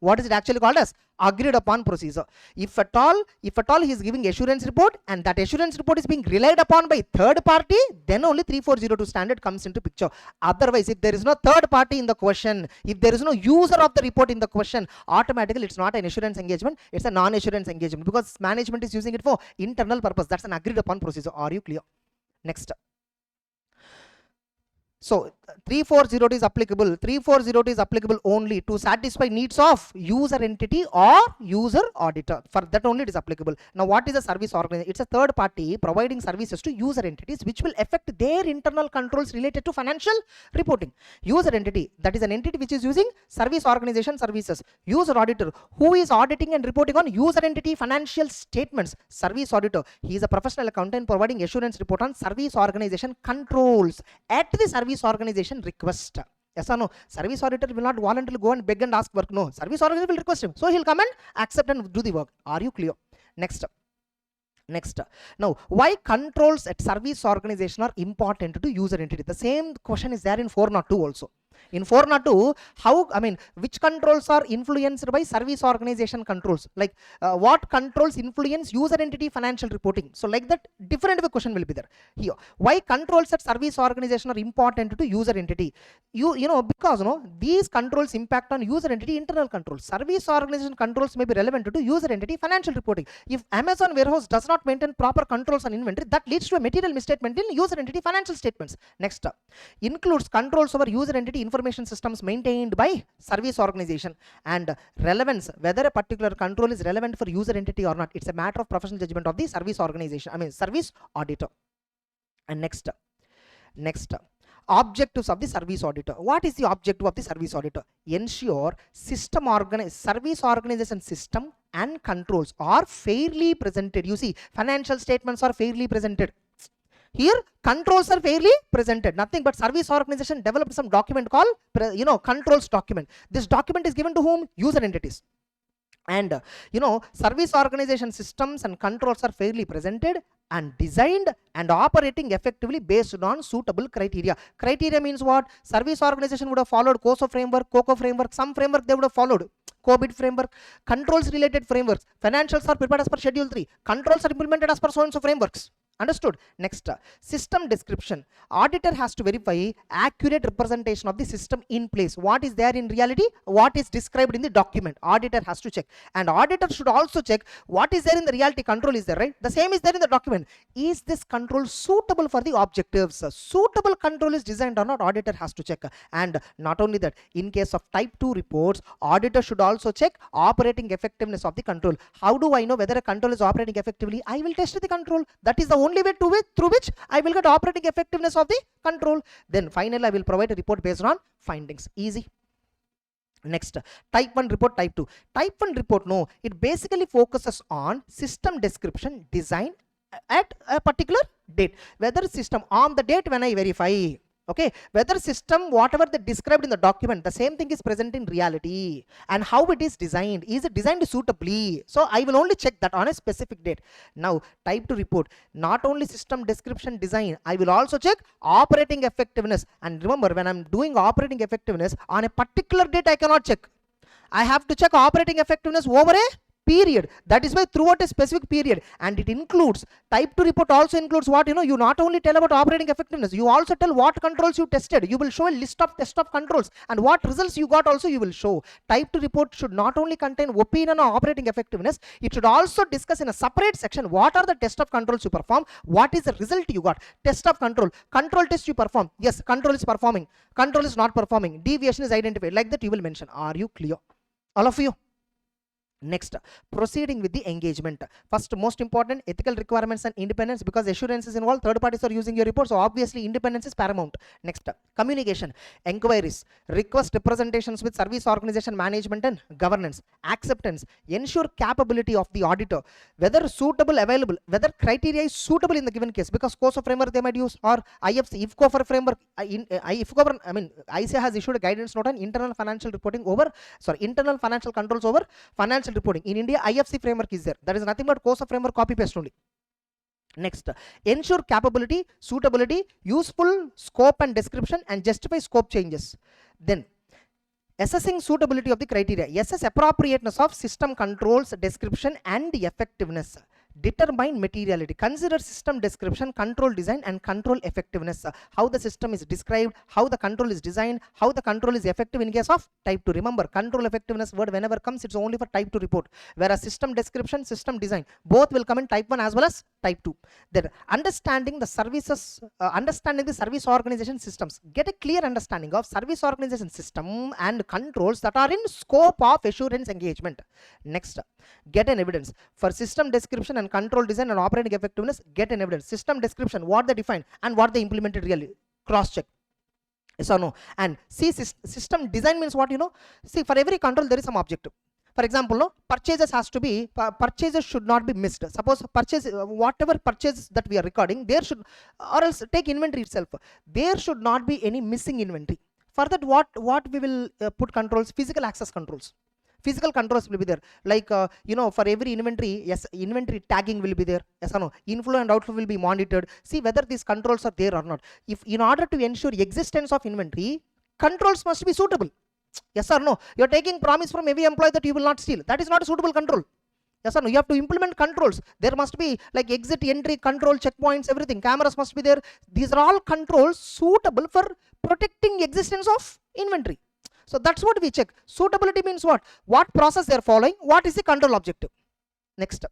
What is it actually called as? Agreed upon procedure. If at all he is giving assurance report and that assurance report is being relied upon by third party, then only 3402 standard comes into picture. Otherwise, if there is no third party in the question, if there is no user of the report in the question, automatically it's not an assurance engagement, it's a non-assurance engagement, because management is using it for internal purpose. That's an agreed upon procedure. Are you clear? Next. So 3402 is applicable. 3402 is applicable only to satisfy needs of user entity or user auditor. For that only it is applicable. Now what is a service organization? It's a third party providing services to user entities which will affect their internal controls related to financial reporting. User entity, that is an entity which is using service organization services. User auditor, who is auditing and reporting on user entity financial statements. Service auditor, he is a professional accountant providing assurance report on service organization controls at the service organization request. Yes or no? Service auditor will not voluntarily go and beg and ask work. No, service organization will request him, so he'll come and accept and do the work. Are you clear? Next. Now, why controls at service organization are important to user entity? The same question is there in 402 also. In 402, which controls are influenced by service organization controls? Like what controls influence user entity financial reporting? So like that, different question will be there. Here, why controls at service organization are important to user entity? Because these controls impact on user entity internal controls. Service organization controls may be relevant to user entity financial reporting. If Amazon warehouse does not maintain proper controls on inventory, that leads to a material misstatement in user entity financial statements. Next up, includes controls over user entity information systems maintained by service organization, and relevance, whether a particular control is relevant for user entity or not, it's a matter of professional judgment of the service organization, service auditor. And next, objectives of the service auditor. What is the objective of the service auditor? Ensure service organization system and controls are fairly presented. You see, financial statements are fairly presented. Here controls are fairly presented. Nothing but service organization developed some document called controls document. This document is given to whom? User entities. And service organization systems and controls are fairly presented and designed and operating effectively based on suitable criteria. Criteria means what? Service organization would have followed COSO framework, COCO framework, some framework they would have followed. COVID framework, controls related frameworks, financials are prepared as per schedule 3, controls are implemented as per so and so frameworks. Understood? Next, system description. Auditor has to verify accurate representation of the system in place. What is there in reality? What is described in the document? Auditor has to check. And auditor should also check what is there in the reality. Control is there, right? The same is there in the document. Is this control suitable for the objectives? Suitable control is designed or not? Auditor has to check. And not only that, in case of type 2 reports, auditor should also check operating effectiveness of the control. How do I know whether a control is operating effectively? I will test the control. That is the only way through which I will get operating effectiveness of the control. Then finally I will provide a report based on findings. Easy. Next, type 1 report, type 2. Type 1 report, no, it basically focuses on system description design at a particular date. Whether system on the date when I verify, okay, whether system whatever they described in the document, the same thing is present in reality, and how it is designed. Is it designed suitably? So I will only check that on a specific date. Now type 2 report, not only system description design, I will also check operating effectiveness. And remember, when I'm doing operating effectiveness on a particular date, I cannot check. I have to check operating effectiveness over a period. That is why throughout a specific period, and it includes type 2 report also includes what? You not only tell about operating effectiveness, you also tell what controls you tested. You will show a list of test of controls, and what results you got also you will show. Type 2 report should not only contain opinion on operating effectiveness, it should also discuss in a separate section what are the test of controls you perform, what is the result you got. Test of control test you perform, yes, control is performing, control is not performing, deviation is identified, like that you will mention. Are you clear? All of you? Next, proceeding with the engagement. First, most important, ethical requirements and independence, because assurance is involved. Third parties are using your report, so obviously independence is paramount. Next, communication, inquiries, request representations with service organization management and governance. Acceptance, ensure capability of the auditor, whether suitable, available, whether criteria is suitable in the given case, because COSO framework they might use, or IFC, IFCO for framework. ICA has issued a guidance note on internal financial reporting over, internal financial controls over financial reporting. In India, IFC framework is there. That is nothing but COSO framework copy paste only. Next, ensure capability, suitability, useful scope and description, and justify scope changes. Then, assessing suitability of the criteria, assess appropriateness of system controls, description, and effectiveness. Determine materiality, consider system description, control design, and control effectiveness. How the system is described, how the control is designed, how the control is effective in case of type 2. Remember, control effectiveness word whenever comes, it's only for type 2 report, whereas system description, system design, both will come in type 1 as well as type 2. Then, understanding the services, understanding the service organization systems. Get a clear understanding of service organization system and controls that are in scope of assurance engagement. Next, get an evidence for system description and control design and operating effectiveness. Get an evidence, system description, what they defined and what they implemented, really cross check, yes or no. And see, system design means what, see, for every control there is some objective. For example, no, purchases has to be, purchases should not be missed. Suppose purchase, whatever purchase that we are recording, there should, or else take inventory itself, there should not be any missing inventory. For that, what we will put controls, physical access controls. Physical controls will be there, like for every inventory, yes, inventory tagging will be there, yes or no. Inflow and outflow will be monitored. See whether these controls are there or not. If in order to ensure existence of inventory, controls must be suitable, yes or no. You're taking promise from every employee that you will not steal, that is not a suitable control, yes or no. You have to implement controls. There must be like exit, entry, control, checkpoints, everything. Cameras must be there. These are all controls suitable for protecting existence of inventory. So that's what we check. Suitability means what? What process they are following? What is the control objective? Next,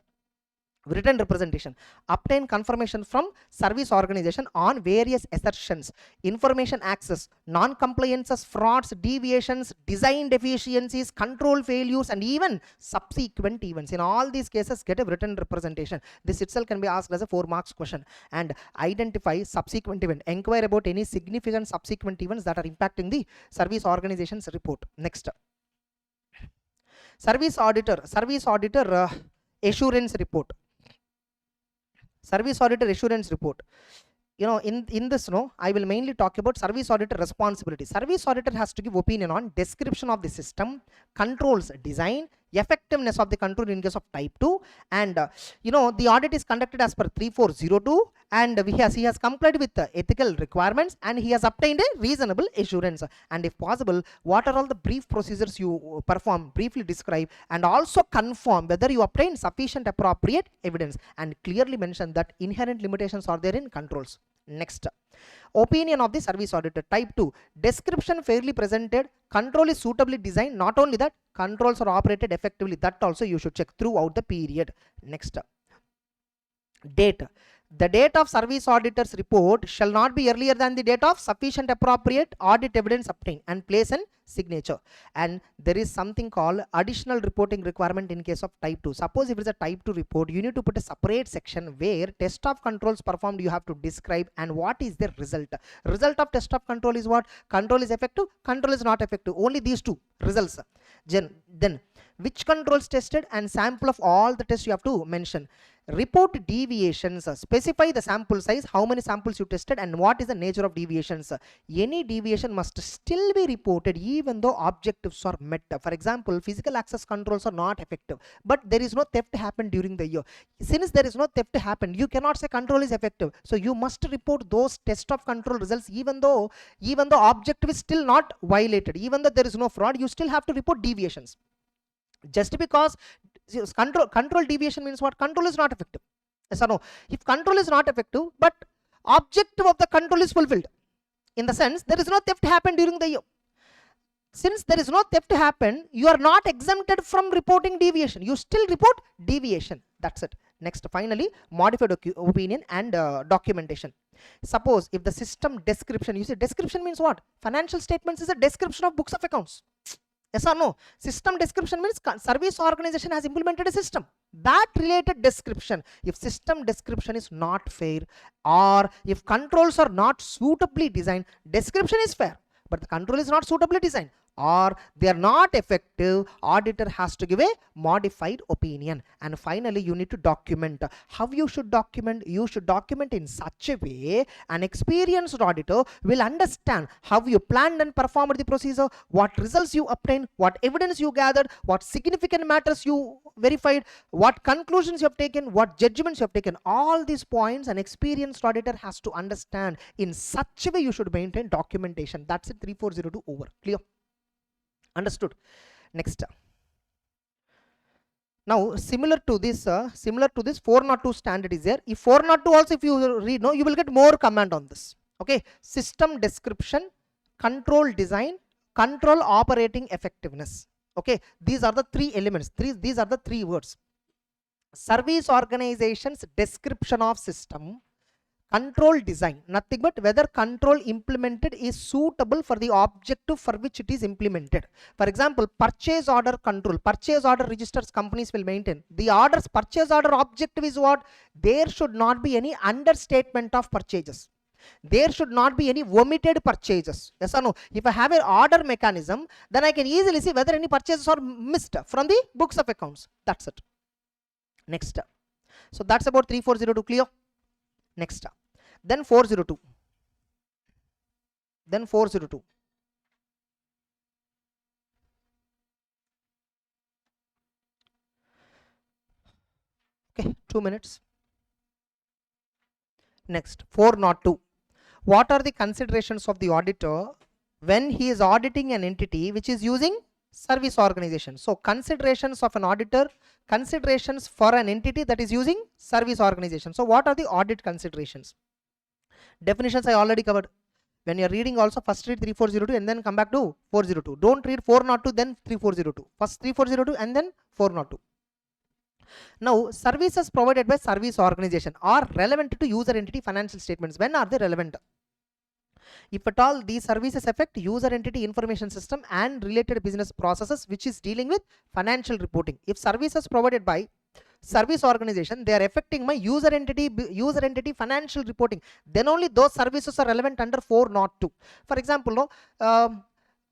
written representation. Obtain confirmation from service organization on various assertions, information access, non-compliances, frauds, deviations, design deficiencies, control failures, and even subsequent events. In all these cases, get a written representation. This itself can be asked as a 4 marks question. And identify subsequent event. Inquire about any significant subsequent events that are impacting the service organization's report. Next, service auditor assurance report. Service auditor assurance report. In this, I will mainly talk about service auditor responsibility. Service auditor has to give opinion on description of the system, controls design, effectiveness of the control in case of type 2, and the audit is conducted as per 3402, and he has complied with the ethical requirements, and he has obtained a reasonable assurance. And if possible, what are all the brief procedures you perform, briefly describe, and also confirm whether you obtain sufficient appropriate evidence, and clearly mention that inherent limitations are there in controls. Next, opinion of the service auditor. Type 2, description fairly presented, control is suitably designed. Not only that, controls are operated effectively. That also you should check throughout the period. Next, date. The date of service auditor's report shall not be earlier than the date of sufficient appropriate audit evidence obtained, and place and signature. And there is something called additional reporting requirement in case of type 2. Suppose if it's a type 2 report, you need to put a separate section where test of controls performed you have to describe, and what is the result. Result of test of control is what? Control is effective, control is not effective. Only these two results. Then which controls tested, and sample of all the tests you have to mention. Report deviations, specify the sample size, how many samples you tested, and what is the nature of deviations. Any deviation must still be reported even though objectives are met. For example, physical access controls are not effective, but there is no theft happened during the year. Since there is no theft happened, you cannot say control is effective. So you must report those test of control results even though objective is still not violated, even though there is no fraud, you still have to report deviations. Just because control deviation means what? Control is not effective, yes or no. If control is not effective but objective of the control is fulfilled, in the sense there is no theft happened during the year, since there is no theft happened, you are not exempted from reporting deviation, you still report deviation. That's it. Next, finally, modified opinion and documentation. Suppose if the system description, you say description means what? Financial statements is a description of books of accounts. Yes or no? System description means service organization has implemented a system. That related description. If system description is not fair, or if controls are not suitably designed, description is fair, but the control is not suitably designed, or they are not effective, auditor has to give a modified opinion. And finally, you need to document. How you should document? You should document in such a way an experienced auditor will understand how you planned and performed the procedure, what results you obtained, what evidence you gathered, what significant matters you verified, what conclusions you have taken, what judgments you have taken. All these points an experienced auditor has to understand. In such a way you should maintain documentation. That's it. 3402 over. Clear? Understood? Next. Now similar to this 402 standard is there. If 402 also, if you read, no, you will get more command on this. Okay, system description, control design, control operating effectiveness. Okay, these are the three elements. These are the three words. Service organization's description of system, control design, nothing but whether control implemented is suitable for the objective for which it is implemented. For example, purchase order control, purchase order registers companies will maintain. The orders purchase order objective is what? There should not be any understatement of purchases. There should not be any omitted purchases. Yes or no? If I have an order mechanism, then I can easily see whether any purchases are missed from the books of accounts. That's it. Next. So that's about 3402. Clear? Next. Then 402. Then 402. Okay, 2 minutes. Next, 402. What are the considerations of the auditor when he is auditing an entity which is using service organization? So considerations of an auditor, considerations for an entity that is using service organization. So what are the audit considerations? Definitions I already covered. When you are reading also, first read 3402 and then come back to 402. Don't read 402 then 3402. First 3402 and then 402. Now services provided by service organization are relevant to user entity financial statements. When are they relevant? If at all these services affect user entity information system and related business processes which is dealing with financial reporting. If services provided by service organization, they are affecting my user entity financial reporting, then only those services are relevant under 402. For example, no,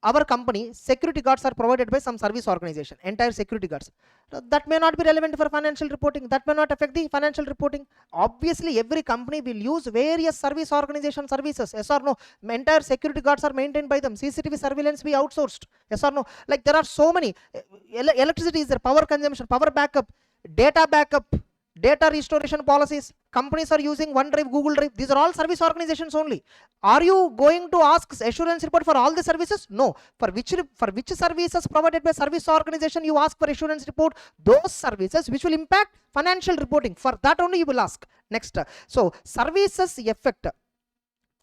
our company security guards are provided by some service organization, entire security guards. That may not be relevant for financial reporting, that may not affect the financial reporting. Obviously every company will use various service organization services. Yes or no? Entire security guards are maintained by them. CCTV surveillance we outsourced. Yes or no? Like there are so many. Electricity is there, power consumption, power backup, data backup, data restoration policies. Companies are using OneDrive, Google Drive. These are all service organizations only. Are you going to ask assurance report for all the services? No. For which services provided by service organization you ask for assurance report? Those services which will impact financial reporting, for that only you will ask. Next. So services effect.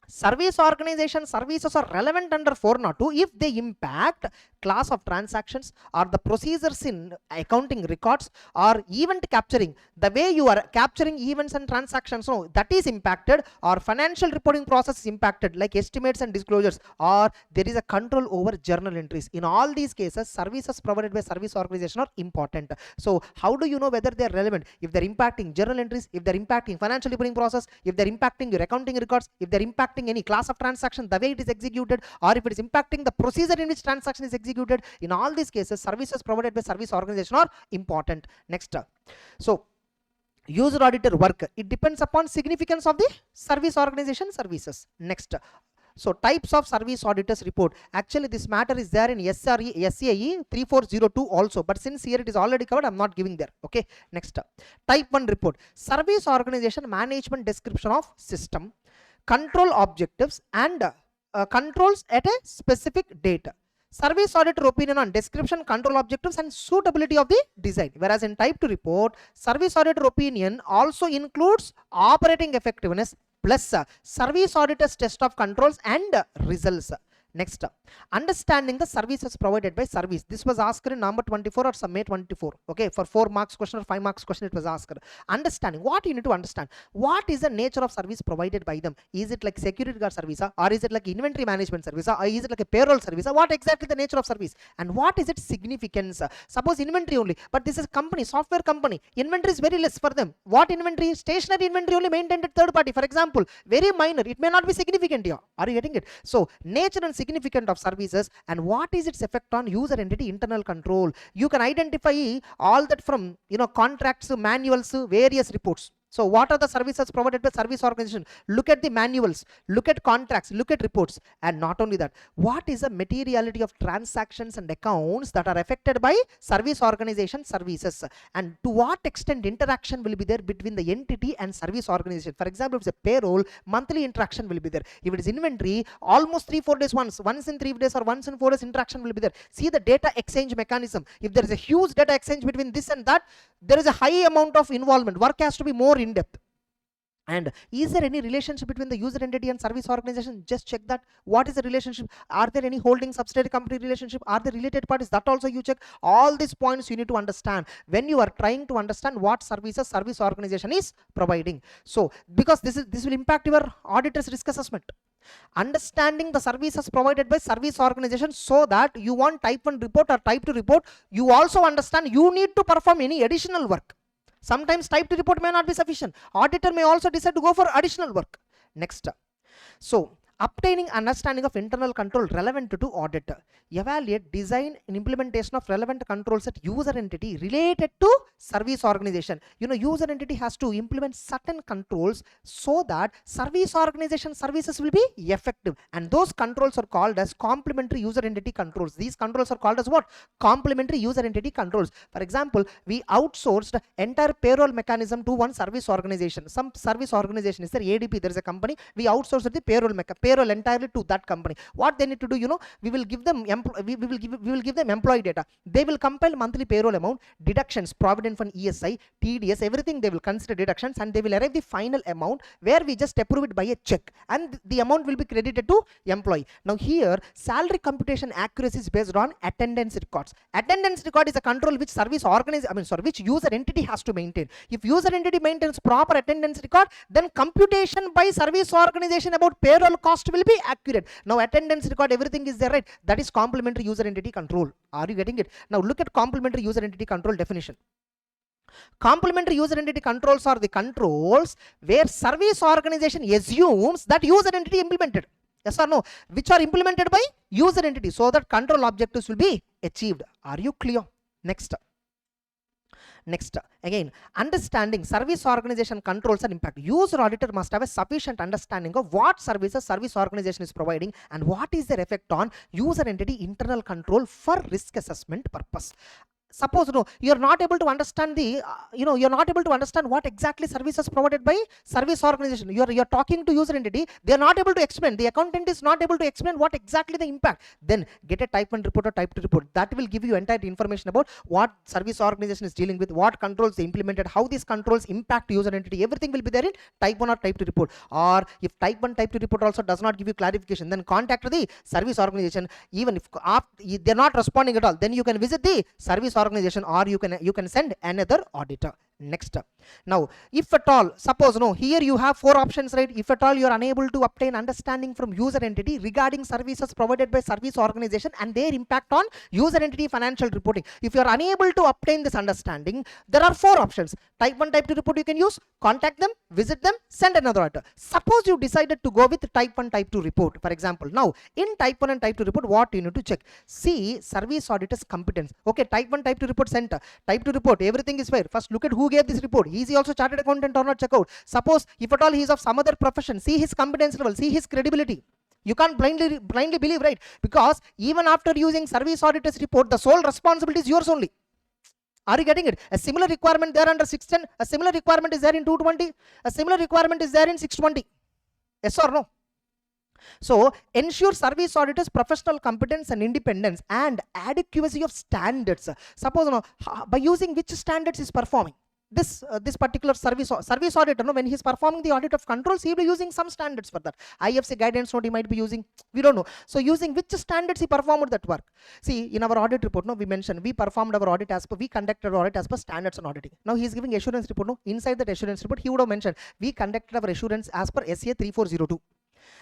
Service organization services are relevant under 402 if they impact class of transactions or the procedures in accounting records or event capturing. The way you are capturing events and transactions, no, that is impacted, or financial reporting process is impacted, like estimates and disclosures, or there is a control over journal entries. In all these cases, services provided by service organization are important. So how do you know whether they are relevant? If they are impacting journal entries, if they are impacting financial reporting process, if they are impacting your accounting records, if they are impacting any class of transaction, the way it is executed, or if it is impacting the procedure in which transaction is executed. In all these cases, services provided by service organization are important. Next. So user auditor work, it depends upon significance of the service organization services. Next. So types of service auditors report. Actually this matter is there in SAE 3402 also, but since here it is already covered, I'm not giving there. Okay. Next. Type 1 report. Service organization management description of system, control objectives and controls at a specific date. Service auditor opinion on description, control objectives and suitability of the design. Whereas in type 2 report, service auditor opinion also includes operating effectiveness plus service auditor's test of controls and results. Next, understanding the services provided by service. This was asked in November 24 or some May 24. Okay, for 4 marks question or 5 marks question it was asked. Understanding, what you need to understand, what is the nature of service provided by them? Is it like security guard service, or is it like inventory management service, or is it like a payroll service? What exactly the nature of service, and what is its significance? Suppose inventory only, but this is company, software company, inventory is very less for them. What inventory? Stationary inventory only maintained at third party, for example, very minor, it may not be significant here. Are you getting it? So nature and significance of services, and what is its effect on user entity internal control. You can identify all that from contracts, manuals, various reports. So what are the services provided by service organization? Look at the manuals, look at contracts, look at reports, and not only that, what is the materiality of transactions and accounts that are affected by service organization services, and to what extent interaction will be there between the entity and service organization. For example, if it's a payroll, monthly interaction will be there. If it is inventory, almost 3-4 days once in 3 days or once in 4 days interaction will be there. See the data exchange mechanism. If there is a huge data exchange between this and that, there is a high amount of involvement. Work has to be more in depth. And is there any relationship between the user entity and service organization? Just check that. What is the relationship? Are there any holding subsidiary company relationship? Are there related parties? That also you check. All these points you need to understand when you are trying to understand what services service organization is providing. So because this will impact your auditor's risk assessment. Understanding the services provided by service organization, so that you want type 1 report or type 2 report, you also understand you need to perform any additional work. Sometimes type 2 report may not be sufficient. Auditor may also decide to go for additional work. Next, so obtaining understanding of internal control relevant to audit. Evaluate, design and implementation of relevant controls at user entity related to service organization. User entity has to implement certain controls so that service organization services will be effective, and those controls are called as complementary user entity controls. These controls are called as what? Complementary user entity controls. For example, we outsourced entire payroll mechanism to one service organization. Some service organization is there, ADP, there is a company, we outsourced the payroll entirely to that company. What they need to do, we will give them we will give them employee data. They will compile monthly payroll amount, deductions, provident fund, ESI, TDS, everything they will consider deductions, and they will arrive the final amount where we just approve it by a check, and the amount will be credited to employee. Now here, salary computation accuracy is based on attendance records. Attendance record is a control which which user entity has to maintain. If user entity maintains proper attendance record, then computation by service organization about payroll cost will be accurate. Now attendance record, everything is there, right? That is complementary user entity control. Are you getting it? Now look at complementary user entity control definition. Complementary user entity controls are the controls where service organization assumes that user entity implemented. Yes or no? Which are implemented by user entity, so that control objectives will be achieved. Are you clear? Next, again, understanding service organization controls and impact. User auditor must have a sufficient understanding of what services service organization is providing and what is their effect on user entity internal control for risk assessment purpose. Suppose you are not able to understand the you are not able to understand what exactly services provided by service organization. You are talking to user entity, they are not able to explain, the accountant is not able to explain what exactly the impact. Then get a type 1 report or type 2 report. That will give you entire information about what service organization is dealing with, what controls they implemented, how these controls impact user entity. Everything will be there in type 1 or type 2 report. Or if type 1 type 2 report also does not give you clarification, then contact the service organization. Even if they are not responding at all, then you can visit the service organization, or you can send another auditor. Next, now if at all, suppose here you have 4 options, right? If at all you are unable to obtain understanding from user entity regarding services provided by service organization and their impact on user entity financial reporting, if you are unable to obtain this understanding, there are 4 options. Type 1 type 2 report you can use, contact them, visit them, send another auditor. Suppose you decided to go with type 1 type 2 report, for example. Now in type 1 and type 2 report, what you need to check? See service auditor's competence. Okay, type 1 type 2 report sent, type 2 report, everything is fair. First look at who gave this report. Is he also chartered accountant or not? Check out. Suppose if at all he is of some other profession, see his competence level, see his credibility. You can't blindly believe, right? Because even after using service auditor's report, the sole responsibility is yours only. Are you getting it? A similar requirement there under 610, a similar requirement is there in 220, a similar requirement is there in 620. Yes or no? So ensure service auditors professional competence and independence and adequacy of standards. Suppose by using which standards is performing, this particular service auditor, when he's performing the audit of controls, he'll be using some standards for that. IFC guidance note he might be using, we don't know. So using which standards he performed that work. See, in our audit report, we mentioned we performed our audit as per, we conducted our audit as per standards on auditing. Now he's giving assurance report. Inside that assurance report, he would have mentioned we conducted our assurance as per SA 3402.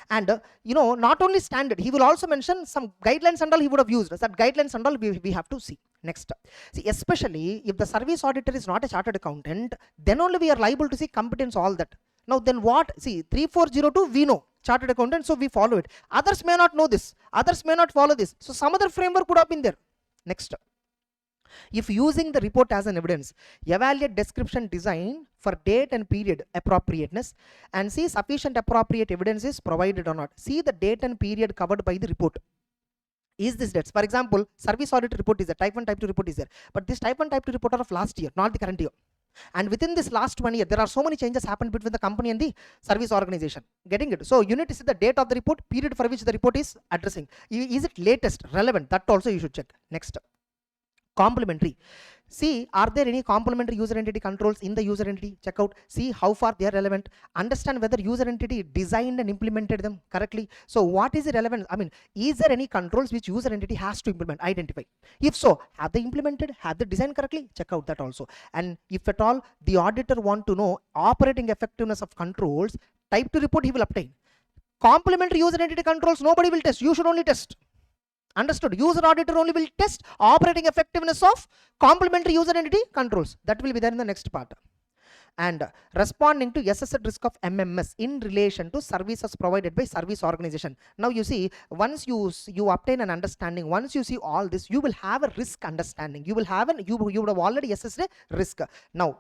And not only standard, he will also mention some guidelines and all he would have used. That guidelines and all we have to see. Next, see, especially if the service auditor is not a chartered accountant, then only we are liable to see competence, all that. Now then what? See, 3402 we know, chartered accountant, so we follow it. Others may not know this, others may not follow this, so some other framework would have been there. Next, if using the report as an evidence, evaluate description design for date and period appropriateness and see sufficient appropriate evidence is provided or not. See the date and period covered by the report. Is this dates? For example, service audit report is there, type 1, type 2 report is there, but this type 1, type 2 report are of last year, not the current year. And within this last 1 year, there are so many changes happened between the company and the service organization. Getting it? So you need to see the date of the report, period for which the report is addressing. Is it latest, relevant? That also you should check. Next, complementary. See, are there any complementary user entity controls in the user entity? Check out, see how far they are relevant, understand whether user entity designed and implemented them correctly. So what is the relevance? I mean, is there any controls which user entity has to implement? Identify. If so, have they implemented, have they designed correctly? Check out that also. And if at all the auditor want to know operating effectiveness of controls, type 2 report he will obtain. Complementary user entity controls nobody will test, you should only test. Understood? User auditor only will test operating effectiveness of complementary user entity controls. That will be there in the next part. And responding to assessed risk of MMS in relation to services provided by service organization. Now you see, once you obtain an understanding, once you see all this, you will have a risk understanding. You will have you would have already assessed a risk. Now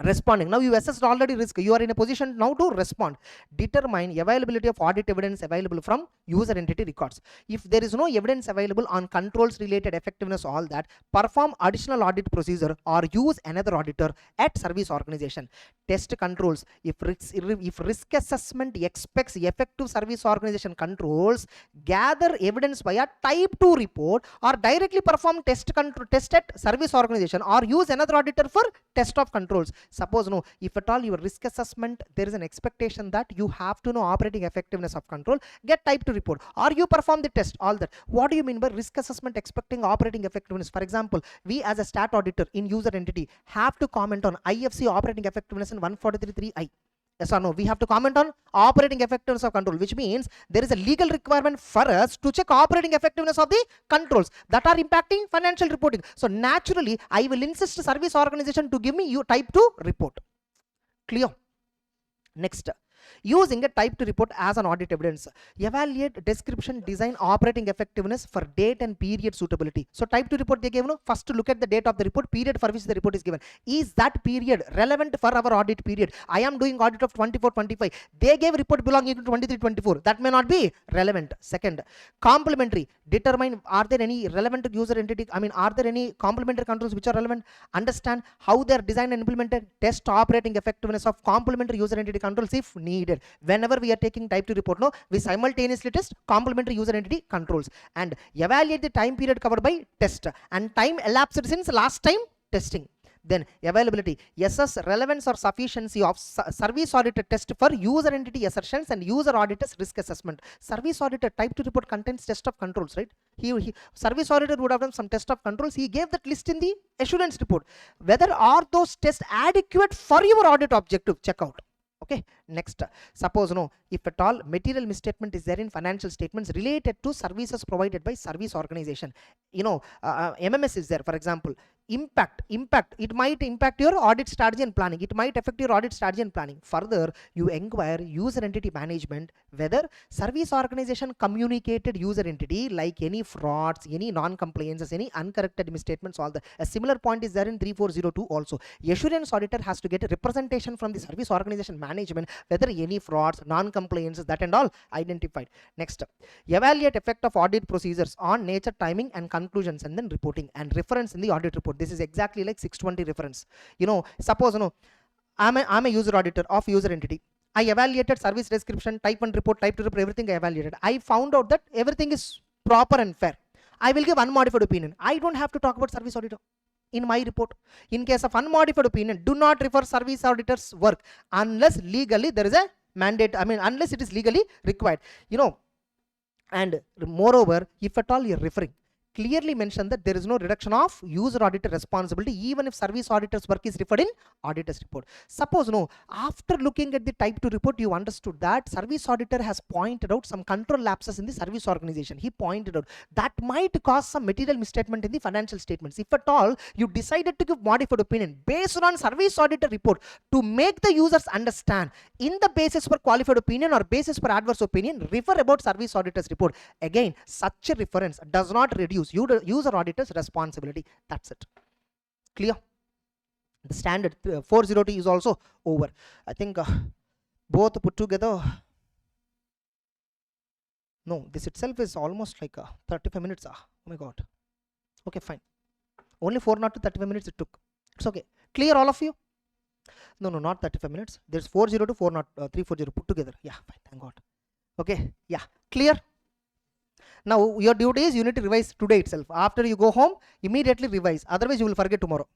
responding, now you assessed already risk, you are in a position now to respond. Determine availability of audit evidence available from user entity records. If there is no evidence available on controls related effectiveness, all that, perform additional audit procedure or use another auditor at service organization. Test controls. If risk assessment expects effective service organization controls, gather evidence via type 2 report or directly perform test at service organization or use another auditor for test of controls. Suppose if at all your risk assessment there is an expectation that you have to know operating effectiveness of control, get type 2 report or you perform the test, all that. What do you mean by risk assessment expecting operating effectiveness? For example, we as a stat auditor in user entity have to comment on IFC operating effectiveness in 143.3i. Yes or no? We have to comment on operating effectiveness of control, which means there is a legal requirement for us to check operating effectiveness of the controls that are impacting financial reporting. So naturally, I will insist service organization to give me you type 2 report. Clear? Next, using a type 2 report as an audit evidence. Evaluate description, design, operating effectiveness for date and period suitability. So type 2 report they gave, first to look at the date of the report, period for which the report is given. Is that period relevant for our audit period? I am doing audit of 24-25. They gave report belonging to 23-24. That may not be relevant. Second, complementary. Determine are there any relevant user entity, are there any complementary controls which are relevant? Understand how they are designed and implemented. Test operating effectiveness of complementary user entity controls if needed. Whenever we are taking type 2 report, we simultaneously test complementary user entity controls and evaluate the time period covered by test and time elapsed since last time testing. Then availability, assess relevance or sufficiency of service auditor test for user entity assertions and user auditor's risk assessment. Service auditor type 2 report contains test of controls, right? Service auditor would have done some test of controls. He gave that list in the assurance report. Whether are those tests adequate for your audit objective? Check out. Okay, next, suppose if at all material misstatement is there in financial statements related to services provided by service organization, MMS is there, for example, impact, it might impact your audit strategy and planning, it might affect your audit strategy and planning. Further, you inquire user entity management whether service organization communicated user entity like any frauds, any non-compliances, any uncorrected misstatements, all that. A similar point is there in 3402 also. Assurance auditor has to get a representation from the service organization management whether any frauds, non-compliances, that and all identified. Next, evaluate effect of audit procedures on nature, timing and conclusions and then reporting and reference in the audit report. This is exactly like 620 reference. Suppose I'm a user auditor of user entity. I evaluated service description, type 1 report, type 2 report, everything I evaluated. I found out that everything is proper and fair. I will give unmodified opinion. I don't have to talk about service auditor. in my report. In case of unmodified opinion, do not refer service auditor's work unless legally there is a mandate, unless it is legally required, and moreover, if at all you're referring, clearly mention that there is no reduction of user auditor responsibility even if service auditor's work is referred in auditor's report. Suppose after looking at the type 2 report, you understood that service auditor has pointed out some control lapses in the service organization. He pointed out that might cause some material misstatement in the financial statements. If at all you decided to give modified opinion based on service auditor report to make the users understand in the basis for qualified opinion or basis for adverse opinion, refer about service auditor's report. Again, such a reference does not reduce user auditor's responsibility. That's it. Clear? The standard 402 is also over. I think both put together. No, this itself is almost like 35 minutes. Oh my god. Okay, fine. Only 4 not to 35 minutes it took. It's okay. Clear, all of you? No, not 35 minutes. There's 402, 340 put together. Yeah, fine. Thank God. Okay. Yeah. Clear? Now your duty is you need to revise today itself. After you go home, immediately revise. Otherwise you will forget tomorrow.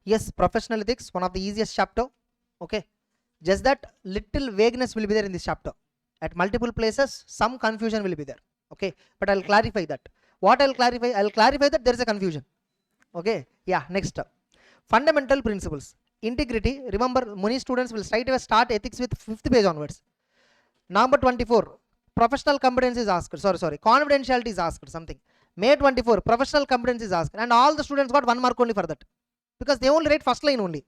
Yes, professional ethics, one of the easiest chapter. Okay. Just that little vagueness will be there in this chapter. At multiple places, some confusion will be there. Okay. But I'll clarify that. What I'll clarify? I'll clarify that there is a confusion. Okay. Yeah. Next. Fundamental principles. Integrity. Remember, many students will straight away start ethics with 5th page onwards. Number 24. Professional competence is asked. Sorry. Confidentiality is asked. Something. May 24. Professional competence is asked. And all the students got 1 mark only for that. Because they only write first line only.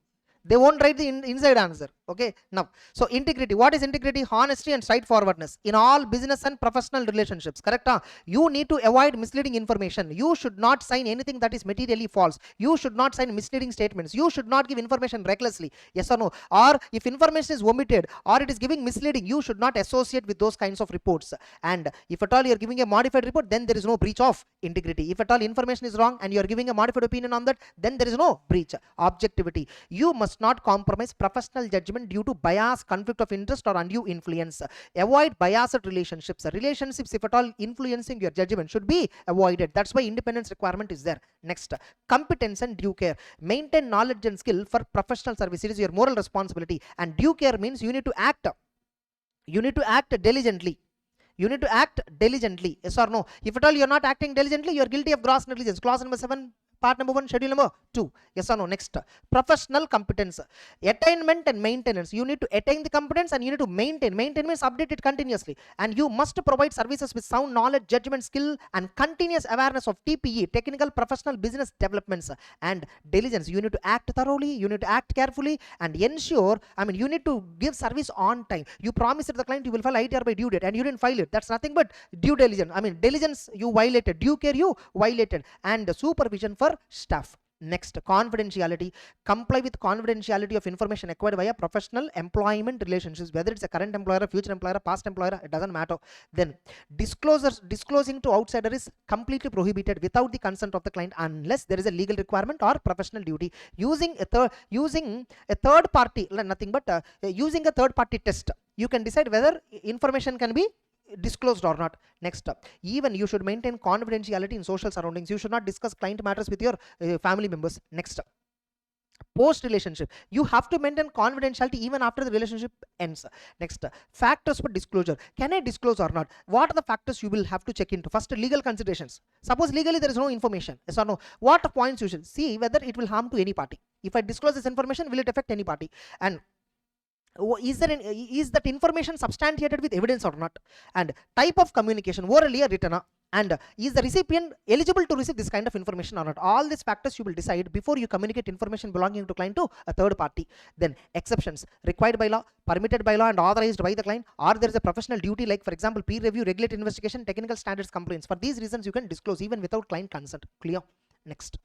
They won't write the inside answer. Okay. Now, so integrity. What is integrity? Honesty and straightforwardness in all business and professional relationships. Correct? You need to avoid misleading information. You should not sign anything that is materially false. You should not sign misleading statements. You should not give information recklessly. Yes or no? Or if information is omitted or it is giving misleading, you should not associate with those kinds of reports. And if at all you are giving a modified report, then there is no breach of integrity. If at all information is wrong and you are giving a modified opinion on that, then there is no breach. Objectivity. You must not compromise professional judgment due to bias, conflict of interest or undue influence. Avoid biased relationships. Relationships, if at all influencing your judgment, should be avoided. That's why independence requirement is there. Next, competence and due care. Maintain knowledge and skill for professional service. It is your moral responsibility. And due care means you need to act. You need to act diligently. You need to act diligently. Yes or no? If at all you are not acting diligently, you are guilty of gross negligence. Clause number 7. Part number 1, schedule number 2. Yes or no? Next, professional competence. Attainment and maintenance. You need to attain the competence and you need to maintain. Maintain means update it continuously. And you must provide services with sound knowledge, judgment, skill and continuous awareness of TPE, technical professional business developments. And diligence. You need to act thoroughly. You need to act carefully and ensure, you need to give service on time. You promised the client you will file ITR by due date and you didn't file it. That's nothing but due diligence. Diligence you violated. Due care you violated. And supervision for staff. Next, confidentiality. Comply with confidentiality of information acquired via professional employment relationships, whether it's a current employer, future employer, past employer, it doesn't matter. Then disclosing to outsider is completely prohibited without the consent of the client unless there is a legal requirement or professional duty. Using a third party, nothing but using a third party test, you can decide whether information can be disclosed or not. Next up, even you should maintain confidentiality in social surroundings. You should not discuss client matters with your family members. Next up, post relationship, you have to maintain confidentiality even after the relationship ends. Next, factors for disclosure. Can I disclose or not? What are the factors you will have to check into? First, legal considerations. Suppose legally there is no information, yes or no, what points you should see whether it will harm to any party. If I disclose this information, will it affect any party? And is that information substantiated with evidence or not? And type of communication, orally or written, and is the recipient eligible to receive this kind of information or not? All these factors you will decide before you communicate information belonging to client to a third party. Then exceptions, required by law, permitted by law and authorized by the client, or there is a professional duty like for example peer review, regulatory investigation, technical standards complaints. For these reasons you can disclose even without client consent. Clear? Next,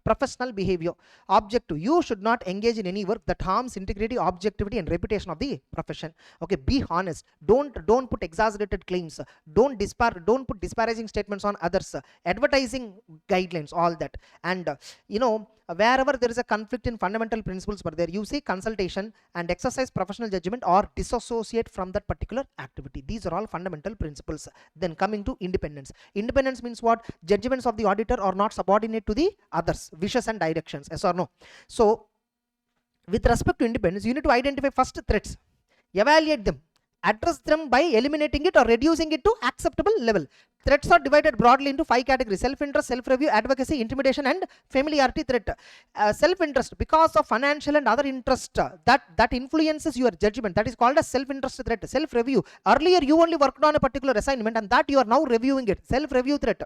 Professional behavior. Objective, you should not engage in any work that harms integrity, objectivity and reputation of the profession. Okay, be honest. Don't put exaggerated claims. Don't put disparaging statements on others. Advertising guidelines, all that. And wherever there is a conflict in fundamental principles, but there you see consultation and exercise professional judgment or disassociate from that particular activity. These are all fundamental principles. Then coming to independence. Independence means what? Judgments of the auditor are not subordinate to the others' wishes and directions. Yes or no? So with respect to independence, you need to identify first threats, evaluate them, address them by eliminating it or reducing it to acceptable level. Threats are divided broadly into 5 categories: self-interest, self-review, advocacy, intimidation and familiarity threat. Self-interest, because of financial and other interest that influences your judgment, that is called a self-interest threat. Self-review, earlier you only worked on a particular assignment and that you are now reviewing it. Self-review threat.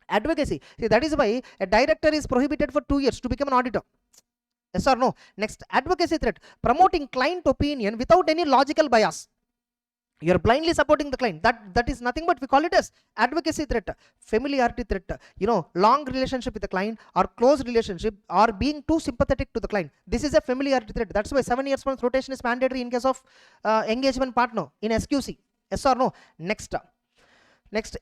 Advocacy, see, that is why a director is prohibited for 2 years to become an auditor. Yes or no? Next, advocacy threat, promoting client opinion without any logical bias. You are blindly supporting the client. That is nothing but we call it as advocacy threat. Familiarity threat, long relationship with the client or close relationship or being too sympathetic to the client. This is a familiarity threat. That's why 7 years once rotation is mandatory in case of engagement partner in SQC. Yes or no? Next,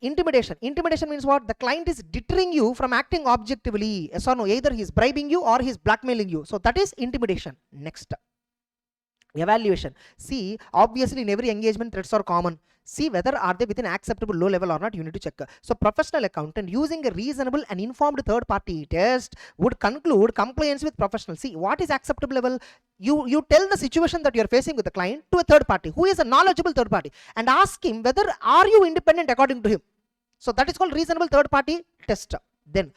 intimidation. Intimidation means what? The client is deterring you from acting objectively. Yes or no? Either he is bribing you or he is blackmailing you. So that is intimidation. Next, evaluation. See, obviously in every engagement threats are common. See whether are they within acceptable low level or not, you need to check. So professional accountant using a reasonable and informed third party test would conclude compliance with professional. See, what is acceptable level? You tell the situation that you are facing with the client to a third party who is a knowledgeable third party and ask him whether are you independent according to him. So that is called reasonable third party test. Then,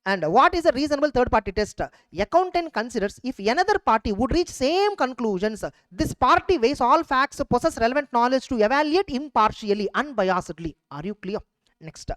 and what is a reasonable third party test? Accountant considers if another party would reach same conclusions, this party weighs all facts, possess relevant knowledge to evaluate impartially, unbiasedly. Are you clear? Next,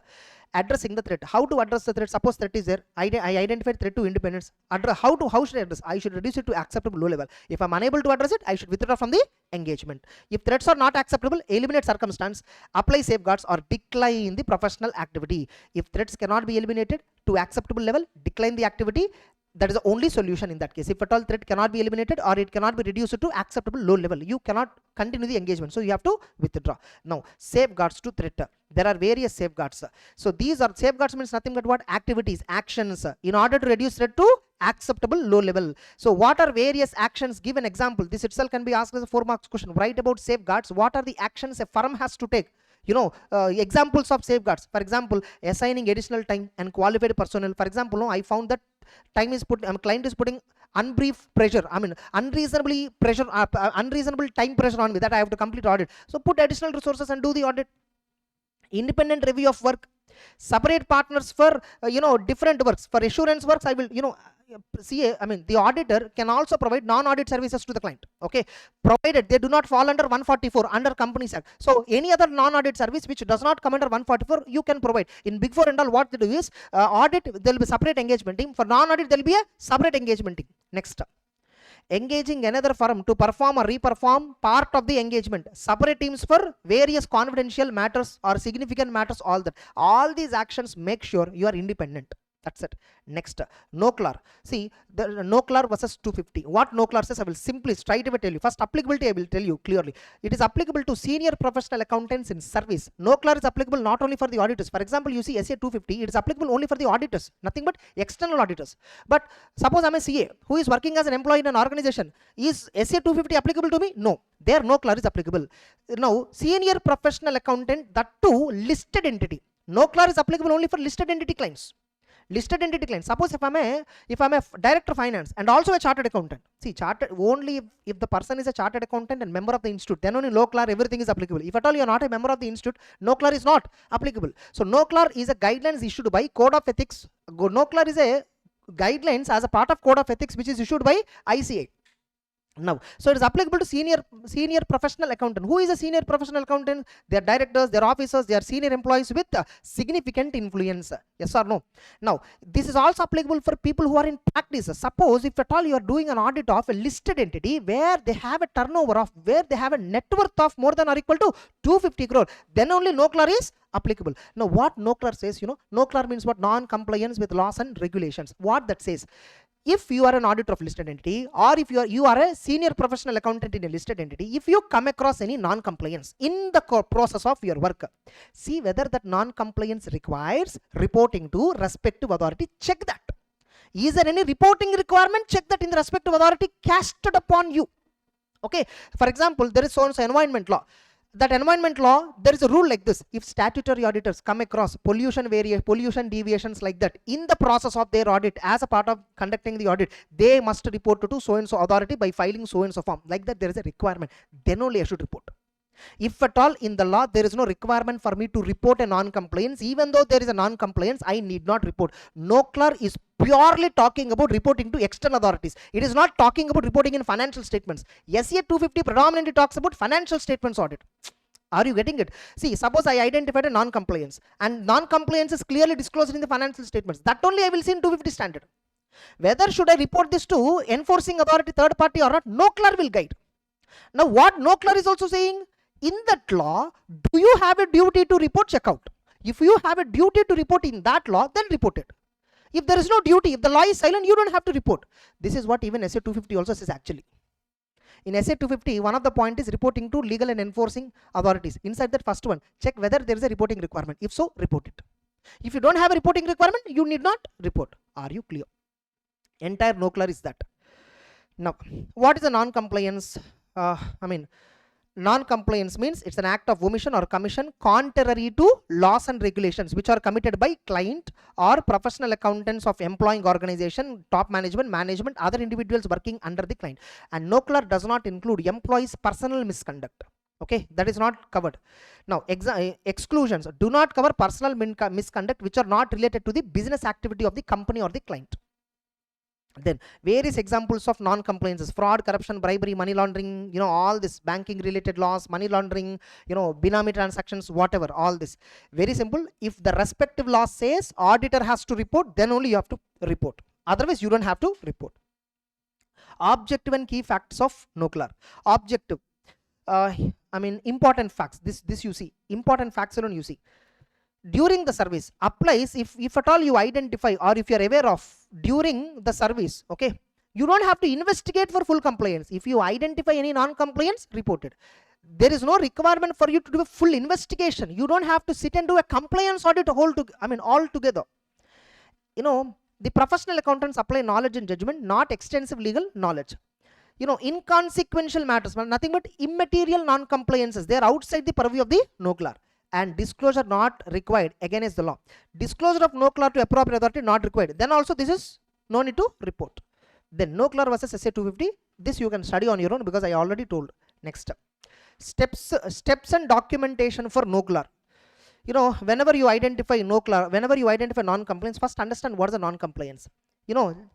addressing the threat. How to address the threat? Suppose threat is there. I identified threat to independence. How should I address? I should reduce it to acceptable low level. If I'm unable to address it, I should withdraw from the engagement. If threats are not acceptable, eliminate circumstance, apply safeguards or decline the professional activity. If threats cannot be eliminated to acceptable level, decline the activity. That is the only solution in that case. If at all threat cannot be eliminated or it cannot be reduced to acceptable low level, you cannot continue the engagement. So you have to withdraw. Now, safeguards to threat. There are various safeguards. So these are safeguards means nothing but what? Activities, actions in order to reduce threat to acceptable low level. So what are various actions? Give an example. This itself can be asked as a 4 marks question. Write about safeguards. What are the actions a firm has to take? Examples of safeguards. For example, assigning additional time and qualified personnel. For example, I found that client is putting unbrief pressure. Unreasonable time pressure on me that I have to complete audit. So put additional resources and do the audit. Independent review of work. Separate partners for different works. For assurance works, I will the auditor can also provide non-audit services to the client. Okay, provided they do not fall under 144 under Companies Act. So any other non-audit service which does not come under 144, you can provide. In Big Four and all, what they do is audit, there will be separate engagement team. For non-audit, there will be a separate engagement team. Next, engaging another firm to perform or re-perform part of the engagement. Separate teams for various confidential matters or significant matters, all that. All these actions make sure you are independent. That's it. Next, NOCLAR. See, the NOCLAR versus 250. What NOCLAR says, I will simply straight away tell you. First, applicability, I will tell you clearly. It is applicable to senior professional accountants in service. NOCLAR is applicable not only for the auditors. For example, you see SA 250, it is applicable only for the auditors, nothing but external auditors. But suppose I'm a CA who is working as an employee in an organization. Is SA 250 applicable to me? No. There, NOCLAR is applicable. Now, senior professional accountant, that too listed entity. NOCLAR is applicable only for listed entity clients. Listed entity client. Suppose if I'm a director of finance and also a chartered accountant. See, chartered only if the person is a chartered accountant and member of the institute, then only NOCLAR everything is applicable. If at all you are not a member of the institute, NOCLAR is not applicable. So NOCLAR is a guidelines issued by Code of Ethics. NOCLAR is a guidelines as a part of Code of Ethics which is issued by ICA. Now, so it is applicable to senior professional accountant. Who is a senior professional accountant? They are directors, they are officers, they are senior employees with significant influence. Yes or no? Now, this is also applicable for people who are in practice. Suppose if at all you are doing an audit of a listed entity where they have a turnover of, where they have a net worth of more than or equal to 250 crore, then only no CLAR is applicable. Now, what no CLAR says, no CLAR means what? Non-compliance with laws and regulations. What that says? If you are an auditor of listed entity, or if you are a senior professional accountant in a listed entity, if you come across any non-compliance in the process of your work, see whether that non-compliance requires reporting to respective authority. Check that. Is there any reporting requirement? Check that in the respective authority casted upon you. Okay, for example, there is so and so environment law. That environment law, there is a rule like this: if statutory auditors come across pollution deviations like that in the process of their audit, as a part of conducting the audit, they must report to so and so authority by filing so and so form. Like that, there is a requirement. Then only I should report. If at all in the law there is no requirement for me to report a non-compliance, even though there is a non-compliance, I need not report. No CLAR is purely talking about reporting to external authorities. It is not talking about reporting in financial statements. SA 250 predominantly talks about financial statements audit. Are you getting it? See, suppose I identified a non-compliance, and non-compliance is clearly disclosed in the financial statements. That only I will see in 250 standard. Whether should I report this to enforcing authority, third party or not, no CLAR will guide. Now, what no CLAR is also saying, in that law, do you have a duty to report? Check out. If you have a duty to report in that law, then report it. If there is no duty, if the law is silent, you don't have to report. This is what even SA 250 also says actually. In SA 250, one of the point is reporting to legal and enforcing authorities. Inside that first one, check whether there is a reporting requirement. If so, report it. If you don't have a reporting requirement, you need not report. Are you clear? Entire no CLAR is that. Now, what is a non-compliance? Non-compliance means it's an act of omission or commission contrary to laws and regulations which are committed by client or professional accountants of employing organization, top management, other individuals working under the client. And no CLAR does not include employees' personal misconduct. Okay, that is not covered. Now, exclusions do not cover personal misconduct which are not related to the business activity of the company or the client. Then various examples of non-compliances: fraud, corruption, bribery, money laundering, all this banking related laws, money laundering, binary transactions, whatever, all this. Very simple. If the respective law says auditor has to report, then only you have to report. Otherwise, you don't have to report. Objective and key facts of no CLAR. Objective. Important facts. This you see. Important facts alone you see. During the service applies if at all you identify or if you are aware of during the service. Okay, you don't have to investigate for full compliance. If you identify any non-compliance, report it. There is no requirement for you to do a full investigation. You don't have to sit and do a compliance audit all together. The professional accountants apply knowledge and judgment, not extensive legal knowledge. Inconsequential matters, nothing but immaterial non-compliances, they are outside the purview of the no CLAR. And disclosure not required, again is the law. Disclosure of no CLAR to appropriate authority not required. Then also this is no need to report. Then no CLAR versus SA 250. This you can study on your own because I already told. Next, steps and documentation for no CLAR. Whenever you identify no CLAR, whenever you identify non-compliance, first understand what is the non-compliance.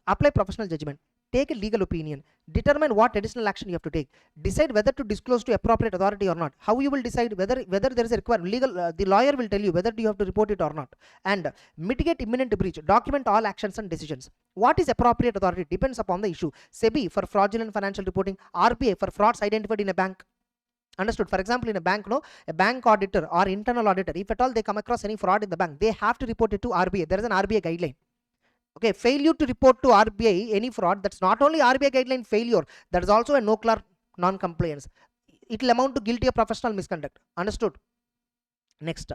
Apply professional judgment. Take a legal opinion, determine what additional action you have to take, decide whether to disclose to appropriate authority or not. How you will decide whether there is a requirement? The lawyer will tell you whether you have to report it or not. And mitigate imminent breach, document all actions and decisions. What is appropriate authority depends upon the issue. SEBI for fraudulent financial reporting, RBI for frauds identified in a bank. Understood? For example, in a bank, a bank auditor or internal auditor, if at all they come across any fraud in the bank, they have to report it to RBI. There is an RBI guideline. Okay, failure to report to RBI any fraud, that's not only RBI guideline failure, that is also a no CLAR non-compliance. It will amount to guilty of professional misconduct. Understood? Next,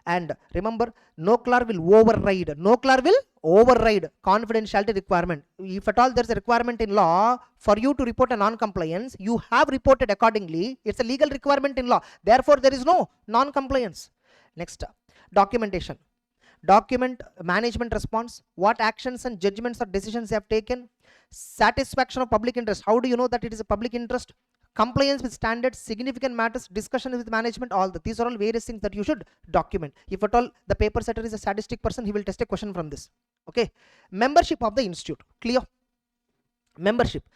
and remember, no CLAR will override. No CLAR will override confidentiality requirement. If at all there is a requirement in law for you to report a non-compliance, you have reported accordingly. It's a legal requirement in law. Therefore, there is no non-compliance. Next, documentation. Document management response, what actions and judgments or decisions they have taken. Satisfaction of public interest, how do you know that it is a public interest? Compliance with standards, significant matters, discussion with management, all these are all various things that you should document. If at all the paper setter is a statistic person, he will test a question from this. Okay, membership of the institute, clear? Membership,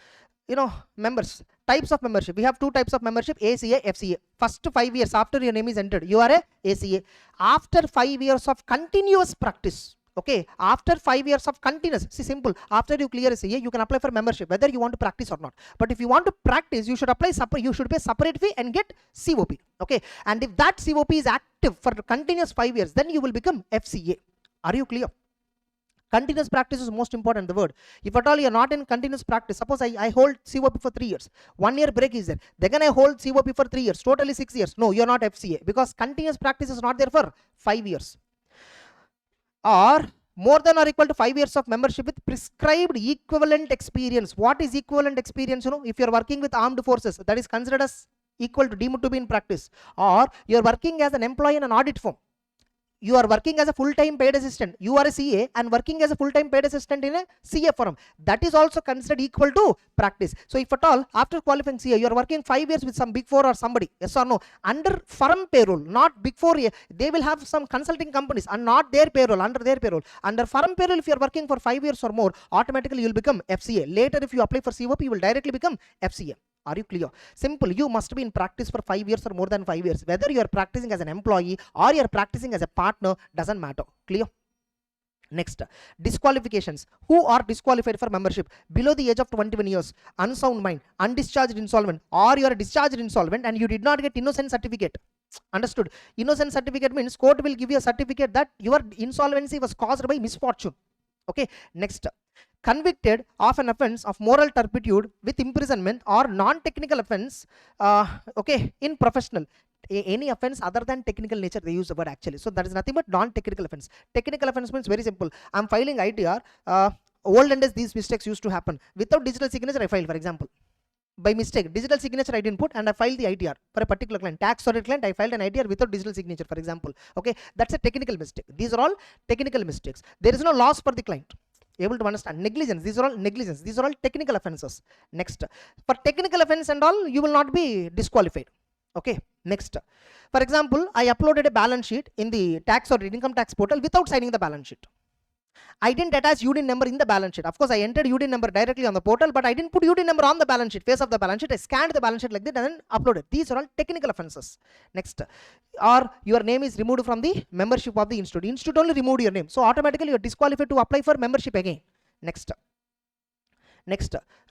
members, types of membership. We have two types of membership, ACA, FCA. First 5 years after your name is entered, you are a ACA. After 5 years of continuous practice, okay, after 5 years of continuous, see, simple, after you clear ACA, you can apply for membership whether you want to practice or not. But if you want to practice, you should apply you should pay separate fee and get COP, okay. And if that COP is active for continuous 5 years, then you will become FCA. Are you clear? Continuous practice is most important, the word. If at all you are not in continuous practice, suppose I hold COP for 3 years, 1 year break is there, then I hold COP for 3 years, totally 6 years. No, you are not FCA, because continuous practice is not there for 5 years. Or more than or equal to 5 years of membership with prescribed equivalent experience. What is equivalent experience? If you are working with armed forces, that is considered as equal to, deemed to be in practice. Or you are working as an employee in an audit firm, you are working as a full-time paid assistant, you are a CA and working as a full-time paid assistant in a CA firm, that is also considered equal to practice. So if at all after qualifying CA you are working 5 years with some big four or somebody, yes or no, under firm payroll, not big four, they will have some consulting companies and not their payroll, under their payroll. Under firm payroll, if you are working for 5 years or more, automatically you will become FCA. Later if you apply for COP, you will directly become FCA. Are you clear? Simple. You must be in practice for 5 years or more than 5 years. Whether you are practicing as an employee or you are practicing as a partner, doesn't matter. Clear? Next, disqualifications. Who are disqualified for membership? Below the age of 21 years, unsound mind, undischarged insolvent, or you are discharged insolvent and you did not get innocent certificate. Understood? Innocent certificate means court will give you a certificate that your insolvency was caused by misfortune. Okay. Next, convicted of an offense of moral turpitude with imprisonment or non-technical offense, okay, in professional. Any offense other than technical nature, they use the word actually. So that is nothing but non-technical offense. Technical offense means very simple. I am filing ITR. Olden days these mistakes used to happen. Without digital signature, I filed, for example. By mistake, digital signature I didn't put and I filed the ITR for a particular client. Tax audit client, I filed an ITR without digital signature, for example. Okay, that's a technical mistake. These are all technical mistakes. There is no loss for the client. Able to understand? Negligence, these are all negligence, these are all technical offenses. Next, for technical offense and all, you will not be disqualified. Okay. Next, for example, I uploaded a balance sheet in the tax or income tax portal without signing the balance sheet. I didn't attach UDIN number in the balance sheet. Of course, I entered UDIN number directly on the portal, but I didn't put UDIN number on the balance sheet, face of the balance sheet. I scanned the balance sheet like that and then uploaded. These are all technical offenses. Next, or your name is removed from the membership of the institute. Institute only removed your name, so automatically you are disqualified to apply for membership again. Next,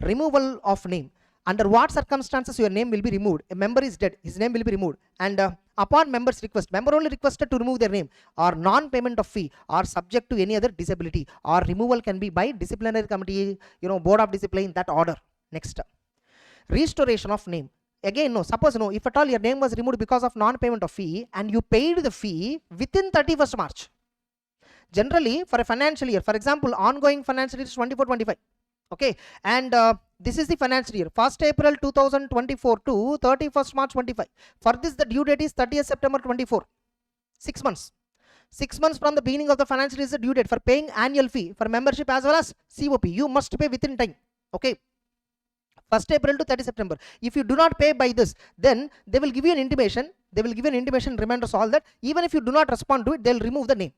removal of name. Under what circumstances your name will be removed? A member is dead, his name will be removed, and upon member's request, member only requested to remove their name, or non-payment of fee, or subject to any other disability, or removal can be by disciplinary committee, board of discipline, that order. Next, restoration of name. Again, no, suppose no, if at all your name was removed because of non-payment of fee and you paid the fee within 31st March. Generally, for a financial year, for example, ongoing financial year is 24-25. Okay, and this is the financial year, 1st April 2024 to 31st March 25. For this, the due date is 30th September 24. 6 months. 6 months from the beginning of the financial year is the due date for paying annual fee for membership as well as COP. You must pay within time. Okay. 1st April to 30 September. If you do not pay by this, then they will give you an intimation. They will give you an intimation, reminders, all that. Even if you do not respond to it, they will remove the name.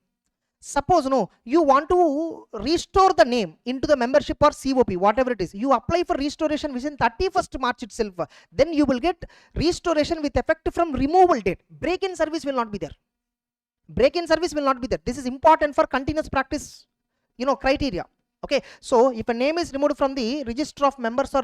Suppose no, you want to restore the name into the membership or COP, whatever it is. You apply for restoration within 31st March itself. Then you will get restoration with effect from removal date. Break-in service will not be there. Break-in service will not be there. This is important for continuous practice, criteria. Okay, so if a name is removed from the register of members or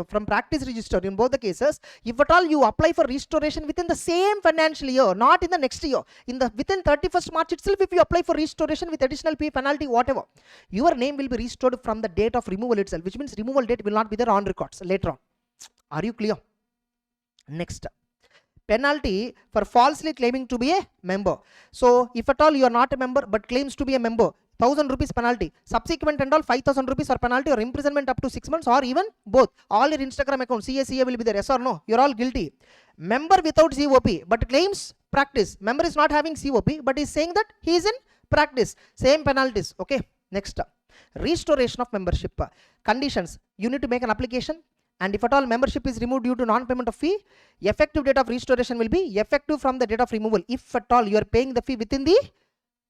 from practice register, in both the cases, if at all you apply for restoration within the same financial year, not in the next year, within 31st March itself, if you apply for restoration with additional fee, penalty, whatever, your name will be restored from the date of removal itself, which means removal date will not be there on records later on. Are you clear? Next, penalty for falsely claiming to be a member. So if at all you are not a member but claims to be a member, 1,000 rupees penalty. Subsequent and all 5,000 rupees or penalty or imprisonment up to 6 months, or even both. All your Instagram accounts, CA will be there, yes or no? You're all guilty. Member without COP but claims practice. Member is not having COP but is saying that he is in practice. Same penalties. Okay. Next, restoration of membership. Conditions. You need to make an application. And if at all membership is removed due to non-payment of fee, effective date of restoration will be effective from the date of removal. If at all you are paying the fee within the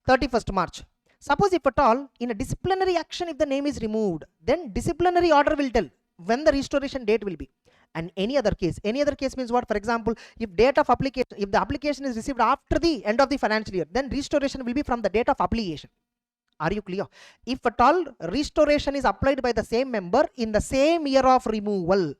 31st March. Suppose if at all in a disciplinary action, if the name is removed, then disciplinary order will tell when the restoration date will be. And any other case means what? For example, if date of application, if the application is received after the end of the financial year, then restoration will be from the date of application. Are you clear? If at all restoration is applied by the same member in the same year of removal,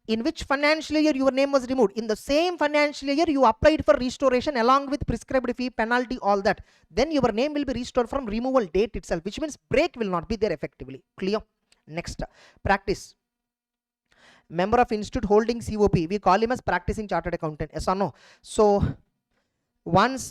in which financial year your name was removed, in the same financial year you applied for restoration along with prescribed fee, penalty, all that, then your name will be restored from removal date itself, which means break will not be there effectively. Clear? Next, practice. Member of institute holding COP, we call him as practicing chartered accountant. Yes or no? So once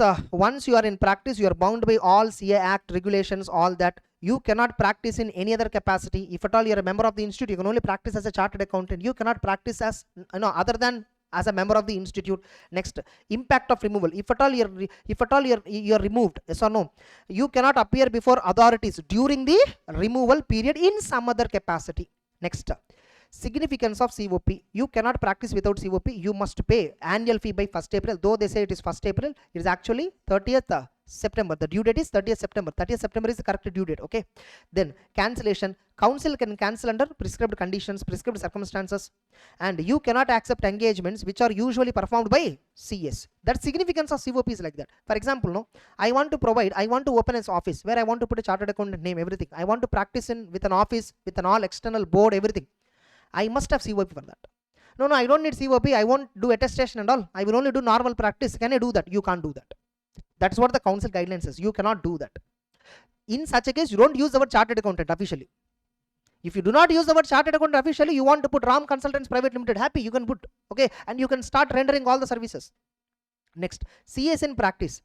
you are in practice, you are bound by all CA Act regulations, all that. You cannot practice in any other capacity. If at all you are a member of the institute, you can only practice as a chartered accountant. You cannot practice as other than as a member of the institute. Next, impact of removal. If at all you're removed, yes or no, you cannot appear before authorities during the removal period in some other capacity. Next, significance of COP. You cannot practice without COP. You must pay annual fee by 1st April. Though they say it is 1st April, it is actually 30th September. The due date is 30th September. 30th September is the correct due date. Okay. Then cancellation. Council can cancel under prescribed conditions, prescribed circumstances, and you cannot accept engagements which are usually performed by CS. That significance of COP is like that. For example, no, I want to open an office where I want to put a chartered accountant name, everything. I want to practice with an office, with an all external board, everything. I must have COP for that. No, I don't need COP. I won't do attestation and all. I will only do normal practice. Can I do that? You can't do that. That's what the council guidelines says. You cannot do that. In such a case, you don't use the word chartered accountant officially. If you do not use the word chartered accountant officially, you want to put Ram Consultants Private Limited, happy, you can put, okay, and you can start rendering all the services. Next, CS in practice.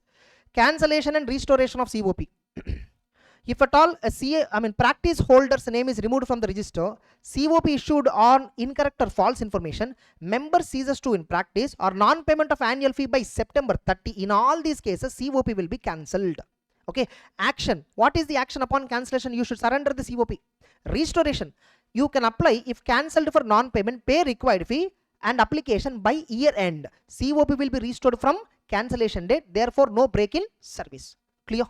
Cancellation and restoration of COP. If at all a practice holder's name is removed from the register, COP issued on incorrect or false information, member ceases to in practice, or non-payment of annual fee by September 30, in all these cases, COP will be cancelled. Okay. Action. What is the action upon cancellation? You should surrender the COP. Restoration. You can apply if cancelled for non-payment, pay required fee and application by year end. COP will be restored from cancellation date. Therefore, no break in service. Clear?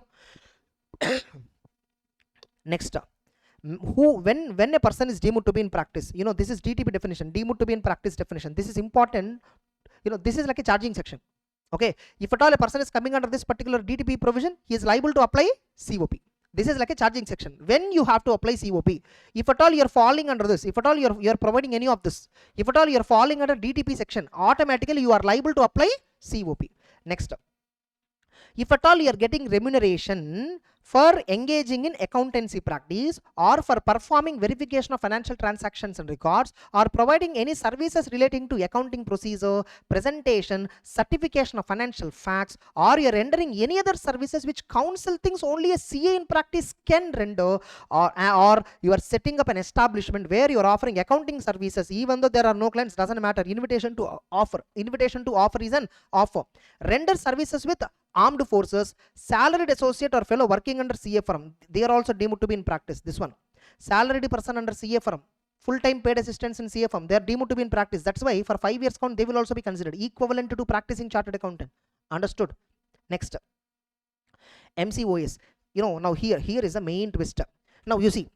Next, when a person is deemed to be in practice, this is DTP definition, deemed to be in practice definition. This is important. This is like a charging section. Okay, if at all a person is coming under this particular DTP provision, he is liable to apply COP. This is like a charging section. When you have to apply COP, if at all you are falling under this, if at all you are providing any of this, if at all you are falling under DTP section, automatically you are liable to apply COP. Next, if at all you are getting remuneration for engaging in accountancy practice or for performing verification of financial transactions and records or providing any services relating to accounting procedure, presentation, certification of financial facts, or you are rendering any other services which council thinks only a CA in practice can render, or you are setting up an establishment where you are offering accounting services even though there are no clients, doesn't matter. Invitation to offer is an offer. Render services with armed forces, salaried associate or fellow working under CA firm, they are also deemed to be in practice. This one, salaried person under CA firm, full-time paid assistants in CA firm, they are deemed to be in practice. That's why for 5 years count they will also be considered equivalent to practicing chartered accountant. Understood? Next, MCOS. Now here is the main twist. Now you see,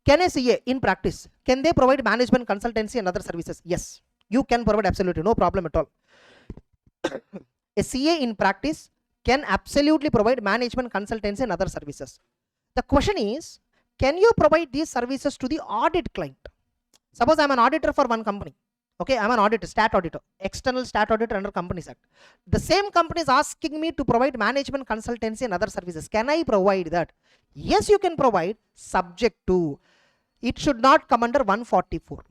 can a CA in practice, can they provide management consultancy and other services? Yes, you can provide, absolutely, no problem at all. A CA in practice can absolutely provide management consultancy and other services. The question is, can you provide these services to the audit client? Suppose I am an auditor for one company. Okay, I am an auditor, stat auditor, external stat auditor under Companies Act. The same company is asking me to provide management consultancy and other services. Can I provide that? Yes, you can provide, subject to it should not come under 144.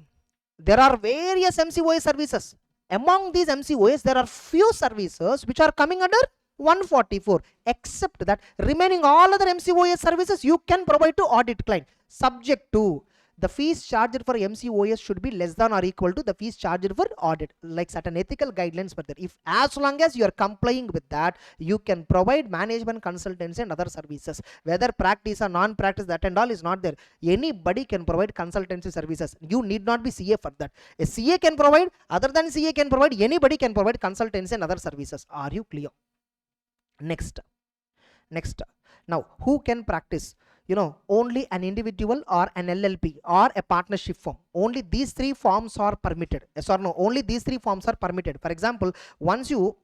There are various MCOS services. Among these MCOS, there are few services which are coming under 144, except that remaining all other MCOS services you can provide to audit client, subject to the fees charged for MCOS should be less than or equal to the fees charged for audit, like certain ethical guidelines for that. If as long as you are complying with that, you can provide management consultancy and other services. Whether practice or non-practice, that and all is not there. Anybody can provide consultancy services. You need not be CA for that. A CA can provide, other than CA can provide, anybody can provide consultancy and other services. Are you clear? Next, now who can practice? only an individual or an LLP or a partnership firm. Only these three forms are permitted. Yes or no? Only these three forms are permitted. For example, once you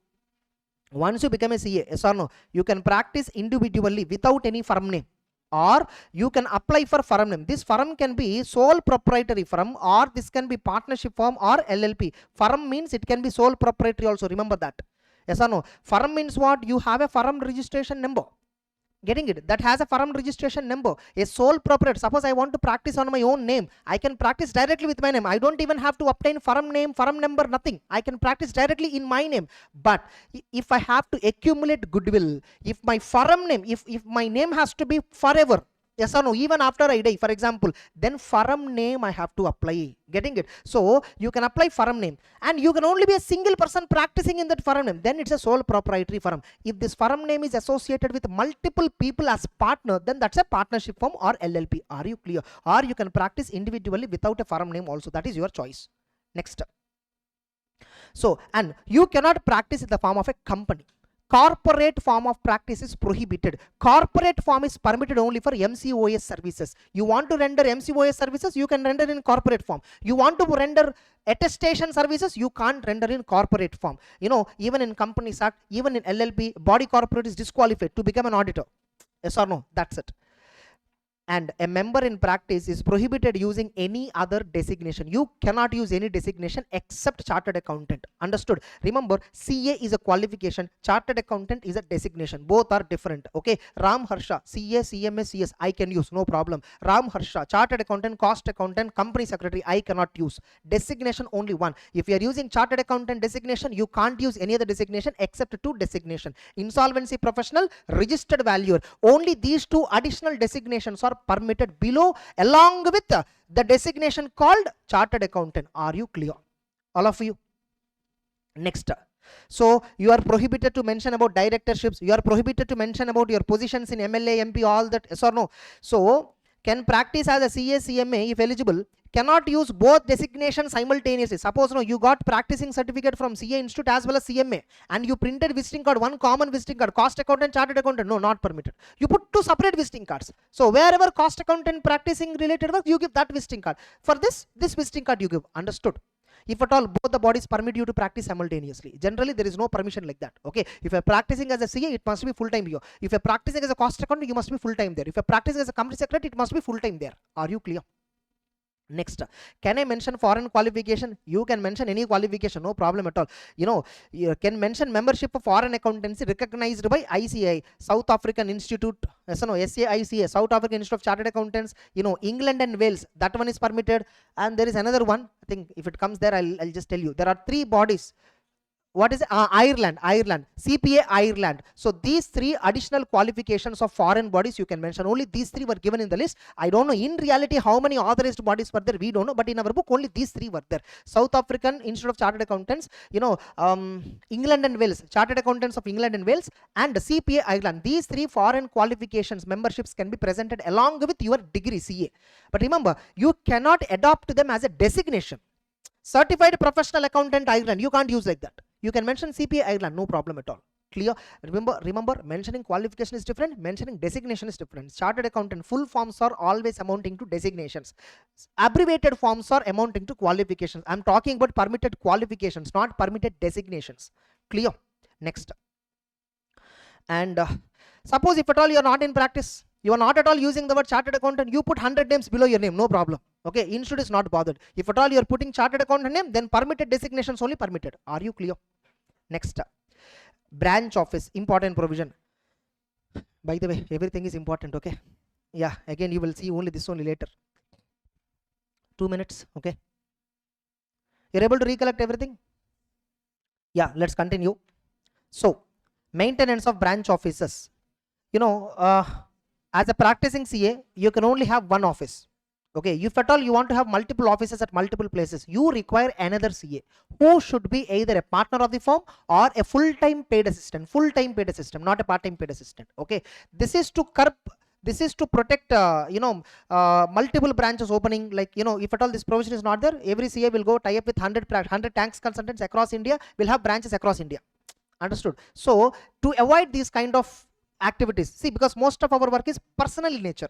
become a CA, yes or no, you can practice individually without any firm name, or you can apply for firm name. This firm can be sole proprietary firm, or this can be partnership firm or LLP. Firm means it can be sole proprietary also. Remember that. Yes or no? Firm means what? You have a firm registration number. Getting it? That has a firm registration number. A sole proprietor. Suppose I want to practice on my own name, I can practice directly with my name. I don't even have to obtain firm name, firm number, nothing. I can practice directly in my name. But if I have to accumulate goodwill, if my firm name, if my name has to be forever, yes or no, even after I die, for example, then firm name I have to apply. Getting it? So you can apply firm name, and you can only be a single person practicing in that firm name. Then it's a sole proprietary firm. If this firm name is associated with multiple people as partner, then that's a partnership firm or LLP. Are you clear? Or you can practice individually without a firm name also. That is your choice. Next. So, and you cannot practice in the form of a company. Corporate form of practice is prohibited. Corporate form is permitted only for MCOS services. You want to render MCOS services, you can render in corporate form. You want to render attestation services, you can't render in corporate form. Even in Companies Act, even in LLP, body corporate is disqualified to become an auditor. Yes or no? That's it. And a member in practice is prohibited using any other designation. You cannot use any designation except chartered accountant. Understood? Remember, CA is a qualification, chartered accountant is a designation. Both are different. Okay, Harsha, CA, CMA, CS I can use, no problem. Harsha, chartered accountant, cost accountant, company secretary I cannot use. Designation only one. If you are using chartered accountant designation, you can't use any other designation except two designation. Insolvency professional, registered valuer. Only these two additional designations are permitted below, along with the designation called chartered accountant. Are you clear, all of you? Next. So you are prohibited to mention about directorships, you are prohibited to mention about your positions in MLA, MP, all that. Yes or no? So can practice as a CA, CMA if eligible, cannot use both designations simultaneously. Suppose you got practicing certificate from CA Institute as well as CMA, and you printed visiting card, one common visiting card, cost accountant, chartered accountant. No, not permitted. You put two separate visiting cards. So wherever cost accountant practicing related work, you give that visiting card. For this visiting card you give. Understood? If at all both the bodies permit you to practice simultaneously. Generally there is no permission like that. Okay, if you're practicing as a CA, it must be full time here. If you're practicing as a cost accountant, you must be full time there. If you're practicing as a company secretary, it must be full time there. Are you clear? Next, can I mention foreign qualification? You can mention any qualification, no problem at all. You can mention membership of foreign accountancy recognized by ICI, South African Institute, SAICA, South African Institute of Chartered Accountants. England and Wales, that one is permitted. And there is another one, I think if it comes there, I'll just tell you. There are three bodies. What is it? Ireland, CPA Ireland. So these three additional qualifications of foreign bodies you can mention. Only these three were given in the list. I don't know in reality how many authorized bodies were there, we don't know, but in our book only these three were there. South African Institute of Chartered Accountants, England and Wales, Chartered Accountants of England and Wales, and CPA Ireland. These three foreign qualifications memberships can be presented along with your degree CA. But remember, you cannot adopt them as a designation. Certified Professional Accountant Ireland, you can't use like that. You can mention CPA Ireland, no problem at all. Clear? Remember, mentioning qualification is different, mentioning designation is different. Chartered accountant full forms are always amounting to designations. Abbreviated forms are amounting to qualifications. I'm talking about permitted qualifications, not permitted designations. Clear? Next. And suppose if at all you are not in practice, you are not at all using the word chartered accountant, you put 100 names below your name, no problem. Okay, institute is not bothered. If at all you are putting chartered accountant name, then permitted designations only permitted. Are you clear? Next, branch office, important provision. By the way, everything is important. Okay, yeah, again you will see only this only later. 2 minutes. Okay, you're able to recollect everything? Yeah, let's continue. So maintenance of branch offices. As a practicing CA, you can only have one office. Okay, if at all you want to have multiple offices at multiple places, you require another CA who should be either a partner of the firm or a full-time paid assistant, not a part-time paid assistant. Okay, this is to curb, this is to protect multiple branches opening. Like if at all this provision is not there, every CA will go tie up with 100 tax consultants across India, will have branches across India. Understood? So to avoid these kind of activities, see, because most of our work is personal in nature.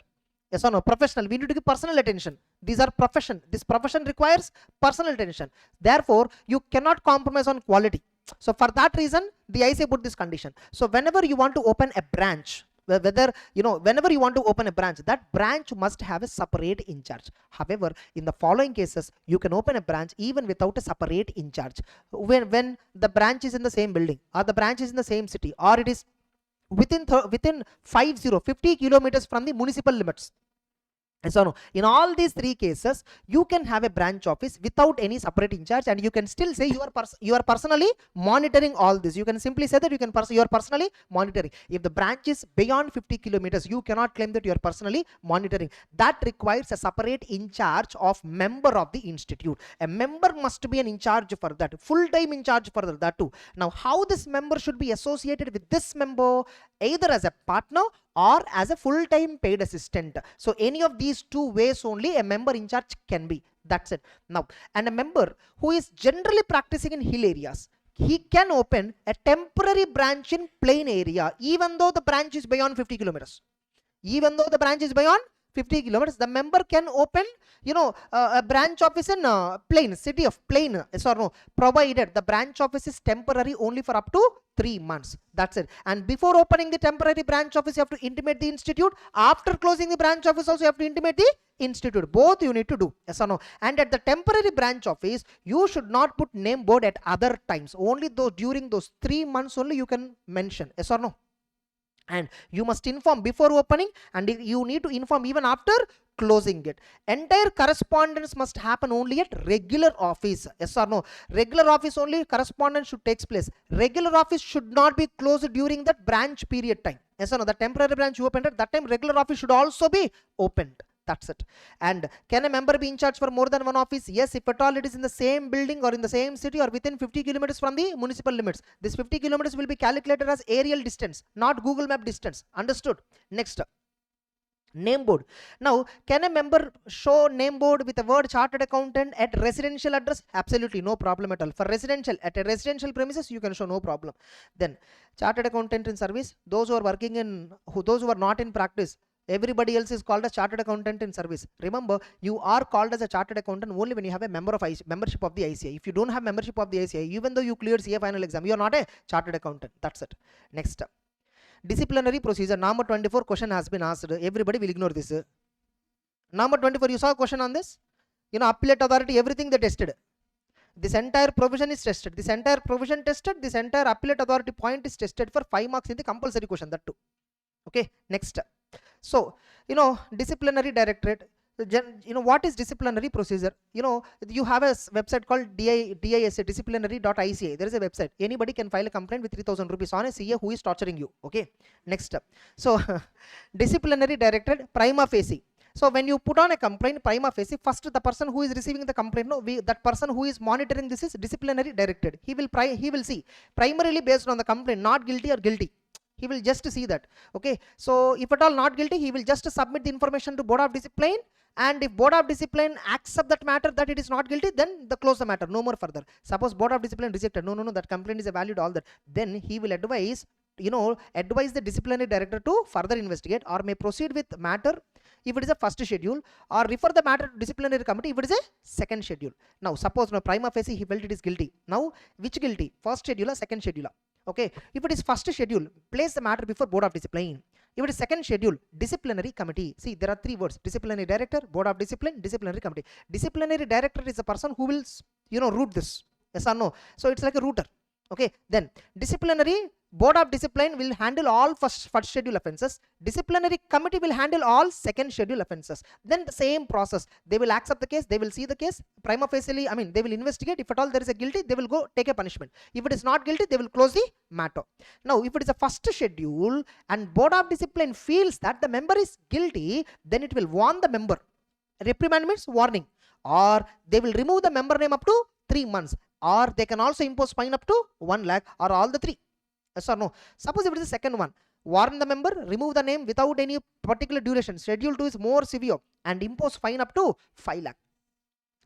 Yes or no? Professional. We need to give personal attention. These are profession. This profession requires personal attention. Therefore, you cannot compromise on quality. So for that reason, the ICA put this condition. So whenever you want to open a branch, whenever you want to open a branch, that branch must have a separate in charge. However, in the following cases, you can open a branch even without a separate in charge. When the branch is in the same building, or the branch is in the same city, or it is within 50 kilometers from the municipal limits. So no, in all these three cases, you can have a branch office without any separate in charge, and you can still say you are personally monitoring all this. You can simply say that you are personally monitoring. If the branch is beyond 50 kilometers, you cannot claim that you are personally monitoring. That requires a separate in charge of member of the institute. A member must be an in charge for that, full-time in charge for that too. Now, how this member should be associated with this member, either as a partner or as a full-time paid assistant. So any of these two ways only a member in charge can be. That's it. Now, and a member who is generally practicing in hill areas, he can open a temporary branch in plain area, even though the branch is beyond 50 kilometers. Even though the branch is beyond 50 kilometers, the member can open, a branch office in plain, city of plain, yes or no, provided the branch office is temporary only for up to 3 months. That's it. And before opening the temporary branch office, you have to intimate the institute. After closing the branch office also, you have to intimate the institute. Both you need to do, yes or no. And at the temporary branch office, you should not put name board at other times. Only those during those 3 months only you can mention, yes or no. And you must inform before opening, and you need to inform even after closing it. Entire correspondence must happen only at regular office, yes or no. Regular office only correspondence should take place. Regular office should not be closed during that branch period time, yes or no. The temporary branch you opened at that time, regular office should also be opened. That's it. And can a member be in charge for more than one office? Yes, if at all it is in the same building or in the same city or within 50 kilometers from the municipal limits. This 50 kilometers will be calculated as aerial distance, not Google Map distance. Understood? Next, name board. Now, can a member show name board with the word chartered accountant at residential address? Absolutely no problem at all. For residential, at a residential premises, you can show no problem. Then chartered accountant in service, those who are working in, those who are not in practice, everybody else is called as chartered accountant in service. Remember, you are called as a chartered accountant only when you have a membership of the ICA. If you don't have membership of the ICA, even though you cleared CA final exam, you are not a chartered accountant. That's it. Next, disciplinary procedure. Number 24 question has been asked. Everybody will ignore this. Number 24, you saw a question on this? Appellate authority, everything they tested. This entire provision is tested. This entire provision tested. This entire appellate authority point is tested for 5 marks in the compulsory question. That too. Okay. Next. So, disciplinary directorate, what is disciplinary procedure? You have a website called DISA, disciplinary.ica. There is a website. Anybody can file a complaint with 3,000 rupees on a CA who is torturing you. Okay. Next. So, disciplinary directorate, prima facie. So, when you put on a complaint, prima facie, first the person who is receiving the complaint, that person who is monitoring this is disciplinary directorate. He will see primarily based on the complaint, not guilty or guilty. He will just see that. Okay. So if at all not guilty, he will just submit the information to Board of Discipline, and if Board of Discipline accept that matter that it is not guilty, then close the matter, no more further. Suppose Board of Discipline rejected, no, that complaint is a valid, all that, then he will advise the disciplinary director to further investigate or may proceed with matter if it is a first schedule, or refer the matter to disciplinary committee if it is a second schedule. Now suppose prima facie he felt it is guilty. Now which guilty? First schedule or second schedule? Okay. If it is first schedule, place the matter before Board of Discipline. If it is second schedule, disciplinary committee. See, there are 3 words: disciplinary director, Board of Discipline, disciplinary committee. Disciplinary director is the person who will root this, yes or no. So it's like a rooter. Okay. Then disciplinary Board of Discipline will handle all first schedule offences. Disciplinary committee will handle all second schedule offences. Then the same process. They will accept the case. They will see the case. Prima facie, they will investigate. If at all there is a guilty, they will go take a punishment. If it is not guilty, they will close the matter. Now, if it is a first schedule and Board of Discipline feels that the member is guilty, then it will warn the member. Reprimand means warning. Or they will remove the member name up to 3 months. Or they can also impose fine up to 1 lakh, or all the 3. Yes or no? Suppose if it is the second one, warn the member, remove the name without any particular duration. Schedule 2 is more severe, and impose fine up to 5 lakh.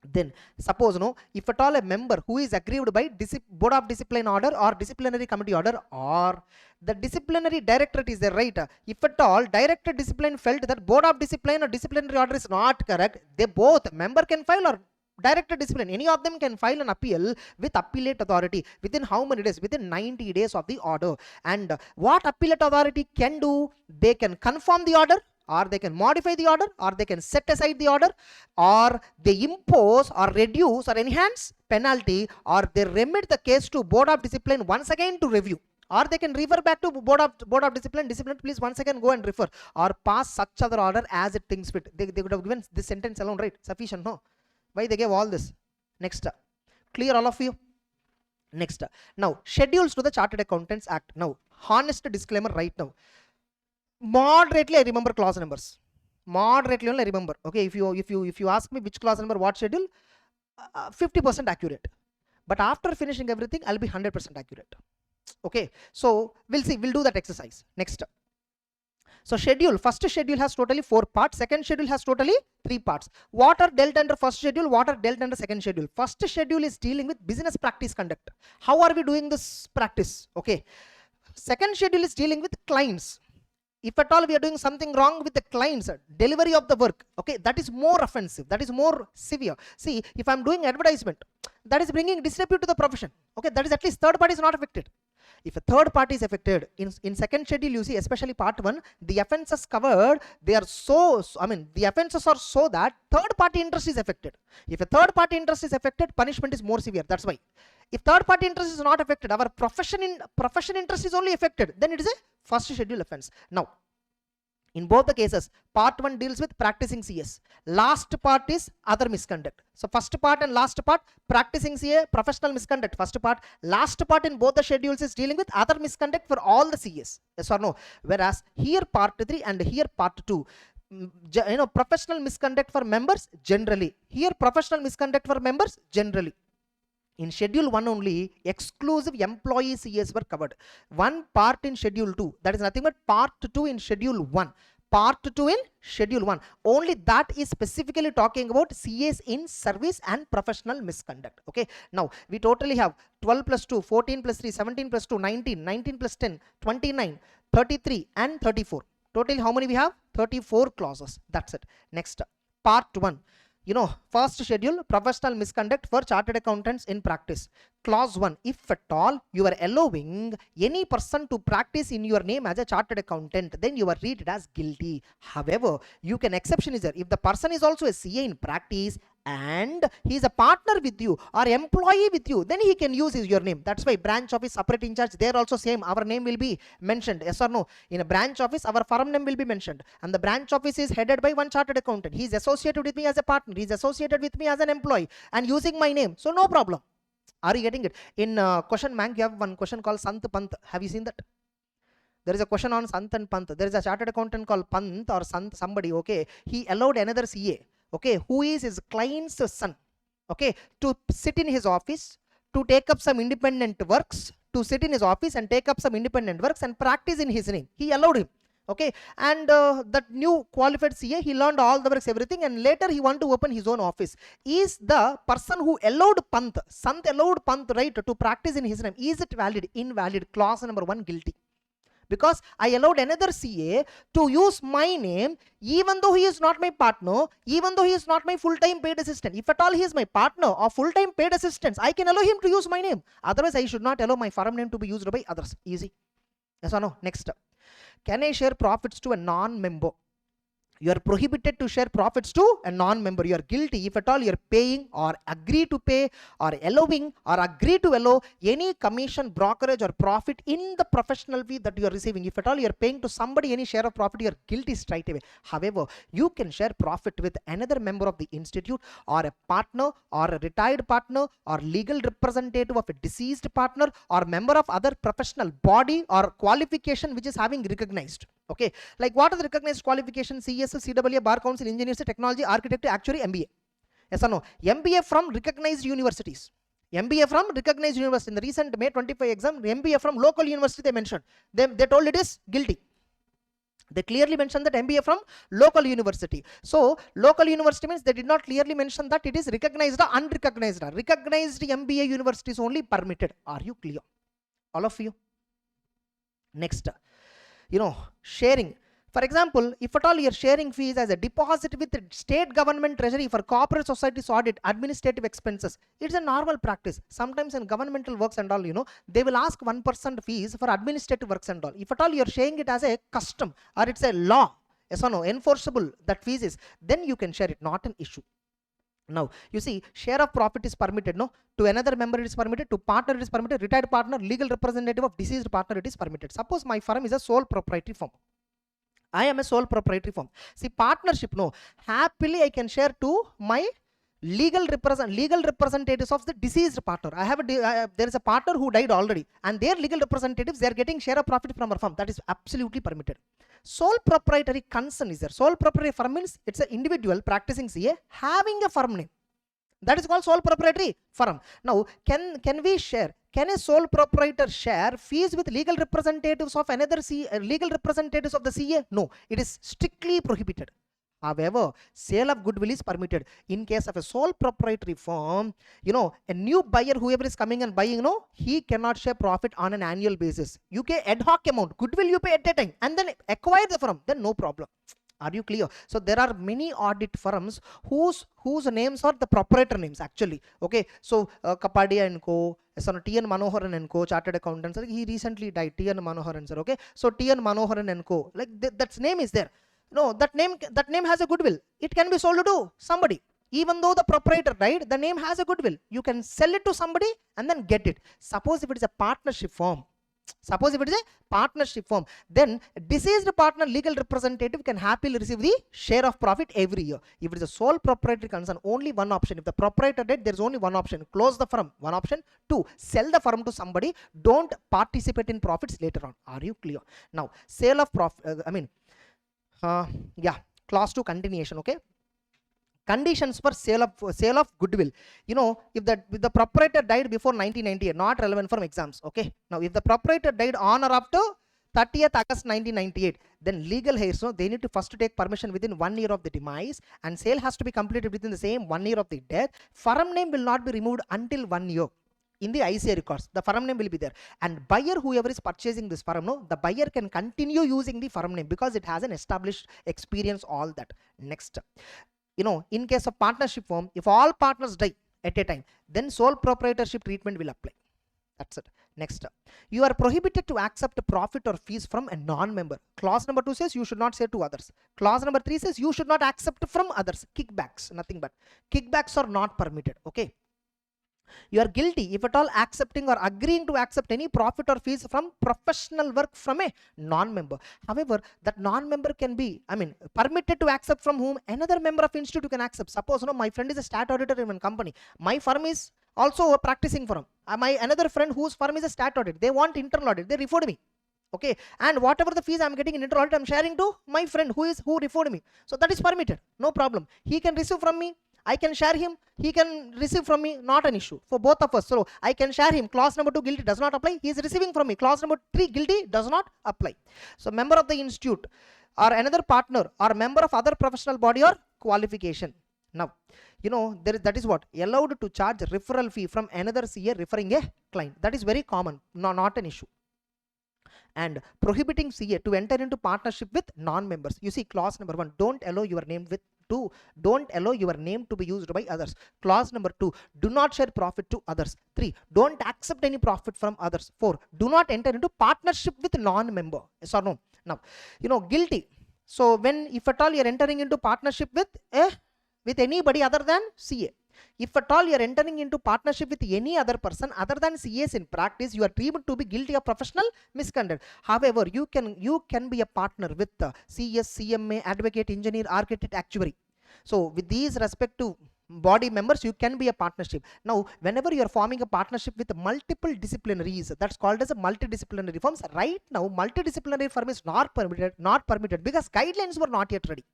Then suppose if at all a member who is aggrieved by board of discipline order or disciplinary committee order, or the disciplinary directorate is there, right? If at all director discipline felt that board of discipline or disciplinary order is not correct, they both member can file, or director discipline, any of them can file an appeal with appellate authority within how many days? Within 90 days of the order. And what appellate authority can do? They can confirm the order, or they can modify the order, or they can set aside the order, or they impose or reduce or enhance penalty, or they remit the case to board of discipline once again to review, or they can refer back to board of discipline, please once again go and refer, or pass such other order as it thinks fit. They could have given this sentence alone, right? Sufficient, no? Why they gave all this? Next, clear all of you? Next, now schedules to the Chartered Accountants Act. Now honest disclaimer right now, moderately I remember clause numbers, moderately only I remember. Okay, if you ask me which clause number, what schedule, 50% accurate, but after finishing everything I'll be 100% accurate. Okay, so we'll see, we'll do that exercise. Next, so schedule, first schedule has totally 4 parts, second schedule has totally 3 parts. What are dealt under first schedule, what are dealt under second schedule? First schedule is dealing with business practice conduct. How are we doing this practice? Okay, second schedule is dealing with clients. If at all we are doing something wrong with the clients, delivery of the work, okay, that is more offensive, that is more severe. See, if I'm doing advertisement, that is bringing disrepute to the profession. Okay, that is at least third party is not affected. If a third party is affected, in second schedule you see, especially part 1, the offenses covered, they are the offenses are so that third party interest is affected. If a third party interest is affected, punishment is more severe. That's why. If third party interest is not affected, our profession interest is only affected, then it is a first schedule offense. Now, in both the cases, part 1 deals with practicing CS. Last part is other misconduct. So first part and last part, practicing CA, professional misconduct, first part. Last part in both the schedules is dealing with other misconduct for all the CS. Yes or no? Whereas here part 3 and here part 2, professional misconduct for members generally. Here professional misconduct for members generally. In schedule 1 only, exclusive employee CS were covered. One part in schedule 2, that is nothing but part 2 in schedule 1. Part 2 in schedule 1. Only that is specifically talking about CS in service and professional misconduct. Okay. Now, we totally have 12 plus 2, 14 plus 3, 17 plus 2, 19, 19 plus 10, 29, 33 and 34. Totally how many we have? 34 clauses. That's it. Next, part 1. First schedule, professional misconduct for chartered accountants in practice. Clause 1, if at all you are allowing any person to practice in your name as a chartered accountant, then you are treated as guilty. However, you can exception is there. If the person is also a CA in practice and he is a partner with you or employee with you, then he can use your name. That's why branch office separate in charge, there also same, our name will be mentioned. Yes or no? In a branch office, our firm name will be mentioned, and the branch office is headed by one chartered accountant. He is associated with me as a partner, he is associated with me as an employee and using my name, so no problem. Are you getting it? In question bank, you have one question called Sant Pant. Have you seen that? There is a question on Sant and Pant. There is a chartered accountant called Pant or Sant, somebody, okay. He allowed another CA, okay, who is his client's son, okay, to sit in his office, to take up some independent works, to sit in his office and take up some independent works and practice in his name. He allowed him. Okay, and that new qualified CA, he learned all the works, everything, and later he want to open his own office. Is the person who allowed Pant, Sant allowed Pant, right, to practice in his name, is it valid? Invalid. Clause number 1, guilty. Because I allowed another CA to use my name, even though he is not my partner, even though he is not my full-time paid assistant. If at all he is my partner or full-time paid assistant, I can allow him to use my name. Otherwise, I should not allow my firm name to be used by others. Easy. Yes or no? Next. Can I share profits to a non-member? You are prohibited to share profits to a non-member. You are guilty if at all you are paying or agree to pay or allowing or agree to allow any commission, brokerage or profit in the professional fee that you are receiving. If at all you are paying to somebody any share of profit, you are guilty straight away. However, you can share profit with another member of the institute or a partner or a retired partner or legal representative of a deceased partner or member of other professional body or qualification which is having recognized. Okay, like what are the recognized qualifications? CS, CWA, Bar Council, Engineers, Technology, Architect, Actuary, MBA. Yes or no? MBA from recognized universities. MBA from recognized university. In the recent May 25 exam, MBA from local university they mentioned. They told it is guilty. They clearly mentioned that MBA from local university. So local university means they did not clearly mention that it is recognized or unrecognized. Recognized MBA university is only permitted. Are you clear? All of you? Next, sharing. For example, if at all you're sharing fees as a deposit with the state government treasury for corporate societies audit, administrative expenses, it's a normal practice. Sometimes in governmental works and all, they will ask 1% fees for administrative works and all. If at all you're sharing it as a custom or it's a law, yes or no, enforceable, that fees is, then you can share it, not an issue. Now, you see, share of profit is permitted, no? To another member it is permitted, to partner it is permitted, retired partner, legal representative of deceased partner it is permitted. Suppose my firm is a sole proprietary firm. I am a sole proprietary firm. See, partnership, no. Happily I can share to my legal representatives of the deceased partner. I have there is a partner who died already, and their legal representatives, they are getting share of profit from our firm. That is absolutely permitted. Sole proprietary concern is there. Sole proprietary firm means it's an individual practicing CA having a firm name. That is called sole proprietary firm. Now, can we share? Can a sole proprietor share fees with legal representatives of another legal representatives of the CA? No, it is strictly prohibited. However, sale of goodwill is permitted. In case of a sole proprietary firm, a new buyer, whoever is coming and buying, he cannot share profit on an annual basis. You pay ad hoc amount, goodwill you pay at a time, and then acquire the firm, then no problem. Are you clear? So there are many audit firms whose names are the proprietor names actually. Okay, so Kapadia and Co. T.N. Manoharan and Co. Chartered Accountants. He recently died. T.N. Manoharan, sir. Okay, so T.N. Manoharan and Co. Like that name is there. No, that name has a goodwill. It can be sold to somebody. Even though the proprietor died, the name has a goodwill. You can sell it to somebody and then get it. Suppose if it is a partnership firm. Then deceased partner legal representative can happily receive the share of profit every year. If it is a sole proprietary concern, only one option. If the proprietor dead, there is only one option. Close the firm. One option. 2. Sell the firm to somebody. Don't participate in profits later on. Are you clear? Now, sale of profit. Clause 2 continuation. Okay. Conditions for sale of goodwill. If the proprietor died before 1998, not relevant for exams. Okay. Now, if the proprietor died on or after 30th August 1998, then legal heirs, they need to first take permission within 1 year of the demise, and sale has to be completed within the same 1 year of the death. Firm name will not be removed until 1 year. In the ICA records, the firm name will be there, and buyer, whoever is purchasing this firm, the buyer can continue using the firm name because it has an established experience, all that. Next, in case of partnership firm, if all partners die at a time, then sole proprietorship treatment will apply. That's it. Next, you are prohibited to accept profit or fees from a non-member. Clause number 2 says you should not say to others. Clause number 3 says you should not accept from others. Kickbacks, nothing but. Kickbacks are not permitted. Okay. You are guilty if at all accepting or agreeing to accept any profit or fees from professional work from a non-member. However, that non-member can be, permitted to accept from whom? Another member of institute can accept. Suppose, my friend is a stat auditor in one company. My firm is also a practicing firm. My another friend whose firm is a stat audit. They want internal audit. They referred me. Okay, and whatever the fees I'm getting in internal audit, I'm sharing to my friend who referred me. So that is permitted. No problem. He can receive from me. I can share him, he can receive from me, not an issue for both of us. So I can share him. Clause number 2 guilty does not apply. He is receiving from me. Clause number 3 guilty does not apply. So member of the institute or another partner or member of other professional body or qualification. Now, that is what? Allowed to charge referral fee from another CA referring a client. That is very common, not an issue. And prohibiting CA to enter into partnership with non-members. You see, clause number 1, don't allow your name with 2, don't allow your name to be used by others. Clause number 2, do not share profit to others. 3, don't accept any profit from others. 4, do not enter into partnership with non-member. Yes or no? Now, guilty. So when, if at all you are entering into partnership with anybody other than CA, if at all you are entering into partnership with any other person other than CAs in practice, you are deemed to be guilty of professional misconduct. However, you can be a partner with CS, CMA, advocate, engineer, architect, actuary. So with these respective body members, you can be a partnership. Now, whenever you are forming a partnership with multiple disciplinaries, that's called as a multidisciplinary firms. Right now, multidisciplinary firm is not permitted because guidelines were not yet ready.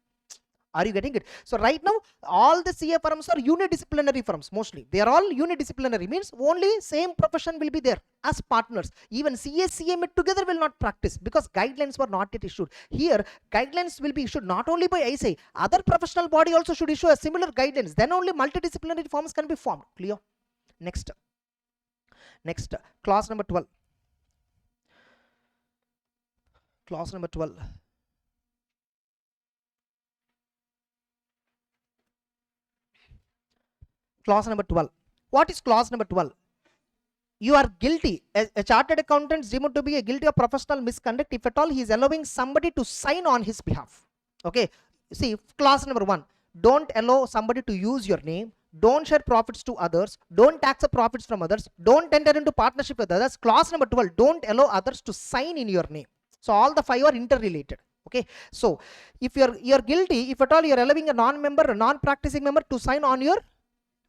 Are you getting it? So right now, all the CA firms are unidisciplinary firms mostly. They are all unidisciplinary, means only same profession will be there as partners. Even CA, CMA together will not practice because guidelines were not yet issued. Here, guidelines will be issued not only by ISA, other professional body also should issue a similar guidelines. Then only multidisciplinary firms can be formed. Clear? Next, clause number 12. Clause number 12. Clause number 12. What is clause number 12? You are guilty. A chartered accountant is deemed to be guilty of professional misconduct if at all he is allowing somebody to sign on his behalf. Okay. See, clause number 1. Don't allow somebody to use your name. Don't share profits to others. Don't tax the profits from others. Don't enter into partnership with others. Clause number 12. Don't allow others to sign in your name. So all the 5 are interrelated. Okay. So if you're guilty, if at all you're allowing a non-member, a non-practicing member to sign on your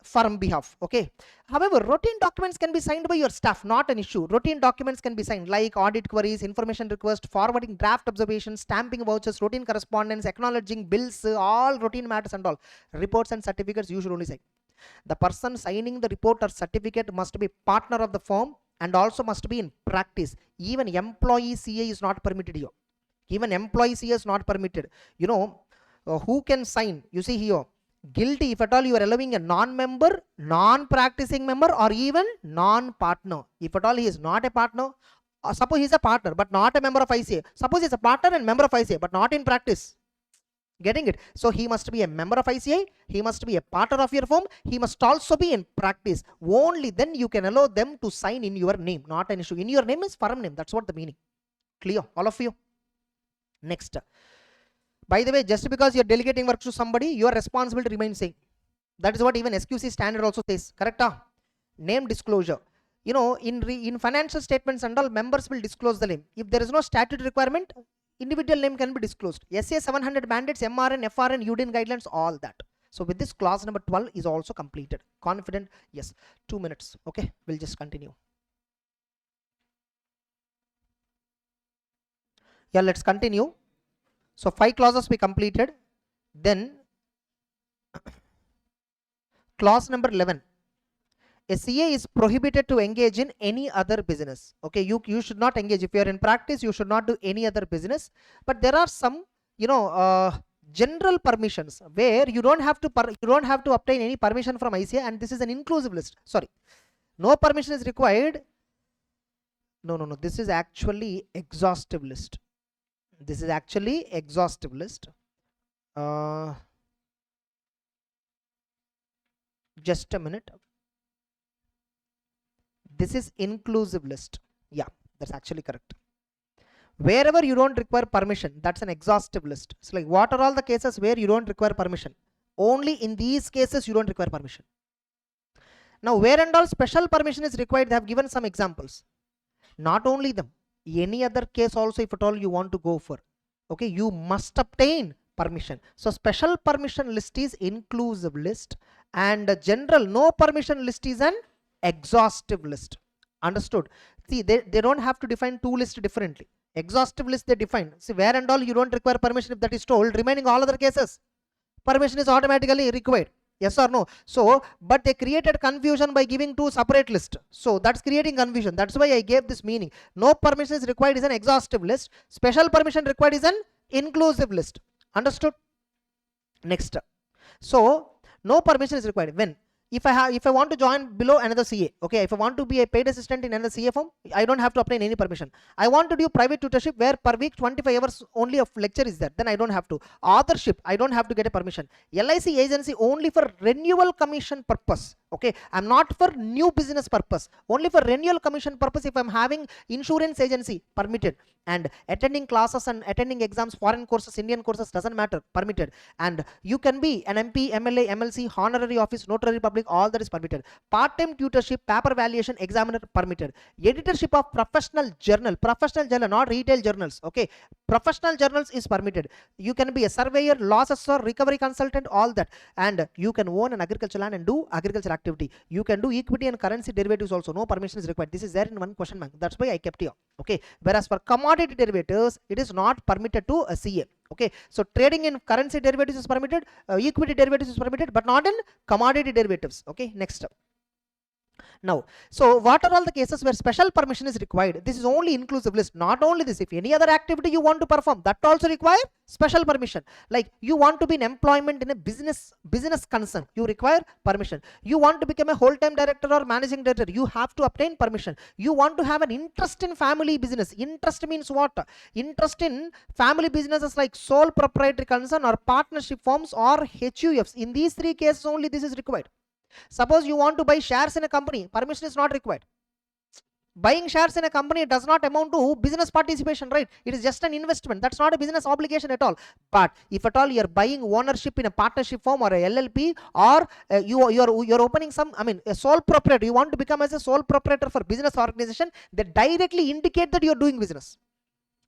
firm behalf. Okay. However, routine documents can be signed by your staff, not an issue. Routine documents can be signed like audit queries, information request, forwarding draft observations, stamping vouchers, routine correspondence, acknowledging bills, all routine matters and all. Reports and certificates you should only sign. The person signing the report or certificate must be partner of the firm and also must be in practice. Even employee CA is not permitted here. Even employee CA is not permitted. You know, who can sign? You see here, guilty if at all you are allowing a non-member, non-practicing member or even non-partner. If at all he is not a partner, suppose he is a partner but not a member of ICA. Suppose he is a partner and member of ICA but not in practice. Getting it? So he must be a member of ICA, he must be a partner of your firm, he must also be in practice. Only then you can allow them to sign in your name, not an issue. In your name is firm name. That's what the meaning. Clear? All of you? Next. By the way, just because you're delegating work to somebody, your responsibility remains same. That is what even SQC standard also says. Correct? Name disclosure. You know, in financial statements and all, members will disclose the name. If there is no statute requirement, individual name can be disclosed. SA 700 mandates, MRN, FRN, UDIN guidelines, all that. So with this, clause number 12 is also completed. Confident? Yes. 2 minutes. Okay, we'll just continue. Yeah, let's continue. So 5 clauses we completed. Then clause number 11. A CA is prohibited to engage in any other business. Okay, you should not engage. If you are in practice, you should not do any other business. But there are some, you know, general permissions where you don't have to obtain any permission from ICA, and this is an inclusive list. Sorry, no permission is required. No. This is actually exhaustive list. This is actually exhaustive list. Just a minute. This is inclusive list. Yeah, that's actually correct. Wherever you don't require permission, that's an exhaustive list. So like, what are all the cases where you don't require permission? Only in these cases you don't require permission. Now, where and all special permission is required, they have given some examples. Not only them, any other case also, if at all you want to go for, okay, you must obtain permission. So special permission list is inclusive list, and general no permission list is an exhaustive list. Understood? See, they don't have to define two lists differently. Exhaustive list they define. See, where and all you don't require permission, if that is told, remaining all other cases, permission is automatically required. Yes or no? So, but they created confusion by giving two separate lists. So that's creating confusion. That's why I gave this meaning. No permission is required is an exhaustive list. Special permission required is an inclusive list. Understood? Next. So no permission is required when if I want to join below another CA, okay, if I want to be a paid assistant in another CA firm, I don't have to obtain any permission. I want to do private tutorship where per week 25 hours only of lecture is there, then I don't have to. Authorship, I don't have to get a permission. LIC agency only for renewal commission purpose. Okay, I'm not for new business purpose, only for renewal commission purpose. If I'm having insurance agency, permitted. And attending classes and attending exams, foreign courses, Indian courses, doesn't matter, permitted. And you can be an MP, MLA, MLC, honorary office, notary public, all that is permitted. Part-time tutorship, paper valuation, examiner, permitted. Editorship of professional journal, not retail journals. Okay, professional journals is permitted. You can be a surveyor, loss assessor, recovery consultant, all that. And you can own an agricultural land and do agriculture activity. You can do equity and currency derivatives also, no permission is required. This is there in one question bank, that's why I kept here. Okay, whereas for commodity derivatives it is not permitted to a CA. Okay, so trading in currency derivatives is permitted, equity derivatives is permitted, but not in commodity derivatives. Okay, next. Now, so what are all the cases where special permission is required? This is only inclusive list. Not only this, if any other activity you want to perform, that also require special permission. Like you want to be in employment in a business concern, you require permission. You want to become a whole-time director or managing director, you have to obtain permission. You want to have an interest in family business. Interest means what? Interest in family businesses like sole proprietary concern or partnership firms or HUFs. In these three cases only this is required. Suppose you want to buy shares in a company, permission is not required. Buying shares in a company does not amount to business participation, right? It is just an investment. That's not a business obligation at all. But if at all you are buying ownership in a partnership firm or a LLP, or you're opening some, a sole proprietor, you want to become as a sole proprietor for business organization, they directly indicate that you're doing business.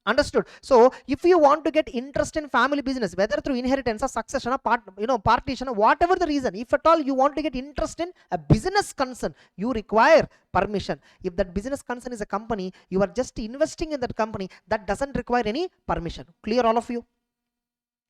Understood? So if you want to get interest in family business, whether through inheritance or succession or partition or whatever the reason, if at all you want to get interest in a business concern, you require permission. If that business concern is a company, you are just investing in that company, that doesn't require any permission. Clear all of you?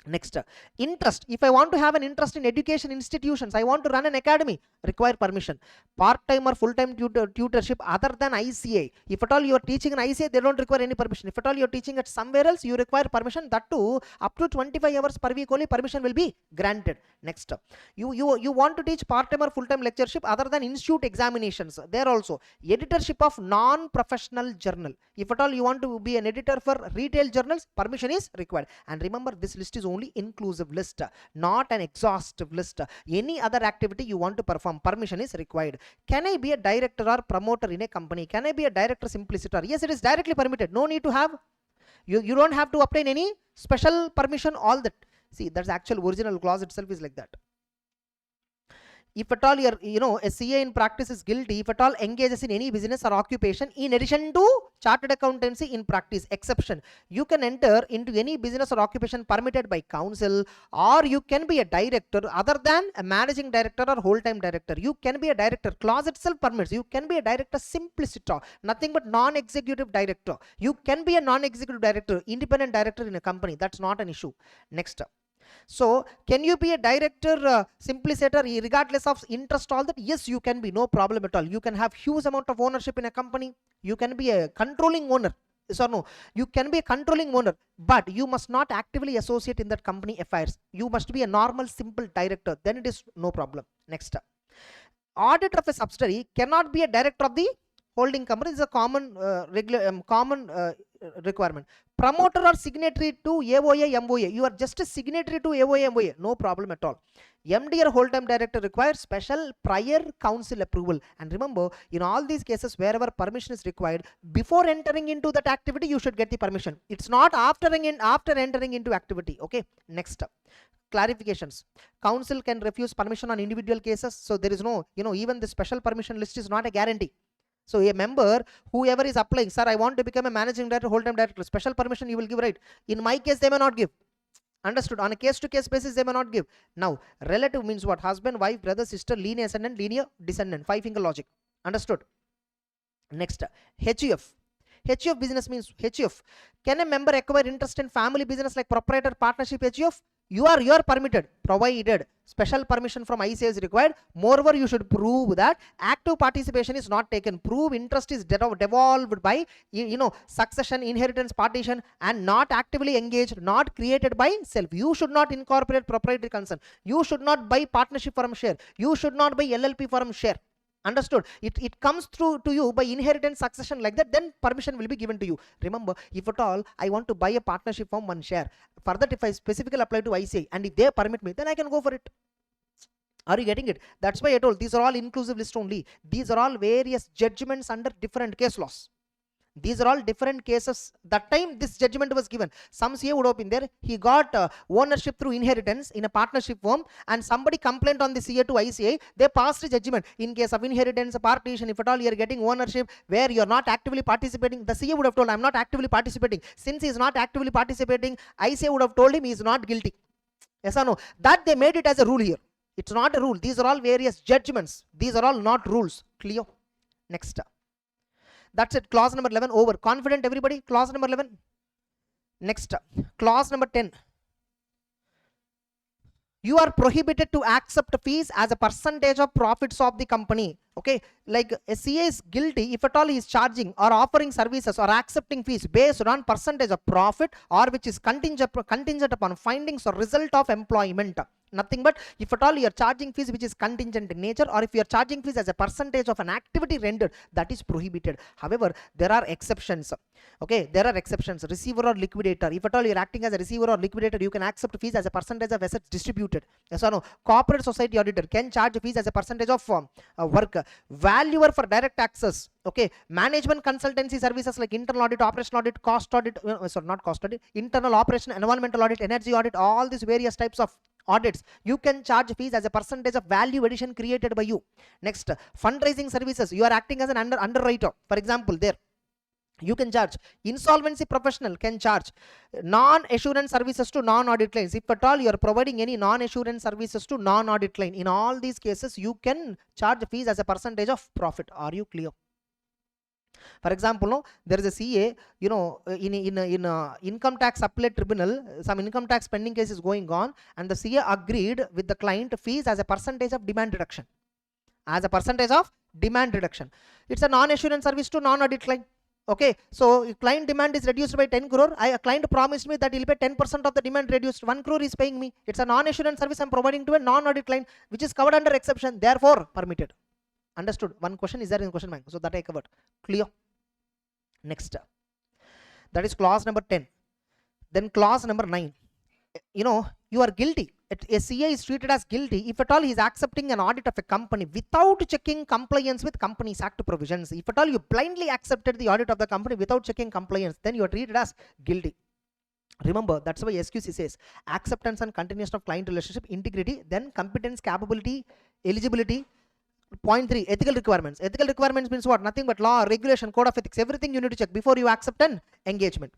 Next, interest. If I want to have an interest in education institutions, I want to run an academy, require permission. Part-time or full-time tutorship other than ICA. If at all you are teaching in ICA, they don't require any permission. If at all you are teaching at somewhere else, you require permission. That too, up to 25 hours per week only permission will be granted. Next, you want to teach part-time or full-time lectureship other than institute examinations. There also, editorship of non-professional journal. If at all you want to be an editor for retail journals, permission is required. And remember, this list is only inclusive list, not an exhaustive list. Any other activity you want to perform, permission is required. Can I be a director or promoter in a company? Can I be a director simpliciter? Yes, it is directly permitted. No need to have, you don't have to obtain any special permission, all that. See, that's actual original clause itself is like that. If at all a CA in practice is guilty, if at all engages in any business or occupation in addition to chartered accountancy in practice, exception, you can enter into any business or occupation permitted by council, or you can be a director other than a managing director or whole-time director. You can be a director, clause itself permits. You can be a director simpliciter, nothing but non-executive director. You can be a non-executive director, independent director in a company. That's not an issue. Next. So can you be a director simpliciter regardless of interest, all that? Yes, you can be, no problem at all. You can have huge amount of ownership in a company. You can be a controlling owner. Yes or no? You can be a controlling owner, but you must not actively associate in that company affairs. You must be a normal simple director, then it is no problem. Next, auditor of a subsidiary cannot be a director of the holding company. This is a common requirement. Promoter or signatory to AOA, MOA. You are just a signatory to AOA, MOA. No problem at all. MD or whole-time director requires special prior council approval. And remember, in all these cases, wherever permission is required, before entering into that activity, you should get the permission. It's not after entering into activity. Okay. Next. Clarifications. Council can refuse permission on individual cases. So there is no, even the special permission list is not a guarantee. So a member, whoever is applying, sir, I want to become a managing director, whole-time director, special permission you will give, right? In my case, they may not give. Understood? On a case-to-case basis, they may not give. Now, relative means what? Husband, wife, brother, sister, linear ascendant, linear descendant. 5-finger logic. Understood? Next, HUF. HUF business means HUF. Can a member acquire interest in family business like proprietor, partnership, HUF? You are permitted, provided special permission from ICA is required. Moreover, you should prove that active participation is not taken. Prove interest is devolved by succession, inheritance, partition, and not actively engaged, not created by self. You should not incorporate proprietary concern. You should not buy partnership firm share. You should not buy LLP firm share. Understood? It comes through to you by inheritance, succession, like that, then permission will be given to you. Remember, if at all I want to buy a partnership from one share, for that if I specifically apply to ICA and if they permit me, then I can go for it. Are you getting it? That's why I told these are all inclusive list only. These are all various judgments under different case laws. These are all different cases. That time this judgment was given. Some CA would have been there. He got ownership through inheritance in a partnership firm, and somebody complained on the CA to ICA. They passed a judgment in case of inheritance, partition. If at all you are getting ownership where you are not actively participating, the CA would have told, I am not actively participating. Since he is not actively participating, ICA would have told him he is not guilty. Yes or no? That they made it as a rule here. It's not a rule. These are all various judgments. These are all not rules. Clear? Next. That's it. Clause number 11 over. Confident everybody? Clause number 11. Next. Clause number 10. You are prohibited to accept fees as a percentage of profits of the company. Okay, like a CA is guilty if at all he is charging or offering services or accepting fees based on percentage of profit or which is contingent upon findings or result of employment. Nothing but if at all you are charging fees which is contingent in nature, or if you are charging fees as a percentage of an activity rendered, that is prohibited. However, there are exceptions. Okay, there are exceptions. Receiver or liquidator, if at all you are acting as a receiver or liquidator, you can accept fees as a percentage of assets distributed. Yes or no? Corporate society auditor can charge fees as a percentage of work. Valuer for direct access. Okay, management consultancy services like internal audit, operational audit, cost audit, sorry, not cost audit, internal operation, environmental audit, energy audit, all these various types of audits, you can charge fees as a percentage of value addition created by you. Next, fundraising services, you are acting as an underwriter, for example, there you can charge. Insolvency professional can charge. Non-assurance services to non-audit clients, if at all you are providing any non-assurance services to non-audit client, in all these cases you can charge fees as a percentage of profit. Are you clear? For example, no, there is a CA, you know, in income tax appellate tribunal, some income tax pending case is going on, and the CA agreed with the client fees as a percentage of demand reduction. As a percentage of demand reduction. It's a non-assurance service to non-audit client. Okay, so if client demand is reduced by 10 crore, a client promised me that he'll pay 10% of the demand reduced. 1 crore is paying me. It's a non-assurance service I'm providing to a non-audit client, which is covered under exception, therefore permitted. Understood? One question is there in question bank, so that I covered. Clear? Next, that is clause number 10. Then clause number 9. You know, you are guilty. A CA is treated as guilty if at all he is accepting an audit of a company without checking compliance with Companies Act provisions. If at all you blindly accepted the audit of the company without checking compliance, then you are treated as guilty. Remember, that's why SQC says acceptance and continuation of client relationship, integrity, then competence, capability, eligibility. Point 3, ethical requirements. Ethical requirements means what? Nothing but law, regulation, code of ethics, everything you need to check before you accept an engagement.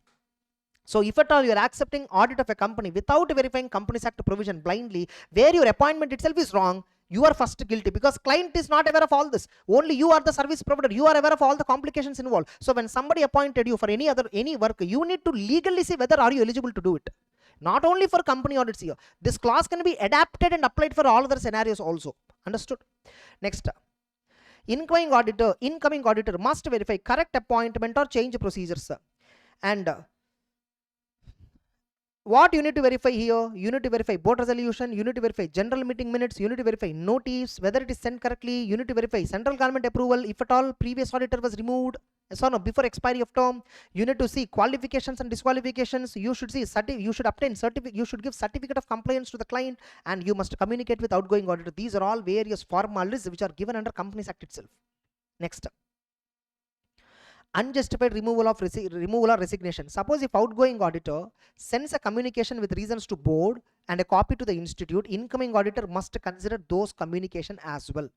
So if at all you are accepting audit of a company without verifying Companies Act provision blindly, where your appointment itself is wrong, you are first guilty, because client is not aware of all this. Only you are the service provider. You are aware of all the complications involved. So when somebody appointed you for any work, you need to legally see whether are you eligible to do it. Not only for company audits here. This clause can be adapted and applied for all other scenarios also. Understood? Next, incoming auditor must verify correct appointment or change procedures. And what you need to verify here? You need to verify board resolution, you need to verify general meeting minutes, you need to verify notice, whether it is sent correctly, you need to verify central government approval, if at all previous auditor was removed, so no, before expiry of term. You need to see qualifications and disqualifications. You should see you should obtain certificate, you should give certificate of compliance to the client, and you must communicate with outgoing auditor. These are all various formalities which are given under Companies Act itself. Next, unjustified removal or resignation. Suppose if outgoing auditor sends a communication with reasons to board and a copy to the institute, incoming auditor must consider those communication as well.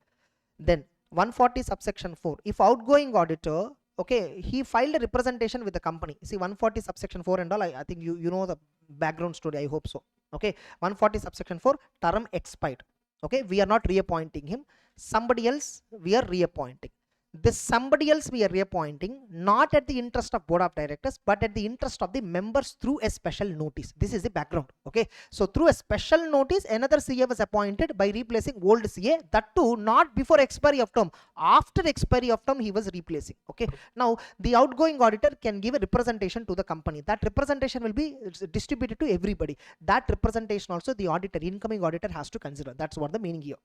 Then 140 subsection 4, if outgoing auditor, okay, he filed a representation with the company. See 140 subsection 4 and all, I think you know the background story, I hope so. Okay, 140 subsection 4, term expired. Okay, we are not reappointing him, somebody else we are reappointing. This somebody else we are reappointing not at the interest of board of directors, but at the interest of the members through a special notice. This is the background. Okay, so through a special notice, another CA was appointed by replacing old CA, that too not before expiry of term. After expiry of term he was replacing. Okay, now the outgoing auditor can give a representation to the company. That representation will be distributed to everybody. That representation also the auditor, incoming auditor, has to consider. That's what the meaning here.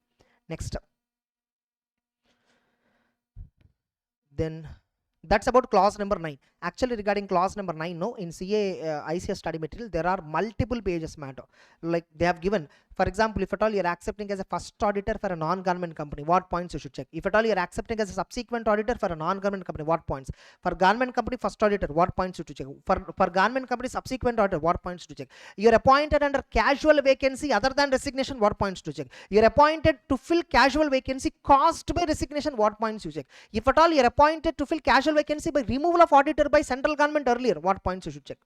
Next, then that's about clause number 9. Actually, regarding clause number 9, no, in CA ICS study material there are multiple pages matter. Like they have given, for example, if at all you are accepting as a first auditor for a non-government company, what points you should check? If at all you are accepting as a subsequent auditor for a non-government company, what points? For government company first auditor, what points you to check? For government company subsequent auditor, what points to check? You are appointed under casual vacancy other than resignation, what points to check? You are appointed to fill casual vacancy caused by resignation, what points you check? If at all you are appointed to fill casual vacancy by removal of auditor by central government earlier, what points you should check?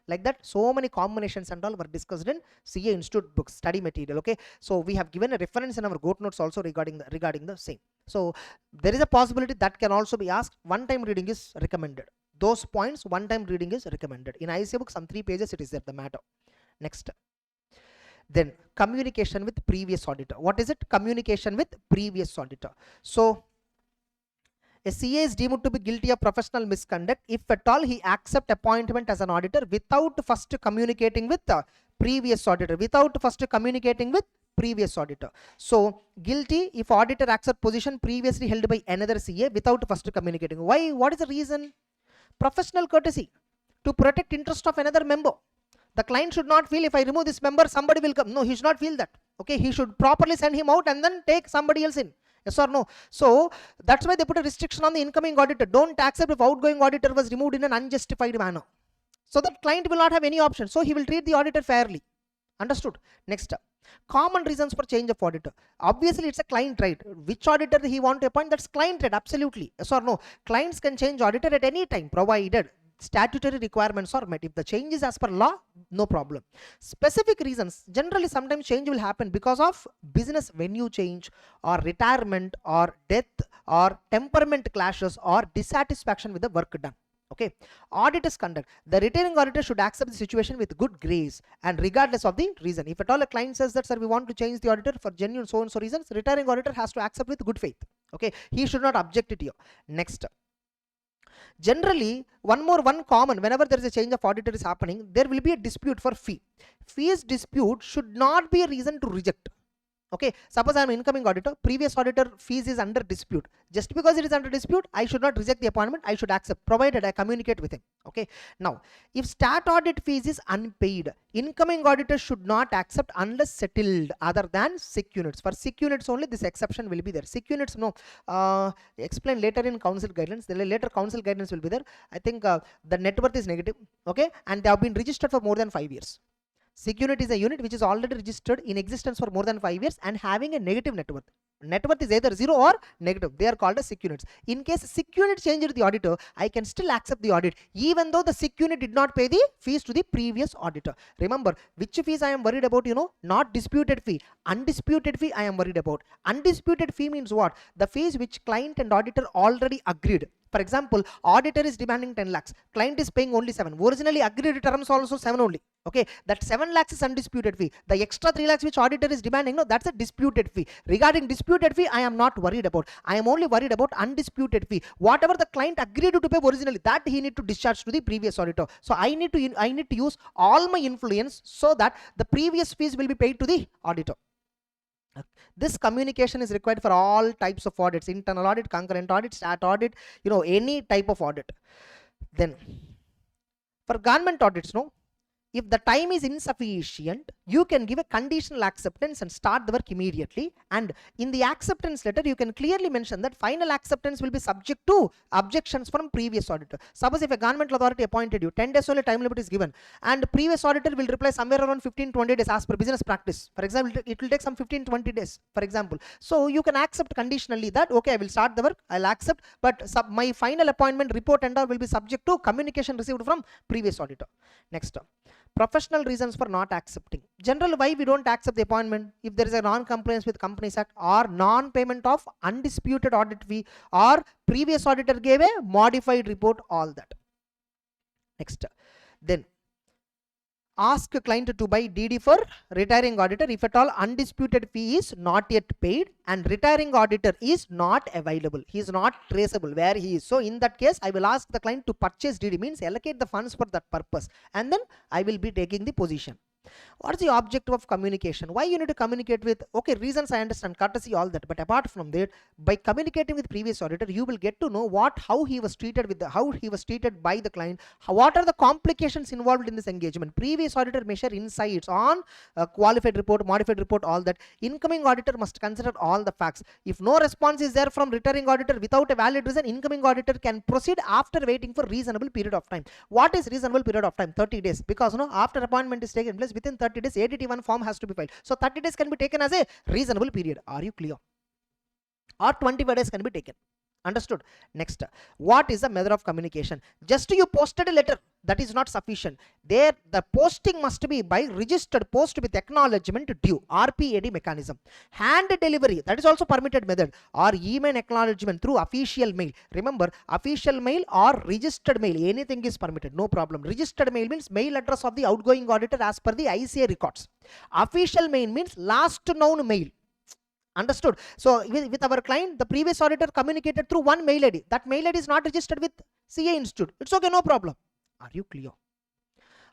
Like that, so many combinations and all were discussed in CA Institute books, study material. Okay, so we have given a reference in our GOAT notes also regarding the same. So there is a possibility that can also be asked. One time reading is recommended. Those points, one time reading is recommended. In ICA book, some 3 pages it is there, the matter. Next. Then communication with previous auditor. What is it? Communication with previous auditor. So a CA is deemed to be guilty of professional misconduct if at all he accept appointment as an auditor without first communicating with the previous auditor. So guilty if auditor accept position previously held by another CA without first communicating. Why? What is the reason? Professional courtesy, to protect interest of another member. The client should not feel if I remove this member, somebody will come. No, he should not feel that. Okay, he should properly send him out and then take somebody else in. Yes or no? So that's why they put a restriction on the incoming auditor. Don't accept if outgoing auditor was removed in an unjustified manner. So that client will not have any option. So he will treat the auditor fairly. Understood? Next. Common reasons for change of auditor. Obviously, it's a client right. Which auditor he want to appoint, that's client right. Absolutely. Yes or no? Clients can change auditor at any time, provided statutory requirements are met. If the change is as per law, no problem. Specific reasons, generally sometimes change will happen because of business venue change or retirement or death or temperament clashes or dissatisfaction with the work done. Okay, auditor's conduct. The retiring auditor should accept the situation with good grace and regardless of the reason. If at all a client says that, sir, we want to change the auditor for genuine so and so reasons, retiring auditor has to accept with good faith. Okay, he should not object it here. Next. Generally, one common, whenever there is a change of auditor is happening, there will be a dispute for fee. Fees dispute should not be a reason to reject. Okay, suppose I am incoming auditor, previous auditor fees is under dispute. Just because it is under dispute, I should not reject the appointment, I should accept, provided I communicate with him. Okay, now, if stat audit fees is unpaid, incoming auditor should not accept unless settled other than SEC units. For SEC units only, this exception will be there. SEC units, no, explain later in council guidelines. The later council guidance will be there. I think the net worth is negative, okay, and they have been registered for more than 5 years. SEC unit is a unit which is already registered in existence for more than 5 years and having a negative net worth. Net worth is either 0 or negative. They are called as SEC units. In case SEC unit changed the auditor, I can still accept the audit even though the SEC unit did not pay the fees to the previous auditor. Remember, which fees I am worried about, not disputed fee. Undisputed fee I am worried about. Undisputed fee means what? The fees which client and auditor already agreed. For example, auditor is demanding 10 lakhs. Client is paying only 7. Originally agreed terms also 7 only. Okay, that 7 lakhs is undisputed fee. The extra 3 lakhs which auditor is demanding, no, that's a disputed fee. Regarding disputed fee, I am not worried about. I am only worried about undisputed fee. Whatever the client agreed to pay originally, that he need to discharge to the previous auditor. So I need to use all my influence so that the previous fees will be paid to the auditor. This communication is required for all types of audits: internal audit, concurrent audit, stat audit, any type of audit. Then for government audits, no, if the time is insufficient, you can give a conditional acceptance and start the work immediately. And in the acceptance letter, you can clearly mention that final acceptance will be subject to objections from previous auditor. Suppose if a governmental authority appointed you, 10 days only time limit is given, and previous auditor will reply somewhere around 15-20 days as per business practice. For example, it will take some 15-20 days, for example. So you can accept conditionally that, okay, I will start the work, I'll accept, but my final appointment report and all will be subject to communication received from previous auditor. Next. Professional reasons for not accepting. Generally, why we don't accept the appointment? If there is a non-compliance with Companies Act or non-payment of undisputed audit fee or previous auditor gave a modified report, all that. Next. Then ask a client to buy DD for retiring auditor if at all undisputed fee is not yet paid and retiring auditor is not available. He is not traceable where he is. So in that case, I will ask the client to purchase DD, means allocate the funds for that purpose, and then I will be taking the position. What is the objective of communication? Why you need to communicate with? Okay, reasons I understand, courtesy, all that, but apart from that, by communicating with previous auditor, you will get to know how he was treated by the client, what are the complications involved in this engagement. Previous auditor may share insights on qualified report, modified report, all that. Incoming auditor must consider all the facts. If no response is there from retiring auditor without a valid reason, incoming auditor can proceed after waiting for reasonable period of time. What is reasonable period of time? 30 days, because after appointment is taken place, within 30 days ADT1 form has to be filed. So 30 days can be taken as a reasonable period. Are you clear? Or 25 days can be taken. Understood? Next, what is the method of communication? Just you posted a letter, that is not sufficient. There the posting must be by registered post with acknowledgement due, RPAD mechanism. Hand delivery, that is also permitted method, or email acknowledgement through official mail. Remember, official mail or registered mail, anything is permitted, no problem. Registered mail means mail address of the outgoing auditor as per the ICA records. Official mail means last known mail. Understood? So with our client, the previous auditor communicated through one mail ID. That mail ID is not registered with CA Institute. It's okay, no problem. Are you clear?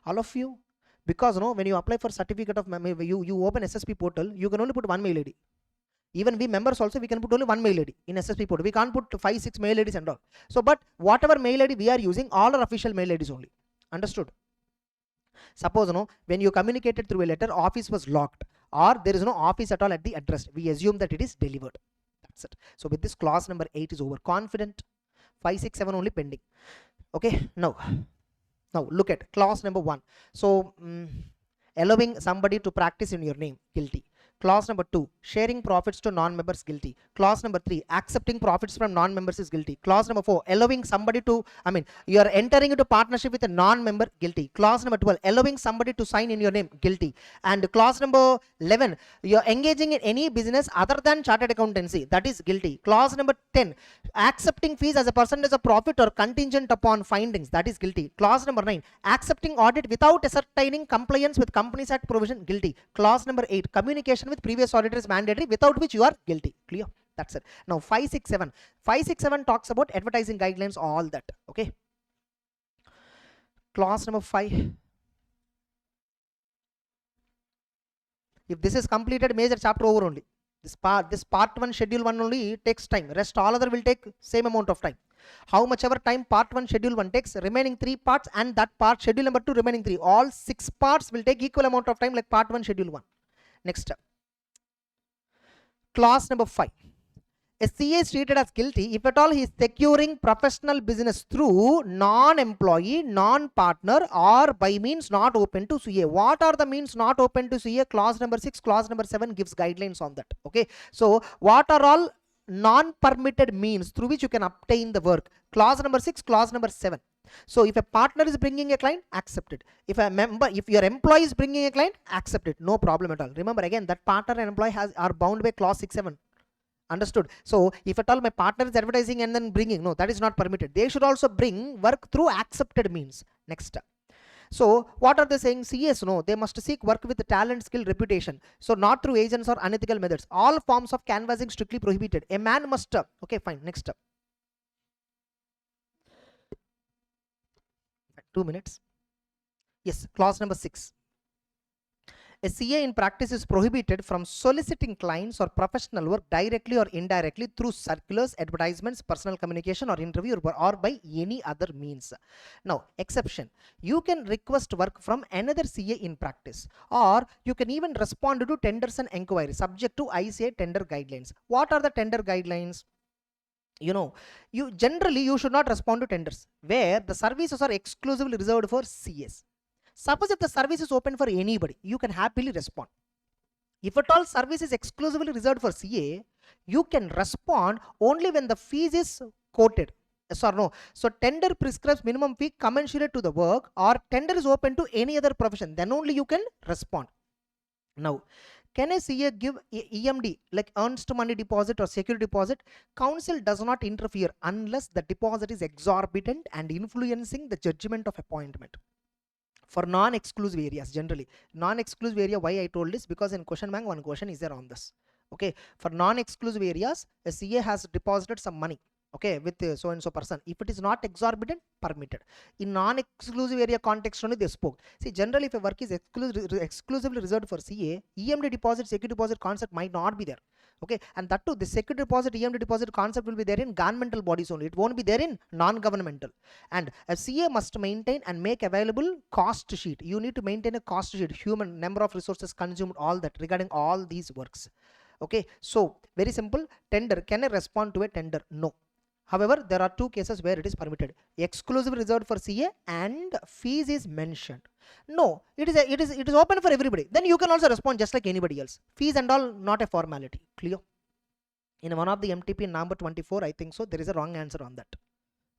All of you? Because when you apply for certificate of you open SSP portal, you can only put one mail ID. Even we members also, we can put only one mail ID in SSP portal. We can't put 5-6 mail IDs and all. So, but whatever mail ID we are using, all are official mail IDs only. Understood? Suppose when you communicated through a letter, office was locked, or there is no office at all at the address, we assume that it is delivered. That's it. So with this, clause number 8 is over. Confident. 5, 6, 7 only pending. Okay, now look at clause number 1. So allowing somebody to practice in your name, guilty. Clause number 2, sharing profits to non-members, guilty. Clause number 3, accepting profits from non-members is guilty. Clause number 4, allowing somebody to, you are entering into partnership with a non-member, guilty. Clause number 12, allowing somebody to sign in your name, guilty. And clause number 11, you are engaging in any business other than chartered accountancy, that is guilty. Clause number 10, accepting fees as a percentage of profit or contingent upon findings, that is guilty. Clause number 9, accepting audit without ascertaining compliance with Companies Act provision, guilty. Clause number 8, communication with previous auditor is mandatory, without which you are guilty. Clear? That's it. Now 5, 6, 7. 5, 6, 7 talks about advertising guidelines, all that. Okay. Clause number 5. If this is completed, major chapter over only. This part 1, schedule 1 only takes time. Rest all other will take same amount of time. How much ever time part 1 schedule 1 takes, remaining 3 parts and that part schedule number 2 remaining 3, all 6 parts will take equal amount of time like part 1 schedule 1. Next, clause number 5. A CA is treated as guilty if at all he is securing professional business through non-employee, non-partner, or by means not open to CA. What are the means not open to CA? Clause number 6, clause number 7 gives guidelines on that. Okay. So what are all non-permitted means through which you can obtain the work? Clause number 6, clause number 7. So if a partner is bringing a client, accept it. If your employee is bringing a client, accept it. No problem at all. Remember again, that partner and employee are bound by clause 6, 7. Understood? So if at all my partner is advertising and then bringing, no, that is not permitted. They should also bring work through accepted means. Next. So what are they saying? CS, no, they must seek work with talent, skill, reputation. So not through agents or unethical methods. All forms of canvassing strictly prohibited. A man must, okay, fine. Next. 2 minutes. Yes, clause number 6. A CA in practice is prohibited from soliciting clients or professional work directly or indirectly through circulars, advertisements, personal communication, or interview, or by any other means. Now, exception. You can request work from another CA in practice, or you can even respond to tenders and inquiries subject to ICA tender guidelines. What are the tender guidelines? You generally should not respond to tenders where the services are exclusively reserved for CS. Suppose if the service is open for anybody, you can happily respond. If at all service is exclusively reserved for CA, you can respond only when the fees is quoted. Yes or no? So tender prescribes minimum fee commensurate to the work, or tender is open to any other profession, then only you can respond. Now, can a CA give EMD like earnest money deposit or security deposit? Council does not interfere unless the deposit is exorbitant and influencing the judgment of appointment. For non-exclusive areas, generally non-exclusive area, why I told this, because in question bank one question is there on this. Okay, for non-exclusive areas, a CA has deposited some money, okay, with so and so person. If it is not exorbitant, permitted. In non-exclusive area context only they spoke. See, generally if a work is exclusively reserved for CA, EMD deposit, security deposit concept might not be there. Okay, and that too, the security deposit, EMD deposit concept will be there in governmental bodies only. It won't be there in non-governmental. And a CA must maintain and make available cost sheet. You need to maintain a cost sheet, human number of resources consumed, all that regarding all these works. Okay, so very simple. Tender, can I respond to a tender? No. However, there are 2 cases where it is permitted. Exclusive reserved for CA and fees is mentioned. No, it is open for everybody. Then you can also respond just like anybody else. Fees and all not a formality. Clear? In one of the MTP number 24, I think so, there is a wrong answer on that.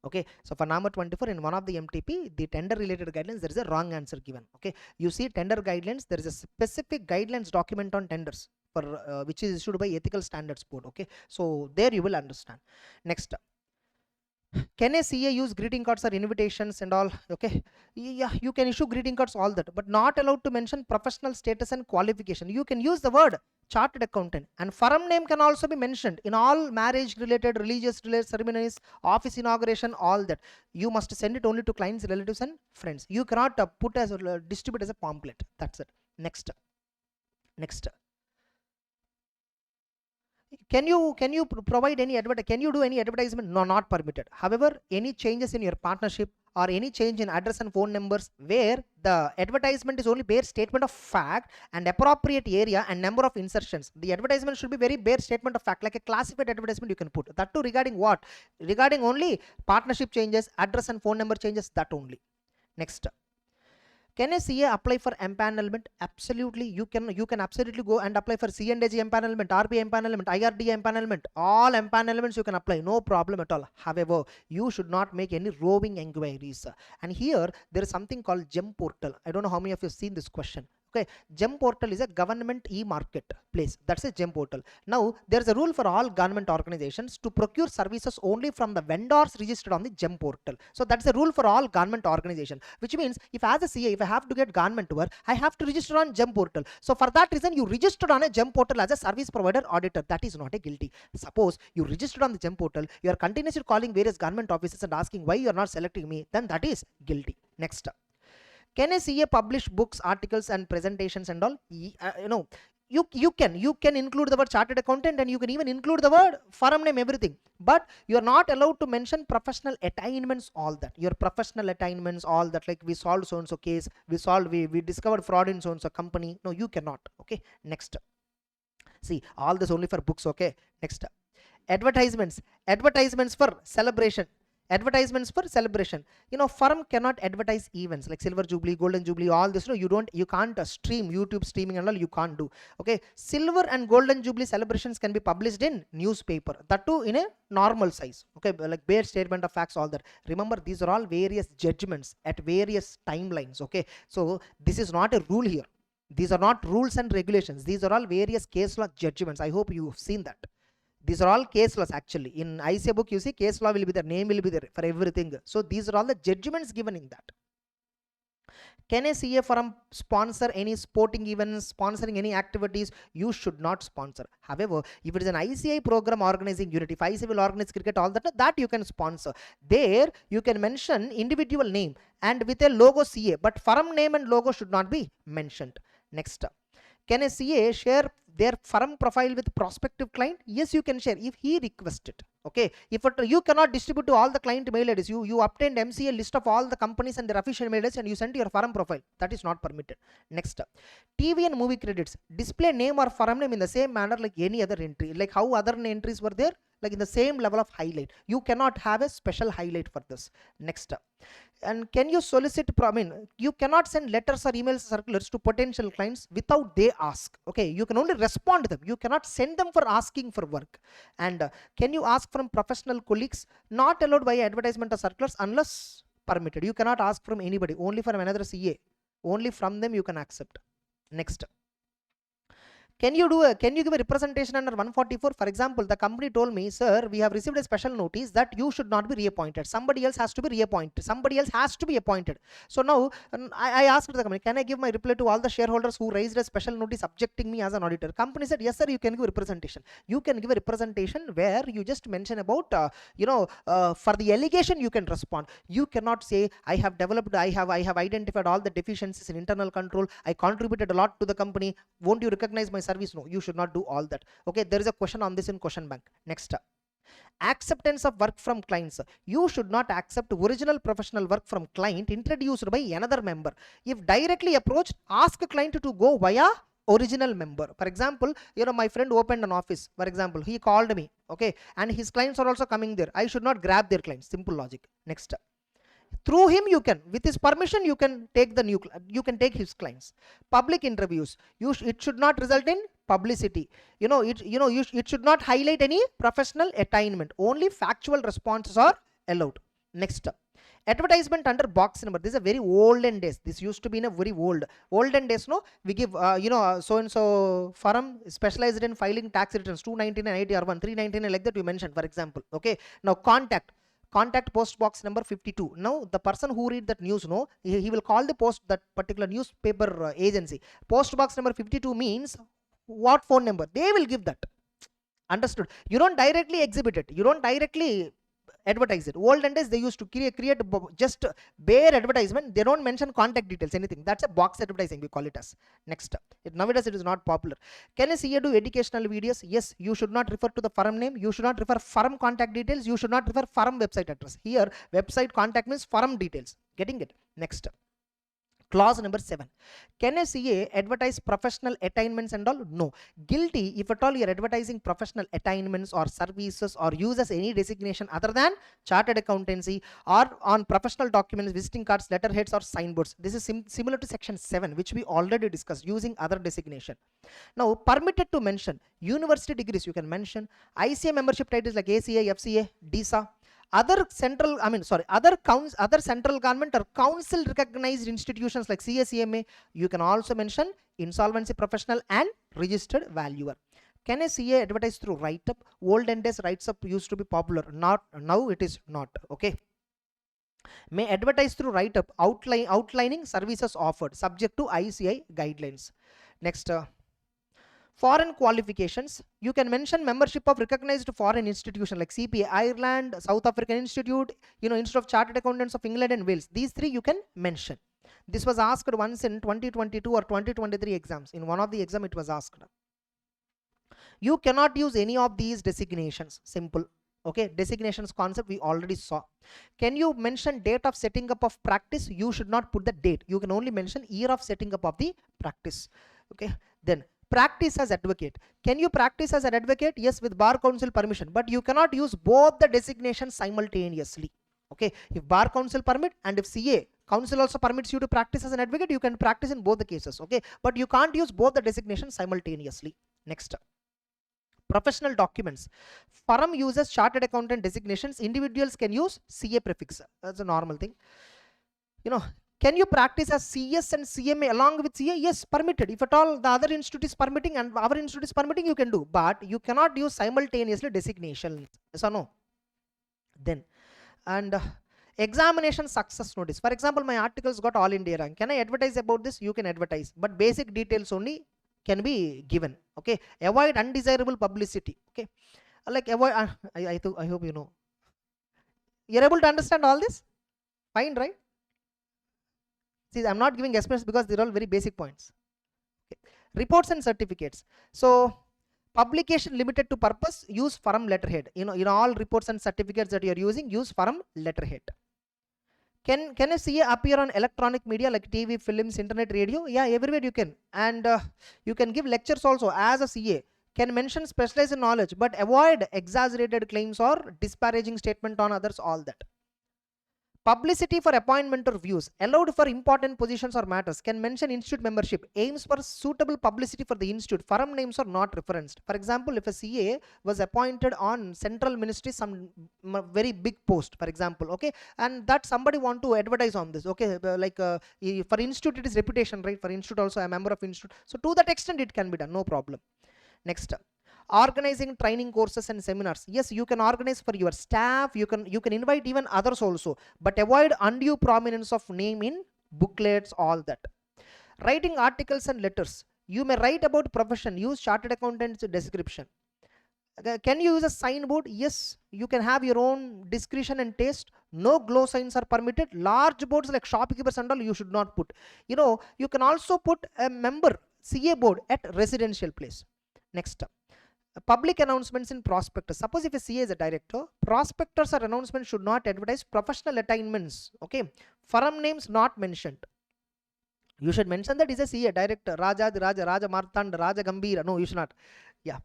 Okay, so for number 24 in one of the MTP, the tender related guidelines, there is a wrong answer given. Okay, you see tender guidelines, there is a specific guidelines document on tenders for which is issued by Ethical Standards Board. Okay, so there you will understand. Next, can a CA use greeting cards or invitations and all? Okay, yeah, you can issue greeting cards, all that, but not allowed to mention professional status and qualification. You can use the word chartered accountant, and firm name can also be mentioned in all marriage related, religious related ceremonies, office inauguration, all that. You must send it only to clients, relatives and friends. You cannot put as distribute as a pamphlet. That's it. Next. Can you provide any can you do any advertisement? No, not permitted. However, any changes in your partnership or any change in address and phone numbers where the advertisement is only bare statement of fact and appropriate area and number of insertions, the advertisement should be very bare statement of fact, like a classified advertisement you can put. That too regarding what? Regarding only partnership changes, address and phone number changes, that only. Next. Can a CA apply for empanelment? Absolutely, you can absolutely go and apply for C&AG empanelment, RBI empanelment, IRD empanelment, all empanelments you can apply, no problem at all. However, you should not make any roving inquiries. And here there is something called GEM portal. I don't know how many of you have seen this question. Okay, GEM portal is a government e-market place. That's a GEM portal. Now, there's a rule for all government organizations to procure services only from the vendors registered on the GEM portal. So that's a rule for all government organizations, which means if as a CA, if I have to get government work, I have to register on GEM portal. So for that reason, you registered on a GEM portal as a service provider auditor. That is not a guilty. Suppose you registered on the GEM portal, you are continuously calling various government offices and asking why you are not selecting me, then that is guilty. Next. Can a CA publish books, articles and presentations and all? You can include the word chartered accountant, and you can even include the word firm name, everything, but you are not allowed to mention professional attainments, all that. Your professional attainments, all that, like we solved so and so case, we discovered fraud in so and so company. No, you cannot. Okay, next. See, all this only for books. Okay, next. Advertisements for celebration. Firm cannot advertise events like silver jubilee, golden jubilee, all this. No, you can't stream YouTube streaming and all, you can't do. Okay, silver and golden jubilee celebrations can be published in newspaper, that too in a normal size. Okay, like bare statement of facts, all that. Remember, these are all various judgments at various timelines. Okay, so this is not a rule here. These are not rules and regulations. These are all various case law judgments. I hope you have seen that. These are all case laws actually. In ICA book, you see case law will be there, name will be there for everything. So these are all the judgments given in that. Can a CA firm sponsor any sporting events, sponsoring any activities? You should not sponsor. However, if it is an ICI program organizing unit, if ICI will organize cricket, all that you can sponsor. There you can mention individual name and with a logo CA, but firm name and logo should not be mentioned. Next. Can a CA share their firm profile with prospective client? Yes, you can share if he requests it. Okay, if you cannot distribute to all the client mail IDs, you obtained MCA list of all the companies and their official mail IDs and you send your firm profile. That is not permitted. Next, TV and movie credits, display name or firm name in the same manner like any other entry, like how other entries were there, like in the same level of highlight. You cannot have a special highlight for this. Next. And can you solicit, you cannot send letters or emails, circulars to potential clients without they ask. Okay, you can only respond to them. You cannot send them for asking for work. And can you ask from professional colleagues? Not allowed by advertisement or circulars unless permitted. You cannot ask from anybody, only from another CA. Only from them you can accept. Next. Can you give a representation under 144? For example, the company told me, sir, we have received a special notice that you should not be reappointed. Somebody else has to be reappointed. Somebody else has to be appointed. So now I asked the company, can I give my reply to all the shareholders who raised a special notice objecting me as an auditor? Company said, yes, sir, you can give representation. You can give a representation where you just mention about, for the allegation you can respond. You cannot say, I have identified all the deficiencies in internal control. I contributed a lot to the company. Won't you recognize my service? No, you should not do all that. Okay, there is a question on this in question bank. Next. Acceptance of work from clients. You should not accept original professional work from client introduced by another member. If directly approached, ask a client to go via original member. For example, my friend opened an office. For example, he called me. Okay, and his clients are also coming there. I should not grab their clients. Simple logic. Next. Through him you can, with his permission, you can take the you can take his clients. Public interviews, it should not result in publicity. It should not highlight any professional attainment. Only factual responses are allowed. Next, advertisement under box number. This is a very olden days. This used to be in a very olden days. No, we give so and so firm specialized in filing tax returns 299 ITR1 399 like that you mentioned, for example. Okay, now contact post box number 52. Now the person who read that news, no, he will call the post, that particular newspaper agency. Post box number 52 means what phone number, they will give that. Understood? You don't directly exhibit it, you don't directly advertise it. Olden days they used to create just bare advertisement, they don't mention contact details, anything. That's a box advertising, we call it as. Next, nowadays it is not popular. Can a CA do educational videos? Yes, you should not refer to the firm name, you should not refer firm contact details, you should not refer firm website address. Here website contact means firm details. Getting it? Next, clause number 7. Can a CA advertise professional attainments and all? No. Guilty if at all you are advertising professional attainments or services or uses any designation other than chartered accountancy or on professional documents, visiting cards, letterheads or signboards. This is similar to section 7 which we already discussed, using other designation. Now permitted to mention university degrees you can mention, ICA membership titles like ACA, FCA, DISA, other central government or council recognized institutions like CACMA. You can also mention insolvency professional and registered valuer. Can a CA advertise through write-up? Olden days write-up used to be popular, not now, it is not. Okay, may advertise through write-up outlining services offered subject to ICI guidelines. Next, foreign qualifications, you can mention membership of recognized foreign institution like CPA Ireland, South African Institute, Institute of Chartered Accountants of England and Wales. These three you can mention. This was asked once in 2022 or 2023 exams. In one of the exam it was asked. You cannot use any of these designations. Simple. Okay, designations concept we already saw. Can you mention date of setting up of practice? You should not put the date. You can only mention year of setting up of the practice. Okay, then practice as advocate. Can you practice as an advocate? Yes, with bar council permission, but you cannot use both the designations simultaneously. Okay, if bar council permit and if CA council also permits you to practice as an advocate, you can practice in both the cases. Okay, but you can't use both the designations simultaneously. Next, professional documents. Firm uses chartered accountant designations, individuals can use CA prefix. That's a normal thing. Can you practice as CS and CMA along with CA? Yes, permitted. If at all the other institute is permitting and our institute is permitting, you can do, but you cannot use simultaneously designations. Yes or no? Then, and examination success notice. For example, my articles got all India rank. Can I advertise about this? You can advertise, but basic details only can be given. Okay, avoid undesirable publicity. Okay, like avoid. I hope you know. You're able to understand all this? Fine, right? See, I'm not giving expressions because they're all very basic points. Okay. Reports and certificates. So publication limited to purpose, use firm letterhead. In all reports and certificates that you're using, use firm letterhead. Can a CA appear on electronic media like TV, films, internet, radio? Yeah, everywhere you can. And you can give lectures also as a CA. Can mention specialized knowledge, but avoid exaggerated claims or disparaging statement on others, all that. Publicity for appointment or views, allowed for important positions or matters. Can mention institute membership, aims for suitable publicity for the institute. Firm names are not referenced. For example, if a CA was appointed on central ministry, some very big post, for example, okay, and that somebody want to advertise on this, okay, like for institute it is reputation, right? For institute also, a member of institute. So to that extent it can be done, no problem. Next, organizing training courses and seminars. Yes, you can organize for your staff, you can invite even others also, but avoid undue prominence of name in booklets, all that. Writing articles and letters, you may write about profession, use chartered accountant's description. Can you use a signboard? Yes, you can have your own discretion and taste. No glow signs are permitted. Large boards like shopkeepers and all you should not put. You can also put a member CA board at residential place. Next, public announcements in prospectus. Suppose if a CA is a director, prospectus or announcement should not advertise professional attainments. Okay, firm names not mentioned. You should mention that is a CA director, Raja Martand, Raja Gambira. No, you should not. Yeah.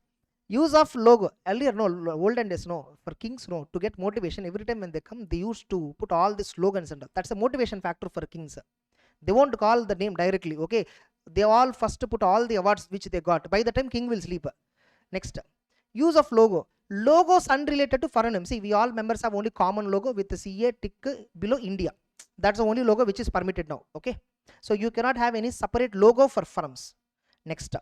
Use of logo. Earlier, no, olden days, no. For kings, no. To get motivation, every time when they come, they used to put all the slogans and all. That's a motivation factor for kings. They won't call the name directly, okay? They all first put all the awards which they got. By the time king will sleep. Next, use of logo. Logos unrelated to foreign name. See, we all members have only common logo with the CA tick below India. That's the only logo which is permitted now, okay? So you cannot have any separate logo for firms. Next,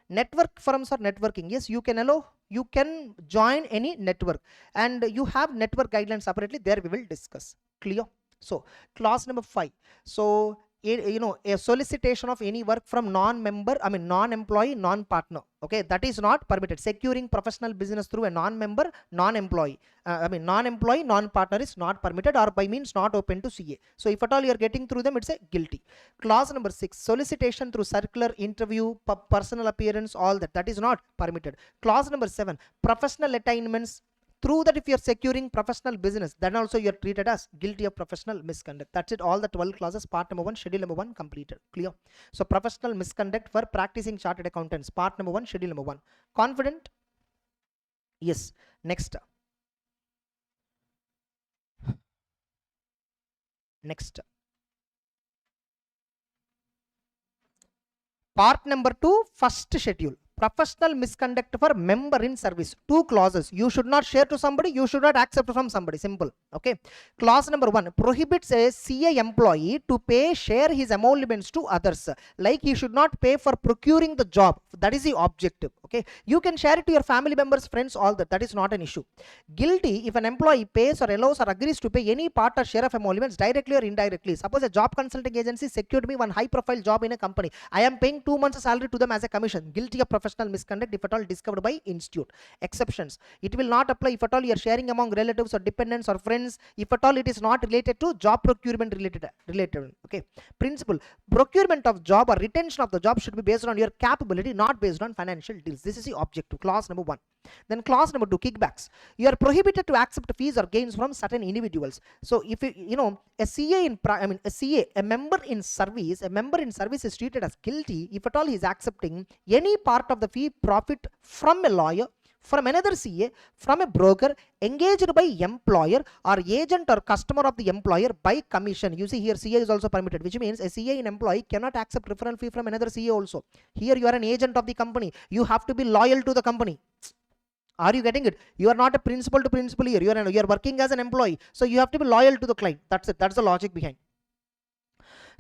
network firms or networking. Yes, you can allow, you can join any network, and you have network guidelines separately. There we will discuss. Clear? So clause number 5. So a solicitation of any work from non-member, I mean non-employee, non-partner, okay, that is not permitted. Securing professional business through a non-member, non-employee, non-employee, non-partner is not permitted, or by means not open to CA. So if at all you are getting through them, it's a guilty. Clause number 6, solicitation through circular, interview, personal appearance, all that is not permitted. Clause number 7, professional attainments. Through that, if you're securing professional business, then also you're treated as guilty of professional misconduct. That's it. All the 12 clauses, part number 1, schedule number 1 completed. Clear? So professional misconduct for practicing chartered accountants, part number 1, schedule number 1. Confident? Yes. Next. Next. Part number 2, first schedule. Professional misconduct for member in service. 2 clauses. You should not share to somebody, you should not accept from somebody. Simple. Okay. Clause number 1, prohibits a CA employee to share his emoluments to others. Like he should not pay for procuring the job. That is the objective. Okay. You can share it to your family members, friends, all that. That is not an issue. Guilty if an employee pays or allows or agrees to pay any part or share of emoluments directly or indirectly. Suppose a job consulting agency secured me one high profile job in a company. I am paying 2 months salary to them as a commission. Guilty of professional misconduct if at all discovered by institute. Exceptions. It will not apply if at all you are sharing among relatives or dependents or friends, if at all it is not related to job procurement related. Okay. Principle. Procurement of job or retention of the job should be based on your capability, not based on financial deals. This is the objective. Clause number 1. Then clause number 2, kickbacks. You are prohibited to accept fees or gains from certain individuals. So if a CA a member in service is treated as guilty if at all he is accepting any part of the fee, profit from a lawyer, from another CA, from a broker, engaged by employer or agent or customer of the employer by commission. You see here CA is also permitted, which means a CA in employee cannot accept referral fee from another CA also. Here you are an agent of the company. You have to be loyal to the company. Are you getting it? You are not a principal to principal here. You are working as an employee. So you have to be loyal to the client. That's it. That's the logic behind.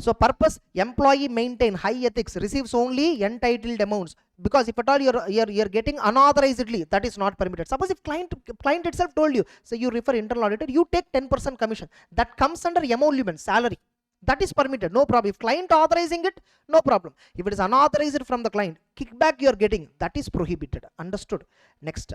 So purpose, employee maintain high ethics, receives only entitled amounts. Because if at all you're getting unauthorizedly, that is not permitted. Suppose if client itself told you, so you refer internal auditor, you take 10% commission. That comes under emolument, salary. That is permitted, no problem. If client authorizing it, no problem. If it is unauthorized from the client, kickback you are getting, that is prohibited. Understood? Next.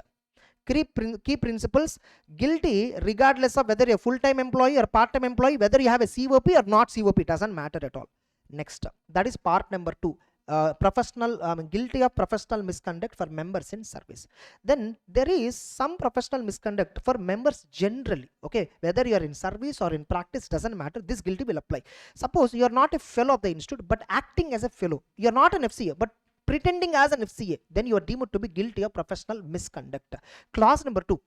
Key principles. Guilty regardless of whether you're a full-time employee or part-time employee, whether you have a COP or not COP, doesn't matter at all. Next. That is part number 2. Guilty of professional misconduct for members in service. Then there is some professional misconduct for members generally. Okay, whether you are in service or in practice, doesn't matter. This guilty will apply. Suppose you are not a fellow of the institute but acting as a fellow. You are not an FCA but pretending as an FCA, then you are deemed to be guilty of professional misconduct. Clause number 2.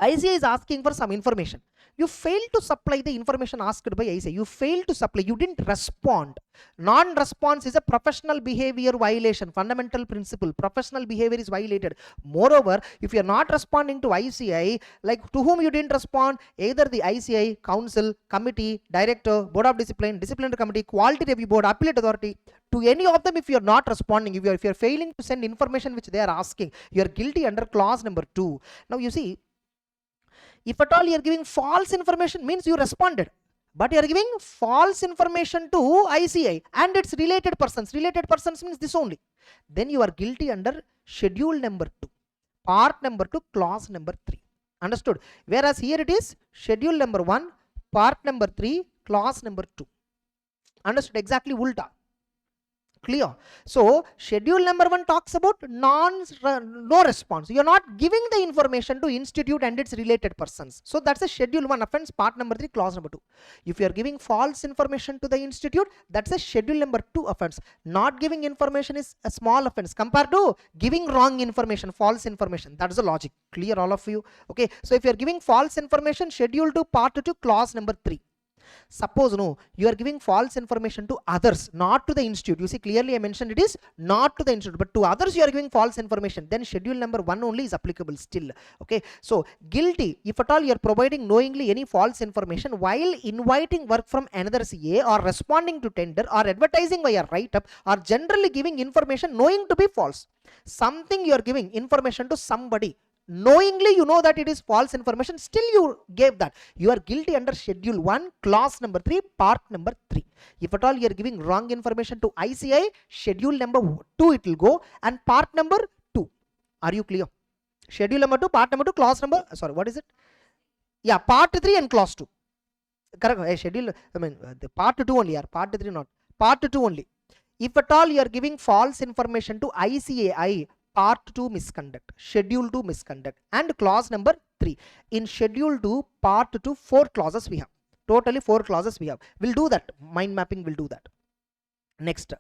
ICA is asking for some information. You failed to supply the information asked by ICA. You failed to supply. You didn't respond. Non-response is a professional behavior violation. Fundamental principle. Professional behavior is violated. Moreover, if you are not responding to ICA, like to whom you didn't respond, either the ICA, council, committee, director, board of discipline, disciplinary committee, quality review board, appellate authority, to any of them, if you are not responding, if you are failing to send information which they are asking, you are guilty under clause number 2. Now you see, if at all you are giving false information, means you responded, but you are giving false information to ICI and its related persons. Related persons means this only. Then you are guilty under schedule number 2, part number 2, clause number 3. Understood? Whereas here it is schedule number 1, part number 3, clause number 2. Understood? Exactly ulta. Clear? So schedule number 1 talks about no response. You're not giving the information to institute and its related persons. So that's a schedule 1 offense, part number 3, clause number 2. If you're giving false information to the institute, that's a schedule number 2 offense. Not giving information is a small offense compared to giving wrong information, false information. That is the logic. Clear, all of you? Okay. So if you're giving false information, schedule 2, part 2, clause number 3. Suppose you are giving false information to others, not to the institute. You see, clearly I mentioned it is not to the institute, but to others you are giving false information. Then schedule number 1 only is applicable still. Okay. So guilty, if at all you are providing knowingly any false information while inviting work from another CA or responding to tender or advertising via write-up or generally giving information knowing to be false. Something you are giving information to somebody, knowingly you know that it is false information, still you gave that, you are guilty under schedule 1, clause number 3, part number 3. If at all you are giving wrong information to ICI, schedule number 2 it will go, and part number 2. Are you clear? Schedule number 2, part number 2, clause number, sorry, what is it? Yeah, part 3 and clause 2. Correct. Schedule, I mean the part 2 only, part 3 not, part 2 only. If at all you are giving false information to ICAI, part 2 misconduct, schedule 2 misconduct, and clause number 3. In schedule 2, part 2, 4 clauses we have. Totally 4 clauses we have. We'll do that. Mind mapping will do that. Next.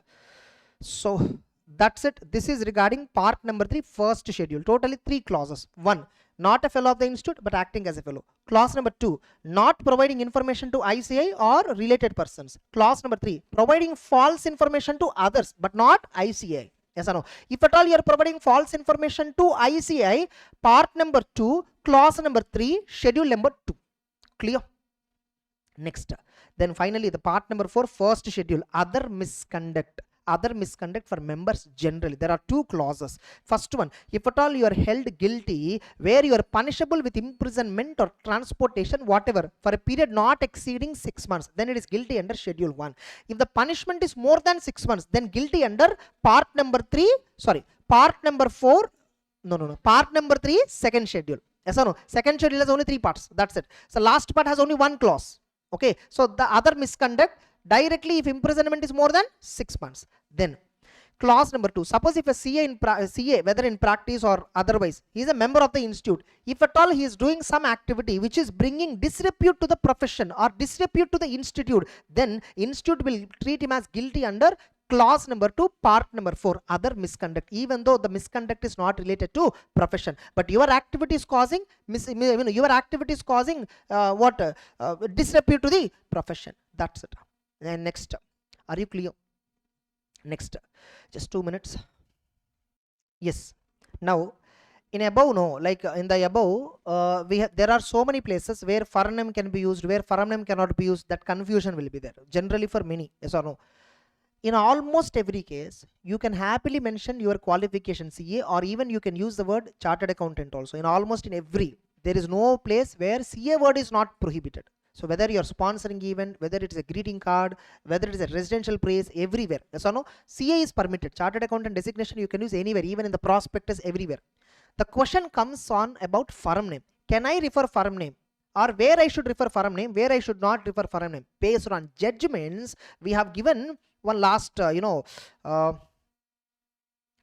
So that's it. This is regarding part number 3, first schedule. Totally 3 clauses. 1. Not a fellow of the institute but acting as a fellow. Clause number 2. Not providing information to ICI or related persons. Clause number 3. Providing false information to others but not ICI. Yes or no? If at all you are providing false information to ICI, part number 2, clause number 3, schedule number 2. Clear? Next. Then finally the part number 4, first schedule, other misconduct. Other misconduct for members generally. There are 2 clauses. First one, if at all you are held guilty where you are punishable with imprisonment or transportation, whatever, for a period not exceeding 6 months, then it is guilty under schedule 1. If the punishment is more than 6 months, then guilty under part number 3, sorry, part number 4, part number 3, second schedule. Yes or no? Second schedule has only 3 parts. That's it. So last part has only 1 clause. Okay. So the other misconduct, directly if imprisonment is more than 6 months. Then clause number 2, suppose if a CA, whether in practice or otherwise, he is a member of the institute, if at all he is doing some activity which is bringing disrepute to the profession or disrepute to the institute, then institute will treat him as guilty under clause number 2, part number 4, other misconduct, even though the misconduct is not related to profession, but your activity is causing disrepute to the profession. That's it. And next, are you clear? Next, just 2 minutes. Yes. Now in above, in the above, there are so many places where firm name can be used, where firm name cannot be used. That confusion will be there generally for many. Yes or no? In almost every case, you can happily mention your qualification CA, or even you can use the word chartered accountant also. In almost in every, there is no place where CA word is not prohibited. So whether you are sponsoring event, whether it is a greeting card, whether it is a residential praise, everywhere. Yes or no? CA is permitted. Chartered accountant designation you can use anywhere, even in the prospectus, everywhere. The question comes on about firm name. Can I refer firm name? Or where I should refer firm name, where I should not refer firm name? Based on judgments, we have given one last,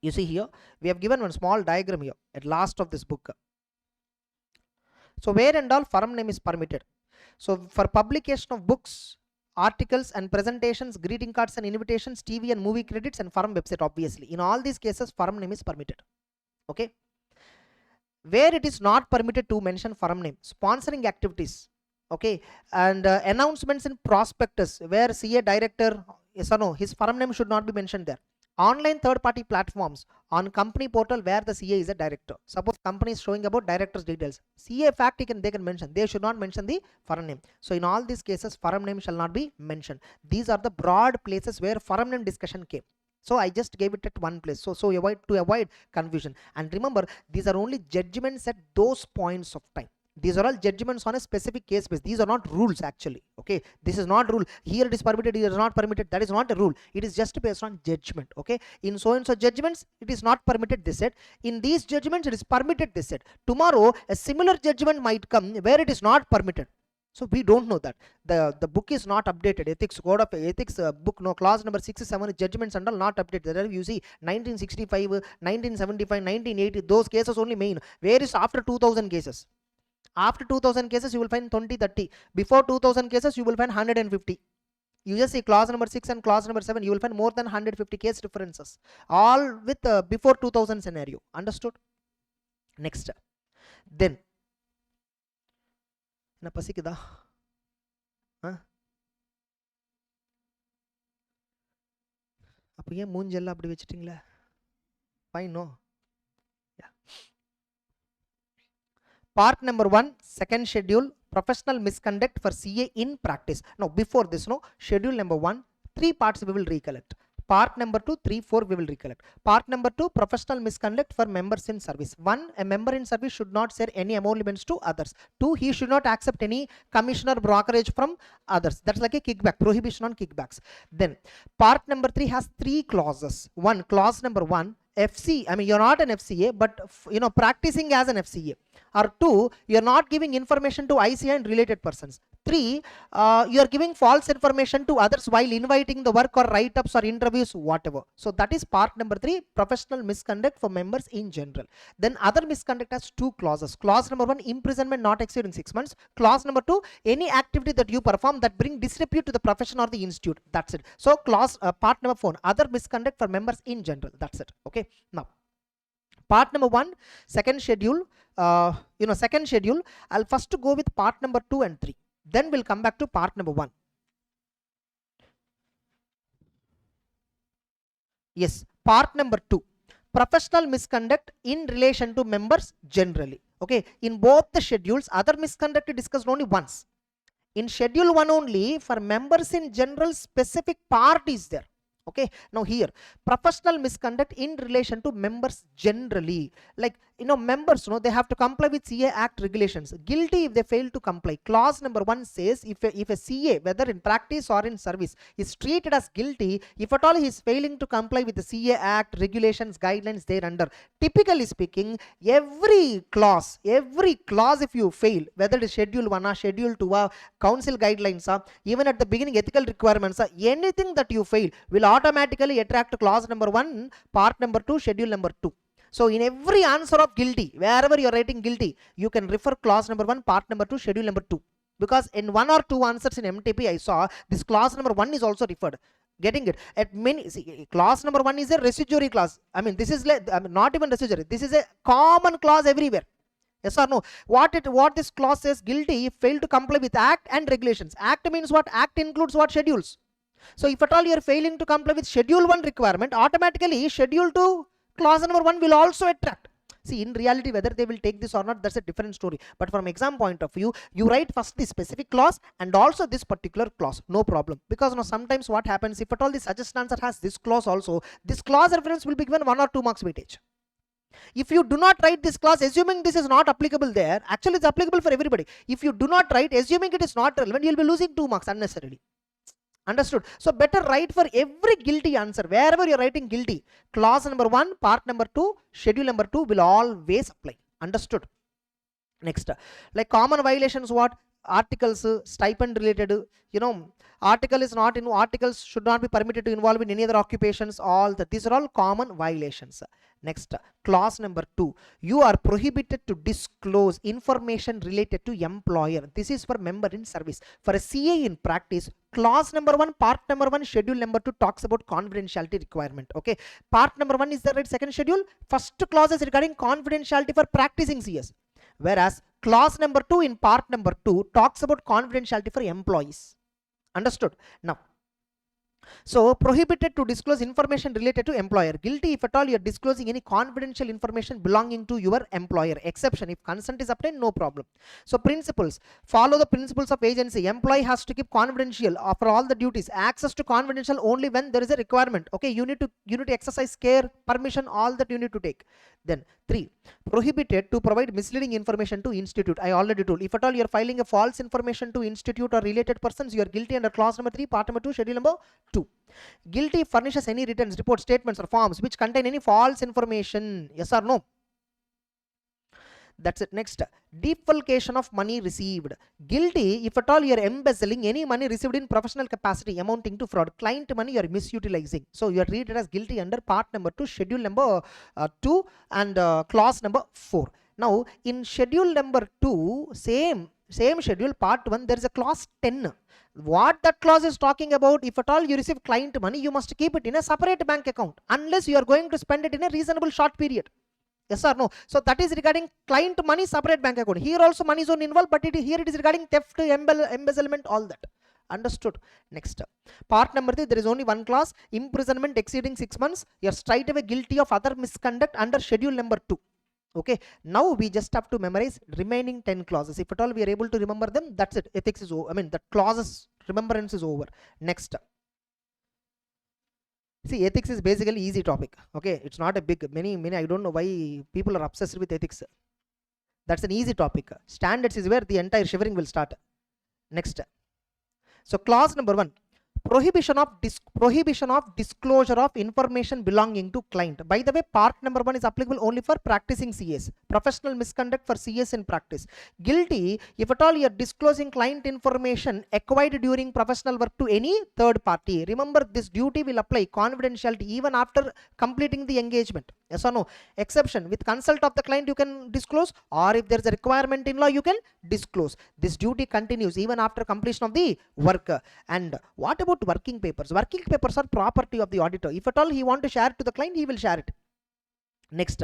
you see here, we have given one small diagram here at last of this book. So where and all firm name is permitted. So for publication of books, articles and presentations, greeting cards and invitations, TV and movie credits, and firm website, obviously. In all these cases, firm name is permitted. Okay. Where it is not permitted to mention firm name, sponsoring activities, okay, and announcements in prospectus, where CA director, yes or no, his firm name should not be mentioned there. Online third-party platforms, on company portal where the CA is a director. Suppose company is showing about director's details, CA fact they can mention. They should not mention the firm name. So in all these cases, firm name shall not be mentioned. These are the broad places where firm name discussion came. So I just gave it at one place. So to avoid confusion. And remember, these are only judgments at those points of time. These are all judgments on a specific case base. These are not rules actually. Okay, this is not rule. Here it is permitted, here it is not permitted. That is not a rule. It is just based on judgment. Okay, in so and so judgments, it is not permitted, they said. In these judgments, it is permitted, they said. Tomorrow, a similar judgment might come where it is not permitted. So we don't know that. The book is not updated. Ethics, Code of Ethics book, no, clause number 6, 7, judgments and all not updated. There you see 1965, 1975, 1980, those cases only main. Where is after 2000 cases? After 2000 cases, you will find 20, 30. Before 2000 cases, you will find 150. You just see clause number 6 and clause number 7, you will find more than 150 case references. All with before 2000 scenario. Understood? Next. Then. என்ன பசிக்குதா? அப்போ ஏன் மூஞ்செல்லாம் அப்படி வச்சிட்டீங்களா? Fine, no? Yeah. Part number 1, second schedule, professional misconduct for CA in practice. Now, before this, no, schedule number 1, 3 parts we will recollect. Part number 2, 3, 4 we will recollect. Part number 2, professional misconduct for members in service. 1, a member in service should not share any emoluments to others. 2, he should not accept any commission or brokerage from others. That's like a kickback, prohibition on kickbacks. Then part number 3 has 3 clauses. 1, clause number 1, FC, I mean you're not an FCA, but practicing as an FCA. Or 2, you're not giving information to ICA and related persons. 3, you're giving false information to others while inviting the work or write-ups or interviews, whatever. So that is part number 3, professional misconduct for members in general. Then other misconduct has 2 clauses. Clause number 1, imprisonment not exceeding 6 months. Clause number 2, any activity that you perform that bring disrepute to the profession or the institute. That's it. So clause part number 4, other misconduct for members in general. That's it. Okay. Now, part number 1, second schedule. Second schedule. I'll first go with part number 2 and 3. Then we'll come back to part number 1. Yes, part number 2, professional misconduct in relation to members generally. Okay, in both the schedules, other misconduct discussed only once. In schedule 1 only, for members in general, specific part is there. Okay, now here, professional misconduct in relation to members generally, like members, they have to comply with CA Act regulations. Guilty if they fail to comply. Clause number 1 says if a CA, whether in practice or in service, is treated as guilty if at all he is failing to comply with the CA Act regulations, guidelines thereunder. Typically speaking, every clause if you fail, whether it is schedule 1 or schedule 2 or council guidelines or even at the beginning ethical requirements, anything that you fail will automatically attract clause number 1, part number 2, schedule number 2. So in every answer of guilty, wherever you're writing guilty, you can refer clause number 1, part number 2, schedule number 2. Because in 1 or 2 answers in MTP, I saw this clause number 1 is also referred. Getting it? At many, see, clause number 1 is a residuary clause. I mean, this is not even residuary. This is a common clause everywhere. Yes or no? What this clause says, guilty if fail to comply with Act and regulations. Act means what? Act includes what? Schedules. So if at all you are failing to comply with schedule 1 requirement, automatically schedule 2 clause number 1 will also attract. See, in reality, whether they will take this or not, that's a different story. But from exam point of view, you write first the specific clause and also this particular clause. No problem. Because sometimes what happens, if at all the suggestion answer has this clause also, this clause reference will be given 1 or 2 marks weightage. If you do not write this clause, assuming this is not applicable there, actually it's applicable for everybody. If you do not write, assuming it is not relevant, you will be losing 2 marks unnecessarily. Understood? So better write for every guilty answer. Wherever you're writing guilty, clause number 1, part number 2, schedule number 2 will always apply. Understood? Next, like common violations, what? Articles, stipend related, article is not in, articles should not be permitted to involve in any other occupations, all that. These are all common violations. Next, clause number 2, you are prohibited to disclose information related to employer. This is for member in service. For a CA in practice, clause number 1, part number 1, schedule number 2 talks about confidentiality requirement. Okay, part number 1 is the right second schedule. First clause is regarding confidentiality for practicing CS. Whereas clause number 2 in part number 2 talks about confidentiality for employees. Understood? Now, so prohibited to disclose information related to employer. Guilty if at all you are disclosing any confidential information belonging to your employer. Exception, if consent is obtained, no problem. So principles, follow the principles of agency. Employee has to keep confidential for all the duties. Access to confidential only when there is a requirement. Okay, you need to exercise care, permission, all that you need to take. Then 3, prohibited to provide misleading information to institute. I already told, if at all you are filing a false information to institute or related persons, you are guilty under clause number 3, part number 2, schedule number 2. Guilty furnishes any returns, reports, statements or forms which contain any false information. Yes or no? That's it. Next, defalcation of money received. Guilty if at all you are embezzling any money received in professional capacity amounting to fraud. Client money you are misutilizing. So you are treated as guilty under part number 2, schedule number 2 and clause number 4. Now in schedule number 2, same schedule part 1, there is a clause 10. What that clause is talking about, if at all you receive client money, you must keep it in a separate bank account unless you are going to spend it in a reasonable short period. Yes or no? So that is regarding client money, separate bank account. Here also money is involved, but here it is regarding theft, embezzlement, all that. Understood? Next, part number 3, there is only one clause, imprisonment exceeding 6 months. You are straight away guilty of other misconduct under schedule number 2. Okay, now we just have to memorize remaining 10 clauses. If at all we are able to remember them, that's it. Ethics is over. I mean, the clauses remembrance is over. Next, see, ethics is basically easy topic. Okay, it's not a big many. I don't know why people are obsessed with ethics. That's an easy topic. Standards is where the entire shivering will start. Next, so clause number 1. Prohibition of disclosure of information belonging to client. By the way, part number 1 is applicable only for practicing CS. Professional misconduct for CS in practice. Guilty if at all you are disclosing client information acquired during professional work to any third party. Remember, this duty will apply confidentiality even after completing the engagement. Yes or no? Exception, with consult of the client you can disclose, or if there is a requirement in law you can disclose. This duty continues even after completion of the work. And what about working papers? Working papers are property of the auditor. If at all he want to share it to the client, he will share it. Next,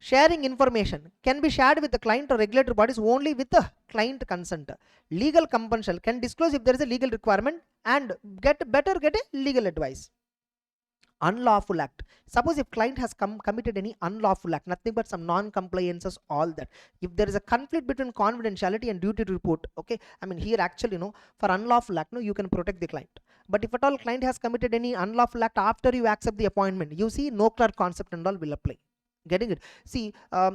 sharing information can be shared with the client or regulatory bodies only with the client consent. Legal compulsion can disclose if there is a legal requirement and get a legal advice. Unlawful act. Suppose if client has committed any unlawful act, nothing but some non-compliances, all that. If there is a conflict between confidentiality and duty to report, okay, I mean here actually for unlawful act, you can protect the client. But if at all client has committed any unlawful act after you accept the appointment, you see no clear concept and all will apply. Getting it? See,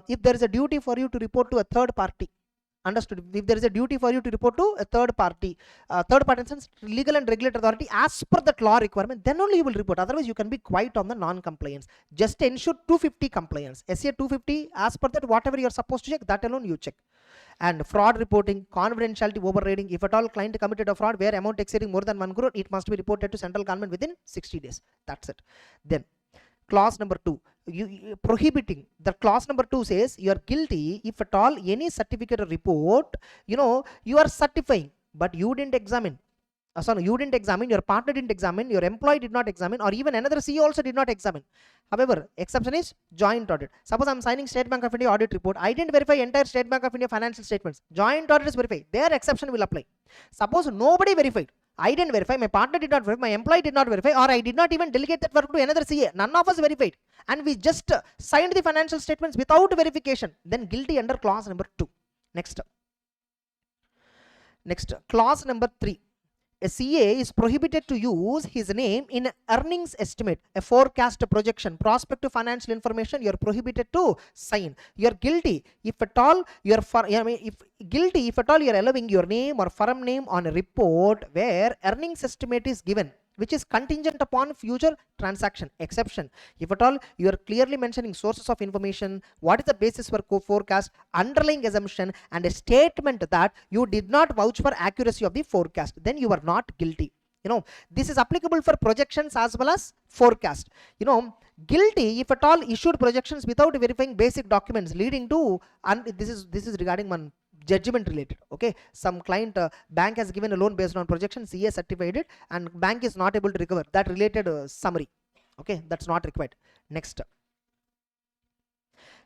if there is a duty for you to report to a third party, understood? If there is a duty for you to report to a third party in sense legal and regulatory authority as per that law requirement, then only you will report. Otherwise you can be quiet on the non-compliance. Just ensure 250 compliance. SA 250, as per that whatever you are supposed to check, that alone you check. And fraud reporting, confidentiality overriding. If at all client committed a fraud where amount exceeding more than 1 crore, it must be reported to central government within 60 days. That's it. Then clause number 2, prohibiting. The clause number 2 says you are guilty if at all any certificate or report, you are certifying but you didn't examine. You didn't examine, your partner didn't examine, your employee did not examine, or even another CEO also did not examine. However, exception is joint audit. Suppose I'm signing State Bank of India audit report. I didn't verify entire State Bank of India financial statements. Joint audit is verified. Their exception will apply. Suppose nobody verified. I didn't verify, my partner did not verify, my employee did not verify, or I did not even delegate that work to another CA. None of us verified. And we just signed the financial statements without verification. Then guilty under clause number 2. Next, clause number 3. A CA is prohibited to use his name in earnings estimate, a forecast, a projection, prospective financial information. You are prohibited to sign. You are guilty if at all you are if at all you are allowing your name or firm name on a report where earnings estimate is given, which is contingent upon future transaction. Exception, if at all you are clearly mentioning sources of information, what is the basis for forecast, underlying assumption, and a statement that you did not vouch for accuracy of the forecast, then you are not guilty. This is applicable for projections as well as forecast. Guilty if at all issued projections without verifying basic documents leading to, and this is regarding one judgment related. Okay, some client bank has given a loan based on projection, CA certified it, and bank is not able to recover that related summary. Okay, that's not required. Next,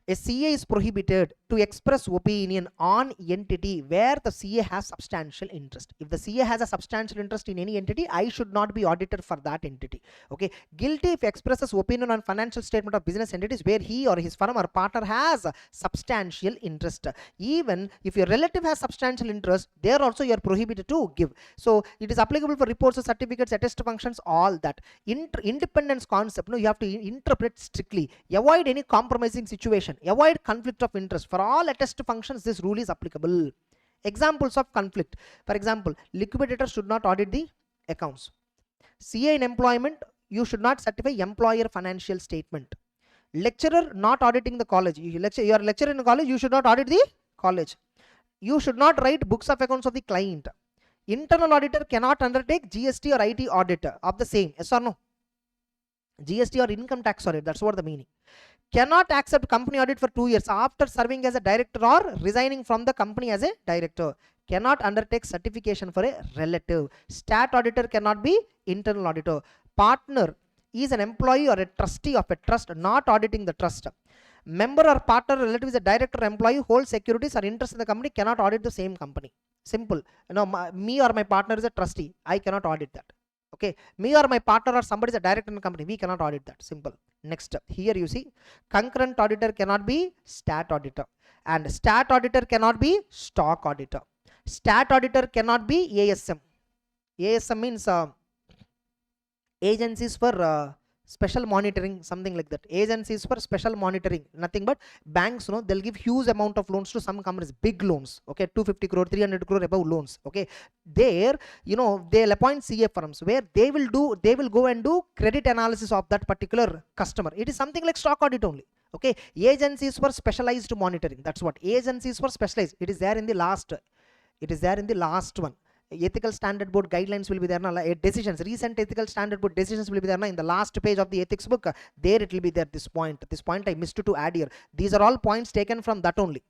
a CA is prohibited to express opinion on entity where the CA has substantial interest. If the CA has a substantial interest in any entity, I should not be audited for that entity. Okay, guilty if expresses opinion on financial statement of business entities where he or his firm or partner has substantial interest. Even if your relative has substantial interest, there also you are prohibited to give. So it is applicable for reports, certificates, attest functions, all that. Independence concept, you have to interpret strictly. Avoid any compromising situation. Avoid conflict of interest. For all attest functions, this rule is applicable. Examples of conflict. For example, liquidator should not audit the accounts. CA in employment, you should not certify employer financial statement. Lecturer not auditing the college. You are a lecturer in a college, you should not audit the college. You should not write books of accounts of the client. Internal auditor cannot undertake GST or IT audit of the same. Yes or no? GST or income tax audit, that's what the meaning. Cannot accept company audit for 2 years after serving as a director or resigning from the company as a director. Cannot undertake certification for a relative. Stat auditor cannot be internal auditor. Partner is an employee or a trustee of a trust, not auditing the trust. Member or partner relative is a director or employee, holds securities or interest in the company, cannot audit the same company. Simple. Me or my partner is a trustee, I cannot audit that. Okay, me or my partner or somebody is a director in the company, we cannot audit that. Simple. Next, here you see, concurrent auditor cannot be stat auditor, and stat auditor cannot be stock auditor. Stat auditor cannot be ASM. ASM means agencies for special monitoring, something like that. Agencies for special monitoring, nothing but banks, they'll give huge amount of loans to some companies, big loans, okay, 250 crore, 300 crore above loans, okay. There, they'll appoint CA firms where they will go and do credit analysis of that particular customer. It is something like stock audit only, okay. Agencies for specialized monitoring, that's what agencies for specialized. It is there in the last one. Ethical standard board guidelines will be there now. Decisions, recent ethical standard board decisions will be there now in the last page of the ethics book. There it will be there. This point I missed to add here. These are all points taken from that only.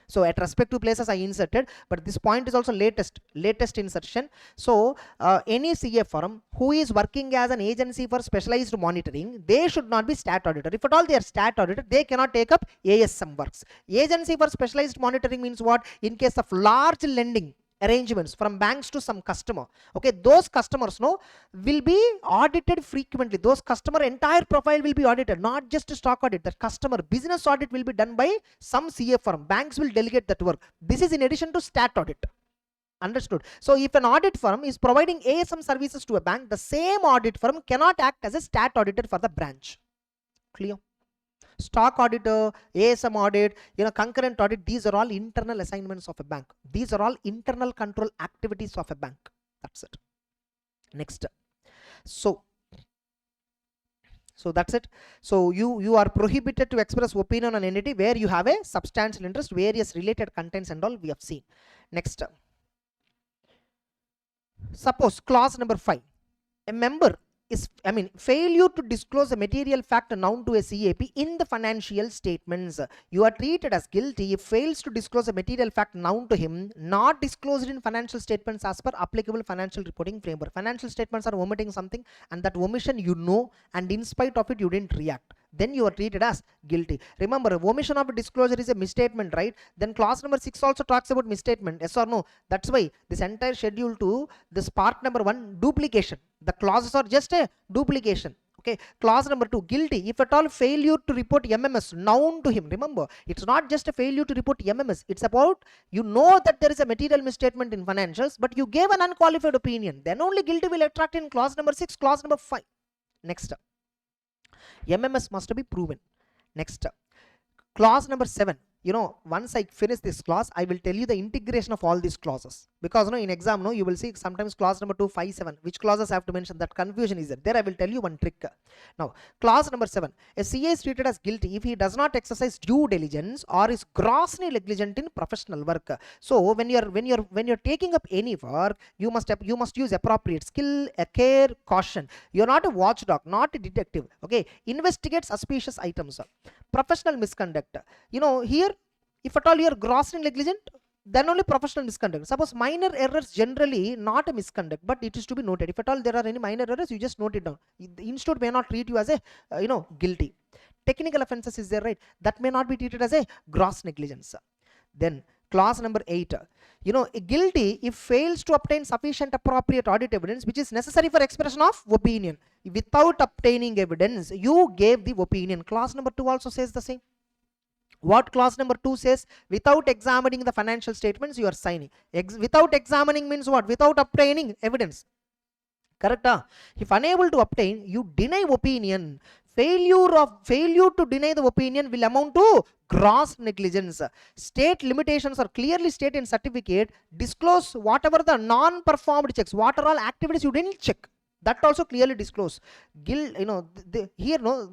So at respective places I inserted, but this point is also latest insertion. So any CA firm who is working as an agency for specialized monitoring, they should not be stat auditor. If at all they are stat auditor, they cannot take up ASM works. Agency for specialized monitoring means what? In case of large lending arrangements from banks to some customer, okay, those customers will be audited frequently. Those customer entire profile will be audited, not just a stock audit. The customer business audit will be done by some CA firm. Banks will delegate that work. This is in addition to stat audit. Understood? So if an audit firm is providing ASM services to a bank, the same audit firm cannot act as a stat auditor for the branch. Clear? Stock auditor, ASM audit, concurrent audit, these are all internal assignments of a bank. These are all internal control activities of a bank. That's it. Next. So that's it. So you are prohibited to express opinion on entity where you have a substantial interest, various related contents and all we have seen. Next. Suppose clause number 5. A member is, failure to disclose a material fact known to a CAP in the financial statements. You are treated as guilty if fails to disclose a material fact known to him, not disclosed in financial statements as per applicable financial reporting framework. Financial statements are omitting something, and that omission and in spite of it you didn't react. Then you are treated as guilty. Remember, omission of disclosure is a misstatement, right? Then clause number 6 also talks about misstatement. Yes or no? That's why this entire schedule to this part number 1, duplication. The clauses are just a duplication. Okay. Clause number 2, guilty if at all failure to report MMS known to him. Remember, it's not just a failure to report MMS. It's about that there is a material misstatement in financials, but you gave an unqualified opinion. Then only guilty will attract in clause number 6, clause number 5. Next. MMS must be proven. Next, clause number 7. Once I finish this clause, I will tell you the integration of all these clauses, because in exam you will see sometimes clause number 2, 5, 7 which clauses I have to mention. That confusion is there. I will tell you one trick. Now clause number 7, a CA is treated as guilty if he does not exercise due diligence or is grossly negligent in professional work. So when you're taking up any work, you must use appropriate skill, care, caution. You're not a watchdog, not a detective. Okay, investigate suspicious items. Professional misconduct, here if at all you are grossly negligent, then only professional misconduct. Suppose minor errors, generally not a misconduct, but it is to be noted. If at all there are any minor errors, you just note it down. The institute may not treat you as a guilty. Technical offenses is there, right? That may not be treated as a gross negligence. Then clause number 8, guilty if fails to obtain sufficient appropriate audit evidence which is necessary for expression of opinion. Without obtaining evidence, you gave the opinion. Clause number 2 also says the same. What clause number 2 says? Without examining the financial statements, you are signing. Without examining means what? Without obtaining evidence. Correct? If unable to obtain, you deny opinion. Failure to deny the opinion will amount to gross negligence. State limitations are clearly stated in certificate. Disclose whatever the non-performed checks. What are all activities you didn't check? That also clearly disclose. Here no,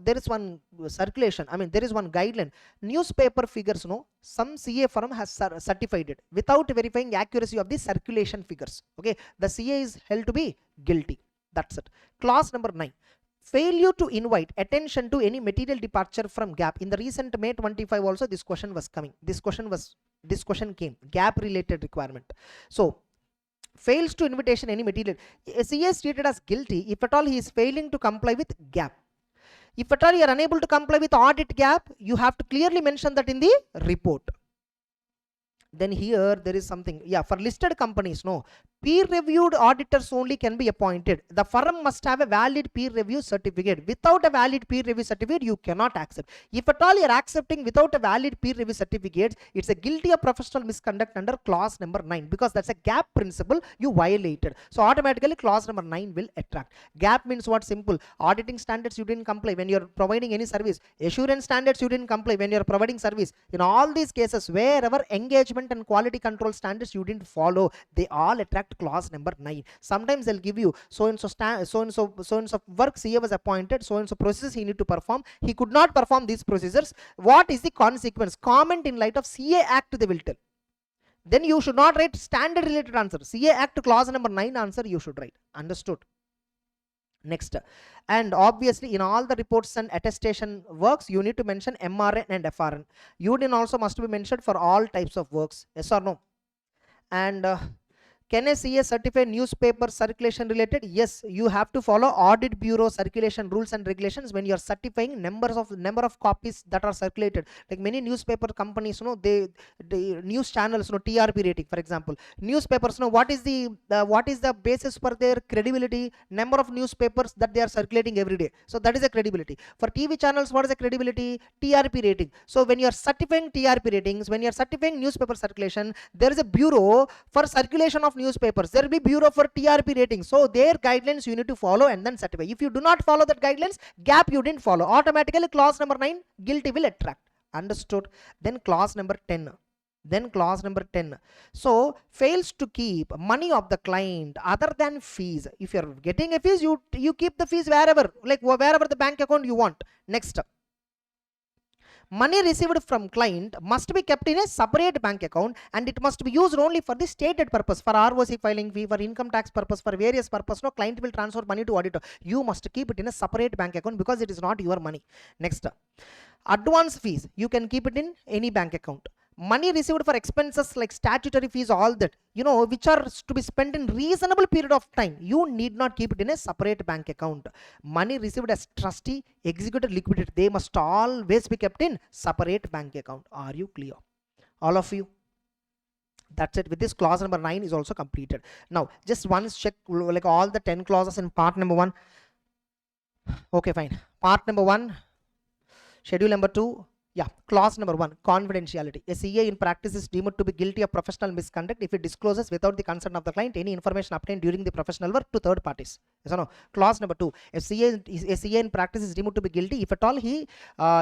there is one circulation. I mean, there is one guideline. Newspaper figures, no, some CA firm has certified it without verifying accuracy of the circulation figures. Okay, the CA is held to be guilty. That's it. Clause number 9. Failure to invite attention to any material departure from GAAP. In the recent May 25 also this question was coming. This question came. GAAP related requirement. So fails to invitation any material. CA is treated as guilty if at all he is failing to comply with GAAP. If at all you are unable to comply with audit GAAP, you have to clearly mention that in the report. Then here there is something, yeah, for listed companies, no, peer reviewed auditors only can be appointed. The firm must have a valid peer review certificate. Without a valid peer review certificate, you cannot accept. If at all you are accepting without a valid peer review certificate, it's a guilty of professional misconduct under clause number 9, because that's a GAAP principle you violated. So automatically clause number 9 will attract. GAAP means what? Simple. Auditing standards you didn't comply when you're providing any service. Assurance standards you didn't comply when you're providing service. In all these cases, wherever engagement and quality control standards you didn't follow, they all attract clause number 9. Sometimes they'll give you so and so work CA was appointed, so and so processes he need to perform. He could not perform these procedures. What is the consequence? Comment in light of CA Act they will tell. Then you should not write standard related answer. CA Act clause number 9 answer you should write. Understood? Next, and obviously in all the reports and attestation works you need to mention MRN and FRN. UDIN also must be mentioned for all types of works. Yes or no? And can a CA certify newspaper circulation related? Yes, you have to follow Audit Bureau circulation rules and regulations when you are certifying number of copies that are circulated. Like many newspaper companies, you know, they news channels, you know, TRP rating, for example. Newspapers, you know, what is the basis for their credibility? Number of newspapers that they are circulating every day. So that is a credibility. For TV channels, what is the credibility? TRP rating. So when you are certifying TRP ratings, when you are certifying newspaper circulation, there is a bureau for circulation of newspapers. There will be bureau for TRP ratings. So their guidelines you need to follow and then certify. If you do not follow that guidelines, GAAP you didn't follow. Automatically clause number 9 guilty will attract. Understood? Then clause number 10. So fails to keep money of the client other than fees. If you're getting a fees, you keep the fees wherever the bank account you want. Next. Money received from client must be kept in a separate bank account and it must be used only for the stated purpose, for ROC filing fee, for income tax purpose, for various purpose. No client will transfer money to auditor. You must keep it in a separate bank account because it is not your money. Next, advance fees you can keep it in any bank account. Money received for expenses like statutory fees, all that, you know, which are to be spent in reasonable period of time, you need not keep it in a separate bank account. Money received as trustee, executed, liquidated, they must always be kept in separate bank account. Are you clear? All of you? That's it. With this, clause number 9 is also completed. Now just once check like all the 10 clauses in part number 1. Okay, fine. Part number 1, schedule number 2. Yeah, clause number 1, confidentiality. A CA in practice is deemed to be guilty of professional misconduct if it discloses without the consent of the client any information obtained during the professional work to third parties. Yes or no? Clause number 2, a CA in practice is deemed to be guilty if at all he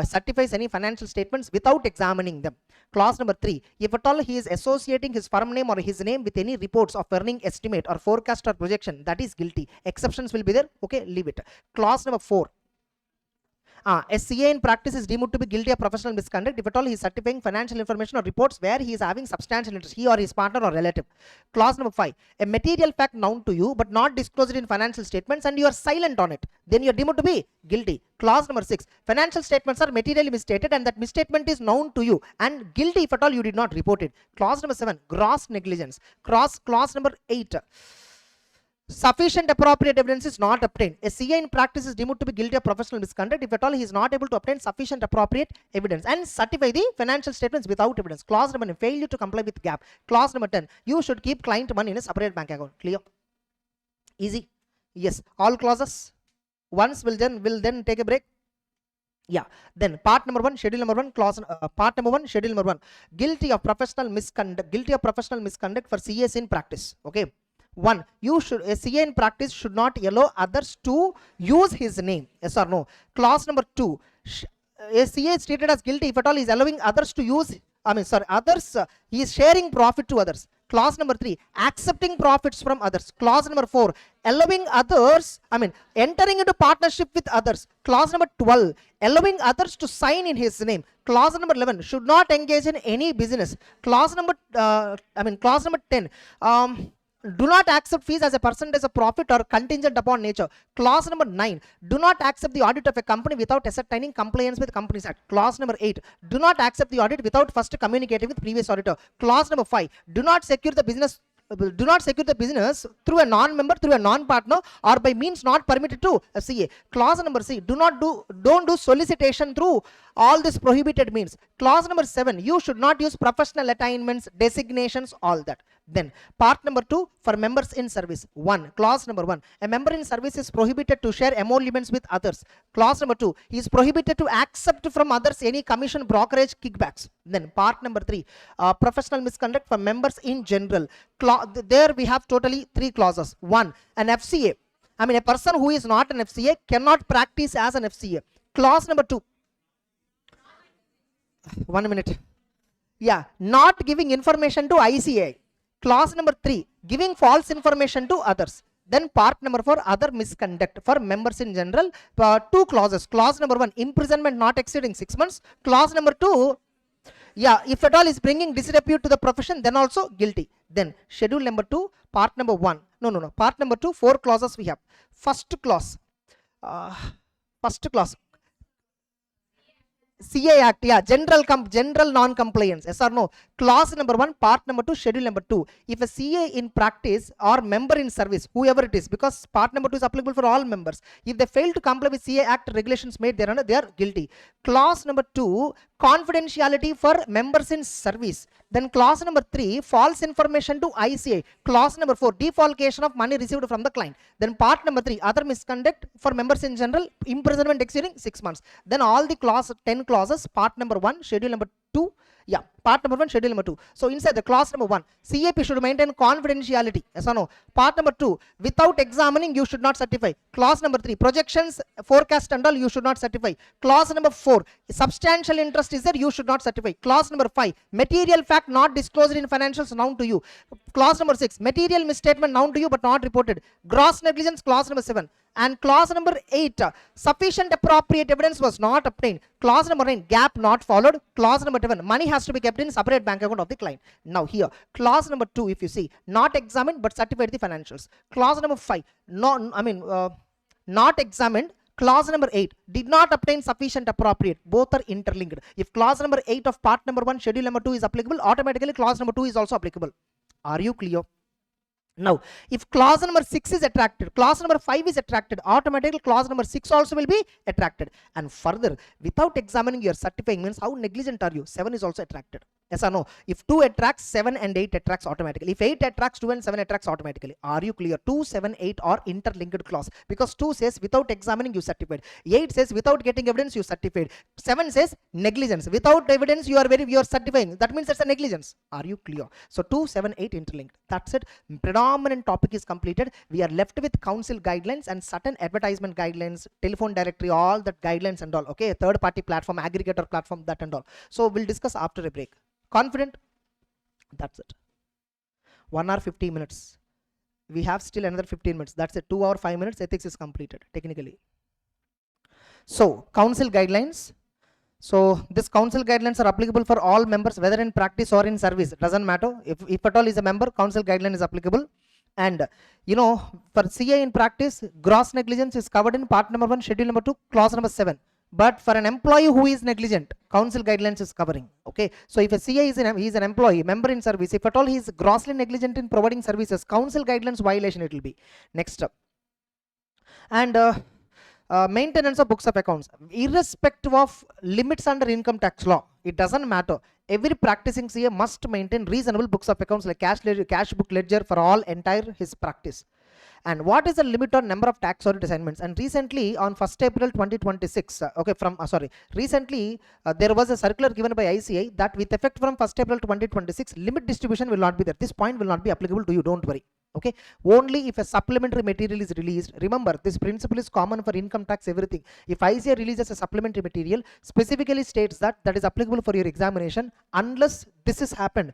certifies any financial statements without examining them. Clause number 3, if at all he is associating his firm name or his name with any reports of earning estimate or forecast or projection, that is guilty. Exceptions will be there. Okay, leave it. Clause number 4. A CA in practice is deemed to be guilty of professional misconduct if at all he is certifying financial information or reports where he is having substantial interest, he or his partner or relative. Clause number 5, a material fact known to you but not disclosed in financial statements and you are silent on it, then you are deemed to be guilty. Clause number 6, financial statements are materially misstated and that misstatement is known to you and guilty if at all you did not report it. Clause number 7, gross negligence. Clause number 8, sufficient appropriate evidence is not obtained. A CA in practice is deemed to be guilty of professional misconduct if at all he is not able to obtain sufficient appropriate evidence and certify the financial statements without evidence. Clause number 9, failure to comply with GAAP. Clause number 10, you should keep client money in a separate bank account. Clear? Easy? Yes. All clauses. Once will then take a break. Yeah. Then part number 1, schedule number 1, clause part number 1, schedule number 1, guilty of professional misconduct for CAs in practice. Okay. 1, a CA in practice should not allow others to use his name. Yes or no? Clause number 2, a CA is treated as guilty if at all he is allowing others to use he is sharing profit to others. Clause number 3, accepting profits from others. Clause number 4, allowing others, entering into partnership with others. Clause number 12, allowing others to sign in his name. Clause number 11, should not engage in any business. Clause number 10, do not accept fees as a percentage of profit or contingent upon nature. Clause number 9, do not accept the audit of a company without ascertaining compliance with Companies Act. Clause number 8, do not accept the audit without first communicating with previous auditor. Clause number 5, do not secure the business through a non-member, through a non-partner, or by means not permitted to a CA. Clause number C, don't do solicitation through all these prohibited means. Clause number 7, you should not use professional attainments, designations, all that. Then part number 2, for members in service. Clause number 1, a member in service is prohibited to share emoluments with others. Clause number 2, he is prohibited to accept from others any commission, brokerage, kickbacks. Then part number 3, professional misconduct for members in general. There we have totally 3 clauses. 1, an FCA, a person who is not an FCA cannot practice as an FCA. Clause number 2, 1 minute, not giving information to ICA. Clause number 3, giving false information to others. Then part number 4, other misconduct for members in general. 2 clauses. Clause number 1, imprisonment not exceeding 6 months. Clause number 2, if at all is bringing disrepute to the profession, then also guilty. Then schedule number 2, part number 1. Part number 2, 4 clauses we have. First clause, CA Act, general non-compliance, yes or no? Clause number 1, part number 2, schedule number 2. If a CA in practice or member in service, whoever it is, because part number 2 is applicable for all members, if they fail to comply with CA Act regulations made thereafter, they are guilty. Clause number 2, confidentiality for members in service. Then clause number 3, false information to ICA. Clause number 4, defalcation of money received from the client. Then part number 3, other misconduct for members in general, imprisonment exceeding 6 months. Then all the 10 clauses, part number 1, schedule number 2, part number 1, schedule number 2. So inside the clause number 1, CAP should maintain confidentiality, yes or no? Part number 2, without examining you should not certify. Clause number 3, projections, forecast and all you should not certify. Clause number 4, substantial interest is there, you should not certify. Clause number 5, material fact not disclosed in financials known to you. Clause number 6, material misstatement known to you but not reported. Gross negligence, clause number 7. And clause number 8, sufficient appropriate evidence was not obtained. Clause number 9, GAAP not followed. Clause number 7, money has to be kept in separate bank account of the client. Now here, clause number 2, if you see, not examined but certified the financials. Clause number 5, not examined. Clause number 8, did not obtain sufficient appropriate. Both are interlinked. If clause number 8 of part number 1, schedule number 2 is applicable, automatically clause number 2 is also applicable. Are you clear? Now, if clause number 6 is attracted, clause number 5 is attracted, automatically clause number 6 also will be attracted. And further, without examining your certifying means how negligent are you? 7 is also attracted. Yes or no? If 2 attracts, 7 and 8 attracts automatically. If 8 attracts, 2 and 7 attracts automatically. Are you clear? 2, 7, 8 are interlinked clause. Because 2 says without examining you certified. 8 says without getting evidence you certified. 7 says negligence. Without evidence you are certifying. That means it's a negligence. Are you clear? So 2, 7, 8 interlinked. That's it. Predominant topic is completed. We are left with council guidelines and certain advertisement guidelines, telephone directory, all that guidelines and all. Okay, third party platform, aggregator platform, that and all. So we'll discuss after a break. Confident? That's it. 1 hour 15 minutes. We have still another 15 minutes. That's it. 2 hour 5 minutes. Ethics is completed technically. So council guidelines. So this council guidelines are applicable for all members, whether in practice or in service. It doesn't matter. If at all is a member, council guideline is applicable. And for CA in practice, gross negligence is covered in part number 1, schedule number 2, clause number 7. But for an employee who is negligent, council guidelines is covering. Okay, so if a CA is an employee, member in service, if at all he is grossly negligent in providing services, council guidelines violation it will be. Next up. And maintenance of books of accounts, irrespective of limits under income tax law, it doesn't matter. Every practicing CA must maintain reasonable books of accounts like cash book ledger for all entire his practice. And what is the limit on number of tax audit assignments? And recently on 1st April 2026, recently there was a circular given by ICA that with effect from 1st April 2026, limit distribution will not be there. This point will not be applicable to you, don't worry. Okay, only if a supplementary material is released. Remember, this principle is common for income tax, everything. If ICA releases a supplementary material, specifically states that that is applicable for your examination, unless this has happened,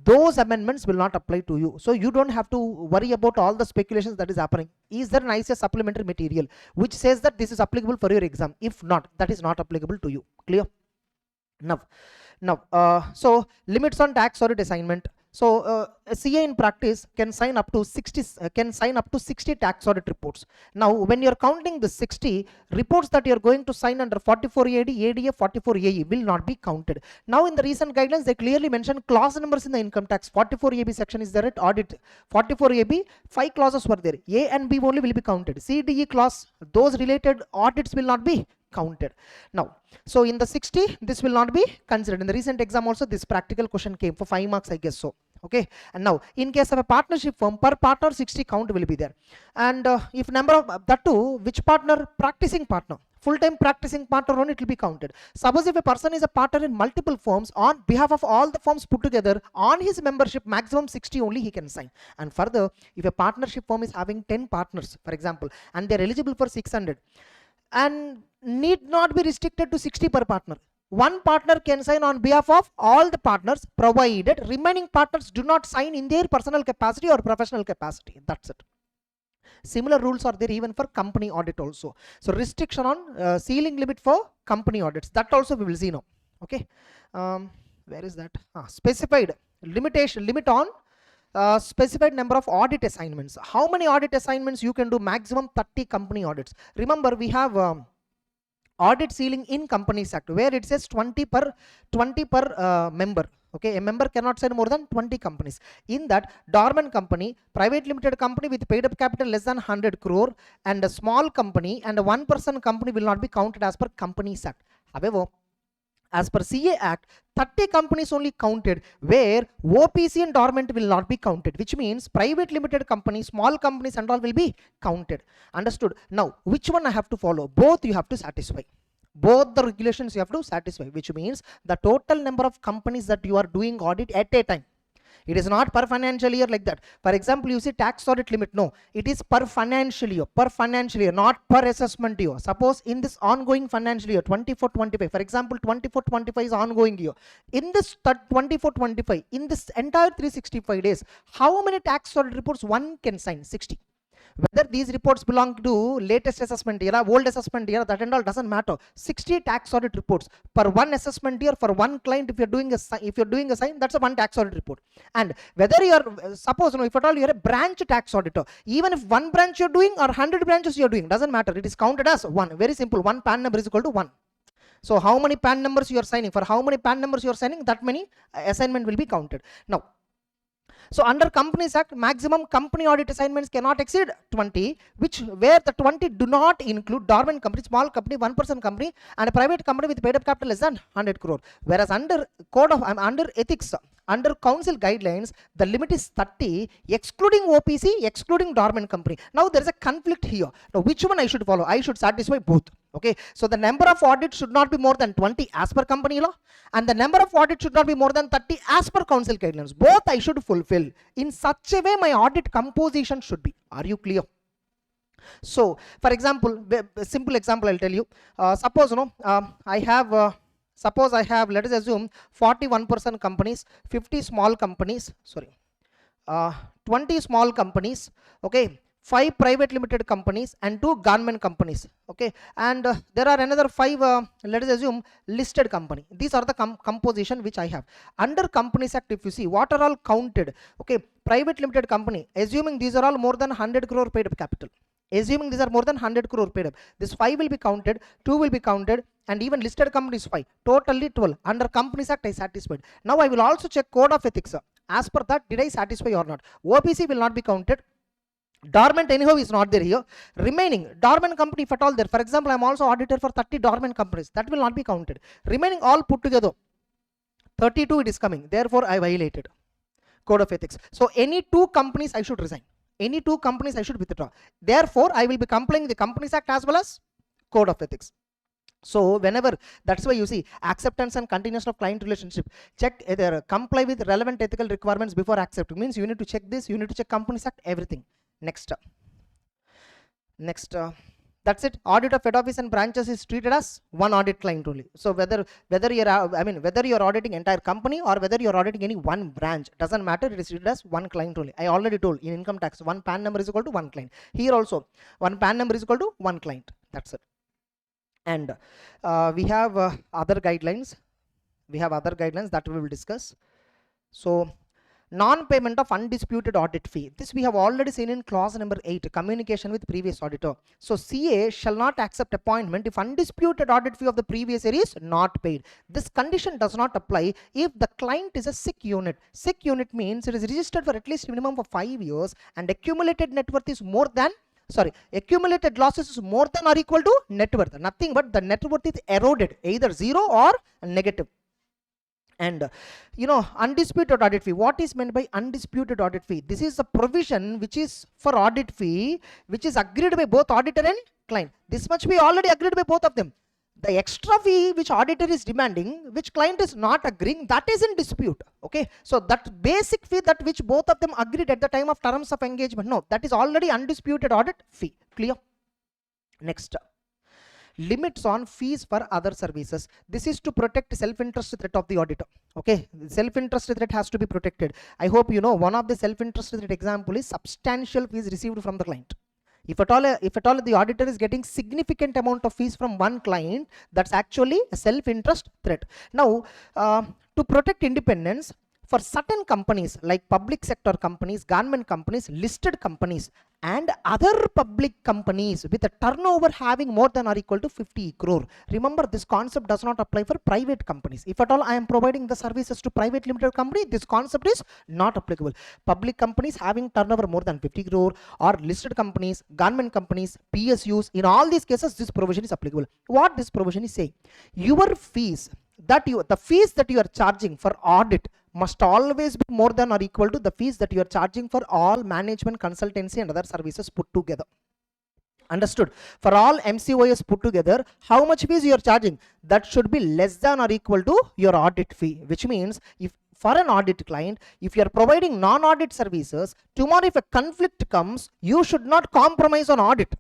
those amendments will not apply to you. So you don't have to worry about all the speculations that is happening. Is there an ICA supplementary material which says that this is applicable for your exam? If not, that is not applicable to you. Clear? So limits on tax audit assignment. So a CA in practice can sign up to 60 tax audit reports. Now when you're counting the 60 reports that you're going to sign under 44 AD, ADF 44 AE will not be counted. Now in the recent guidelines they clearly mention clause numbers in the income tax. 44 AB section is there at audit. 44 AB 5 clauses were there. A and B only will be counted. C, D, E clause, those related audits will not be counted. Now, so in the 60 this will not be considered. In the recent exam also this practical question came for 5 marks, I guess so. Okay, and now in case of a partnership firm, per partner 60 count will be there. And if number of that too, which partner? Practicing partner, full-time practicing partner only, it will be counted. Suppose if a person is a partner in multiple firms, on behalf of all the firms put together, on his membership maximum 60 only he can sign. And further, if a partnership firm is having 10 partners for example, and they are eligible for 600 and need not be restricted to 60 per partner, one partner can sign on behalf of all the partners, provided remaining partners do not sign in their personal capacity or professional capacity. That's it. Similar rules are there even for company audit also. So restriction on ceiling limit for company audits, that also we will see now. Okay, where is that? Specified limit on specified number of audit assignments. How many audit assignments you can do? Maximum 30 company audits. Remember, we have audit ceiling in Companies Act where it says 20 per member. Okay, a member cannot sign more than 20 companies. In that, dormant company, private limited company with paid up capital less than 100 crore, and a small company and a one-person company will not be counted as per Companies Act. However, as per CA Act, 30 companies only counted, where OPC and dormant will not be counted, which means private limited companies, small companies and all will be counted. Understood? Now, which one I have to follow? Both you have to satisfy. Both the regulations you have to satisfy, which means the total number of companies that you are doing audit at a time. It is not per financial year like that. For example, you see tax audit limit. No, it is per financial year, not per assessment year. Suppose in this ongoing financial year, 24-25, for example, 24-25 is ongoing year. In this 24-25, in this entire 365 days, how many tax audit reports one can sign? 60. Whether these reports belong to latest assessment year, old assessment year, that and all doesn't matter. 60 tax audit reports per one assessment year for one client. If you're doing a sign, that's a one tax audit report. And whether you're suppose if at all you're a branch tax auditor, even if one branch you're doing or 100 branches you're doing, doesn't matter. It is counted as one. Very simple. One PAN number is equal to 1. So how many PAN numbers you are signing? For how many PAN numbers you are signing, that many assignment will be counted. Now, so under Companies Act, maximum company audit assignments cannot exceed 20, where the 20 do not include dormant company, small company, one-person company, and a private company with paid up capital less than 100 crore. Whereas under under ethics, under council guidelines, the limit is 30, excluding OPC, excluding dormant company. Now there is a conflict here. Now which one I should follow? I should satisfy both. Okay, so the number of audits should not be more than 20 as per company law, and the number of audits should not be more than 30 as per council guidelines. Both I should fulfill. In such a way my audit composition should be. Are you clear? So for example, a simple example I'll tell you. Suppose I have, let us assume 41% companies, 50 small companies, 20 small companies, okay, 5 private limited companies and 2 government companies, okay, and there are another 5 let us assume listed company. These are the composition which I have. Under Companies Act, if you see what are all counted, okay, private limited company, assuming these are all more than 100 crore paid up capital, assuming these are more than 100 crore paid up, this 5 will be counted, 2 will be counted, and even listed companies 5, totally 12. Under Companies Act I satisfied. Now I will also check code of ethics. As per that, did I satisfy or not? OPC will not be counted. Dormant anyhow is not there here. Remaining dormant company, if at all there, for example, I am also auditor for 30 dormant companies, that will not be counted. Remaining all put together 32 it is coming, therefore I violated code of ethics. So any 2 companies I should resign, any 2 companies I should withdraw, therefore I will be complying the Companies Act as well as code of ethics. So whenever, that's why you see acceptance and continuation of client relationship, check either comply with relevant ethical requirements before accepting, means you need to check this, you need to check Companies Act, everything. Next, that's it. Audit of head office and branches is treated as one audit client only. So whether you're whether you're auditing entire company or whether you're auditing any one branch, doesn't matter, it is treated as one client only. I already told in income tax, one PAN number is equal to one client. Here also one PAN number is equal to one client. That's it. And we have other guidelines. We have other guidelines that we will discuss. So non-payment of undisputed audit fee. This we have already seen in clause number 8, communication with previous auditor. So CA shall not accept appointment if undisputed audit fee of the previous year is not paid. This condition does not apply if the client is a sick unit. Sick unit means it is registered for at least minimum of 5 years and accumulated net worth is more than, accumulated losses is more than or equal to net worth. Nothing but the net worth is eroded, either zero or negative. And undisputed audit fee. What is meant by undisputed audit fee? This is a provision which is for audit fee, which is agreed by both auditor and client. This much we already agreed by both of them. The extra fee which auditor is demanding, which client is not agreeing, that is in dispute. Okay, so that basic fee that which both of them agreed at the time of terms of engagement, no, that is already undisputed audit fee. Clear? Next, limits on fees for other services. This is to protect self-interest threat of the auditor. Okay, self-interest threat has to be protected. I hope you know one of the self-interest threat example is substantial fees received from the client. If at all the auditor is getting significant amount of fees from one client, that's actually a self-interest threat. Now, to protect independence, for certain companies like public sector companies, government companies, listed companies and other public companies with a turnover having more than or equal to 50 crore. Remember, this concept does not apply for private companies. If at all I am providing the services to private limited company, this concept is not applicable. Public companies having turnover more than 50 crore or listed companies, government companies, PSUs, in all these cases this provision is applicable. What this provision is saying, your fees the fees that you are charging for audit must always be more than or equal to the fees that you are charging for all management, consultancy and other services put together. Understood? For all MCOS put together, how much fees you are charging? That should be less than or equal to your audit fee, which means if for an audit client, if you are providing non-audit services, tomorrow if a conflict comes, you should not compromise on audit.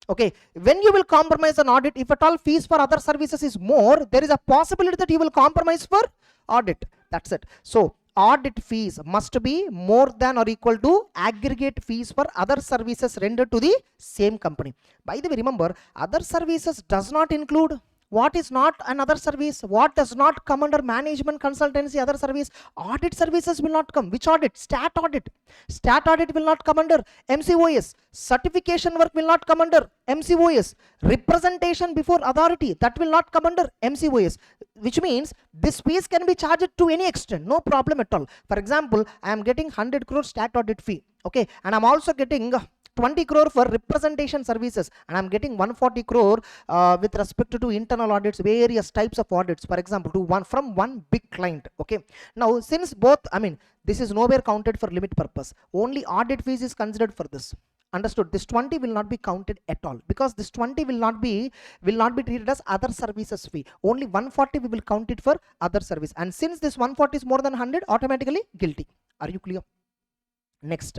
Okay, when you will compromise on audit, if at all fees for other services is more, there is a possibility that you will compromise for audit. That's it. So audit fees must be more than or equal to aggregate fees for other services rendered to the same company. By the way, remember, other services does not include what is not another service, what does not come under management, consultancy, other service. Audit services will not come. Which audit? Stat audit. Stat audit will not come under MCOS. Certification work will not come under MCOS. Representation before authority, that will not come under MCOS. Which means this fees can be charged to any extent, no problem at all. For example, I am getting 100 crore stat audit fee. Okay, and I'm also getting 20 crore for representation services, and I'm getting 140 crore with respect to internal audits, various types of audits, for example, from one big client. Okay, now since both, this is nowhere counted for limit purpose, only audit fees is considered for this. Understood? This 20 will not be counted at all, because this 20 will not be treated as other services fee. Only 140 we will count it for other service, and since this 140 is more than 100, automatically guilty. Are you clear? Next,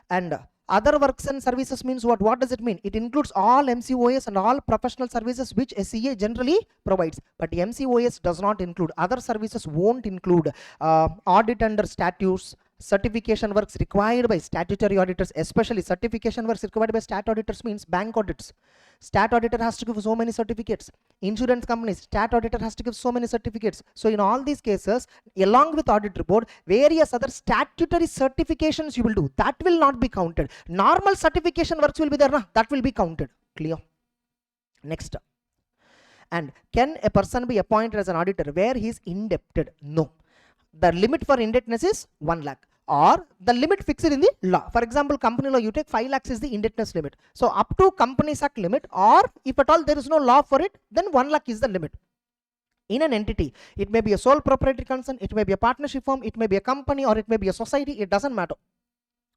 and other works and services means what? What does it mean? It includes all MCOS and all professional services which SCA generally provides. But MCOS does not include. Other services won't include audit under statutes, certification works required by statutory auditors, especially certification works required by stat auditors means bank audits. Stat auditor has to give so many certificates. Insurance companies, stat auditor has to give so many certificates. So in all these cases, along with audit report, various other statutory certifications you will do, that will not be counted. Normal certification works will be there, that will be counted. Clear? Next. And can a person be appointed as an auditor where he is indebted? No. The limit for indebtedness is 1 lakh. Or the limit fixed in the law. For example, company law, you take 5 lakhs is the indebtedness limit. So up to Companies Act limit, or if at all there is no law for it, then 1 lakh is the limit. In an entity, it may be a sole proprietary concern, it may be a partnership firm, it may be a company, or it may be a society, it doesn't matter.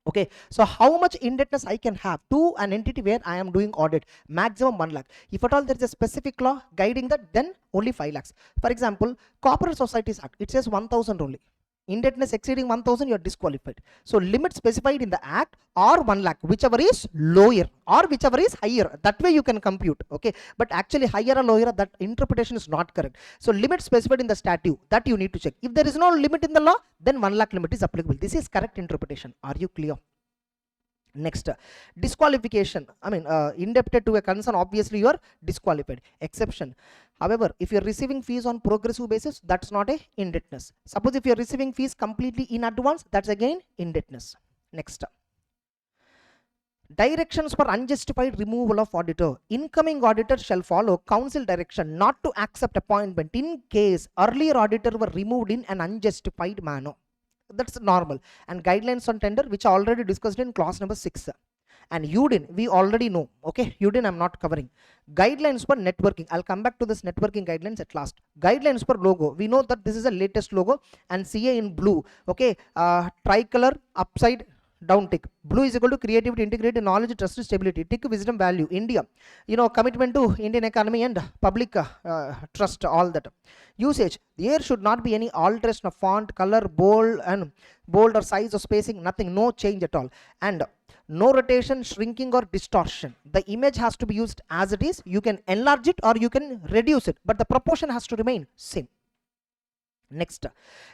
Okay, so how much indebtedness I can have to an entity where I am doing audit? Maximum 1 lakh. If at all there is a specific law guiding that, then only 5 lakhs. For example, Corporate Societies Act, it says 1000 only. Indebtedness exceeding 1000, you are disqualified. So limit specified in the act or 1 lakh, whichever is lower or whichever is higher. That way you can compute. Okay, but actually higher or lower, that interpretation is not correct. So limit specified in the statute, that you need to check. If there is no limit in the law, then 1 lakh limit is applicable. This is correct interpretation. Are you clear? Next, disqualification. I mean, indebted to a concern, obviously you are disqualified. Exception. However, if you are receiving fees on progressive basis, that's not a indebtedness. Suppose if you are receiving fees completely in advance, that's again indebtedness. Next, directions for unjustified removal of auditor. Incoming auditor shall follow council direction not to accept appointment in case earlier auditor were removed in an unjustified manner. That's normal. And guidelines on tender, which I already discussed in class number 6. And UDIN, we already know. Okay, UDIN I'm not covering. Guidelines for networking, I'll come back to this networking guidelines at last. Guidelines for logo, we know that this is the latest logo, and CA in blue. Okay, tricolor upside down tick. Blue is equal to creativity, integrity, knowledge, trust, stability. Tick, wisdom, value. India, you know, commitment to Indian economy and public trust, all that. Usage, there should not be any alteration of font, color, bold or size or spacing, nothing, no change at all. And no rotation, shrinking or distortion. The image has to be used as it is. You can enlarge it or you can reduce it, but the proportion has to remain same. Next,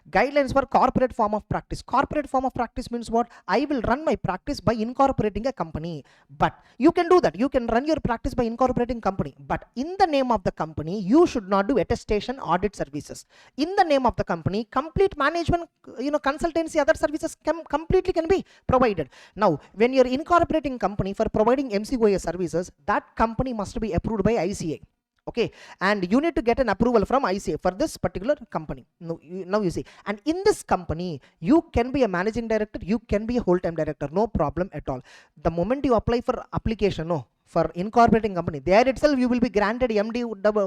guidelines for corporate form of practice. Corporate form of practice means what? I will run my practice by incorporating a company. But you can do that. You can run your practice by incorporating company. But in the name of the company, you should not do attestation audit services. In the name of the company, complete management, consultancy, other services completely can be provided. Now, when you're incorporating company for providing MCOA services, that company must be approved by ICA. Okay, and you need to get an approval from ICA for this particular company. Now you see, and in this company, you can be a managing director, you can be a whole-time director, no problem at all. The moment you apply for application, for incorporating company, there itself you will be granted MD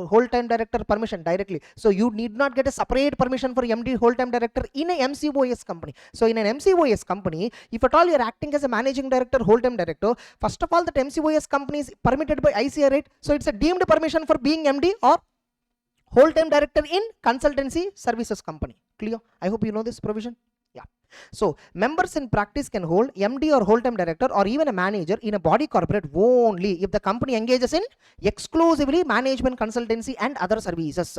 whole-time director permission directly. So you need not get a separate permission for MD whole-time director in a MCOS company. So in an MCOS company, if at all you are acting as a managing director, whole-time director, first of all that MCOS company is permitted by ICA, right? So it's a deemed permission for being MD or whole-time director in consultancy services company. Clear? I hope you know this provision. Yeah. So members in practice can hold MD or whole-time director or even a manager in a body corporate only if the company engages in exclusively management, consultancy and other services.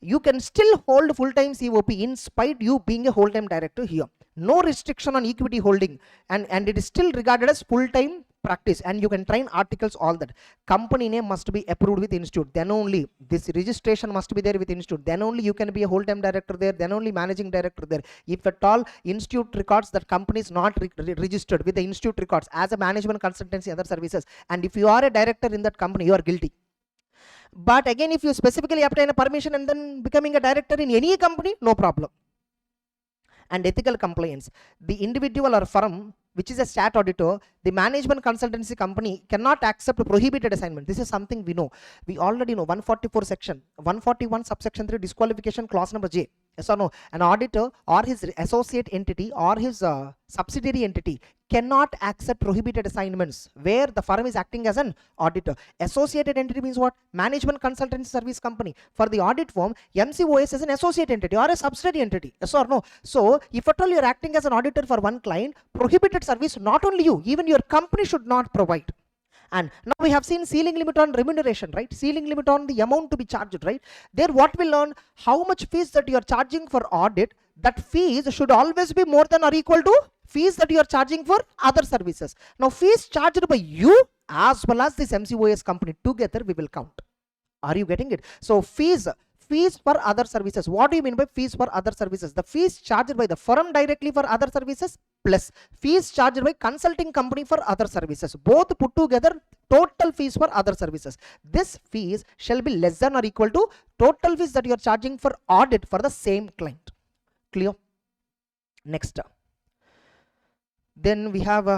You can still hold full-time COP in spite you being a whole-time director here. No restriction on equity holding, and it is still regarded as full-time practice, and you can train articles, all that. Company name must be approved with institute, then only this registration must be there with institute, then only you can be a whole-time director there, then only managing director there. If at all institute records that company is not registered with the institute records as a management, consultancy, other services, and if you are a director in that company, you are guilty. But again, if you specifically obtain a permission and then becoming a director in any company, no problem. And ethical compliance, the individual or firm which is a stat auditor, the management consultancy company cannot accept prohibited assignment. This is something we know. We already know 144 section, 141 subsection 3 disqualification clause number J. Yes or no? An auditor or his associate entity or his subsidiary entity cannot accept prohibited assignments where the firm is acting as an auditor. Associated entity means what? Management consultancy service company. For the audit firm, MCOS is an associate entity or a subsidiary entity. Yes or no? So if at all you are acting as an auditor for one client, prohibited service not only you, even your company should not provide. And now we have seen ceiling limit on remuneration, right? Ceiling limit on the amount to be charged, right? There what we learn, how much fees that you are charging for audit, that fees should always be more than or equal to fees that you are charging for other services. Now fees charged by you as well as this MCOS company together we will count. Are you getting it? So fees for other services. What do you mean by fees for other services? The fees charged by the firm directly for other services plus fees charged by consulting company for other services. Both put together, total fees for other services. This fees shall be less than or equal to total fees that you are charging for audit for the same client. Clear? Next. Then we have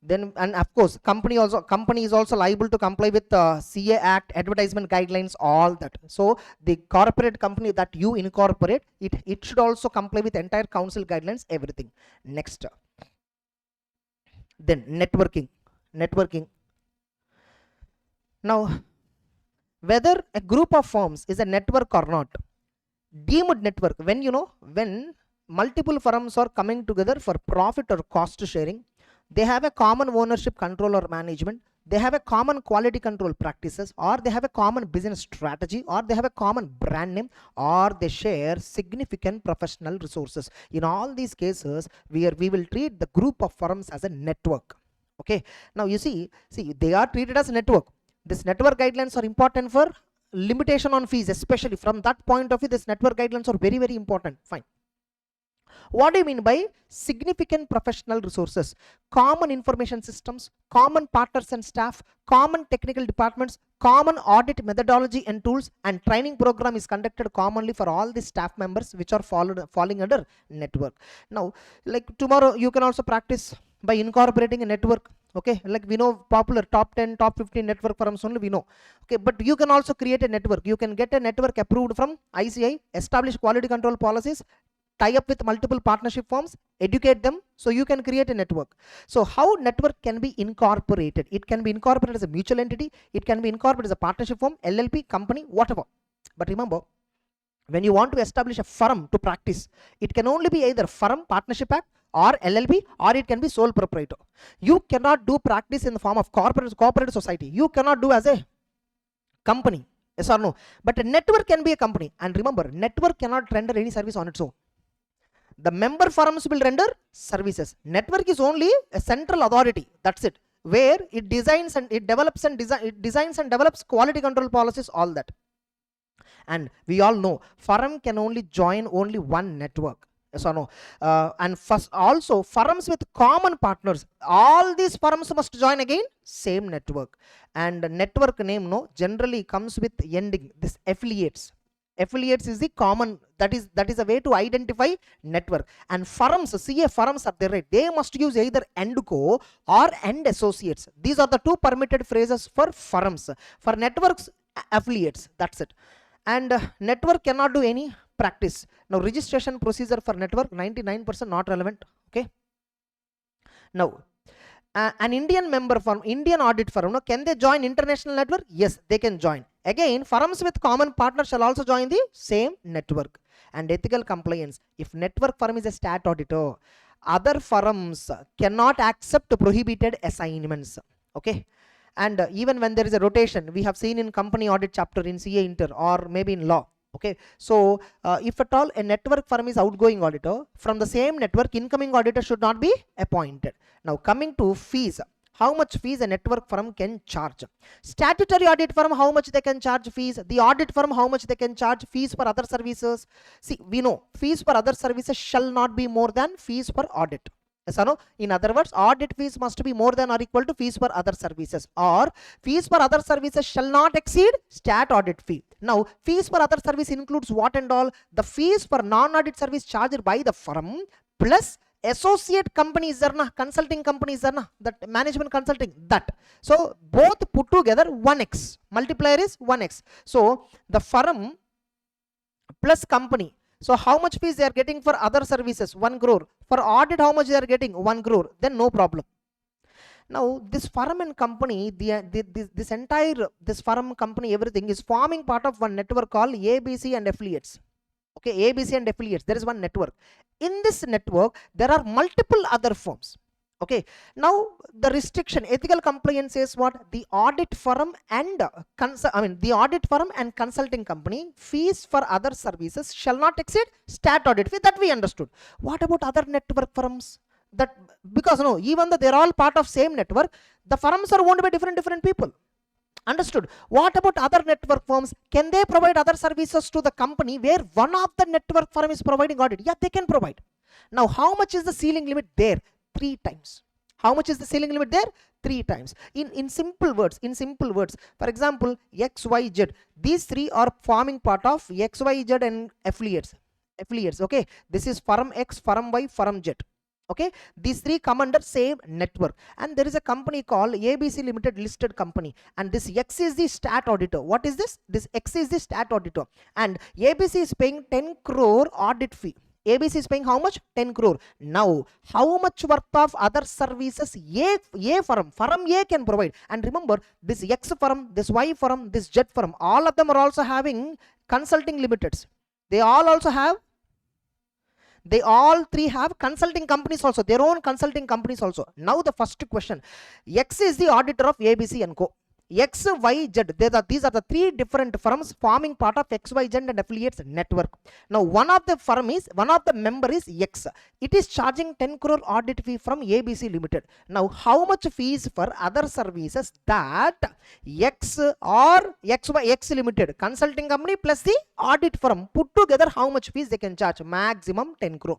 and of course company is also liable to comply with CA Act, advertisement guidelines, all that. So the corporate company that you incorporate, it should also comply with entire council guidelines, everything. Next, Then networking. Now, whether a group of firms is a network or not, deemed network, when multiple firms are coming together for profit or cost sharing, they have a common ownership, control or management, they have a common quality control practices, or they have a common business strategy, or they have a common brand name, or they share significant professional resources. In all these cases, we will treat the group of firms as a network. Okay, now you see they are treated as a network. This network guidelines are important for limitation on fees, especially from that point of view. This network guidelines are very, very important. Fine. What do you mean by significant professional resources? Common information systems, common partners and staff, common technical departments, common audit methodology and tools, and training program is conducted commonly for all the staff members, which are falling under network. Now, like tomorrow, you can also practice by incorporating a network. Okay, like we know popular top 10, top 15 network firms only we know. Okay, but you can also create a network. You can get a network approved from ICI, establish quality control policies, tie up with multiple partnership firms, educate them, so you can create a network. So how network can be incorporated? It can be incorporated as a mutual entity, it can be incorporated as a partnership firm, LLP, company, whatever. But remember, when you want to establish a firm to practice, it can only be either firm, partnership act, or LLP, or it can be sole proprietor. You cannot do practice in the form of corporate society. You cannot do as a company. Yes or no? But a network can be a company. And remember, network cannot render any service on its own. The member firms will render services. Network is only a central authority. That's it. Where it designs and it develops and designs and develops quality control policies, all that. And we all know firm can only join only one network. Yes or no? And first also firms with common partners, all these firms must join again same network. And network name generally comes with ending this affiliates. Affiliates is the common, that is a way to identify network. And firms, CA firms are there, right? They must use either EndCo or End Associates. These are the two permitted phrases for firms. For networks, affiliates. That's it. And network cannot do any practice. Now registration procedure for network 99% not relevant. Okay. Now an Indian member firm, Indian audit firm, can they join international network? Yes, they can join. Again, firms with common partners shall also join the same network. And ethical compliance. If network firm is a stat auditor, other firms cannot accept prohibited assignments. Okay. And even when there is a rotation, we have seen in company audit chapter in CA Inter or maybe in law. Okay, so if at all a network firm is outgoing auditor, from the same network incoming auditor should not be appointed. Now coming to fees, how much fees a network firm can charge? Statutory audit firm, how much they can charge fees? The audit firm, how much they can charge fees for other services? See, we know fees for other services shall not be more than fees for audit. Yes or no? In other words, audit fees must be more than or equal to fees for other services, or fees for other services shall not exceed stat audit fee. Now, fees for other service includes what and all? The fees for non-audit service charged by the firm plus associate companies, consulting companies, that management consulting, that. So, both put together 1x. Multiplier is 1x. So, the firm plus company. So how much fees they are getting for other services? 1 crore. For audit, how much they are getting? 1 crore. Then no problem. Now this firm and company, this entire firm, company, everything is forming part of one network called ABC and affiliates. Okay, ABC and affiliates. There is one network. In this network, there are multiple other firms. Okay, now the restriction, ethical compliance says what? The audit firm and the audit firm and consulting company fees for other services shall not exceed stat audit fee. That we understood. What about other network firms? That because even though they're all part of same network, the firms are owned by different people. Understood. What about other network firms? Can they provide other services to the company where one of the network firm is providing audit? Yeah, they can provide. Now, how much is the ceiling limit there? 3 times. How much is the ceiling limit there? 3 times. In simple words, for example, XYZ, these 3 are forming part of XYZ and affiliates. Okay, this is firm X, firm Y, firm Z. Okay, these 3 come under same network, and there is a company called ABC Limited listed company, and this X is the stat auditor. What is this? This X is the stat auditor, and ABC is paying 10 crore audit fee. ABC is paying how much? 10 crore. Now, how much worth of other services A firm A can provide? And remember, this X firm, this Y firm, this Z firm, all of them are also having consulting limiteds. They all three have consulting companies also, their own consulting companies also. Now the first question, X is the auditor of ABC and Co. X, Y, Z, these are the three different firms forming part of X, Y, Z and affiliates network. Now one of the member is X. It is charging 10 crore audit fee from ABC Limited. Now how much fees for other services that X or X Limited consulting company plus the audit firm put together, how much fees they can charge? Maximum 10 crore.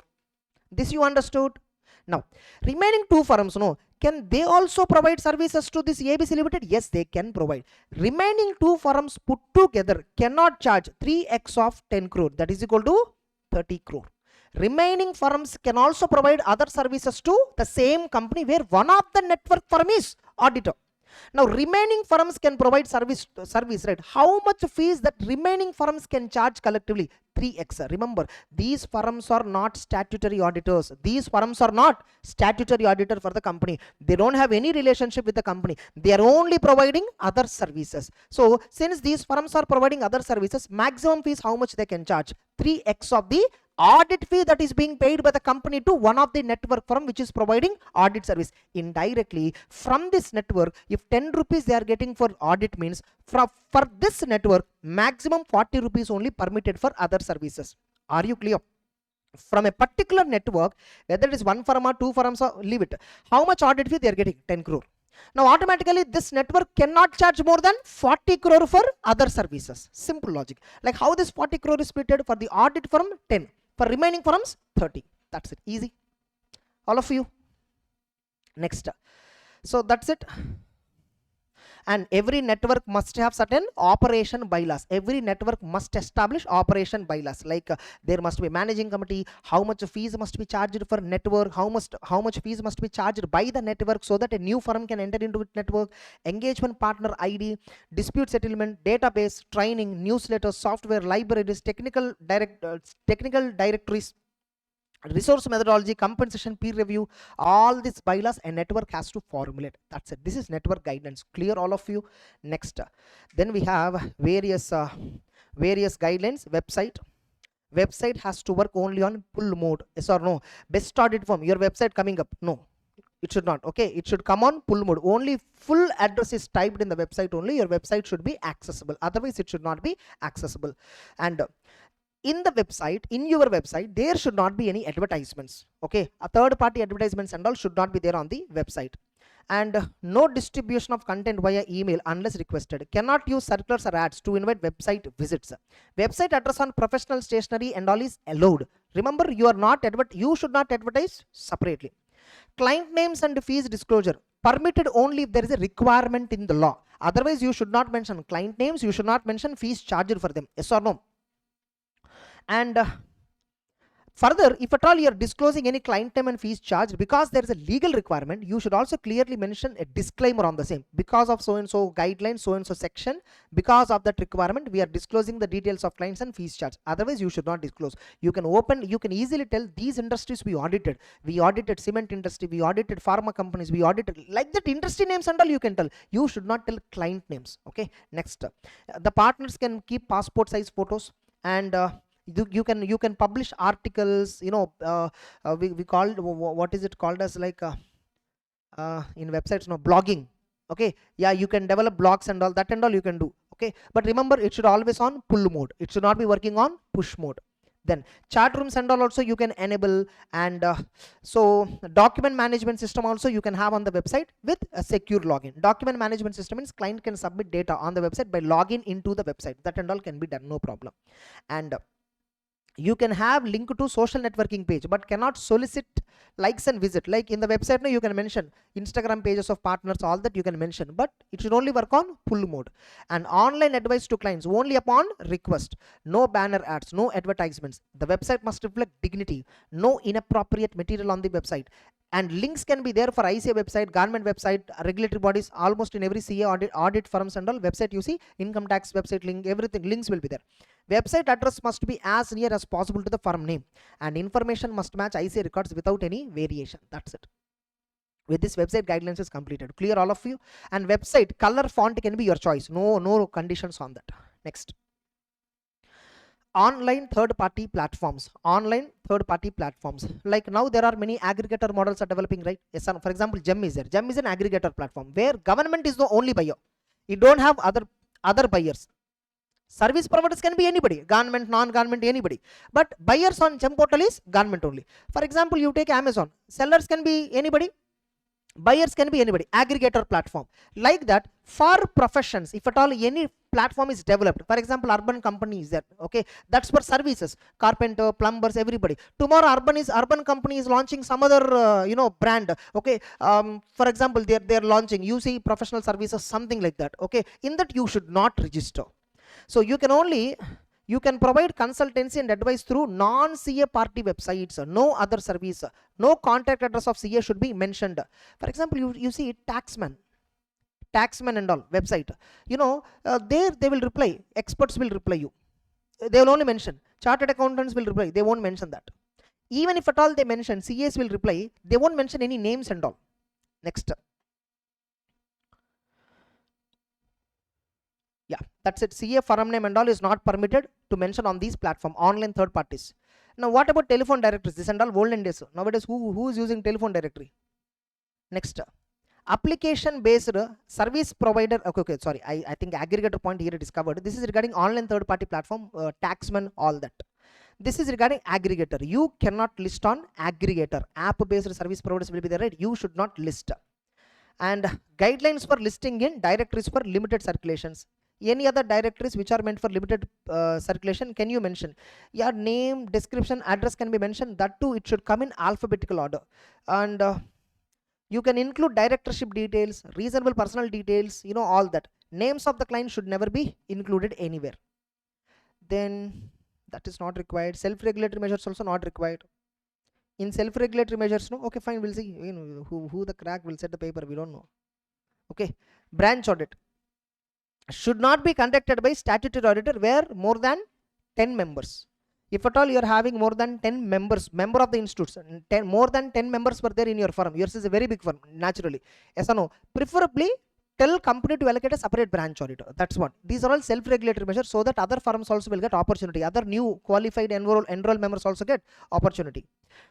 This you understood? Now remaining two firms, can they also provide services to this ABC Limited? Yes, they can provide. Remaining two firms put together cannot charge 3x of 10 crore, that is equal to 30 crore. Remaining firms can also provide other services to the same company where one of the network firm is auditor. Now remaining firms can provide service, right? How much fees that remaining firms can charge collectively? 3x. Remember, these firms are not statutory auditors. These firms are not statutory auditor for the company. They don't have any relationship with the company. They are only providing other services. So since these firms are providing other services, maximum fees how much they can charge? 3x of the audit fee that is being paid by the company to one of the network firm which is providing audit service. Indirectly from this network, if 10 rupees they are getting for audit, means for this network maximum 40 rupees only permitted for other services. Are you clear? From a particular network, whether it is one firm or two firms, or leave it, how much audit fee they are getting? 10 crore. Now automatically this network cannot charge more than 40 crore for other services. Simple logic. Like how this 40 crore is splitted? For the audit firm 10, for remaining firms 30. That's it. Easy. All of you. Next. So that's it. And every network must have certain operation bylaws. Every network must establish operation bylaws, like there must be managing committee, how much fees must be charged for network, how much fees must be charged by the network so that a new firm can enter into it network, engagement partner ID, dispute settlement, database, training, newsletters, software, libraries, technical directories, resource methodology, compensation, peer review, all these bylaws a network has to formulate. That's it. This is network guidelines. Clear, all of you? Next, then we have various guidelines. Website has to work only on pull mode. Yes or no? Best audit firm, your website coming up? No, it should not. Okay, it should come on pull mode. Only full address is typed in the website only. Your website should be accessible, otherwise it should not be accessible. And in the website, in your website, there should not be any advertisements. Okay, a third party advertisements and all should not be there on the website. And no distribution of content via email unless requested. Cannot use circulars or ads to invite website visits. Website address on professional stationery and all is allowed. Remember, you should not advertise separately. Client names and fees disclosure permitted only if there is a requirement in the law. Otherwise you should not mention client names, you should not mention fees charged for them. Yes or no? And further, if at all you are disclosing any client name and fees charged, because there is a legal requirement, you should also clearly mention a disclaimer on the same. Because of so and so guideline, so and so section, because of that requirement, we are disclosing the details of clients and fees charged. Otherwise you should not disclose. You can easily tell these industries we audited. We audited cement industry, we audited pharma companies, we audited, like that, industry names and all you can tell. You should not tell client names. Okay, next, the partners can keep passport size photos, and you can publish articles, we called, what is it called as, like in websites, blogging. Okay, yeah, you can develop blogs and all that and all you can do. Okay, but remember, it should always on pull mode. It should not be working on push mode. Then chat rooms and all also you can enable, and so document management system also you can have on the website with a secure login. Document management system means client can submit data on the website by login into the website. That and all can be done, no problem. And you can have link to social networking page, but cannot solicit likes and visit. Like in the website now you can mention Instagram pages of partners, all that you can mention, but it should only work on pull mode. And online advice to clients only upon request. No banner ads, no advertisements. The website must reflect dignity. No inappropriate material on the website. And links can be there for ICA website, government website, regulatory bodies, almost in every CA audit firms and all website you see, income tax website link, everything, links will be there. Website address must be as near as possible to the firm name, and information must match ICA records without any variation. That's it. With this, website guidelines is completed. Clear, all of you? And website color font can be your choice. No conditions on that. Next. Online third-party platforms. Online third-party platforms. Like now there are many aggregator models are developing, right? Yes, for example, GEM is there. GEM is an aggregator platform where government is the only buyer. You don't have other buyers. Service providers can be anybody, government, non-government, anybody. But buyers on GEM portal is government only. For example, you take Amazon. Sellers can be anybody. Buyers can be anybody. Aggregator platform. Like that, for professions, if at all any platform is developed, for example, urban company is there, okay, that's for services, carpenter, plumbers, everybody. Tomorrow urban company is launching some other brand, okay, for example, they're launching UC professional services, something like that, okay. In that you should not register. So you can provide consultancy and advice through non-CA party websites, no other service, no contact address of CA should be mentioned. For example, you see taxman and all website, there they will reply, experts will reply you, they will only mention, chartered accountants will reply, they won't mention that. Even if at all they mention, CAs will reply, they won't mention any names and all. Next. Yeah, that's it. CA firm name and all is not permitted to mention on these platform, online third parties. Now what about telephone directories? This and all olden days. Nowadays who is using telephone directory? Next. Application based service provider. Okay, sorry, I think aggregator point here it is covered. This is regarding online third party platform, taxman, all that. This is regarding aggregator. You cannot list on aggregator. App based service providers will be there, right? You should not list. And guidelines for listing in directories for limited circulations. Any other directories which are meant for limited circulation, can you mention? Your name, description, address can be mentioned. That too, it should come in alphabetical order. And you can include directorship details, reasonable personal details, all that. Names of the client should never be included anywhere. Then that is not required. Self-regulatory measures also not required. In self-regulatory measures, no, okay, fine, we'll see. Who the crack will set the paper, we don't know. Okay, branch audit should not be conducted by statutory auditor where more than 10 members. If at all you are having more than 10 members, member of the institutes, more than 10 members were there in your firm, yours is a very big firm, naturally. Yes or no? Preferably tell company to allocate a separate branch auditor. That's what. These are all self-regulatory measures so that other firms also will get opportunity. Other new qualified enroll members also get opportunity.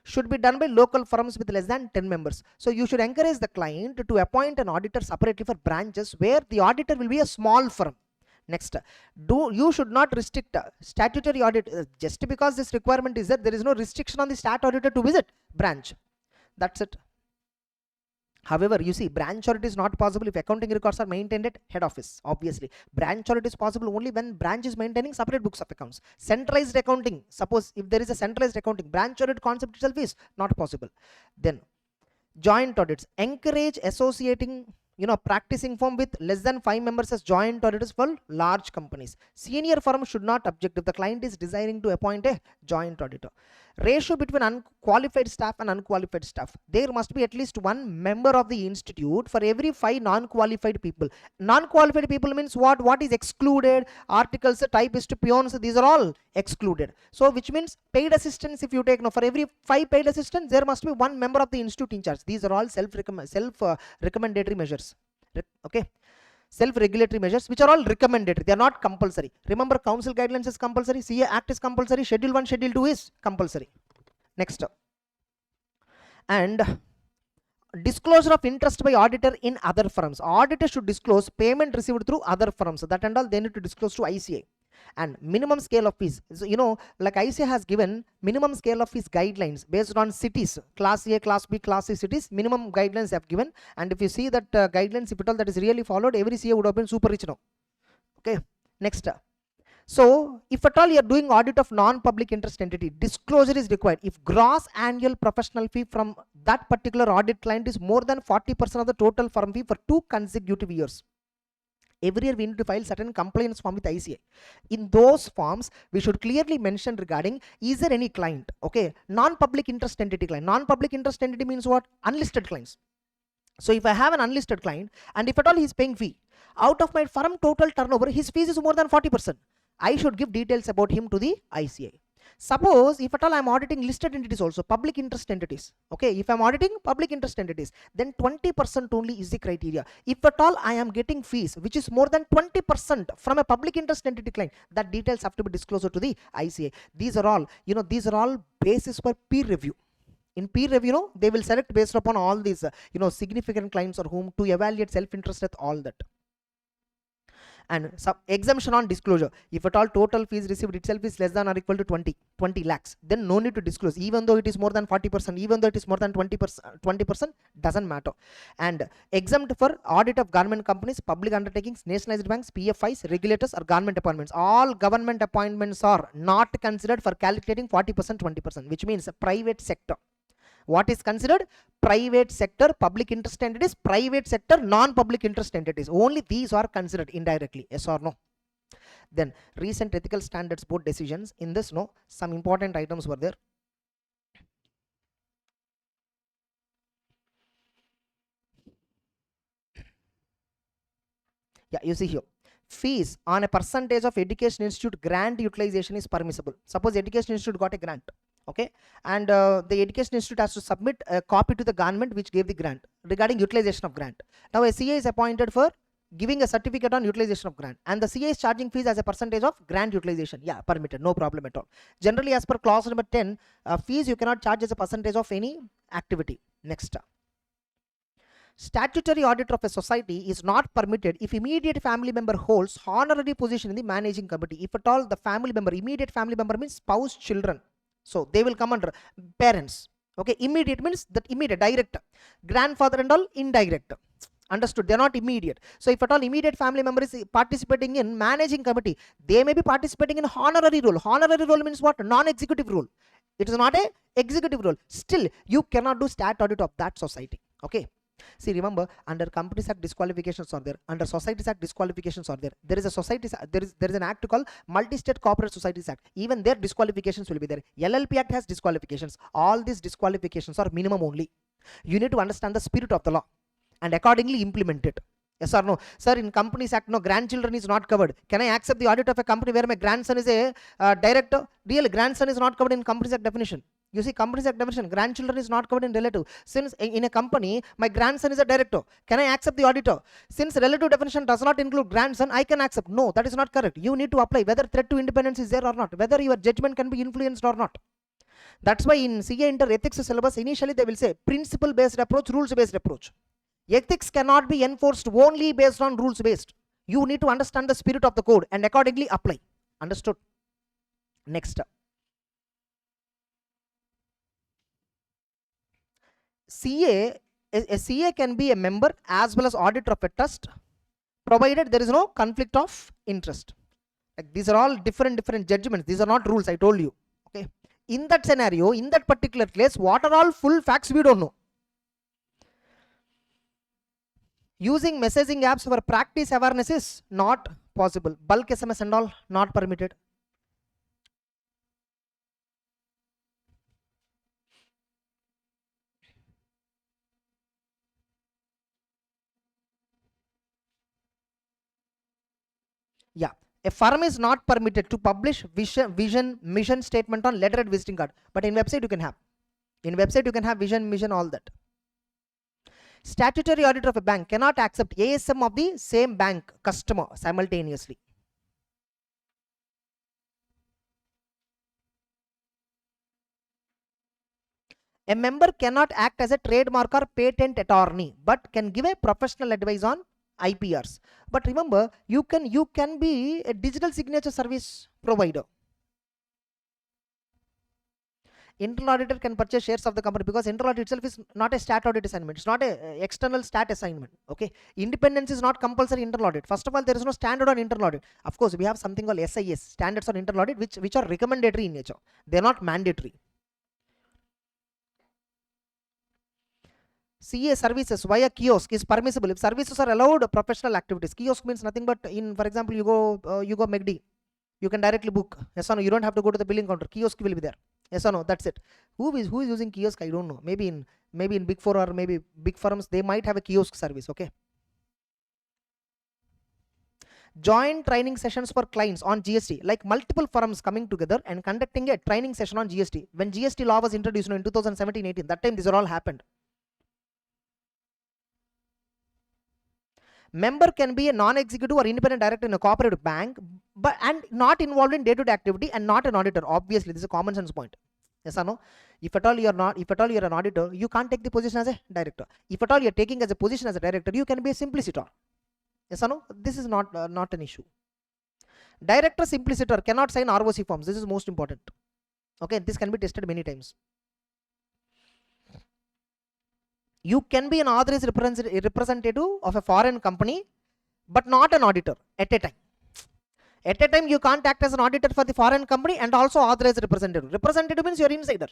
Should be done by local firms with less than 10 members. So you should encourage the client to appoint an auditor separately for branches where the auditor will be a small firm. Next, you should not restrict statutory audit just because this requirement is there is no restriction on the stat auditor to visit branch. That's it. However, you see, branch audit is not possible if accounting records are maintained at head office. Obviously, branch audit is possible only when branch is maintaining separate books of accounts. Centralized accounting, suppose if there is a centralized accounting, branch audit concept itself is not possible. Then, joint audits, encourage associating practicing firm with less than 5 members as joint auditors for large companies. Senior firm should not object if the client is desiring to appoint a joint auditor. Ratio between unqualified staff and unqualified staff. There must be at least one member of the institute for every 5 non-qualified people. Non-qualified people means what? What is excluded? Articles, typists, peons, these are all excluded. So which means paid assistants, if you take for every 5 paid assistants, there must be one member of the institute in charge. These are all self-recommendatory measures. Okay. Self-regulatory measures which are all recommendatory, they are not compulsory. Remember, council guidelines is compulsory, CA Act is compulsory, Schedule 1, Schedule 2 is compulsory. Next, and disclosure of interest by auditor in other firms. Auditor should disclose payment received through other firms. That and all they need to disclose to ICA. And minimum scale of fees, so, like ICA has given minimum scale of fees guidelines based on cities, class A, class B, class C cities, minimum guidelines have given. And if you see that guidelines, if at all that is really followed, every CA would have been super rich now. Okay, next. So if at all you are doing audit of non-public interest entity, disclosure is required. If gross annual professional fee from that particular audit client is more than 40% of the total firm fee for 2 consecutive years, Every year we need to file certain complaints form with ICA. In those forms, we should clearly mention regarding, is there any client, okay, non-public interest entity client. Non-public interest entity means what? Unlisted clients. So if I have an unlisted client, and if at all he is paying fee, out of my firm total turnover, his fees is more than 40%, I should give details about him to the ICA. Suppose if at all I am auditing listed entities also, public interest entities, okay, if I am auditing public interest entities, then 20% only is the criteria. If at all I am getting fees which is more than 20% from a public interest entity client, that details have to be disclosed to the ICA. These are all, these are all basis for peer review. In peer review, they will select based upon all these, significant clients or whom to evaluate self-interest at all that. And exemption on disclosure. If at all total fees received itself is less than or equal to 20 lakhs, then no need to disclose. Even though it is more than 40%, even though it is more than 20%, doesn't matter. And exempt for audit of government companies, public undertakings, nationalized banks, PFIs, regulators, or government appointments. All government appointments are not considered for calculating 40%, 20%, which means private sector. What is considered? Private sector, public interest entities, private sector, non-public interest entities. Only these are considered indirectly. Yes or no? Then recent ethical standards board decisions. In this, some important items were there. Yeah, you see here. Fees on a percentage of education institute grant utilization is permissible. Suppose education institute got a grant. Okay, and the education institute has to submit a copy to the government which gave the grant regarding utilization of grant. Now a CA is appointed for giving a certificate on utilization of grant, and the CA is charging fees as a percentage of grant utilization. Yeah, permitted, no problem at all. Generally, as per clause number 10, fees you cannot charge as a percentage of any activity. Next, statutory auditor of a society is not permitted if immediate family member holds honorary position in the managing committee. If at all the family member, immediate family member means spouse, children, so they will come under parents. Okay, immediate means that immediate, direct. Grandfather and all indirect. Understood? They're not immediate. So if at all immediate family member is participating in managing committee, they may be participating in honorary role. Honorary role means what? Non-executive role. It is not a executive role. Still, you cannot do stat audit of that society. Okay. See, remember, under Companies Act disqualifications are there, under Societies Act disqualifications are there. There is a society, there is an act called Multi-State Corporate Societies Act. Even their disqualifications will be there. LLP Act has disqualifications. All these disqualifications are minimum only. You need to understand the spirit of the law and accordingly implement it. Yes or no? Sir, in Companies Act, no, grandchildren is not covered. Can I accept the audit of a company where my grandson is a director? Really, grandson is not covered in Companies Act definition. You see, Companies Act definition, grandchildren is not covered in relative. Since in a company, my grandson is a director, can I accept the auditor? Since relative definition does not include grandson, I can accept. No, that is not correct. You need to apply whether threat to independence is there or not, whether your judgment can be influenced or not. That's why in CA Inter Ethics syllabus, initially they will say principle based approach, rules based approach. Ethics cannot be enforced only based on rules based. You need to understand the spirit of the code and accordingly apply. Understood? Next. CA, a CA can be a member as well as auditor of a trust, provided there is no conflict of interest. Like these are all different judgments. These are not rules, I told you. Okay. In that scenario, in that particular case, what are all full facts we don't know. Using messaging apps for practice awareness is not possible. Bulk SMS and all not permitted. Yeah, a firm is not permitted to publish vision, mission statement on letterhead visiting card, but in website you can have. In website you can have vision, mission, all that. Statutory auditor of a bank cannot accept ASM of the same bank customer simultaneously. A member cannot act as a trademark or patent attorney, but can give a professional advice on IPRs. But remember, you can be a digital signature service provider. Internal auditor can purchase shares of the company because internal audit itself is not a stat audit assignment. It's not a external stat assignment. Okay, independence is not compulsory internal audit. First of all, there is no standard on internal audit. Of course, we have something called SIS, standards on internal audit, which are recommendatory in nature. They are not mandatory. CA services via kiosk is permissible if services are allowed professional activities. Kiosk means nothing but for example, you go McD, you can directly book. Yes or no? You don't have to go to the billing counter. Kiosk will be there. Yes or no? That's it. Who is using kiosk? I don't know. Maybe in Big Four or maybe big firms, they might have a kiosk service. Okay. Joint training sessions for clients on GST, like multiple firms coming together and conducting a training session on GST. When GST law was introduced in 2017-18, that time these are all happened. Member can be a non-executive or independent director in a cooperative bank, and not involved in day-to-day activity and not an auditor. Obviously, this is a common sense point. Yes or no? If at all you're an auditor, you can't take the position as a director. If at all you're taking as a position as a director, you can be a simplicitor. Yes or no? This is not an issue. Director simplicitor cannot sign ROC forms. This is most important. Okay, this can be tested many times. You can be an authorized representative of a foreign company, but not an auditor at a time. At a time, you can't act as an auditor for the foreign company and also authorized representative. Representative means you're insider.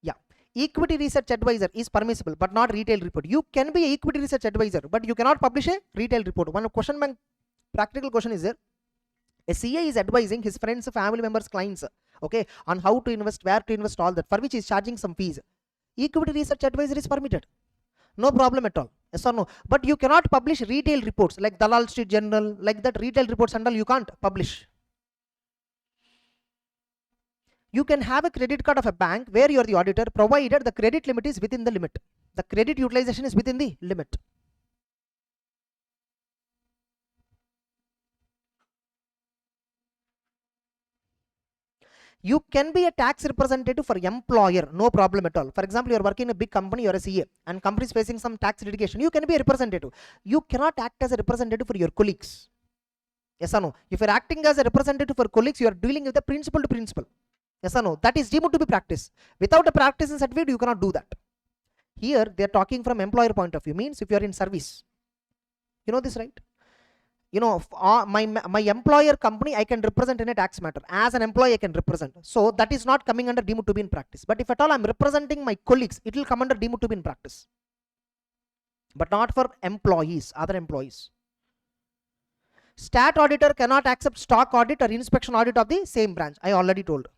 Yeah. Equity research advisor is permissible, but not retail report. You can be an equity research advisor, but you cannot publish a retail report. One question bank practical question is there. A CA is advising his friends, family members, clients, okay, on how to invest, where to invest, all that, for which he is charging some fees. Equity research advisor is permitted. No problem at all. Yes or no? But you cannot publish retail reports like Dalal Street Journal, like that retail reports and all you can't publish. You can have a credit card of a bank where you are the auditor, provided the credit limit is within the limit. The credit utilization is within the limit. You can be a tax representative for employer, no problem at all. For example, you are working in a big company, you are a CA, and company is facing some tax litigation. You can be a representative. You cannot act as a representative for your colleagues. Yes or no? If you are acting as a representative for colleagues, you are dealing with the principal to principal. Yes or no? That is deemed to be practice. Without a practice in certificate, you cannot do that. Here, they are talking from employer point of view. Means if you are in service. You know this, right? You know, my employer company, I can represent in a tax matter. As an employee, I can represent. So that is not coming under deemed to be in practice. But if at all I'm representing my colleagues, it will come under deemed to be in practice. But not for employees, other employees. Stat auditor cannot accept stock audit or inspection audit of the same branch. I already told.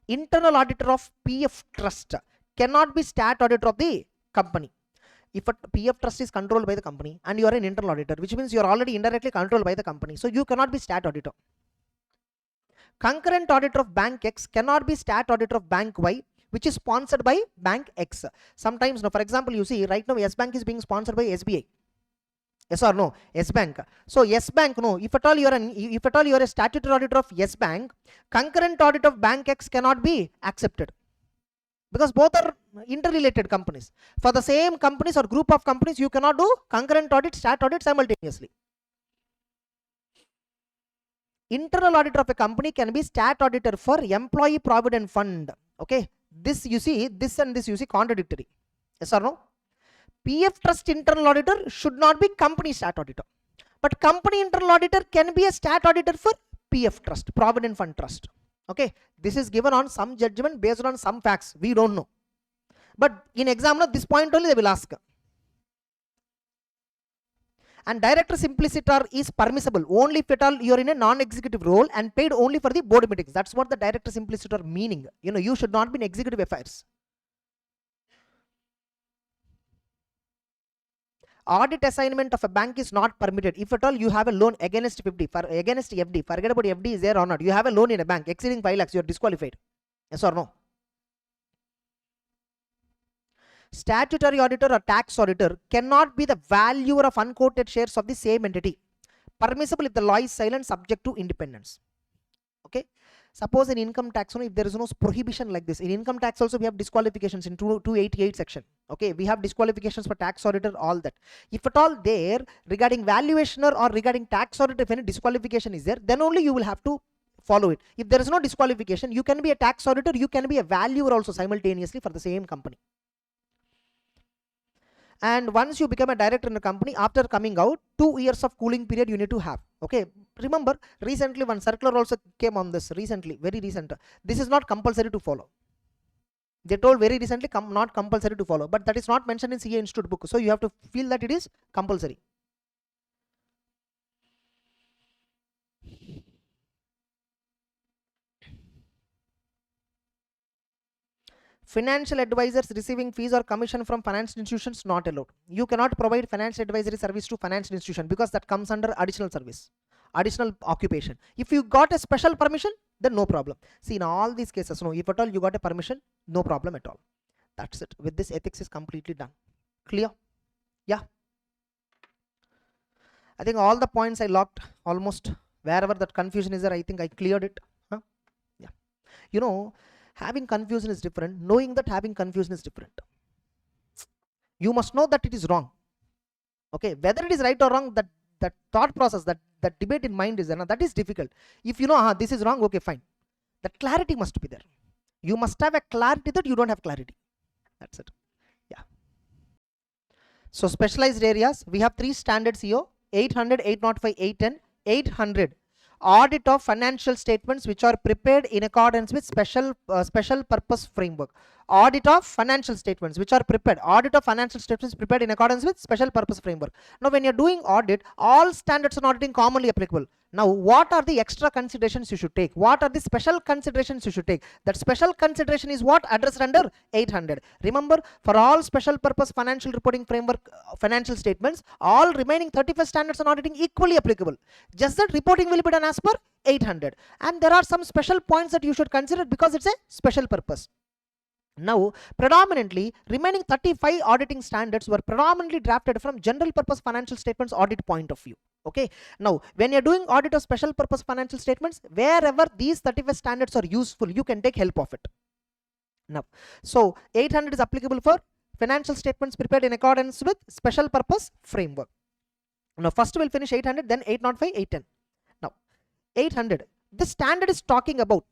Internal auditor of PF trust cannot be stat auditor of the company. If a PF trust is controlled by the company and you are an internal auditor, which means you are already indirectly controlled by the company, so you cannot be stat auditor. Concurrent auditor of bank X cannot be stat auditor of bank Y, which is sponsored by bank X. Sometimes, no, for example, you see right now S Bank is being sponsored by SBI. Yes or no? S Bank. So S Bank, no. If at all you are a statutory auditor of S Bank, concurrent audit of bank X cannot be accepted. Because both are interrelated companies. For the same companies or group of companies, you cannot do concurrent audit, stat audit simultaneously. Internal auditor of a company can be stat auditor for employee provident fund. Okay, this you see, this and this you see contradictory. Yes or no? PF trust internal auditor should not be company stat auditor. But company internal auditor can be a stat auditor for PF trust, provident fund trust. Okay, this is given on some judgment based on some facts. We don't know. But in exam, this point only they will ask. And director simplicitor is permissible only if at all you are in a non-executive role and paid only for the board meetings. That's what the director simplicitor meaning. You know, you should not be in executive affairs. Audit assignment of a bank is not permitted if at all you have a loan against against FD. Forget about FD is there or not. You have a loan in a bank exceeding 5 lakhs, you are disqualified. Yes or no? Statutory auditor or tax auditor cannot be the valuer of unquoted shares of the same entity. Permissible if the law is silent, subject to independence. Okay. Suppose in income tax, if there is no prohibition like this, in income tax also we have disqualifications in 288 section. Okay, we have disqualifications for tax auditor, all that. If at all there regarding valuationer or regarding tax auditor, if any disqualification is there, then only you will have to follow it. If there is no disqualification, you can be a tax auditor, you can be a valuer also simultaneously for the same company. And once you become a director in a company, after coming out, 2 years of cooling period you need to have. Okay, remember recently one circular also came on this recently, very recent. This is not compulsory to follow. They told very recently not compulsory to follow, but that is not mentioned in CA Institute book, so you have to feel that it is compulsory. Financial advisors receiving fees or commission from financial institutions not allowed. You cannot provide financial advisory service to financial institution because that comes under additional service, additional occupation. If you got a special permission, then no problem. See, in all these cases, no, if at all you got a permission, no problem at all. That's it. With this, ethics is completely done. Clear? Yeah. I think all the points I locked almost. Wherever that confusion is there, I think I cleared it. Huh? Yeah. You know, having confusion is different. Knowing that having confusion is different. You must know that it is wrong. Okay, whether it is right or wrong, that thought process, that debate in mind is there, that is difficult. If you know this is wrong, okay, fine. That clarity must be there. You must have a clarity that you don't have clarity. That's it. Yeah. So specialized areas, we have 3 standards here: 800, 805, 810, 800. Audit of financial statements which are prepared in accordance with special purpose framework. Audit of financial statements which are prepared. Audit of financial statements prepared in accordance with special purpose framework. Now when you're doing audit, all standards on auditing commonly applicable. Now what are the extra considerations you should take? What are the special considerations you should take? That special consideration is what addressed under 800. Remember, for all special purpose financial reporting framework financial statements, all remaining 35 standards on auditing equally applicable. Just that reporting will be done as per 800. And there are some special points that you should consider because it's a special purpose. Now, predominantly, remaining 35 auditing standards were predominantly drafted from general purpose financial statements audit point of view. Okay. Now, when you're doing audit of special purpose financial statements, wherever these 35 standards are useful, you can take help of it. Now, so 800 is applicable for financial statements prepared in accordance with special purpose framework. Now, first we'll finish 800, then 805, 810. Now, 800, the standard is talking about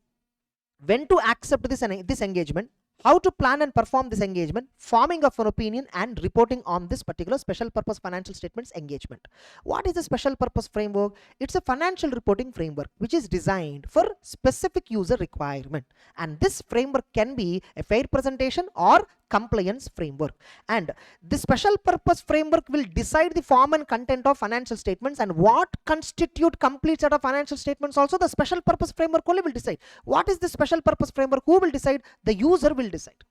when to accept this engagement, how to plan and perform this engagement, forming of an opinion, and reporting on this particular special purpose financial statements engagement. What is the special purpose framework? It's a financial reporting framework which is designed for specific user requirement, and this framework can be a fair presentation or compliance framework. And the special purpose framework will decide the form and content of financial statements, and what constitute complete set of financial statements also the special purpose framework only will decide. What is the special purpose framework? Who will decide? The user will decide.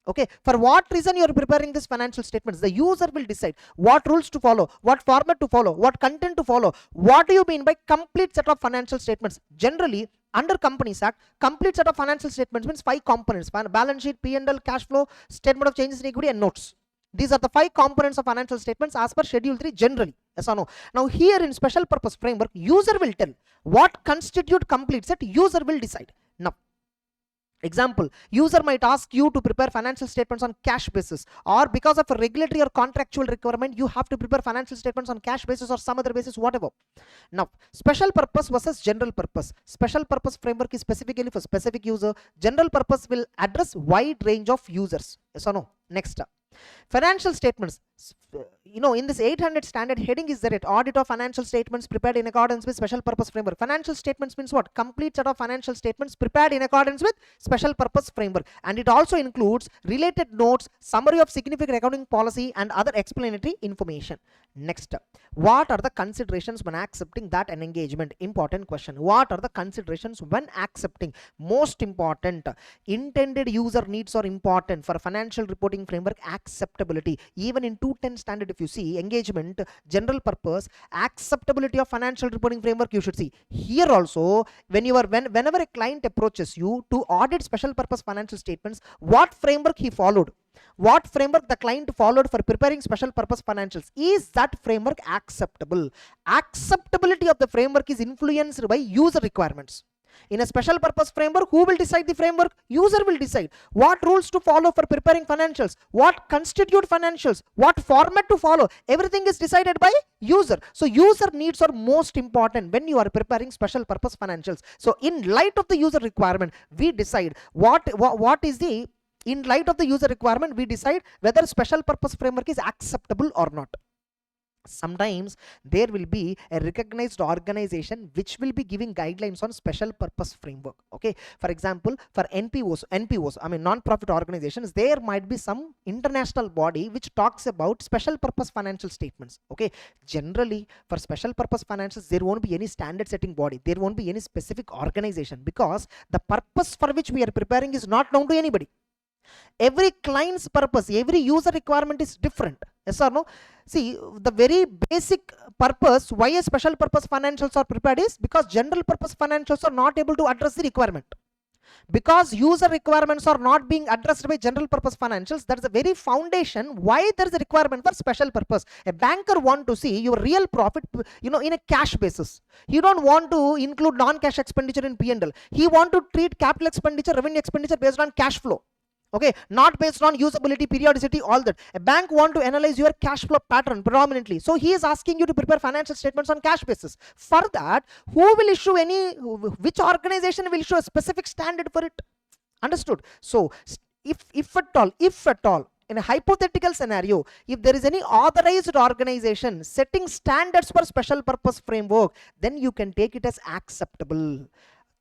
Okay, for what reason you are preparing this financial statements, the user will decide what rules to follow, what format to follow, what content to follow. What do you mean by complete set of financial statements? Generally, under Companies Act, complete set of financial statements means 5 components: balance sheet, P&L, cash flow, statement of changes in equity, and notes. These are the 5 components of financial statements as per Schedule 3 generally. Yes or no? Now here in special purpose framework, user will tell what constitute complete set, user will decide. Now, example, user might ask you to prepare financial statements on cash basis, or because of a regulatory or contractual requirement, you have to prepare financial statements on cash basis or some other basis, whatever. Now, special purpose versus general purpose. Special purpose framework is specifically for specific user. General purpose will address wide range of users. Yes or no? Next. Financial statements, in this 800 standard heading is there at audit of financial statements prepared in accordance with special purpose framework. Financial statements means what? Complete set of financial statements prepared in accordance with special purpose framework, and it also includes related notes, summary of significant accounting policy, and other explanatory information. Next, what are the considerations when accepting that an engagement? Important question. What are the considerations when accepting? Most important, intended user needs are important for financial reporting framework. Acceptability, even in 210 standard, if you see engagement, general purpose, acceptability of financial reporting framework, you should see here also. Whenever a client approaches you to audit special purpose financial statements, what framework he followed, what framework the client followed for preparing special purpose financials, is that framework acceptable? Acceptability of the framework is influenced by user requirements. In a special purpose framework, who will decide the framework? User will decide what rules to follow for preparing financials, what constitute financials, what format to follow. Everything is decided by user. So user needs are most important when you are preparing special purpose financials. So in light of the user requirement, we decide what is the In light of the user requirement, we decide whether special purpose framework is acceptable or not. Sometimes there will be a recognized organization which will be giving guidelines on special purpose framework. Okay, for example, for NPOs, I mean non-profit organizations, there might be some international body which talks about special purpose financial statements. Okay, generally for special purpose financials, there won't be any standard setting body, there won't be any specific organization, because the purpose for which we are preparing is not known to anybody. Every client's purpose, every user requirement is different. Yes or no? See, the very basic purpose why a special purpose financials are prepared is because general purpose financials are not able to address the requirement. Because user requirements are not being addressed by general purpose financials, that is the very foundation why there is a requirement for special purpose. A banker want to see your real profit, in a cash basis. He don't want to include non-cash expenditure in P&L. He want to treat capital expenditure, revenue expenditure based on cash flow. Okay, not based on usability, periodicity, all that. A bank want to analyze your cash flow pattern predominantly. So he is asking you to prepare financial statements on cash basis. For that, who will issue which organization will issue a specific standard for it? Understood? So if at all, in a hypothetical scenario, if there is any authorized organization setting standards for special purpose framework, then you can take it as acceptable.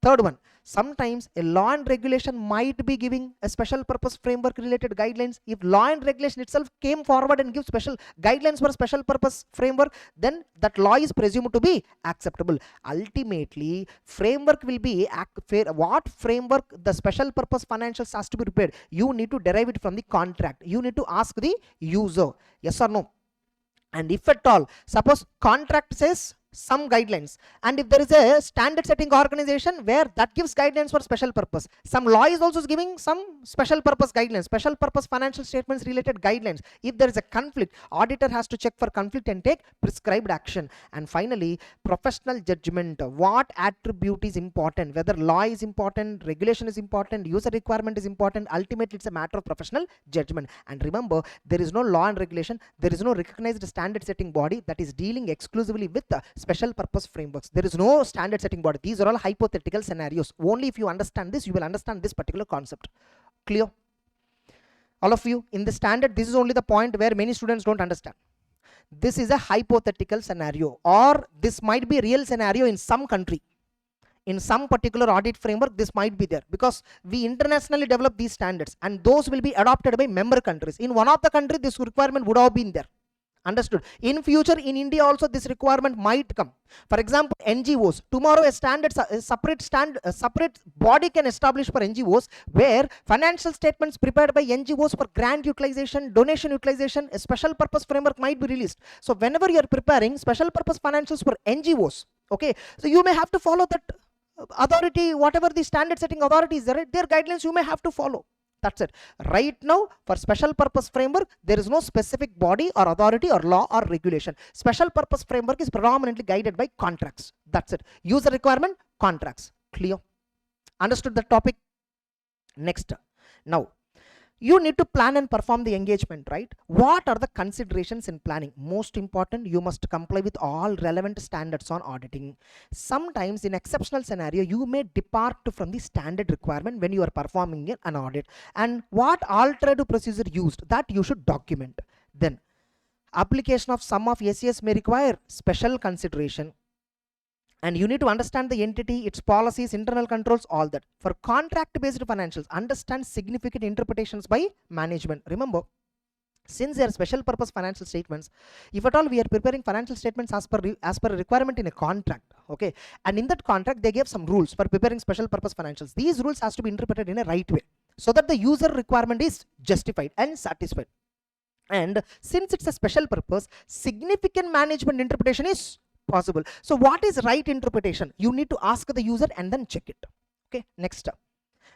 Third one, sometimes a law and regulation might be giving a special purpose framework related guidelines. If law and regulation itself came forward and gives special guidelines for special purpose framework, then that law is presumed to be acceptable. Ultimately, framework will be what framework the special purpose financials has to be prepared. You need to derive it from the contract. You need to ask the user, yes or no. And if at all, suppose contract says some guidelines, and if there is a standard setting organization where that gives guidelines for special purpose, some law is also giving some special purpose guidelines, special purpose financial statements related guidelines. If there is a conflict, auditor has to check for conflict and take prescribed action. And finally, professional judgment. What attribute is important? Whether law is important, regulation is important, user requirement is important. Ultimately, it's a matter of professional judgment. And remember, there is no law and regulation, there is no recognized standard setting body that is dealing exclusively with the special purpose frameworks. There is no standard setting body. These are all hypothetical scenarios. Only if you understand this, you will understand this particular concept. Clear? All of you, in the standard, this is only the point where many students don't understand. This is a hypothetical scenario, or this might be real scenario in some country. In some particular audit framework, this might be there, because we internationally develop these standards and those will be adopted by member countries. In one of the country, this requirement would have been there. Understood? In future, in India also, this requirement might come. For example, NGOs. Tomorrow, a separate body can establish for NGOs, where financial statements prepared by NGOs for grant utilization, donation utilization, a special purpose framework might be released. So whenever you are preparing special purpose financials for NGOs, okay, so you may have to follow that authority, whatever the standard setting authorities, their guidelines you may have to follow. That's it. Right now, for special purpose framework, there is no specific body or authority or law or regulation. Special purpose framework is predominantly guided by contracts. That's it. User requirement, contracts. Clear? Understood the topic? Next. Now, you need to plan and perform the engagement, right? What are the considerations in planning? Most important, you must comply with all relevant standards on auditing. Sometimes in exceptional scenario, you may depart from the standard requirement when you are performing an audit. And what alternative procedure used, that you should document. Then, application of sum of SES may require special consideration. And you need to understand the entity, its policies, internal controls, all that. For contract-based financials, understand significant interpretations by management. Remember, since they are special purpose financial statements, if at all we are preparing financial statements as per requirement in a contract, okay, and in that contract they gave some rules for preparing special purpose financials. These rules has to be interpreted in a right way, so that the user requirement is justified and satisfied. And since it's a special purpose, significant management interpretation is possible. So what is right interpretation? You need to ask the user and then check it. Okay, next.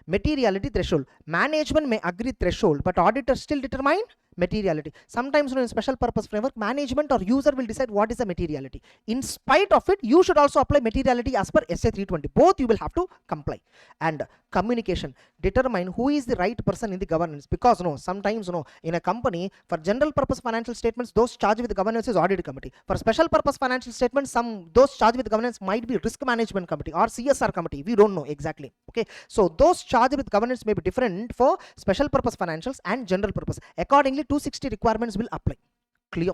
Materiality threshold. Management may agree threshold, but auditors still determine materiality. Sometimes in special purpose framework, management or user will decide what is the materiality. In spite of it, you should also apply materiality as per SA 320. Both you will have to comply. And communication, determine who is the right person in the governance, because sometimes in a company, for general purpose financial statements, those charged with governance is audit committee. For special purpose financial statements, those charged with governance might be risk management committee or CSR committee. We don't know exactly. Okay, so those charged with governance may be different for special purpose financials and general purpose. Accordingly, 260 requirements will apply. Clear?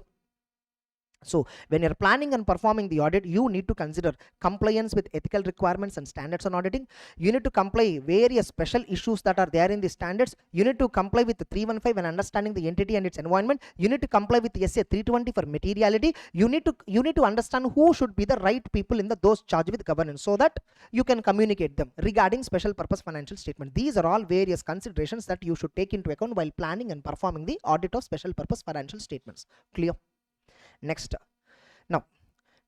So when you're planning and performing the audit, you need to consider compliance with ethical requirements and standards on auditing. You need to comply various special issues that are there in the standards. You need to comply with the 315 when understanding the entity and its environment. You need to comply with the SA 320 for materiality. You need to understand who should be the right people in those charged with governance, so that you can communicate them regarding special purpose financial statement. These are all various considerations that you should take into account while planning and performing the audit of special purpose financial statements. Clear? Next, now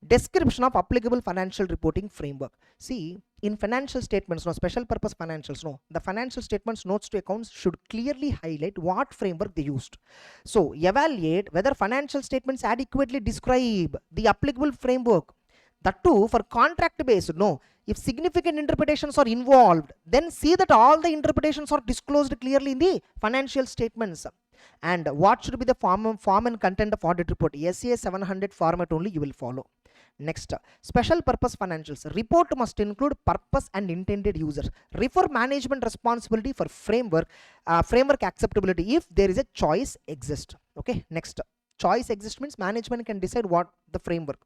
description of applicable financial reporting framework. See, in financial statements, special purpose financials, the financial statements notes to accounts should clearly highlight what framework they used. So evaluate whether financial statements adequately describe the applicable framework. That too for contract based. If significant interpretations are involved, then see that all the interpretations are disclosed clearly in the financial statements. And what should be the form and content of audit report? SA 700 format only you will follow. Next, special purpose financials. Report must include purpose and intended users. Refer management responsibility for framework acceptability if there is a choice exists. Okay, next, choice exists means management can decide what the framework.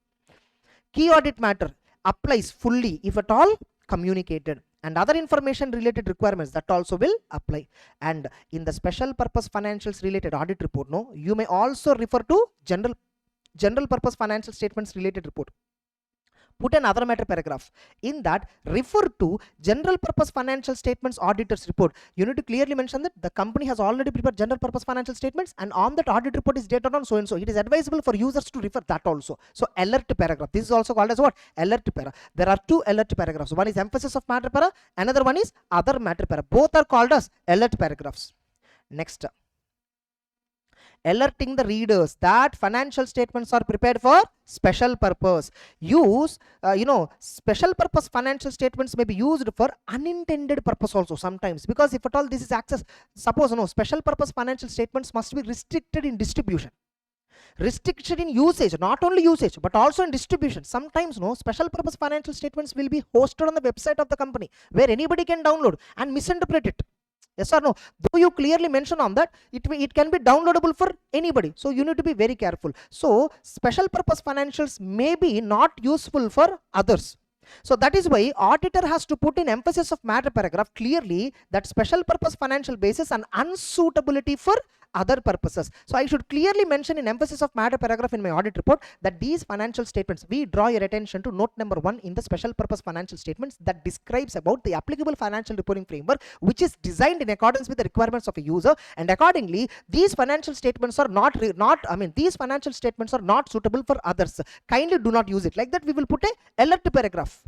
Key audit matter applies fully if at all communicated, and other information related requirements that also will apply. And in the special purpose financials related audit report, you may also refer to general purpose financial statements related report. Put another matter paragraph in that refer to general purpose financial statements auditors report. You need to clearly mention that the company has already prepared general purpose financial statements, and on that audit report is dated on so and so. It is advisable for users to refer that also. So alert paragraph, this is also called as what? Alert para. There are two alert paragraphs. One is emphasis of matter para, another one is other matter para. Both are called as alert paragraphs. Next, alerting the readers that financial statements are prepared for special purpose. Use, special purpose financial statements may be used for unintended purpose also sometimes, because if at all this is access, suppose special purpose financial statements must be restricted in distribution. Restriction in usage, not only usage but also in distribution. Sometimes special purpose financial statements will be hosted on the website of the company where anybody can download and misinterpret it. Yes or no? Though you clearly mention on that, it can be downloadable for anybody. So you need to be very careful. So special purpose financials may be not useful for others. So that is why auditor has to put in emphasis of matter paragraph clearly that special purpose financial basis and unsuitability for other purposes. So I should clearly mention in emphasis of matter paragraph in my audit report that these financial statements, we draw your attention to note number 1 in the special purpose financial statements that describes about the applicable financial reporting framework which is designed in accordance with the requirements of a user, and accordingly these financial statements are these financial statements are not suitable for others. Kindly do not use it. Like that we will put a alert paragraph.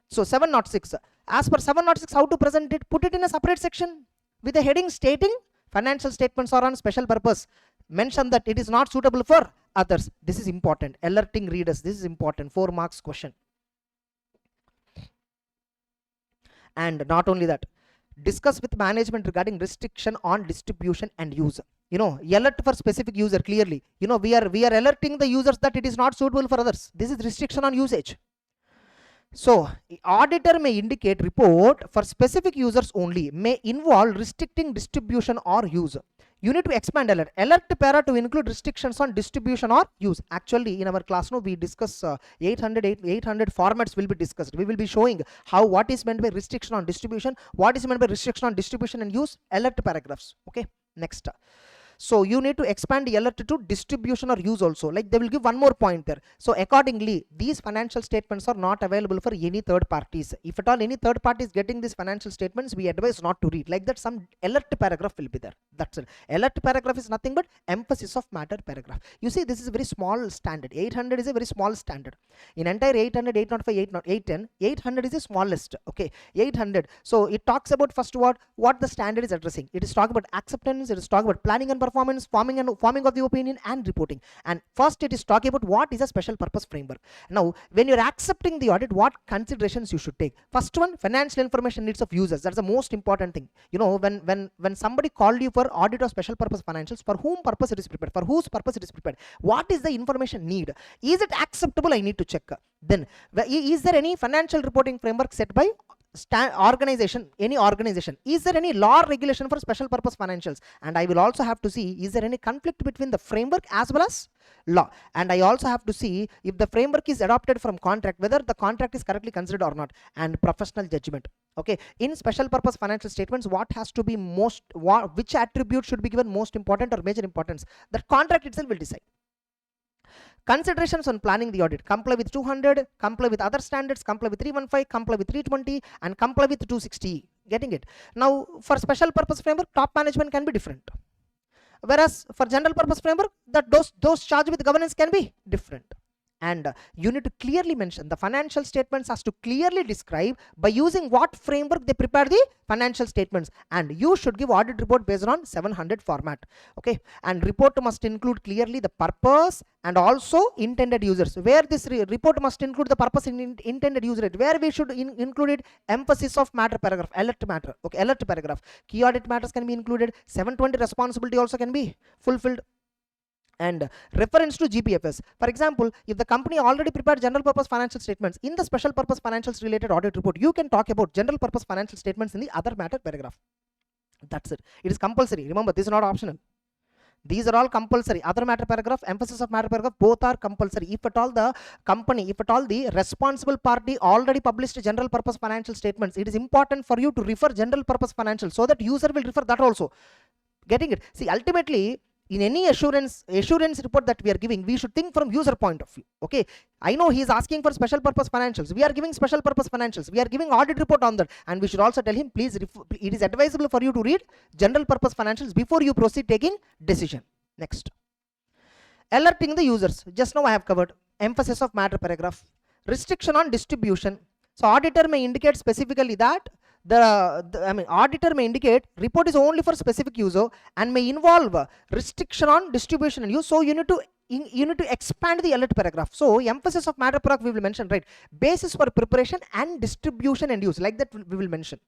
So 706, as per 706, how to present it? Put it in a separate section with a heading stating financial statements are on special purpose. Mention that it is not suitable for others. This is important. Alerting readers. This is important. 4 marks question. And not only that, discuss with management regarding restriction on distribution and use. Alert for specific user clearly. We are alerting the users that it is not suitable for others. This is restriction on usage. So auditor may indicate report for specific users only, may involve restricting distribution or use. You need to expand alert. Alert para to include restrictions on distribution or use. Actually in our class we discuss 800 formats will be discussed. We will be showing what is meant by restriction on distribution, what is meant by restriction on distribution and use, alert paragraphs. Okay, next. So you need to expand the alert to distribution or use also. Like they will give one more point there. So accordingly, these financial statements are not available for any third parties. If at all any third party is getting these financial statements, we advise not to read. Like that, some alert paragraph will be there. That's it. Alert paragraph is nothing but emphasis of matter paragraph. You see, this is a very small standard. 800 is a very small standard. In entire 800, 805, 810, 800 is the smallest. Okay, 800. So it talks about first what the standard is addressing. It is talking about acceptance. It is talking about planning and performance, forming of the opinion, and reporting. And first it is talking about what is a special purpose framework. Now when you're accepting the audit, what considerations you should take? First one, financial information needs of users. That's the most important thing. You know, when somebody called you for audit of special purpose financials, for whom purpose it is prepared, for whose purpose it is prepared, what is the information need, is it acceptable, I need to check. Then is there any financial reporting framework set by organization, any organization? Is there any law or regulation for special purpose financials? And I will also have to see, is there any conflict between the framework as well as law? And I also have to see if the framework is adopted from contract, whether the contract is correctly considered or not, and professional judgment. Okay, in special purpose financial statements, what has to be which attribute should be given most important or major importance? The contract itself will decide. Considerations on planning the audit: comply with 200, comply with other standards, comply with 315, comply with 320, and comply with 260. Getting it? Now for special purpose framework, top management can be different, whereas for general purpose framework, that those charged with governance can be different. And you need to clearly mention the financial statements has to clearly describe by using what framework they prepare the financial statements, and you should give audit report based on 700 format. Okay, and report must include clearly the purpose and also intended users, where this report must include the purpose and intended user, where we should include it emphasis of matter paragraph, alert matter. Okay, alert paragraph, key audit matters can be included, 720 responsibility also can be fulfilled, and reference to GPFS. For example, if the company already prepared general purpose financial statements, in the special purpose financials related audit report, you can talk about general purpose financial statements in the other matter paragraph. That's it. It is compulsory. Remember, this is not optional. These are all compulsory. Other matter paragraph, emphasis of matter paragraph, both are compulsory. If at all the company, if at all the responsible party already published general purpose financial statements, it is important for you to refer general purpose financial, so that user will refer that also. Getting it? See, ultimately, in any assurance report that we are giving, we should think from user point of view. Okay, I know he is asking for special purpose financials, we are giving special purpose financials, we are giving audit report on that, and we should also tell him, please, it is advisable for you to read general purpose financials before you proceed taking decision. Next, alerting the users, just now I have covered. Emphasis of matter paragraph, restriction on distribution. So auditor may indicate specifically that auditor may indicate report is only for specific user and may involve restriction on distribution and use. So you need to expand the alert paragraph. So emphasis of matter paragraph we will mention, right? Basis for preparation and distribution and use, like that we will mention.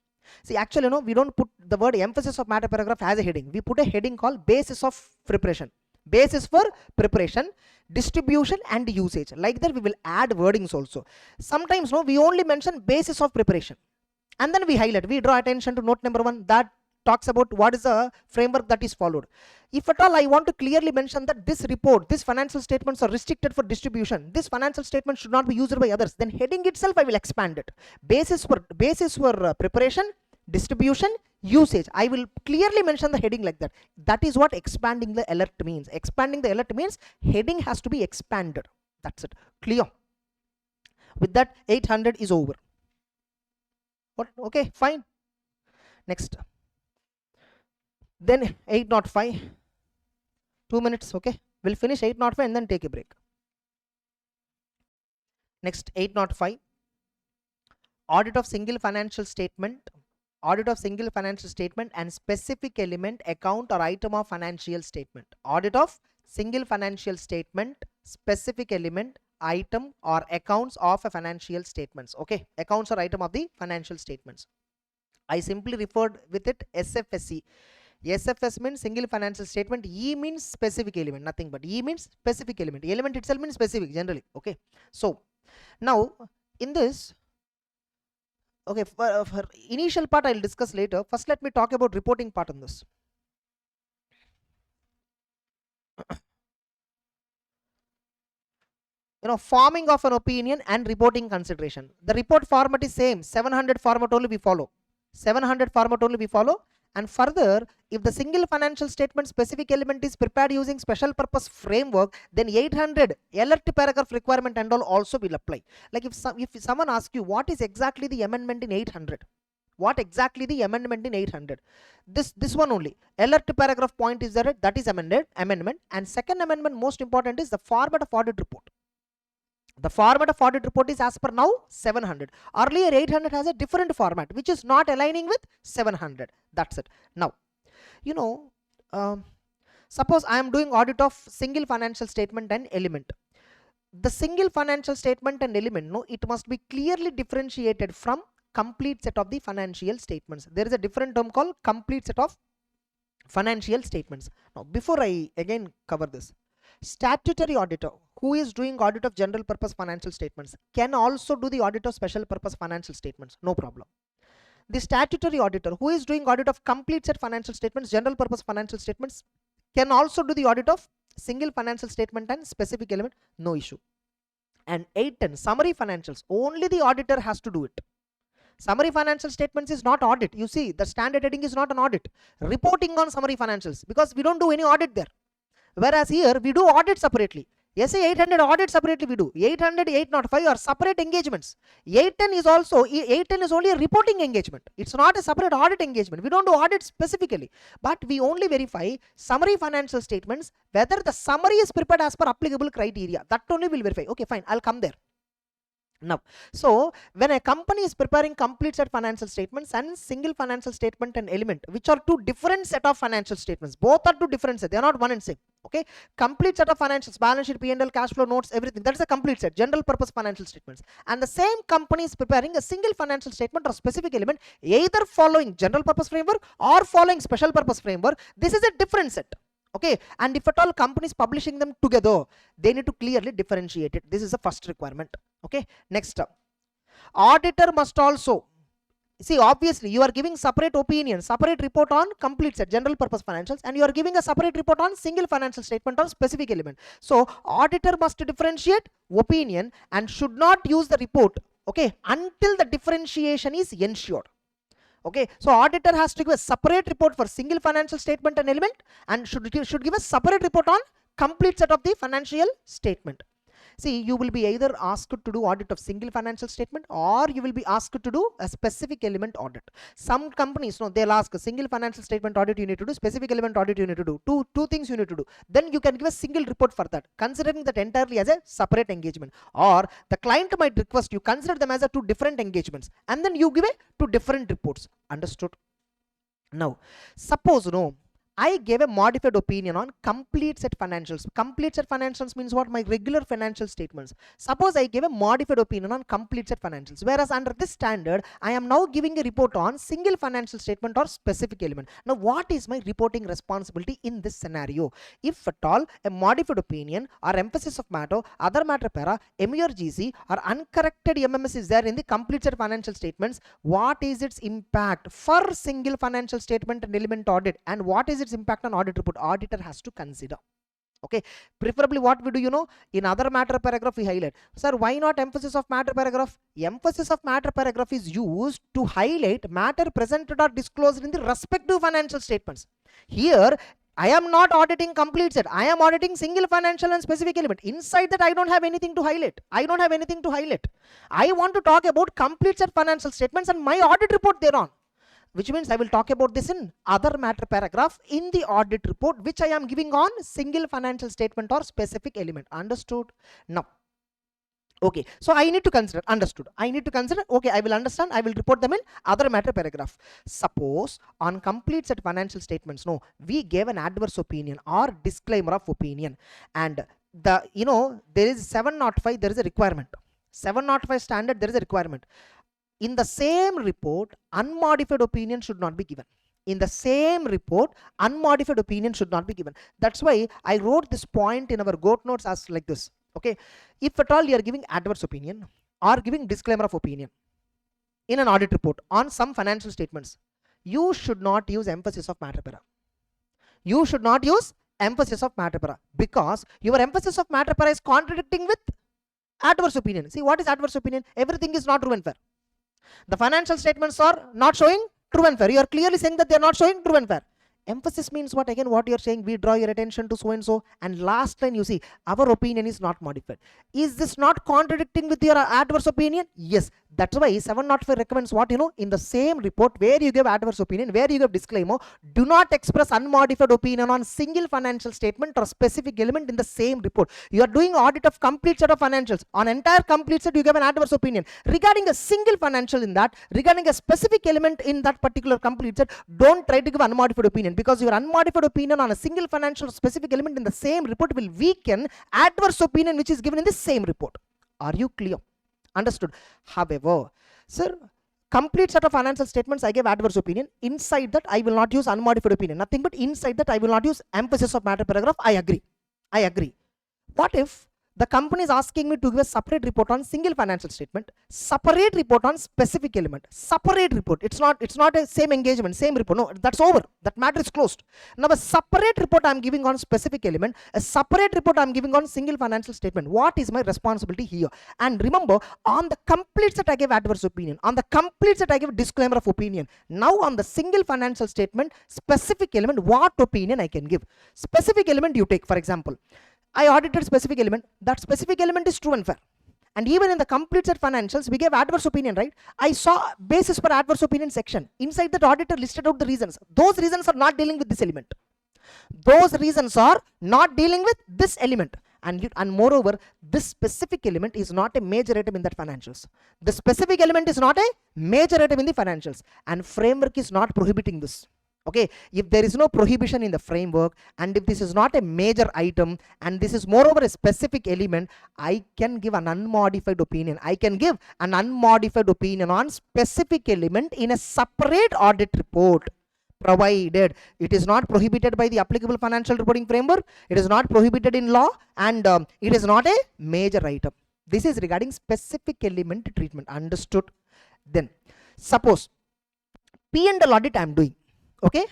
See, actually, we don't put the word emphasis of matter paragraph as a heading. We put a heading called basis of preparation. Basis for preparation, distribution, and usage. Like that we will add wordings also. Sometimes we only mention basis of preparation, and then we highlight, we draw attention to note number 1 that talks about what is the framework that is followed. If at all I want to clearly mention that this report, these financial statements are restricted for distribution, this financial statement should not be used by others, then heading itself I will expand it. Basis for preparation, distribution, usage. I will clearly mention the heading like that. That is what expanding the alert means. Expanding the alert means heading has to be expanded. That's it. Clear? With that, 800 is over. What? Okay, fine. Next. Then 805. 2 minutes. Okay, we'll finish 805 and then take a break. Next, 805. Audit of single financial statement. Audit of single financial statement and specific element, account or item of financial statement. Audit of single financial statement, specific element, item or accounts of a financial statements. Okay, accounts or item of the financial statements. I simply referred with it SFSE. SFS means single financial statement. E means specific element, nothing but E means specific element. Element itself means specific generally. Okay, so now in this, okay, for initial part I'll discuss later. First let me talk about reporting part on this. Forming of an opinion and reporting consideration. The report format is same, 700 format only we follow. 700 format only we follow. And further, if the single financial statement specific element is prepared using special purpose framework, then 800 alert paragraph requirement and all also will apply. Like if someone asks you what is exactly the amendment in 800, what exactly the amendment in 800, this one only, alert paragraph point is there, that is amendment. And second amendment, most important, is the format of audit report. The format of audit report is as per now 700. Earlier 800 has a different format which is not aligning with 700. That's it. Now, Suppose I am doing audit of single financial statement and element. The single financial statement and element, no, it must be clearly differentiated from complete set of the financial statements. There is a different term called complete set of financial statements. Now, before I again cover this, statutory auditor who is doing audit of general purpose financial statements can also do the audit of special purpose financial statements, no problem. The statutory auditor who is doing audit of complete set financial statements, general purpose financial statements, can also do the audit of single financial statement and specific element, no issue. And 810 summary financials, only the auditor has to do it. Summary financial statements is not audit. You see, the standard heading is not an audit. Reporting on summary financials, because we don't do any audit there. Whereas here we do audit separately. SA 800 audit separately we do. 800, 805 are separate engagements. 810 is also, 810 is only a reporting engagement. It's not a separate audit engagement. We don't do audit specifically, but we only verify summary financial statements, whether the summary is prepared as per applicable criteria. That only will verify. Okay, fine, I'll come there. Now, so when a company is preparing complete set financial statements and single financial statement and element, which are two different set of financial statements, both are two different sets, they are not one and same. Okay, complete set of financials, balance sheet, P&L, cash flow, notes, everything, that is a complete set, general purpose financial statements. And the same company is preparing a single financial statement or specific element, either following general purpose framework or following special purpose framework. This is a different set. Okay, and if at all companies publishing them together, they need to clearly differentiate it. This is the first requirement. Okay, next up, auditor must also see, obviously you are giving separate opinion, separate report on complete set general purpose financials, and you are giving a separate report on single financial statement or specific element. So auditor must differentiate opinion and should not use the report, okay, until the differentiation is ensured. Okay, so auditor has to give a separate report for single financial statement and element, and should give a separate report on complete set of the financial statement. See, you will be either asked to do audit of single financial statement, or you will be asked to do a specific element audit. Some companies, no, they'll ask a single financial statement audit you need to do, specific element audit you need to do. Two things you need to do. Then you can give a single report for that, considering that entirely as a separate engagement. Or the client might request you consider them as a two different engagements, and then you give a two different reports. Understood? Now, suppose, no, I gave a modified opinion on complete set financials. Complete set financials means what? My regular financial statements. Suppose I gave a modified opinion on complete set financials, whereas under this standard, I am now giving a report on single financial statement or specific element. Now, what is my reporting responsibility in this scenario? If at all a modified opinion or emphasis of matter, other matter para, ME or GC or uncorrected MMS is there in the complete set financial statements, what is its impact for single financial statement and element audit, and what is its impact on audit report? Auditor has to consider. Okay, preferably what we do, you know, in other matter paragraph we highlight. Sir, why not emphasis of matter paragraph? Emphasis of matter paragraph is used to highlight matter presented or disclosed in the respective financial statements. Here I am not auditing complete set, I am auditing single financial and specific element. Inside that I don't have anything to highlight. I want to talk about complete set financial statements and my audit report thereon, which means I will talk about this in other matter paragraph in the audit report, which I am giving on single financial statement or specific element. Understood? Now, okay, so I need to consider, understood, I need to consider, okay, I will understand, I will report them in other matter paragraph. Suppose on complete set financial statements, no, we gave an adverse opinion or disclaimer of opinion, and the, you know, there is 705, there is a requirement. 705 standard, there is a requirement. In the same report, unmodified opinion should not be given. In the same report, unmodified opinion should not be given. That's why I wrote this point in our GOAT notes as like this. Okay, if at all you are giving adverse opinion or giving disclaimer of opinion in an audit report on some financial statements, you should not use emphasis of matter para. You should not use emphasis of matter para, because your emphasis of matter para is contradicting with adverse opinion. See, what is adverse opinion? Everything is not true and fair. The financial statements are not showing true and fair. You are clearly saying that they are not showing true and fair. Emphasis means what? Again, what you are saying, we draw your attention to so and so, and last line you see, our opinion is not modified. Is this not contradicting with your adverse opinion? Yes, That's why 705 recommends what, in the same report where you give adverse opinion, where you give disclaimer, do not express unmodified opinion on single financial statement or specific element in the same report. You are doing audit of complete set of financials. On entire complete set, you give an adverse opinion. Regarding a single financial in that, regarding a specific element in that particular complete set, don't try to give unmodified opinion, because your unmodified opinion on a single financial specific element in the same report will weaken adverse opinion which is given in the same report. Are you clear? Understood? However, sir, complete set of financial statements I give adverse opinion. Inside that I will not use unmodified opinion. Nothing but inside that I will not use emphasis of matter paragraph. I agree. I agree. What if the company is asking me to give a separate report on single financial statement, separate report on specific element, separate report. It's not a same engagement, same report. No, that's over. That matter is closed. Now a separate report I'm giving on specific element, a separate report I'm giving on single financial statement. What is my responsibility here? And remember, on the complete set I give adverse opinion. On the complete set I give disclaimer of opinion. Now on the single financial statement, specific element, what opinion I can give? Specific element you take, for example, I audited specific element. That specific element is true and fair. And even in the complete set financials, we gave adverse opinion, right? I saw basis for adverse opinion section. Inside that, auditor listed out the reasons. Those reasons are not dealing with this element. Those reasons are not dealing with this element. And moreover, this specific element is not a major item in that financials. The specific element is not a major item in the financials. And framework is not prohibiting this. Okay, if there is no prohibition in the framework, and if this is not a major item, and this is moreover a specific element, I can give an unmodified opinion. I can give an unmodified opinion on specific element in a separate audit report, provided it is not prohibited by the applicable financial reporting framework, it is not prohibited in law, and it is not a major item. This is regarding specific element treatment. Understood? Then, suppose P&L audit I am doing. Okay,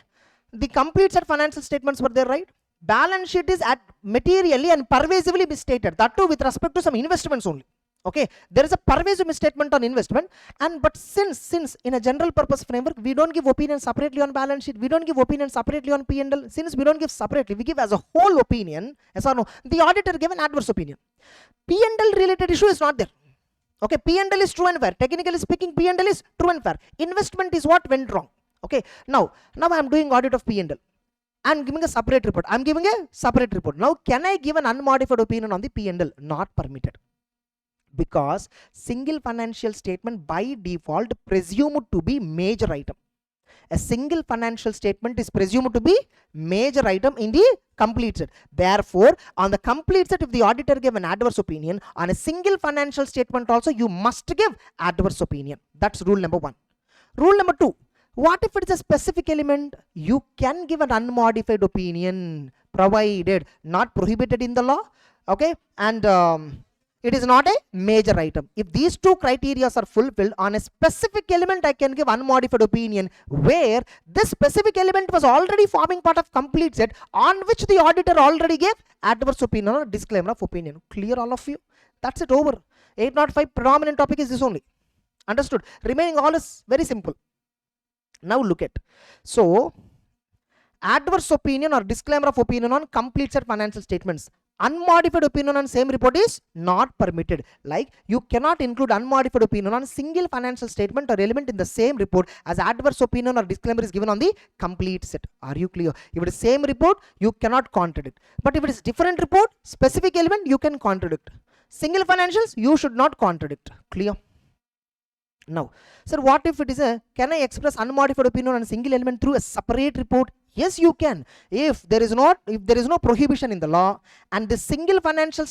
the complete set financial statements were there, right? Balance sheet is at materially and pervasively misstated, that too with respect to some investments only. Okay, there is a pervasive misstatement on investment, and but since in a general purpose framework we don't give opinion separately on balance sheet, we don't give opinion separately on P&L. Since we don't give separately, we give as a whole opinion. Yes or no? The auditor gave an adverse opinion. P&L related issue is not there. Okay, P&L is true and fair. Technically speaking, P&L is true and fair. Investment is what went wrong. Okay, now I am doing audit of P&L. I am giving a separate report. I am giving a separate report. Now, can I give an unmodified opinion on the P&L? Not permitted. Because single financial statement by default presumed to be major item. A single financial statement is presumed to be major item in the complete set. Therefore, on the complete set, if the auditor gave an adverse opinion, on a single financial statement also, you must give adverse opinion. That's rule number 1. Rule number 2. What if it is a specific element? You can give an unmodified opinion, provided not prohibited in the law. Okay, and it is not a major item. If these two criteria are fulfilled, on a specific element I can give unmodified opinion, where this specific element was already forming part of complete set, on which the auditor already gave adverse opinion or disclaimer of opinion. Clear, all of you? That's it, over. 805 predominant topic is this only. Understood? Remaining all is very simple. Now look at, so adverse opinion or disclaimer of opinion on complete set financial statements. Unmodified opinion on same report is not permitted. Like, you cannot include unmodified opinion on single financial statement or element in the same report as adverse opinion or disclaimer is given on the complete set. Are you clear? If it is same report, you cannot contradict. But if it is different report, specific element, you can contradict. Single financials, you should not contradict. Clear? Now, sir, what if it is can I express unmodified opinion on a single element through a separate report? Yes, you can. If there is no prohibition in the law, and the single financial,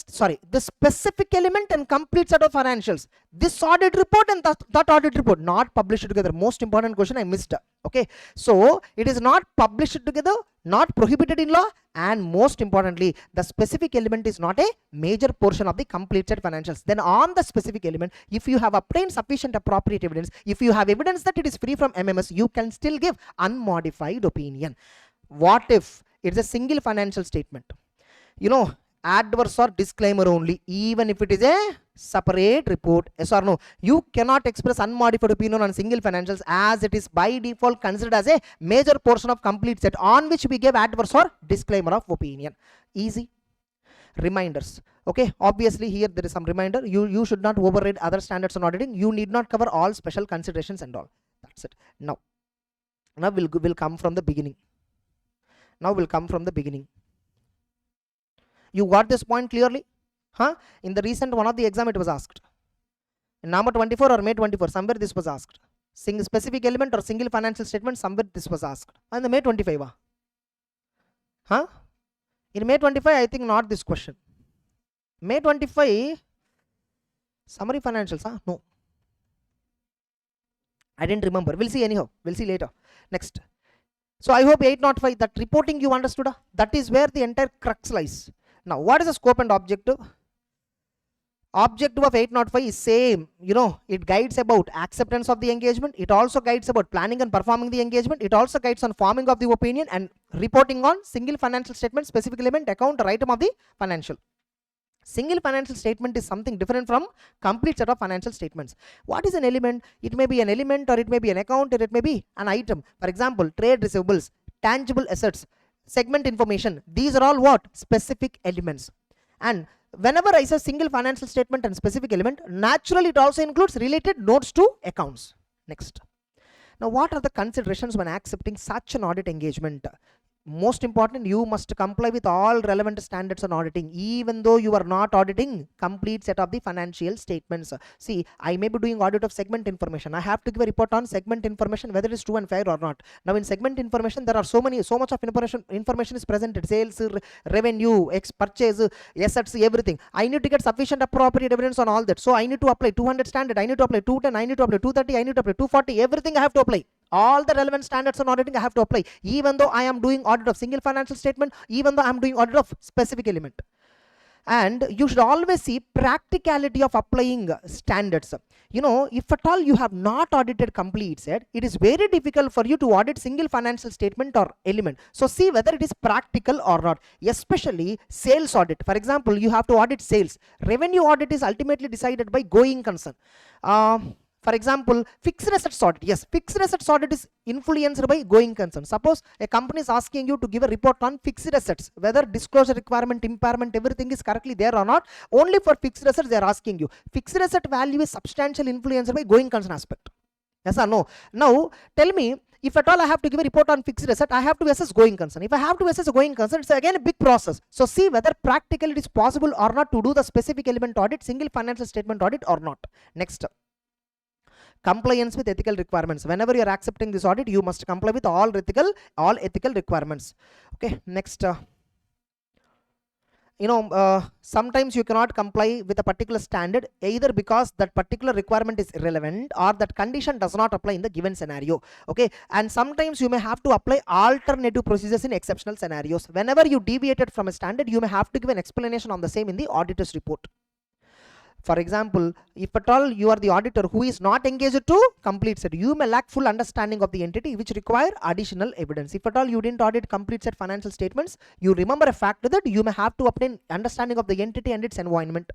the specific element and complete set of financials, this audit report and that audit report not published together. Most important question I missed. Okay, so it is not published together, not prohibited in law, and most importantly, the specific element is not a major portion of the complete set financials. Then on the specific element, if you have obtained sufficient appropriate evidence, if you have evidence that it is free from MMS, you can still give unmodified opinion. What if it's a single financial statement? You know, adverse or disclaimer only, even if it is a separate report. Yes or no? You cannot express unmodified opinion on single financials, as it is by default considered as a major portion of complete set, on which we give adverse or disclaimer of opinion. Easy. reminders. Okay, obviously here there is some reminder. You should not override other standards on auditing. You need not cover all special considerations and all. That's it. Now we'll come from the beginning. You got this point clearly? In the recent one of the exam it was asked. In November 24 or May 24, somewhere this was asked. Single specific element or single financial statement, somewhere this was asked. And the May 25. In May 25, I think not this question. May 25, summary financials, no. I didn't remember. We'll see anyhow. We'll see later. Next. So I hope 805, that reporting you understood. That is where the entire crux lies. Now, what is the scope and objective? Objective of 805 is same. It guides about acceptance of the engagement. It also guides about planning and performing the engagement. It also guides on forming of the opinion and reporting on single financial statement, specific element, account, or item of the financial. Single financial statement is something different from complete set of financial statements. What is an element? It may be an element, or it may be an account, or it may be an item. For example, trade receivables, tangible assets, segment information. These are all what? Specific elements. And whenever I say single financial statement and specific element, naturally it also includes related notes to accounts. Next. Now, what are the considerations when accepting such an audit engagement? Most important, you must comply with all relevant standards on auditing, even though you are not auditing complete set of the financial statements. See, I may be doing audit of segment information. I have to give a report on segment information, whether it is true and fair or not. Now, in segment information, there are so much of information is presented: sales, revenue, purchase, assets, everything. I need to get sufficient appropriate evidence on all that. So I need to apply 200 standard. I need to apply 210. I need to apply 230. I need to apply 240. Everything I have to apply. All the relevant standards on auditing I have to apply, even though I am doing audit of single financial statement, even though I am doing audit of specific element. And you should always see practicality of applying standards. If at all you have not audited complete set, it is very difficult for you to audit single financial statement or element. So see whether it is practical or not, especially sales audit. For example, you have to audit sales. Revenue audit is ultimately decided by going concern. For example, fixed assets audit. Yes, fixed assets audit is influenced by going concern. Suppose a company is asking you to give a report on fixed assets, whether disclosure requirement, impairment, everything is correctly there or not. Only for fixed assets they are asking you. Fixed asset value is substantially influenced by going concern aspect. Yes or no? Now, tell me, if at all I have to give a report on fixed asset, I have to assess going concern. If I have to assess a going concern, it's again a big process. So see whether practically it is possible or not to do the specific element audit, single financial statement audit or not. Next. Compliance with ethical requirements. Whenever you are accepting this audit, you must comply with all ethical requirements. Okay, next. Sometimes you cannot comply with a particular standard, either because that particular requirement is irrelevant or that condition does not apply in the given scenario. Okay, and sometimes you may have to apply alternative procedures in exceptional scenarios. Whenever you deviated from a standard, you may have to give an explanation on the same in the auditor's report. For example, if at all you are the auditor who is not engaged to complete set, you may lack full understanding of the entity, which require additional evidence. If at all you didn't audit complete set financial statements, you remember a fact that you may have to obtain understanding of the entity and its environment.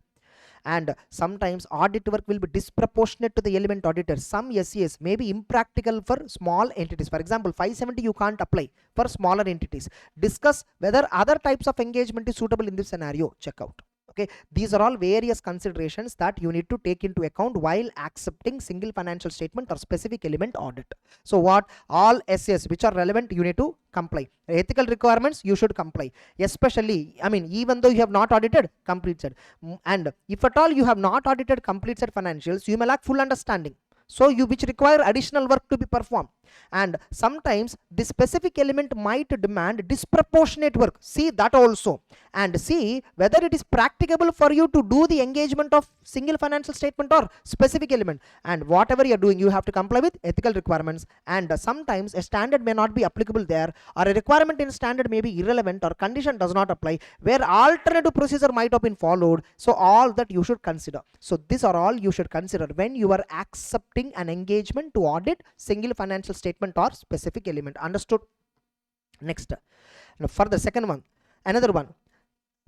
And sometimes audit work will be disproportionate to the element auditor. Some SCAs may be impractical for small entities. For example, 570 you can't apply for smaller entities. Discuss whether other types of engagement is suitable in this scenario. Check out. Okay, these are all various considerations that you need to take into account while accepting single financial statement or specific element audit. So what? All SCAs which are relevant, you need to comply. Ethical requirements, you should comply. Especially, even though you have not audited complete set. And if at all you have not audited complete set financials, you may lack full understanding. So which require additional work to be performed. And sometimes the specific element might demand disproportionate work. See that also. And see whether it is practicable for you to do the engagement of single financial statement or specific element. And whatever you are doing, you have to comply with ethical requirements. And sometimes a standard may not be applicable there, or a requirement in standard may be irrelevant, or condition does not apply, where alternative procedure might have been followed. So all that you should consider. So these are all you should consider when you are accepting an engagement to audit single financial statement or specific element. Understood? Next. Now for the second one, another one,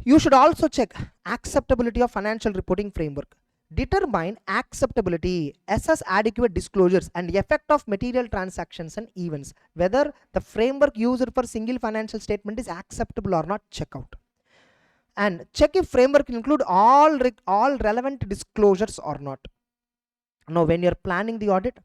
you should also check acceptability of financial reporting framework. Determine acceptability, assess adequate disclosures and effect of material transactions and events. Whether the framework used for single financial statement is acceptable or not, check out. and check if framework include all relevant disclosures or not. Now when you're planning the audit,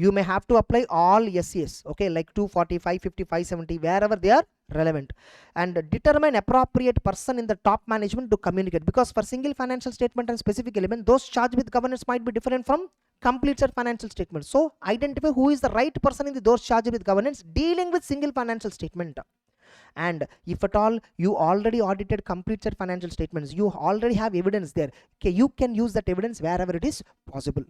you may have to apply all SCS, okay, like 245, 55, 70, wherever they are relevant, and determine appropriate person in the top management to communicate, because for single financial statement and specific element, those charged with governance might be different from complete set financial statement. So identify who is the right person in those charged with governance dealing with single financial statement. And if at all you already audited complete set financial statements, you already have evidence there, okay, you can use that evidence wherever it is possible.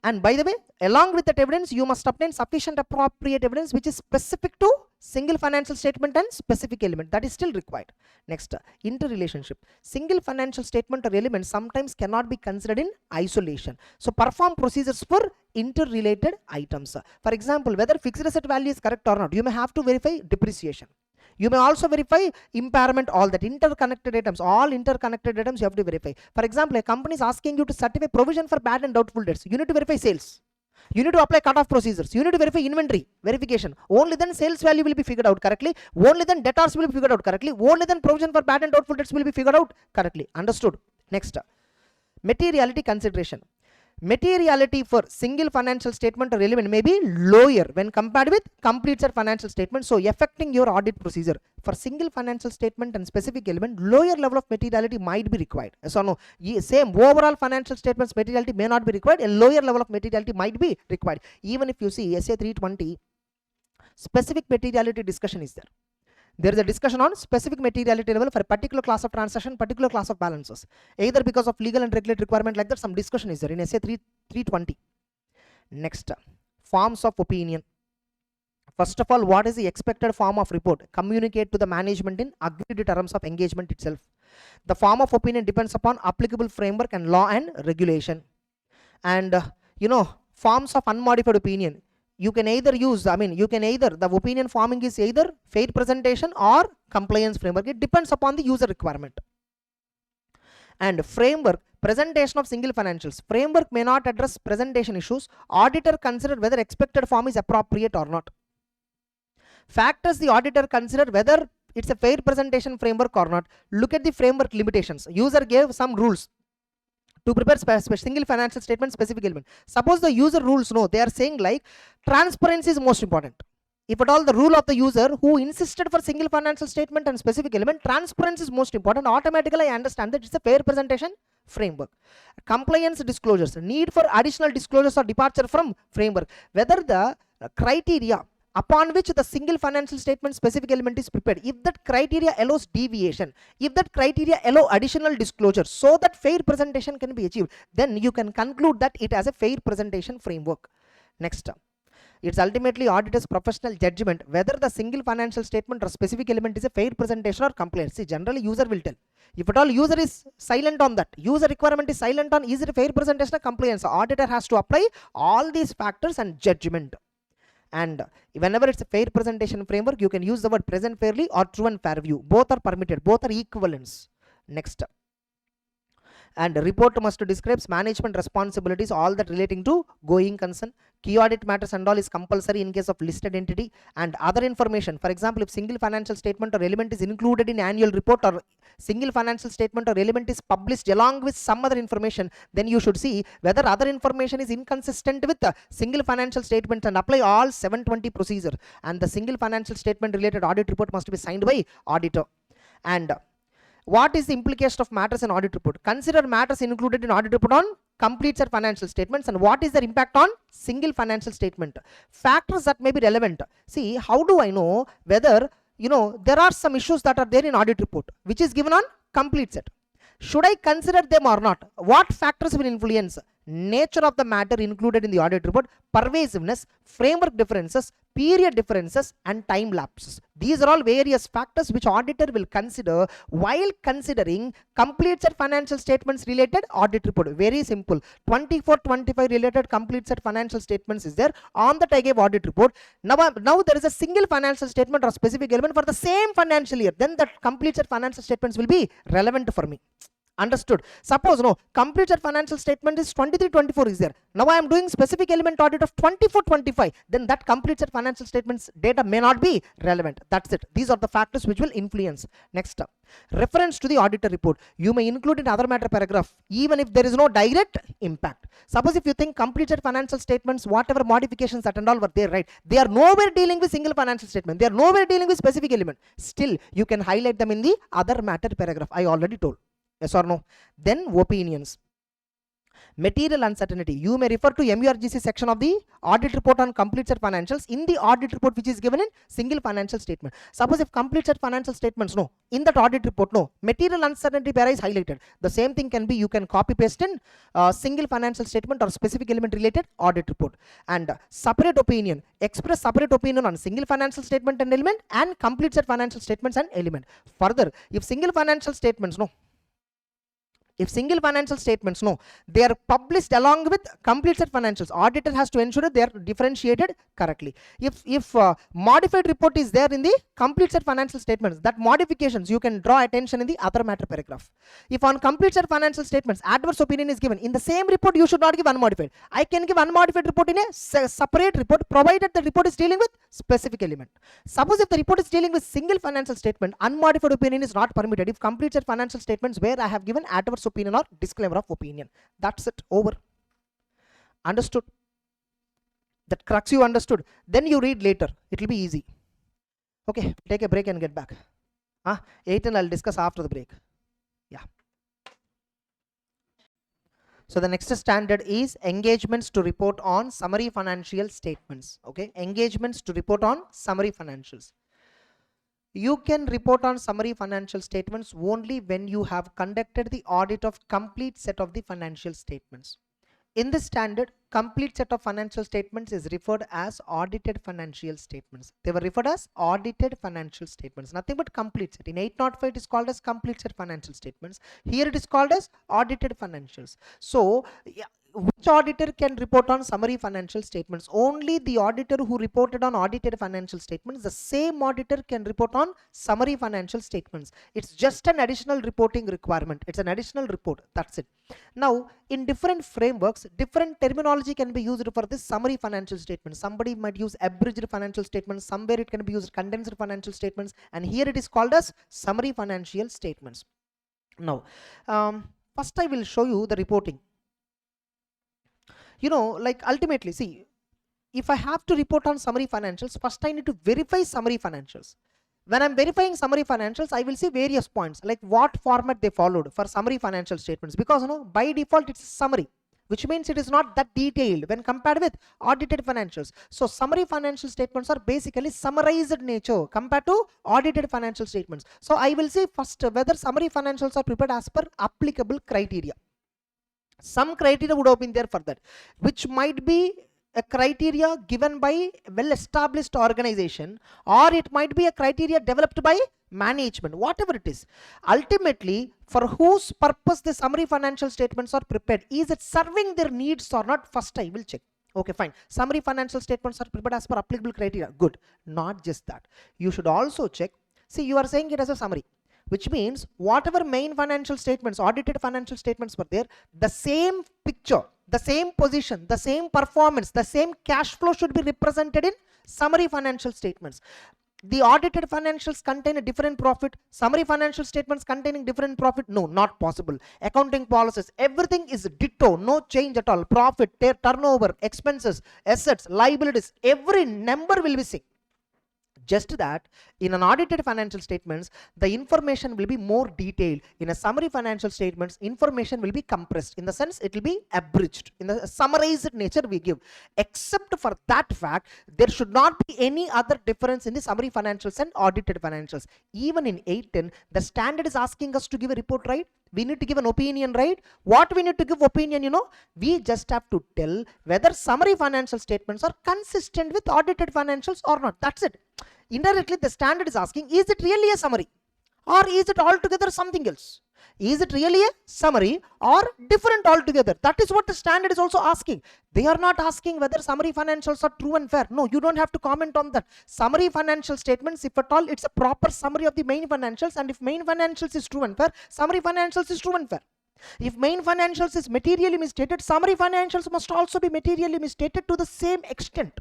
And by the way, along with that evidence, you must obtain sufficient appropriate evidence which is specific to single financial statement and specific element. That is still required. Next, interrelationship. Single financial statement or element sometimes cannot be considered in isolation. So perform procedures for interrelated items. For example, whether fixed asset value is correct or not, you may have to verify depreciation. You may also verify impairment, all that interconnected items, all interconnected items you have to verify. For example, a company is asking you to certify provision for bad and doubtful debts. You need to verify sales. You need to apply cut-off procedures. You need to verify inventory verification. Only then sales value will be figured out correctly. Only then debtors will be figured out correctly. Only then provision for bad and doubtful debts will be figured out correctly. Understood? Next, materiality consideration. Materiality for single financial statement or element may be lower when compared with complete set financial statement, so affecting your audit procedure. For single financial statement and specific element, lower level of materiality might be required. So no, same overall financial statements materiality may not be required, a lower level of materiality might be required. Even if you see SA 320, specific materiality discussion is there. There is a discussion on specific materiality level for a particular class of transaction, particular class of balances. Either because of legal and regulatory requirement like that, some discussion is there in SA 320. Next, forms of opinion. First of all, what is the expected form of report? Communicate to the management in agreed terms of engagement itself. The form of opinion depends upon applicable framework and law and regulation. And forms of unmodified opinion. You can either use, the opinion forming is either fair presentation or compliance framework. It depends upon the user requirement. And framework, presentation of single financials. Framework may not address presentation issues. Auditor consider whether expected form is appropriate or not. Factors the auditor consider whether it's a fair presentation framework or not. Look at the framework limitations. User gave some rules to prepare single financial statement, specific element. Suppose the user rules, no, they are saying like transparency is most important. If at all the rule of the user who insisted for single financial statement and specific element, transparency is most important, automatically I understand that it's a fair presentation framework. Compliance disclosures, need for additional disclosures or departure from framework. Whether the criteria upon which the single financial statement specific element is prepared, if that criteria allows deviation, if that criteria allow additional disclosure so that fair presentation can be achieved, then you can conclude that it has a fair presentation framework. Next, it's ultimately auditor's professional judgment whether the single financial statement or specific element is a fair presentation or compliance. See, generally user will tell. If at all user is silent on that, user requirement is silent on is it a fair presentation or compliance, auditor has to apply all these factors and judgment. And whenever it's a fair presentation framework, you can use the word present fairly or true and fair view. Both are permitted, both are equivalents. Next, and report must describe management responsibilities, all that relating to going concern. Key audit matters and all is compulsory in case of listed entity. And other information, for example, if single financial statement or element is included in annual report, or single financial statement or element is published along with some other information, then you should see whether other information is inconsistent with the single financial statement and apply all 720 procedure. And the single financial statement related audit report must be signed by auditor. And what is the implication of matters in audit report? Consider matters included in audit report on complete set financial statements and what is their impact on single financial statement. Factors that may be relevant. See, how do I know whether there are some issues that are there in audit report which is given on complete set? Should I consider them or not? What factors will influence? Nature of the matter included in the audit report, pervasiveness, framework differences, period differences, and time lapses. These are all various factors which auditor will consider while considering complete set financial statements related audit report. Very simple. 24-25 related complete set financial statements is there. On that I gave audit report. Now there is a single financial statement or specific element for the same financial year. Then that complete set financial statements will be relevant for me. Understood? Suppose no, complete set financial statement is 23-24 is there. Now I am doing specific element audit of 24-25. Then that complete set financial statements data may not be relevant. That's it. These are the factors which will influence. Next up, reference to the auditor report. You may include in other matter paragraph even if there is no direct impact. Suppose if you think complete set financial statements, whatever modifications that and all were there, right? They are nowhere dealing with single financial statement. They are nowhere dealing with specific element. Still, you can highlight them in the other matter paragraph. I already told. Yes or no? Then opinions. Material uncertainty. You may refer to MURGC section of the audit report on complete set financials in the audit report which is given in single financial statement. Suppose if complete set financial statements, no, in that audit report, no, material uncertainty para is highlighted. The same thing can be, you can copy paste in single financial statement or specific element related audit report. And separate opinion. Express separate opinion on single financial statement and element and complete set financial statements and element. Further, if single financial statements, no, if single financial statements, no, they are published along with complete set financials, auditor has to ensure that they are differentiated correctly. If modified report is there in the complete set financial statements, that modifications you can draw attention in the other matter paragraph. If on complete set financial statements adverse opinion is given in the same report, you should not give unmodified. I can give unmodified report in a separate report provided the report is dealing with specific element. Suppose if the report is dealing with single financial statement, unmodified opinion is not permitted. If complete set financial statements where I have given adverse opinion or disclaimer of opinion. That's it. Over. Understood? That crux you understood. Then you read later. It will be easy. Okay. Take a break and get back. 8 and I'll discuss after the break. Yeah. So the next standard is engagements to report on summary financial statements. Okay. Engagements to report on summary financials. You can report on summary financial statements only when you have conducted the audit of complete set of the financial statements. In this standard, complete set of financial statements is referred as audited financial statements. They were referred as audited financial statements, nothing but complete set. In 805 it is called as complete set financial statements. Here it is called as audited financials. So which auditor can report on summary financial statements? Only the auditor who reported on audited financial statements. The same auditor can report on summary financial statements. It's just an additional reporting requirement. It's an additional report. That's it. Now, in different frameworks, different terminology can be used for this summary financial statements. Somebody might use abridged financial statements. Somewhere it can be used condensed financial statements. And here it is called as summary financial statements. Now, first I will show you the reporting. You know, like ultimately, see, if I have to report on summary financials, first I need to verify summary financials. When I'm verifying summary financials, I will see various points, like what format they followed for summary financial statements, because by default it's a summary, which means it is not that detailed when compared with audited financials. So summary financial statements are basically summarized nature compared to audited financial statements. So I will see first whether summary financials are prepared as per applicable criteria. Some criteria would have been there for that, which might be a criteria given by a well-established organization, or it might be a criteria developed by management, whatever it is. Ultimately, for whose purpose the summary financial statements are prepared, is it serving their needs or not? First I will check. Okay, fine. Summary financial statements are prepared as per applicable criteria. Good. Not just that. You should also check. See, you are saying it as a summary, which means whatever main financial statements, audited financial statements were there, the same picture, the same position, the same performance, the same cash flow should be represented in summary financial statements. The audited financials contain a different profit, summary financial statements containing different profit. No, not possible. Accounting policies, everything is ditto, no change at all. Profit, turnover, expenses, assets, liabilities, every number will be same. Just that in an audited financial statements, the information will be more detailed. In a summary financial statements, information will be compressed. In the sense, it will be abridged. In the summarized nature we give. Except for that fact, there should not be any other difference in the summary financials and audited financials. Even in 810, the standard is asking us to give a report, right? We need to give an opinion, right? What we need to give opinion, we just have to tell whether summary financial statements are consistent with audited financials or not. That's it. Indirectly, the standard is asking, is it really a summary or is it altogether something else? Is it really a summary or different altogether? That is what the standard is also asking. They are not asking whether summary financials are true and fair. No, you don't have to comment on that. Summary financial statements, if at all, it's a proper summary of the main financials, and if main financials is true and fair, summary financials is true and fair. If main financials is materially misstated, summary financials must also be materially misstated to the same extent.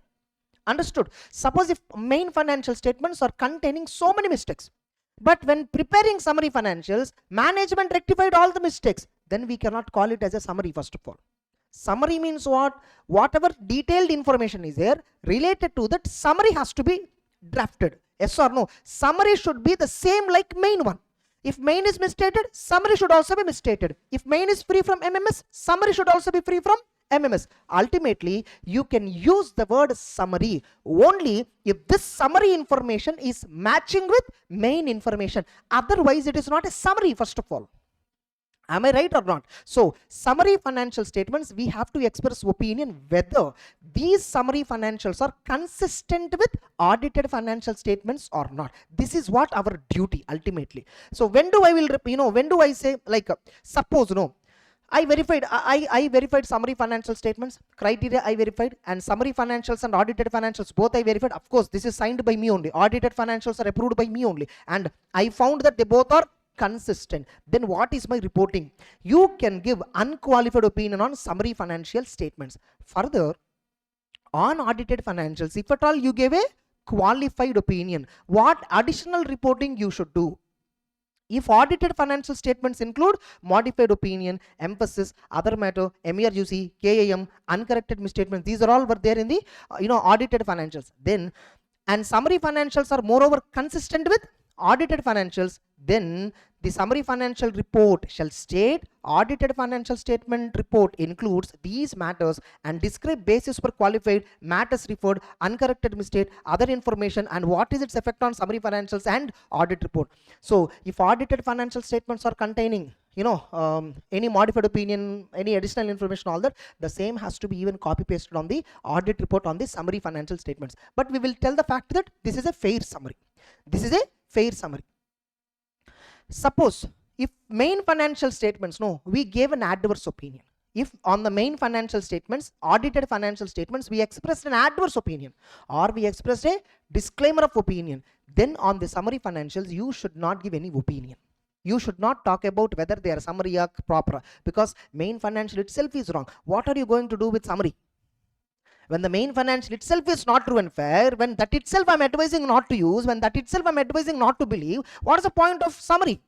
Understood? Suppose if main financial statements are containing so many mistakes, but when preparing summary financials, management rectified all the mistakes, then we cannot call it as a summary. First of all, summary means what? Whatever detailed information is there related to that, summary has to be drafted. Yes or no? Summary should be the same like main one. If main is misstated, summary should also be misstated. If main is free from MMS, summary should also be free from MMS. Ultimately, you can use the word summary only if this summary information is matching with main information. Otherwise, it is not a summary, first of all. Am I right or not? So, summary financial statements, we have to express opinion whether these summary financials are consistent with audited financial statements or not. This is what our duty ultimately. So, when do I say, like, suppose, I verified summary financial statements, criteria I verified, and summary financials and audited financials both I verified. Of course, this is signed by me only. Audited financials are approved by me only, and I found that they both are consistent. Then what is my reporting? You can give unqualified opinion on summary financial statements. Further, on audited financials, if at all you gave a qualified opinion, what additional reporting you should do? If audited financial statements include modified opinion, emphasis, other matter, MERUC, KAM, uncorrected misstatements, these are all were there in the audited financials. Then, and summary financials are moreover consistent with audited financials, then the summary financial report shall state audited financial statement report includes these matters and describe basis for qualified, matters referred, uncorrected mistake, other information, and what is its effect on summary financials and audit report. So if audited financial statements are containing any modified opinion, any additional information, all that, the same has to be even copy pasted on the audit report on the summary financial statements. But we will tell the fact that this is a fair summary. This is a fair summary. Suppose if main financial statements, we gave an adverse opinion. If on the main financial statements, audited financial statements, we expressed an adverse opinion or we expressed a disclaimer of opinion, then on the summary financials, you should not give any opinion. You should not talk about whether they are summary or proper, because main financial itself is wrong. What are you going to do with summary? When the main financial itself is not true and fair, when that itself I'm advising not to use, when that itself I'm advising not to believe, what is the point of summary?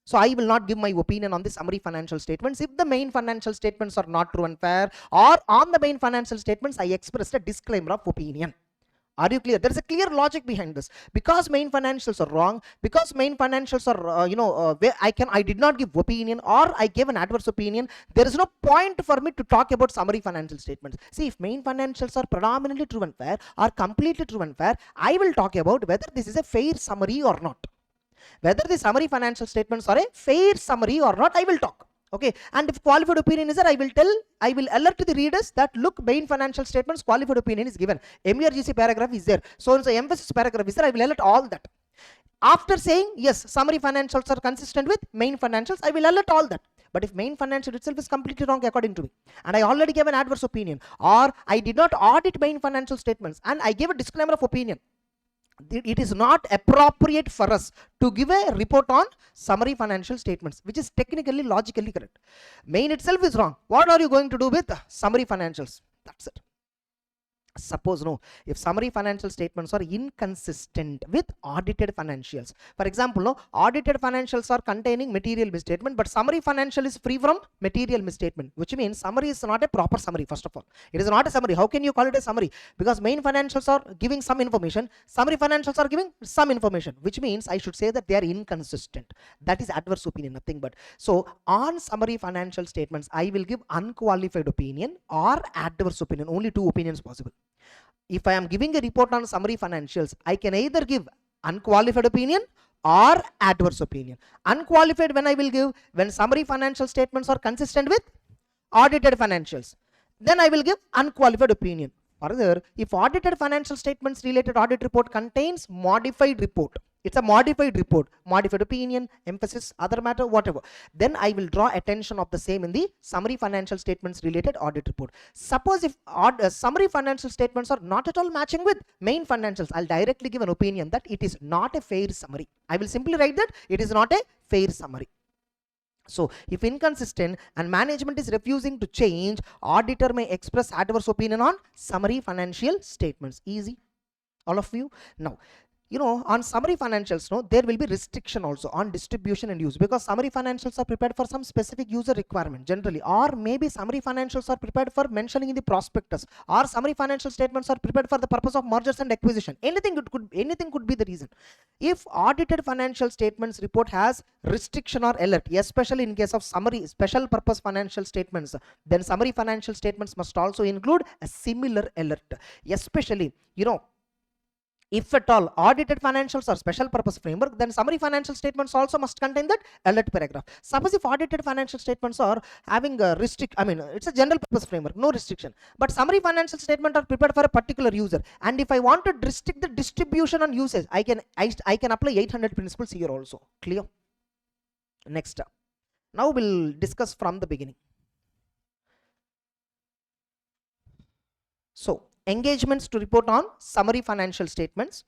So I will not give my opinion on the summary financial statements if the main financial statements are not true and fair, or on the main financial statements I expressed a disclaimer of opinion. Are you clear? There is a clear logic behind this. Because main financials are wrong, because main financials are, I did not give opinion or I gave an adverse opinion, there is no point for me to talk about summary financial statements. See, if main financials are predominantly true and fair or completely true and fair, I will talk about whether this is a fair summary or not. Whether the summary financial statements are a fair summary or not, I will talk. Okay, and if qualified opinion is there, I will alert to the readers that look, main financial statements qualified opinion is given, MERGC paragraph is there, so and so emphasis paragraph is there, I will alert all that. After saying yes, summary financials are consistent with main financials, I will alert all that. But if main financial itself is completely wrong according to me, and I already gave an adverse opinion, or I did not audit main financial statements and I gave a disclaimer of opinion, it is not appropriate for us to give a report on summary financial statements, which is technically, logically correct. Main itself is wrong. What are you going to do with summary financials? That's it. Suppose if summary financial statements are inconsistent with audited financials, for example, audited financials are containing material misstatement, but summary financial is free from material misstatement, which means summary is not a proper summary. First of all, it is not a summary. How can you call it a summary? Because main financials are giving some information, summary financials are giving some information, which means I should say that they are inconsistent. That is adverse opinion, nothing but. So on summary financial statements, I will give unqualified opinion or adverse opinion. Only two opinions possible. If I am giving a report on summary financials, I can either give unqualified opinion or adverse opinion. Unqualified when I will give when summary financial statements are consistent with audited financials, then I will give unqualified opinion. Further, if audited financial statements related audit report contains modified report, It's a modified report, modified opinion, emphasis, other matter, whatever. Then I will draw attention of the same in the summary financial statements related audit report. Suppose if summary financial statements are not at all matching with main financials, I'll directly give an opinion that it is not a fair summary. I will simply write that it is not a fair summary. So if inconsistent and management is refusing to change, auditor may express adverse opinion on summary financial statements. Easy, all of you. Now, on summary financials, there will be restriction also on distribution and use, because summary financials are prepared for some specific user requirement generally, or maybe summary financials are prepared for mentioning in the prospectus, or summary financial statements are prepared for the purpose of mergers and acquisition. Anything could be the reason. If audited financial statements report has restriction or alert, especially in case of summary special purpose financial statements, then summary financial statements must also include a similar alert, especially if at all audited financials are special purpose framework, then summary financial statements also must contain that alert paragraph. Suppose if audited financial statements are having a it's a general purpose framework, no restriction, but summary financial statement are prepared for a particular user, and if I want to restrict the distribution on usage, I can apply 800 principles here also. Clear? Next, now we'll discuss from the beginning. So engagements to report on summary financial statements.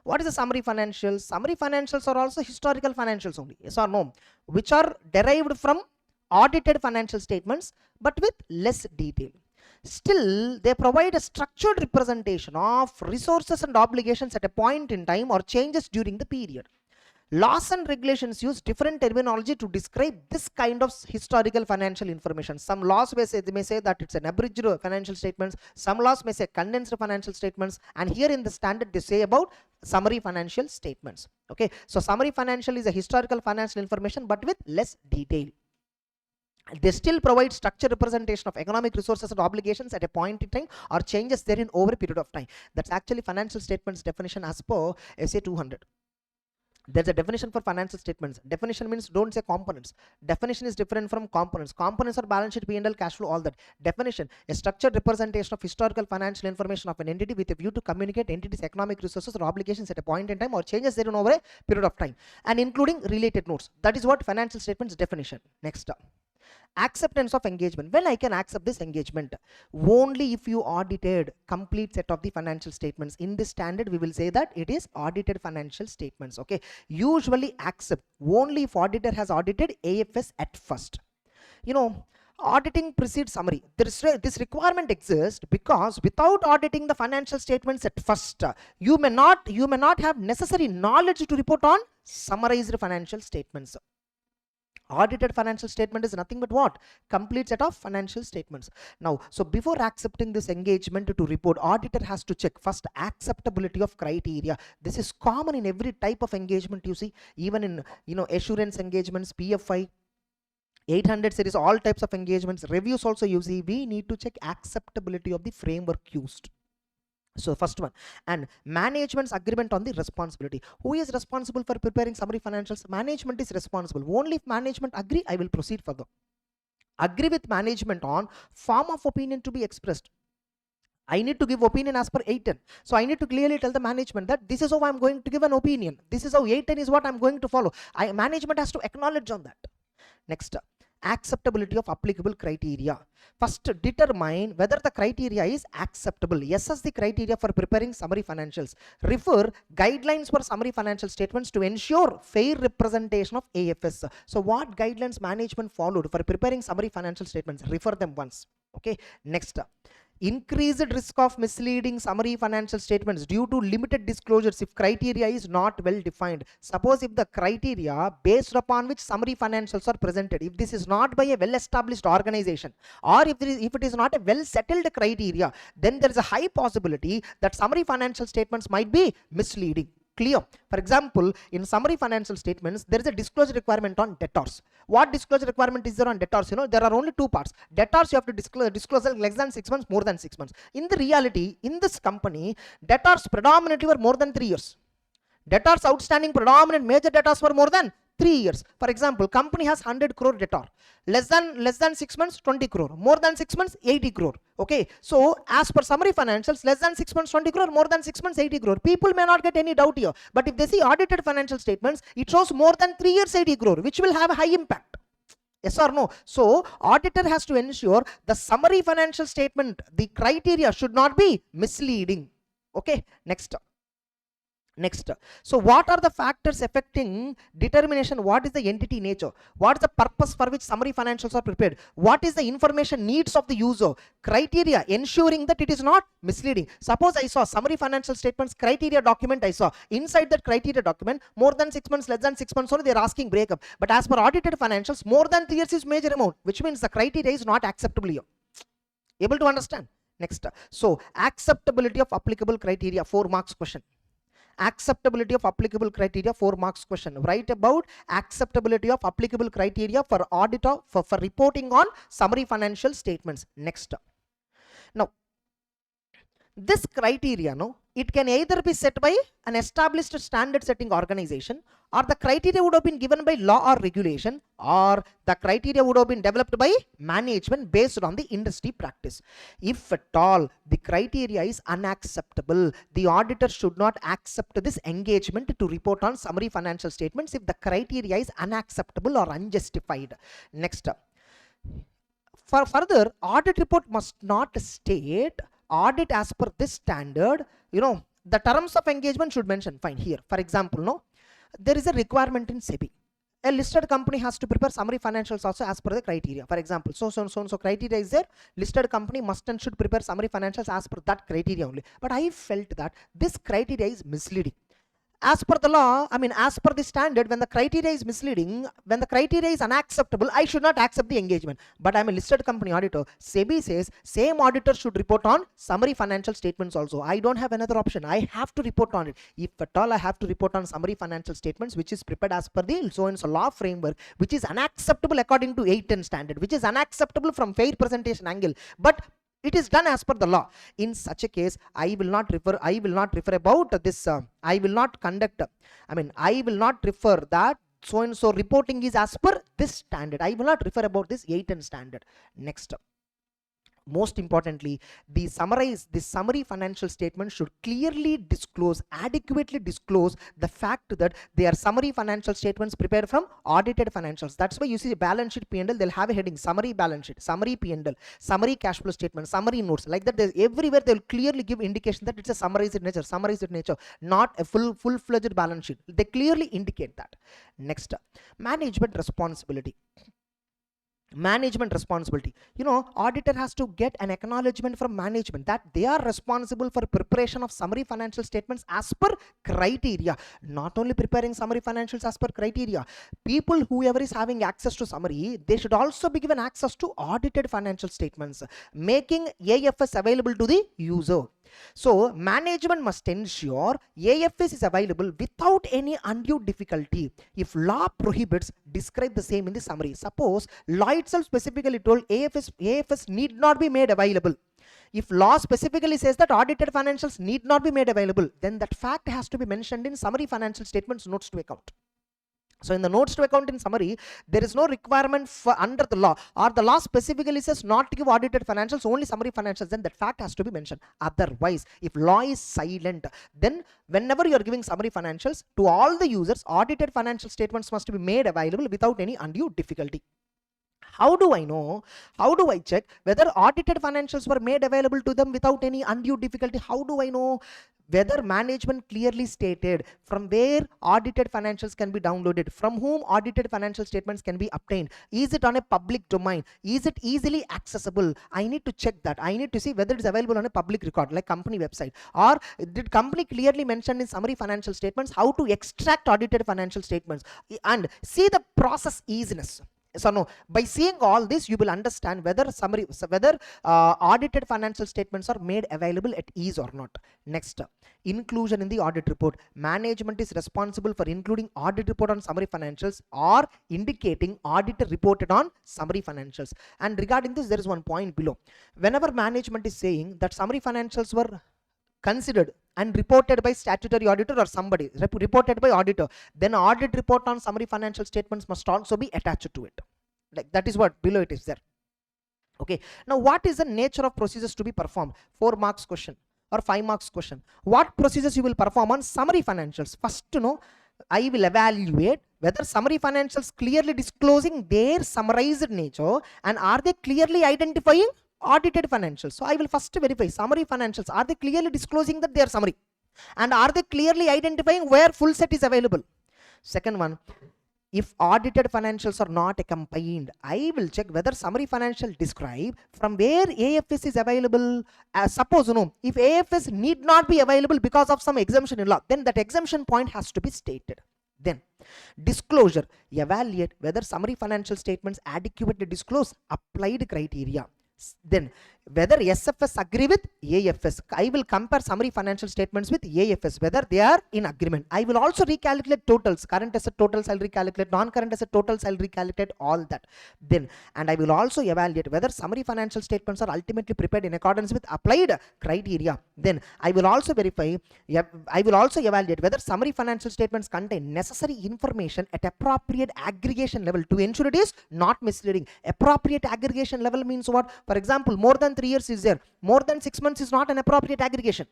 What is a summary financials? Summary financials are also historical financials only, yes or no, which are derived from audited financial statements but with less detail. Still, they provide a structured representation of resources and obligations at a point in time or changes during the period. Laws and regulations use different terminology to describe this kind of historical financial information. Some laws may say that it's an abridged financial statements. Some laws may say condensed financial statements. And here in the standard, they say about summary financial statements. Okay, so summary financial is a historical financial information, but with less detail. They still provide structured representation of economic resources and obligations at a point in time or changes therein over a period of time. That's actually financial statements definition as per SA 200. There's a definition for financial statements. Definition means don't say components. Definition is different from components. Components are balance sheet, P&L, cash flow, all that. Definition, a structured representation of historical financial information of an entity with a view to communicate entity's economic resources or obligations at a point in time or changes therein over a period of time, and including related notes. That is what financial statements definition. Next up. Acceptance of engagement. Well, I can accept this engagement only if you audited complete set of the financial statements. In this standard, we will say that it is audited financial statements. Okay, usually accept only if auditor has audited AFS at first. Auditing precedes summary. This requirement exists because without auditing the financial statements at first, you may not have necessary knowledge to report on summarized financial statements. Audited financial statement is nothing but what? Complete set of financial statements. Now, so before accepting this engagement to report, auditor has to check first acceptability of criteria. This is common in every type of engagement you see, even in assurance engagements, PFI, 800 series, all types of engagements, reviews also you see, we need to check acceptability of the framework used. So first one, and management's agreement on the responsibility. Who is responsible for preparing summary financials? Management is responsible. Only if management agree, I will proceed further. Agree with management on form of opinion to be expressed. I need to give opinion as per 810. So I need to clearly tell the management that this is how I'm going to give an opinion. This is how 810 is what I'm going to follow. Management has to acknowledge on that. Next, acceptability of applicable criteria. First, determine whether the criteria is acceptable. Assess the criteria for preparing summary financials. Refer guidelines for summary financial statements to ensure fair representation of AFS. So what guidelines management followed for preparing summary financial statements? Refer them once. Okay. Next, increased risk of misleading summary financial statements due to limited disclosures if criteria is not well defined. Suppose if the criteria based upon which summary financials are presented, if this is not by a well established organization, or if it is not a well settled criteria, then there is a high possibility that summary financial statements might be misleading. Clear? For example, in summary financial statements, there is a disclosure requirement on debtors. What disclosure requirement is there on debtors? There are only two parts. Debtors, you have to disclose less than 6 months, more than 6 months. In the reality, in this company, debtors predominantly were more than 3 years. Debtors outstanding, predominant major debtors were more than 3 years. For example, company has 100 crore debtor. Less than 6 months, 20 crore. More than 6 months, 80 crore. Okay. So as per summary financials, less than 6 months, 20 crore, more than 6 months, 80 crore. People may not get any doubt here. But if they see audited financial statements, it shows more than 3 years, 80 crore, which will have a high impact. Yes or no? So auditor has to ensure the summary financial statement, the criteria should not be misleading. Okay. Next, so what are the factors affecting determination? What is the entity nature? What is the purpose for which summary financials are prepared? What is the information needs of the user? Criteria ensuring that it is not misleading. Suppose I saw summary financial statements criteria document. I saw inside that criteria document, more than 6 months, less than 6 months only, they are asking breakup. But as per audited financials, more than 3 years is major amount, which means the criteria is not acceptable here. Able to understand? Next, so acceptability of applicable criteria, 4 marks question. Acceptability of applicable criteria, 4 marks question. Write about acceptability of applicable criteria for auditor for reporting on summary financial statements. Next, now this criteria, no, it can either be set by an established standard setting organization, or the criteria would have been given by law or regulation, or the criteria would have been developed by management based on the industry practice. If at all the criteria is unacceptable, the auditor should not accept this engagement to report on summary financial statements if the criteria is unacceptable or unjustified. Next, for further, audit report must not state audit as per this standard. The terms of engagement should mention. Fine. Here, for example, no, there is a requirement in SEBI. A listed company has to prepare summary financials also as per the criteria. For example, so criteria is there. Listed company must and should prepare summary financials as per that criteria only. But I felt that this criteria is misleading. As per the law, as per the standard, when the criteria is misleading, when the criteria is unacceptable, I should not accept the engagement. But I'm a listed company auditor. SEBI says same auditor should report on summary financial statements also. I don't have another option. I have to report on it. If at all I have to report on summary financial statements, which is prepared as per the so-and-so law framework, which is unacceptable according to 810 standard, which is unacceptable from fair presentation angle, but it is done as per the law. In such a case, I will not refer about this. I will not refer that so and so reporting is as per this standard. I will not refer about this 810 standard. Next, most importantly, the summary financial statement should clearly adequately disclose the fact that they are summary financial statements prepared from audited financials. That's why you see balance sheet P&L, they'll have a heading summary balance sheet, summary P&L, summary cash flow statement, summary notes. Like that, everywhere they'll clearly give indication that it's a summarized nature, not a full-fledged balance sheet. They clearly indicate that. Next, management responsibility. Auditor has to get an acknowledgement from management that they are responsible for preparation of summary financial statements as per criteria. Not only preparing summary financials as per criteria, people whoever is having access to summary, they should also be given access to audited financial statements, making AFS available to the user. So management must ensure AFS is available without any undue difficulty. If law prohibits, describe the same in the summary. Suppose law itself specifically told AFS need not be made available. If law specifically says that audited financials need not be made available, then that fact has to be mentioned in summary financial statements notes to account. So in the notes to account in summary, there is no requirement for under the law, or the law specifically says not to give audited financials, only summary financials, then that fact has to be mentioned. Otherwise, if law is silent, then whenever you are giving summary financials to all the users, audited financial statements must be made available without any undue difficulty. How do I know? How do I check whether audited financials were made available to them without any undue difficulty? How do I know? Whether management clearly stated from where audited financials can be downloaded, from whom audited financial statements can be obtained. Is it on a public domain? Is it easily accessible? I need to check that. I need to see whether it is available on a public record like company website, or did company clearly mention in summary financial statements how to extract audited financial statements, and see the process easiness. So no, by seeing all this, you will understand whether audited financial statements are made available at ease or not. Next, inclusion in the audit report. Management is responsible for including audit report on summary financials or indicating auditor reported on summary financials. And regarding this, there is one point below. Whenever management is saying that summary financials were considered and reported by statutory auditor or somebody, reported by auditor, then audit report on summary financial statements must also be attached to it. Like that is what below it is there. Okay, now what is the nature of procedures to be performed? 4 marks question or 5 marks question. What procedures you will perform on summary financials? First, I will evaluate whether summary financials clearly disclosing their summarized nature and are they clearly identifying audited financials. So I will first verify summary financials, are they clearly disclosing that they are summary, and are they clearly identifying where full set is available. Second one, if audited financials are not accompanied, I will check whether summary financial describe from where AFS is available. Suppose if AFS need not be available because of some exemption in law, then that exemption point has to be stated. Then disclosure, evaluate whether summary financial statements adequately disclose applied criteria. Then whether SFS agree with AFS. I will compare summary financial statements with AFS, whether they are in agreement. I will also recalculate totals, current asset totals I'll recalculate, non-current asset totals I'll recalculate, all that. Then, and I will also evaluate whether summary financial statements are ultimately prepared in accordance with applied criteria. Then I will also verify, I will also evaluate whether summary financial statements contain necessary information at appropriate aggregation level to ensure it is not misleading. Appropriate aggregation level means what? For example, more than 3 years is there, more than 6 months is not an appropriate aggregation.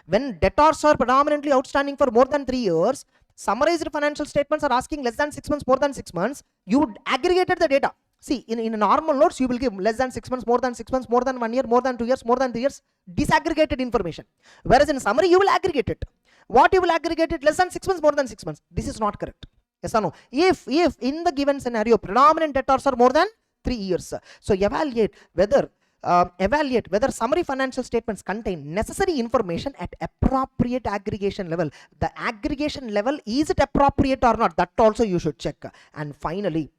When debtors are predominantly outstanding for more than 3 years, summarized financial statements are asking less than 6 months, more than 6 months, you aggregated the data. See, in normal notes you will give less than 6 months, more than 6 months, more than 1 year, more than 2 years, more than 3 years, disaggregated information. Whereas in summary you will aggregate it. What you will aggregate it? Less than 6 months, more than 6 months. This is not correct. Yes or no? If in the given scenario predominant debtors are more than 3 years, so evaluate whether summary financial statements contain necessary information at appropriate aggregation level. The aggregation level, is it appropriate or not? That also you should check. And finally,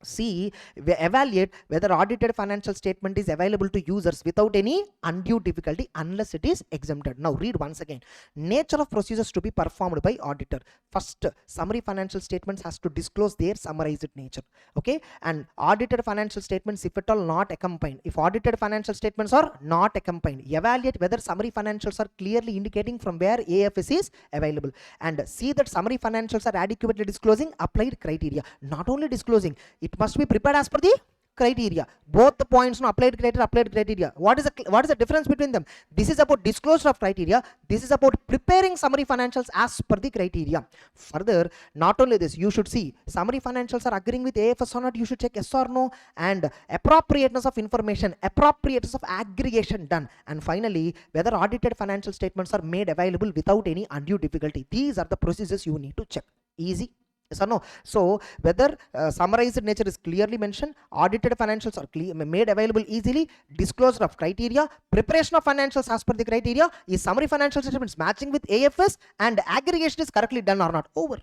C, evaluate whether audited financial statement is available to users without any undue difficulty unless it is exempted. Now read once again. Nature of procedures to be performed by auditor. First, summary financial statements has to disclose their summarized nature. Okay, and audited financial statements, if at all not accompanied, if audited financial statements are not accompanied, evaluate whether summary financials are clearly indicating from where AFS is available, and see that summary financials are adequately disclosing applied criteria. Not only disclosing, it must be prepared as per the criteria. Both the points, applied criteria. What is the difference between them? This is about disclosure of criteria. This is about preparing summary financials as per the criteria. Further, not only this, you should see summary financials are agreeing with AFS or not. You should check yes or no, and appropriateness of information, appropriateness of aggregation done, and finally whether audited financial statements are made available without any undue difficulty. These are the procedures you need to check. Easy. Yes or no? So whether summarized nature is clearly mentioned, audited financials are made available easily, disclosure of criteria, preparation of financials as per the criteria, is summary financial statements matching with AFS, and aggregation is correctly done or not. Over.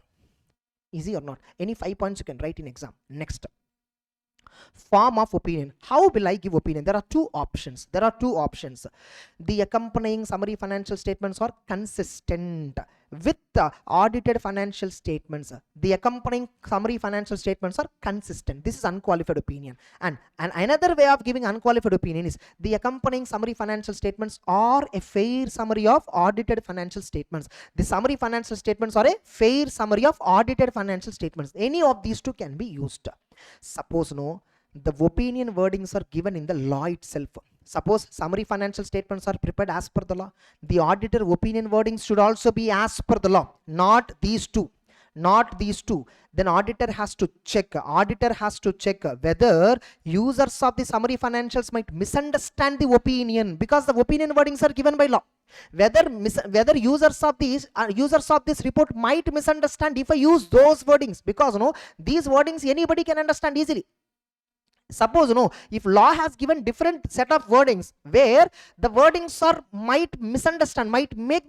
Easy or not? Any 5 points you can write in exam. Next, form of opinion. How will I give opinion? There are two options. The accompanying summary financial statements are consistent with audited financial statements. The accompanying summary financial statements are consistent. This is unqualified opinion. And another way of giving unqualified opinion is the accompanying summary financial statements are a fair summary of audited financial statements. The summary financial statements are a fair summary of audited financial statements. Any of these two can be used. Suppose the opinion wordings are given in the law itself. Suppose summary financial statements are prepared as per the law. The auditor opinion wordings should also be as per the law, not these two. Then auditor has to check whether users of the summary financials might misunderstand the opinion, because the opinion wordings are given by law. Whether users of this report might misunderstand if I use those wordings, because these wordings anybody can understand easily. Suppose if law has given different set of wordings where the wordings are might make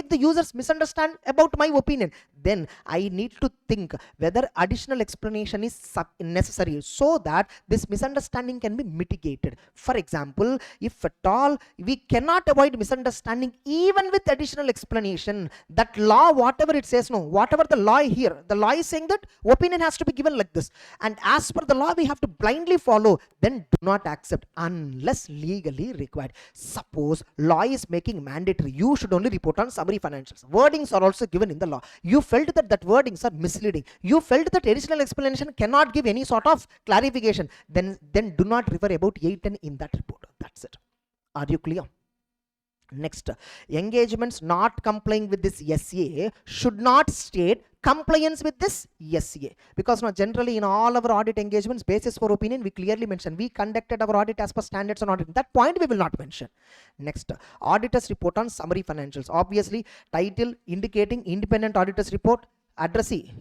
the users misunderstand about my opinion, then I need to think whether additional explanation is necessary so that this misunderstanding can be mitigated. For example, if at all we cannot avoid misunderstanding even with additional explanation, that law, whatever it says, whatever the law here, the law is saying that opinion has to be given like this, and as per the law we have have to blindly follow, then do not accept unless legally required. Suppose law is making mandatory, you should only report on summary financials. Wordings are also given in the law. You felt that wordings are misleading. You felt that additional explanation cannot give any sort of clarification. Then do not refer about 8 and in that report. That's it. Are you clear? Next, engagements not complying with this SA should not state compliance with this SA, because now generally in all our audit engagements, basis for opinion, we clearly mention we conducted our audit as per standards on audit. That point we will not mention. Next, auditors report on summary financials. Obviously, title indicating independent auditors report. Addressee,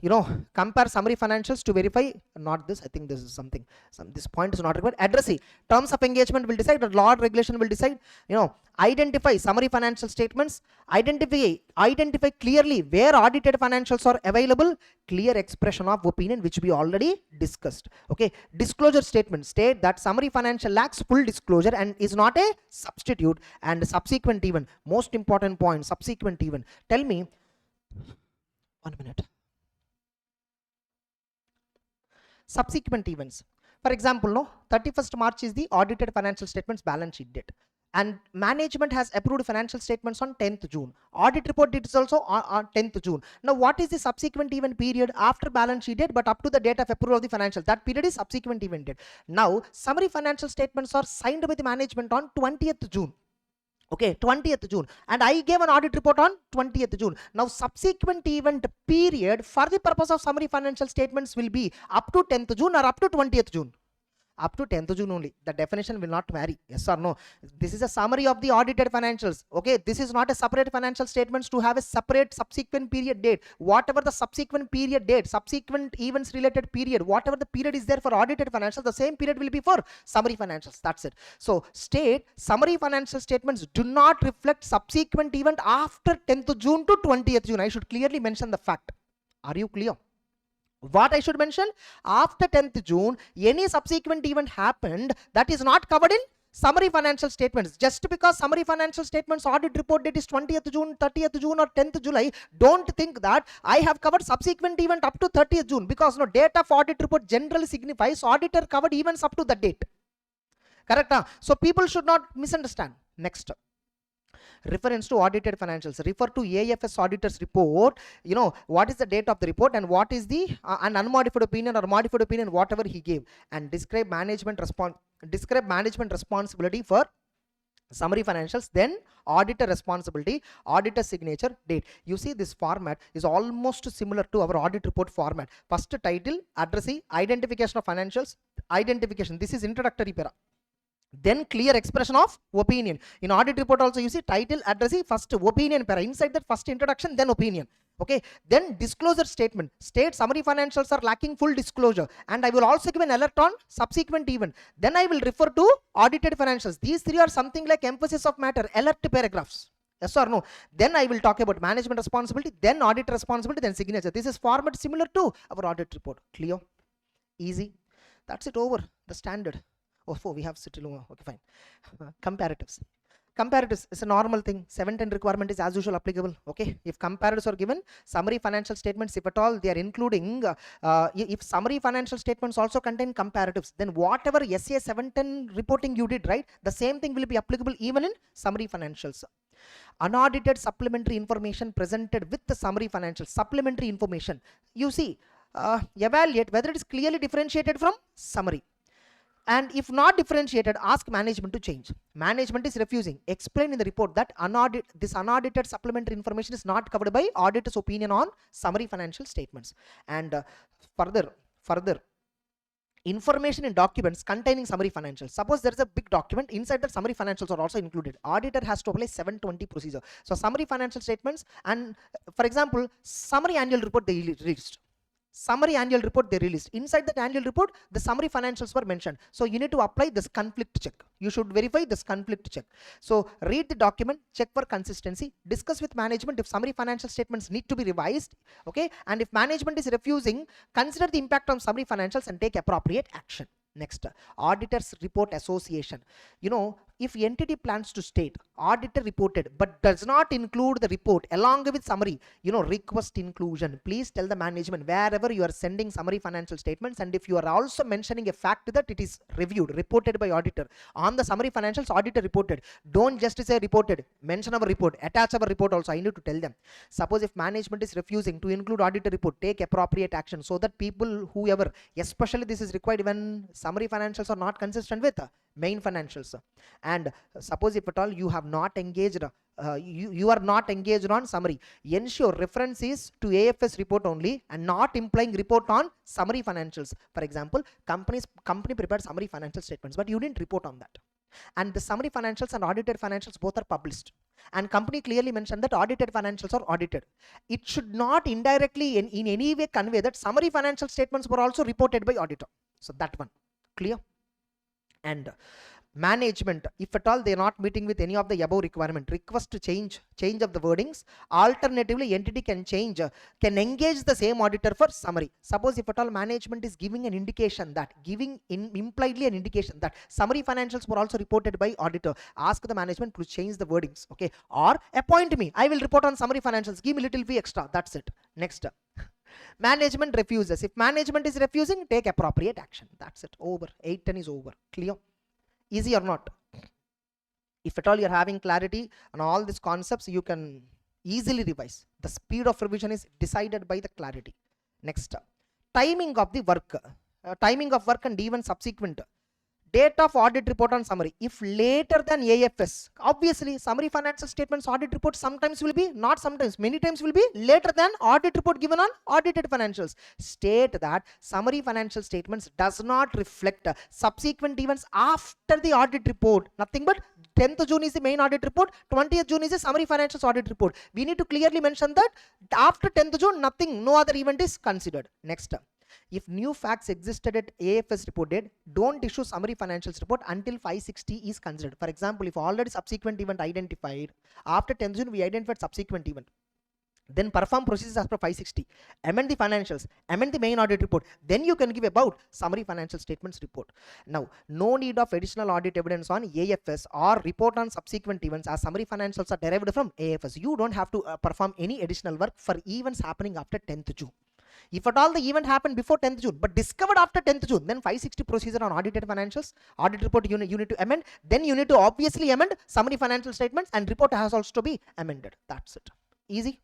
compare summary financials to verify. Not this, I think this is something, this point is not required. Addressee, terms of engagement will decide, or law or regulation will decide. Identify summary financial statements. Identify clearly where audited financials are available. Clear expression of opinion, which we already discussed. Okay, disclosure statement, state that summary financial lacks full disclosure and is not a substitute. And subsequent event, most important point, subsequent event. Tell me, 1 minute. Subsequent events. For example, 31st March is the audited financial statements balance sheet date, and management has approved financial statements on 10th June. Audit report date is also on 10th June. Now, what is the subsequent event period after balance sheet date but up to the date of approval of the financial? That period is subsequent event date. Now, summary financial statements are signed by the management on 20th June. Okay, 20th June, and I gave an audit report on 20th June. Now, subsequent event period for the purpose of summary financial statements will be up to 10th June or up to 20th June. Up to 10th June only. The definition will not vary. Yes or no? This is a summary of the audited financials. Okay, this is not a separate financial statements to have a separate subsequent period date. Whatever the subsequent period date, subsequent events related period, whatever the period is there for audited financials, the same period will be for summary financials. That's it. So state summary financial statements do not reflect subsequent event after 10th June to 20th June. I should clearly mention the fact. Are you clear? What I should mention, after 10th June, any subsequent event happened that is not covered in summary financial statements. Just because summary financial statements audit report date is 20th June, 30th June or 10th July, don't think that I have covered subsequent event up to 30th June, because date of audit report generally signifies auditor covered events up to the date. Correct? So people should not misunderstand. Next. Reference to audited financials, refer to AFS auditor's report. What is the date of the report and what is the an unmodified opinion or modified opinion, whatever he gave, and describe management responsibility for summary financials, then auditor responsibility, auditor signature, date. You see, this format is almost similar to our audit report format. First, title, addressee, identification of financials, identification. This is introductory para. Then clear expression of opinion. In audit report also you see title, addressee, first opinion para. Inside that, first introduction, then opinion. Okay, then disclosure statement, state summary financials are lacking full disclosure, and I will also give an alert on subsequent event. Then I will refer to audited financials. These three are something like emphasis of matter, alert paragraphs. Yes or no? Then I will talk about management responsibility, then audit responsibility, then signature. This is format similar to our audit report. Clear? Easy. That's it, over. The standard. Oh, we have still. Okay, fine. Comparatives. Comparatives is a normal thing. 710 requirement is as usual applicable. Okay, if comparatives are given, summary financial statements, if at all they are including, if summary financial statements also contain comparatives, then whatever SA 710 reporting you did, right, the same thing will be applicable even in summary financials. Unaudited supplementary information presented with the summary financial supplementary information. You see, evaluate whether it is clearly differentiated from summary. And if not differentiated, ask management to change. Management is refusing. Explain in the report that this unaudited supplementary information is not covered by auditor's opinion on summary financial statements. And further, information in documents containing summary financials. Suppose there is a big document, inside that summary financials are also included. Auditor has to apply 720 procedure. So summary financial statements, and for example, summary annual report they released. Summary annual report they released. Inside that annual report, the summary financials were mentioned. So you need to apply this conflict check. You should verify this conflict check. So read the document, check for consistency, discuss with management if summary financial statements need to be revised. Okay, and if management is refusing, consider the impact on summary financials and take appropriate action. Next, auditors report association. if entity plans to state auditor reported but does not include the report along with summary, request inclusion. Please tell the management wherever you are sending summary financial statements, and if you are also mentioning a fact that it is reviewed, reported by auditor on the summary financials, auditor reported, don't just say reported, mention our report, attach our report also. I need to tell them. Suppose if management is refusing to include auditor report, take appropriate action so that people, whoever, especially this is required when summary financials are not consistent with main financials. And suppose if at all you have not engaged, you are not engaged on summary, ensure reference is to AFS report only and not implying report on summary financials. For example, company prepared summary financial statements, but you didn't report on that, and the summary financials and audited financials both are published, and company clearly mentioned that audited financials are audited. It should not indirectly in any way convey that summary financial statements were also reported by auditor. So that one clear. And management, if at all they are not meeting with any of the above requirement, request to change of the wordings. Alternatively, entity can can engage the same auditor for summary. Suppose if at all management is giving an indication that, impliedly an indication that summary financials were also reported by auditor, ask the management to change the wordings, okay, or appoint me, I will report on summary financials, give me little fee extra, that's it. Next, management refuses. If management is refusing, take appropriate action. That's it. Over. 810 is over. Clear? Easy or not? If at all you're having clarity on all these concepts, you can easily revise. The speed of revision is decided by the clarity. Next, timing of the work. Timing of work and even subsequent. Date of audit report on summary. If later than AFS, obviously summary financial statements audit report sometimes will be, not sometimes, many times will be later than audit report given on audited financials. State that summary financial statements does not reflect subsequent events after the audit report. Nothing but 10th June is the main audit report, 20th June is the summary financials audit report. We need to clearly mention that after 10th June, nothing, no other event is considered. Next, if new facts existed at AFS report date, don't issue summary financials report until 560 is considered. For example, if already subsequent event identified, after 10th June we identified subsequent event, then perform procedures as per 560, amend the financials, amend the main audit report, then you can give about summary financial statements report. Now, no need of additional audit evidence on AFS or report on subsequent events, as summary financials are derived from AFS. You don't have to perform any additional work for events happening after 10th June. If at all the event happened before 10th June but discovered after 10th June, then 560 procedure on audited financials, audit report you need to amend, then you need to obviously amend summary financial statements, and report has also to be amended. That's it. Easy.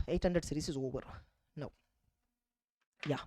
800 series is over now. Yeah.